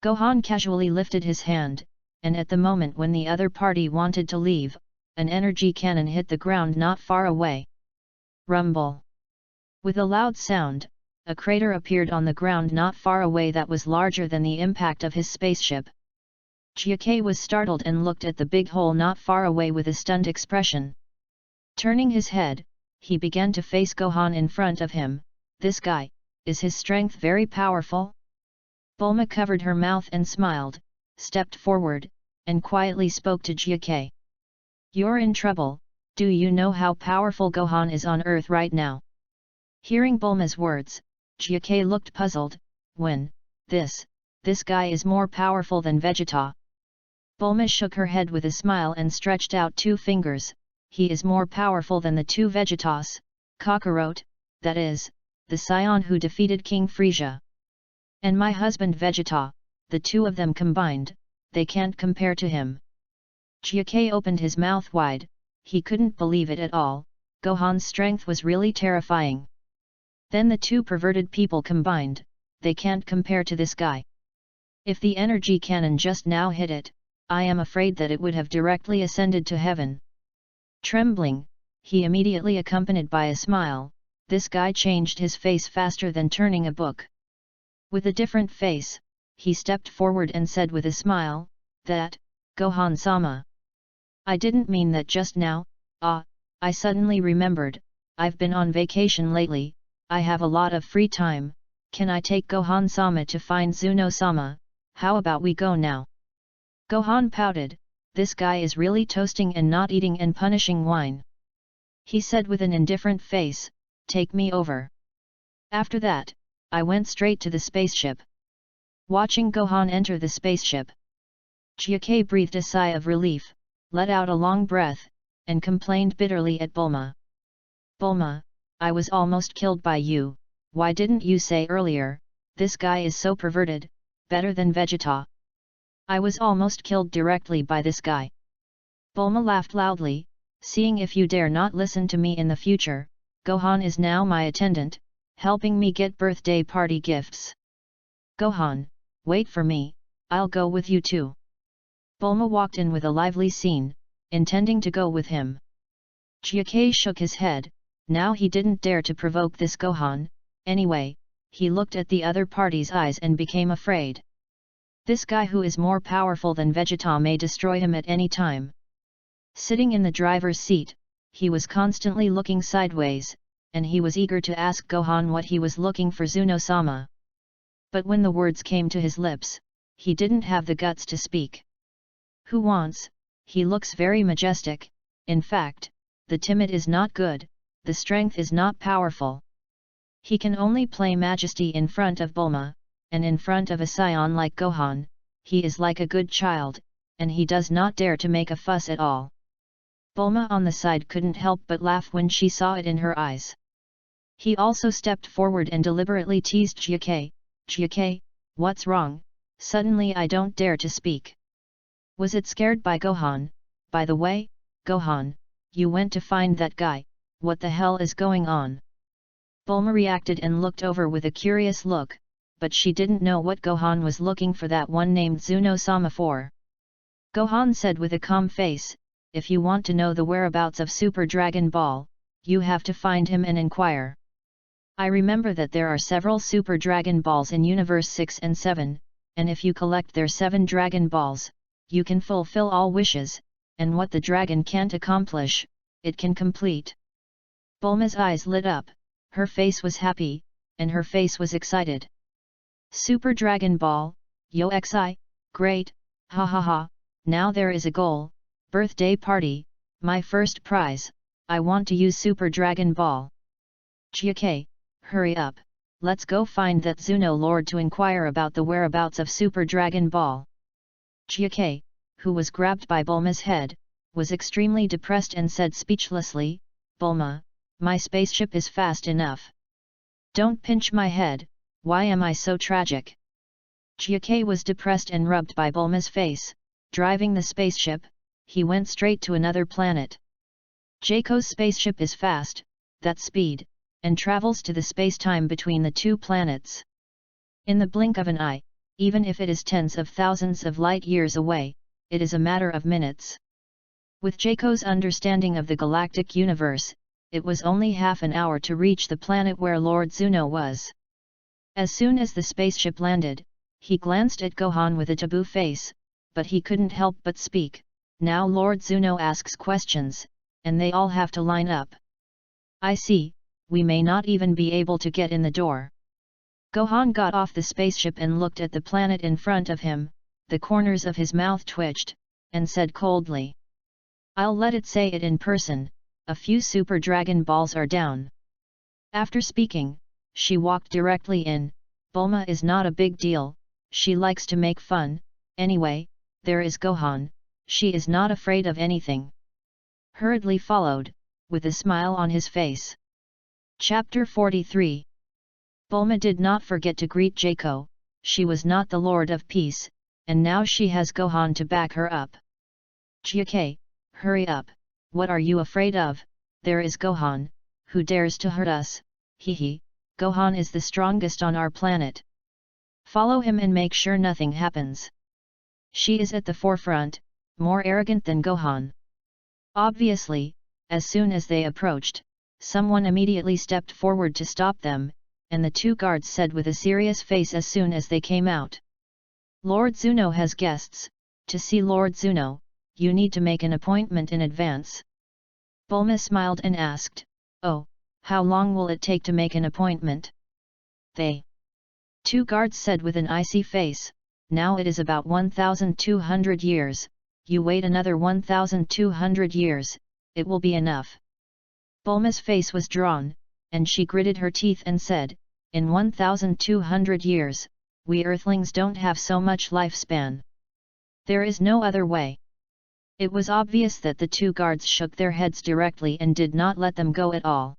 Gohan casually lifted his hand, and at the moment when the other party wanted to leave, an energy cannon hit the ground not far away. Rumble. With a loud sound, a crater appeared on the ground not far away that was larger than the impact of his spaceship. Jia was startled and looked at the big hole not far away with a stunned expression. Turning his head, he began to face Gohan in front of him. This guy, is his strength very powerful? Bulma covered her mouth and smiled, stepped forward, and quietly spoke to Jia. You're in trouble, do you know how powerful Gohan is on Earth right now? Hearing Bulma's words, Jia looked puzzled, when, this guy is more powerful than Vegeta. Bulma shook her head with a smile and stretched out two fingers, he is more powerful than the two Vegetas, Kakarot, that is, the scion who defeated King Frisia. And my husband Vegeta, the two of them combined, they can't compare to him. Jiake opened his mouth wide, he couldn't believe it at all, Gohan's strength was really terrifying. Then the two perverted people combined, they can't compare to this guy. If the energy cannon just now hit it, I am afraid that it would have directly ascended to heaven. Trembling, he immediately accompanied by a smile, this guy changed his face faster than turning a book. With a different face, he stepped forward and said with a smile, that, Gohan-sama. I didn't mean that just now, I suddenly remembered, I've been on vacation lately, I have a lot of free time, can I take Gohan-sama to find Zuno-sama, how about we go now? Gohan pouted, this guy is really toasting and not eating and punishing wine. He said with an indifferent face, take me over. After that, I went straight to the spaceship. Watching Gohan enter the spaceship, Jiake breathed a sigh of relief, let out a long breath, and complained bitterly at Bulma. Bulma, I was almost killed by you, why didn't you say earlier, this guy is so perverted, better than Vegeta. I was almost killed directly by this guy. Bulma laughed loudly, seeing if you dare not listen to me in the future, Gohan is now my attendant, helping me get birthday party gifts. Gohan, wait for me, I'll go with you too. Bulma walked in with a lively scene, intending to go with him. Jiake shook his head, now he didn't dare to provoke this Gohan, anyway, he looked at the other party's eyes and became afraid. This guy who is more powerful than Vegeta may destroy him at any time. Sitting in the driver's seat, he was constantly looking sideways, and he was eager to ask Gohan what he was looking for Zuno-sama. But when the words came to his lips, he didn't have the guts to speak. Who wants? He looks very majestic, in fact, the timid is not good, the strength is not powerful. He can only play majesty in front of Bulma, and in front of a scion like Gohan, he is like a good child, and he does not dare to make a fuss at all. Bulma on the side couldn't help but laugh when she saw it in her eyes. He also stepped forward and deliberately teased Jiake, Jiake, what's wrong, suddenly I don't dare to speak. Was it scared by Gohan? By the way, Gohan, you went to find that guy, what the hell is going on? Bulma reacted and looked over with a curious look, but she didn't know what Gohan was looking for that one named Zuno-sama for. Gohan said with a calm face, if you want to know the whereabouts of Super Dragon Ball, you have to find him and inquire. I remember that there are several Super Dragon Balls in Universe 6 and 7, and if you collect their 7 Dragon Balls, you can fulfill all wishes, and what the dragon can't accomplish, it can complete. Bulma's eyes lit up, her face was happy, and her face was excited. Super Dragon Ball, yo xi, great, ha ha ha, now there is a goal, birthday party, my first prize, I want to use Super Dragon Ball. Jiake, hurry up, let's go find that Zuno Lord to inquire about the whereabouts of Super Dragon Ball. Jiake, who was grabbed by Bulma's head, was extremely depressed and said speechlessly, Bulma, my spaceship is fast enough. Don't pinch my head, why am I so tragic? Jiake was depressed and rubbed by Bulma's face, driving the spaceship, he went straight to another planet. Jaco's spaceship is fast, that's speed, and travels to the space-time between the two planets. In the blink of an eye, even if it is tens of thousands of light years away, it is a matter of minutes. With Jaco's understanding of the galactic universe, it was only half an hour to reach the planet where Lord Zuno was. As soon as the spaceship landed, he glanced at Gohan with a taboo face, but he couldn't help but speak, now Lord Zuno asks questions, and they all have to line up. I see, we may not even be able to get in the door. Gohan got off the spaceship and looked at the planet in front of him, the corners of his mouth twitched, and said coldly, I'll let it say it in person, a few Super Dragon Balls are down. After speaking, she walked directly in, Bulma is not a big deal, she likes to make fun, anyway, there is Gohan, she is not afraid of anything. hurriedly followed, with a smile on his face. Chapter 43. Bulma did not forget to greet Jaco. She was not the Lord of Peace, and now she has Gohan to back her up. Jiake, hurry up, what are you afraid of? There is Gohan, who dares to hurt us, hehe, Gohan is the strongest on our planet. Follow him and make sure nothing happens. She is at the forefront, more arrogant than Gohan. Obviously, as soon as they approached, someone immediately stepped forward to stop them, and the two guards said with a serious face as soon as they came out. Lord Zuno has guests. To see Lord Zuno, you need to make an appointment in advance. Bulma smiled and asked, oh, how long will it take to make an appointment? They. Two guards said with an icy face, now it is about 1,200 years, you wait another 1,200 years, it will be enough. Bulma's face was drawn, and she gritted her teeth and said, in 1,200 years, we Earthlings don't have so much lifespan. There is no other way. It was obvious that the two guards shook their heads directly and did not let them go at all.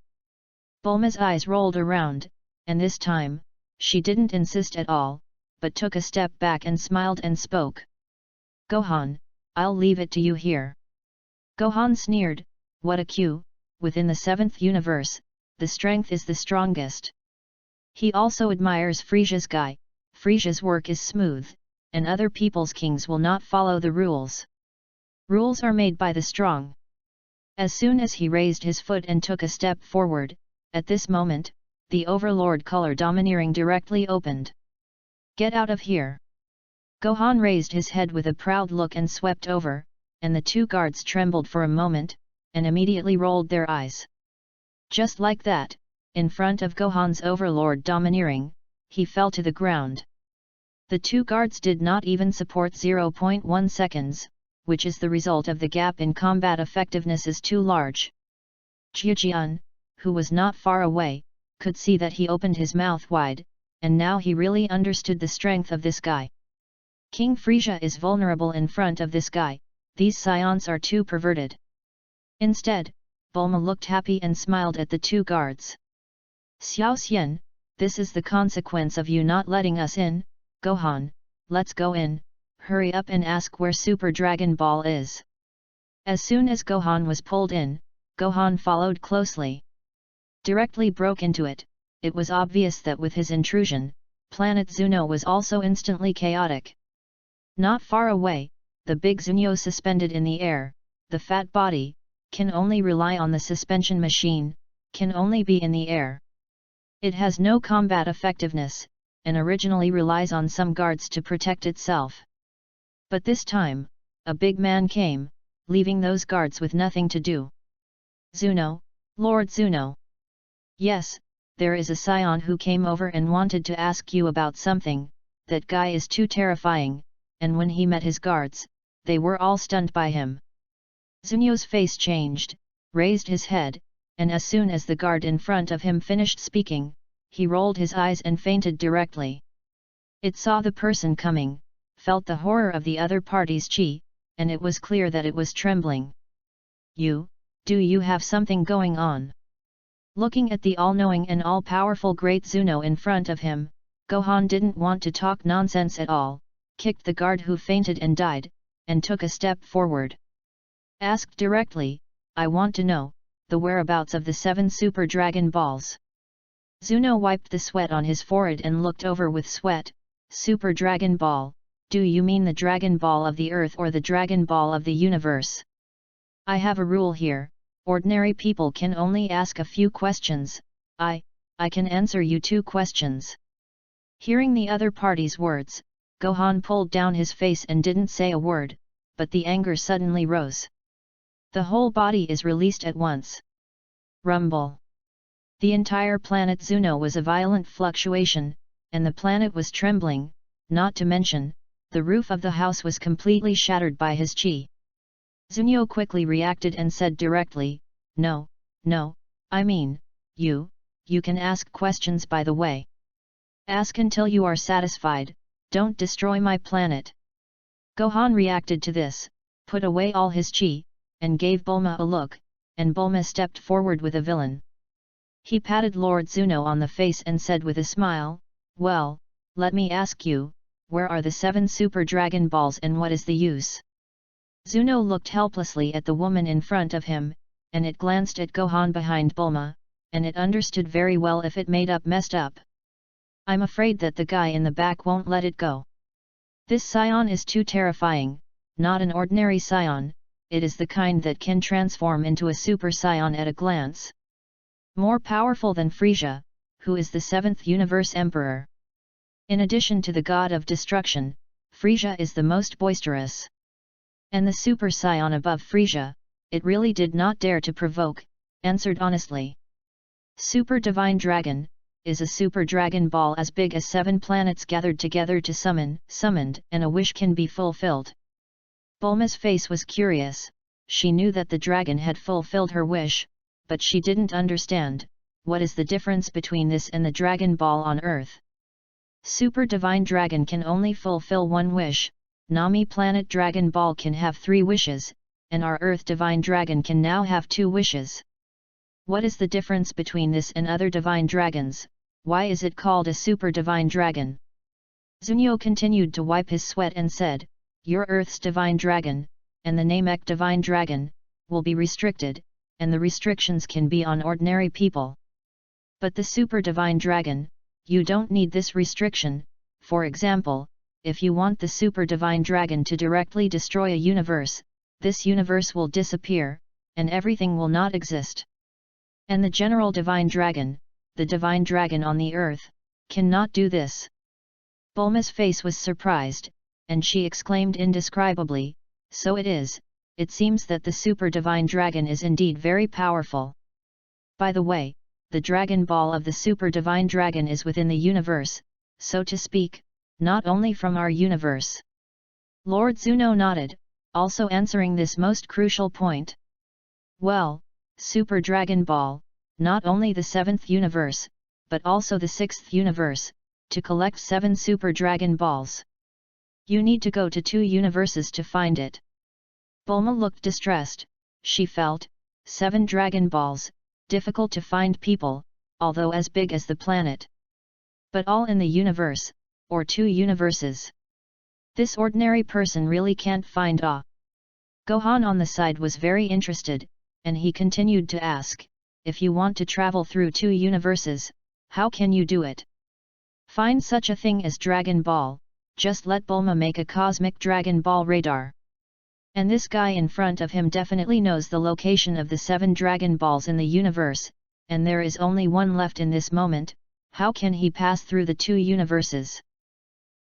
Bulma's eyes rolled around, and this time, she didn't insist at all, but took a step back and smiled and spoke. Gohan, I'll leave it to you here. Gohan sneered, what a cue, within the seventh universe, the strength is the strongest. He also admires Frisia's guy. Frisia's work is smooth, and other people's kings will not follow the rules. Rules are made by the strong. As soon as he raised his foot and took a step forward, at this moment, the Overlord color domineering directly opened. Get out of here! Gohan raised his head with a proud look and swept over, and the two guards trembled for a moment, and immediately rolled their eyes. Just like that, in front of Gohan's Overlord domineering, he fell to the ground. The two guards did not even support 0.1 seconds, which is the result of the gap in combat effectiveness is too large. Jiajian, who was not far away, could see that he opened his mouth wide, and now he really understood the strength of this guy. King Frisia is vulnerable in front of this guy, these scions are too perverted. Instead, Bulma looked happy and smiled at the two guards. Xiao Xian, this is the consequence of you not letting us in. Gohan, let's go in, hurry up and ask where Super Dragon Ball is. As soon as Gohan was pulled in, Gohan followed closely. Directly broke into it. It was obvious that with his intrusion, Planet Zuno was also instantly chaotic. Not far away, the big Zuno suspended in the air, the fat body, can only rely on the suspension machine, can only be in the air. It has no combat effectiveness, and originally relies on some guards to protect itself. But this time, a big man came, leaving those guards with nothing to do. Zuno, Lord Zuno. Yes, there is a scion who came over and wanted to ask you about something, that guy is too terrifying, and when he met his guards, they were all stunned by him. Zuno's face changed, raised his head, and as soon as the guard in front of him finished speaking, he rolled his eyes and fainted directly. It saw the person coming, felt the horror of the other party's chi, and it was clear that it was trembling. Do you have something going on? Looking at the all-knowing and all-powerful great Zuno in front of him, Gohan didn't want to talk nonsense at all, kicked the guard who fainted and died, and took a step forward. Asked directly, I want to know, the whereabouts of the 7 Super Dragon Balls. Zuno wiped the sweat on his forehead and looked over with sweat. Super Dragon Ball, do you mean the Dragon Ball of the Earth or the Dragon Ball of the universe? I have a rule here, ordinary people can only ask a few questions. I can answer you 2 questions. Hearing the other party's words, Gohan pulled down his face and didn't say a word, but the anger suddenly rose. The whole body is released at once. Rumble. The entire planet Zuno was a violent fluctuation, and the planet was trembling, not to mention, the roof of the house was completely shattered by his chi. Zuno quickly reacted and said directly, No, I mean, you can ask questions by the way. Ask until you are satisfied, don't destroy my planet. Gohan reacted to this, put away all his chi, and gave Bulma a look, and Bulma stepped forward with a villain. He patted Lord Zuno on the face and said with a smile, "Well, let me ask you, where are the 7 Super Dragon Balls and what is the use?" Zuno looked helplessly at the woman in front of him, and it glanced at Gohan behind Bulma, and it understood very well if it messed up. "I'm afraid that the guy in the back won't let it go. This scion is too terrifying, not an ordinary scion, it is the kind that can transform into a super scion at a glance. More powerful than Frieza, who is the 7th Universe Emperor. In addition to the god of destruction, Frieza is the most boisterous. And the super scion above Frieza, it really did not dare to provoke," answered honestly. "Super Divine Dragon, is a super dragon ball as big as 7 planets gathered together to summoned, and a wish can be fulfilled." Bulma's face was curious, she knew that the dragon had fulfilled her wish, but she didn't understand, what is the difference between this and the Dragon Ball on Earth? Super Divine Dragon can only fulfill 1 wish, Nami Planet Dragon Ball can have 3 wishes, and our Earth Divine Dragon can now have 2 wishes. What is the difference between this and other divine dragons? Why is it called a Super Divine Dragon? Zunio continued to wipe his sweat and said, "Your Earth's Divine Dragon, and the Namek Divine Dragon, will be restricted, and the restrictions can be on ordinary people. But the Super Divine Dragon, you don't need this restriction. For example, if you want the Super Divine Dragon to directly destroy a universe, this universe will disappear, and everything will not exist. And the General Divine Dragon, the Divine Dragon on the Earth, cannot do this." Bulma's face was surprised, and she exclaimed indescribably, "So it is, it seems that the Super Divine Dragon is indeed very powerful. By the way, the Dragon Ball of the Super Divine Dragon is within the universe, so to speak, not only from our universe." Lord Zuno nodded, also answering this most crucial point. "Well, Super Dragon Ball, not only the 7th universe, but also the 6th universe, to collect 7 Super Dragon Balls. You need to go to 2 universes to find it." Bulma looked distressed, she felt, 7 Dragon Balls, difficult to find people, although as big as the planet. But all in the universe, or 2 universes. This ordinary person really can't find Ah. Gohan on the side was very interested, and he continued to ask, "If you want to travel through 2 universes, how can you do it? Find such a thing as Dragon Ball, just let Bulma make a cosmic Dragon Ball radar. And this guy in front of him definitely knows the location of the 7 Dragon Balls in the universe, and there is only 1 left in this moment, how can he pass through the 2 universes?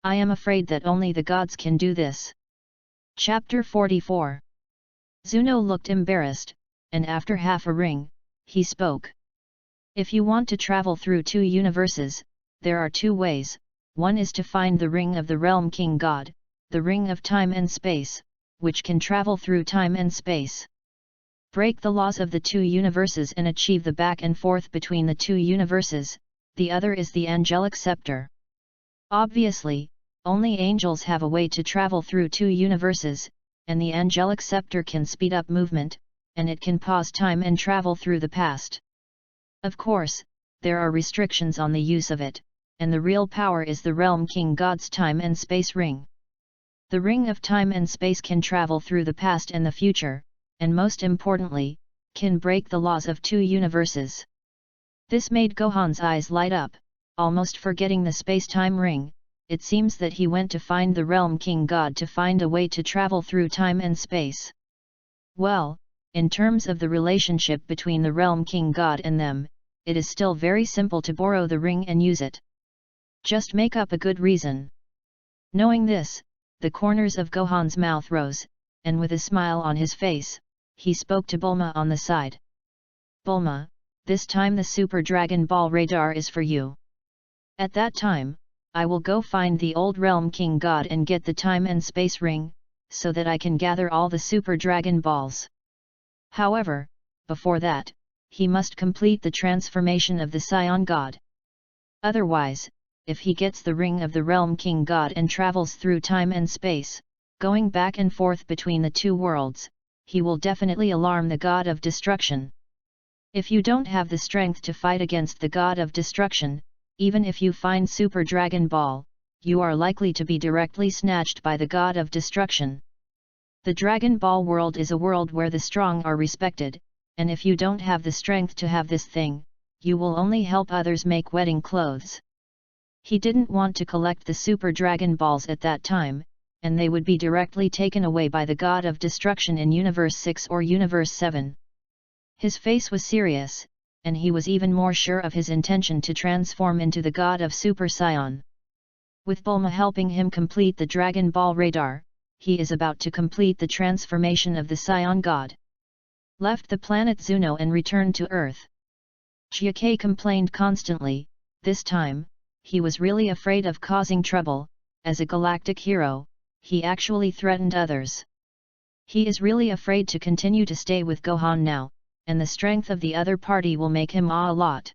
I am afraid that only the gods can do this." Chapter 44. Zuno looked embarrassed, and after half a ring, he spoke. "If you want to travel through 2 universes, there are 2 ways. One is to find the Ring of the Realm King God, the Ring of Time and Space, which can travel through time and space. Break the laws of the 2 universes and achieve the back and forth between the 2 universes. The other is the Angelic Scepter. Obviously, only angels have a way to travel through 2 universes, and the Angelic Scepter can speed up movement, and it can pause time and travel through the past. Of course, there are restrictions on the use of it, and the real power is the Realm King God's Time and Space Ring. The Ring of Time and Space can travel through the past and the future, and most importantly, can break the laws of 2 universes." This made Gohan's eyes light up, almost forgetting the space-time ring. It seems that he went to find the Realm King God to find a way to travel through time and space. Well, in terms of the relationship between the Realm King God and them, it is still very simple to borrow the ring and use it. Just make up a good reason. Knowing this, the corners of Gohan's mouth rose, and with a smile on his face, he spoke to Bulma on the side. "Bulma, this time the Super Dragon Ball radar is for you. At that time, I will go find the old Realm King God and get the Time and Space Ring, so that I can gather all the Super Dragon Balls. However, before that, he must complete the transformation of the Scion God. Otherwise, if he gets the Ring of the Realm King God and travels through time and space, going back and forth between the 2 worlds, he will definitely alarm the god of destruction. If you don't have the strength to fight against the god of destruction, even if you find Super Dragon Ball, you are likely to be directly snatched by the god of destruction. The Dragon Ball world is a world where the strong are respected, and if you don't have the strength to have this thing, you will only help others make wedding clothes. He didn't want to collect the Super Dragon Balls at that time, and they would be directly taken away by the god of destruction in Universe 6 or Universe 7. His face was serious, and he was even more sure of his intention to transform into the god of Super Saiyan. With Bulma helping him complete the Dragon Ball radar, he is about to complete the transformation of the Saiyan god. Left the planet Zuno and returned to Earth. Chiake complained constantly. This time, he was really afraid of causing trouble. As a galactic hero, he actually threatened others. He is really afraid to continue to stay with Gohan now, and the strength of the other party will make him a lot.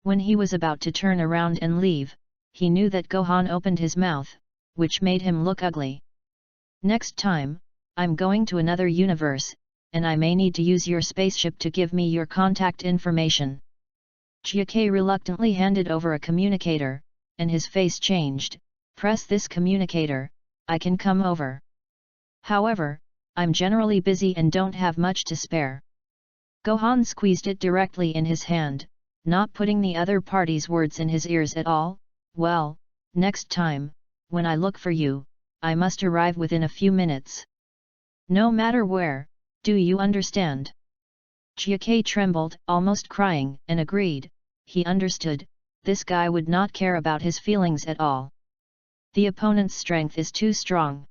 When he was about to turn around and leave, he knew that Gohan opened his mouth, which made him look ugly. Next time, I'm going to another universe, and I may need to use your spaceship to give me your contact information. Chiake reluctantly handed over a communicator, and his face changed. Press this communicator, I can come over. However, I'm generally busy and don't have much to spare. Gohan squeezed it directly in his hand, not putting the other party's words in his ears at all. Well, next time, when I look for you, I must arrive within a few minutes. No matter where, do you understand? Chiake trembled, almost crying, and agreed. He understood, this guy would not care about his feelings at all. The opponent's strength is too strong.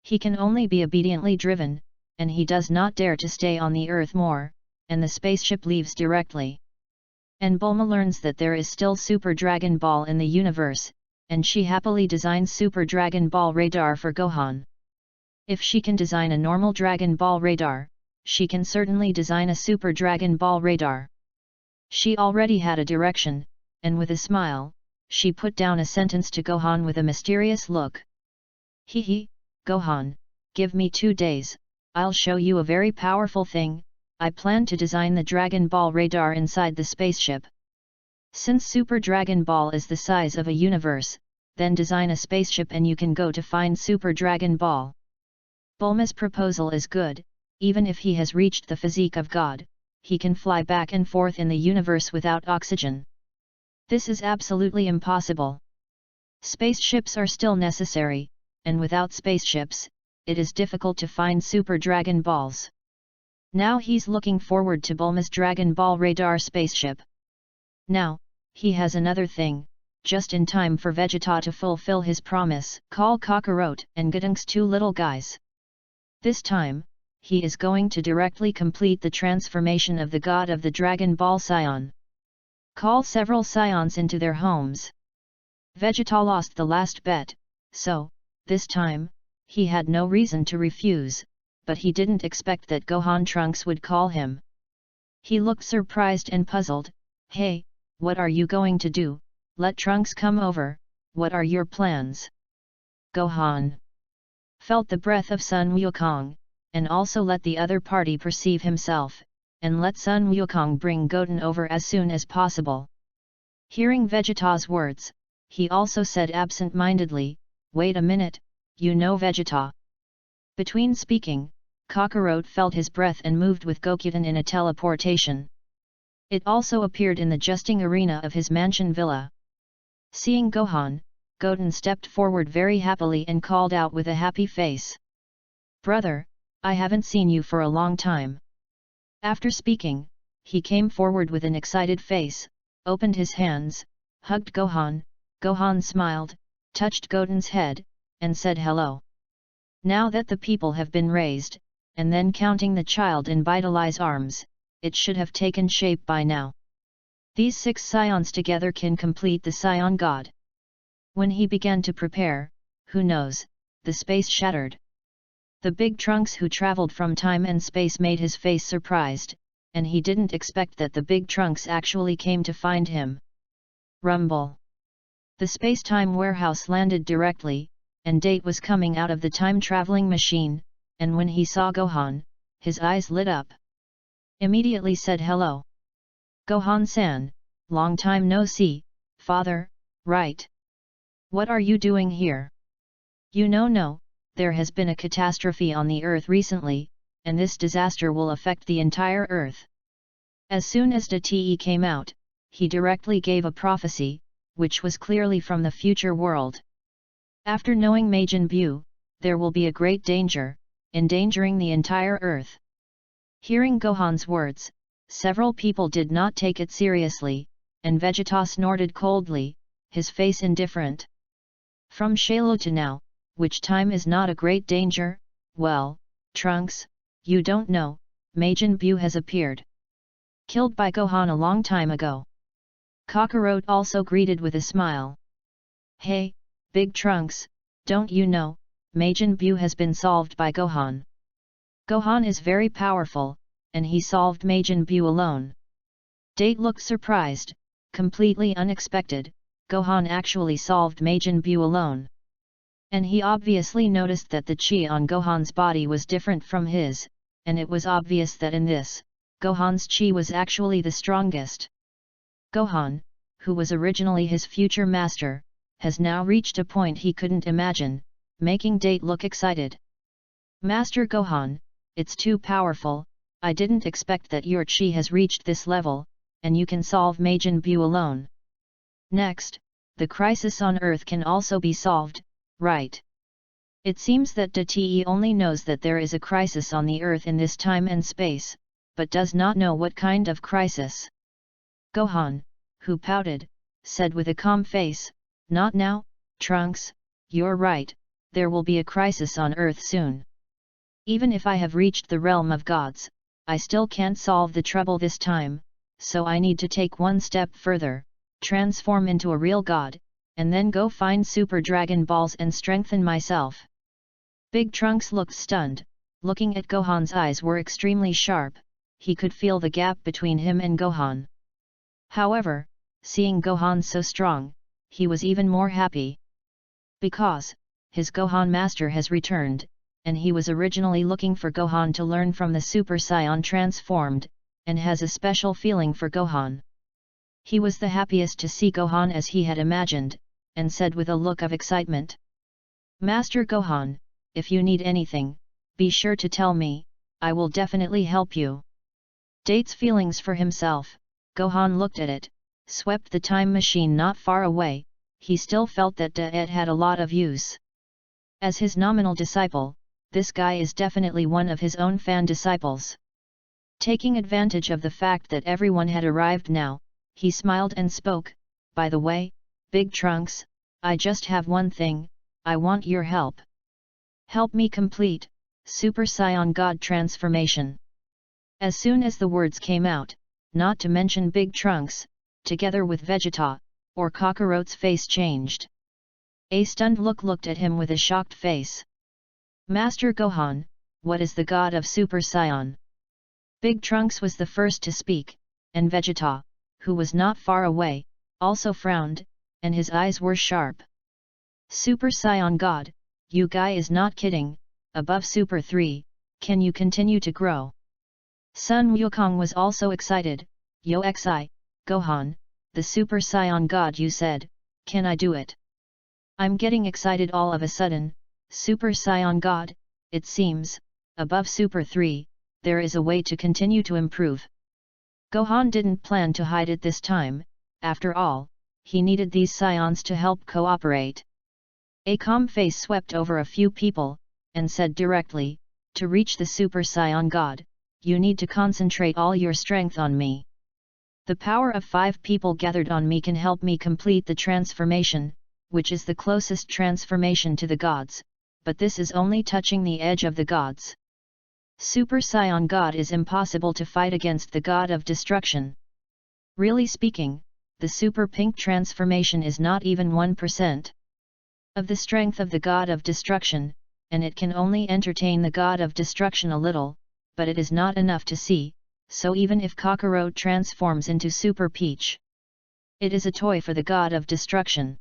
He can only be obediently driven, and he does not dare to stay on the Earth more, and the spaceship leaves directly. And Bulma learns that there is still Super Dragon Ball in the universe, and she happily designs Super Dragon Ball radar for Gohan. If she can design a normal Dragon Ball radar, she can certainly design a Super Dragon Ball radar. She already had a direction, and with a smile, she put down a sentence to Gohan with a mysterious look. Hee, Gohan, give me 2 days, I'll show you a very powerful thing. I plan to design the Dragon Ball radar inside the spaceship. Since Super Dragon Ball is the size of a universe, then design a spaceship and you can go to find Super Dragon Ball. Bulma's proposal is good. Even if he has reached the physique of God, he can fly back and forth in the universe without oxygen. This is absolutely impossible. Spaceships are still necessary, and without spaceships, it is difficult to find Super Dragon Balls. Now he's looking forward to Bulma's Dragon Ball radar spaceship. Now, he has another thing, just in time for Vegeta to fulfill his promise, call Kakarot and Gotenks 2 little guys. This time, he is going to directly complete the transformation of the god of the Dragon Ball Saiyan. Call several Saiyans into their homes. Vegeta lost the last bet, so, this time, he had no reason to refuse, but he didn't expect that Gohan Trunks would call him. He looked surprised and puzzled. Hey, what are you going to do? Let Trunks come over, what are your plans? Gohan felt the breath of Sun Wukong, and also let the other party perceive himself, and let Sun Wukong bring Goten over as soon as possible. Hearing Vegeta's words, he also said absent-mindedly, wait a minute, you know Vegeta. Between speaking, Kakarot felt his breath and moved with Gokuten in a teleportation. It also appeared in the justing arena of his mansion villa. Seeing Gohan, Goten stepped forward very happily and called out with a happy face. Brother, I haven't seen you for a long time. After speaking, he came forward with an excited face, opened his hands, hugged Gohan. Gohan smiled, touched Goten's head, and said hello. Now that the people have been raised, and then counting the child in Vitali's arms, it should have taken shape by now. These 6 Saiyans together can complete the Saiyan God. When he began to prepare, who knows, the space shattered. The big Trunks who traveled from time and space made his face surprised, and he didn't expect that the big Trunks actually came to find him. Rumble. The space-time warehouse landed directly, and Date was coming out of the time-traveling machine, and when he saw Gohan, his eyes lit up. Immediately said hello. Gohan-san, long time no see, father, right? What are you doing here? No, there has been a catastrophe on the earth recently, and this disaster will affect the entire earth. As soon as Te came out, he directly gave a prophecy, which was clearly from the future world. After knowing Majin Buu, there will be a great danger, endangering the entire earth. Hearing Gohan's words, several people did not take it seriously, and Vegeta snorted coldly, his face indifferent. From Shalo to now, which time is not a great danger? Well, Trunks, you don't know, Majin Buu has appeared. Killed by Gohan a long time ago. Kakarot also greeted with a smile. Hey, Big Trunks, don't you know, Majin Buu has been solved by Gohan. Gohan is very powerful, and he solved Majin Buu alone. Date looked surprised, completely unexpected, Gohan actually solved Majin Buu alone. And he obviously noticed that the chi on Gohan's body was different from his, and it was obvious that in this, Gohan's chi was actually the strongest. Gohan, who was originally his future master, has now reached a point he couldn't imagine, making Date look excited. Master Gohan, it's too powerful, I didn't expect that your chi has reached this level, and you can solve Majin Buu alone. Next, the crisis on Earth can also be solved, right? It seems that Te only knows that there is a crisis on the Earth in this time and space, but does not know what kind of crisis. Gohan, who pouted, said with a calm face, not now, Trunks, you're right, there will be a crisis on Earth soon. Even if I have reached the realm of gods, I still can't solve the trouble this time, so I need to take one step further, transform into a real god, and then go find Super Dragon Balls and strengthen myself. Big Trunks looked stunned, looking at Gohan's eyes were extremely sharp, he could feel the gap between him and Gohan. However, seeing Gohan so strong, he was even more happy. Because, his Gohan master has returned, and he was originally looking for Gohan to learn from the Super Saiyan transformed, and has a special feeling for Gohan. He was the happiest to see Gohan as he had imagined, and said with a look of excitement. Master Gohan, if you need anything, be sure to tell me, I will definitely help you. Date's feelings for himself, Gohan looked at it, swept the time machine not far away, he still felt that Date had a lot of use. As his nominal disciple, this guy is definitely one of his own fan disciples. Taking advantage of the fact that everyone had arrived now, he smiled and spoke, by the way, Big Trunks, I just have one thing, I want your help. Help me complete Super Saiyan God transformation. As soon as the words came out, not to mention Big Trunks, together with Vegeta, or Kakarot's face changed. A stunned look looked at him with a shocked face. Master Gohan, what is the God of Super Saiyan? Big Trunks was the first to speak, and Vegeta, who was not far away, also frowned, and his eyes were sharp. Super Saiyan God, you guy is not kidding, above Super 3, can you continue to grow? Sun Wukong was also excited, Yo Xi, Gohan, the Super Saiyan God you said, can I do it? I'm getting excited all of a sudden, Super Saiyan God, it seems, above Super 3, there is a way to continue to improve. Gohan didn't plan to hide it this time, after all, he needed these Saiyans to help cooperate. A calm face swept over a few people, and said directly, to reach the Super Saiyan God, you need to concentrate all your strength on me. The power of 5 people gathered on me can help me complete the transformation, which is the closest transformation to the gods, but this is only touching the edge of the gods. Super Saiyan God is impossible to fight against the God of Destruction. Really speaking, the Super Pink transformation is not even 1% of the strength of the God of Destruction, and it can only entertain the God of Destruction a little, but it is not enough to see, so even if Kakarot transforms into Super Peach, it is a toy for the God of Destruction.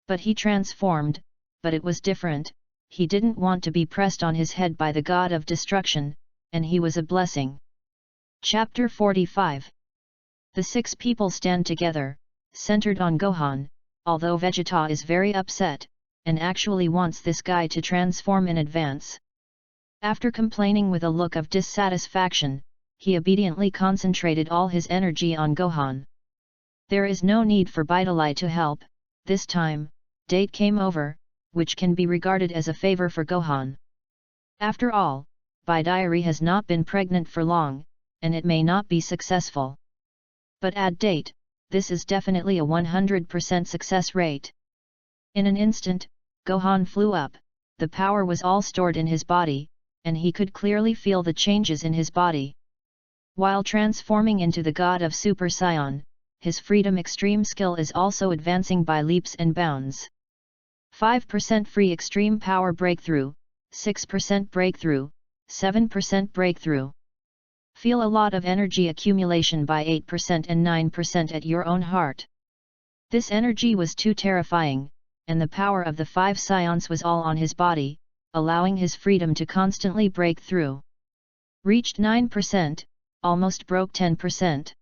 But he transformed, but it was different, he didn't want to be pressed on his head by the God of Destruction, and he was a blessing. Chapter 45. The 6 people stand together, centered on Gohan, although Vegeta is very upset, and actually wants this guy to transform in advance. After complaining with a look of dissatisfaction, he obediently concentrated all his energy on Gohan. There is no need for Bidalai to help, this time, date came over, which can be regarded as a favor for Gohan. After all, Bidai has not been pregnant for long, and it may not be successful. But add date, this is definitely a 100% success rate. In an instant, Gohan flew up, the power was all stored in his body, and he could clearly feel the changes in his body. While transforming into the god of Super Saiyan, his freedom extreme skill is also advancing by leaps and bounds. 5% free extreme power breakthrough, 6% breakthrough, 7% breakthrough. Feel a lot of energy accumulation by 8% and 9% at your own heart. This energy was too terrifying, and the power of the 5 Scions was all on his body, allowing his freedom to constantly break through. Reached 9%, almost broke 10%.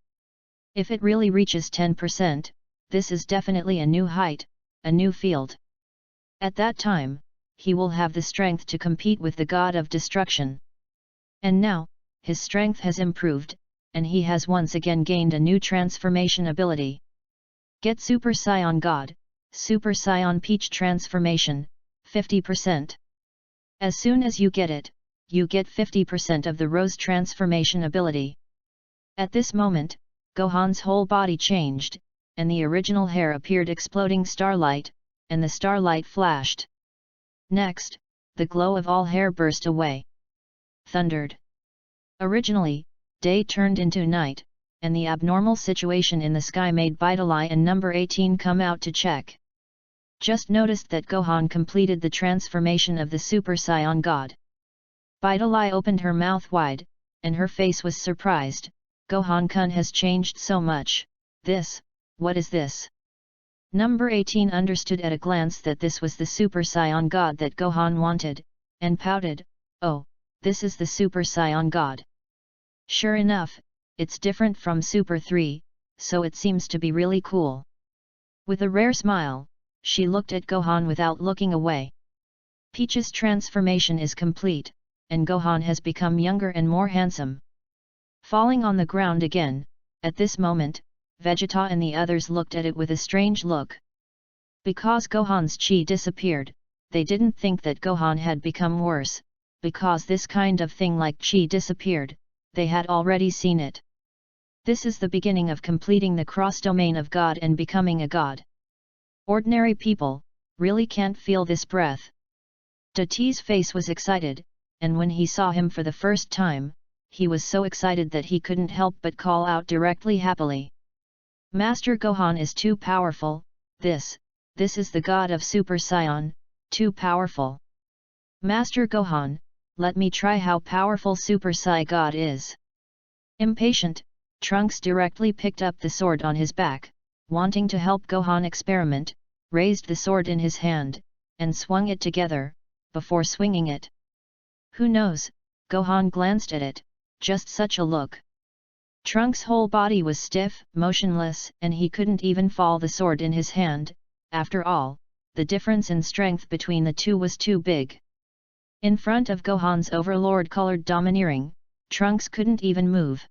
If it really reaches 10%, this is definitely a new height, a new field. At that time, he will have the strength to compete with the god of destruction. And now, his strength has improved, and he has once again gained a new transformation ability. Get Super Saiyan God, Super Saiyan Peach Transformation, 50%. As soon as you get it, you get 50% of the Rose Transformation ability. At this moment, Gohan's whole body changed, and the original hair appeared exploding starlight, and the starlight flashed. Next, the glow of all hair burst away. Thundered. Originally, day turned into night, and the abnormal situation in the sky made Bidalai and number 18 come out to check. Just noticed that Gohan completed the transformation of the Super Saiyan God. Bidalai opened her mouth wide, and her face was surprised. Gohan-kun has changed so much. What is this? Number 18 understood at a glance that this was the Super Saiyan God that Gohan wanted, and pouted, "Oh, this is the Super Saiyan God. Sure enough, it's different from Super 3, so it seems to be really cool." With a rare smile, she looked at Gohan without looking away. Peach's transformation is complete, and Gohan has become younger and more handsome. Falling on the ground again, at this moment, Vegeta and the others looked at it with a strange look. Because Gohan's chi disappeared, they didn't think that Gohan had become worse, because this kind of thing like chi disappeared, they had already seen it. This is the beginning of completing the cross-domain of God and becoming a god. Ordinary people really can't feel this breath. Dati's face was excited, and when he saw him for the first time, he was so excited that he couldn't help but call out directly happily. Master Gohan is too powerful, this is the god of Super Saiyan, too powerful. Master Gohan, let me try how powerful Super Sai God is. Impatient, Trunks directly picked up the sword on his back, wanting to help Gohan experiment, raised the sword in his hand, and swung it together, before swinging it. Who knows, Gohan glanced at it, just such a look. Trunks' whole body was stiff, motionless, and he couldn't even fall the sword in his hand. After all, the difference in strength between the two was too big. In front of Gohan's overlord-colored domineering, Trunks couldn't even move.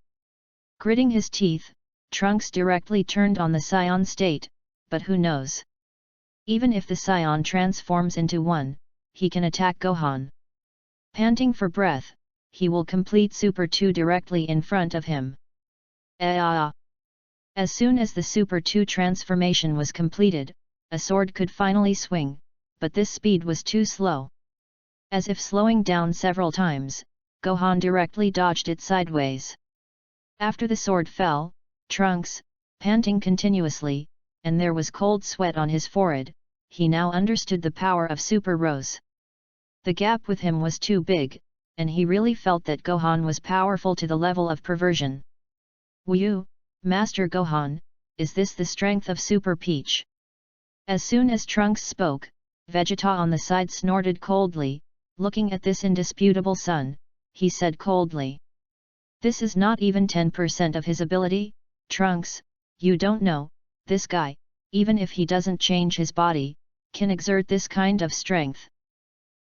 Gritting his teeth, Trunks directly turned on the Saiyan state, but who knows? Even if the Saiyan transforms into one, he can attack Gohan. Panting for breath, he will complete Super 2 directly in front of him. As soon as the Super 2 transformation was completed, a sword could finally swing, but this speed was too slow. As if slowing down several times, Gohan directly dodged it sideways. After the sword fell, Trunks, panting continuously, and there was cold sweat on his forehead, he now understood the power of Super Rose. The gap with him was too big, and he really felt that Gohan was powerful to the level of perversion. "Woo, Master Gohan, is this the strength of Super Peach?" As soon as Trunks spoke, Vegeta on the side snorted coldly, looking at this indisputable son, he said coldly. This is not even 10% of his ability, Trunks, you don't know, this guy, even if he doesn't change his body, can exert this kind of strength.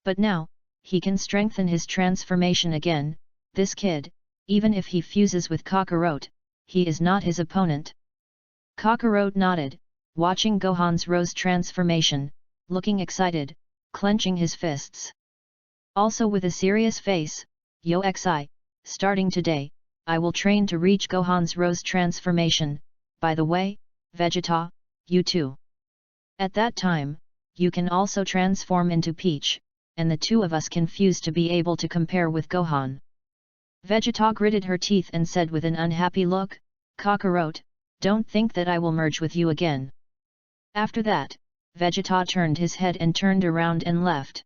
But now, he can strengthen his transformation again, this kid, even if he fuses with Kakarot, he is not his opponent. Kakarot nodded, watching Gohan's rose transformation, looking excited, clenching his fists. Also with a serious face, Yo Xi, starting today, I will train to reach Gohan's rose transformation, by the way, Vegeta, you too. At that time, you can also transform into Peach, and the two of us can fuse to be able to compare with Gohan. Vegeta gritted her teeth and said with an unhappy look, Kakarot, don't think that I will merge with you again. After that, Vegeta turned his head and turned around and left.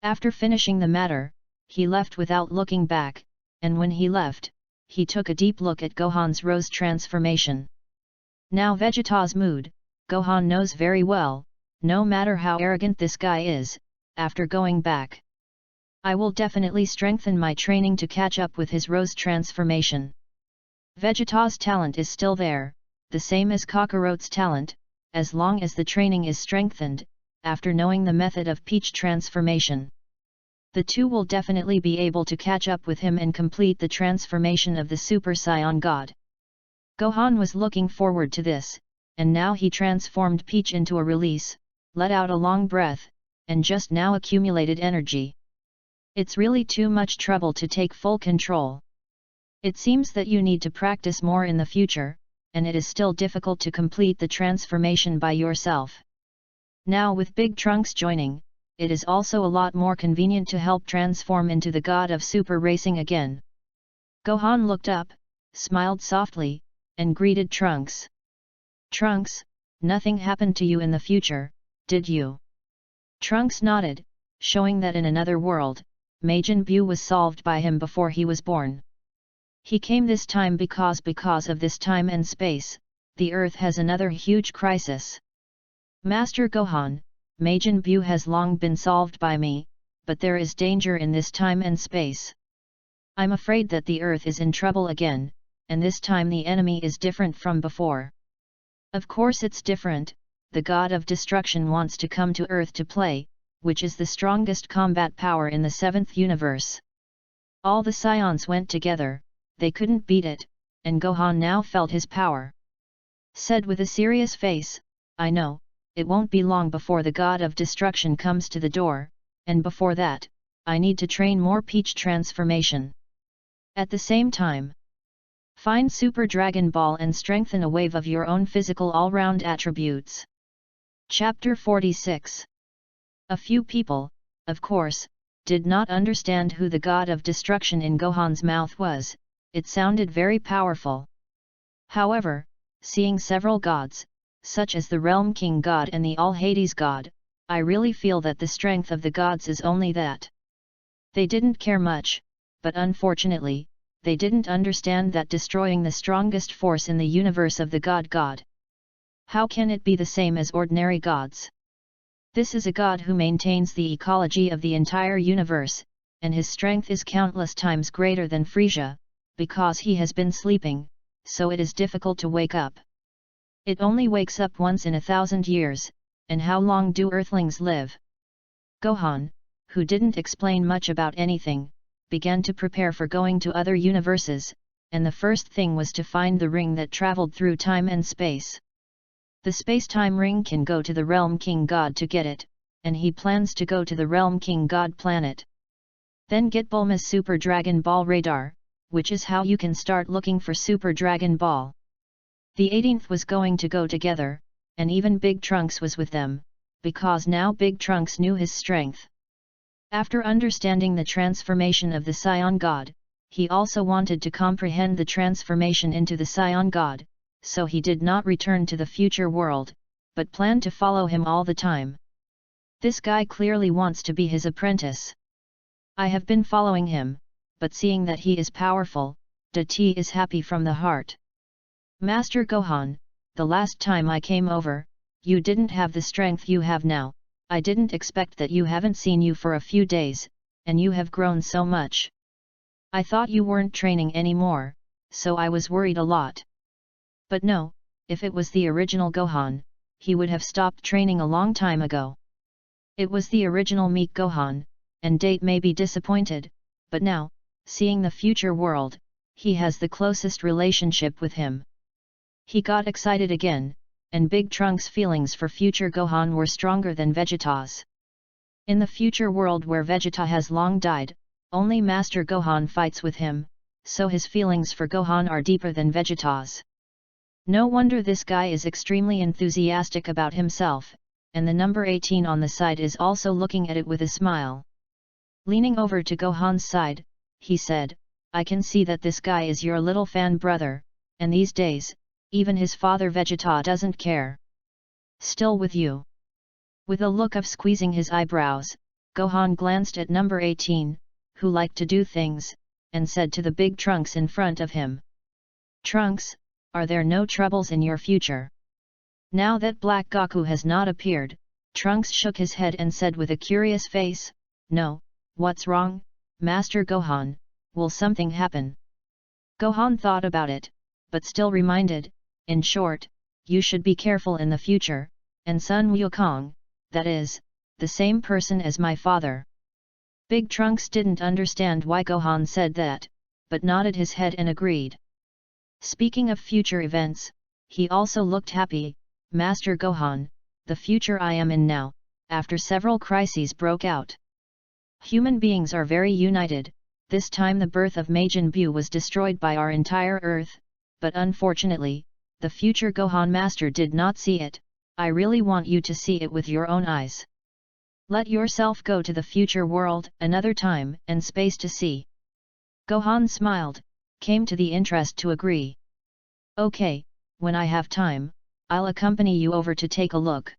After finishing the matter, he left without looking back, and when he left, he took a deep look at Gohan's rose transformation. Now Vegeta's mood, Gohan knows very well, no matter how arrogant this guy is, after going back. I will definitely strengthen my training to catch up with his rose transformation. Vegeta's talent is still there, the same as Kakarot's talent, as long as the training is strengthened, after knowing the method of Peach transformation. The two will definitely be able to catch up with him and complete the transformation of the Super Saiyan God. Gohan was looking forward to this, and now he transformed Peach into a release, let out a long breath, and just now accumulated energy. It's really too much trouble to take full control. It seems that you need to practice more in the future, and it is still difficult to complete the transformation by yourself. Now with Big Trunks joining, it is also a lot more convenient to help transform into the god of super racing again. Gohan looked up, smiled softly, and greeted Trunks. Trunks, nothing happened to you in the future, did you? Trunks nodded, showing that in another world, Majin Buu was solved by him before he was born. He came this time because of this time and space, the Earth has another huge crisis. Master Gohan, Majin Buu has long been solved by me, but there is danger in this time and space. I'm afraid that the Earth is in trouble again, and this time the enemy is different from before. Of course it's different, the god of destruction wants to come to Earth to play, which is the strongest combat power in the 7th universe. All the Saiyans went together, they couldn't beat it, and Gohan now felt his power. Said with a serious face, I know, it won't be long before the god of destruction comes to the door, and before that, I need to train more Peach transformation. At the same time, find Super Dragon Ball and strengthen a wave of your own physical all-round attributes. Chapter 46. A few people, of course, did not understand who the god of destruction in Gohan's mouth was, it sounded very powerful. However, seeing several gods, such as the Realm King God and the All-Hades God, I really feel that the strength of the gods is only that. They didn't care much, but unfortunately, they didn't understand that destroying the strongest force in the universe of the God. How can it be the same as ordinary gods? This is a god who maintains the ecology of the entire universe, and his strength is countless times greater than Frieza, because he has been sleeping, so it is difficult to wake up. It only wakes up once in 1,000 years, and how long do Earthlings live? Gohan, who didn't explain much about anything, began to prepare for going to other universes, and the first thing was to find the ring that traveled through time and space. The space-time ring can go to the Realm King God to get it, and he plans to go to the Realm King God planet. Then get Bulma's Super Dragon Ball radar, which is how you can start looking for Super Dragon Ball. The 18th was going to go together, and even Big Trunks was with them, because now Big Trunks knew his strength. After understanding the transformation of the Saiyan God, he also wanted to comprehend the transformation into the Saiyan God, so he did not return to the future world, but planned to follow him all the time. This guy clearly wants to be his apprentice. I have been following him, but seeing that he is powerful, T is happy from the heart. Master Gohan, the last time I came over, you didn't have the strength you have now, I didn't expect that you haven't seen you for a few days, and you have grown so much. I thought you weren't training anymore, so I was worried a lot. But no, if it was the original Gohan, he would have stopped training a long time ago. It was the original meek Gohan, and Date may be disappointed, but now, seeing the future world, he has the closest relationship with him. He got excited again, and Big Trunk's feelings for future Gohan were stronger than Vegeta's. In the future world where Vegeta has long died, only Master Gohan fights with him, so his feelings for Gohan are deeper than Vegeta's. No wonder this guy is extremely enthusiastic about himself, and the number 18 on the side is also looking at it with a smile. Leaning over to Gohan's side, he said, I can see that this guy is your little fan brother, and these days, even his father Vegeta doesn't care. Still with you. With a look of squeezing his eyebrows, Gohan glanced at number 18, who liked to do things, and said to the big Trunks in front of him. Trunks, are there no troubles in your future? Now that Black Goku has not appeared, Trunks shook his head and said with a curious face, No, what's wrong, Master Gohan, will something happen? Gohan thought about it, but still reminded, in short, you should be careful in the future, and Sun Wukong, that is, the same person as my father. Big Trunks didn't understand why Gohan said that, but nodded his head and agreed. Speaking of future events, he also looked happy, Master Gohan, the future I am in now, after several crises broke out. Human beings are very united, this time the birth of Majin Buu was destroyed by our entire Earth, but unfortunately, the future Gohan Master did not see it. I really want you to see it with your own eyes. Let yourself go to the future world another time and space to see. Gohan smiled, came to the interest to agree. Okay, when I have time, I'll accompany you over to take a look.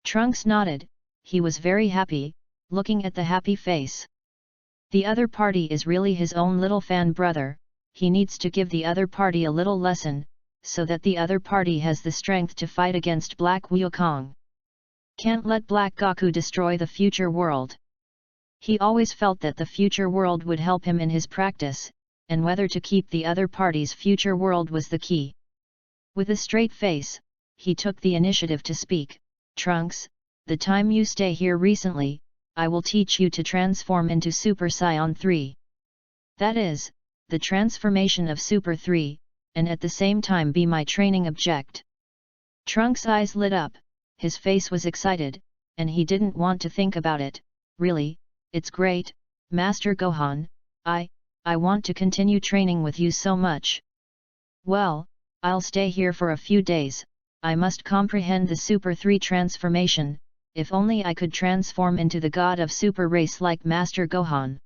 Trunks nodded, he was very happy, looking at the happy face. The other party is really his own little fan brother, he needs to give the other party a little lesson, so that the other party has the strength to fight against Black Wukong. Can't let Black Goku destroy the future world. He always felt that the future world would help him in his practice, and whether to keep the other party's future world was the key. With a straight face, he took the initiative to speak. Trunks, the time you stay here recently, I will teach you to transform into Super Saiyan 3. That is, the transformation of Super 3, and at the same time be my training object. Trunks' eyes lit up, his face was excited, and he didn't want to think about it. Really, it's great, Master Gohan, I want to continue training with you so much. Well, I'll stay here for a few days, I must comprehend the Super 3 transformation, if only I could transform into the god of super race like Master Gohan.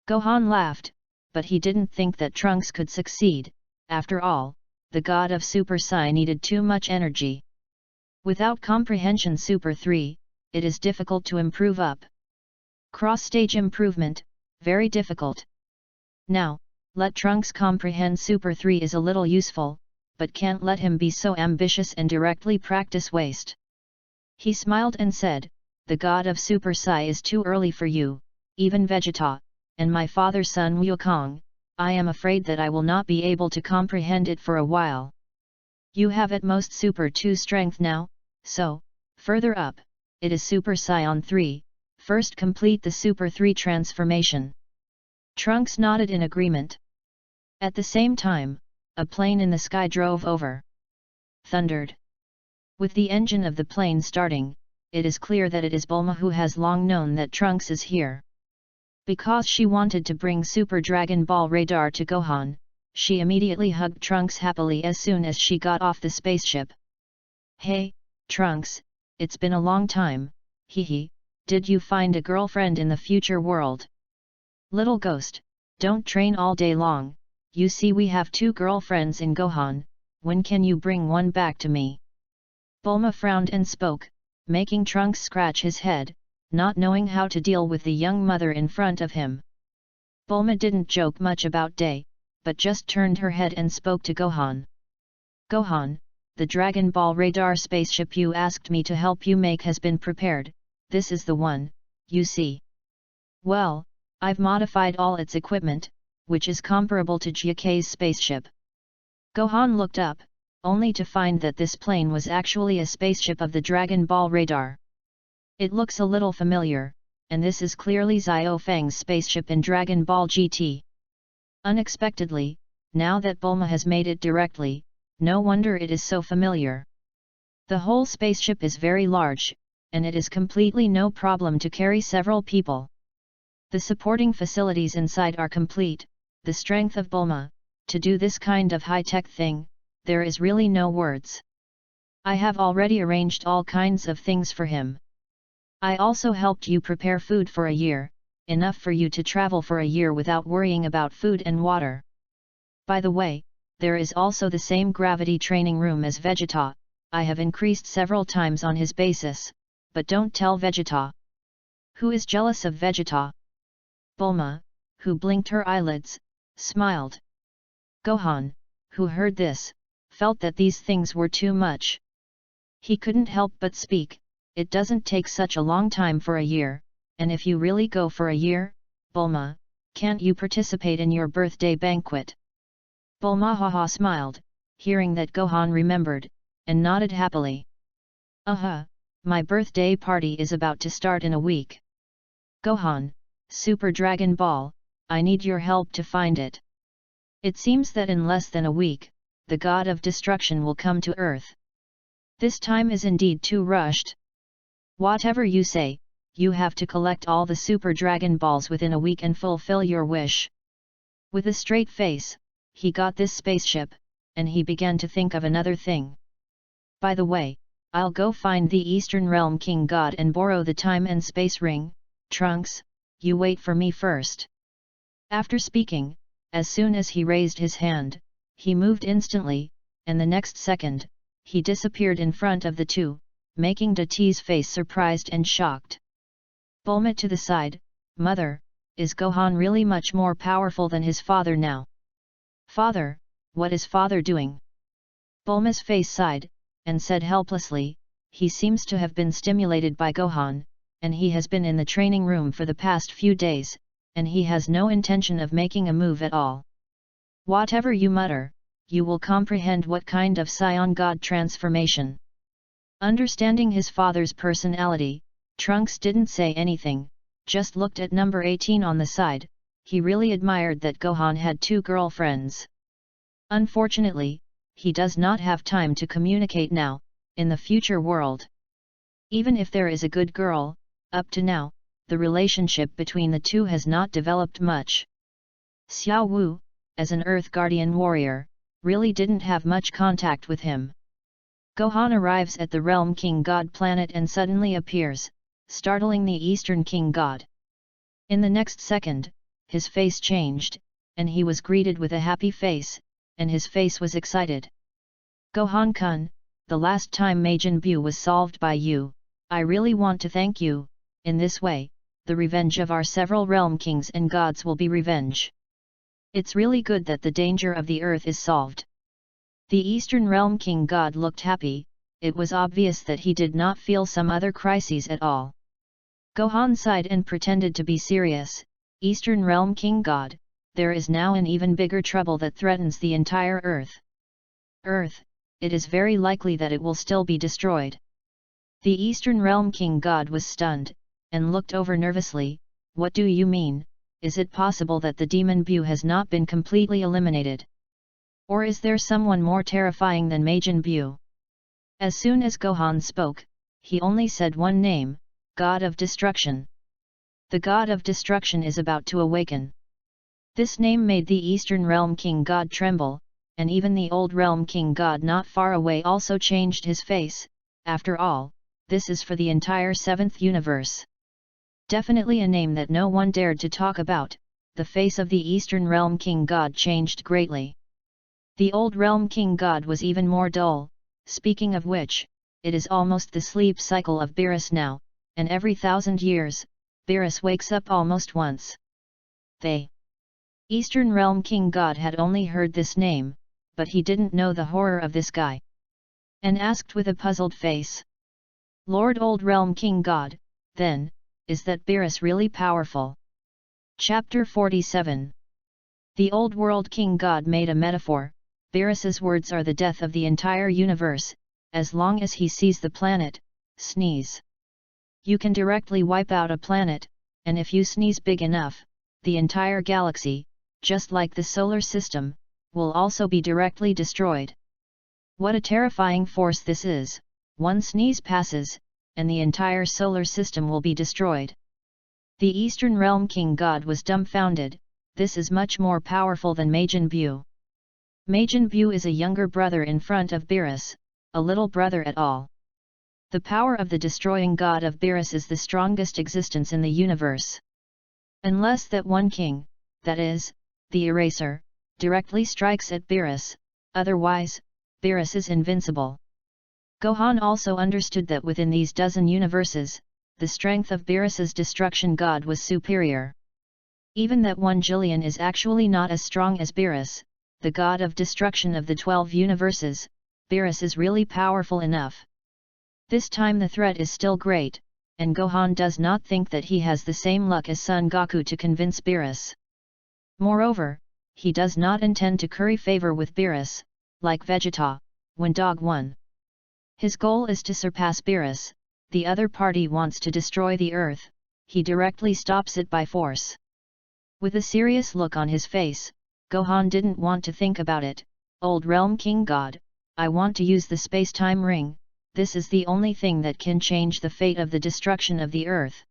Gohan laughed, but he didn't think that Trunks could succeed. After all, the god of Super Sai needed too much energy. Without comprehension Super 3, it is difficult to improve up. Cross-stage improvement, very difficult. Now, let Trunks comprehend Super 3 is a little useful, but can't let him be so ambitious and directly practice waste. He smiled and said, the god of Super Sai is too early for you, even Vegeta, and my father Sun Wukong, I am afraid that I will not be able to comprehend it for a while. You have at most Super 2 strength now, so, further up, it is Super Saiyan 3, first complete the Super 3 transformation. Trunks nodded in agreement. At the same time, a plane in the sky drove over. Thundered. With the engine of the plane starting, it is clear that it is Bulma who has long known that Trunks is here. Because she wanted to bring Super Dragon Ball radar to Gohan, she immediately hugged Trunks happily as soon as she got off the spaceship. Hey, Trunks, it's been a long time, hehe, did you find a girlfriend in the future world? Little ghost, don't train all day long, you see we have 2 girlfriends in Gohan, when can you bring one back to me? Bulma frowned and spoke, making Trunks scratch his head, not knowing how to deal with the young mother in front of him. Bulma didn't joke much about Day, but just turned her head and spoke to Gohan. Gohan, the Dragon Ball radar spaceship you asked me to help you make has been prepared, this is the one, you see. Well, I've modified all its equipment, which is comparable to Jiakei's spaceship. Gohan looked up, only to find that this plane was actually a spaceship of the Dragon Ball radar. It looks a little familiar, and this is clearly Xiao Fang's spaceship in Dragon Ball GT. Unexpectedly, now that Bulma has made it directly, no wonder it is so familiar. The whole spaceship is very large, and it is completely no problem to carry several people. The supporting facilities inside are complete. The strength of Bulma, to do this kind of high-tech thing, there is really no words. I have already arranged all kinds of things for him. I also helped you prepare food for a year, enough for you to travel for a year without worrying about food and water. By the way, there is also the same gravity training room as Vegeta. I have increased several times on his basis, but don't tell Vegeta. Who is jealous of Vegeta? Bulma, who blinked her eyelids, smiled. Gohan, who heard this, felt that these things were too much. He couldn't help but speak. It doesn't take such a long time for a year, and if you really go for a year, Bulma, can't you participate in your birthday banquet? Bulma haha smiled, hearing that Gohan remembered, and nodded happily. My birthday party is about to start in a week. Gohan, Super Dragon Ball, I need your help to find it. It seems that in less than a week, the God of Destruction will come to Earth. This time is indeed too rushed. Whatever you say, you have to collect all the Super Dragon Balls within a week and fulfill your wish. With a straight face, he got this spaceship, and he began to think of another thing. By the way, I'll go find the Eastern Realm King God and borrow the time and space ring. Trunks, you wait for me first. After speaking, as soon as he raised his hand, he moved instantly, and the next second, he disappeared in front of the two, making Dati's face surprised and shocked. Bulma to the side, Mother, is Gohan really much more powerful than his father now? Father, what is father doing? Bulma's face sighed, and said helplessly, he seems to have been stimulated by Gohan, and he has been in the training room for the past few days, and he has no intention of making a move at all. Whatever you mutter, you will comprehend what kind of Scion God transformation. Understanding his father's personality, Trunks didn't say anything, just looked at number 18 on the side. He really admired that Gohan had two girlfriends. Unfortunately, he does not have time to communicate now, in the future world. Even if there is a good girl, up to now, the relationship between the two has not developed much. Xiao Wu, as an Earth Guardian warrior, really didn't have much contact with him. Gohan arrives at the Realm King God planet and suddenly appears, startling the Eastern King God. In the next second, his face changed, and he was greeted with a happy face, and his face was excited. Gohan-kun, the last time Majin Buu was solved by you, I really want to thank you. In this way, the revenge of our several realm kings and gods will be revenge. It's really good that the danger of the earth is solved. The Eastern Realm King God looked happy. It was obvious that he did not feel some other crises at all. Gohan sighed and pretended to be serious. Eastern Realm King God, there is now an even bigger trouble that threatens the entire Earth. It is very likely that it will still be destroyed. The Eastern Realm King God was stunned, and looked over nervously. What do you mean? Is it possible that the demon Buu has not been completely eliminated? Or is there someone more terrifying than Majin Buu? As soon as Gohan spoke, he only said one name, God of Destruction. The God of Destruction is about to awaken. This name made the Eastern Realm King God tremble, and even the old Realm King God not far away also changed his face. After all, this is for the entire 7th universe. Definitely a name that no one dared to talk about. The face of the Eastern Realm King God changed greatly. The old Realm King God was even more dull. Speaking of which, it is almost the sleep cycle of Beerus now, and every 1,000 years, Beerus wakes up almost once. The Eastern Realm King God had only heard this name, but he didn't know the horror of this guy, and asked with a puzzled face. Lord Old Realm King God, then, is that Beerus really powerful? Chapter 47. The old world king god made a metaphor. Beerus's words are the death of the entire universe. As long as he sees the planet, sneeze. You can directly wipe out a planet, and if you sneeze big enough, the entire galaxy, just like the solar system, will also be directly destroyed. What a terrifying force this is! One sneeze passes, and the entire solar system will be destroyed. The Eastern Realm King God was dumbfounded. This is much more powerful than Majin Buu. Majin Buu is a younger brother in front of Beerus, a little brother at all. The power of the destroying god of Beerus is the strongest existence in the universe. Unless that one king, that is, the Eraser, directly strikes at Beerus, otherwise, Beerus is invincible. Gohan also understood that within these dozen universes, the strength of Beerus's destruction god was superior. Even that one Jillian is actually not as strong as Beerus, the god of destruction of the 12 universes. Beerus is really powerful enough. This time the threat is still great, and Gohan does not think that he has the same luck as Son Goku to convince Beerus. Moreover, he does not intend to curry favor with Beerus, like Vegeta, when Dog won. His goal is to surpass Beerus. The other party wants to destroy the Earth. He directly stops it by force. With a serious look on his face, Gohan didn't want to think about it. Old Realm King God, I want to use the space-time ring. This is the only thing that can change the fate of the destruction of the Earth.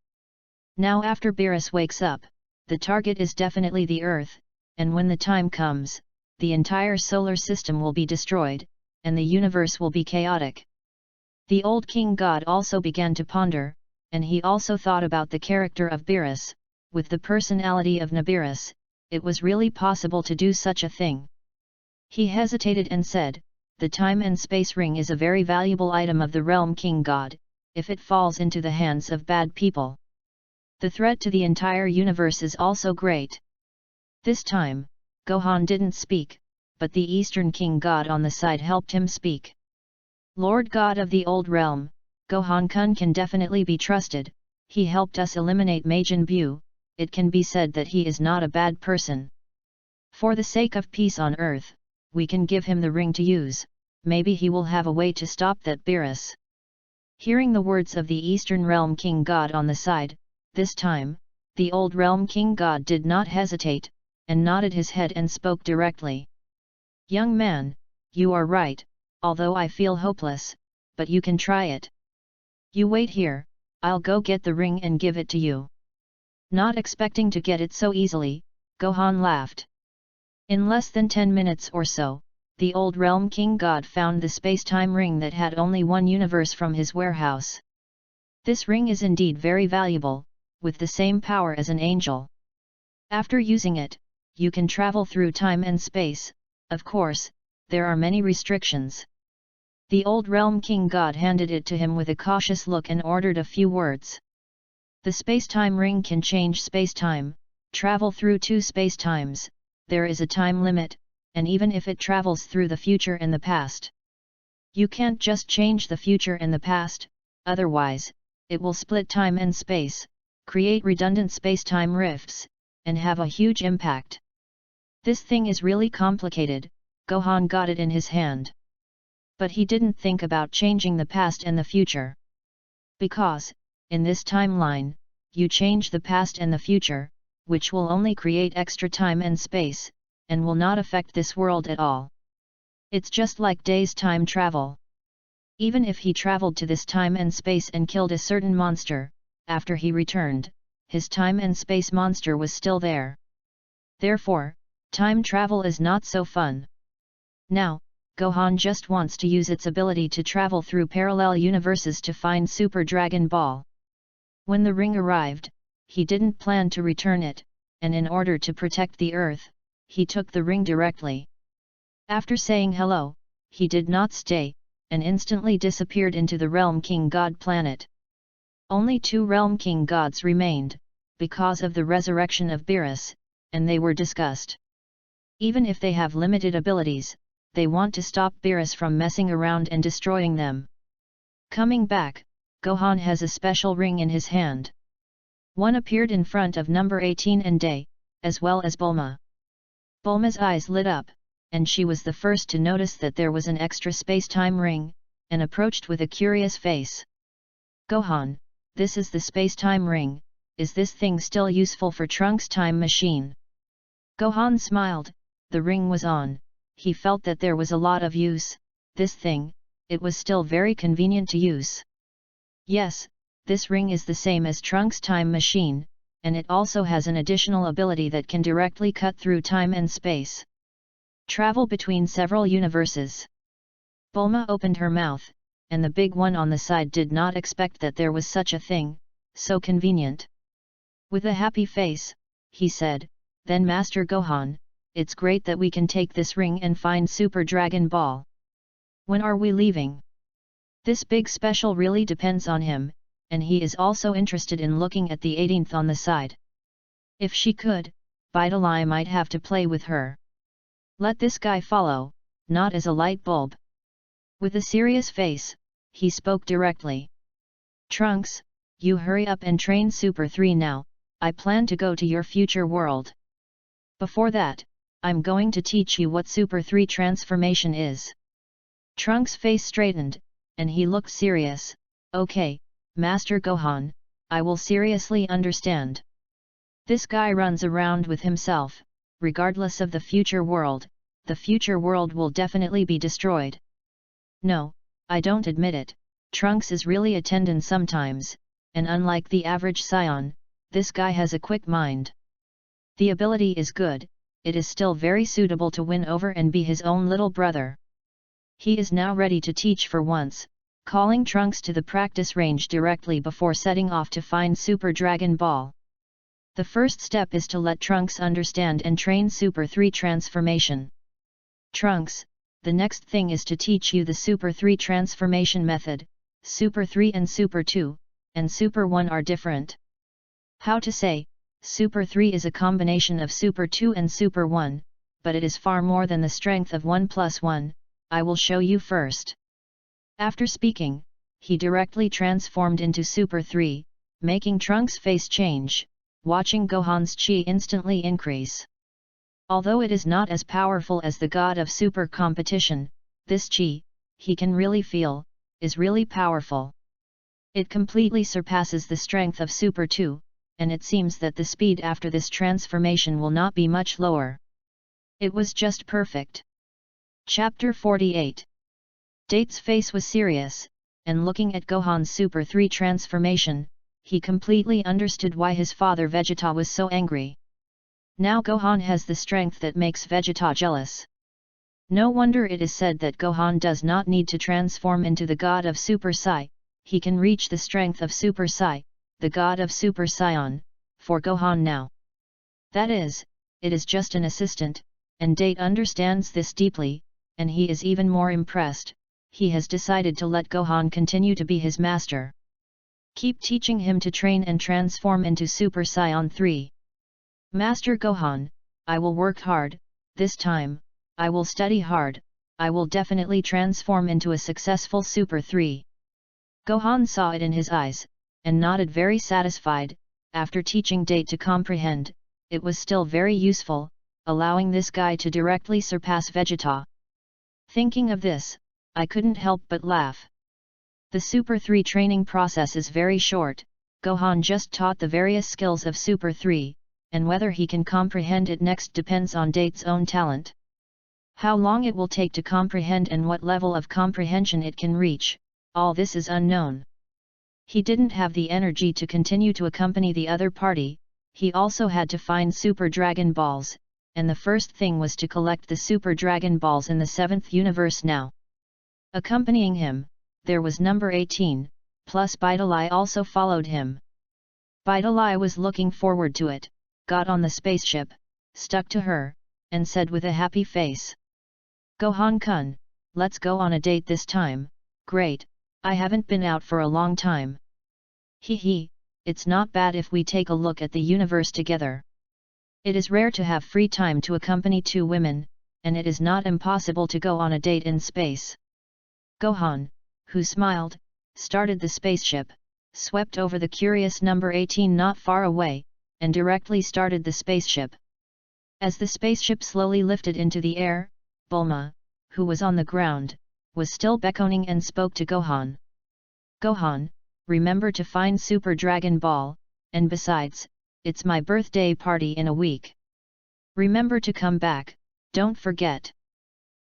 Now after Beerus wakes up, the target is definitely the Earth, and when the time comes, the entire solar system will be destroyed, and the universe will be chaotic. The old King God also began to ponder, and he also thought about the character of Beerus. With the personality of Beerus, it was really possible to do such a thing. He hesitated and said, the time and space ring is a very valuable item of the Realm King God. If it falls into the hands of bad people, the threat to the entire universe is also great. This time, Gohan didn't speak, but the Eastern King God on the side helped him speak. Lord God of the Old Realm, Gohan-kun can definitely be trusted. He helped us eliminate Majin Buu. It can be said that he is not a bad person. For the sake of peace on Earth, we can give him the ring to use. Maybe he will have a way to stop that Beerus. Hearing the words of the Eastern Realm King God on the side, this time, the Old Realm King God did not hesitate, and nodded his head and spoke directly. Young man, you are right, although I feel hopeless, but you can try it. You wait here, I'll go get the ring and give it to you. Not expecting to get it so easily, Gohan laughed. In less than 10 minutes or so, the Old Realm King God found the space-time ring that had only one universe from his warehouse. This ring is indeed very valuable, with the same power as an angel. After using it, you can travel through time and space. Of course, there are many restrictions. The Old Realm King God handed it to him with a cautious look and ordered a few words. The space-time ring can change space-time, travel through 2 space-times, there is a time limit, and even if it travels through the future and the past. You can't just change the future and the past, otherwise, it will split time and space, create redundant space-time rifts, and have a huge impact. This thing is really complicated. Gohan got it in his hand. But he didn't think about changing the past and the future. Because, in this timeline, you change the past and the future, which will only create extra time and space, and will not affect this world at all. It's just like Day's time travel. Even if he traveled to this time and space and killed a certain monster, after he returned, his time and space monster was still there. Therefore, time travel is not so fun. Now, Gohan just wants to use its ability to travel through parallel universes to find Super Dragon Ball. When the ring arrived, he didn't plan to return it, and in order to protect the Earth, he took the ring directly. After saying hello, he did not stay, and instantly disappeared into the Realm King God planet. Only 2 Realm King Gods remained, because of the resurrection of Beerus, and they were discussed. Even if they have limited abilities, they want to stop Beerus from messing around and destroying them. Coming back, Gohan has a special ring in his hand. One appeared in front of number 18 and Day, as well as Bulma. Bulma's eyes lit up, and she was the first to notice that there was an extra space-time ring, and approached with a curious face. Gohan, this is the space-time ring, is this thing still useful for Trunks' time machine? Gohan smiled, the ring was on, he felt that there was a lot of use, this thing, it was still very convenient to use. Yes, this ring is the same as Trunks' time machine, and it also has an additional ability that can directly cut through time and space. Travel between several universes. Bulma opened her mouth, and the big one on the side did not expect that there was such a thing, so convenient. With a happy face, he said, then Master Gohan, it's great that we can take this ring and find Super Dragon Ball. When are we leaving? This big special really depends on him, and he is also interested in looking at the 18th on the side. If she could, Vidali might have to play with her. Let this guy follow, not as a light bulb. With a serious face, he spoke directly. Trunks, you hurry up and train Super 3 now, I plan to go to your future world. Before that, I'm going to teach you what Super 3 transformation is. Trunks' face straightened, and he looked serious. Okay, Master Gohan, I will seriously understand. This guy runs around with himself, regardless of the future world will definitely be destroyed. No, I don't admit it, Trunks is really a tendon sometimes, and unlike the average Saiyan, this guy has a quick mind. The ability is good, it is still very suitable to win over and be his own little brother. He is now ready to teach for once, calling Trunks to the practice range directly before setting off to find Super Dragon Ball. The first step is to let Trunks understand and train Super 3 transformation. Trunks, the next thing is to teach you the Super 3 transformation method. Super 3 and Super 2, and Super 1 are different. How to say, Super 3 is a combination of Super 2 and Super 1, but it is far more than the strength of 1 plus 1, I will show you first. After speaking, he directly transformed into Super 3, making Trunks' face change, watching Gohan's chi instantly increase. Although it is not as powerful as the god of super competition, this chi, he can really feel, is really powerful. It completely surpasses the strength of Super 2, and it seems that the speed after this transformation will not be much lower. It was just perfect. Chapter 48. Date's face was serious, and looking at Gohan's Super 3 transformation, he completely understood why his father Vegeta was so angry. Now Gohan has the strength that makes Vegeta jealous. No wonder it is said that Gohan does not need to transform into the god of Super Sai, he can reach the strength of Super Sai, the god of Super Saiyan, for Gohan now. That is, it is just an assistant, and Date understands this deeply, and he is even more impressed. He has decided to let Gohan continue to be his master. Keep teaching him to train and transform into Super Saiyan 3. Master Gohan, I will work hard, this time, I will study hard, I will definitely transform into a successful Super 3. Gohan saw it in his eyes, and nodded very satisfied. After teaching Date to comprehend, it was still very useful, allowing this guy to directly surpass Vegeta. Thinking of this, I couldn't help but laugh. The Super 3 training process is very short, Gohan just taught the various skills of Super 3, and whether he can comprehend it next depends on Date's own talent. How long it will take to comprehend and what level of comprehension it can reach, all this is unknown. He didn't have the energy to continue to accompany the other party, he also had to find Super Dragon Balls, and the first thing was to collect the Super Dragon Balls in the 7th universe now. Accompanying him, there was number 18, plus Vidali also followed him. Vidali was looking forward to it, got on the spaceship, stuck to her, and said with a happy face. Gohan-kun, let's go on a date this time, great, I haven't been out for a long time. Hee, it's not bad if we take a look at the universe together. It is rare to have free time to accompany two women, and it is not impossible to go on a date in space. Gohan, who smiled, started the spaceship, swept over the curious number 18 not far away, and directly started the spaceship. As the spaceship slowly lifted into the air, Bulma, who was on the ground, was still beckoning and spoke to Gohan. Gohan, remember to find Super Dragon Ball, and besides, it's my birthday party in a week. Remember to come back, don't forget.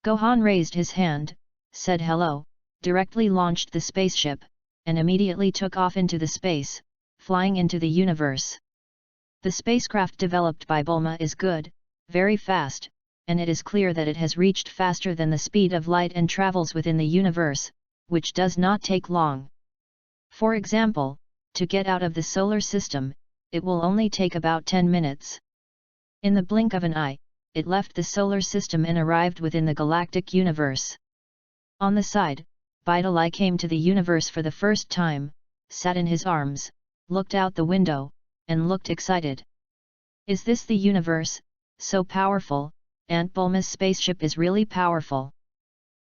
Gohan raised his hand, said hello, directly launched the spaceship, and immediately took off into the space, flying into the universe. The spacecraft developed by Bulma is good, very fast, and it is clear that it has reached faster than the speed of light and travels within the universe, which does not take long. For example, to get out of the solar system, it will only take about 10 minutes. In the blink of an eye, it left the solar system and arrived within the galactic universe. On the side, Beidai came to the universe for the first time, sat in his arms, looked out the window, and looked excited. Is this the universe, so powerful? Aunt Bulma's spaceship is really powerful.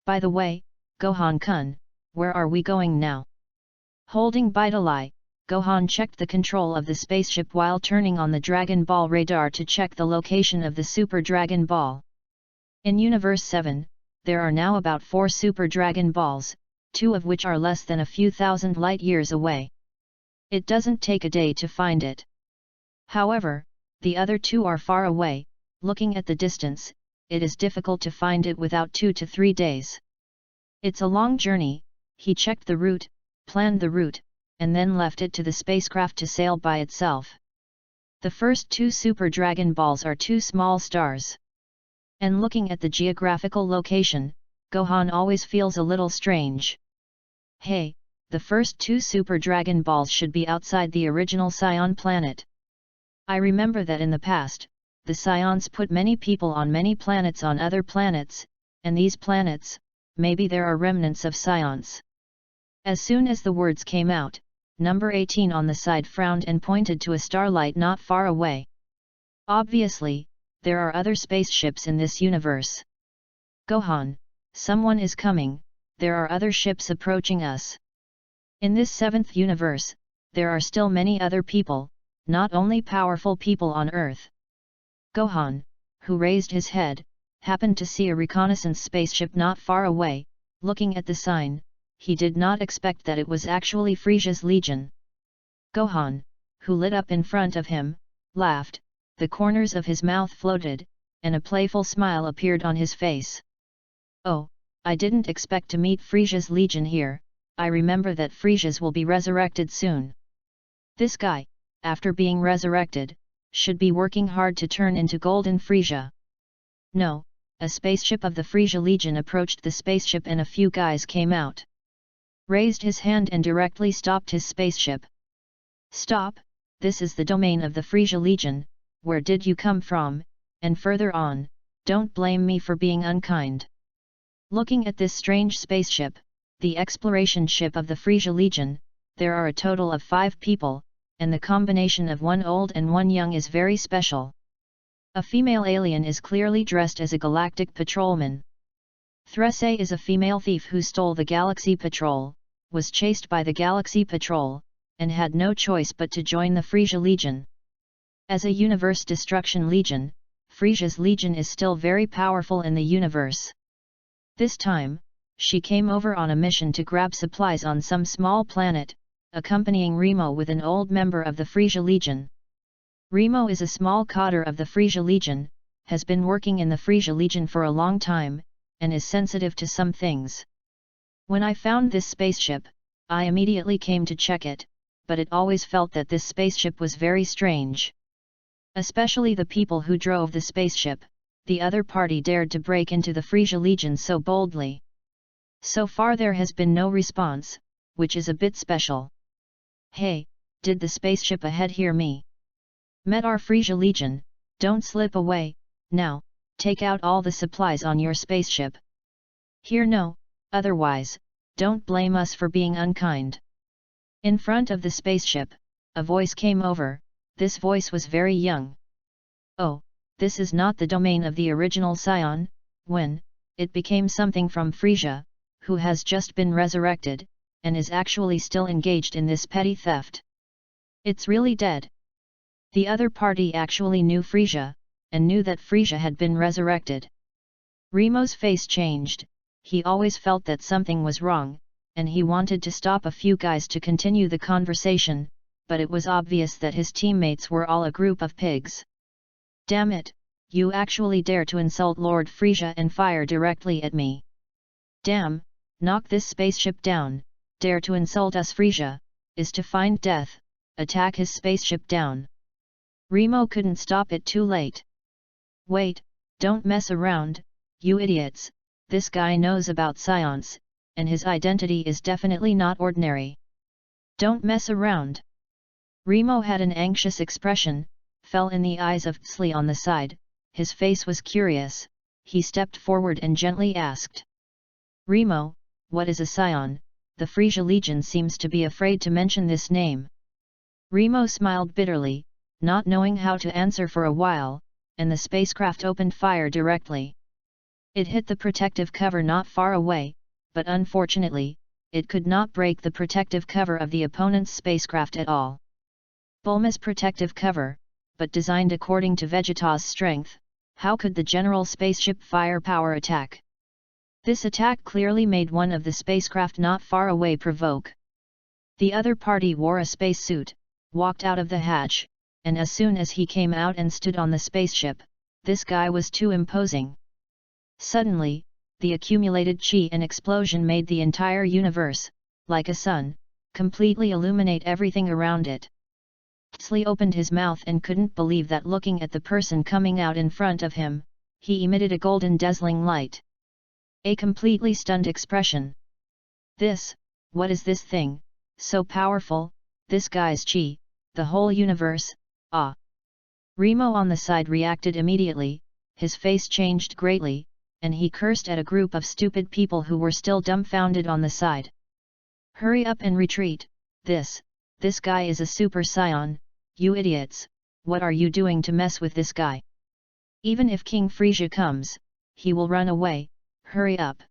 By the way, Gohan-kun, where are we going now? Holding Beidai, Gohan checked the control of the spaceship while turning on the Dragon Ball radar to check the location of the Super Dragon Ball. In Universe 7, there are now about 4 Super Dragon Balls, 2 of which are less than a few thousand light-years away. It doesn't take a day to find it. However, the other 2 are far away. Looking at the distance, it is difficult to find it without 2 to 3 days. It's a long journey. He checked the route, planned the route, and then left it to the spacecraft to sail by itself. The first 2 Super Dragon Balls are 2 small stars. And looking at the geographical location, Gohan always feels a little strange. Hey, the first 2 Super Dragon Balls should be outside the original Saiyan planet. I remember that in the past, the Saiyans put many people on many planets on other planets, and these planets, maybe there are remnants of Saiyans. As soon as the words came out, number 18 on the side frowned and pointed to a starlight not far away. Obviously, there are other spaceships in this universe. Gohan, someone is coming, there are other ships approaching us. In this 7th universe, there are still many other people, not only powerful people on Earth. Gohan, who raised his head, happened to see a reconnaissance spaceship not far away. Looking at the sign, he did not expect that it was actually Frisia's Legion. Gohan, who lit up in front of him, laughed, the corners of his mouth floated, and a playful smile appeared on his face. Oh, I didn't expect to meet Frisia's Legion here. I remember that Frisia's will be resurrected soon. This guy, after being resurrected, should be working hard to turn into Golden Frisia. No, a spaceship of the Frisia Legion approached the spaceship and a few guys came out. Raised his hand and directly stopped his spaceship. Stop, this is the domain of the Frisia Legion, where did you come from? And further on, don't blame me for being unkind. Looking at this strange spaceship, the exploration ship of the Frisia Legion, there are a total of 5 people, and the combination of 1 old and 1 young is very special. A female alien is clearly dressed as a galactic patrolman. Threse is a female thief who stole the Galaxy Patrol, was chased by the Galaxy Patrol, and had no choice but to join the Frisia Legion. As a Universe Destruction Legion, Frisia's Legion is still very powerful in the universe. This time, she came over on a mission to grab supplies on some small planet, accompanying Remo with an old member of the Frisia Legion. Remo is a small cadre of the Frisia Legion, has been working in the Frisia Legion for a long time, and is sensitive to some things. When I found this spaceship, I immediately came to check it, but it always felt that this spaceship was very strange. Especially the people who drove the spaceship, the other party dared to break into the Frisia Legion so boldly. So far there has been no response, which is a bit special. Hey, did the spaceship ahead hear me? Met our Frisia Legion, don't slip away, now, take out all the supplies on your spaceship. Here no, otherwise, don't blame us for being unkind. In front of the spaceship, a voice came over, this voice was very young. Oh, this is not the domain of the original Saiyan, when, it became something from Frisia, who has just been resurrected, and is actually still engaged in this petty theft. It's really dead. The other party actually knew Frisia, and knew that Frisia had been resurrected. Remo's face changed. He always felt that something was wrong, and he wanted to stop a few guys to continue the conversation, but it was obvious that his teammates were all a group of pigs. Damn it, you actually dare to insult Lord Frisia and fire directly at me. Damn, knock this spaceship down, dare to insult us. Frisia is to find death, attack his spaceship down. Remo couldn't stop it too late. Wait, don't mess around, you idiots, this guy knows about science, and his identity is definitely not ordinary. Don't mess around. Remo had an anxious expression, fell in the eyes of Tsli on the side, his face was curious, he stepped forward and gently asked. Remo, what is a scion? The Frisia Legion seems to be afraid to mention this name. Remo smiled bitterly, not knowing how to answer for a while, and the spacecraft opened fire directly. It hit the protective cover not far away, but unfortunately, it could not break the protective cover of the opponent's spacecraft at all. Bulma's protective cover, but designed according to Vegeta's strength, how could the general spaceship firepower attack? This attack clearly made one of the spacecraft not far away provoke. The other party wore a spacesuit, walked out of the hatch, and as soon as he came out and stood on the spaceship, this guy was too imposing. Suddenly, the accumulated chi and explosion made the entire universe, like a sun, completely illuminate everything around it. Tsli opened his mouth and couldn't believe that looking at the person coming out in front of him, he emitted a golden dazzling light. A completely stunned expression. What is this thing, so powerful, this guy's chi, the whole universe, ah! Remo on the side reacted immediately, his face changed greatly, and he cursed at a group of stupid people who were still dumbfounded on the side. Hurry up and retreat, this guy is a super scion, you idiots, what are you doing to mess with this guy? Even if King Frisia comes, he will run away, hurry up.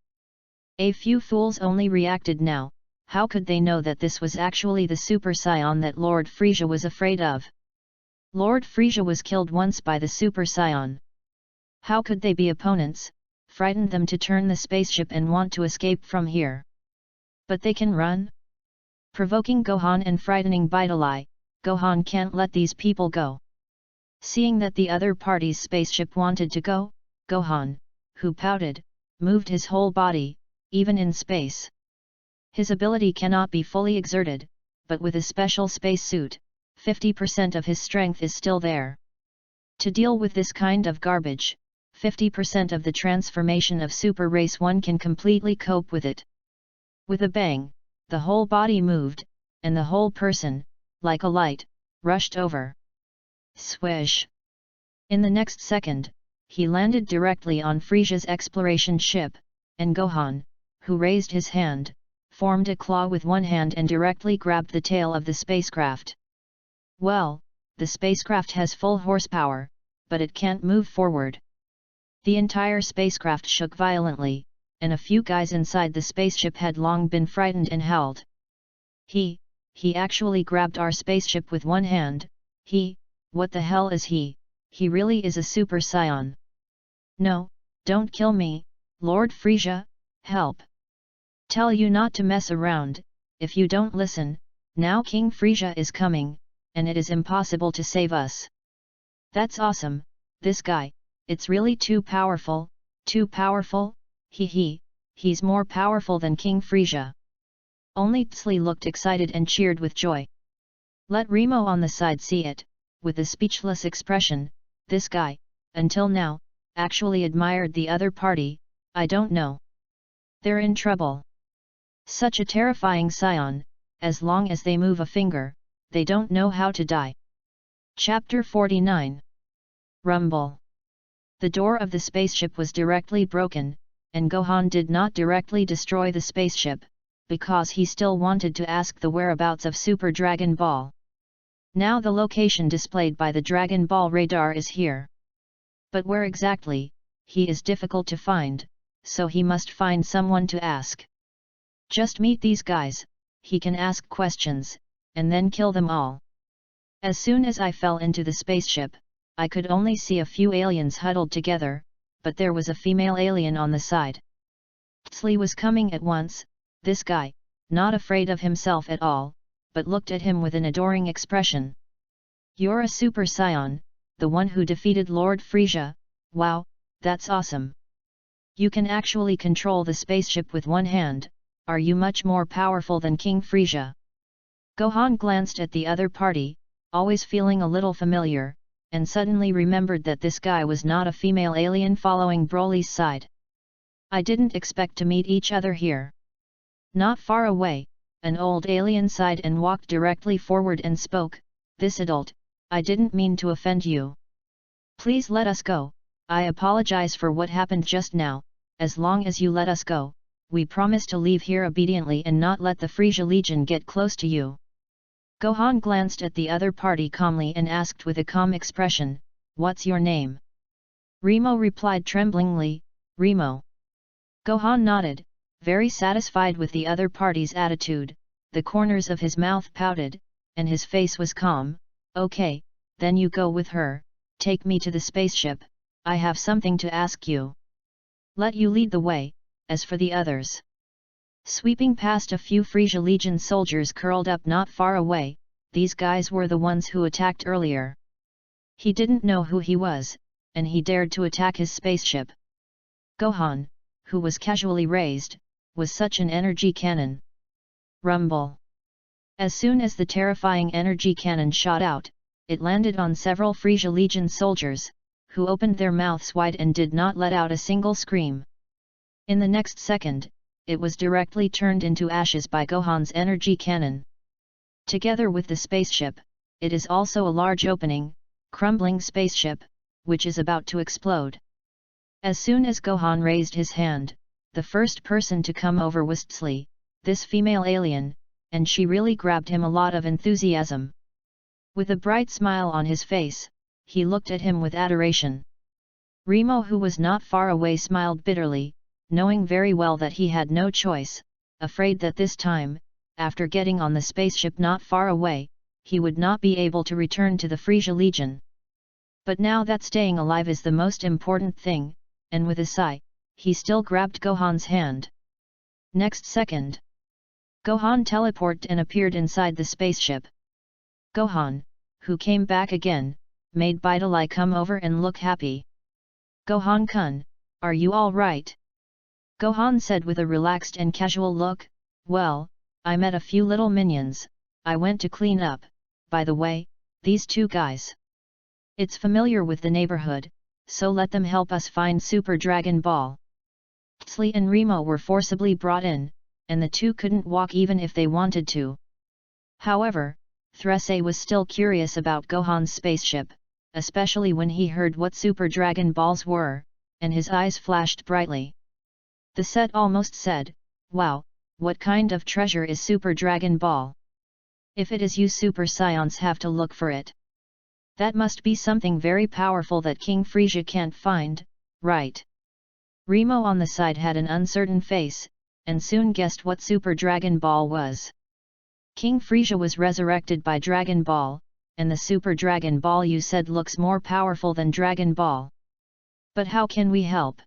A few fools only reacted now, how could they know that this was actually the super scion that Lord Frisia was afraid of? Lord Frisia was killed once by the super scion. How could they be opponents, frightened them to turn the spaceship and want to escape from here? But they can run? Provoking Gohan and frightening Beidolai, Gohan can't let these people go. Seeing that the other party's spaceship wanted to go, Gohan, who pouted, moved his whole body, even in space. His ability cannot be fully exerted, but with a special spacesuit, 50% of his strength is still there. To deal with this kind of garbage, 50% of the transformation of Super Race 1 can completely cope with it. With a bang, the whole body moved, and the whole person, like a light, rushed over. Swish! In the next second, he landed directly on Frisia's exploration ship, and Gohan, who raised his hand, formed a claw with one hand and directly grabbed the tail of the spacecraft. Well, the spacecraft has full horsepower, but it can't move forward. The entire spacecraft shook violently, and a few guys inside the spaceship had long been frightened and howled. He actually grabbed our spaceship with one hand, what the hell is he really is a super scion. No, don't kill me, Lord Frisia, help. Tell you not to mess around, if you don't listen, now King Frisia is coming, and it is impossible to save us. That's awesome, this guy, it's really too powerful, he's more powerful than King Frisia. Only Tsli looked excited and cheered with joy. Let Remo on the side see it, with a speechless expression, this guy, until now, actually admired the other party, I don't know. They're in trouble. Such a terrifying scion, as long as they move a finger, they don't know how to die. Chapter 49. Rumble. The door of the spaceship was directly broken, and Gohan did not directly destroy the spaceship, because he still wanted to ask the whereabouts of Super Dragon Ball. Now the location displayed by the Dragon Ball radar is here. But where exactly, he is difficult to find, so he must find someone to ask. Just meet these guys, he can ask questions, and then kill them all. As soon as I fell into the spaceship, I could only see a few aliens huddled together, but there was a female alien on the side. Tsley was coming at once, this guy, not afraid of himself at all, but looked at him with an adoring expression. You're a Super Scion, the one who defeated Lord Frisia. Wow, that's awesome. You can actually control the spaceship with one hand. Are you much more powerful than King Frisia? Gohan glanced at the other party, always feeling a little familiar, and suddenly remembered that this guy was not a female alien following Broly's side. I didn't expect to meet each other here. Not far away, an old alien sighed and walked directly forward and spoke, "This adult, I didn't mean to offend you. Please let us go. I apologize for what happened just now. As long as you let us go, we promise to leave here obediently and not let the Frisia Legion get close to you." Gohan glanced at the other party calmly and asked with a calm expression, "What's your name?" Remo replied tremblingly, "Remo." Gohan nodded, very satisfied with the other party's attitude. The corners of his mouth pouted, and his face was calm. "Okay, then you go with her, take me to the spaceship, I have something to ask you. Let you lead the way, as for the others." Sweeping past a few Frisia Legion soldiers curled up not far away, these guys were the ones who attacked earlier. He didn't know who he was, and he dared to attack his spaceship. Gohan, who was casually raised, was such an energy cannon. Rumble. As soon as the terrifying energy cannon shot out, it landed on several Frisia Legion soldiers, who opened their mouths wide and did not let out a single scream. In the next second, it was directly turned into ashes by Gohan's energy cannon. Together with the spaceship, it is also a large opening, crumbling spaceship, which is about to explode. As soon as Gohan raised his hand, the first person to come over was Tsley, this female alien, and she really grabbed him a lot of enthusiasm. With a bright smile on his face, he looked at him with adoration. Remo, who was not far away, smiled bitterly, knowing very well that he had no choice, afraid that this time, after getting on the spaceship not far away, he would not be able to return to the Frisia Legion. But now that staying alive is the most important thing, and with a sigh, he still grabbed Gohan's hand. Next second, Gohan teleported and appeared inside the spaceship. Gohan, who came back again, made Bidalai come over and look happy. "Gohan-kun, are you all right?" Gohan said with a relaxed and casual look. "Well, I met a few little minions, I went to clean up. By the way, these two guys. It's familiar with the neighborhood, so let them help us find Super Dragon Ball." Tsley and Remo were forcibly brought in, and the two couldn't walk even if they wanted to. However, Threse was still curious about Gohan's spaceship, especially when he heard what Super Dragon Balls were, and his eyes flashed brightly. The set almost said, "Wow, what kind of treasure is Super Dragon Ball? If it is you Super Scions have to look for it. That must be something very powerful that King Frisia can't find, right?" Remo on the side had an uncertain face, and soon guessed what Super Dragon Ball was. King Frisia was resurrected by Dragon Ball, and the Super Dragon Ball you said looks more powerful than Dragon Ball. But how can we help?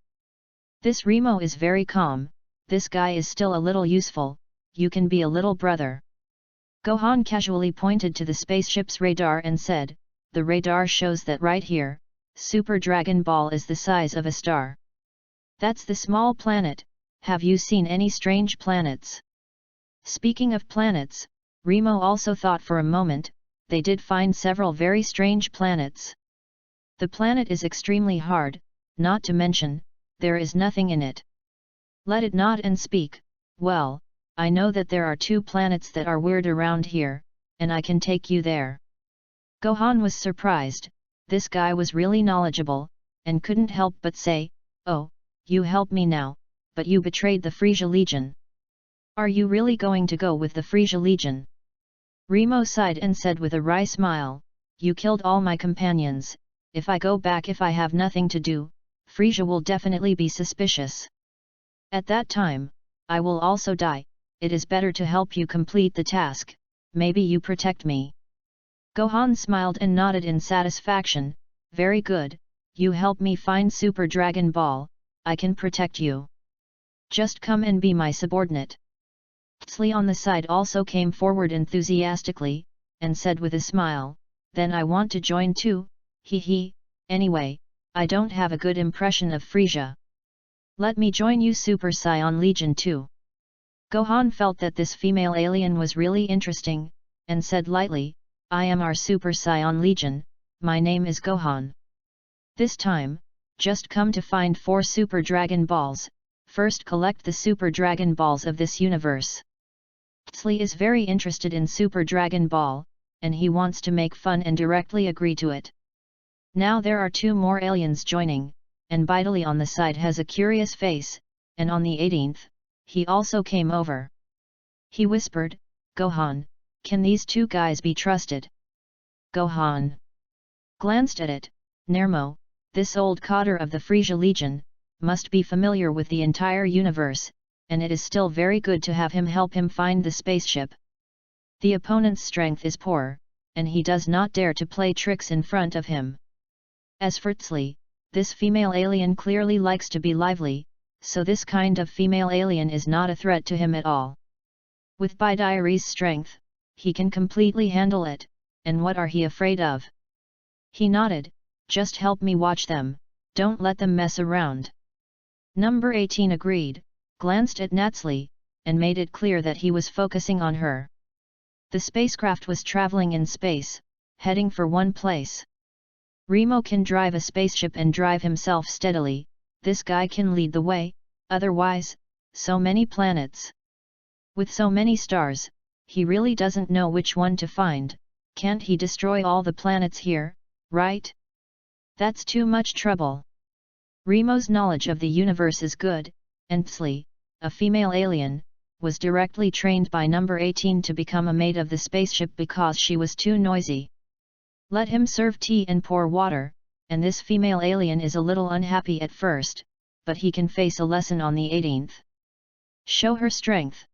This Remo is very calm, this guy is still a little useful, you can be a little brother. Gohan casually pointed to the spaceship's radar and said, "The radar shows that right here, Super Dragon Ball is the size of a star. That's the small planet, have you seen any strange planets?" Speaking of planets, Remo also thought for a moment, they did find several very strange planets. The planet is extremely hard, not to mention, there is nothing in it. Let it nod and speak. "Well, I know that there are two planets that are weird around here, and I can take you there." Gohan was surprised, this guy was really knowledgeable, and couldn't help but say, "Oh, you help me now, but you betrayed the Frisia Legion. Are you really going to go with the Frisia Legion?" Remo sighed and said with a wry smile, "You killed all my companions, if I go back if I have nothing to do, Frisia will definitely be suspicious. At that time, I will also die, it is better to help you complete the task, maybe you protect me." Gohan smiled and nodded in satisfaction, very good, you help me find Super Dragon Ball, I can protect you. Just come and be my subordinate. Tsli on the side also came forward enthusiastically, and said with a smile, then I want to join too, hee. Anyway, I don't have a good impression of Frisia. Let me join you Super Saiyan Legion too. Gohan felt that this female alien was really interesting, and said lightly, I am our Super Saiyan Legion, my name is Gohan. This time, just come to find 4 Super Dragon Balls, first collect the Super Dragon Balls of this universe. Tsli is very interested in Super Dragon Ball, and he wants to make fun and directly agree to it. Now there are 2 more aliens joining, and Bidali on the side has a curious face, and on the 18th, he also came over. He whispered, Gohan, can these 2 guys be trusted? Gohan glanced at it, Nermo, this old cotter of the Frisia Legion, must be familiar with the entire universe, and it is still very good to have him help him find the spaceship. The opponent's strength is poor, and he does not dare to play tricks in front of him. As for Tsli, this female alien clearly likes to be lively, so this kind of female alien is not a threat to him at all. With Bidari's strength, he can completely handle it, and what are he afraid of? He nodded, just help me watch them, don't let them mess around. Number 18 agreed, glanced at Natsli, and made it clear that he was focusing on her. The spacecraft was traveling in space, heading for one place. Remo can drive a spaceship and drive himself steadily, this guy can lead the way, otherwise, so many planets. With so many stars, he really doesn't know which one to find, can't he destroy all the planets here, right? That's too much trouble. Remo's knowledge of the universe is good, and Tsli, a female alien, was directly trained by number 18 to become a mate of the spaceship because she was too noisy. Let him serve tea and pour water, and this female alien is a little unhappy at first, but he can face a lesson on the 18th. Show her strength.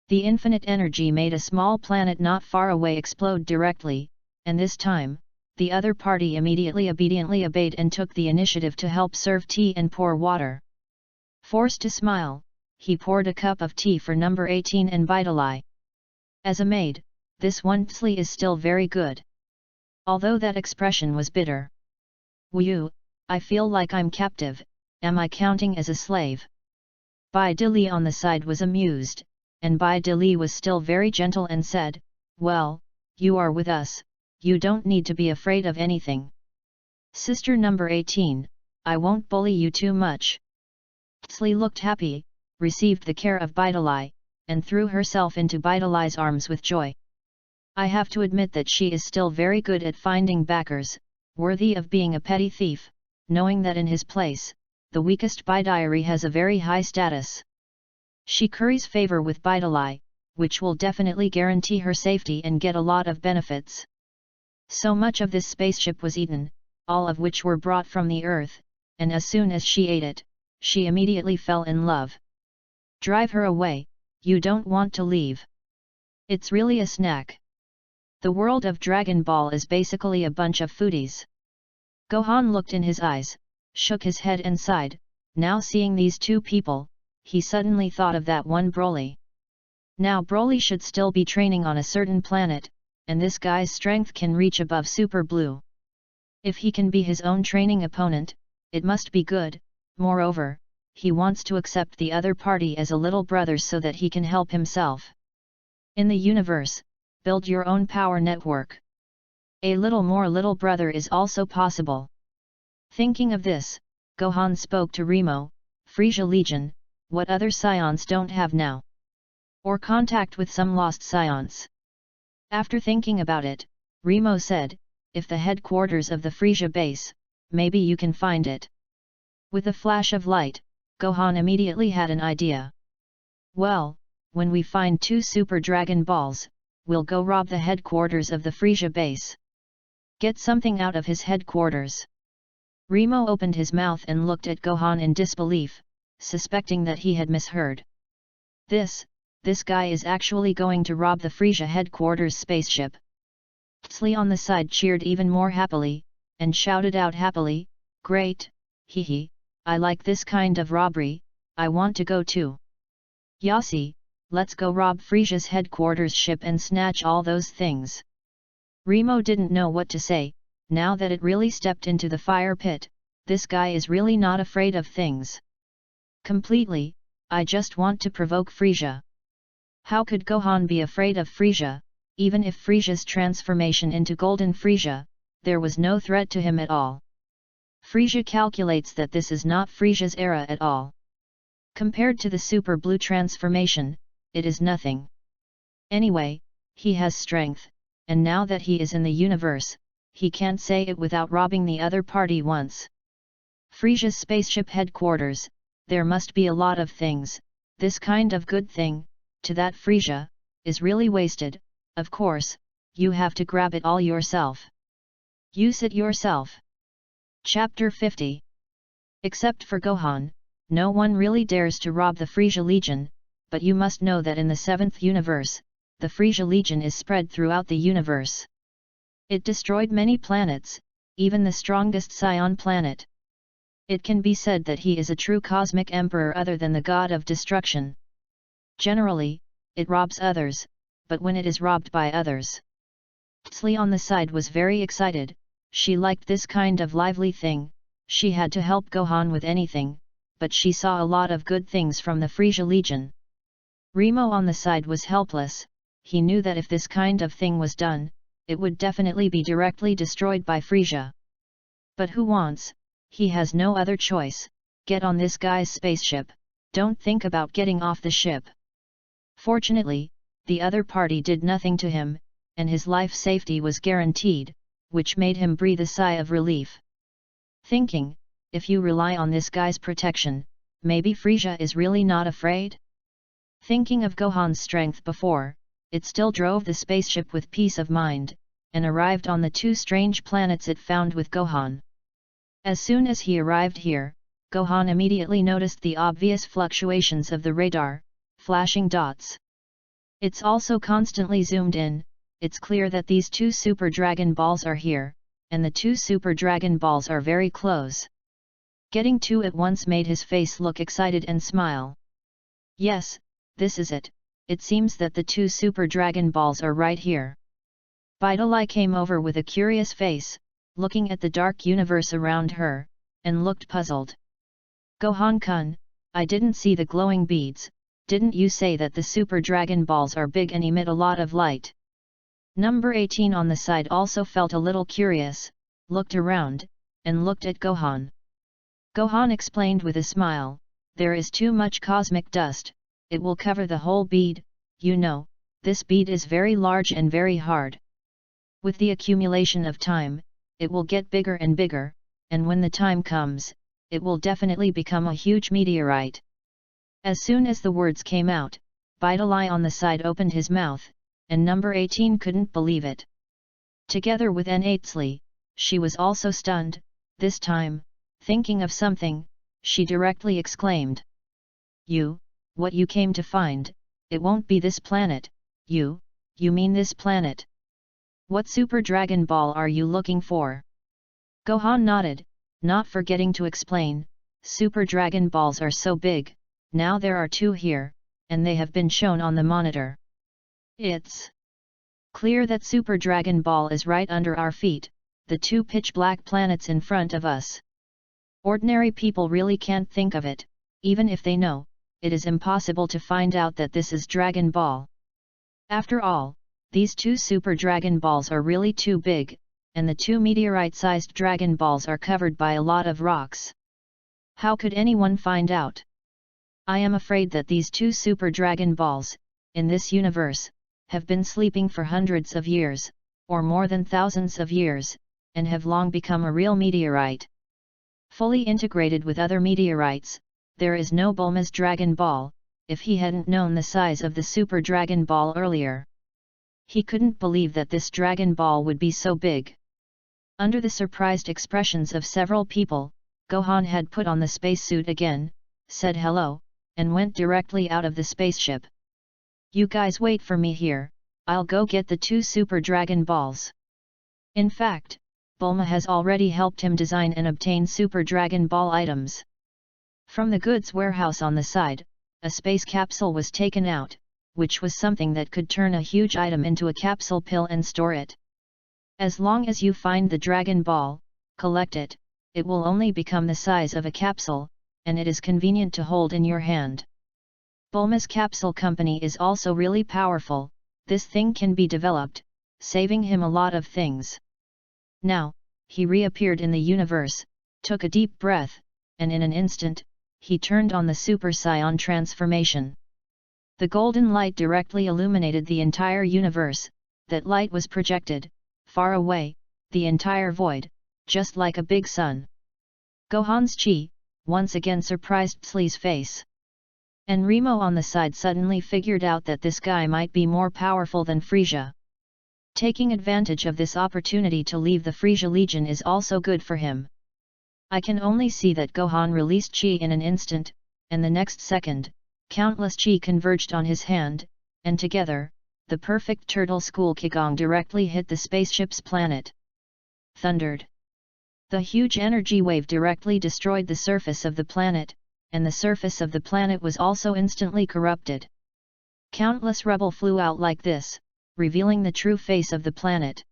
The infinite energy made a small planet not far away explode directly, and this time, the other party immediately obediently obeyed and took the initiative to help serve tea and pour water. Forced to smile, he poured a cup of tea for number 18 and Bidali. As a maid, this one Tsli is still very good. Although that expression was bitter. Woo, I feel like I'm captive, am I counting as a slave? Bidali on the side was amused, and Bidali was still very gentle and said, well, you are with us, you don't need to be afraid of anything. Sister number 18, I won't bully you too much. Tsli looked happy, received the care of Bidali, and threw herself into Bidali's arms with joy. I have to admit that she is still very good at finding backers, worthy of being a petty thief, knowing that in his place, the weakest Bidari has a very high status. She curries favor with Bidali, which will definitely guarantee her safety and get a lot of benefits. So much of this spaceship was eaten, all of which were brought from the Earth, and as soon as she ate it, she immediately fell in love. Drive her away, you don't want to leave. It's really a snack. The world of Dragon Ball is basically a bunch of foodies. Gohan looked in his eyes, shook his head and sighed, now seeing these 2 people, he suddenly thought of that one Broly. Now Broly should still be training on a certain planet, and this guy's strength can reach above Super Blue. If he can be his own training opponent, it must be good, moreover, he wants to accept the other party as a little brother so that he can help himself. In the universe, build your own power network. A little more little brother is also possible. Thinking of this, Gohan spoke to Remo, Frisia Legion, what other Scions don't have now? Or contact with some lost Scions. After thinking about it, Remo said, if the headquarters of the Frisia base, maybe you can find it. With a flash of light, Gohan immediately had an idea. Well, when we find 2 Super Dragon Balls, we'll go rob the headquarters of the Frisia base. Get something out of his headquarters. Remo opened his mouth and looked at Gohan in disbelief, suspecting that he had misheard. This guy is actually going to rob the Frisia headquarters spaceship. Tsli on the side cheered even more happily, and shouted out happily, "Great, hee hee, I like this kind of robbery, I want to go too. Yossi, let's go rob Frisia's headquarters ship and snatch all those things." Remo didn't know what to say. Now that it really stepped into the fire pit, this guy is really not afraid of things. Completely, I just want to provoke Frisia. How could Gohan be afraid of Frisia? Even if Frisia's transformation into Golden Frisia, there was no threat to him at all. Frisia calculates that this is not Frisia's era at all. Compared to the Super Blue transformation, it is nothing. Anyway, he has strength, and now that he is in the universe, he can't say it without robbing the other party once. Frisia's spaceship headquarters, there must be a lot of things, this kind of good thing, to that Frisia, is really wasted. Of course, you have to grab it all yourself. Use it yourself. Chapter 50. Except for Gohan, no one really dares to rob the Frisia Legion, but you must know that in the 7th universe, the Frisia Legion is spread throughout the universe. It destroyed many planets, even the strongest Scion planet. It can be said that he is a true cosmic emperor other than the god of destruction. Generally, it robs others, but when it is robbed by others. Tsli on the side was very excited, she liked this kind of lively thing, she had to help Gohan with anything, but she saw a lot of good things from the Frisia Legion. Remo on the side was helpless, he knew that if this kind of thing was done, it would definitely be directly destroyed by Frisia. But who wants? He has no other choice. Get on this guy's spaceship, don't think about getting off the ship. Fortunately, the other party did nothing to him, and his life safety was guaranteed, which made him breathe a sigh of relief. Thinking, if you rely on this guy's protection, maybe Frisia is really not afraid? Thinking of Gohan's strength before, it still drove the spaceship with peace of mind, and arrived on the 2 strange planets it found with Gohan. As soon as he arrived here, Gohan immediately noticed the obvious fluctuations of the radar, flashing dots. It's also constantly zoomed in, it's clear that these 2 Super Dragon Balls are here, and the 2 Super Dragon Balls are very close. Getting 2 at once made his face look excited and smile. Yes, this is it, it seems that the 2 Super Dragon Balls are right here. Vidalai came over with a curious face, looking at the dark universe around her, and looked puzzled. Gohan-kun, I didn't see the glowing beads, didn't you say that the Super Dragon Balls are big and emit a lot of light? Number 18 on the side also felt a little curious, looked around, and looked at Gohan. Gohan explained with a smile, there is too much cosmic dust, it will cover the whole bead, you know, this bead is very large and very hard. With the accumulation of time, it will get bigger and bigger, and when the time comes, it will definitely become a huge meteorite. As soon as the words came out, Vidalai on the side opened his mouth, and number 18 couldn't believe it. Together with N8 she was also stunned, this time, thinking of something, she directly exclaimed. What you came to find, it won't be this planet, you mean this planet? What Super Dragon Ball are you looking for? Gohan nodded, not forgetting to explain, Super Dragon Balls are so big, now there are 2 here, and they have been shown on the monitor. It's clear that Super Dragon Ball is right under our feet, the 2 pitch-black planets in front of us. Ordinary people really can't think of it, even if they know, it is impossible to find out that this is Dragon Ball. After all, these 2 Super Dragon Balls are really too big, and the 2 meteorite-sized Dragon Balls are covered by a lot of rocks. How could anyone find out? I am afraid that these 2 Super Dragon Balls, in this universe, have been sleeping for hundreds of years, or more than thousands of years, and have long become a real meteorite. Fully integrated with other meteorites, there is no Bulma's Dragon Ball, if he hadn't known the size of the Super Dragon Ball earlier. He couldn't believe that this Dragon Ball would be so big. Under the surprised expressions of several people, Gohan had put on the spacesuit again, said hello, and went directly out of the spaceship. You guys wait for me here, I'll go get the 2 Super Dragon Balls. In fact, Bulma has already helped him design and obtain Super Dragon Ball items. From the goods warehouse on the side, a space capsule was taken out, which was something that could turn a huge item into a capsule pill and store it. As long as you find the Dragon Ball, collect it, it will only become the size of a capsule, and it is convenient to hold in your hand. Bulma's capsule company is also really powerful, this thing can be developed, saving him a lot of things. Now, he reappeared in the universe, took a deep breath, and in an instant, he turned on the Super Saiyan transformation. The golden light directly illuminated the entire universe, that light was projected, far away, the entire void, just like a big sun. Gohan's chi, once again surprised Tsuli's face. And Remo on the side suddenly figured out that this guy might be more powerful than Frieza. Taking advantage of this opportunity to leave the Frieza Legion is also good for him. I can only see that Gohan released chi in an instant, and the next second, countless chi converged on his hand, and together, the perfect turtle school Kigong directly hit the spaceship's planet. Thundered. The huge energy wave directly destroyed the surface of the planet, and the surface of the planet was also instantly corrupted. Countless rubble flew out like this, revealing the true face of the planet.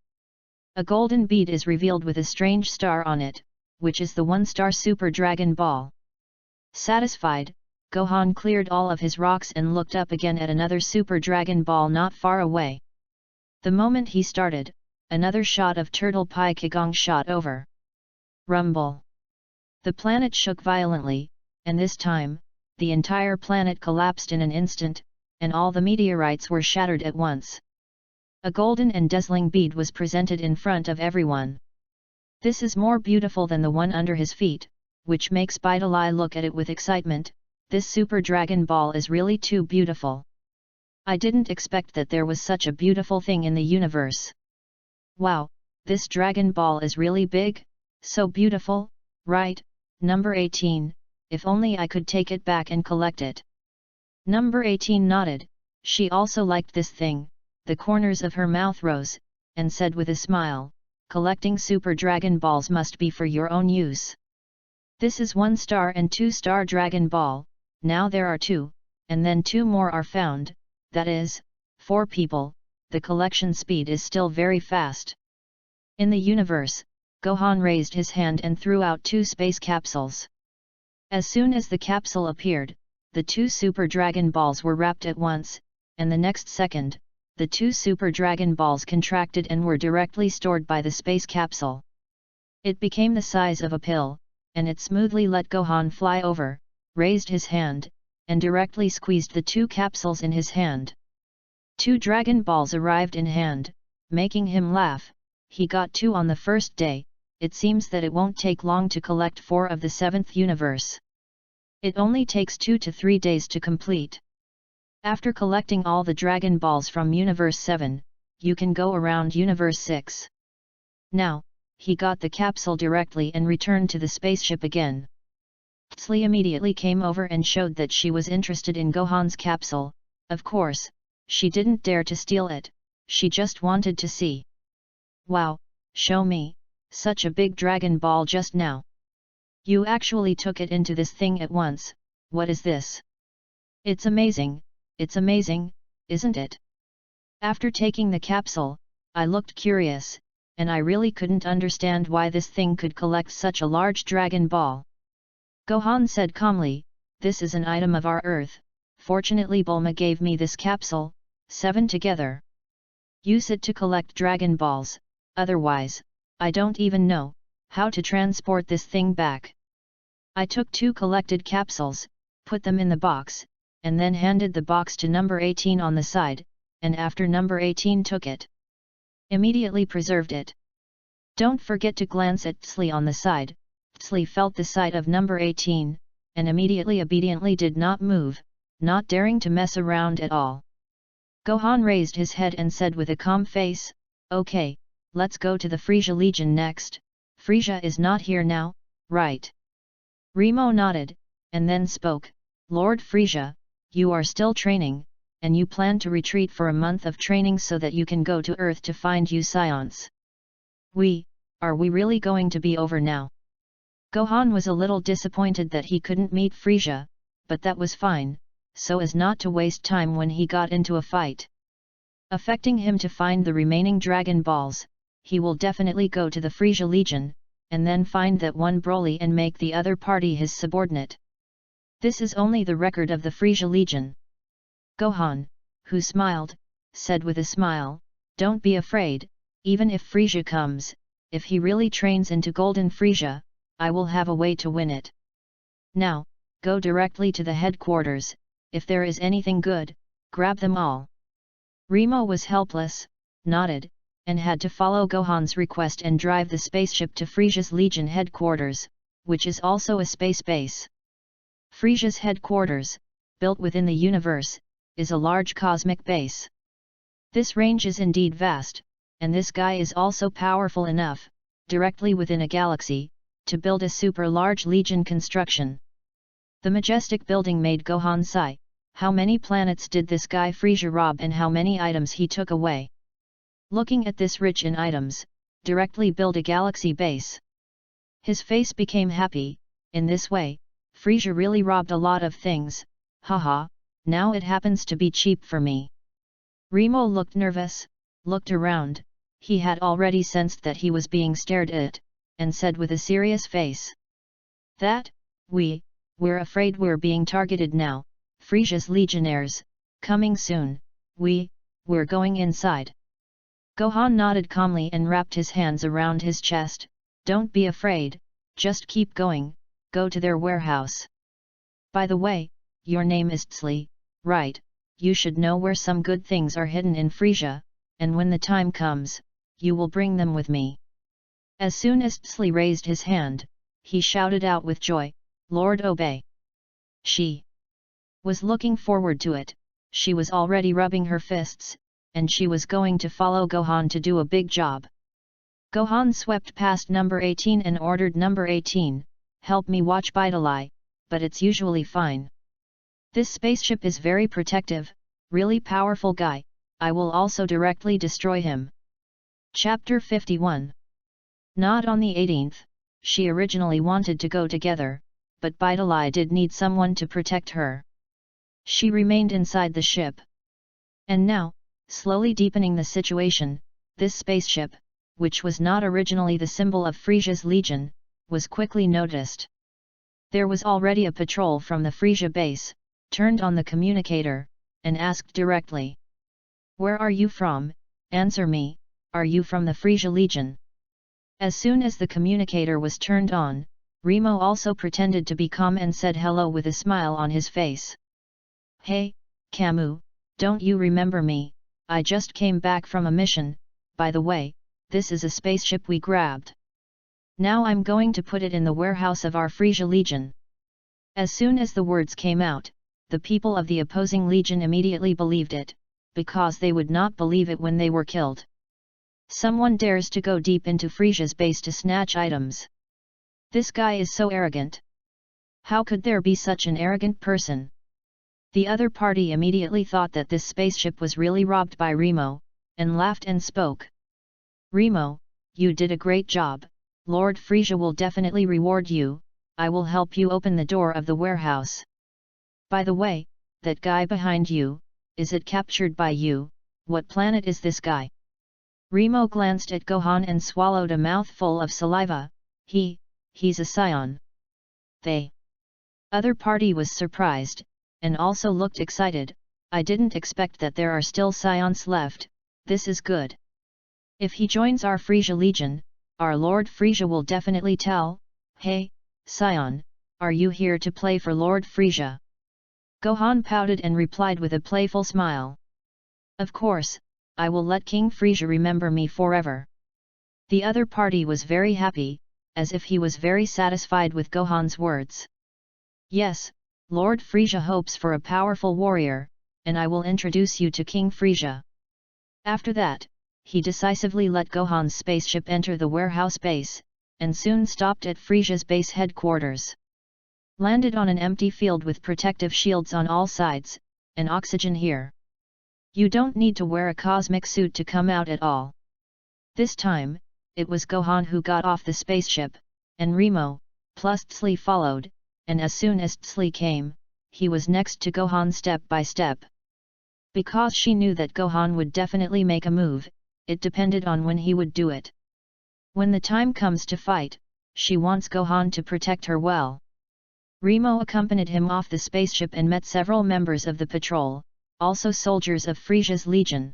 A golden bead is revealed with a strange star on it, which is the one-star Super Dragon Ball. Satisfied, Gohan cleared all of his rocks and looked up again at another Super Dragon Ball not far away. The moment he started, another shot of Turtle Pi Kigong shot over. Rumble. The planet shook violently, and this time, the entire planet collapsed in an instant, and all the meteorites were shattered at once. A golden and dazzling bead was presented in front of everyone. This is more beautiful than the one under his feet, which makes Beidolai look at it with excitement. This Super Dragon Ball is really too beautiful. I didn't expect that there was such a beautiful thing in the universe. Wow, this Dragon Ball is really big, so beautiful, right? Number 18, if only I could take it back and collect it. Number 18 nodded, she also liked this thing, the corners of her mouth rose, and said with a smile, collecting Super Dragon Balls must be for your own use. This is 1-star and 2-star Dragon Ball, now there are 2, and then 2 more are found, that is, 4 people, the collection speed is still very fast. In the universe, Gohan raised his hand and threw out 2 space capsules. As soon as the capsule appeared, the 2 Super Dragon Balls were wrapped at once, and the next second, the 2 Super Dragon Balls contracted and were directly stored by the space capsule. It became the size of a pill, and it smoothly let Gohan fly over, raised his hand, and directly squeezed the 2 capsules in his hand. 2 Dragon Balls arrived in hand, making him laugh. He got 2 on the first day, it seems that it won't take long to collect 4 of the 7th universe. It only takes 2 to 3 days to complete. After collecting all the Dragon Balls from Universe 7, you can go around Universe 6. Now, he got the capsule directly and returned to the spaceship again. Tsuli immediately came over and showed that she was interested in Gohan's capsule. Of course, she didn't dare to steal it, she just wanted to see. Wow, show me, such a big Dragon Ball just now. You actually took it into this thing at once, what is this? It's amazing, isn't it? After taking the capsule, I looked curious, and I really couldn't understand why this thing could collect such a large Dragon Ball. Gohan said calmly, this is an item of our Earth, fortunately Bulma gave me this capsule, 7 together. Use it to collect Dragon Balls, otherwise, I don't even know how to transport this thing back. I took 2 collected capsules, put them in the box, and then handed the box to number 18 on the side, and after number 18 took it, immediately preserved it. Don't forget to glance at Tsuli on the side. Tsuli felt the sight of number 18, and immediately obediently did not move, not daring to mess around at all. Gohan raised his head and said with a calm face, okay, let's go to the Frieza Legion next. Frieza is not here now, right? Remo nodded, and then spoke, Lord Frieza, you are still training, and you plan to retreat for a month of training so that you can go to Earth to find you Scions. Are we really going to be over now? Gohan was a little disappointed that he couldn't meet Frieza, but that was fine, so as not to waste time when he got into a fight. Affecting him to find the remaining Dragon Balls, he will definitely go to the Frieza Legion, and then find that one Broly and make the other party his subordinate. This is only the record of the Frieza Legion. Gohan, who smiled, said with a smile, "Don't be afraid, even if Frieza comes, if he really trains into Golden Frieza, I will have a way to win it. Now, go directly to the headquarters, if there is anything good, grab them all." Remo was helpless, nodded, and had to follow Gohan's request and drive the spaceship to Frieza's Legion headquarters, which is also a space base. Frieza's headquarters, built within the universe, is a large cosmic base. This range is indeed vast, and this guy is also powerful enough, directly within a galaxy, to build a super-large Legion construction. The majestic building made Gohan sigh. How many planets did this guy Frieza rob and how many items he took away? Looking at this rich in items, directly build a galaxy base. His face became happy. In this way, Frieza really robbed a lot of things, haha, now it happens to be cheap for me. Remo looked nervous, looked around, he had already sensed that he was being stared at, and said with a serious face. We're afraid we're being targeted now, Frieza's legionnaires, coming soon, we're going inside. Gohan nodded calmly and wrapped his hands around his chest. Don't be afraid, just keep going, go to their warehouse. By the way, your name is Tsli, right? You should know where some good things are hidden in Frieza, and when the time comes, you will bring them with me. As soon as Tsli raised his hand, he shouted out with joy, Lord obey. She was looking forward to it, she was already rubbing her fists, and she was going to follow Gohan to do a big job. Gohan swept past number 18 and ordered number 18, help me watch Bidalai, but it's usually fine. This spaceship is very protective, really powerful guy, I will also directly destroy him. Chapter 51. Not on the 18th, she originally wanted to go together, but Bidalai did need someone to protect her. She remained inside the ship. And now, slowly deepening the situation, this spaceship, which was not originally the symbol of Frieza's Legion, was quickly noticed. There was already a patrol from the Frieza base, turned on the communicator, and asked directly. Where are you from? Answer me, are you from the Frieza Legion? As soon as the communicator was turned on, Remo also pretended to be calm and said hello with a smile on his face. Hey, Camus, don't you remember me? I just came back from a mission, by the way, this is a spaceship we grabbed. Now I'm going to put it in the warehouse of our Frieza Legion. As soon as the words came out, the people of the opposing legion immediately believed it, because they would not believe it when they were killed. Someone dares to go deep into Frieza's base to snatch items. This guy is so arrogant. How could there be such an arrogant person? The other party immediately thought that this spaceship was really robbed by Remo, and laughed and spoke. Remo, you did a great job, Lord Frieza will definitely reward you, I will help you open the door of the warehouse. By the way, that guy behind you, is it captured by you? What planet is this guy? Remo glanced at Gohan and swallowed a mouthful of saliva. He's a scion. The other party was surprised, and also looked excited. I didn't expect that there are still scions left, this is good. If he joins our Frieza Legion, our Lord Frieza will definitely tell, hey, scion, are you here to play for Lord Frieza? Gohan pouted and replied with a playful smile. Of course, I will let King Frieza remember me forever. The other party was very happy, as if he was very satisfied with Gohan's words. Yes, Lord Frieza hopes for a powerful warrior, and I will introduce you to King Frieza. After that, he decisively let Gohan's spaceship enter the warehouse base, and soon stopped at Frieza's base headquarters. Landed on an empty field with protective shields on all sides, and oxygen here. You don't need to wear a cosmic suit to come out at all. This time, it was Gohan who got off the spaceship, and Remo, plus Tsli followed, and as soon as Tsli came, he was next to Gohan step by step. Because she knew that Gohan would definitely make a move, it depended on when he would do it. When the time comes to fight, she wants Gohan to protect her well. Remo accompanied him off the spaceship and met several members of the patrol, also soldiers of Frisia's Legion.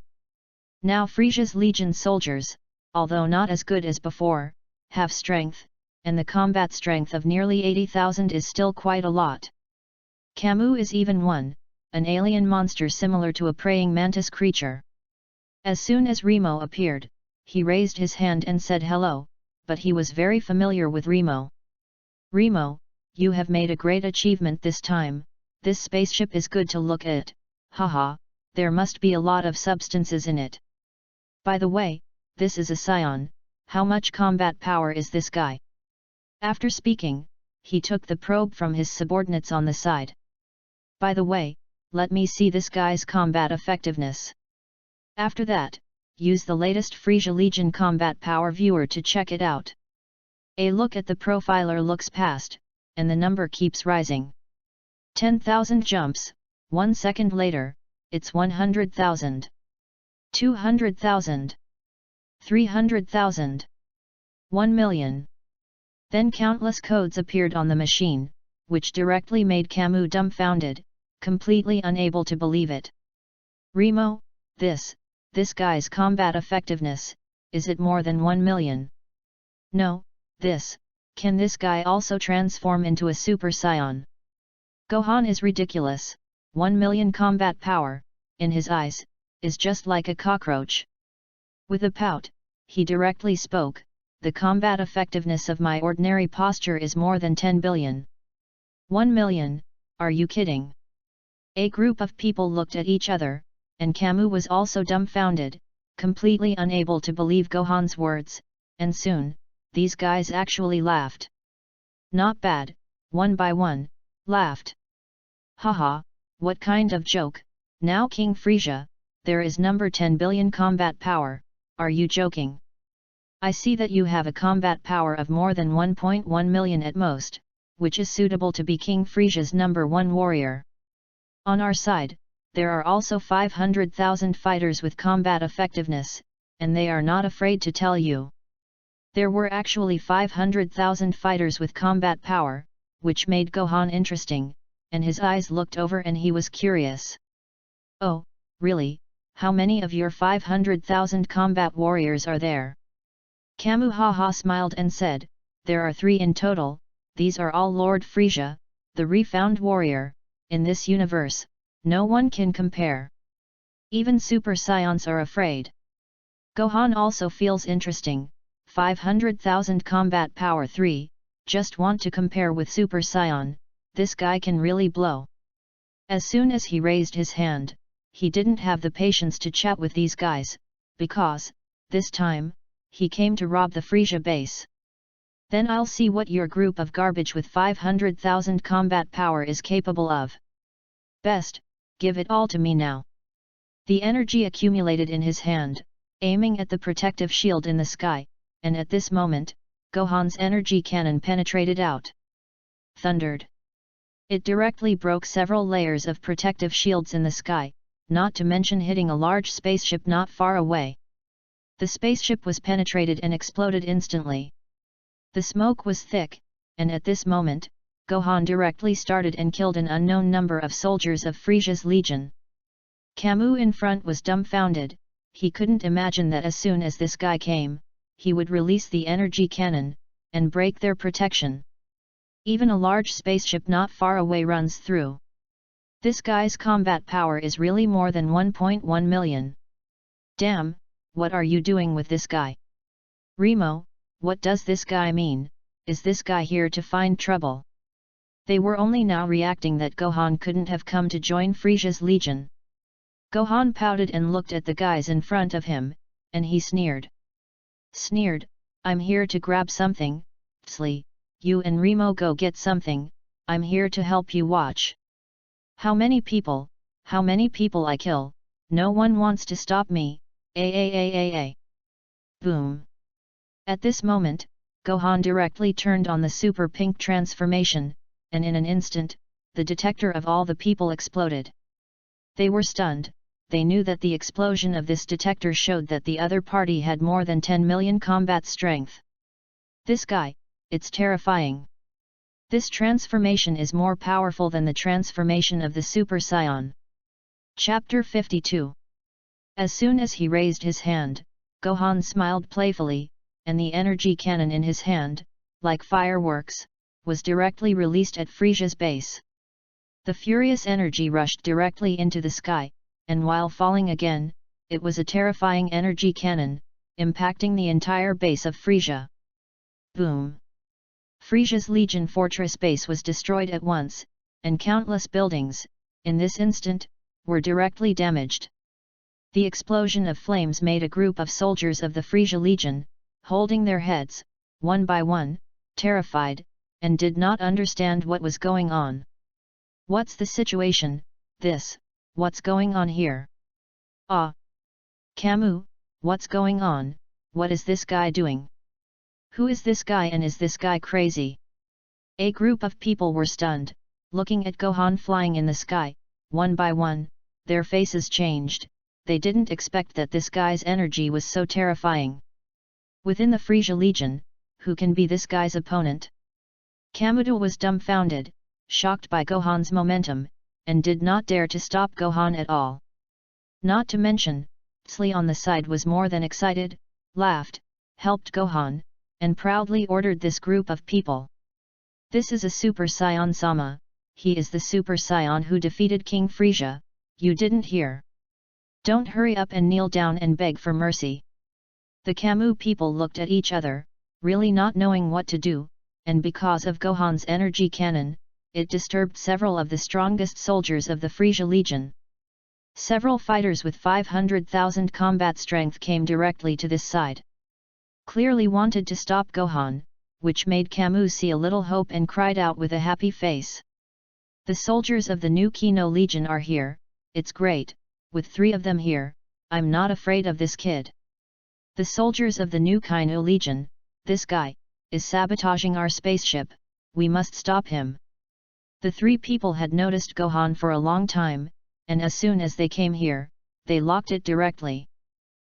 Now Frisia's Legion soldiers, although not as good as before, have strength, and the combat strength of nearly 80,000 is still quite a lot. Camus is even one, an alien monster similar to a praying mantis creature. As soon as Remo appeared, he raised his hand and said hello, but he was very familiar with Remo. Remo, you have made a great achievement this time, this spaceship is good to look at, haha, there must be a lot of substances in it. By the way, this is a scion, how much combat power is this guy? After speaking, he took the probe from his subordinates on the side. By the way, let me see this guy's combat effectiveness. After that, use the latest Frisia Legion combat power viewer to check it out. A look at the profiler looks past, and the number keeps rising. 10,000 jumps, 1 second later, it's 100,000. 200,000. 300,000. 1 million. Then countless codes appeared on the machine, which directly made Camus dumbfounded, completely unable to believe it. Remo, this guy's combat effectiveness, is it more than 1 million? No, can this guy also transform into a Super Saiyan? Gohan is ridiculous, 1 million combat power, in his eyes, is just like a cockroach. With a pout, he directly spoke, the combat effectiveness of my ordinary posture is more than 10 billion. 1 million, are you kidding? A group of people looked at each other, and Camus was also dumbfounded, completely unable to believe Gohan's words, and soon, these guys actually laughed. Not bad, one by one, laughed. Haha, what kind of joke, now King Frisia, there is number 10 billion combat power, are you joking? I see that you have a combat power of more than 1.1 million at most, which is suitable to be King Frisia's number 1 warrior. On our side, there are also 500,000 fighters with combat effectiveness, and they are not afraid to tell you. There were actually 500,000 fighters with combat power, which made Gohan interesting, and his eyes looked over and he was curious. Oh, really, how many of your 500,000 combat warriors are there? Camus haha smiled and said, there are 3 in total, these are all Lord Frisia, the refound warrior, in this universe, no one can compare. Even Super Saiyans are afraid. Gohan also feels interesting, 500,000 combat power 3, just want to compare with Super Saiyan, this guy can really blow. As soon as he raised his hand, he didn't have the patience to chat with these guys, because, this time, he came to rob the Frisia base. Then I'll see what your group of garbage with 500,000 combat power is capable of. Best, give it all to me now. The energy accumulated in his hand, aiming at the protective shield in the sky, and at this moment, Gohan's energy cannon penetrated out. Thundered. It directly broke several layers of protective shields in the sky, not to mention hitting a large spaceship not far away. The spaceship was penetrated and exploded instantly. The smoke was thick, and at this moment, Gohan directly started and killed an unknown number of soldiers of Frisia's Legion. Camus in front was dumbfounded, he couldn't imagine that as soon as this guy came, he would release the energy cannon, and break their protection. Even a large spaceship not far away runs through. This guy's combat power is really more than 1.1 million. Damn, what are you doing with this guy? Remo, what does this guy mean, is this guy here to find trouble? They were only now reacting that Gohan couldn't have come to join Frisia's Legion. Gohan pouted and looked at the guys in front of him, and he sneered. Sneered, I'm here to grab something, Tsli, you and Remo go get something, I'm here to help you watch. How many people I kill, no one wants to stop me, Boom. At this moment, Gohan directly turned on the super pink transformation, and in an instant, the detector of all the people exploded. They were stunned. They knew that the explosion of this detector showed that the other party had more than 10 million combat strength. This guy, it's terrifying. This transformation is more powerful than the transformation of the Super Saiyan. Chapter 52. As soon as he raised his hand, Gohan smiled playfully, and the energy cannon in his hand, like fireworks, was directly released at Frisia's base. The furious energy rushed directly into the sky, and while falling again, it was a terrifying energy cannon, impacting the entire base of Frisia. Boom! Frisia's Legion Fortress base was destroyed at once, and countless buildings, in this instant, were directly damaged. The explosion of flames made a group of soldiers of the Frisia Legion, holding their heads, one by one, terrified, and did not understand what was going on. What's the situation, what's going on here? Ah! Camus, what's going on, what is this guy doing? Who is this guy and is this guy crazy? A group of people were stunned, looking at Gohan flying in the sky, one by one, their faces changed, they didn't expect that this guy's energy was so terrifying. Within the Frisia Legion, who can be this guy's opponent? Kamuto was dumbfounded, shocked by Gohan's momentum, and did not dare to stop Gohan at all. Not to mention, Tsli on the side was more than excited, laughed, helped Gohan, and proudly ordered this group of people. This is a Super Saiyan Sama, he is the Super Saiyan who defeated King Frisia, you didn't hear? Don't hurry up and kneel down and beg for mercy. The Camus people looked at each other, really not knowing what to do, and because of Gohan's energy cannon, it disturbed several of the strongest soldiers of the Frisia Legion. Several fighters with 500,000 combat strength came directly to this side. Clearly wanted to stop Gohan, which made Camus see a little hope and cried out with a happy face. The soldiers of the new Kino Legion are here, it's great, with 3 of them here, I'm not afraid of this kid. The soldiers of the new Kino Legion, this guy, is sabotaging our spaceship, we must stop him. The 3 people had noticed Gohan for a long time, and as soon as they came here, they locked it directly.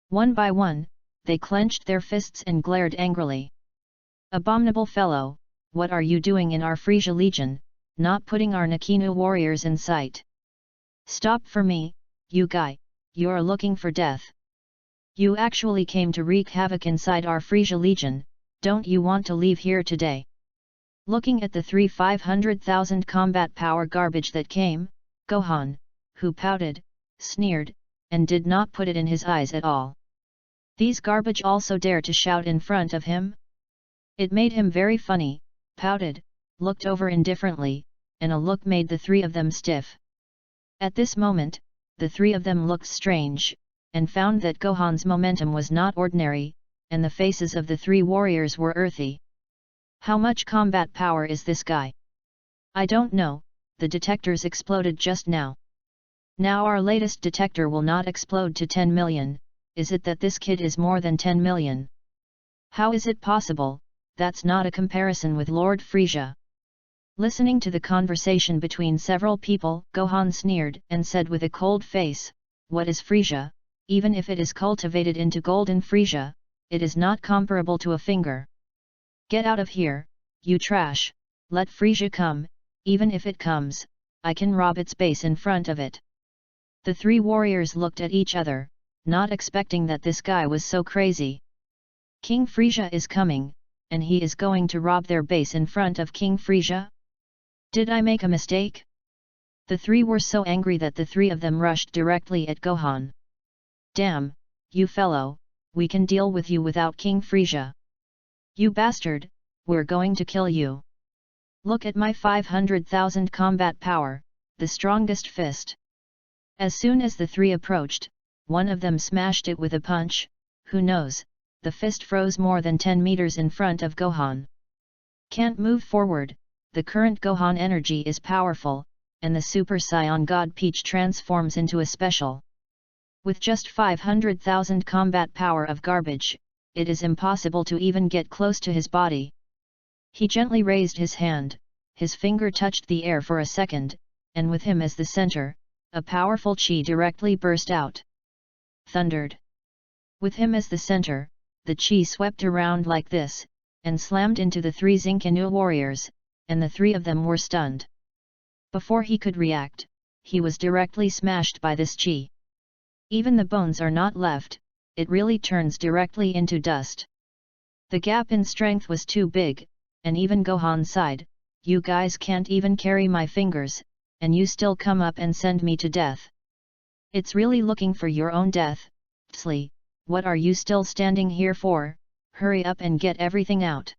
One by one, they clenched their fists and glared angrily. Abominable fellow, what are you doing in our Frisia Legion, not putting our Nakino warriors in sight? Stop for me, you guy, you're looking for death. You actually came to wreak havoc inside our Frisia Legion, don't you want to leave here today? Looking at the 3 500,000 combat power garbage that came, Gohan, who pouted, sneered, and did not put it in his eyes at all. These garbage also dare to shout in front of him? It made him very funny, pouted, looked over indifferently, and a look made the 3 of them stiff. At this moment, the 3 of them looked strange, and found that Gohan's momentum was not ordinary, and the faces of the 3 warriors were earthy. How much combat power is this guy? I don't know, the detectors exploded just now. Now our latest detector will not explode to 10 million, is it that this kid is more than 10 million? How is it possible, that's not a comparison with Lord Frisia. Listening to the conversation between several people, Gohan sneered and said with a cold face, what is Frisia? Even if it is cultivated into golden Frisia, it is not comparable to a finger. Get out of here, you trash, let Frisia come, even if it comes, I can rob its base in front of it. The 3 warriors looked at each other, not expecting that this guy was so crazy. King Frisia is coming, and he is going to rob their base in front of King Frisia? Did I make a mistake? The 3 were so angry that the 3 of them rushed directly at Gohan. Damn, you fellow, we can deal with you without King Frisia. You bastard, we're going to kill you. Look at my 500,000 combat power, the strongest fist. As soon as the 3 approached, one of them smashed it with a punch, who knows, the fist froze more than 10 meters in front of Gohan. Can't move forward, the current Gohan energy is powerful, and the Super Saiyan God Peach transforms into a special. With just 500,000 combat power of garbage, it is impossible to even get close to his body. He gently raised his hand, his finger touched the air for a second, and with him as the center, a powerful chi directly burst out. Thundered. With him as the center, the chi swept around like this, and slammed into the 3 Xinkanu warriors, and the 3 of them were stunned. Before he could react, he was directly smashed by this chi. Even the bones are not left, it really turns directly into dust. The gap in strength was too big, and even Gohan sighed, "You guys can't even carry my fingers, and you still come up and send me to death. It's really looking for your own death, Tsli, what are you still standing here for? Hurry up and get everything out."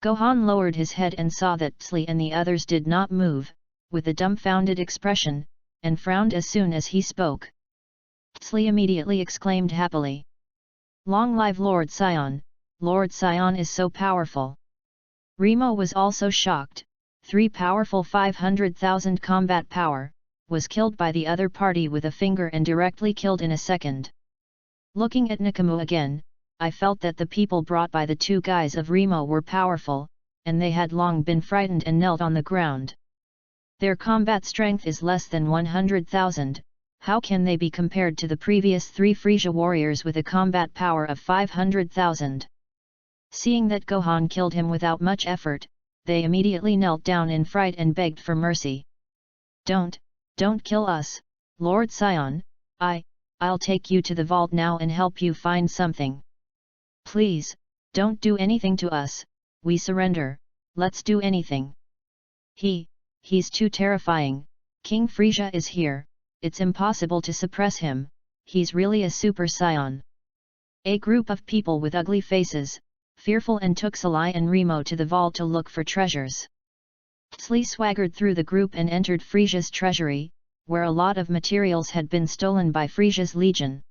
Gohan lowered his head and saw that Tsli and the others did not move, with a dumbfounded expression, and frowned as soon as he spoke. Tsli immediately exclaimed happily. "Long live Lord Sion, Lord Sion is so powerful." Remo was also shocked, 3 powerful 500,000 combat power, was killed by the other party with a finger and directly killed in a second. Looking at Nakamu again, I felt that the people brought by the 2 guys of Remo were powerful, and they had long been frightened and knelt on the ground. Their combat strength is less than 100,000, how can they be compared to the previous 3 Frisia warriors with a combat power of 500,000? Seeing that Gohan killed him without much effort, they immediately knelt down in fright and begged for mercy. Don't kill us, Lord Sion, I'll take you to the vault now and help you find something. Please, don't do anything to us, we surrender, let's do anything. He's too terrifying, King Frisia is here, it's impossible to suppress him, he's really a Super Saiyan. A group of people with ugly faces, fearful, and took Salai and Remo to the vault to look for treasures. Tsli swaggered through the group and entered Frisia's treasury, where a lot of materials had been stolen by Frisia's legion.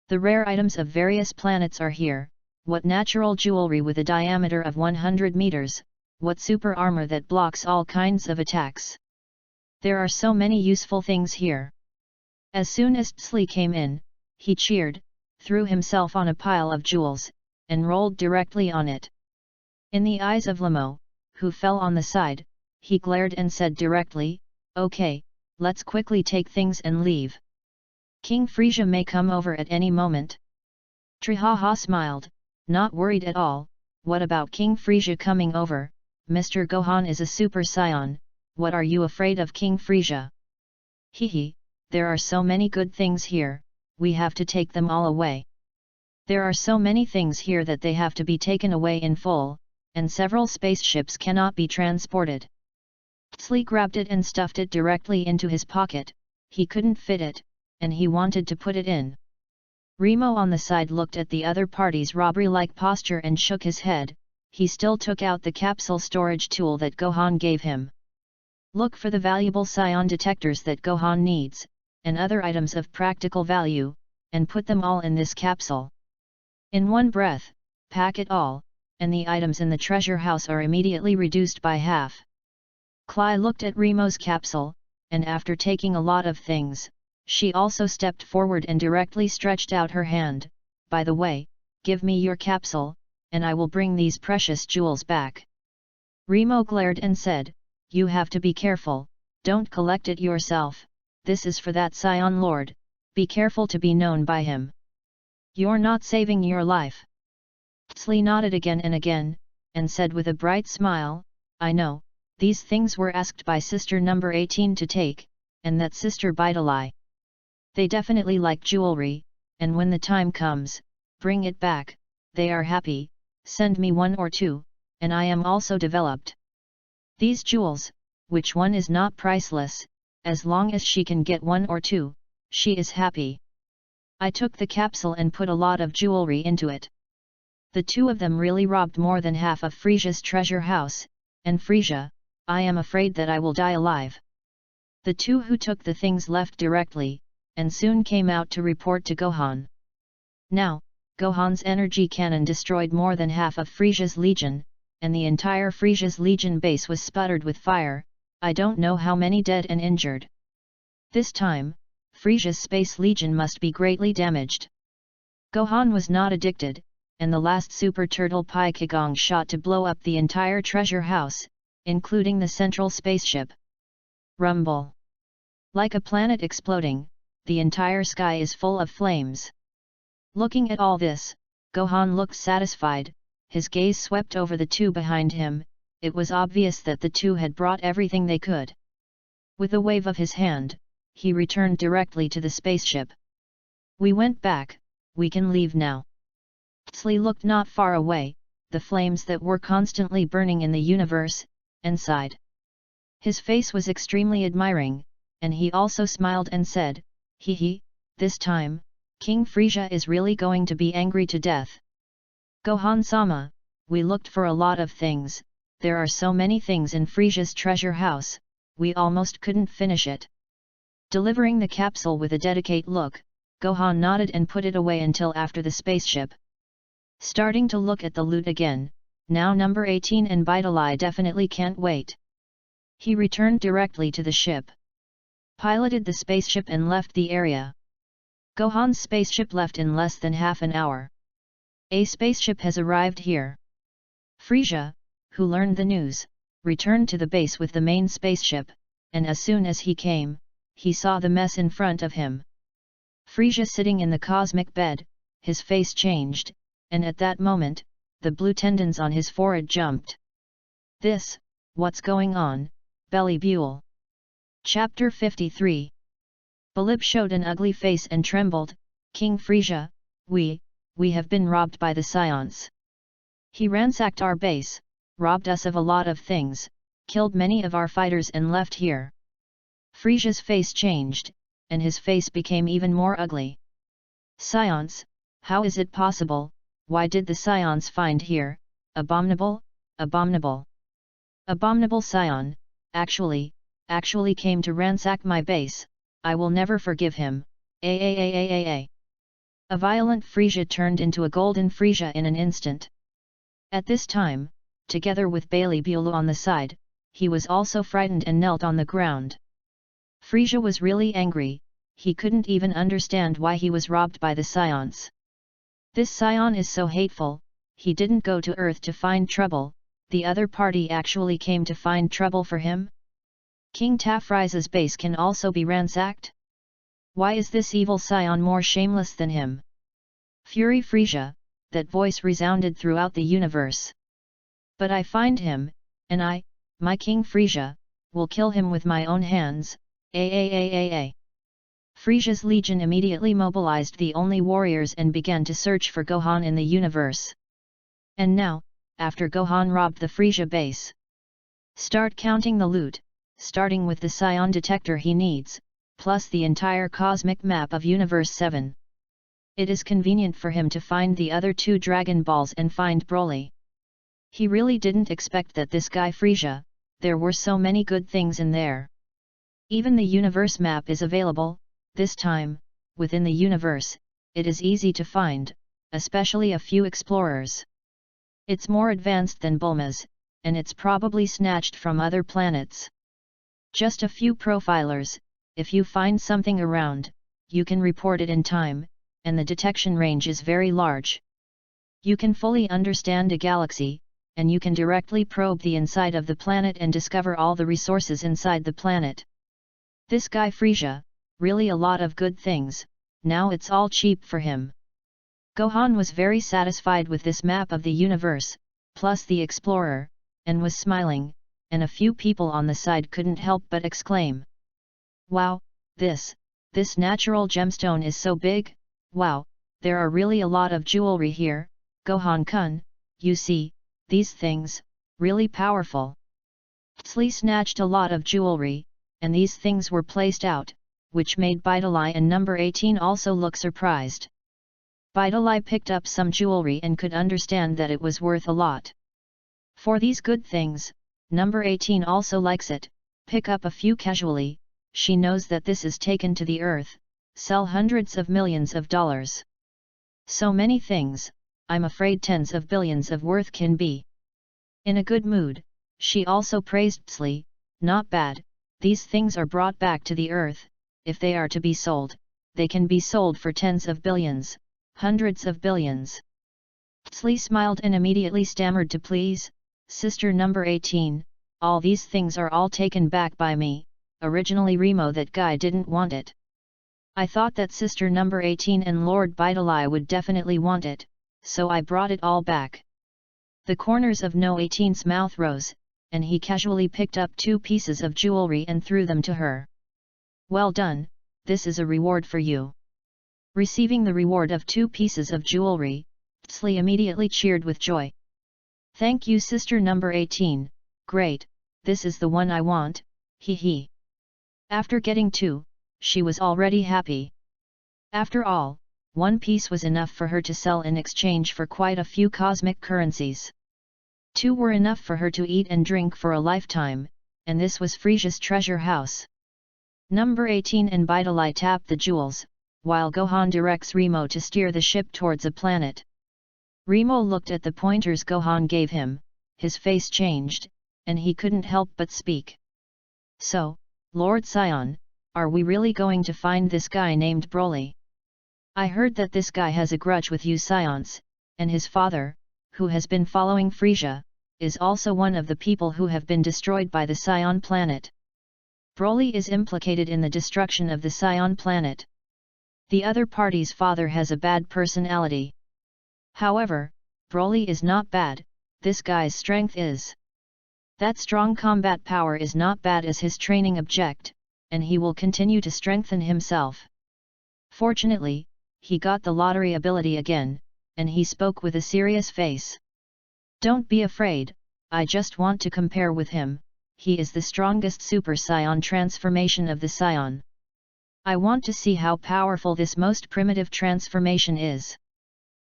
The rare items of various planets are here, what natural jewelry with a diameter of 100 meters, what super armor that blocks all kinds of attacks. There are so many useful things here. As soon as Tsli came in, he cheered, threw himself on a pile of jewels, and rolled directly on it. In the eyes of Lamo, who fell on the side, he glared and said directly, "Okay, let's quickly take things and leave. King Frisia may come over at any moment." Trihaha smiled, not worried at all. "What about King Frisia coming over? Mr. Gohan is a Super Saiyan, what are you afraid of King Frisia?" "Hehe, there are so many good things here, we have to take them all away. There are so many things here that they have to be taken away in full, and several spaceships cannot be transported." Tsli grabbed it and stuffed it directly into his pocket, he couldn't fit it, and he wanted to put it in. Remo on the side looked at the other party's robbery-like posture and shook his head, he still took out the capsule storage tool that Gohan gave him. "Look for the valuable Saiyan detectors that Gohan needs, and other items of practical value, and put them all in this capsule. In one breath, pack it all, and the items in the treasure house are immediately reduced by half." Klai looked at Remo's capsule, and after taking a lot of things, she also stepped forward and directly stretched out her hand. "By the way, give me your capsule, and I will bring these precious jewels back." Remo glared and said, "You have to be careful, don't collect it yourself, this is for that Saiyan Lord, be careful to be known by him. You're not saving your life." Tsli nodded again and again, and said with a bright smile, "I know, these things were asked by sister number 18 to take, and that sister Bidalai. They definitely like jewelry, and when the time comes, bring it back, they are happy, send me 1 or 2, and I am also developed. These jewels, which one is not priceless, as long as she can get 1 or 2, she is happy." I took the capsule and put a lot of jewelry into it. The 2 of them really robbed more than half of Frisia's treasure house, and Frisia, I am afraid that I will die alive. The 2 who took the things left directly, and soon came out to report to Gohan. Now, Gohan's energy cannon destroyed more than half of Frisia's legion, and the entire Frisia's legion base was sputtered with fire, I don't know how many dead and injured. This time, Frisia's space legion must be greatly damaged. Gohan was not addicted, and the last super turtle Paikagong shot to blow up the entire treasure house, including the central spaceship. Rumble. Like a planet exploding, the entire sky is full of flames. Looking at all this, Gohan looked satisfied, his gaze swept over the two behind him. It was obvious that the two had brought everything they could. With a wave of his hand, he returned directly to the spaceship. We went back, we can leave now. Ptsley looked not far away, the flames that were constantly burning in the universe, and sighed. His face was extremely admiring, and he also smiled and said, "Hee hee, this time, King Frieza is really going to be angry to death." Gohan-sama, we looked for a lot of things, there are so many things in Frieza's treasure house, we almost couldn't finish it. Delivering the capsule with a dedicate look, Gohan nodded and put it away until after the spaceship. Starting to look at the loot again, now number 18 and Bidalai definitely can't wait. He returned directly to the ship, piloted the spaceship and left the area. Gohan's spaceship left in less than half an hour. A spaceship has arrived here. Frieza, who learned the news, returned to the base with the main spaceship, and as soon as he came, he saw the mess in front of him. Frieza sitting in the cosmic bed, his face changed, and at that moment, the blue tendons on his forehead jumped. What's going on, Belly Buell? Chapter 53. Balib showed an ugly face and trembled, "King Frieza, we have been robbed by the Scions. He ransacked our base, robbed us of a lot of things, killed many of our fighters and left here." Frieza's face changed, and his face became even more ugly. "Scions, how is it possible? Why did the Scions find here? Abominable, abominable. Abominable Scion, actually came to ransack my base, I will never forgive him, A. A violent Frieza turned into a golden Frieza in an instant. At this time, together with Bailey Buell on the side, he was also frightened and knelt on the ground. Frieza was really angry, he couldn't even understand why he was robbed by the Scions. This Scion is so hateful, he didn't go to Earth to find trouble, the other party actually came to find trouble for him? King Tafriza's base can also be ransacked? Why is this evil Scion more shameless than him? Fury Frieza, that voice resounded throughout the universe. But I find him, and my King Frieza, will kill him with my own hands, A. Frieza's legion immediately mobilized the only warriors and began to search for Gohan in the universe. And now, after Gohan robbed the Frieza base, start counting the loot, starting with the Scion detector he needs, plus the entire cosmic map of Universe 7. It is convenient for him to find the other 2 Dragon Balls and find Broly. He really didn't expect that this guy Frieza, there were so many good things in there. Even the universe map is available, this time, within the universe, it is easy to find, especially a few explorers. It's more advanced than Bulma's, and it's probably snatched from other planets. Just a few profilers, if you find something around, you can report it in time, and the detection range is very large. You can fully understand a galaxy, and you can directly probe the inside of the planet and discover all the resources inside the planet. This guy Frieza, really a lot of good things, now it's all cheap for him. Gohan was very satisfied with this map of the universe, plus the explorer, and was smiling, and a few people on the side couldn't help but exclaim, "Wow, this natural gemstone is so big, wow, there are really a lot of jewelry here, Gohan-kun, you see, these things, really powerful." Ptsley snatched a lot of jewelry, and these things were placed out, which made Bidalai and number 18 also look surprised. Bidalai picked up some jewelry and could understand that it was worth a lot. For these good things, number 18 also likes it, pick up a few casually, she knows that this is taken to the earth, sell hundreds of millions of dollars. So many things, I'm afraid tens of billions of worth can be. In a good mood, she also praised Ptsley, not bad, these things are brought back to the earth, if they are to be sold, they can be sold for tens of billions, hundreds of billions. Slee smiled and immediately stammered to please, Sister number 18, all these things are all taken back by me, originally Remo that guy didn't want it. I thought that Sister number 18 and Lord Bidalai would definitely want it, so I brought it all back. The corners of No 18's mouth rose, and he casually picked up 2 pieces of jewelry and threw them to her. Well done, this is a reward for you. Receiving the reward of 2 pieces of jewelry, Slee immediately cheered with joy. Thank you Sister number 18, great, this is the one I want, hee hee. After getting 2, she was already happy. After all, 1 piece was enough for her to sell in exchange for quite a few cosmic currencies. 2 were enough for her to eat and drink for a lifetime, and this was Frisia's treasure house. Number 18 and Bidalai tap the jewels, while Gohan directs Remo to steer the ship towards a planet. Remo looked at the pointers Gohan gave him, his face changed, and he couldn't help but speak. So, Lord Sion, are we really going to find this guy named Broly? I heard that this guy has a grudge with you Scions, and his father, who has been following Frisia, is also one of the people who have been destroyed by the Sion planet. Broly is implicated in the destruction of the Sion planet. The other party's father has a bad personality. However, Broly is not bad, this guy's strength is. That strong combat power is not bad as his training object, and he will continue to strengthen himself. Fortunately, he got the lottery ability again, and he spoke with a serious face. Don't be afraid, I just want to compare with him, he is the strongest Super Saiyan transformation of the Saiyan. I want to see how powerful this most primitive transformation is.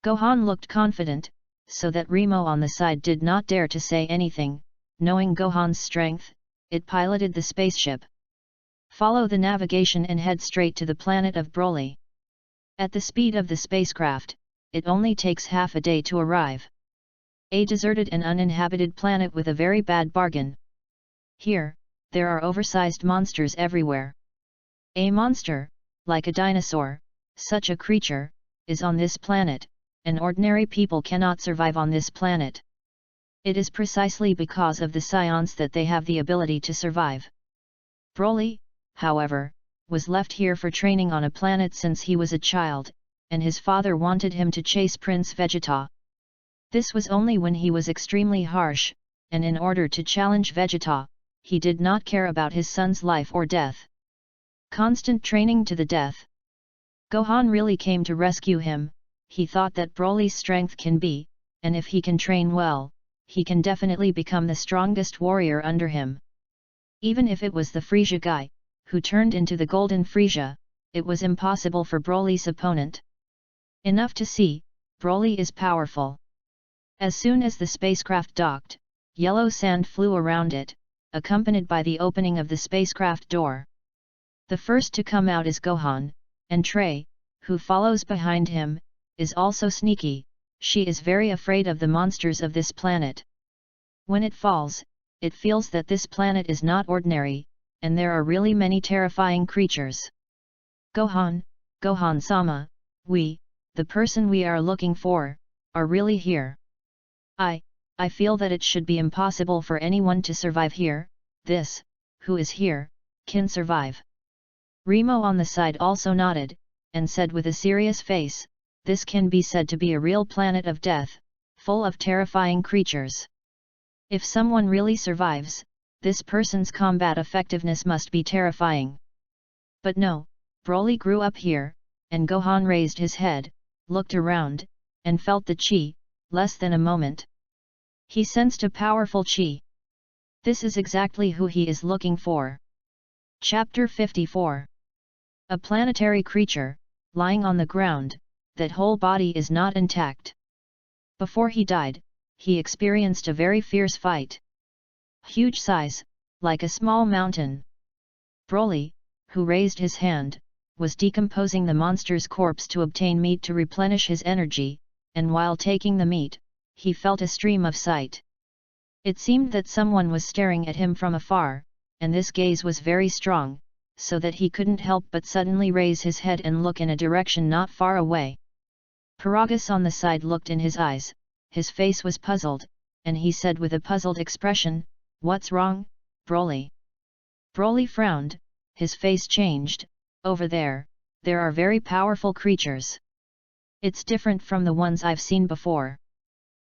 Gohan looked confident, so that Remo on the side did not dare to say anything. Knowing Gohan's strength, it piloted the spaceship. Follow the navigation and head straight to the planet of Broly. At the speed of the spacecraft, it only takes half a day to arrive. A deserted and uninhabited planet with a very bad bargain. Here, there are oversized monsters everywhere. A monster, like a dinosaur, such a creature, is on this planet, and ordinary people cannot survive on this planet. It is precisely because of the Scions that they have the ability to survive. Broly, however, was left here for training on a planet since he was a child, and his father wanted him to chase Prince Vegeta. This was only when he was extremely harsh, and in order to challenge Vegeta, he did not care about his son's life or death. Constant training to the death. Gohan really came to rescue him. He thought that Broly's strength can be, and if he can train well, he can definitely become the strongest warrior under him. Even if it was the Frisia guy, who turned into the Golden Frisia, it was impossible for Broly's opponent. Enough to see, Broly is powerful. As soon as the spacecraft docked, yellow sand flew around it, accompanied by the opening of the spacecraft door. The first to come out is Gohan, and Trey, who follows behind him, is also sneaky. She is very afraid of the monsters of this planet. When it falls, it feels that this planet is not ordinary, and there are really many terrifying creatures. Gohan-sama, the person we are looking for, are really here. I feel that it should be impossible for anyone to survive here. Who is here, can survive. Remo on the side also nodded, and said with a serious face, this can be said to be a real planet of death, full of terrifying creatures. If someone really survives, this person's combat effectiveness must be terrifying. But no, Broly grew up here, and Gohan raised his head, looked around, and felt the chi, less than a moment. He sensed a powerful chi. This is exactly who he is looking for. Chapter 54. A planetary creature, lying on the ground, that whole body is not intact. Before he died, he experienced a very fierce fight. Huge size, like a small mountain. Broly, who raised his hand, was decomposing the monster's corpse to obtain meat to replenish his energy, and while taking the meat, he felt a stream of sight. It seemed that someone was staring at him from afar, and this gaze was very strong, so that he couldn't help but suddenly raise his head and look in a direction not far away. Paragus on the side looked in his eyes, his face was puzzled, and he said with a puzzled expression, "What's wrong, Broly?" Broly frowned, his face changed. "Over there are very powerful creatures. It's different from the ones I've seen before."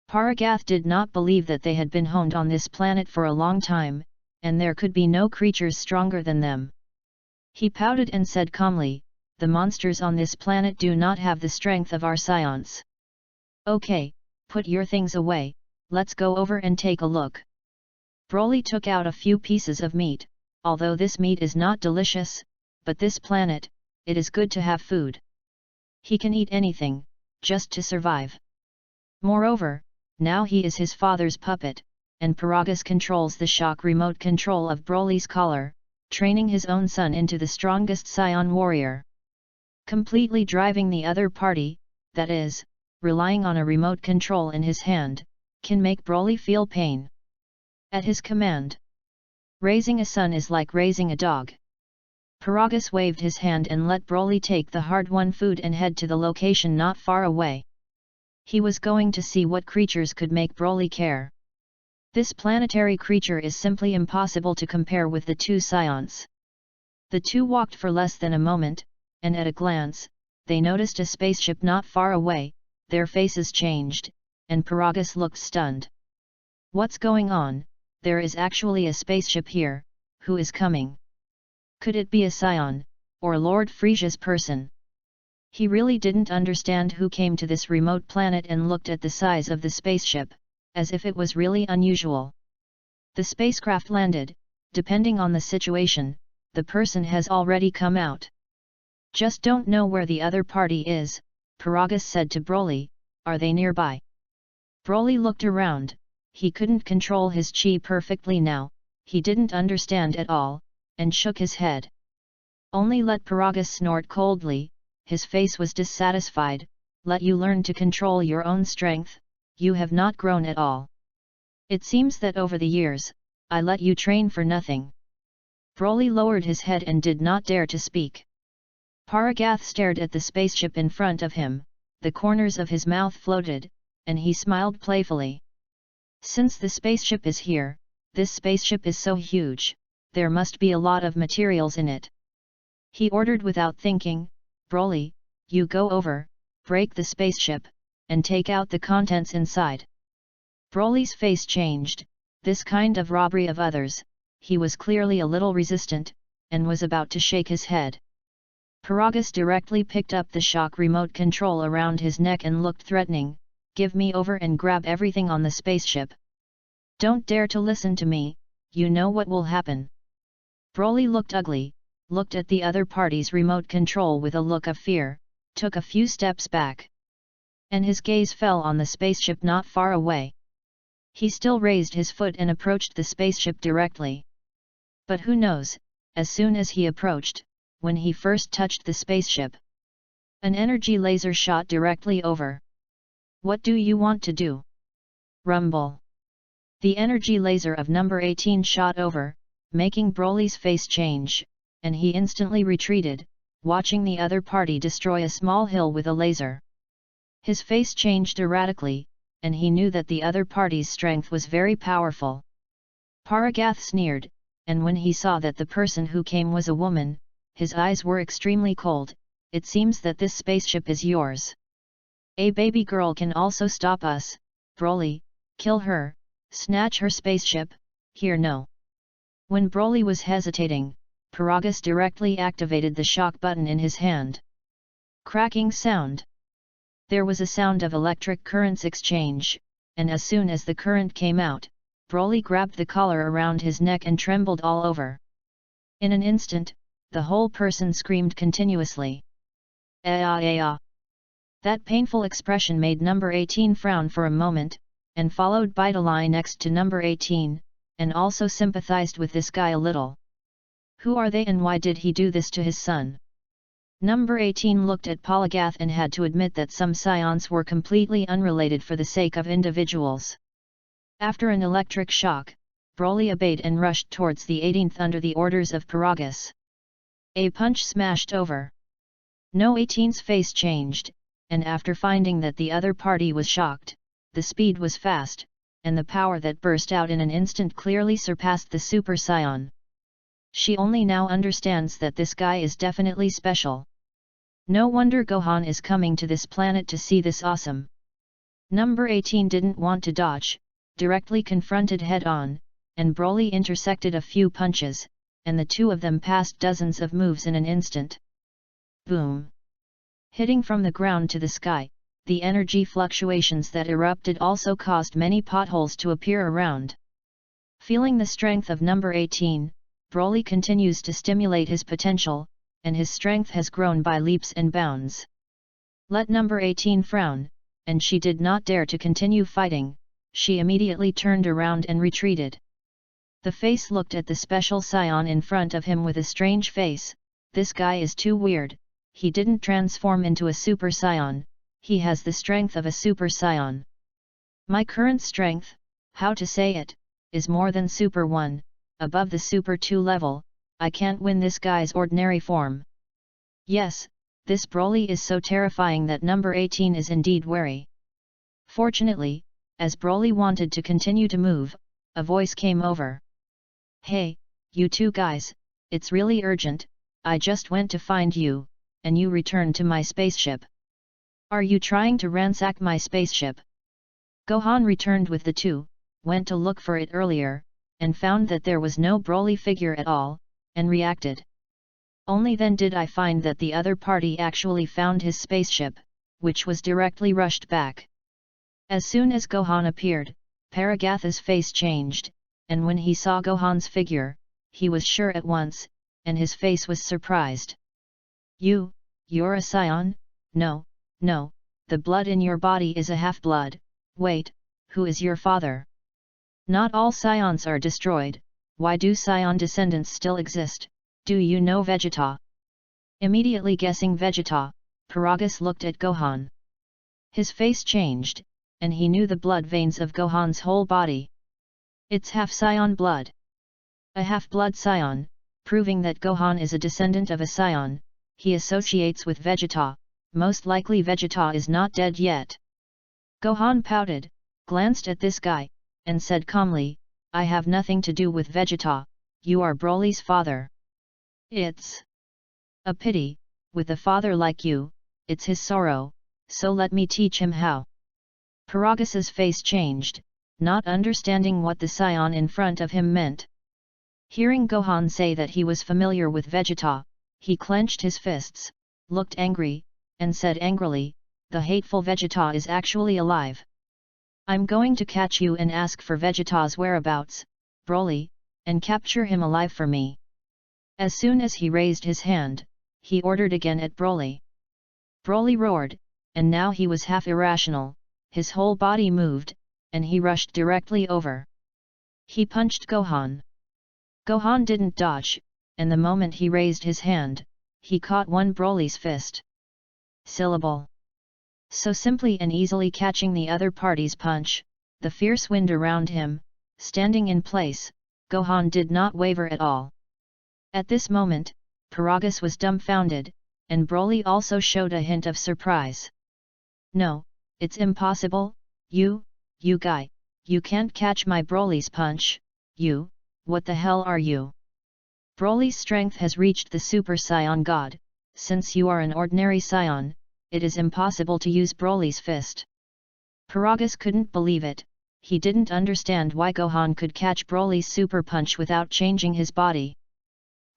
Paragath did not believe that they had been honed on this planet for a long time, and there could be no creatures stronger than them. He pouted and said calmly, "The monsters on this planet do not have the strength of our scions. Okay, put your things away, let's go over and take a look." Broly took out a few pieces of meat. Although this meat is not delicious, but this planet, it is good to have food. He can eat anything, just to survive. Moreover, now he is his father's puppet, and Paragus controls the shock remote control of Broly's collar, training his own son into the strongest scion warrior. Completely driving the other party, that is, relying on a remote control in his hand, can make Broly feel pain. At his command. Raising a son is like raising a dog. Paragus waved his hand and let Broly take the hard-won food and head to the location not far away. He was going to see what creatures could make Broly care. This planetary creature is simply impossible to compare with the two scions. The two walked for less than a moment, and at a glance, they noticed a spaceship not far away. Their faces changed, and Paragus looked stunned. "What's going on? There is actually a spaceship here. Who is coming? Could it be a scion, or Lord Frisia's person?" He really didn't understand who came to this remote planet and looked at the size of the spaceship, as if it was really unusual. The spacecraft landed. Depending on the situation, the person has already come out. "Just don't know where the other party is," Paragus said to Broly. "Are they nearby?" Broly looked around. He couldn't control his chi perfectly now, he didn't understand at all, and shook his head. Only let Paragus snort coldly, his face was dissatisfied. "Let you learn to control your own strength, you have not grown at all. It seems that over the years, I let you train for nothing." Broly lowered his head and did not dare to speak. Paragath stared at the spaceship in front of him, the corners of his mouth floated, and he smiled playfully. "Since the spaceship is here, this spaceship is so huge, there must be a lot of materials in it." He ordered without thinking, "Broly, you go over, break the spaceship, and take out the contents inside." Broly's face changed. This kind of robbery of others, he was clearly a little resistant, and was about to shake his head. Paragus directly picked up the shock remote control around his neck and looked threatening. "Give me over and grab everything on the spaceship. Don't dare to listen to me, you know what will happen." Broly looked ugly, looked at the other party's remote control with a look of fear, took a few steps back. And his gaze fell on the spaceship not far away. He still raised his foot and approached the spaceship directly. But who knows, as soon as he approached, when he first touched the spaceship, an energy laser shot directly over. "What do you want to do?" Rumble. The energy laser of number 18 shot over, making Broly's face change, and he instantly retreated, watching the other party destroy a small hill with a laser. His face changed erratically, and he knew that the other party's strength was very powerful. Paragath sneered, and when he saw that the person who came was a woman, his eyes were extremely cold. "It seems that this spaceship is yours. A baby girl can also stop us, Broly, kill her, snatch her spaceship, here no." When Broly was hesitating, Paragus directly activated the shock button in his hand. Cracking sound. There was a sound of electric currents exchange, and as soon as the current came out, Broly grabbed the collar around his neck and trembled all over. In an instant, the whole person screamed continuously. "Ah!" That painful expression made number 18 frown for a moment, and followed by the lie next to number 18, and also sympathized with this guy a little. Who are they and why did he do this to his son? Number 18 looked at Paragath and had to admit that some scions were completely unrelated for the sake of individuals. After an electric shock, Broly obeyed and rushed towards the 18th under the orders of Paragus. A punch smashed over. No 18's face changed, and after finding that the other party was shocked, the speed was fast, and the power that burst out in an instant clearly surpassed the Super Saiyan. She only now understands that this guy is definitely special. No wonder Gohan is coming to this planet to see this awesome. Number 18 didn't want to dodge, directly confronted head-on, and Broly intersected a few punches, and the two of them passed dozens of moves in an instant. Boom! Hitting from the ground to the sky, the energy fluctuations that erupted also caused many potholes to appear around. Feeling the strength of number 18, Broly continues to stimulate his potential, and his strength has grown by leaps and bounds. Let number 18 frown, and she did not dare to continue fighting. She immediately turned around and retreated. The face looked at the special Saiyan in front of him with a strange face. This guy is too weird. He didn't transform into a Super Saiyan, he has the strength of a Super Saiyan. My current strength, how to say it, is more than Super 1, above the Super 2 level. I can't win this guy's ordinary form. Yes, this Broly is so terrifying that number 18 is indeed wary. Fortunately, as Broly wanted to continue to move, a voice came over. Hey, you two guys, it's really urgent, I just went to find you, and you returned to my spaceship. Are you trying to ransack my spaceship? Gohan returned with the two, went to look for it earlier, and found that there was no Broly figure at all, and reacted. Only then did I find that the other party actually found his spaceship, which was directly rushed back. As soon as Gohan appeared, Paragatha's face changed, and when he saw Gohan's figure, he was sure at once, and his face was surprised. You're a Saiyan? No, the blood in your body is a half-blood. Wait, who is your father? Not all Saiyans are destroyed. Why do Saiyan descendants still exist? Do you know Vegeta? Immediately guessing Vegeta, Paragas looked at Gohan. His face changed, and he knew the blood veins of Gohan's whole body. It's half Saiyan blood. A half-blood Saiyan, proving that Gohan is a descendant of a Saiyan. He associates with Vegeta, most likely Vegeta is not dead yet. Gohan pouted, glanced at this guy, and said calmly, I have nothing to do with Vegeta, you are Broly's father. It's a pity, with a father like you, it's his sorrow, so let me teach him how. Paragas's face changed, not understanding what the Saiyan in front of him meant. Hearing Gohan say that he was familiar with Vegeta, he clenched his fists, looked angry, and said angrily, the hateful Vegeta is actually alive. I'm going to catch you and ask for Vegeta's whereabouts, Broly, and capture him alive for me. As soon as he raised his hand, he ordered again at Broly. Broly roared, and now he was half irrational, his whole body moved, and he rushed directly over. He punched Gohan. Gohan didn't dodge, and the moment he raised his hand, he caught one Broly's fist. Syllable. So simply and easily catching the other party's punch, the fierce wind around him, standing in place, Gohan did not waver at all. At this moment, Paragas was dumbfounded, and Broly also showed a hint of surprise. No, it's impossible, you guy, you can't catch my Broly's punch, what the hell are you? Broly's strength has reached the Super Saiyan God, since you are an ordinary Saiyan, it is impossible to use Broly's fist. Paragas couldn't believe it, he didn't understand why Gohan could catch Broly's super punch without changing his body.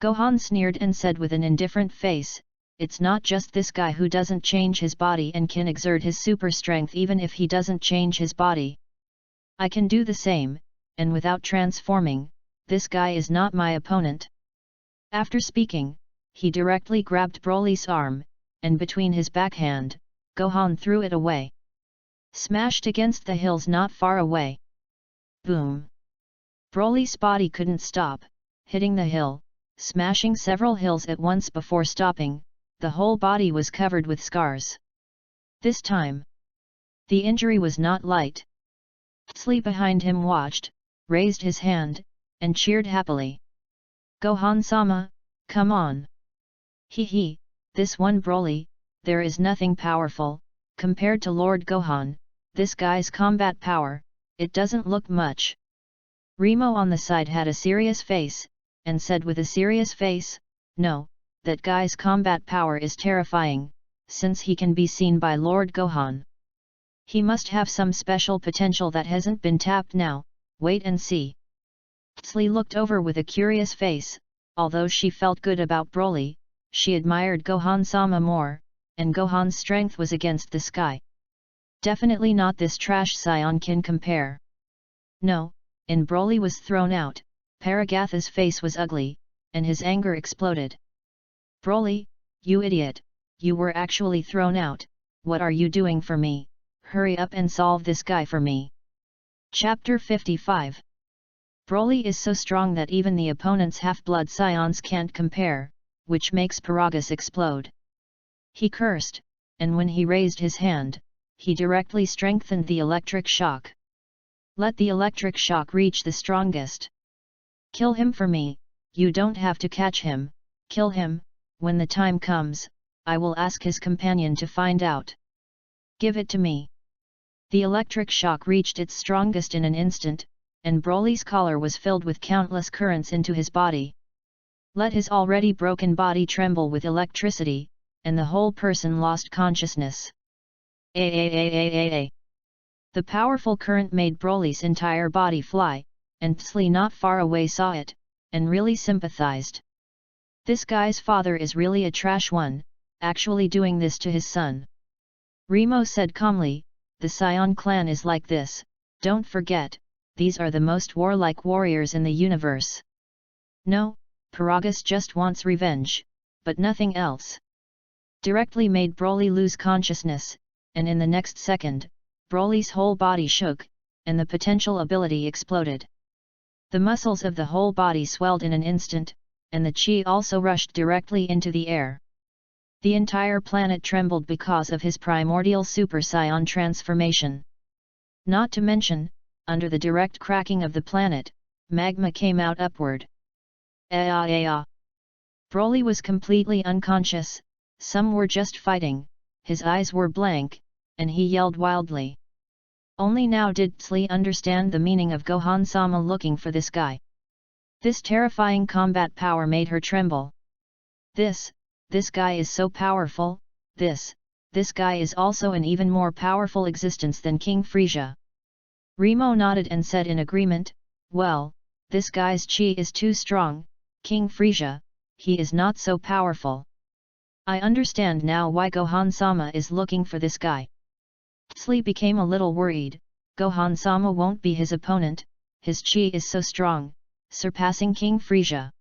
Gohan sneered and said with an indifferent face, it's not just this guy who doesn't change his body and can exert his super strength even if he doesn't change his body. I can do the same, and without transforming, this guy is not my opponent. After speaking, he directly grabbed Broly's arm, and between his backhand, Gohan threw it away. Smashed against the hills not far away. Boom! Broly's body couldn't stop, hitting the hill, smashing several hills at once before stopping, the whole body was covered with scars. This time, the injury was not light. Tsley behind him watched, raised his hand, and cheered happily. Gohan-sama, come on! Hee, this one Broly, there is nothing powerful, Compared to Lord Gohan, this guy's combat power, it doesn't look much. Remo on the side had a serious face, and said with a serious face, no, that guy's combat power is terrifying, since he can be seen by Lord Gohan. He must have some special potential that hasn't been tapped now, wait and see. Tsli looked over with a curious face. Although she felt good about Broly, she admired Gohan-sama more, and Gohan's strength was against the sky. Definitely not this trash Saiyan can compare. No, and Broly was thrown out. Paragatha's face was ugly, and his anger exploded. Broly, you idiot, you were actually thrown out, what are you doing for me? Hurry up and solve this guy for me. Chapter 55. Broly is so strong that even the opponent's half-blood Saiyans can't compare, which makes Paragas explode. He cursed, and when he raised his hand, he directly strengthened the electric shock. Let the electric shock reach the strongest. Kill him for me, you don't have to catch him, kill him, when the time comes, I will ask his companion to find out. Give it to me. The electric shock reached its strongest in an instant, and Broly's collar was filled with countless currents into his body. Let his already broken body tremble with electricity, and the whole person lost consciousness. The powerful current made Broly's entire body fly, and Tsli not far away saw it, and really sympathized. This guy's father is really a trash one, actually doing this to his son. Remo said calmly, the Saiyan clan is like this, don't forget. These are the most warlike warriors in the universe. No, Paragas just wants revenge, but nothing else. Directly made Broly lose consciousness, and in the next second, Broly's whole body shook, and the potential ability exploded. The muscles of the whole body swelled in an instant, and the chi also rushed directly into the air. The entire planet trembled because of his primordial Super Saiyan transformation. Not to mention, under the direct cracking of the planet, magma came out upward. Broly was completely unconscious, some were just fighting, his eyes were blank, and he yelled wildly. Only now did Tsli understand the meaning of Gohan-sama looking for this guy. This terrifying combat power made her tremble. This guy is so powerful, this guy is also an even more powerful existence than King Frieza. Remo nodded and said in agreement, well, this guy's chi is too strong, King Frieza, he is not so powerful. I understand now why Gohan-sama is looking for this guy. Tsli became a little worried, Gohan-sama won't be his opponent, his chi is so strong, surpassing King Frieza.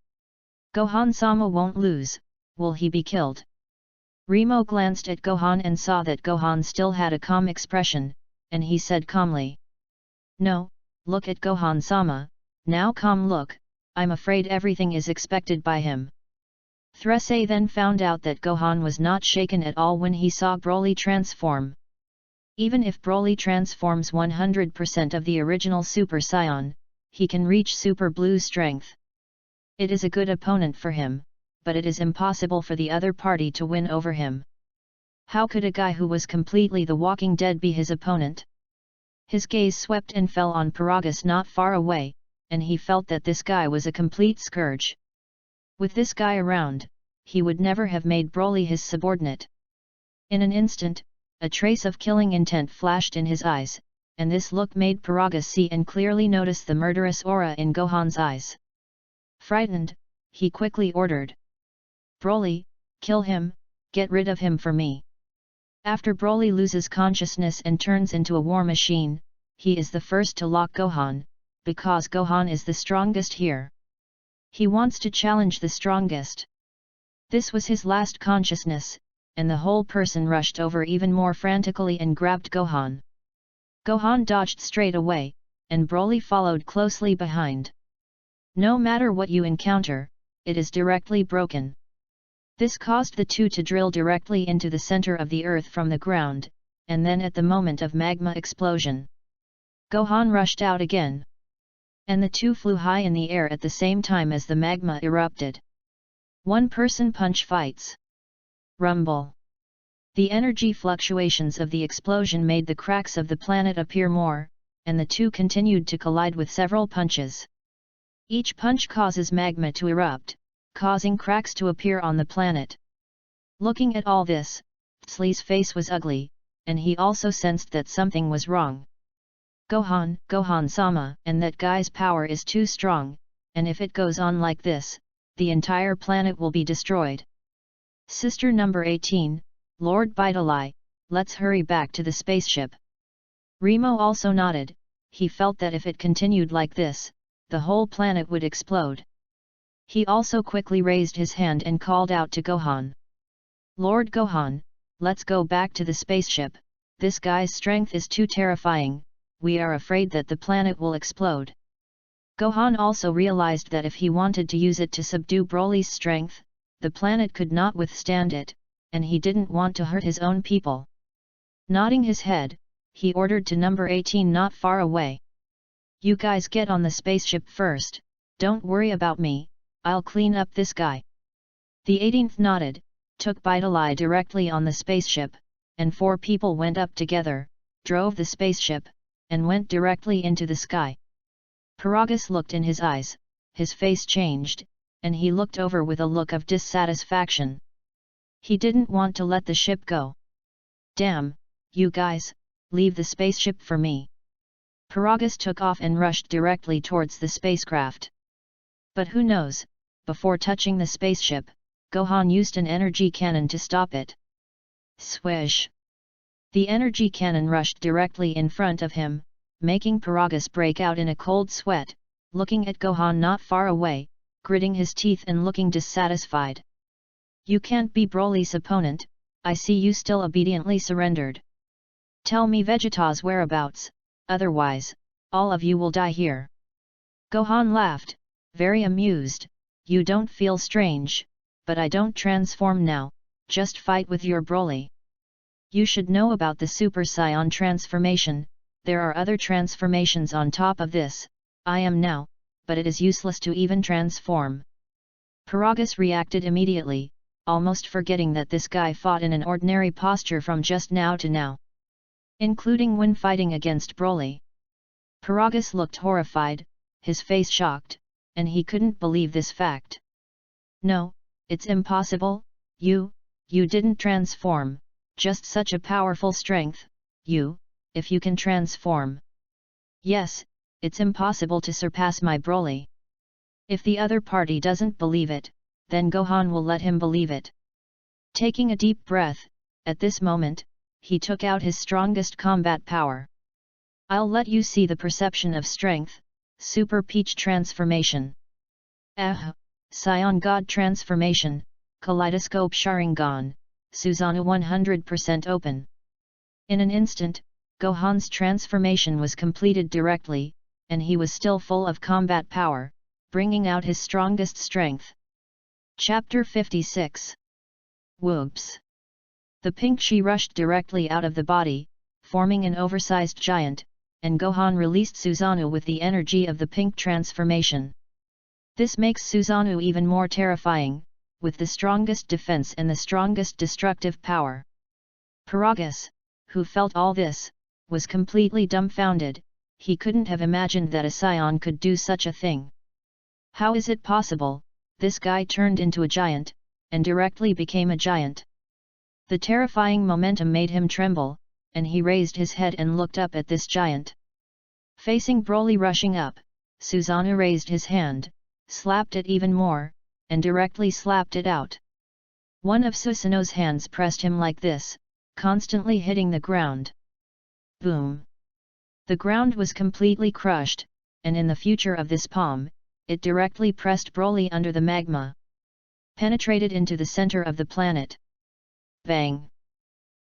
Gohan-sama won't lose, will he be killed? Remo glanced at Gohan and saw that Gohan still had a calm expression, and he said calmly. No, look at Gohan-sama, now calm look, I'm afraid everything is expected by him. Threse then found out that Gohan was not shaken at all when he saw Broly transform. Even if Broly transforms 100% of the original Super Saiyan, he can reach Super Blue strength. It is a good opponent for him, but it is impossible for the other party to win over him. How could a guy who was completely the Walking Dead be his opponent? His gaze swept and fell on Paragas not far away, and he felt that this guy was a complete scourge. With this guy around, he would never have made Broly his subordinate. In an instant, a trace of killing intent flashed in his eyes, and this look made Paragas see and clearly notice the murderous aura in Gohan's eyes. Frightened, he quickly ordered. Broly, kill him, get rid of him for me. After Broly loses consciousness and turns into a war machine, he is the first to lock Gohan, because Gohan is the strongest here. He wants to challenge the strongest. This was his last consciousness, and the whole person rushed over even more frantically and grabbed Gohan. Gohan dodged straight away, and Broly followed closely behind. No matter what you encounter, it is directly broken. This caused the two to drill directly into the center of the earth from the ground, and then at the moment of magma explosion, Gohan rushed out again. And the two flew high in the air at the same time as the magma erupted. One-person punch fights. Rumble. The energy fluctuations of the explosion made the cracks of the planet appear more, and the two continued to collide with several punches. Each punch causes magma to erupt, causing cracks to appear on the planet. Looking at all this, Ptsley's face was ugly, and he also sensed that something was wrong. Gohan-sama, and that guy's power is too strong, and if it goes on like this, the entire planet will be destroyed. Sister number 18, Lord Bidalai, let's hurry back to the spaceship. Remo also nodded. He felt that if it continued like this, the whole planet would explode. He also quickly raised his hand and called out to Gohan. Lord Gohan, let's go back to the spaceship. This guy's strength is too terrifying, we are afraid that the planet will explode. Gohan also realized that if he wanted to use it to subdue Broly's strength, the planet could not withstand it, and he didn't want to hurt his own people. Nodding his head, he ordered to number 18 not far away. You guys get on the spaceship first, don't worry about me, I'll clean up this guy. The 18th nodded, took Bidalai directly on the spaceship, and 4 people went up together, drove the spaceship, and went directly into the sky. Paragus looked in his eyes, his face changed, and he looked over with a look of dissatisfaction. He didn't want to let the ship go. Damn, you guys, leave the spaceship for me. Paragus took off and rushed directly towards the spacecraft. But who knows, before touching the spaceship, Gohan used an energy cannon to stop it. Swish! The energy cannon rushed directly in front of him, making Paragus break out in a cold sweat, looking at Gohan not far away, gritting his teeth and looking dissatisfied. You can't be Broly's opponent, I see you still obediently surrendered. Tell me Vegeta's whereabouts, otherwise, all of you will die here. Gohan laughed, very amused. You don't feel strange, but I don't transform now, just fight with your Broly. You should know about the Super Saiyan transformation, there are other transformations on top of this, I am now, but it is useless to even transform. Paragus reacted immediately, almost forgetting that this guy fought in an ordinary posture from just now to now. Including when fighting against Broly. Paragus looked horrified, his face shocked, and he couldn't believe this fact. No, it's impossible, you didn't transform, just such a powerful strength, if you can transform. Yes, it's impossible to surpass my Broly. If the other party doesn't believe it, then Gohan will let him believe it. Taking a deep breath, at this moment, he took out his strongest combat power. I'll let you see the perception of strength, Super Peach Transformation. Saiyan God Transformation, Kaleidoscope Sharingan, Susanoo 100% open. In an instant, Gohan's transformation was completed directly, and he was still full of combat power, bringing out his strongest strength. Chapter 56. Whoops! The pink she rushed directly out of the body, forming an oversized giant, and Gohan released Susanoo with the energy of the pink transformation. This makes Susanoo even more terrifying, with the strongest defense and the strongest destructive power. Paragus, who felt all this, was completely dumbfounded, he couldn't have imagined that a Saiyan could do such a thing. How is it possible, this guy turned into a giant, and directly became a giant? The terrifying momentum made him tremble, and he raised his head and looked up at this giant. Facing Broly rushing up, Susanoo raised his hand, slapped it even more, and directly slapped it out. One of Susanoo's hands pressed him like this, constantly hitting the ground. Boom! The ground was completely crushed, and in the future of this palm, it directly pressed Broly under the magma. Penetrated into the center of the planet. Bang!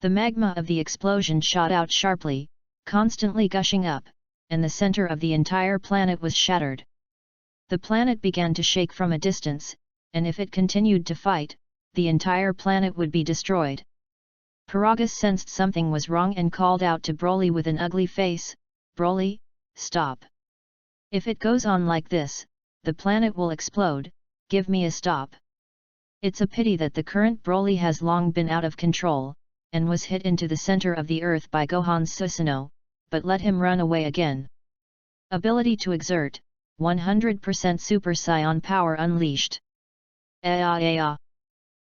The magma of the explosion shot out sharply, constantly gushing up, and the center of the entire planet was shattered. The planet began to shake from a distance, and if it continued to fight, the entire planet would be destroyed. Paragus sensed something was wrong and called out to Broly with an ugly face, Broly, stop! If it goes on like this, the planet will explode, give me a stop. It's a pity that the current Broly has long been out of control, and was hit into the center of the earth by Gohan's Susanoo, but let him run away again. Ability to exert, 100% Super Saiyan power unleashed.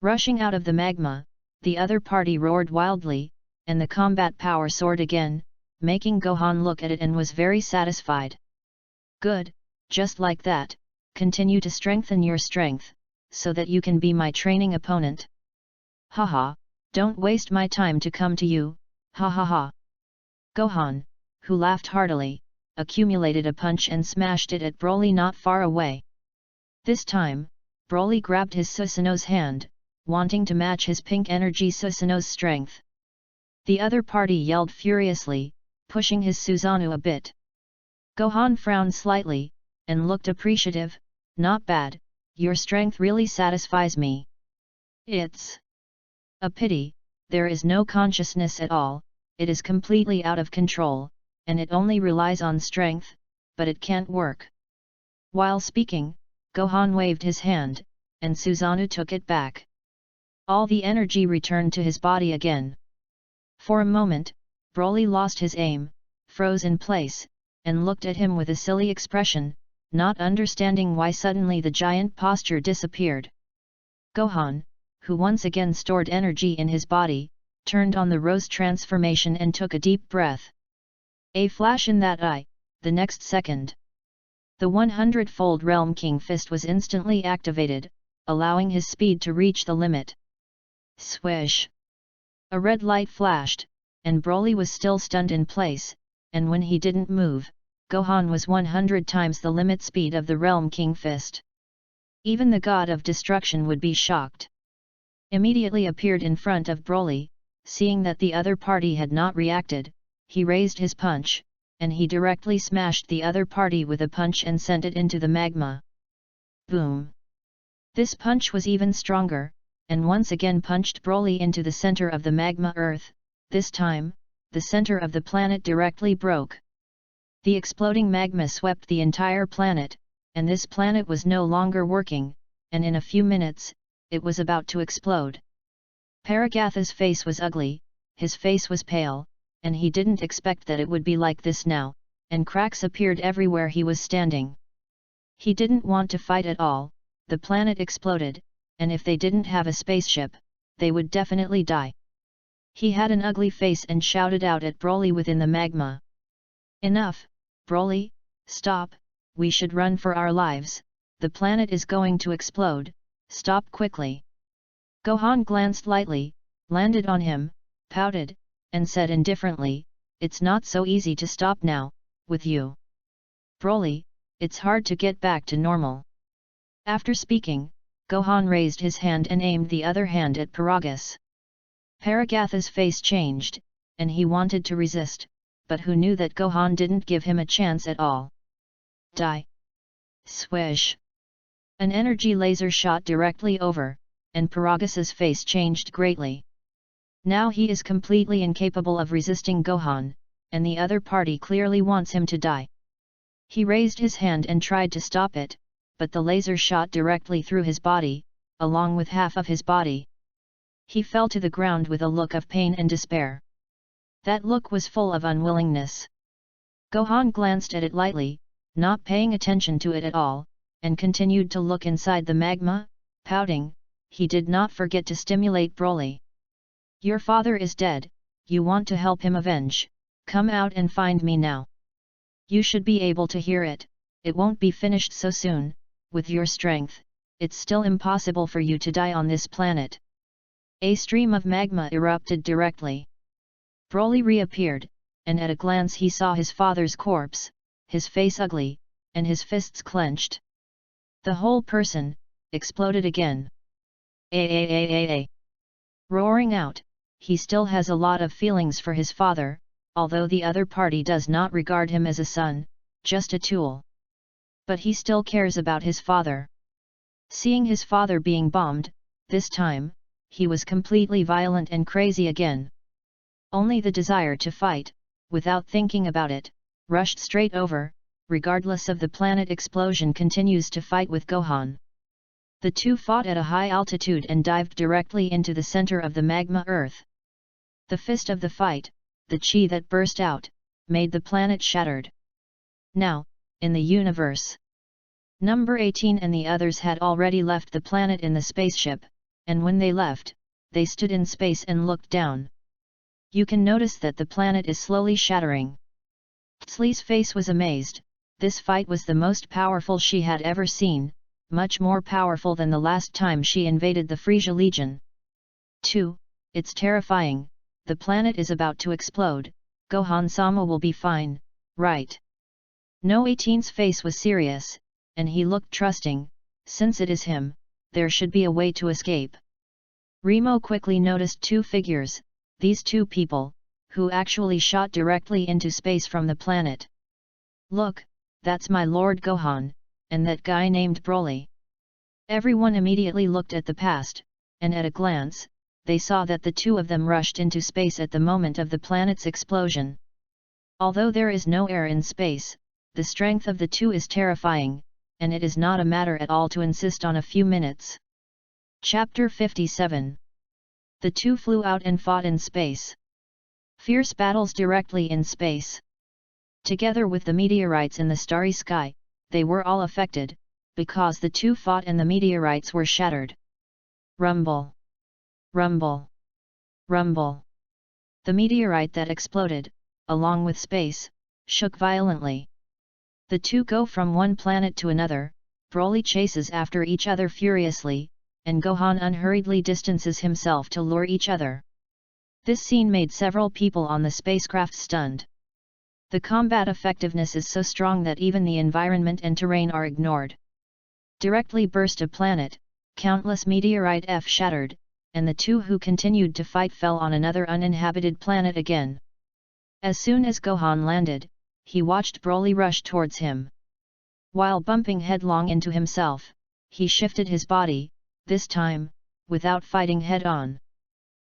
Rushing out of the magma, the other party roared wildly, and the combat power soared again, making Gohan look at it and was very satisfied. Good, just like that, continue to strengthen your strength, so that you can be my training opponent. Haha, don't waste my time to come to you, ha ha ha. Gohan, who laughed heartily, accumulated a punch and smashed it at Broly not far away. This time, Broly grabbed his Susanoo's hand, wanting to match his pink energy Susanoo's strength. The other party yelled furiously, pushing his Susanoo a bit. Gohan frowned slightly, and looked appreciative. Not bad, your strength really satisfies me. It's a pity, there is no consciousness at all, it is completely out of control, and it only relies on strength, but it can't work. While speaking, Gohan waved his hand, and Susanoo took it back. All the energy returned to his body again. For a moment, Broly lost his aim, froze in place, and looked at him with a silly expression, not understanding why suddenly the giant posture disappeared. Gohan, who once again stored energy in his body, turned on the rose transformation and took a deep breath. A flash in that eye, the next second. The 100-fold Realm King Fist was instantly activated, allowing his speed to reach the limit. Swish! A red light flashed, and Broly was still stunned in place, and when he didn't move, Gohan was 100 times the limit speed of the Realm King Fist. Even the God of Destruction would be shocked. Immediately appeared in front of Broly, seeing that the other party had not reacted, he raised his punch, and he directly smashed the other party with a punch and sent it into the magma. Boom! This punch was even stronger, and once again punched Broly into the center of the magma earth. This time, the center of the planet directly broke. The exploding magma swept the entire planet, and this planet was no longer working, and in a few minutes, it was about to explode. Paragatha's face was ugly, his face was pale, and he didn't expect that it would be like this now, and cracks appeared everywhere he was standing. He didn't want to fight at all, the planet exploded, and if they didn't have a spaceship, they would definitely die. He had an ugly face and shouted out at Broly within the magma. Enough, Broly, stop, we should run for our lives, the planet is going to explode, stop quickly. Gohan glanced lightly, landed on him, pouted, and said indifferently, it's not so easy to stop now, with you. Broly, it's hard to get back to normal. After speaking, Gohan raised his hand and aimed the other hand at Paragas. Paragatha's face changed, and he wanted to resist, but who knew that Gohan didn't give him a chance at all. Die! Swish! An energy laser shot directly over, and Paragas's face changed greatly. Now he is completely incapable of resisting Gohan, and the other party clearly wants him to die. He raised his hand and tried to stop it, but the laser shot directly through his body, along with half of his body. He fell to the ground with a look of pain and despair. That look was full of unwillingness. Gohan glanced at it lightly, not paying attention to it at all, and continued to look inside the magma, pouting. He did not forget to stimulate Broly. Your father is dead, you want to help him avenge, come out and find me now. You should be able to hear it, it won't be finished so soon, with your strength, it's still impossible for you to die on this planet. A stream of magma erupted directly. Broly reappeared, and at a glance he saw his father's corpse, his face ugly, and his fists clenched. The whole person exploded again. Roaring out, he still has a lot of feelings for his father, although the other party does not regard him as a son, just a tool. But he still cares about his father. Seeing his father being bombed, this time, he was completely violent and crazy again. Only the desire to fight, without thinking about it, rushed straight over, regardless of the planet explosion, continues to fight with Gohan. The two fought at a high altitude and dived directly into the center of the magma earth. The fist of the fight, the chi that burst out, made the planet shattered. Now, in the universe, Number 18 and the others had already left the planet in the spaceship, and when they left, they stood in space and looked down. You can notice that the planet is slowly shattering. Tsley's face was amazed. This fight was the most powerful she had ever seen, much more powerful than the last time she invaded the Frisia Legion. 2. It's terrifying, the planet is about to explode, Gohan-sama will be fine, right? No 18's face was serious, and he looked trusting. Since it is him, there should be a way to escape. Remo quickly noticed two figures, these two people, who actually shot directly into space from the planet. Look, that's my Lord Gohan, and that guy named Broly. Everyone immediately looked at the past, and at a glance, they saw that the two of them rushed into space at the moment of the planet's explosion. Although there is no air in space, the strength of the two is terrifying, and it is not a matter at all to insist on a few minutes. Chapter 57. The two flew out and fought in space. Fierce battles directly in space. Together with the meteorites in the starry sky, they were all affected, because the two fought and the meteorites were shattered. Rumble! Rumble! Rumble! The meteorite that exploded, along with space, shook violently. The two go from one planet to another, Broly chases after each other furiously, and Gohan unhurriedly distances himself to lure each other. This scene made several people on the spacecraft stunned. The combat effectiveness is so strong that even the environment and terrain are ignored. Directly burst a planet, countless meteorite F shattered, and the two who continued to fight fell on another uninhabited planet again. As soon as Gohan landed, he watched Broly rush towards him. While bumping headlong into himself, he shifted his body, this time, without fighting head-on.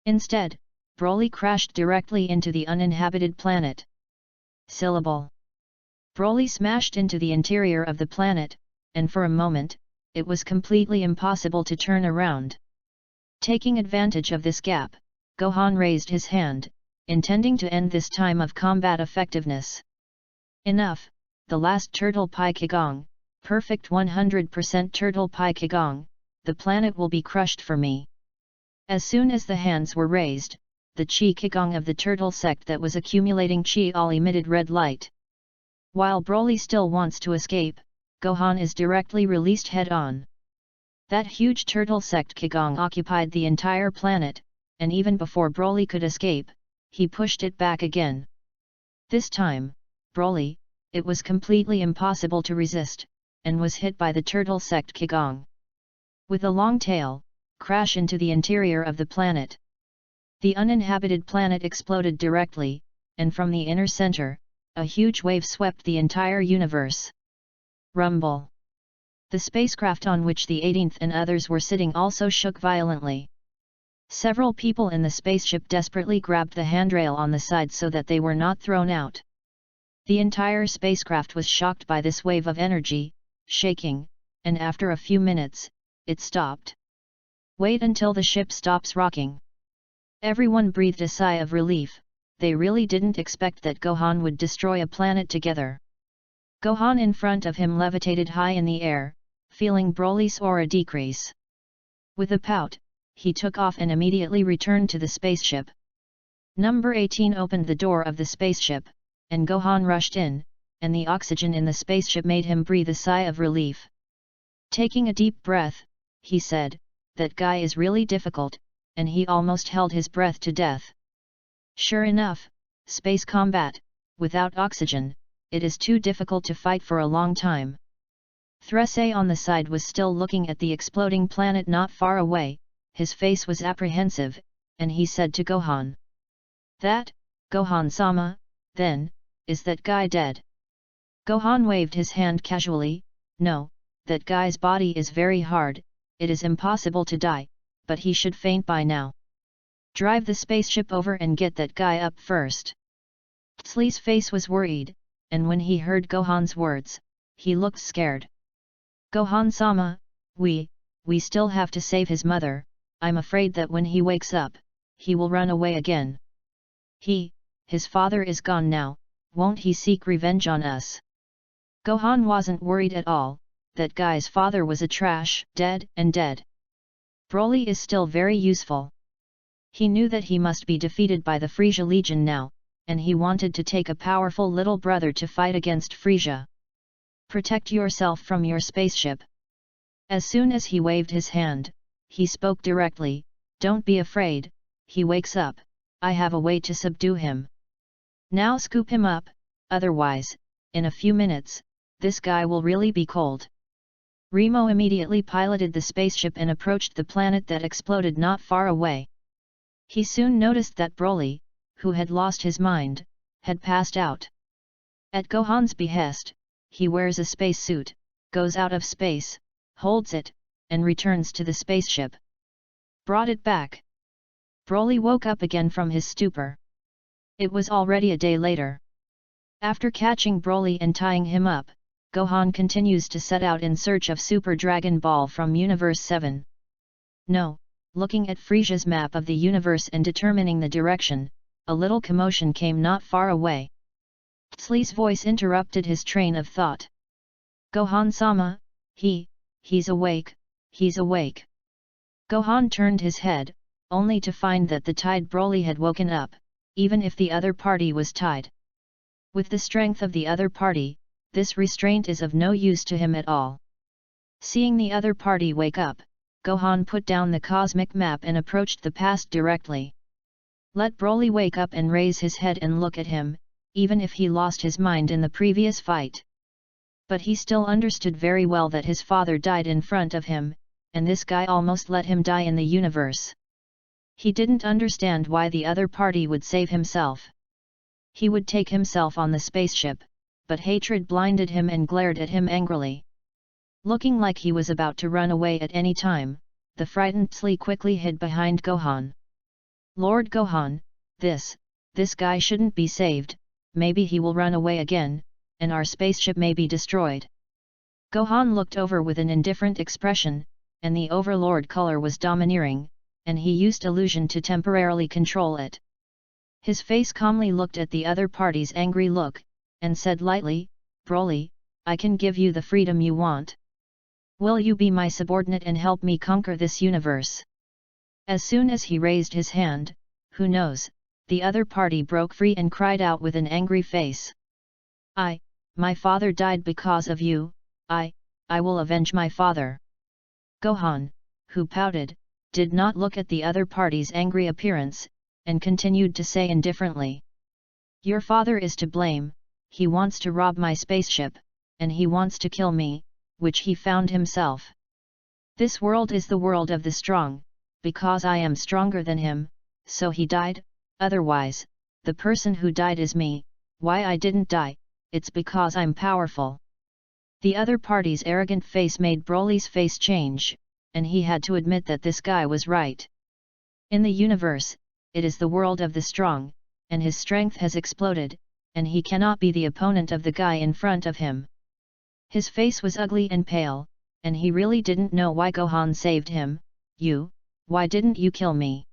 Instead, Broly crashed directly into the uninhabited planet. Syllable. Broly smashed into the interior of the planet, and for a moment, it was completely impossible to turn around. Taking advantage of this gap, Gohan raised his hand, intending to end this time of combat effectiveness. Enough, the last turtle Pi Kigong, perfect 100% turtle Pi Kigong, the planet will be crushed for me. As soon as the hands were raised, the Chi Kigong of the turtle sect that was accumulating Chi all emitted red light. While Broly still wants to escape, Gohan is directly released head-on. That huge turtle sect Kigong occupied the entire planet, and even before Broly could escape, he pushed it back again. This time, Broly, it was completely impossible to resist, and was hit by the turtle sect Kigong. With a long tail, crash into the interior of the planet. The uninhabited planet exploded directly, and from the inner center, a huge wave swept the entire universe. Rumble! The spacecraft on which the 18th and others were sitting also shook violently. Several people in the spaceship desperately grabbed the handrail on the side so that they were not thrown out. The entire spacecraft was shocked by this wave of energy, shaking, and after a few minutes, it stopped. Wait until the ship stops rocking. Everyone breathed a sigh of relief. They really didn't expect that Gohan would destroy a planet together. Gohan in front of him levitated high in the air, feeling Broly's aura decrease. With a pout, he took off and immediately returned to the spaceship. Number 18 opened the door of the spaceship, and Gohan rushed in, and the oxygen in the spaceship made him breathe a sigh of relief. Taking a deep breath, he said, "That guy is really difficult," and he almost held his breath to death. Sure enough, space combat, without oxygen, it is too difficult to fight for a long time. Threse on the side was still looking at the exploding planet not far away, his face was apprehensive, and he said to Gohan. "That, Gohan-sama, then, is that guy dead?" Gohan waved his hand casually, "No, that guy's body is very hard, it is impossible to die, but he should faint by now. Drive the spaceship over and get that guy up first." Tsley's face was worried, and when he heard Gohan's words, he looked scared. "Gohan-sama, we still have to save his mother, I'm afraid that when he wakes up, he will run away again." His father is gone now, won't he seek revenge on us? Gohan wasn't worried at all, that guy's father was a trash, dead. Broly is still very useful. He knew that he must be defeated by the Frisia Legion now, and he wanted to take a powerful little brother to fight against Frisia. Protect yourself from your spaceship. As soon as he waved his hand, he spoke directly, don't be afraid, he wakes up, I have a way to subdue him. Now scoop him up, otherwise, in a few minutes, this guy will really be cold. Remo immediately piloted the spaceship and approached the planet that exploded not far away. He soon noticed that Broly, who had lost his mind, had passed out. At Gohan's behest, he wears a spacesuit, goes out of space, holds it, and returns to the spaceship. Brought it back. Broly woke up again from his stupor. It was already a day later. After catching Broly and tying him up, Gohan continues to set out in search of Super Dragon Ball from Universe 7. No, looking at Frisia's map of the universe and determining the direction, a little commotion came not far away. Tsuli's voice interrupted his train of thought. Gohan-sama, he's awake, he's awake. Gohan turned his head, only to find that the tied Broly had woken up, even if the other party was tied. With the strength of the other party, this restraint is of no use to him at all. Seeing the other party wake up, Gohan put down the cosmic map and approached the past directly. Let Broly wake up and raise his head and look at him, even if he lost his mind in the previous fight. But he still understood very well that his father died in front of him, and this guy almost let him die in the universe. He didn't understand why the other party would save himself. He would take himself on the spaceship, but hatred blinded him and glared at him angrily. Looking like he was about to run away at any time, the frightened Tsuli quickly hid behind Gohan. Lord Gohan, this guy shouldn't be saved, maybe he will run away again, and our spaceship may be destroyed. Gohan looked over with an indifferent expression, and the overlord color was domineering, and he used illusion to temporarily control it. His face calmly looked at the other party's angry look, and said lightly, Broly, I can give you the freedom you want. Will you be my subordinate and help me conquer this universe? As soon as he raised his hand, who knows, the other party broke free and cried out with an angry face. My father died because of you, I will avenge my father. Gohan, who pouted, did not look at the other party's angry appearance, and continued to say indifferently. Your father is to blame, he wants to rob my spaceship, and he wants to kill me, which he found himself. This world is the world of the strong, because I am stronger than him, so he died, otherwise, the person who died is me, why I didn't die, it's because I'm powerful. The other party's arrogant face made Broly's face change, and he had to admit that this guy was right. In the universe, it is the world of the strong, and his strength has exploded, and he cannot be the opponent of the guy in front of him. His face was ugly and pale, and he really didn't know why Gohan saved him. Why didn't you kill me?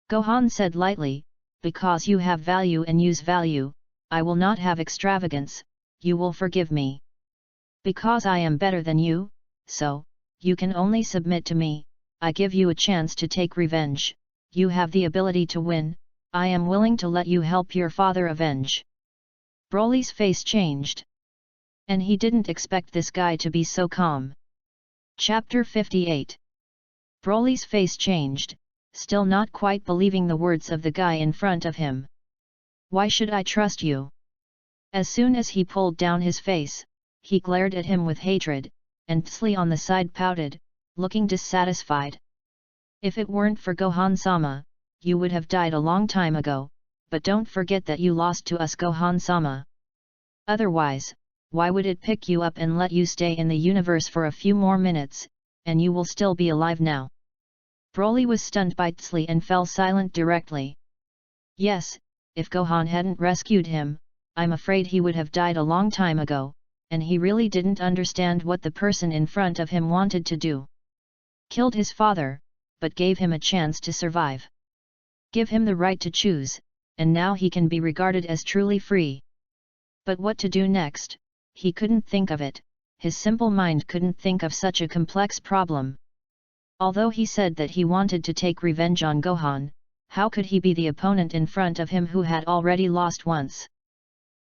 Gohan said lightly, because you have value and use value, I will not have extravagance, you will forgive me. Because I am better than you, so, you can only submit to me, I give you a chance to take revenge, you have the ability to win, I am willing to let you help your father avenge. Broly's face changed. And he didn't expect this guy to be so calm. Chapter 58. Broly's face changed, still not quite believing the words of the guy in front of him. Why should I trust you? As soon as he pulled down his face, he glared at him with hatred, and Tsuli on the side pouted, looking dissatisfied. If it weren't for Gohan-sama, you would have died a long time ago, but don't forget that you lost to us Gohan-sama. Otherwise, why would it pick you up and let you stay in the universe for a few more minutes, and you will still be alive now? Broly was stunned by Tsuli and fell silent directly. Yes, if Gohan hadn't rescued him, I'm afraid he would have died a long time ago, and he really didn't understand what the person in front of him wanted to do. Killed his father, but gave him a chance to survive. Give him the right to choose, and now he can be regarded as truly free. But what to do next? He couldn't think of it, his simple mind couldn't think of such a complex problem. Although he said that he wanted to take revenge on Gohan, how could he be the opponent in front of him who had already lost once?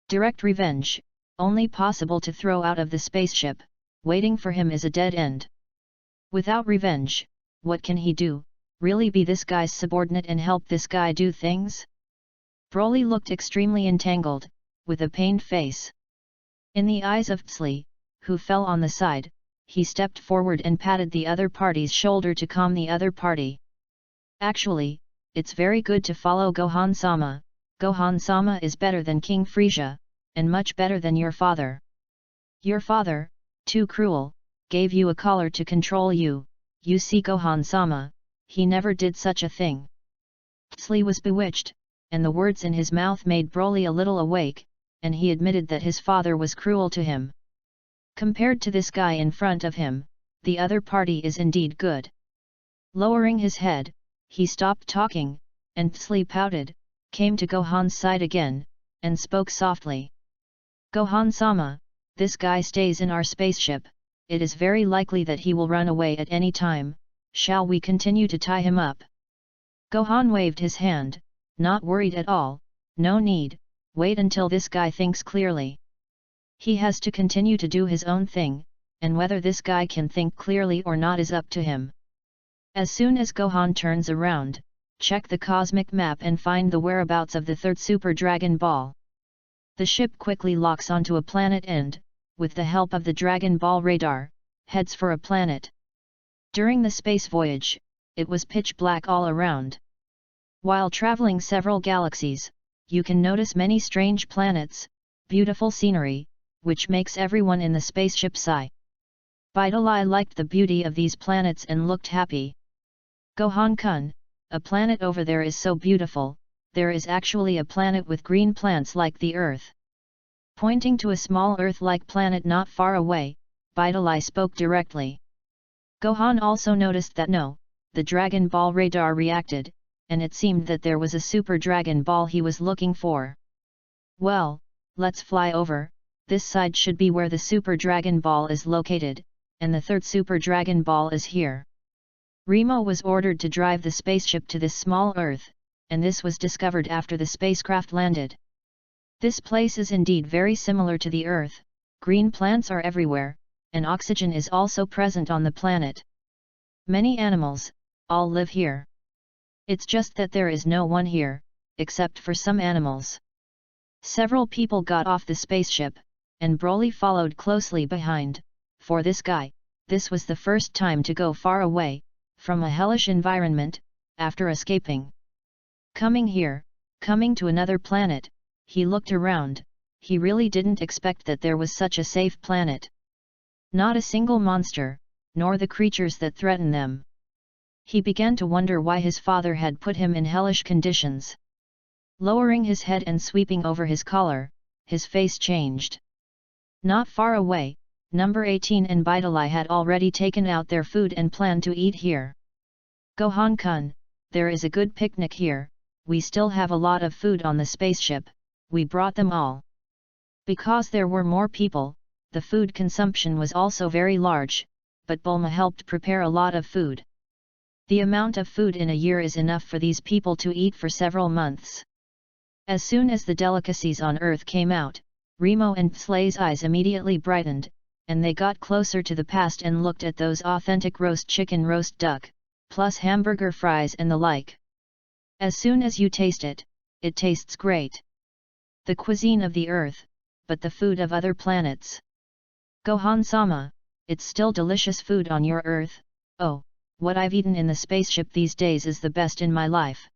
Direct revenge, only possible to throw out of the spaceship, waiting for him is a dead end. Without revenge, what can he do, really be this guy's subordinate and help this guy do things? Broly looked extremely entangled, with a pained face. In the eyes of Psli, who fell on the side, he stepped forward and patted the other party's shoulder to calm the other party. Actually, it's very good to follow Gohan-sama. Gohan-sama is better than King Frieza, and much better than your father. Your father, too cruel, gave you a collar to control you. You see Gohan-sama, he never did such a thing. Psli was bewitched, and the words in his mouth made Broly a little awake, and he admitted that his father was cruel to him. Compared to this guy in front of him, the other party is indeed good. Lowering his head, he stopped talking, and Psli pouted, came to Gohan's side again, and spoke softly. Gohan-sama, this guy stays in our spaceship, it is very likely that he will run away at any time, shall we continue to tie him up? Gohan waved his hand, not worried at all, no need, wait until this guy thinks clearly. He has to continue to do his own thing, and whether this guy can think clearly or not is up to him. As soon as Gohan turns around, check the cosmic map and find the whereabouts of the third Super Dragon Ball. The ship quickly locks onto a planet and, with the help of the Dragon Ball radar, heads for a planet. During the space voyage, it was pitch black all around. While traveling several galaxies, you can notice many strange planets, beautiful scenery, which makes everyone in the spaceship sigh. Vidalai liked the beauty of these planets and looked happy. Gohan-kun, a planet over there is so beautiful, there is actually a planet with green plants like the Earth. Pointing to a small Earth-like planet not far away, Vidalai spoke directly. Gohan also noticed that the Dragon Ball radar reacted, and it seemed that there was a Super Dragon Ball he was looking for. Well, let's fly over, this side should be where the Super Dragon Ball is located, and the third Super Dragon Ball is here. Remo was ordered to drive the spaceship to this small Earth, and this was discovered after the spacecraft landed. This place is indeed very similar to the Earth, green plants are everywhere, and oxygen is also present on the planet. Many animals, all live here. It's just that there is no one here, except for some animals. Several people got off the spaceship, and Broly followed closely behind. For this guy, this was the first time to go far away, from a hellish environment, after escaping. Coming to another planet, he looked around, he really didn't expect that there was such a safe planet. Not a single monster, nor the creatures that threaten them. He began to wonder why his father had put him in hellish conditions. Lowering his head and sweeping over his collar, his face changed. Not far away, number 18 and Vidalai had already taken out their food and planned to eat here. Gohan-kun, there is a good picnic here, we still have a lot of food on the spaceship, we brought them all. Because there were more people, the food consumption was also very large, but Bulma helped prepare a lot of food. The amount of food in a year is enough for these people to eat for several months. As soon as the delicacies on Earth came out, Remo and Psli's eyes immediately brightened, and they got closer to the past and looked at those authentic roast chicken, roast duck, plus hamburger fries and the like. As soon as you taste it, it tastes great. The cuisine of the Earth, but the food of other planets. Gohan-sama, it's still delicious food on your Earth, oh, what I've eaten in the spaceship these days is the best in my life.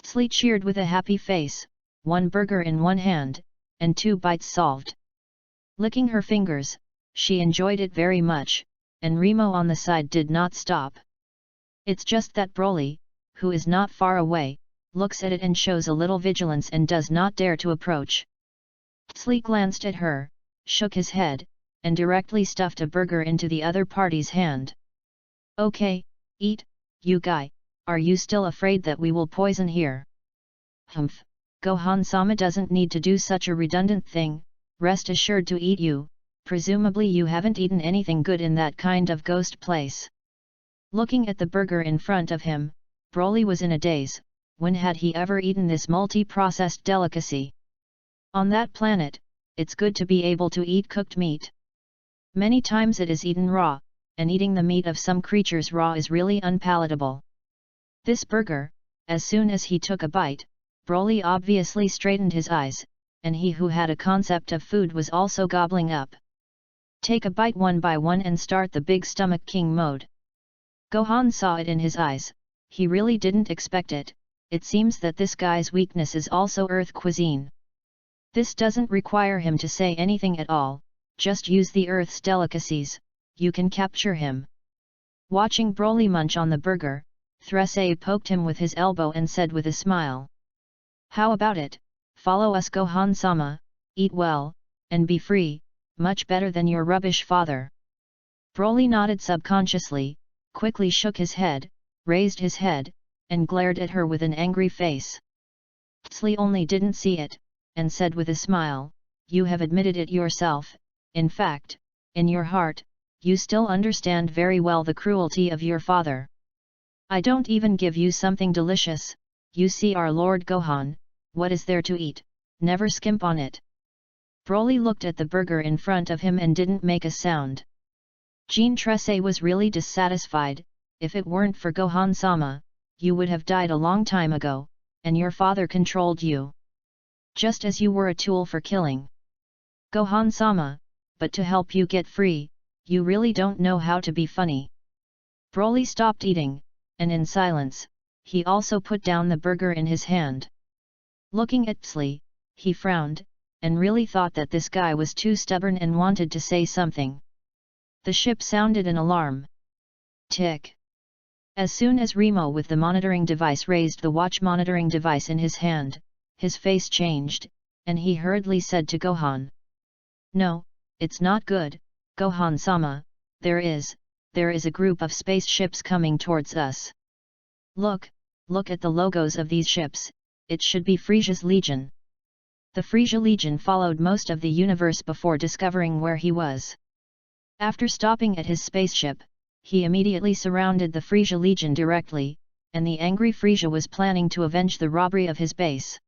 Psli cheered with a happy face, one burger in one hand, and 2 bites solved. Licking her fingers, she enjoyed it very much, and Remo on the side did not stop. It's just that Broly, who is not far away, looks at it and shows a little vigilance and does not dare to approach. Psli glanced at her, shook his head, and directly stuffed a burger into the other party's hand. Okay, eat, you guy, are you still afraid that we will poison here? Humph, Gohan-sama doesn't need to do such a redundant thing, rest assured to eat you, presumably you haven't eaten anything good in that kind of ghost place. Looking at the burger in front of him, Broly was in a daze. When had he ever eaten this multi-processed delicacy? On that planet, it's good to be able to eat cooked meat. Many times it is eaten raw, and eating the meat of some creatures raw is really unpalatable. This burger, as soon as he took a bite, Broly obviously straightened his eyes, and he who had a concept of food was also gobbling up. Take a bite one by one and start the big stomach king mode. Gohan saw it in his eyes, he really didn't expect it. It seems that this guy's weakness is also earth cuisine. This doesn't require him to say anything at all, just use the earth's delicacies, you can capture him. Watching Broly munch on the burger, Threse poked him with his elbow and said with a smile. How about it, follow us Gohan-sama, eat well, and be free, much better than your rubbish father. Broly nodded subconsciously, quickly shook his head, raised his head, and glared at her with an angry face. Tsli only didn't see it, and said with a smile, you have admitted it yourself, in fact, in your heart, you still understand very well the cruelty of your father. I don't even give you something delicious, you see our Lord Gohan, what is there to eat, never skimp on it. Broly looked at the burger in front of him and didn't make a sound. Jean Tresse was really dissatisfied. If it weren't for Gohan-sama, you would have died a long time ago, and your father controlled you. Just as you were a tool for killing Gohan-sama, but to help you get free, you really don't know how to be funny. Broly stopped eating, and in silence, he also put down the burger in his hand. Looking at Tsli, he frowned, and really thought that this guy was too stubborn and wanted to say something. The ship sounded an alarm. Tick. As soon as Remo with the monitoring device raised the watch monitoring device in his hand, his face changed, and he hurriedly said to Gohan. No, it's not good, Gohan-sama, there is a group of spaceships coming towards us. Look at the logos of these ships, it should be Frisia's Legion. The Frisia Legion followed most of the universe before discovering where he was. After stopping at his spaceship, he immediately surrounded the Frisia Legion directly, and the angry Frisia was planning to avenge the robbery of his base.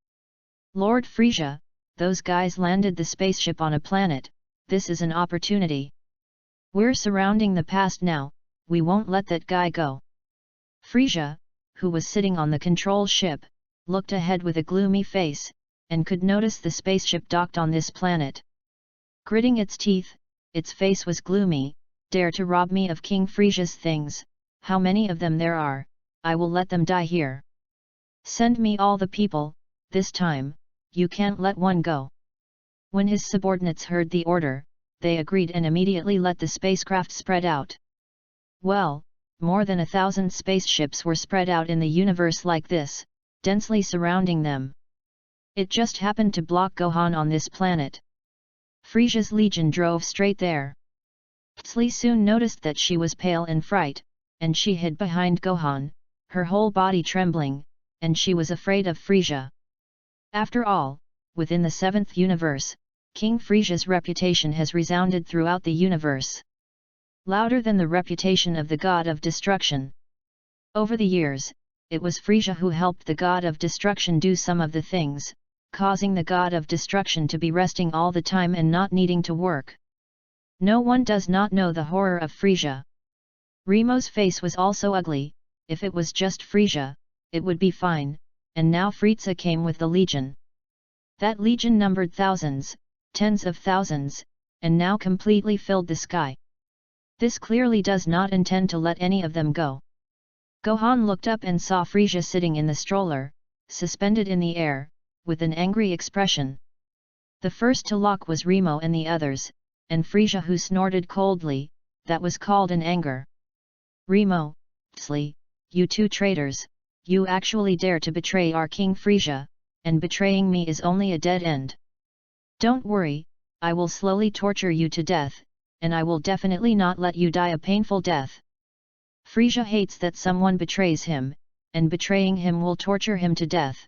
Lord Frisia, those guys landed the spaceship on a planet, this is an opportunity. We're surrounding the past now, we won't let that guy go. Frisia, who was sitting on the control ship, looked ahead with a gloomy face, and could notice the spaceship docked on this planet. Gritting its teeth, its face was gloomy. Dare to rob me of King Frisia's things, how many of them there are, I will let them die here. Send me all the people, this time, you can't let one go. When his subordinates heard the order, they agreed and immediately let the spacecraft spread out. Well, more than 1,000 spaceships were spread out in the universe like this, densely surrounding them. It just happened to block Gohan on this planet. Frisia's Legion drove straight there. Tsli soon noticed that she was pale in fright, and she hid behind Gohan, her whole body trembling, and she was afraid of Frisia. After all, within the 7th universe, King Frisia's reputation has resounded throughout the universe. Louder than the reputation of the God of Destruction. Over the years, it was Frisia who helped the God of Destruction do some of the things, causing the God of Destruction to be resting all the time and not needing to work. No one does not know the horror of Frisia. Remo's face was also ugly. If it was just Frisia, it would be fine, and now Frieza came with the Legion. That Legion numbered thousands, tens of thousands, and now completely filled the sky. This clearly does not intend to let any of them go. Gohan looked up and saw Frisia sitting in the stroller, suspended in the air, with an angry expression. The first to lock was Remo and the others, and Frisia who snorted coldly, that was called in anger. Remo, Tsli, you two traitors, you actually dare to betray our King Frisia, and betraying me is only a dead end. Don't worry, I will slowly torture you to death, and I will definitely not let you die a painful death. Frisia hates that someone betrays him, and betraying him will torture him to death.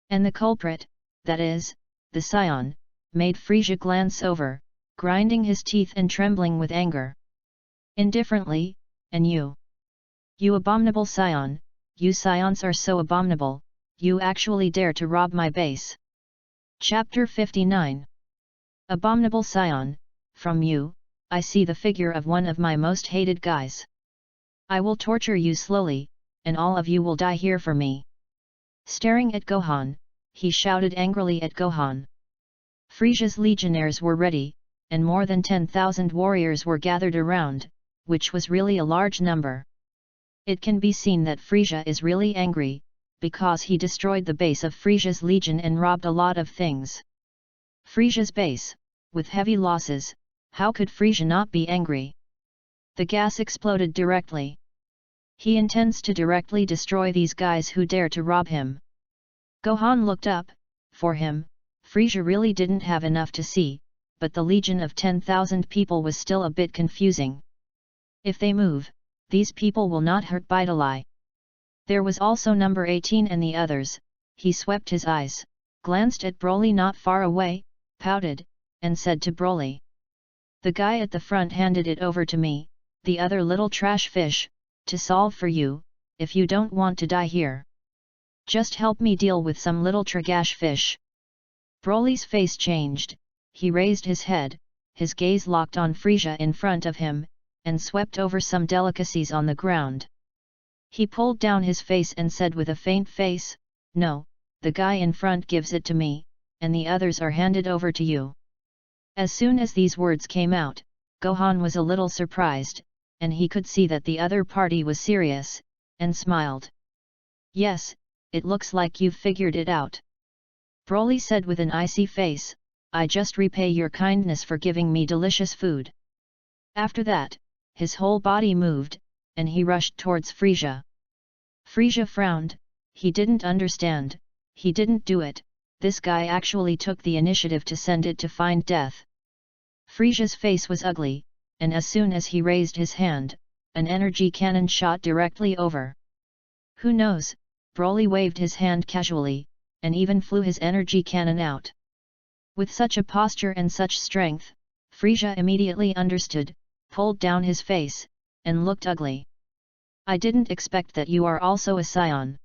And the culprit, that is, the scion, made Frisia glance over, grinding his teeth and trembling with anger. Indifferently, and you? You abominable scion, you scions are so abominable, you actually dare to rob my base. Chapter 59. Abominable scion, from you, I see the figure of one of my most hated guys. I will torture you slowly, and all of you will die here for me. Staring at Gohan, he shouted angrily at Gohan. Frisia's legionnaires were ready, and more than 10,000 warriors were gathered around, which was really a large number. It can be seen that Frisia is really angry, because he destroyed the base of Frisia's legion and robbed a lot of things. Frisia's base, with heavy losses, how could Frisia not be angry? The gas exploded directly. He intends to directly destroy these guys who dare to rob him. Gohan looked up. For him, Frisia really didn't have enough to see, but the legion of 10,000 people was still a bit confusing. If they move, these people will not hurt Bidali. There was also number 18 and the others. He swept his eyes, glanced at Broly not far away, pouted, and said to Broly. The guy at the front handed it over to me, the other little trash fish, to solve for you, if you don't want to die here. Just help me deal with some little tragash fish. Broly's face changed, he raised his head, his gaze locked on Frisia in front of him, and swept over some delicacies on the ground. He pulled down his face and said with a faint face, no, the guy in front gives it to me, and the others are handed over to you. As soon as these words came out, Gohan was a little surprised, and he could see that the other party was serious, and smiled. Yes, it looks like you've figured it out. Broly said with an icy face, I just repay your kindness for giving me delicious food. After that, his whole body moved, and he rushed towards Frisia. Frisia frowned, he didn't understand, he didn't do it, this guy actually took the initiative to send it to find death. Frisia's face was ugly, and as soon as he raised his hand, an energy cannon shot directly over. Who knows, Broly waved his hand casually, and even flew his energy cannon out. With such a posture and such strength, Frisia immediately understood, pulled down his face, and looked ugly. I didn't expect that you are also a scion.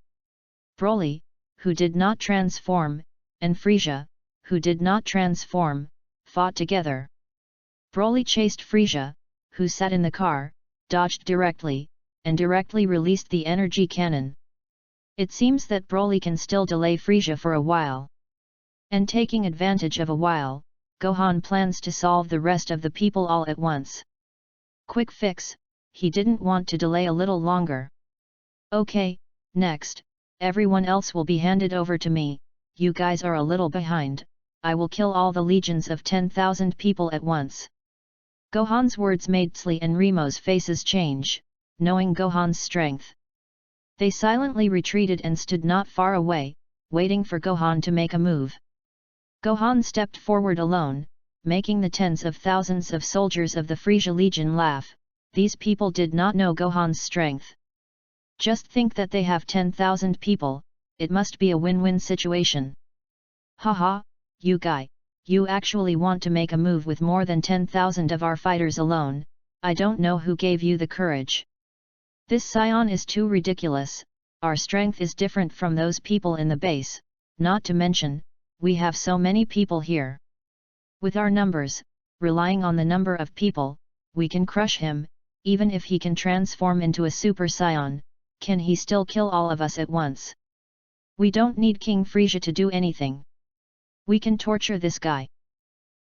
Broly, who did not transform, and Frisia, who did not transform, fought together. Broly chased Frisia, who sat in the car, dodged directly, and directly released the energy cannon. It seems that Broly can still delay Frisia for a while. And taking advantage of a while, Gohan plans to solve the rest of the people all at once. Quick fix, he didn't want to delay a little longer. Okay, next, everyone else will be handed over to me, you guys are a little behind, I will kill all the legions of 10,000 people at once. Gohan's words made Sli and Remo's faces change, knowing Gohan's strength. They silently retreated and stood not far away, waiting for Gohan to make a move. Gohan stepped forward alone, making the tens of thousands of soldiers of the Frisia Legion laugh. These people did not know Gohan's strength. Just think that they have 10,000 people, it must be a win-win situation. Haha, you guy, you actually want to make a move with more than 10,000 of our fighters alone, I don't know who gave you the courage. This scion is too ridiculous, our strength is different from those people in the base, not to mention, we have so many people here. With our numbers, relying on the number of people, we can crush him, even if he can transform into a super scion, can he still kill all of us at once? We don't need King Frisia to do anything. We can torture this guy.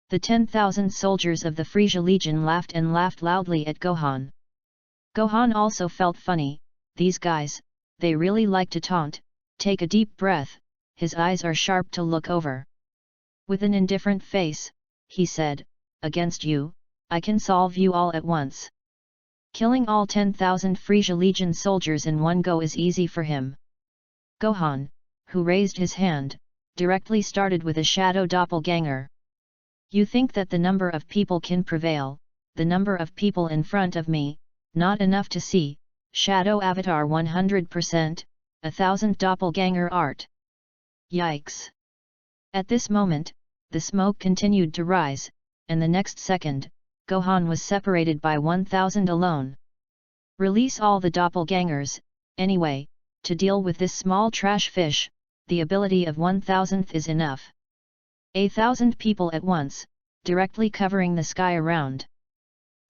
The 10,000 soldiers of the Frisia Legion laughed and laughed loudly at Gohan. Gohan also felt funny, these guys, they really like to taunt. Take a deep breath, his eyes are sharp to look over. With an indifferent face, he said, against you, I can solve you all at once. Killing all 10,000 Frisia Legion soldiers in one go is easy for him. Gohan, who raised his hand, directly started with a shadow doppelganger. You think that the number of people can prevail, the number of people in front of me, not enough to see, shadow avatar 100%, 1000 doppelganger art. Yikes! At this moment, the smoke continued to rise, and the next second, Gohan was separated by 1000 alone. Release all the doppelgangers, anyway, to deal with this small trash fish, the ability of 1000th is enough. 1,000 people at once, directly covering the sky around.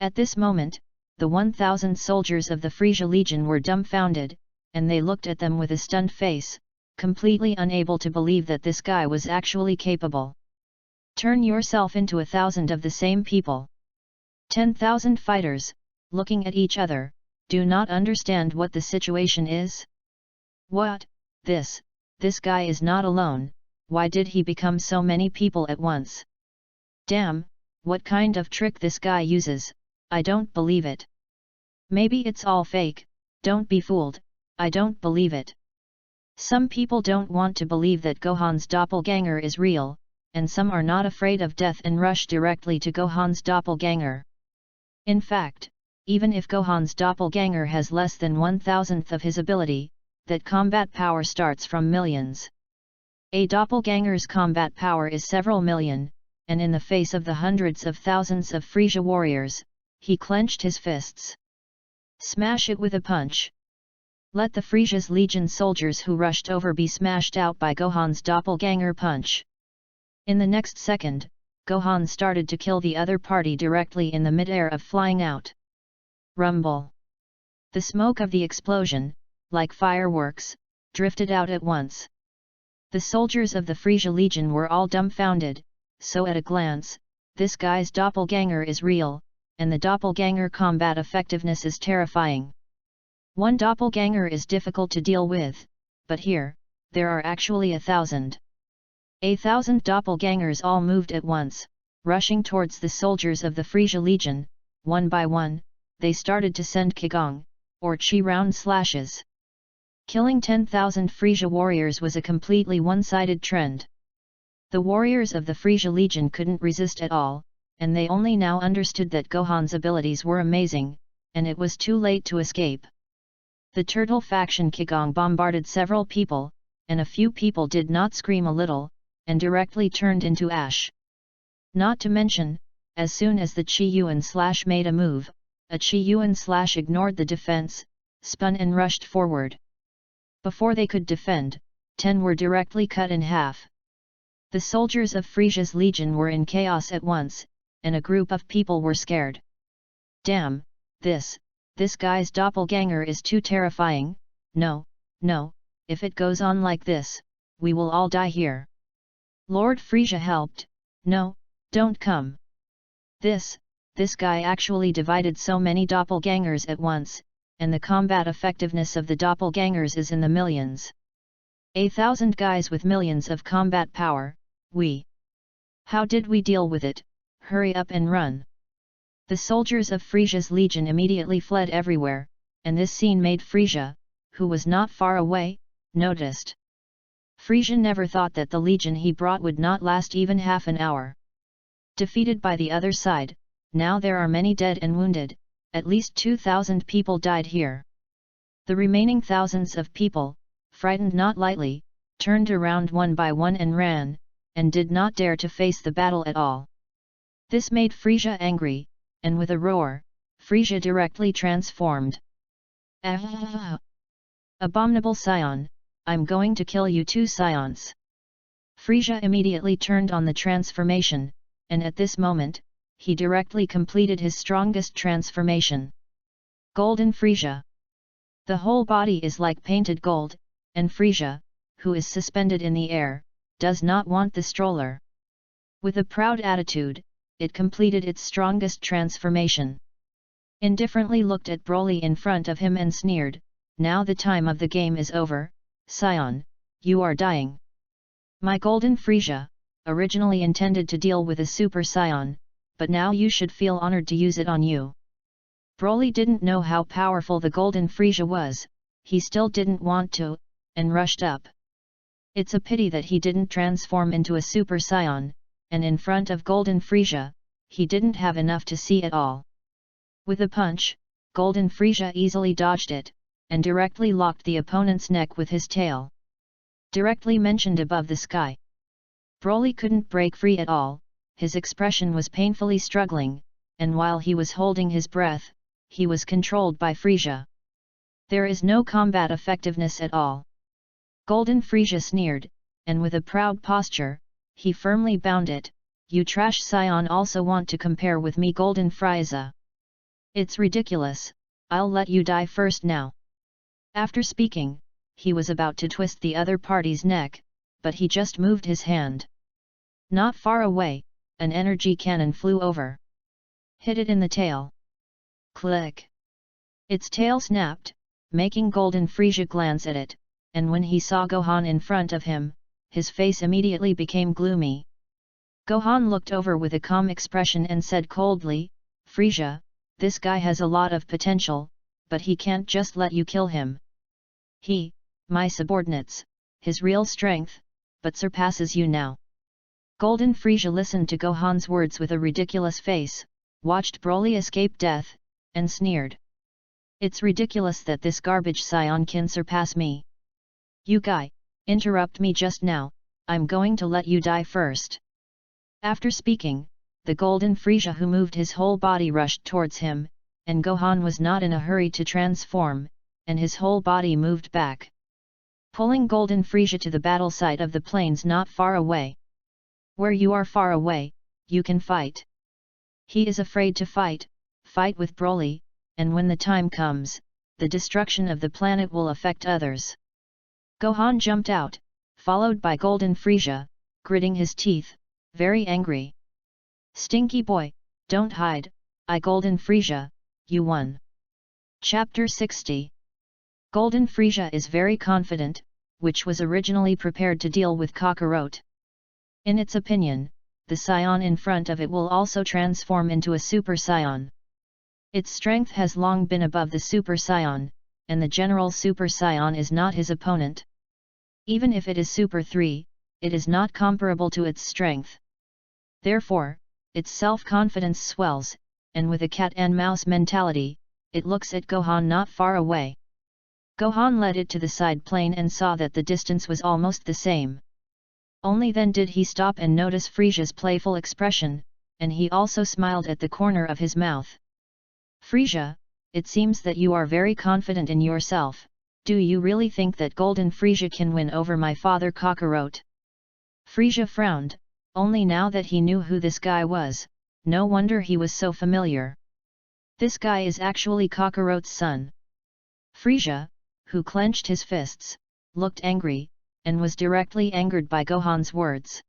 At this moment, the 1000 soldiers of the Frisia Legion were dumbfounded, and they looked at them with a stunned face, completely unable to believe that this guy was actually capable. Turn yourself into 1,000 of the same people. 10,000 fighters, looking at each other, do not understand what the situation is. What, this guy is not alone, why did he become so many people at once? Damn, what kind of trick this guy uses, I don't believe it. Maybe it's all fake, don't be fooled, I don't believe it. Some people don't want to believe that Gohan's doppelganger is real, and some are not afraid of death and rush directly to Gohan's doppelganger. In fact, even if Gohan's doppelganger has less than 1000th of his ability, that combat power starts from millions. A doppelganger's combat power is several million, and in the face of the hundreds of thousands of Frisia warriors, he clenched his fists. Smash it with a punch. Let the Frisia's Legion soldiers who rushed over be smashed out by Gohan's doppelganger punch. In the next second, Gohan started to kill the other party directly in the mid-air of flying out. Rumble. The smoke of the explosion, like fireworks, drifted out at once. The soldiers of the Frisia Legion were all dumbfounded, so at a glance, this guy's doppelganger is real, and the doppelganger combat effectiveness is terrifying. One doppelganger is difficult to deal with, but here, there are actually 1,000. 1,000 doppelgangers all moved at once, rushing towards the soldiers of the Frisia Legion. One by one, they started to send Qigong, or Chi round slashes. Killing 10,000 Frisia warriors was a completely one-sided trend. The warriors of the Frisia Legion couldn't resist at all, and they only now understood that Gohan's abilities were amazing, and it was too late to escape. The turtle faction Qigong bombarded several people, and a few people did not scream a little, and directly turned into ash. Not to mention, as soon as the Chi Yuan slash made a move, a Chi Yuan slash ignored the defense, spun and rushed forward. Before they could defend, 10 were directly cut in half. The soldiers of Frisia's Legion were in chaos at once, and a group of people were scared. Damn, this guy's doppelganger is too terrifying. No, if it goes on like this, we will all die here. Lord Frisia helped. No, don't come. This guy actually divided so many doppelgangers at once, and the combat effectiveness of the doppelgangers is in the millions. 1,000 guys with millions of combat power, How did we deal with it? Hurry up and run. The soldiers of Frisia's Legion immediately fled everywhere, and this scene made Frisia, who was not far away, noticed. Frisia never thought that the legion he brought would not last even half an hour. Defeated by the other side, now there are many dead and wounded, at least 2,000 people died here. The remaining thousands of people, frightened not lightly, turned around one by one and ran, and did not dare to face the battle at all. This made Frisia angry, and with a roar, Frisia directly transformed. Abominable scion, I'm going to kill you too, scions. Frisia immediately turned on the transformation, and at this moment, he directly completed his strongest transformation. Golden Frisia. The whole body is like painted gold, and Frisia, who is suspended in the air, does not want the stroller. With a proud attitude, it completed its strongest transformation. Indifferently looked at Broly in front of him and sneered, now the time of the game is over, scion, you are dying. My golden Frisia, originally intended to deal with a super scion, but now you should feel honored to use it on you. Broly didn't know how powerful the golden Frisia was, he still didn't want to, and rushed up. It's a pity that he didn't transform into a super scion, and in front of golden Frisia, he didn't have enough to see at all. With a punch, golden Frisia easily dodged it, and directly locked the opponent's neck with his tail. directly mentioned above the sky. Broly couldn't break free at all, his expression was painfully struggling, and while he was holding his breath, he was controlled by Frisia. There is no combat effectiveness at all. Golden Frisia sneered, and with a proud posture, he firmly bound it. You trash scion also want to compare with me, Golden Frisia? It's ridiculous, I'll let you die first now. After speaking, he was about to twist the other party's neck, but he just moved his hand. Not far away, an energy cannon flew over. Hit it in the tail. Click! Its tail snapped, making Golden Frisia glance at it, and when he saw Gohan in front of him, his face immediately became gloomy. Gohan looked over with a calm expression and said coldly, Frisia, this guy has a lot of potential, but he can't just let you kill him. He, my subordinates, his real strength, but surpasses you now. Golden Frisia listened to Gohan's words with a ridiculous face, watched Broly escape death, and sneered. It's ridiculous that this garbage scion can surpass me. You guy, interrupt me just now, I'm going to let you die first. After speaking, the Golden Frisia who moved his whole body rushed towards him, and Gohan was not in a hurry to transform, and his whole body moved back, pulling Golden Frisia to the battle site of the plains not far away. Where you are far away, you can fight. He is afraid to fight with Broly, and when the time comes, the destruction of the planet will affect others. Gohan jumped out, followed by Golden Frisia, gritting his teeth, very angry. Stinky boy, don't hide, Golden Frisia, you won. Chapter 60. Golden Frisia is very confident, which was originally prepared to deal with Kakarot. In its opinion, the scion in front of it will also transform into a Super Saiyan. Its strength has long been above the Super Saiyan, and the general Super Saiyan is not his opponent. Even if it is Super 3, it is not comparable to its strength. Therefore, its self-confidence swells, and with a cat and mouse mentality, it looks at Gohan not far away. Gohan led it to the side plane and saw that the distance was almost the same. Only then did he stop and notice Frisia's playful expression, and he also smiled at the corner of his mouth. Frisia, it seems that you are very confident in yourself. Do you really think that Golden Frisia can win over my father Kakarot? Frisia frowned, only now that he knew who this guy was, no wonder he was so familiar. This guy is actually Kakarot's son. Frisia, who clenched his fists, looked angry, and was directly angered by Gohan's words.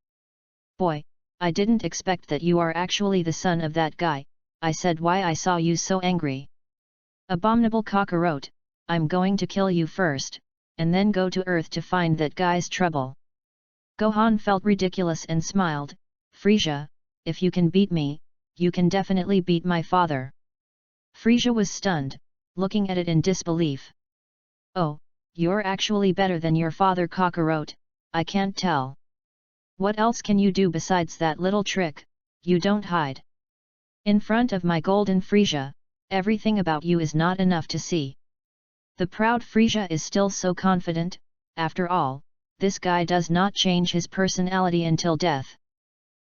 Boy, I didn't expect that you are actually the son of that guy, I said why I saw you so angry. Abominable Kakarot, I'm going to kill you first, and then go to Earth to find that guy's trouble. Gohan felt ridiculous and smiled, Frisia, if you can beat me, you can definitely beat my father. Frisia was stunned, looking at it in disbelief. Oh, you're actually better than your father Kakarot, I can't tell. What else can you do besides that little trick? You don't hide. In front of my Golden Frisia, everything about you is not enough to see. The proud Frisia is still so confident. After all, this guy does not change his personality until death.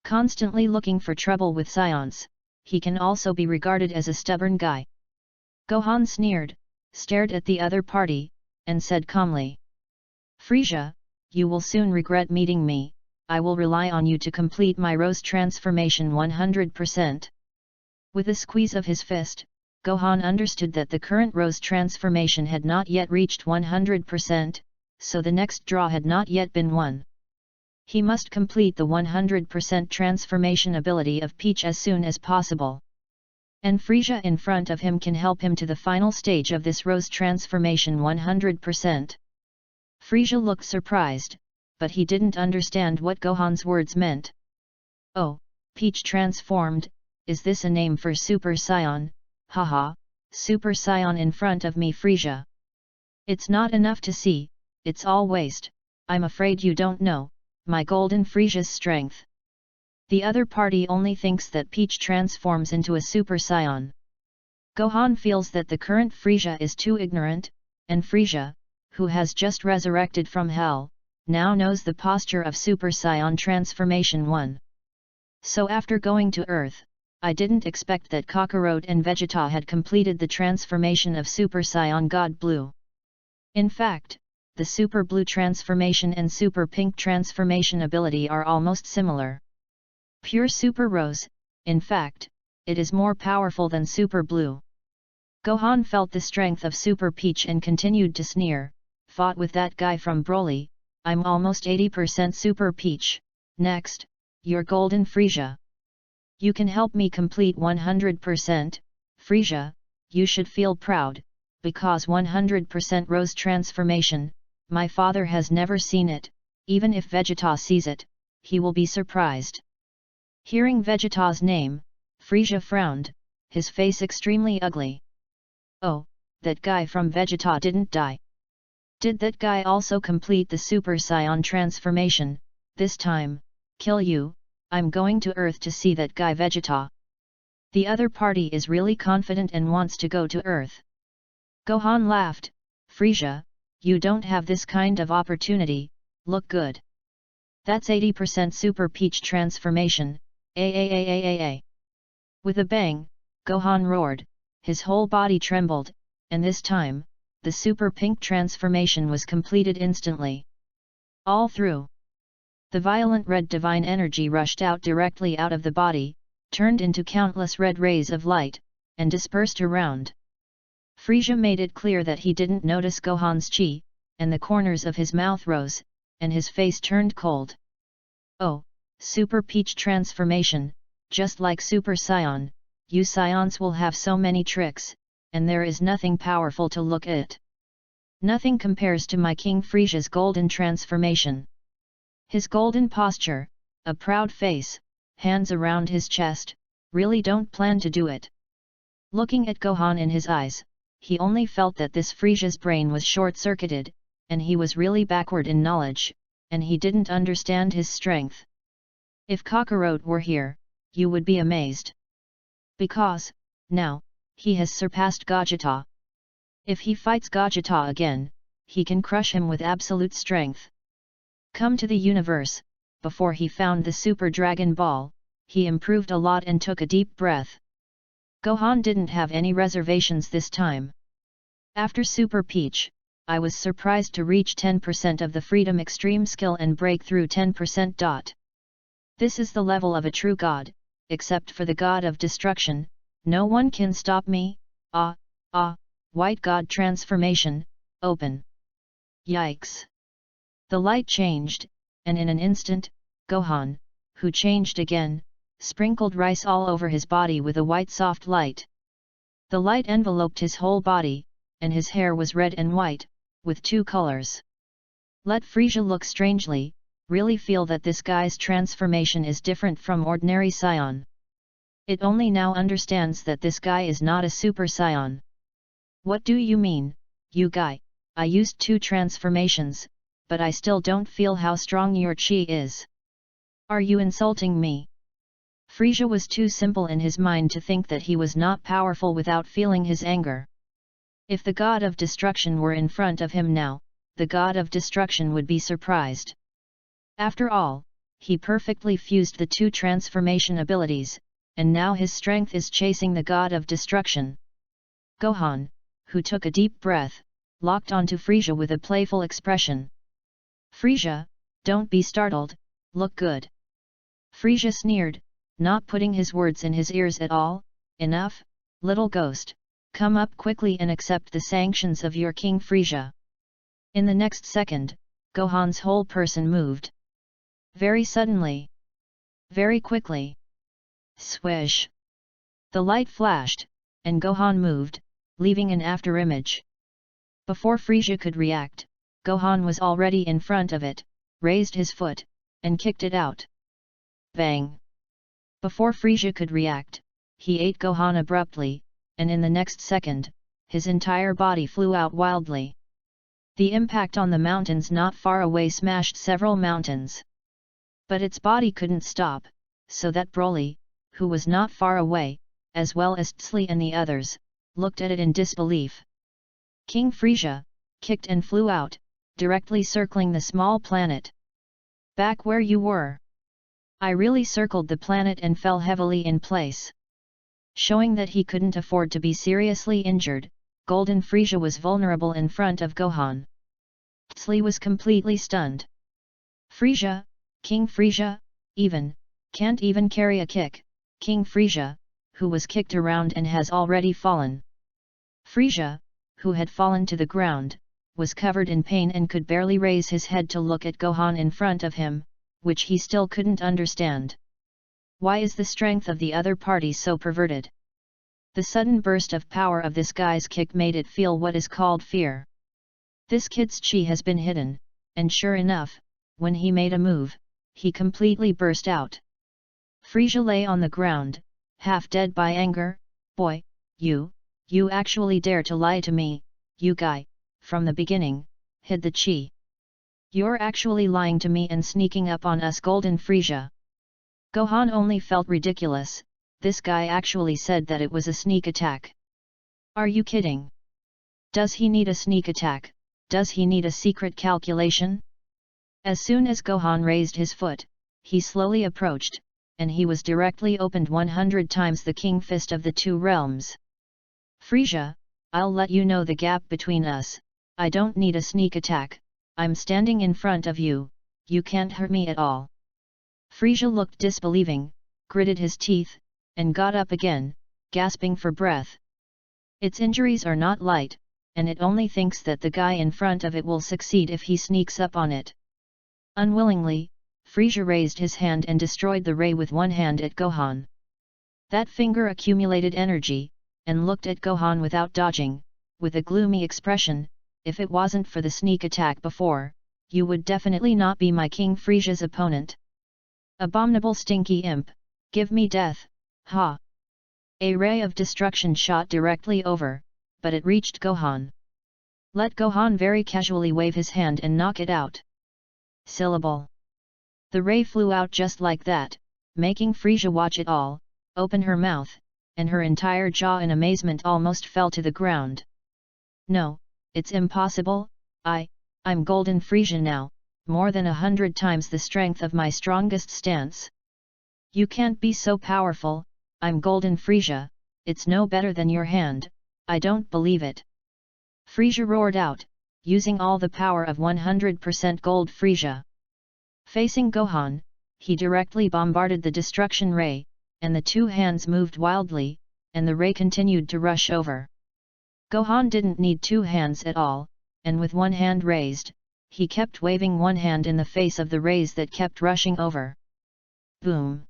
Constantly looking for trouble with scions, he can also be regarded as a stubborn guy. Gohan sneered, stared at the other party, and said calmly. Frisia, you will soon regret meeting me, I will rely on you to complete my rose transformation 100%. With a squeeze of his fist, Gohan understood that the current rose transformation had not yet reached 100%, so the next draw had not yet been won. He must complete the 100% transformation ability of Peach as soon as possible. And Frisia in front of him can help him to the final stage of this rose transformation 100%. Frisia looked surprised, but he didn't understand what Gohan's words meant. Oh, Peach transformed, is this a name for Super Saiyan? Haha, Super Saiyan in front of me Frisia. It's not enough to see, it's all waste, I'm afraid you don't know, my Golden Frisia's strength. The other party only thinks that Peach transforms into a Super Saiyan. Gohan feels that the current Frisia is too ignorant, and Frisia, who has just resurrected from hell, now knows the posture of Super Saiyan Transformation 1. So after going to Earth, I didn't expect that Kakarot and Vegeta had completed the transformation of Super Saiyan God Blue. In fact, the Super Blue transformation and Super Pink transformation ability are almost similar. Pure Super Rose, in fact, it is more powerful than Super Blue. Gohan felt the strength of Super Peach and continued to sneer, "Fought with that guy from Broly, I'm almost 80% Super Peach, next, you're Golden Frieza. You can help me complete 100%, Frieza, you should feel proud, because 100% Rose transformation, my father has never seen it, even if Vegeta sees it, he will be surprised." Hearing Vegeta's name, Frieza frowned, his face extremely ugly. Oh, that guy from Vegeta didn't die. Did that guy also complete the Super Saiyan transformation? This time, kill you, I'm going to Earth to see that guy Vegeta. The other party is really confident and wants to go to Earth. Gohan laughed, "Frieza, you don't have this kind of opportunity, look good. That's 80% Super Peach transformation, a. With a bang, Gohan roared, his whole body trembled, and this time, the Super Pink transformation was completed instantly. All through. The violent red divine energy rushed out directly out of the body, turned into countless red rays of light, and dispersed around. Frieza made it clear that he didn't notice Gohan's chi, and the corners of his mouth rose, and his face turned cold. Oh, Super Peach transformation, just like Super Saiyan, you Saiyans will have so many tricks, and there is nothing powerful to look at. Nothing compares to my King Frieza's golden transformation. His golden posture, a proud face, hands around his chest, really don't plan to do it." Looking at Gohan in his eyes, he only felt that this Frieza's brain was short-circuited, and he was really backward in knowledge, and he didn't understand his strength. If Kakarot were here, you would be amazed. Because, now, he has surpassed Gogeta. If he fights Gogeta again, he can crush him with absolute strength. Come to the universe, before he found the Super Dragon Ball, he improved a lot and took a deep breath. Gohan didn't have any reservations this time. After Super Peach, I was surprised to reach 10% of the Freedom Extreme skill and break through 10%. This is the level of a true god, except for the god of destruction, no one can stop me. White god transformation, open. Yikes! The light changed, and in an instant, Gohan, who changed again, sprinkled rice all over his body with a white soft light. The light enveloped his whole body, and his hair was red and white, with two colors. Let Frieza look strangely, really feel that this guy's transformation is different from ordinary Saiyan. It only now understands that this guy is not a Super Saiyan. What do you mean, you guy? I used 2 transformations, but I still don't feel how strong your chi is. Are you insulting me? Frieza was too simple in his mind to think that he was not powerful without feeling his anger. If the god of destruction were in front of him now, the god of destruction would be surprised. After all, he perfectly fused the 2 transformation abilities, and now his strength is chasing the god of destruction. Gohan, who took a deep breath, locked onto Frieza with a playful expression. Frieza, don't be startled, look good. Frieza sneered, not putting his words in his ears at all. Enough, little ghost, come up quickly and accept the sanctions of your King Frieza. In the next second, Gohan's whole person moved. Very suddenly. Very quickly. Swish! The light flashed, and Gohan moved, leaving an afterimage. Before Frieza could react, Gohan was already in front of it, raised his foot, and kicked it out. Bang! Before Frieza could react, he ate Gohan abruptly, and in the next second, his entire body flew out wildly. The impact on the mountains not far away smashed several mountains. But its body couldn't stop, so that Broly, who was not far away, as well as Tsli and the others, looked at it in disbelief. King Frieza, kicked and flew out, directly circling the small planet. Back where you were. I really circled the planet and fell heavily in place. Showing that he couldn't afford to be seriously injured, Golden Frisia was vulnerable in front of Gohan. Tsli was completely stunned. Frisia, King Frisia, can't even carry a kick, King Frisia, who was kicked around and has already fallen. Frisia, who had fallen to the ground, was covered in pain and could barely raise his head to look at Gohan in front of him, which he still couldn't understand. Why is the strength of the other party so perverted? The sudden burst of power of this guy's kick made it feel what is called fear. This kid's chi has been hidden, and sure enough, when he made a move, he completely burst out. Frisia lay on the ground, half dead by anger. Boy, you actually dare to lie to me, you guy, from the beginning, hid the chi. You're actually lying to me and sneaking up on us, Golden Frisia. Gohan only felt ridiculous. This guy actually said that it was a sneak attack. Are you kidding? Does he need a sneak attack? Does he need a secret calculation? As soon as Gohan raised his foot, he slowly approached, and he was directly opened 100 times the king fist of the two realms. Frisia, I'll let you know the gap between us. I don't need a sneak attack. I'm standing in front of you, you can't hurt me at all. Frisia looked disbelieving, gritted his teeth, and got up again, gasping for breath. Its injuries are not light, and it only thinks that the guy in front of it will succeed if he sneaks up on it. Unwillingly, Frisia raised his hand and destroyed the ray with one hand at Gohan. That finger accumulated energy, and looked at Gohan without dodging, with a gloomy expression. If it wasn't for the sneak attack before, you would definitely not be my King Frisia's opponent. Abominable stinky imp, give me death, ha! A ray of destruction shot directly over, but it reached Gohan. Let Gohan very casually wave his hand and knock it out. Syllable. The ray flew out just like that, making Frisia watch it all, open her mouth, and her entire jaw in amazement almost fell to the ground. No, it's impossible. I'm Golden Frisia now, more than 100 times the strength of my strongest stance. You can't be so powerful. I'm Golden Frisia, it's no better than your hand, I don't believe it. Frisia roared out, using all the power of 100% Gold Frisia. Facing Gohan, he directly bombarded the destruction ray, and the two hands moved wildly, and the ray continued to rush over. Gohan didn't need two hands at all, and with one hand raised, he kept waving one hand in the face of the rays that kept rushing over. Boom!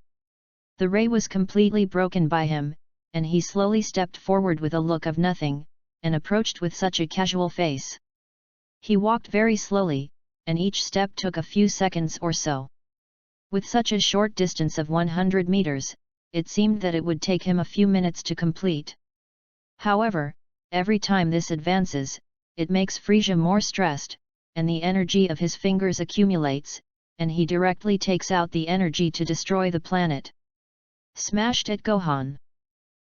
The ray was completely broken by him, and he slowly stepped forward with a look of nothing, and approached with such a casual face. He walked very slowly, and each step took a few seconds or so. With such a short distance of 100 meters, it seemed that it would take him a few minutes to complete. However, every time this advances, it makes Frisia more stressed, and the energy of his fingers accumulates, and he directly takes out the energy to destroy the planet. Smashed at Gohan.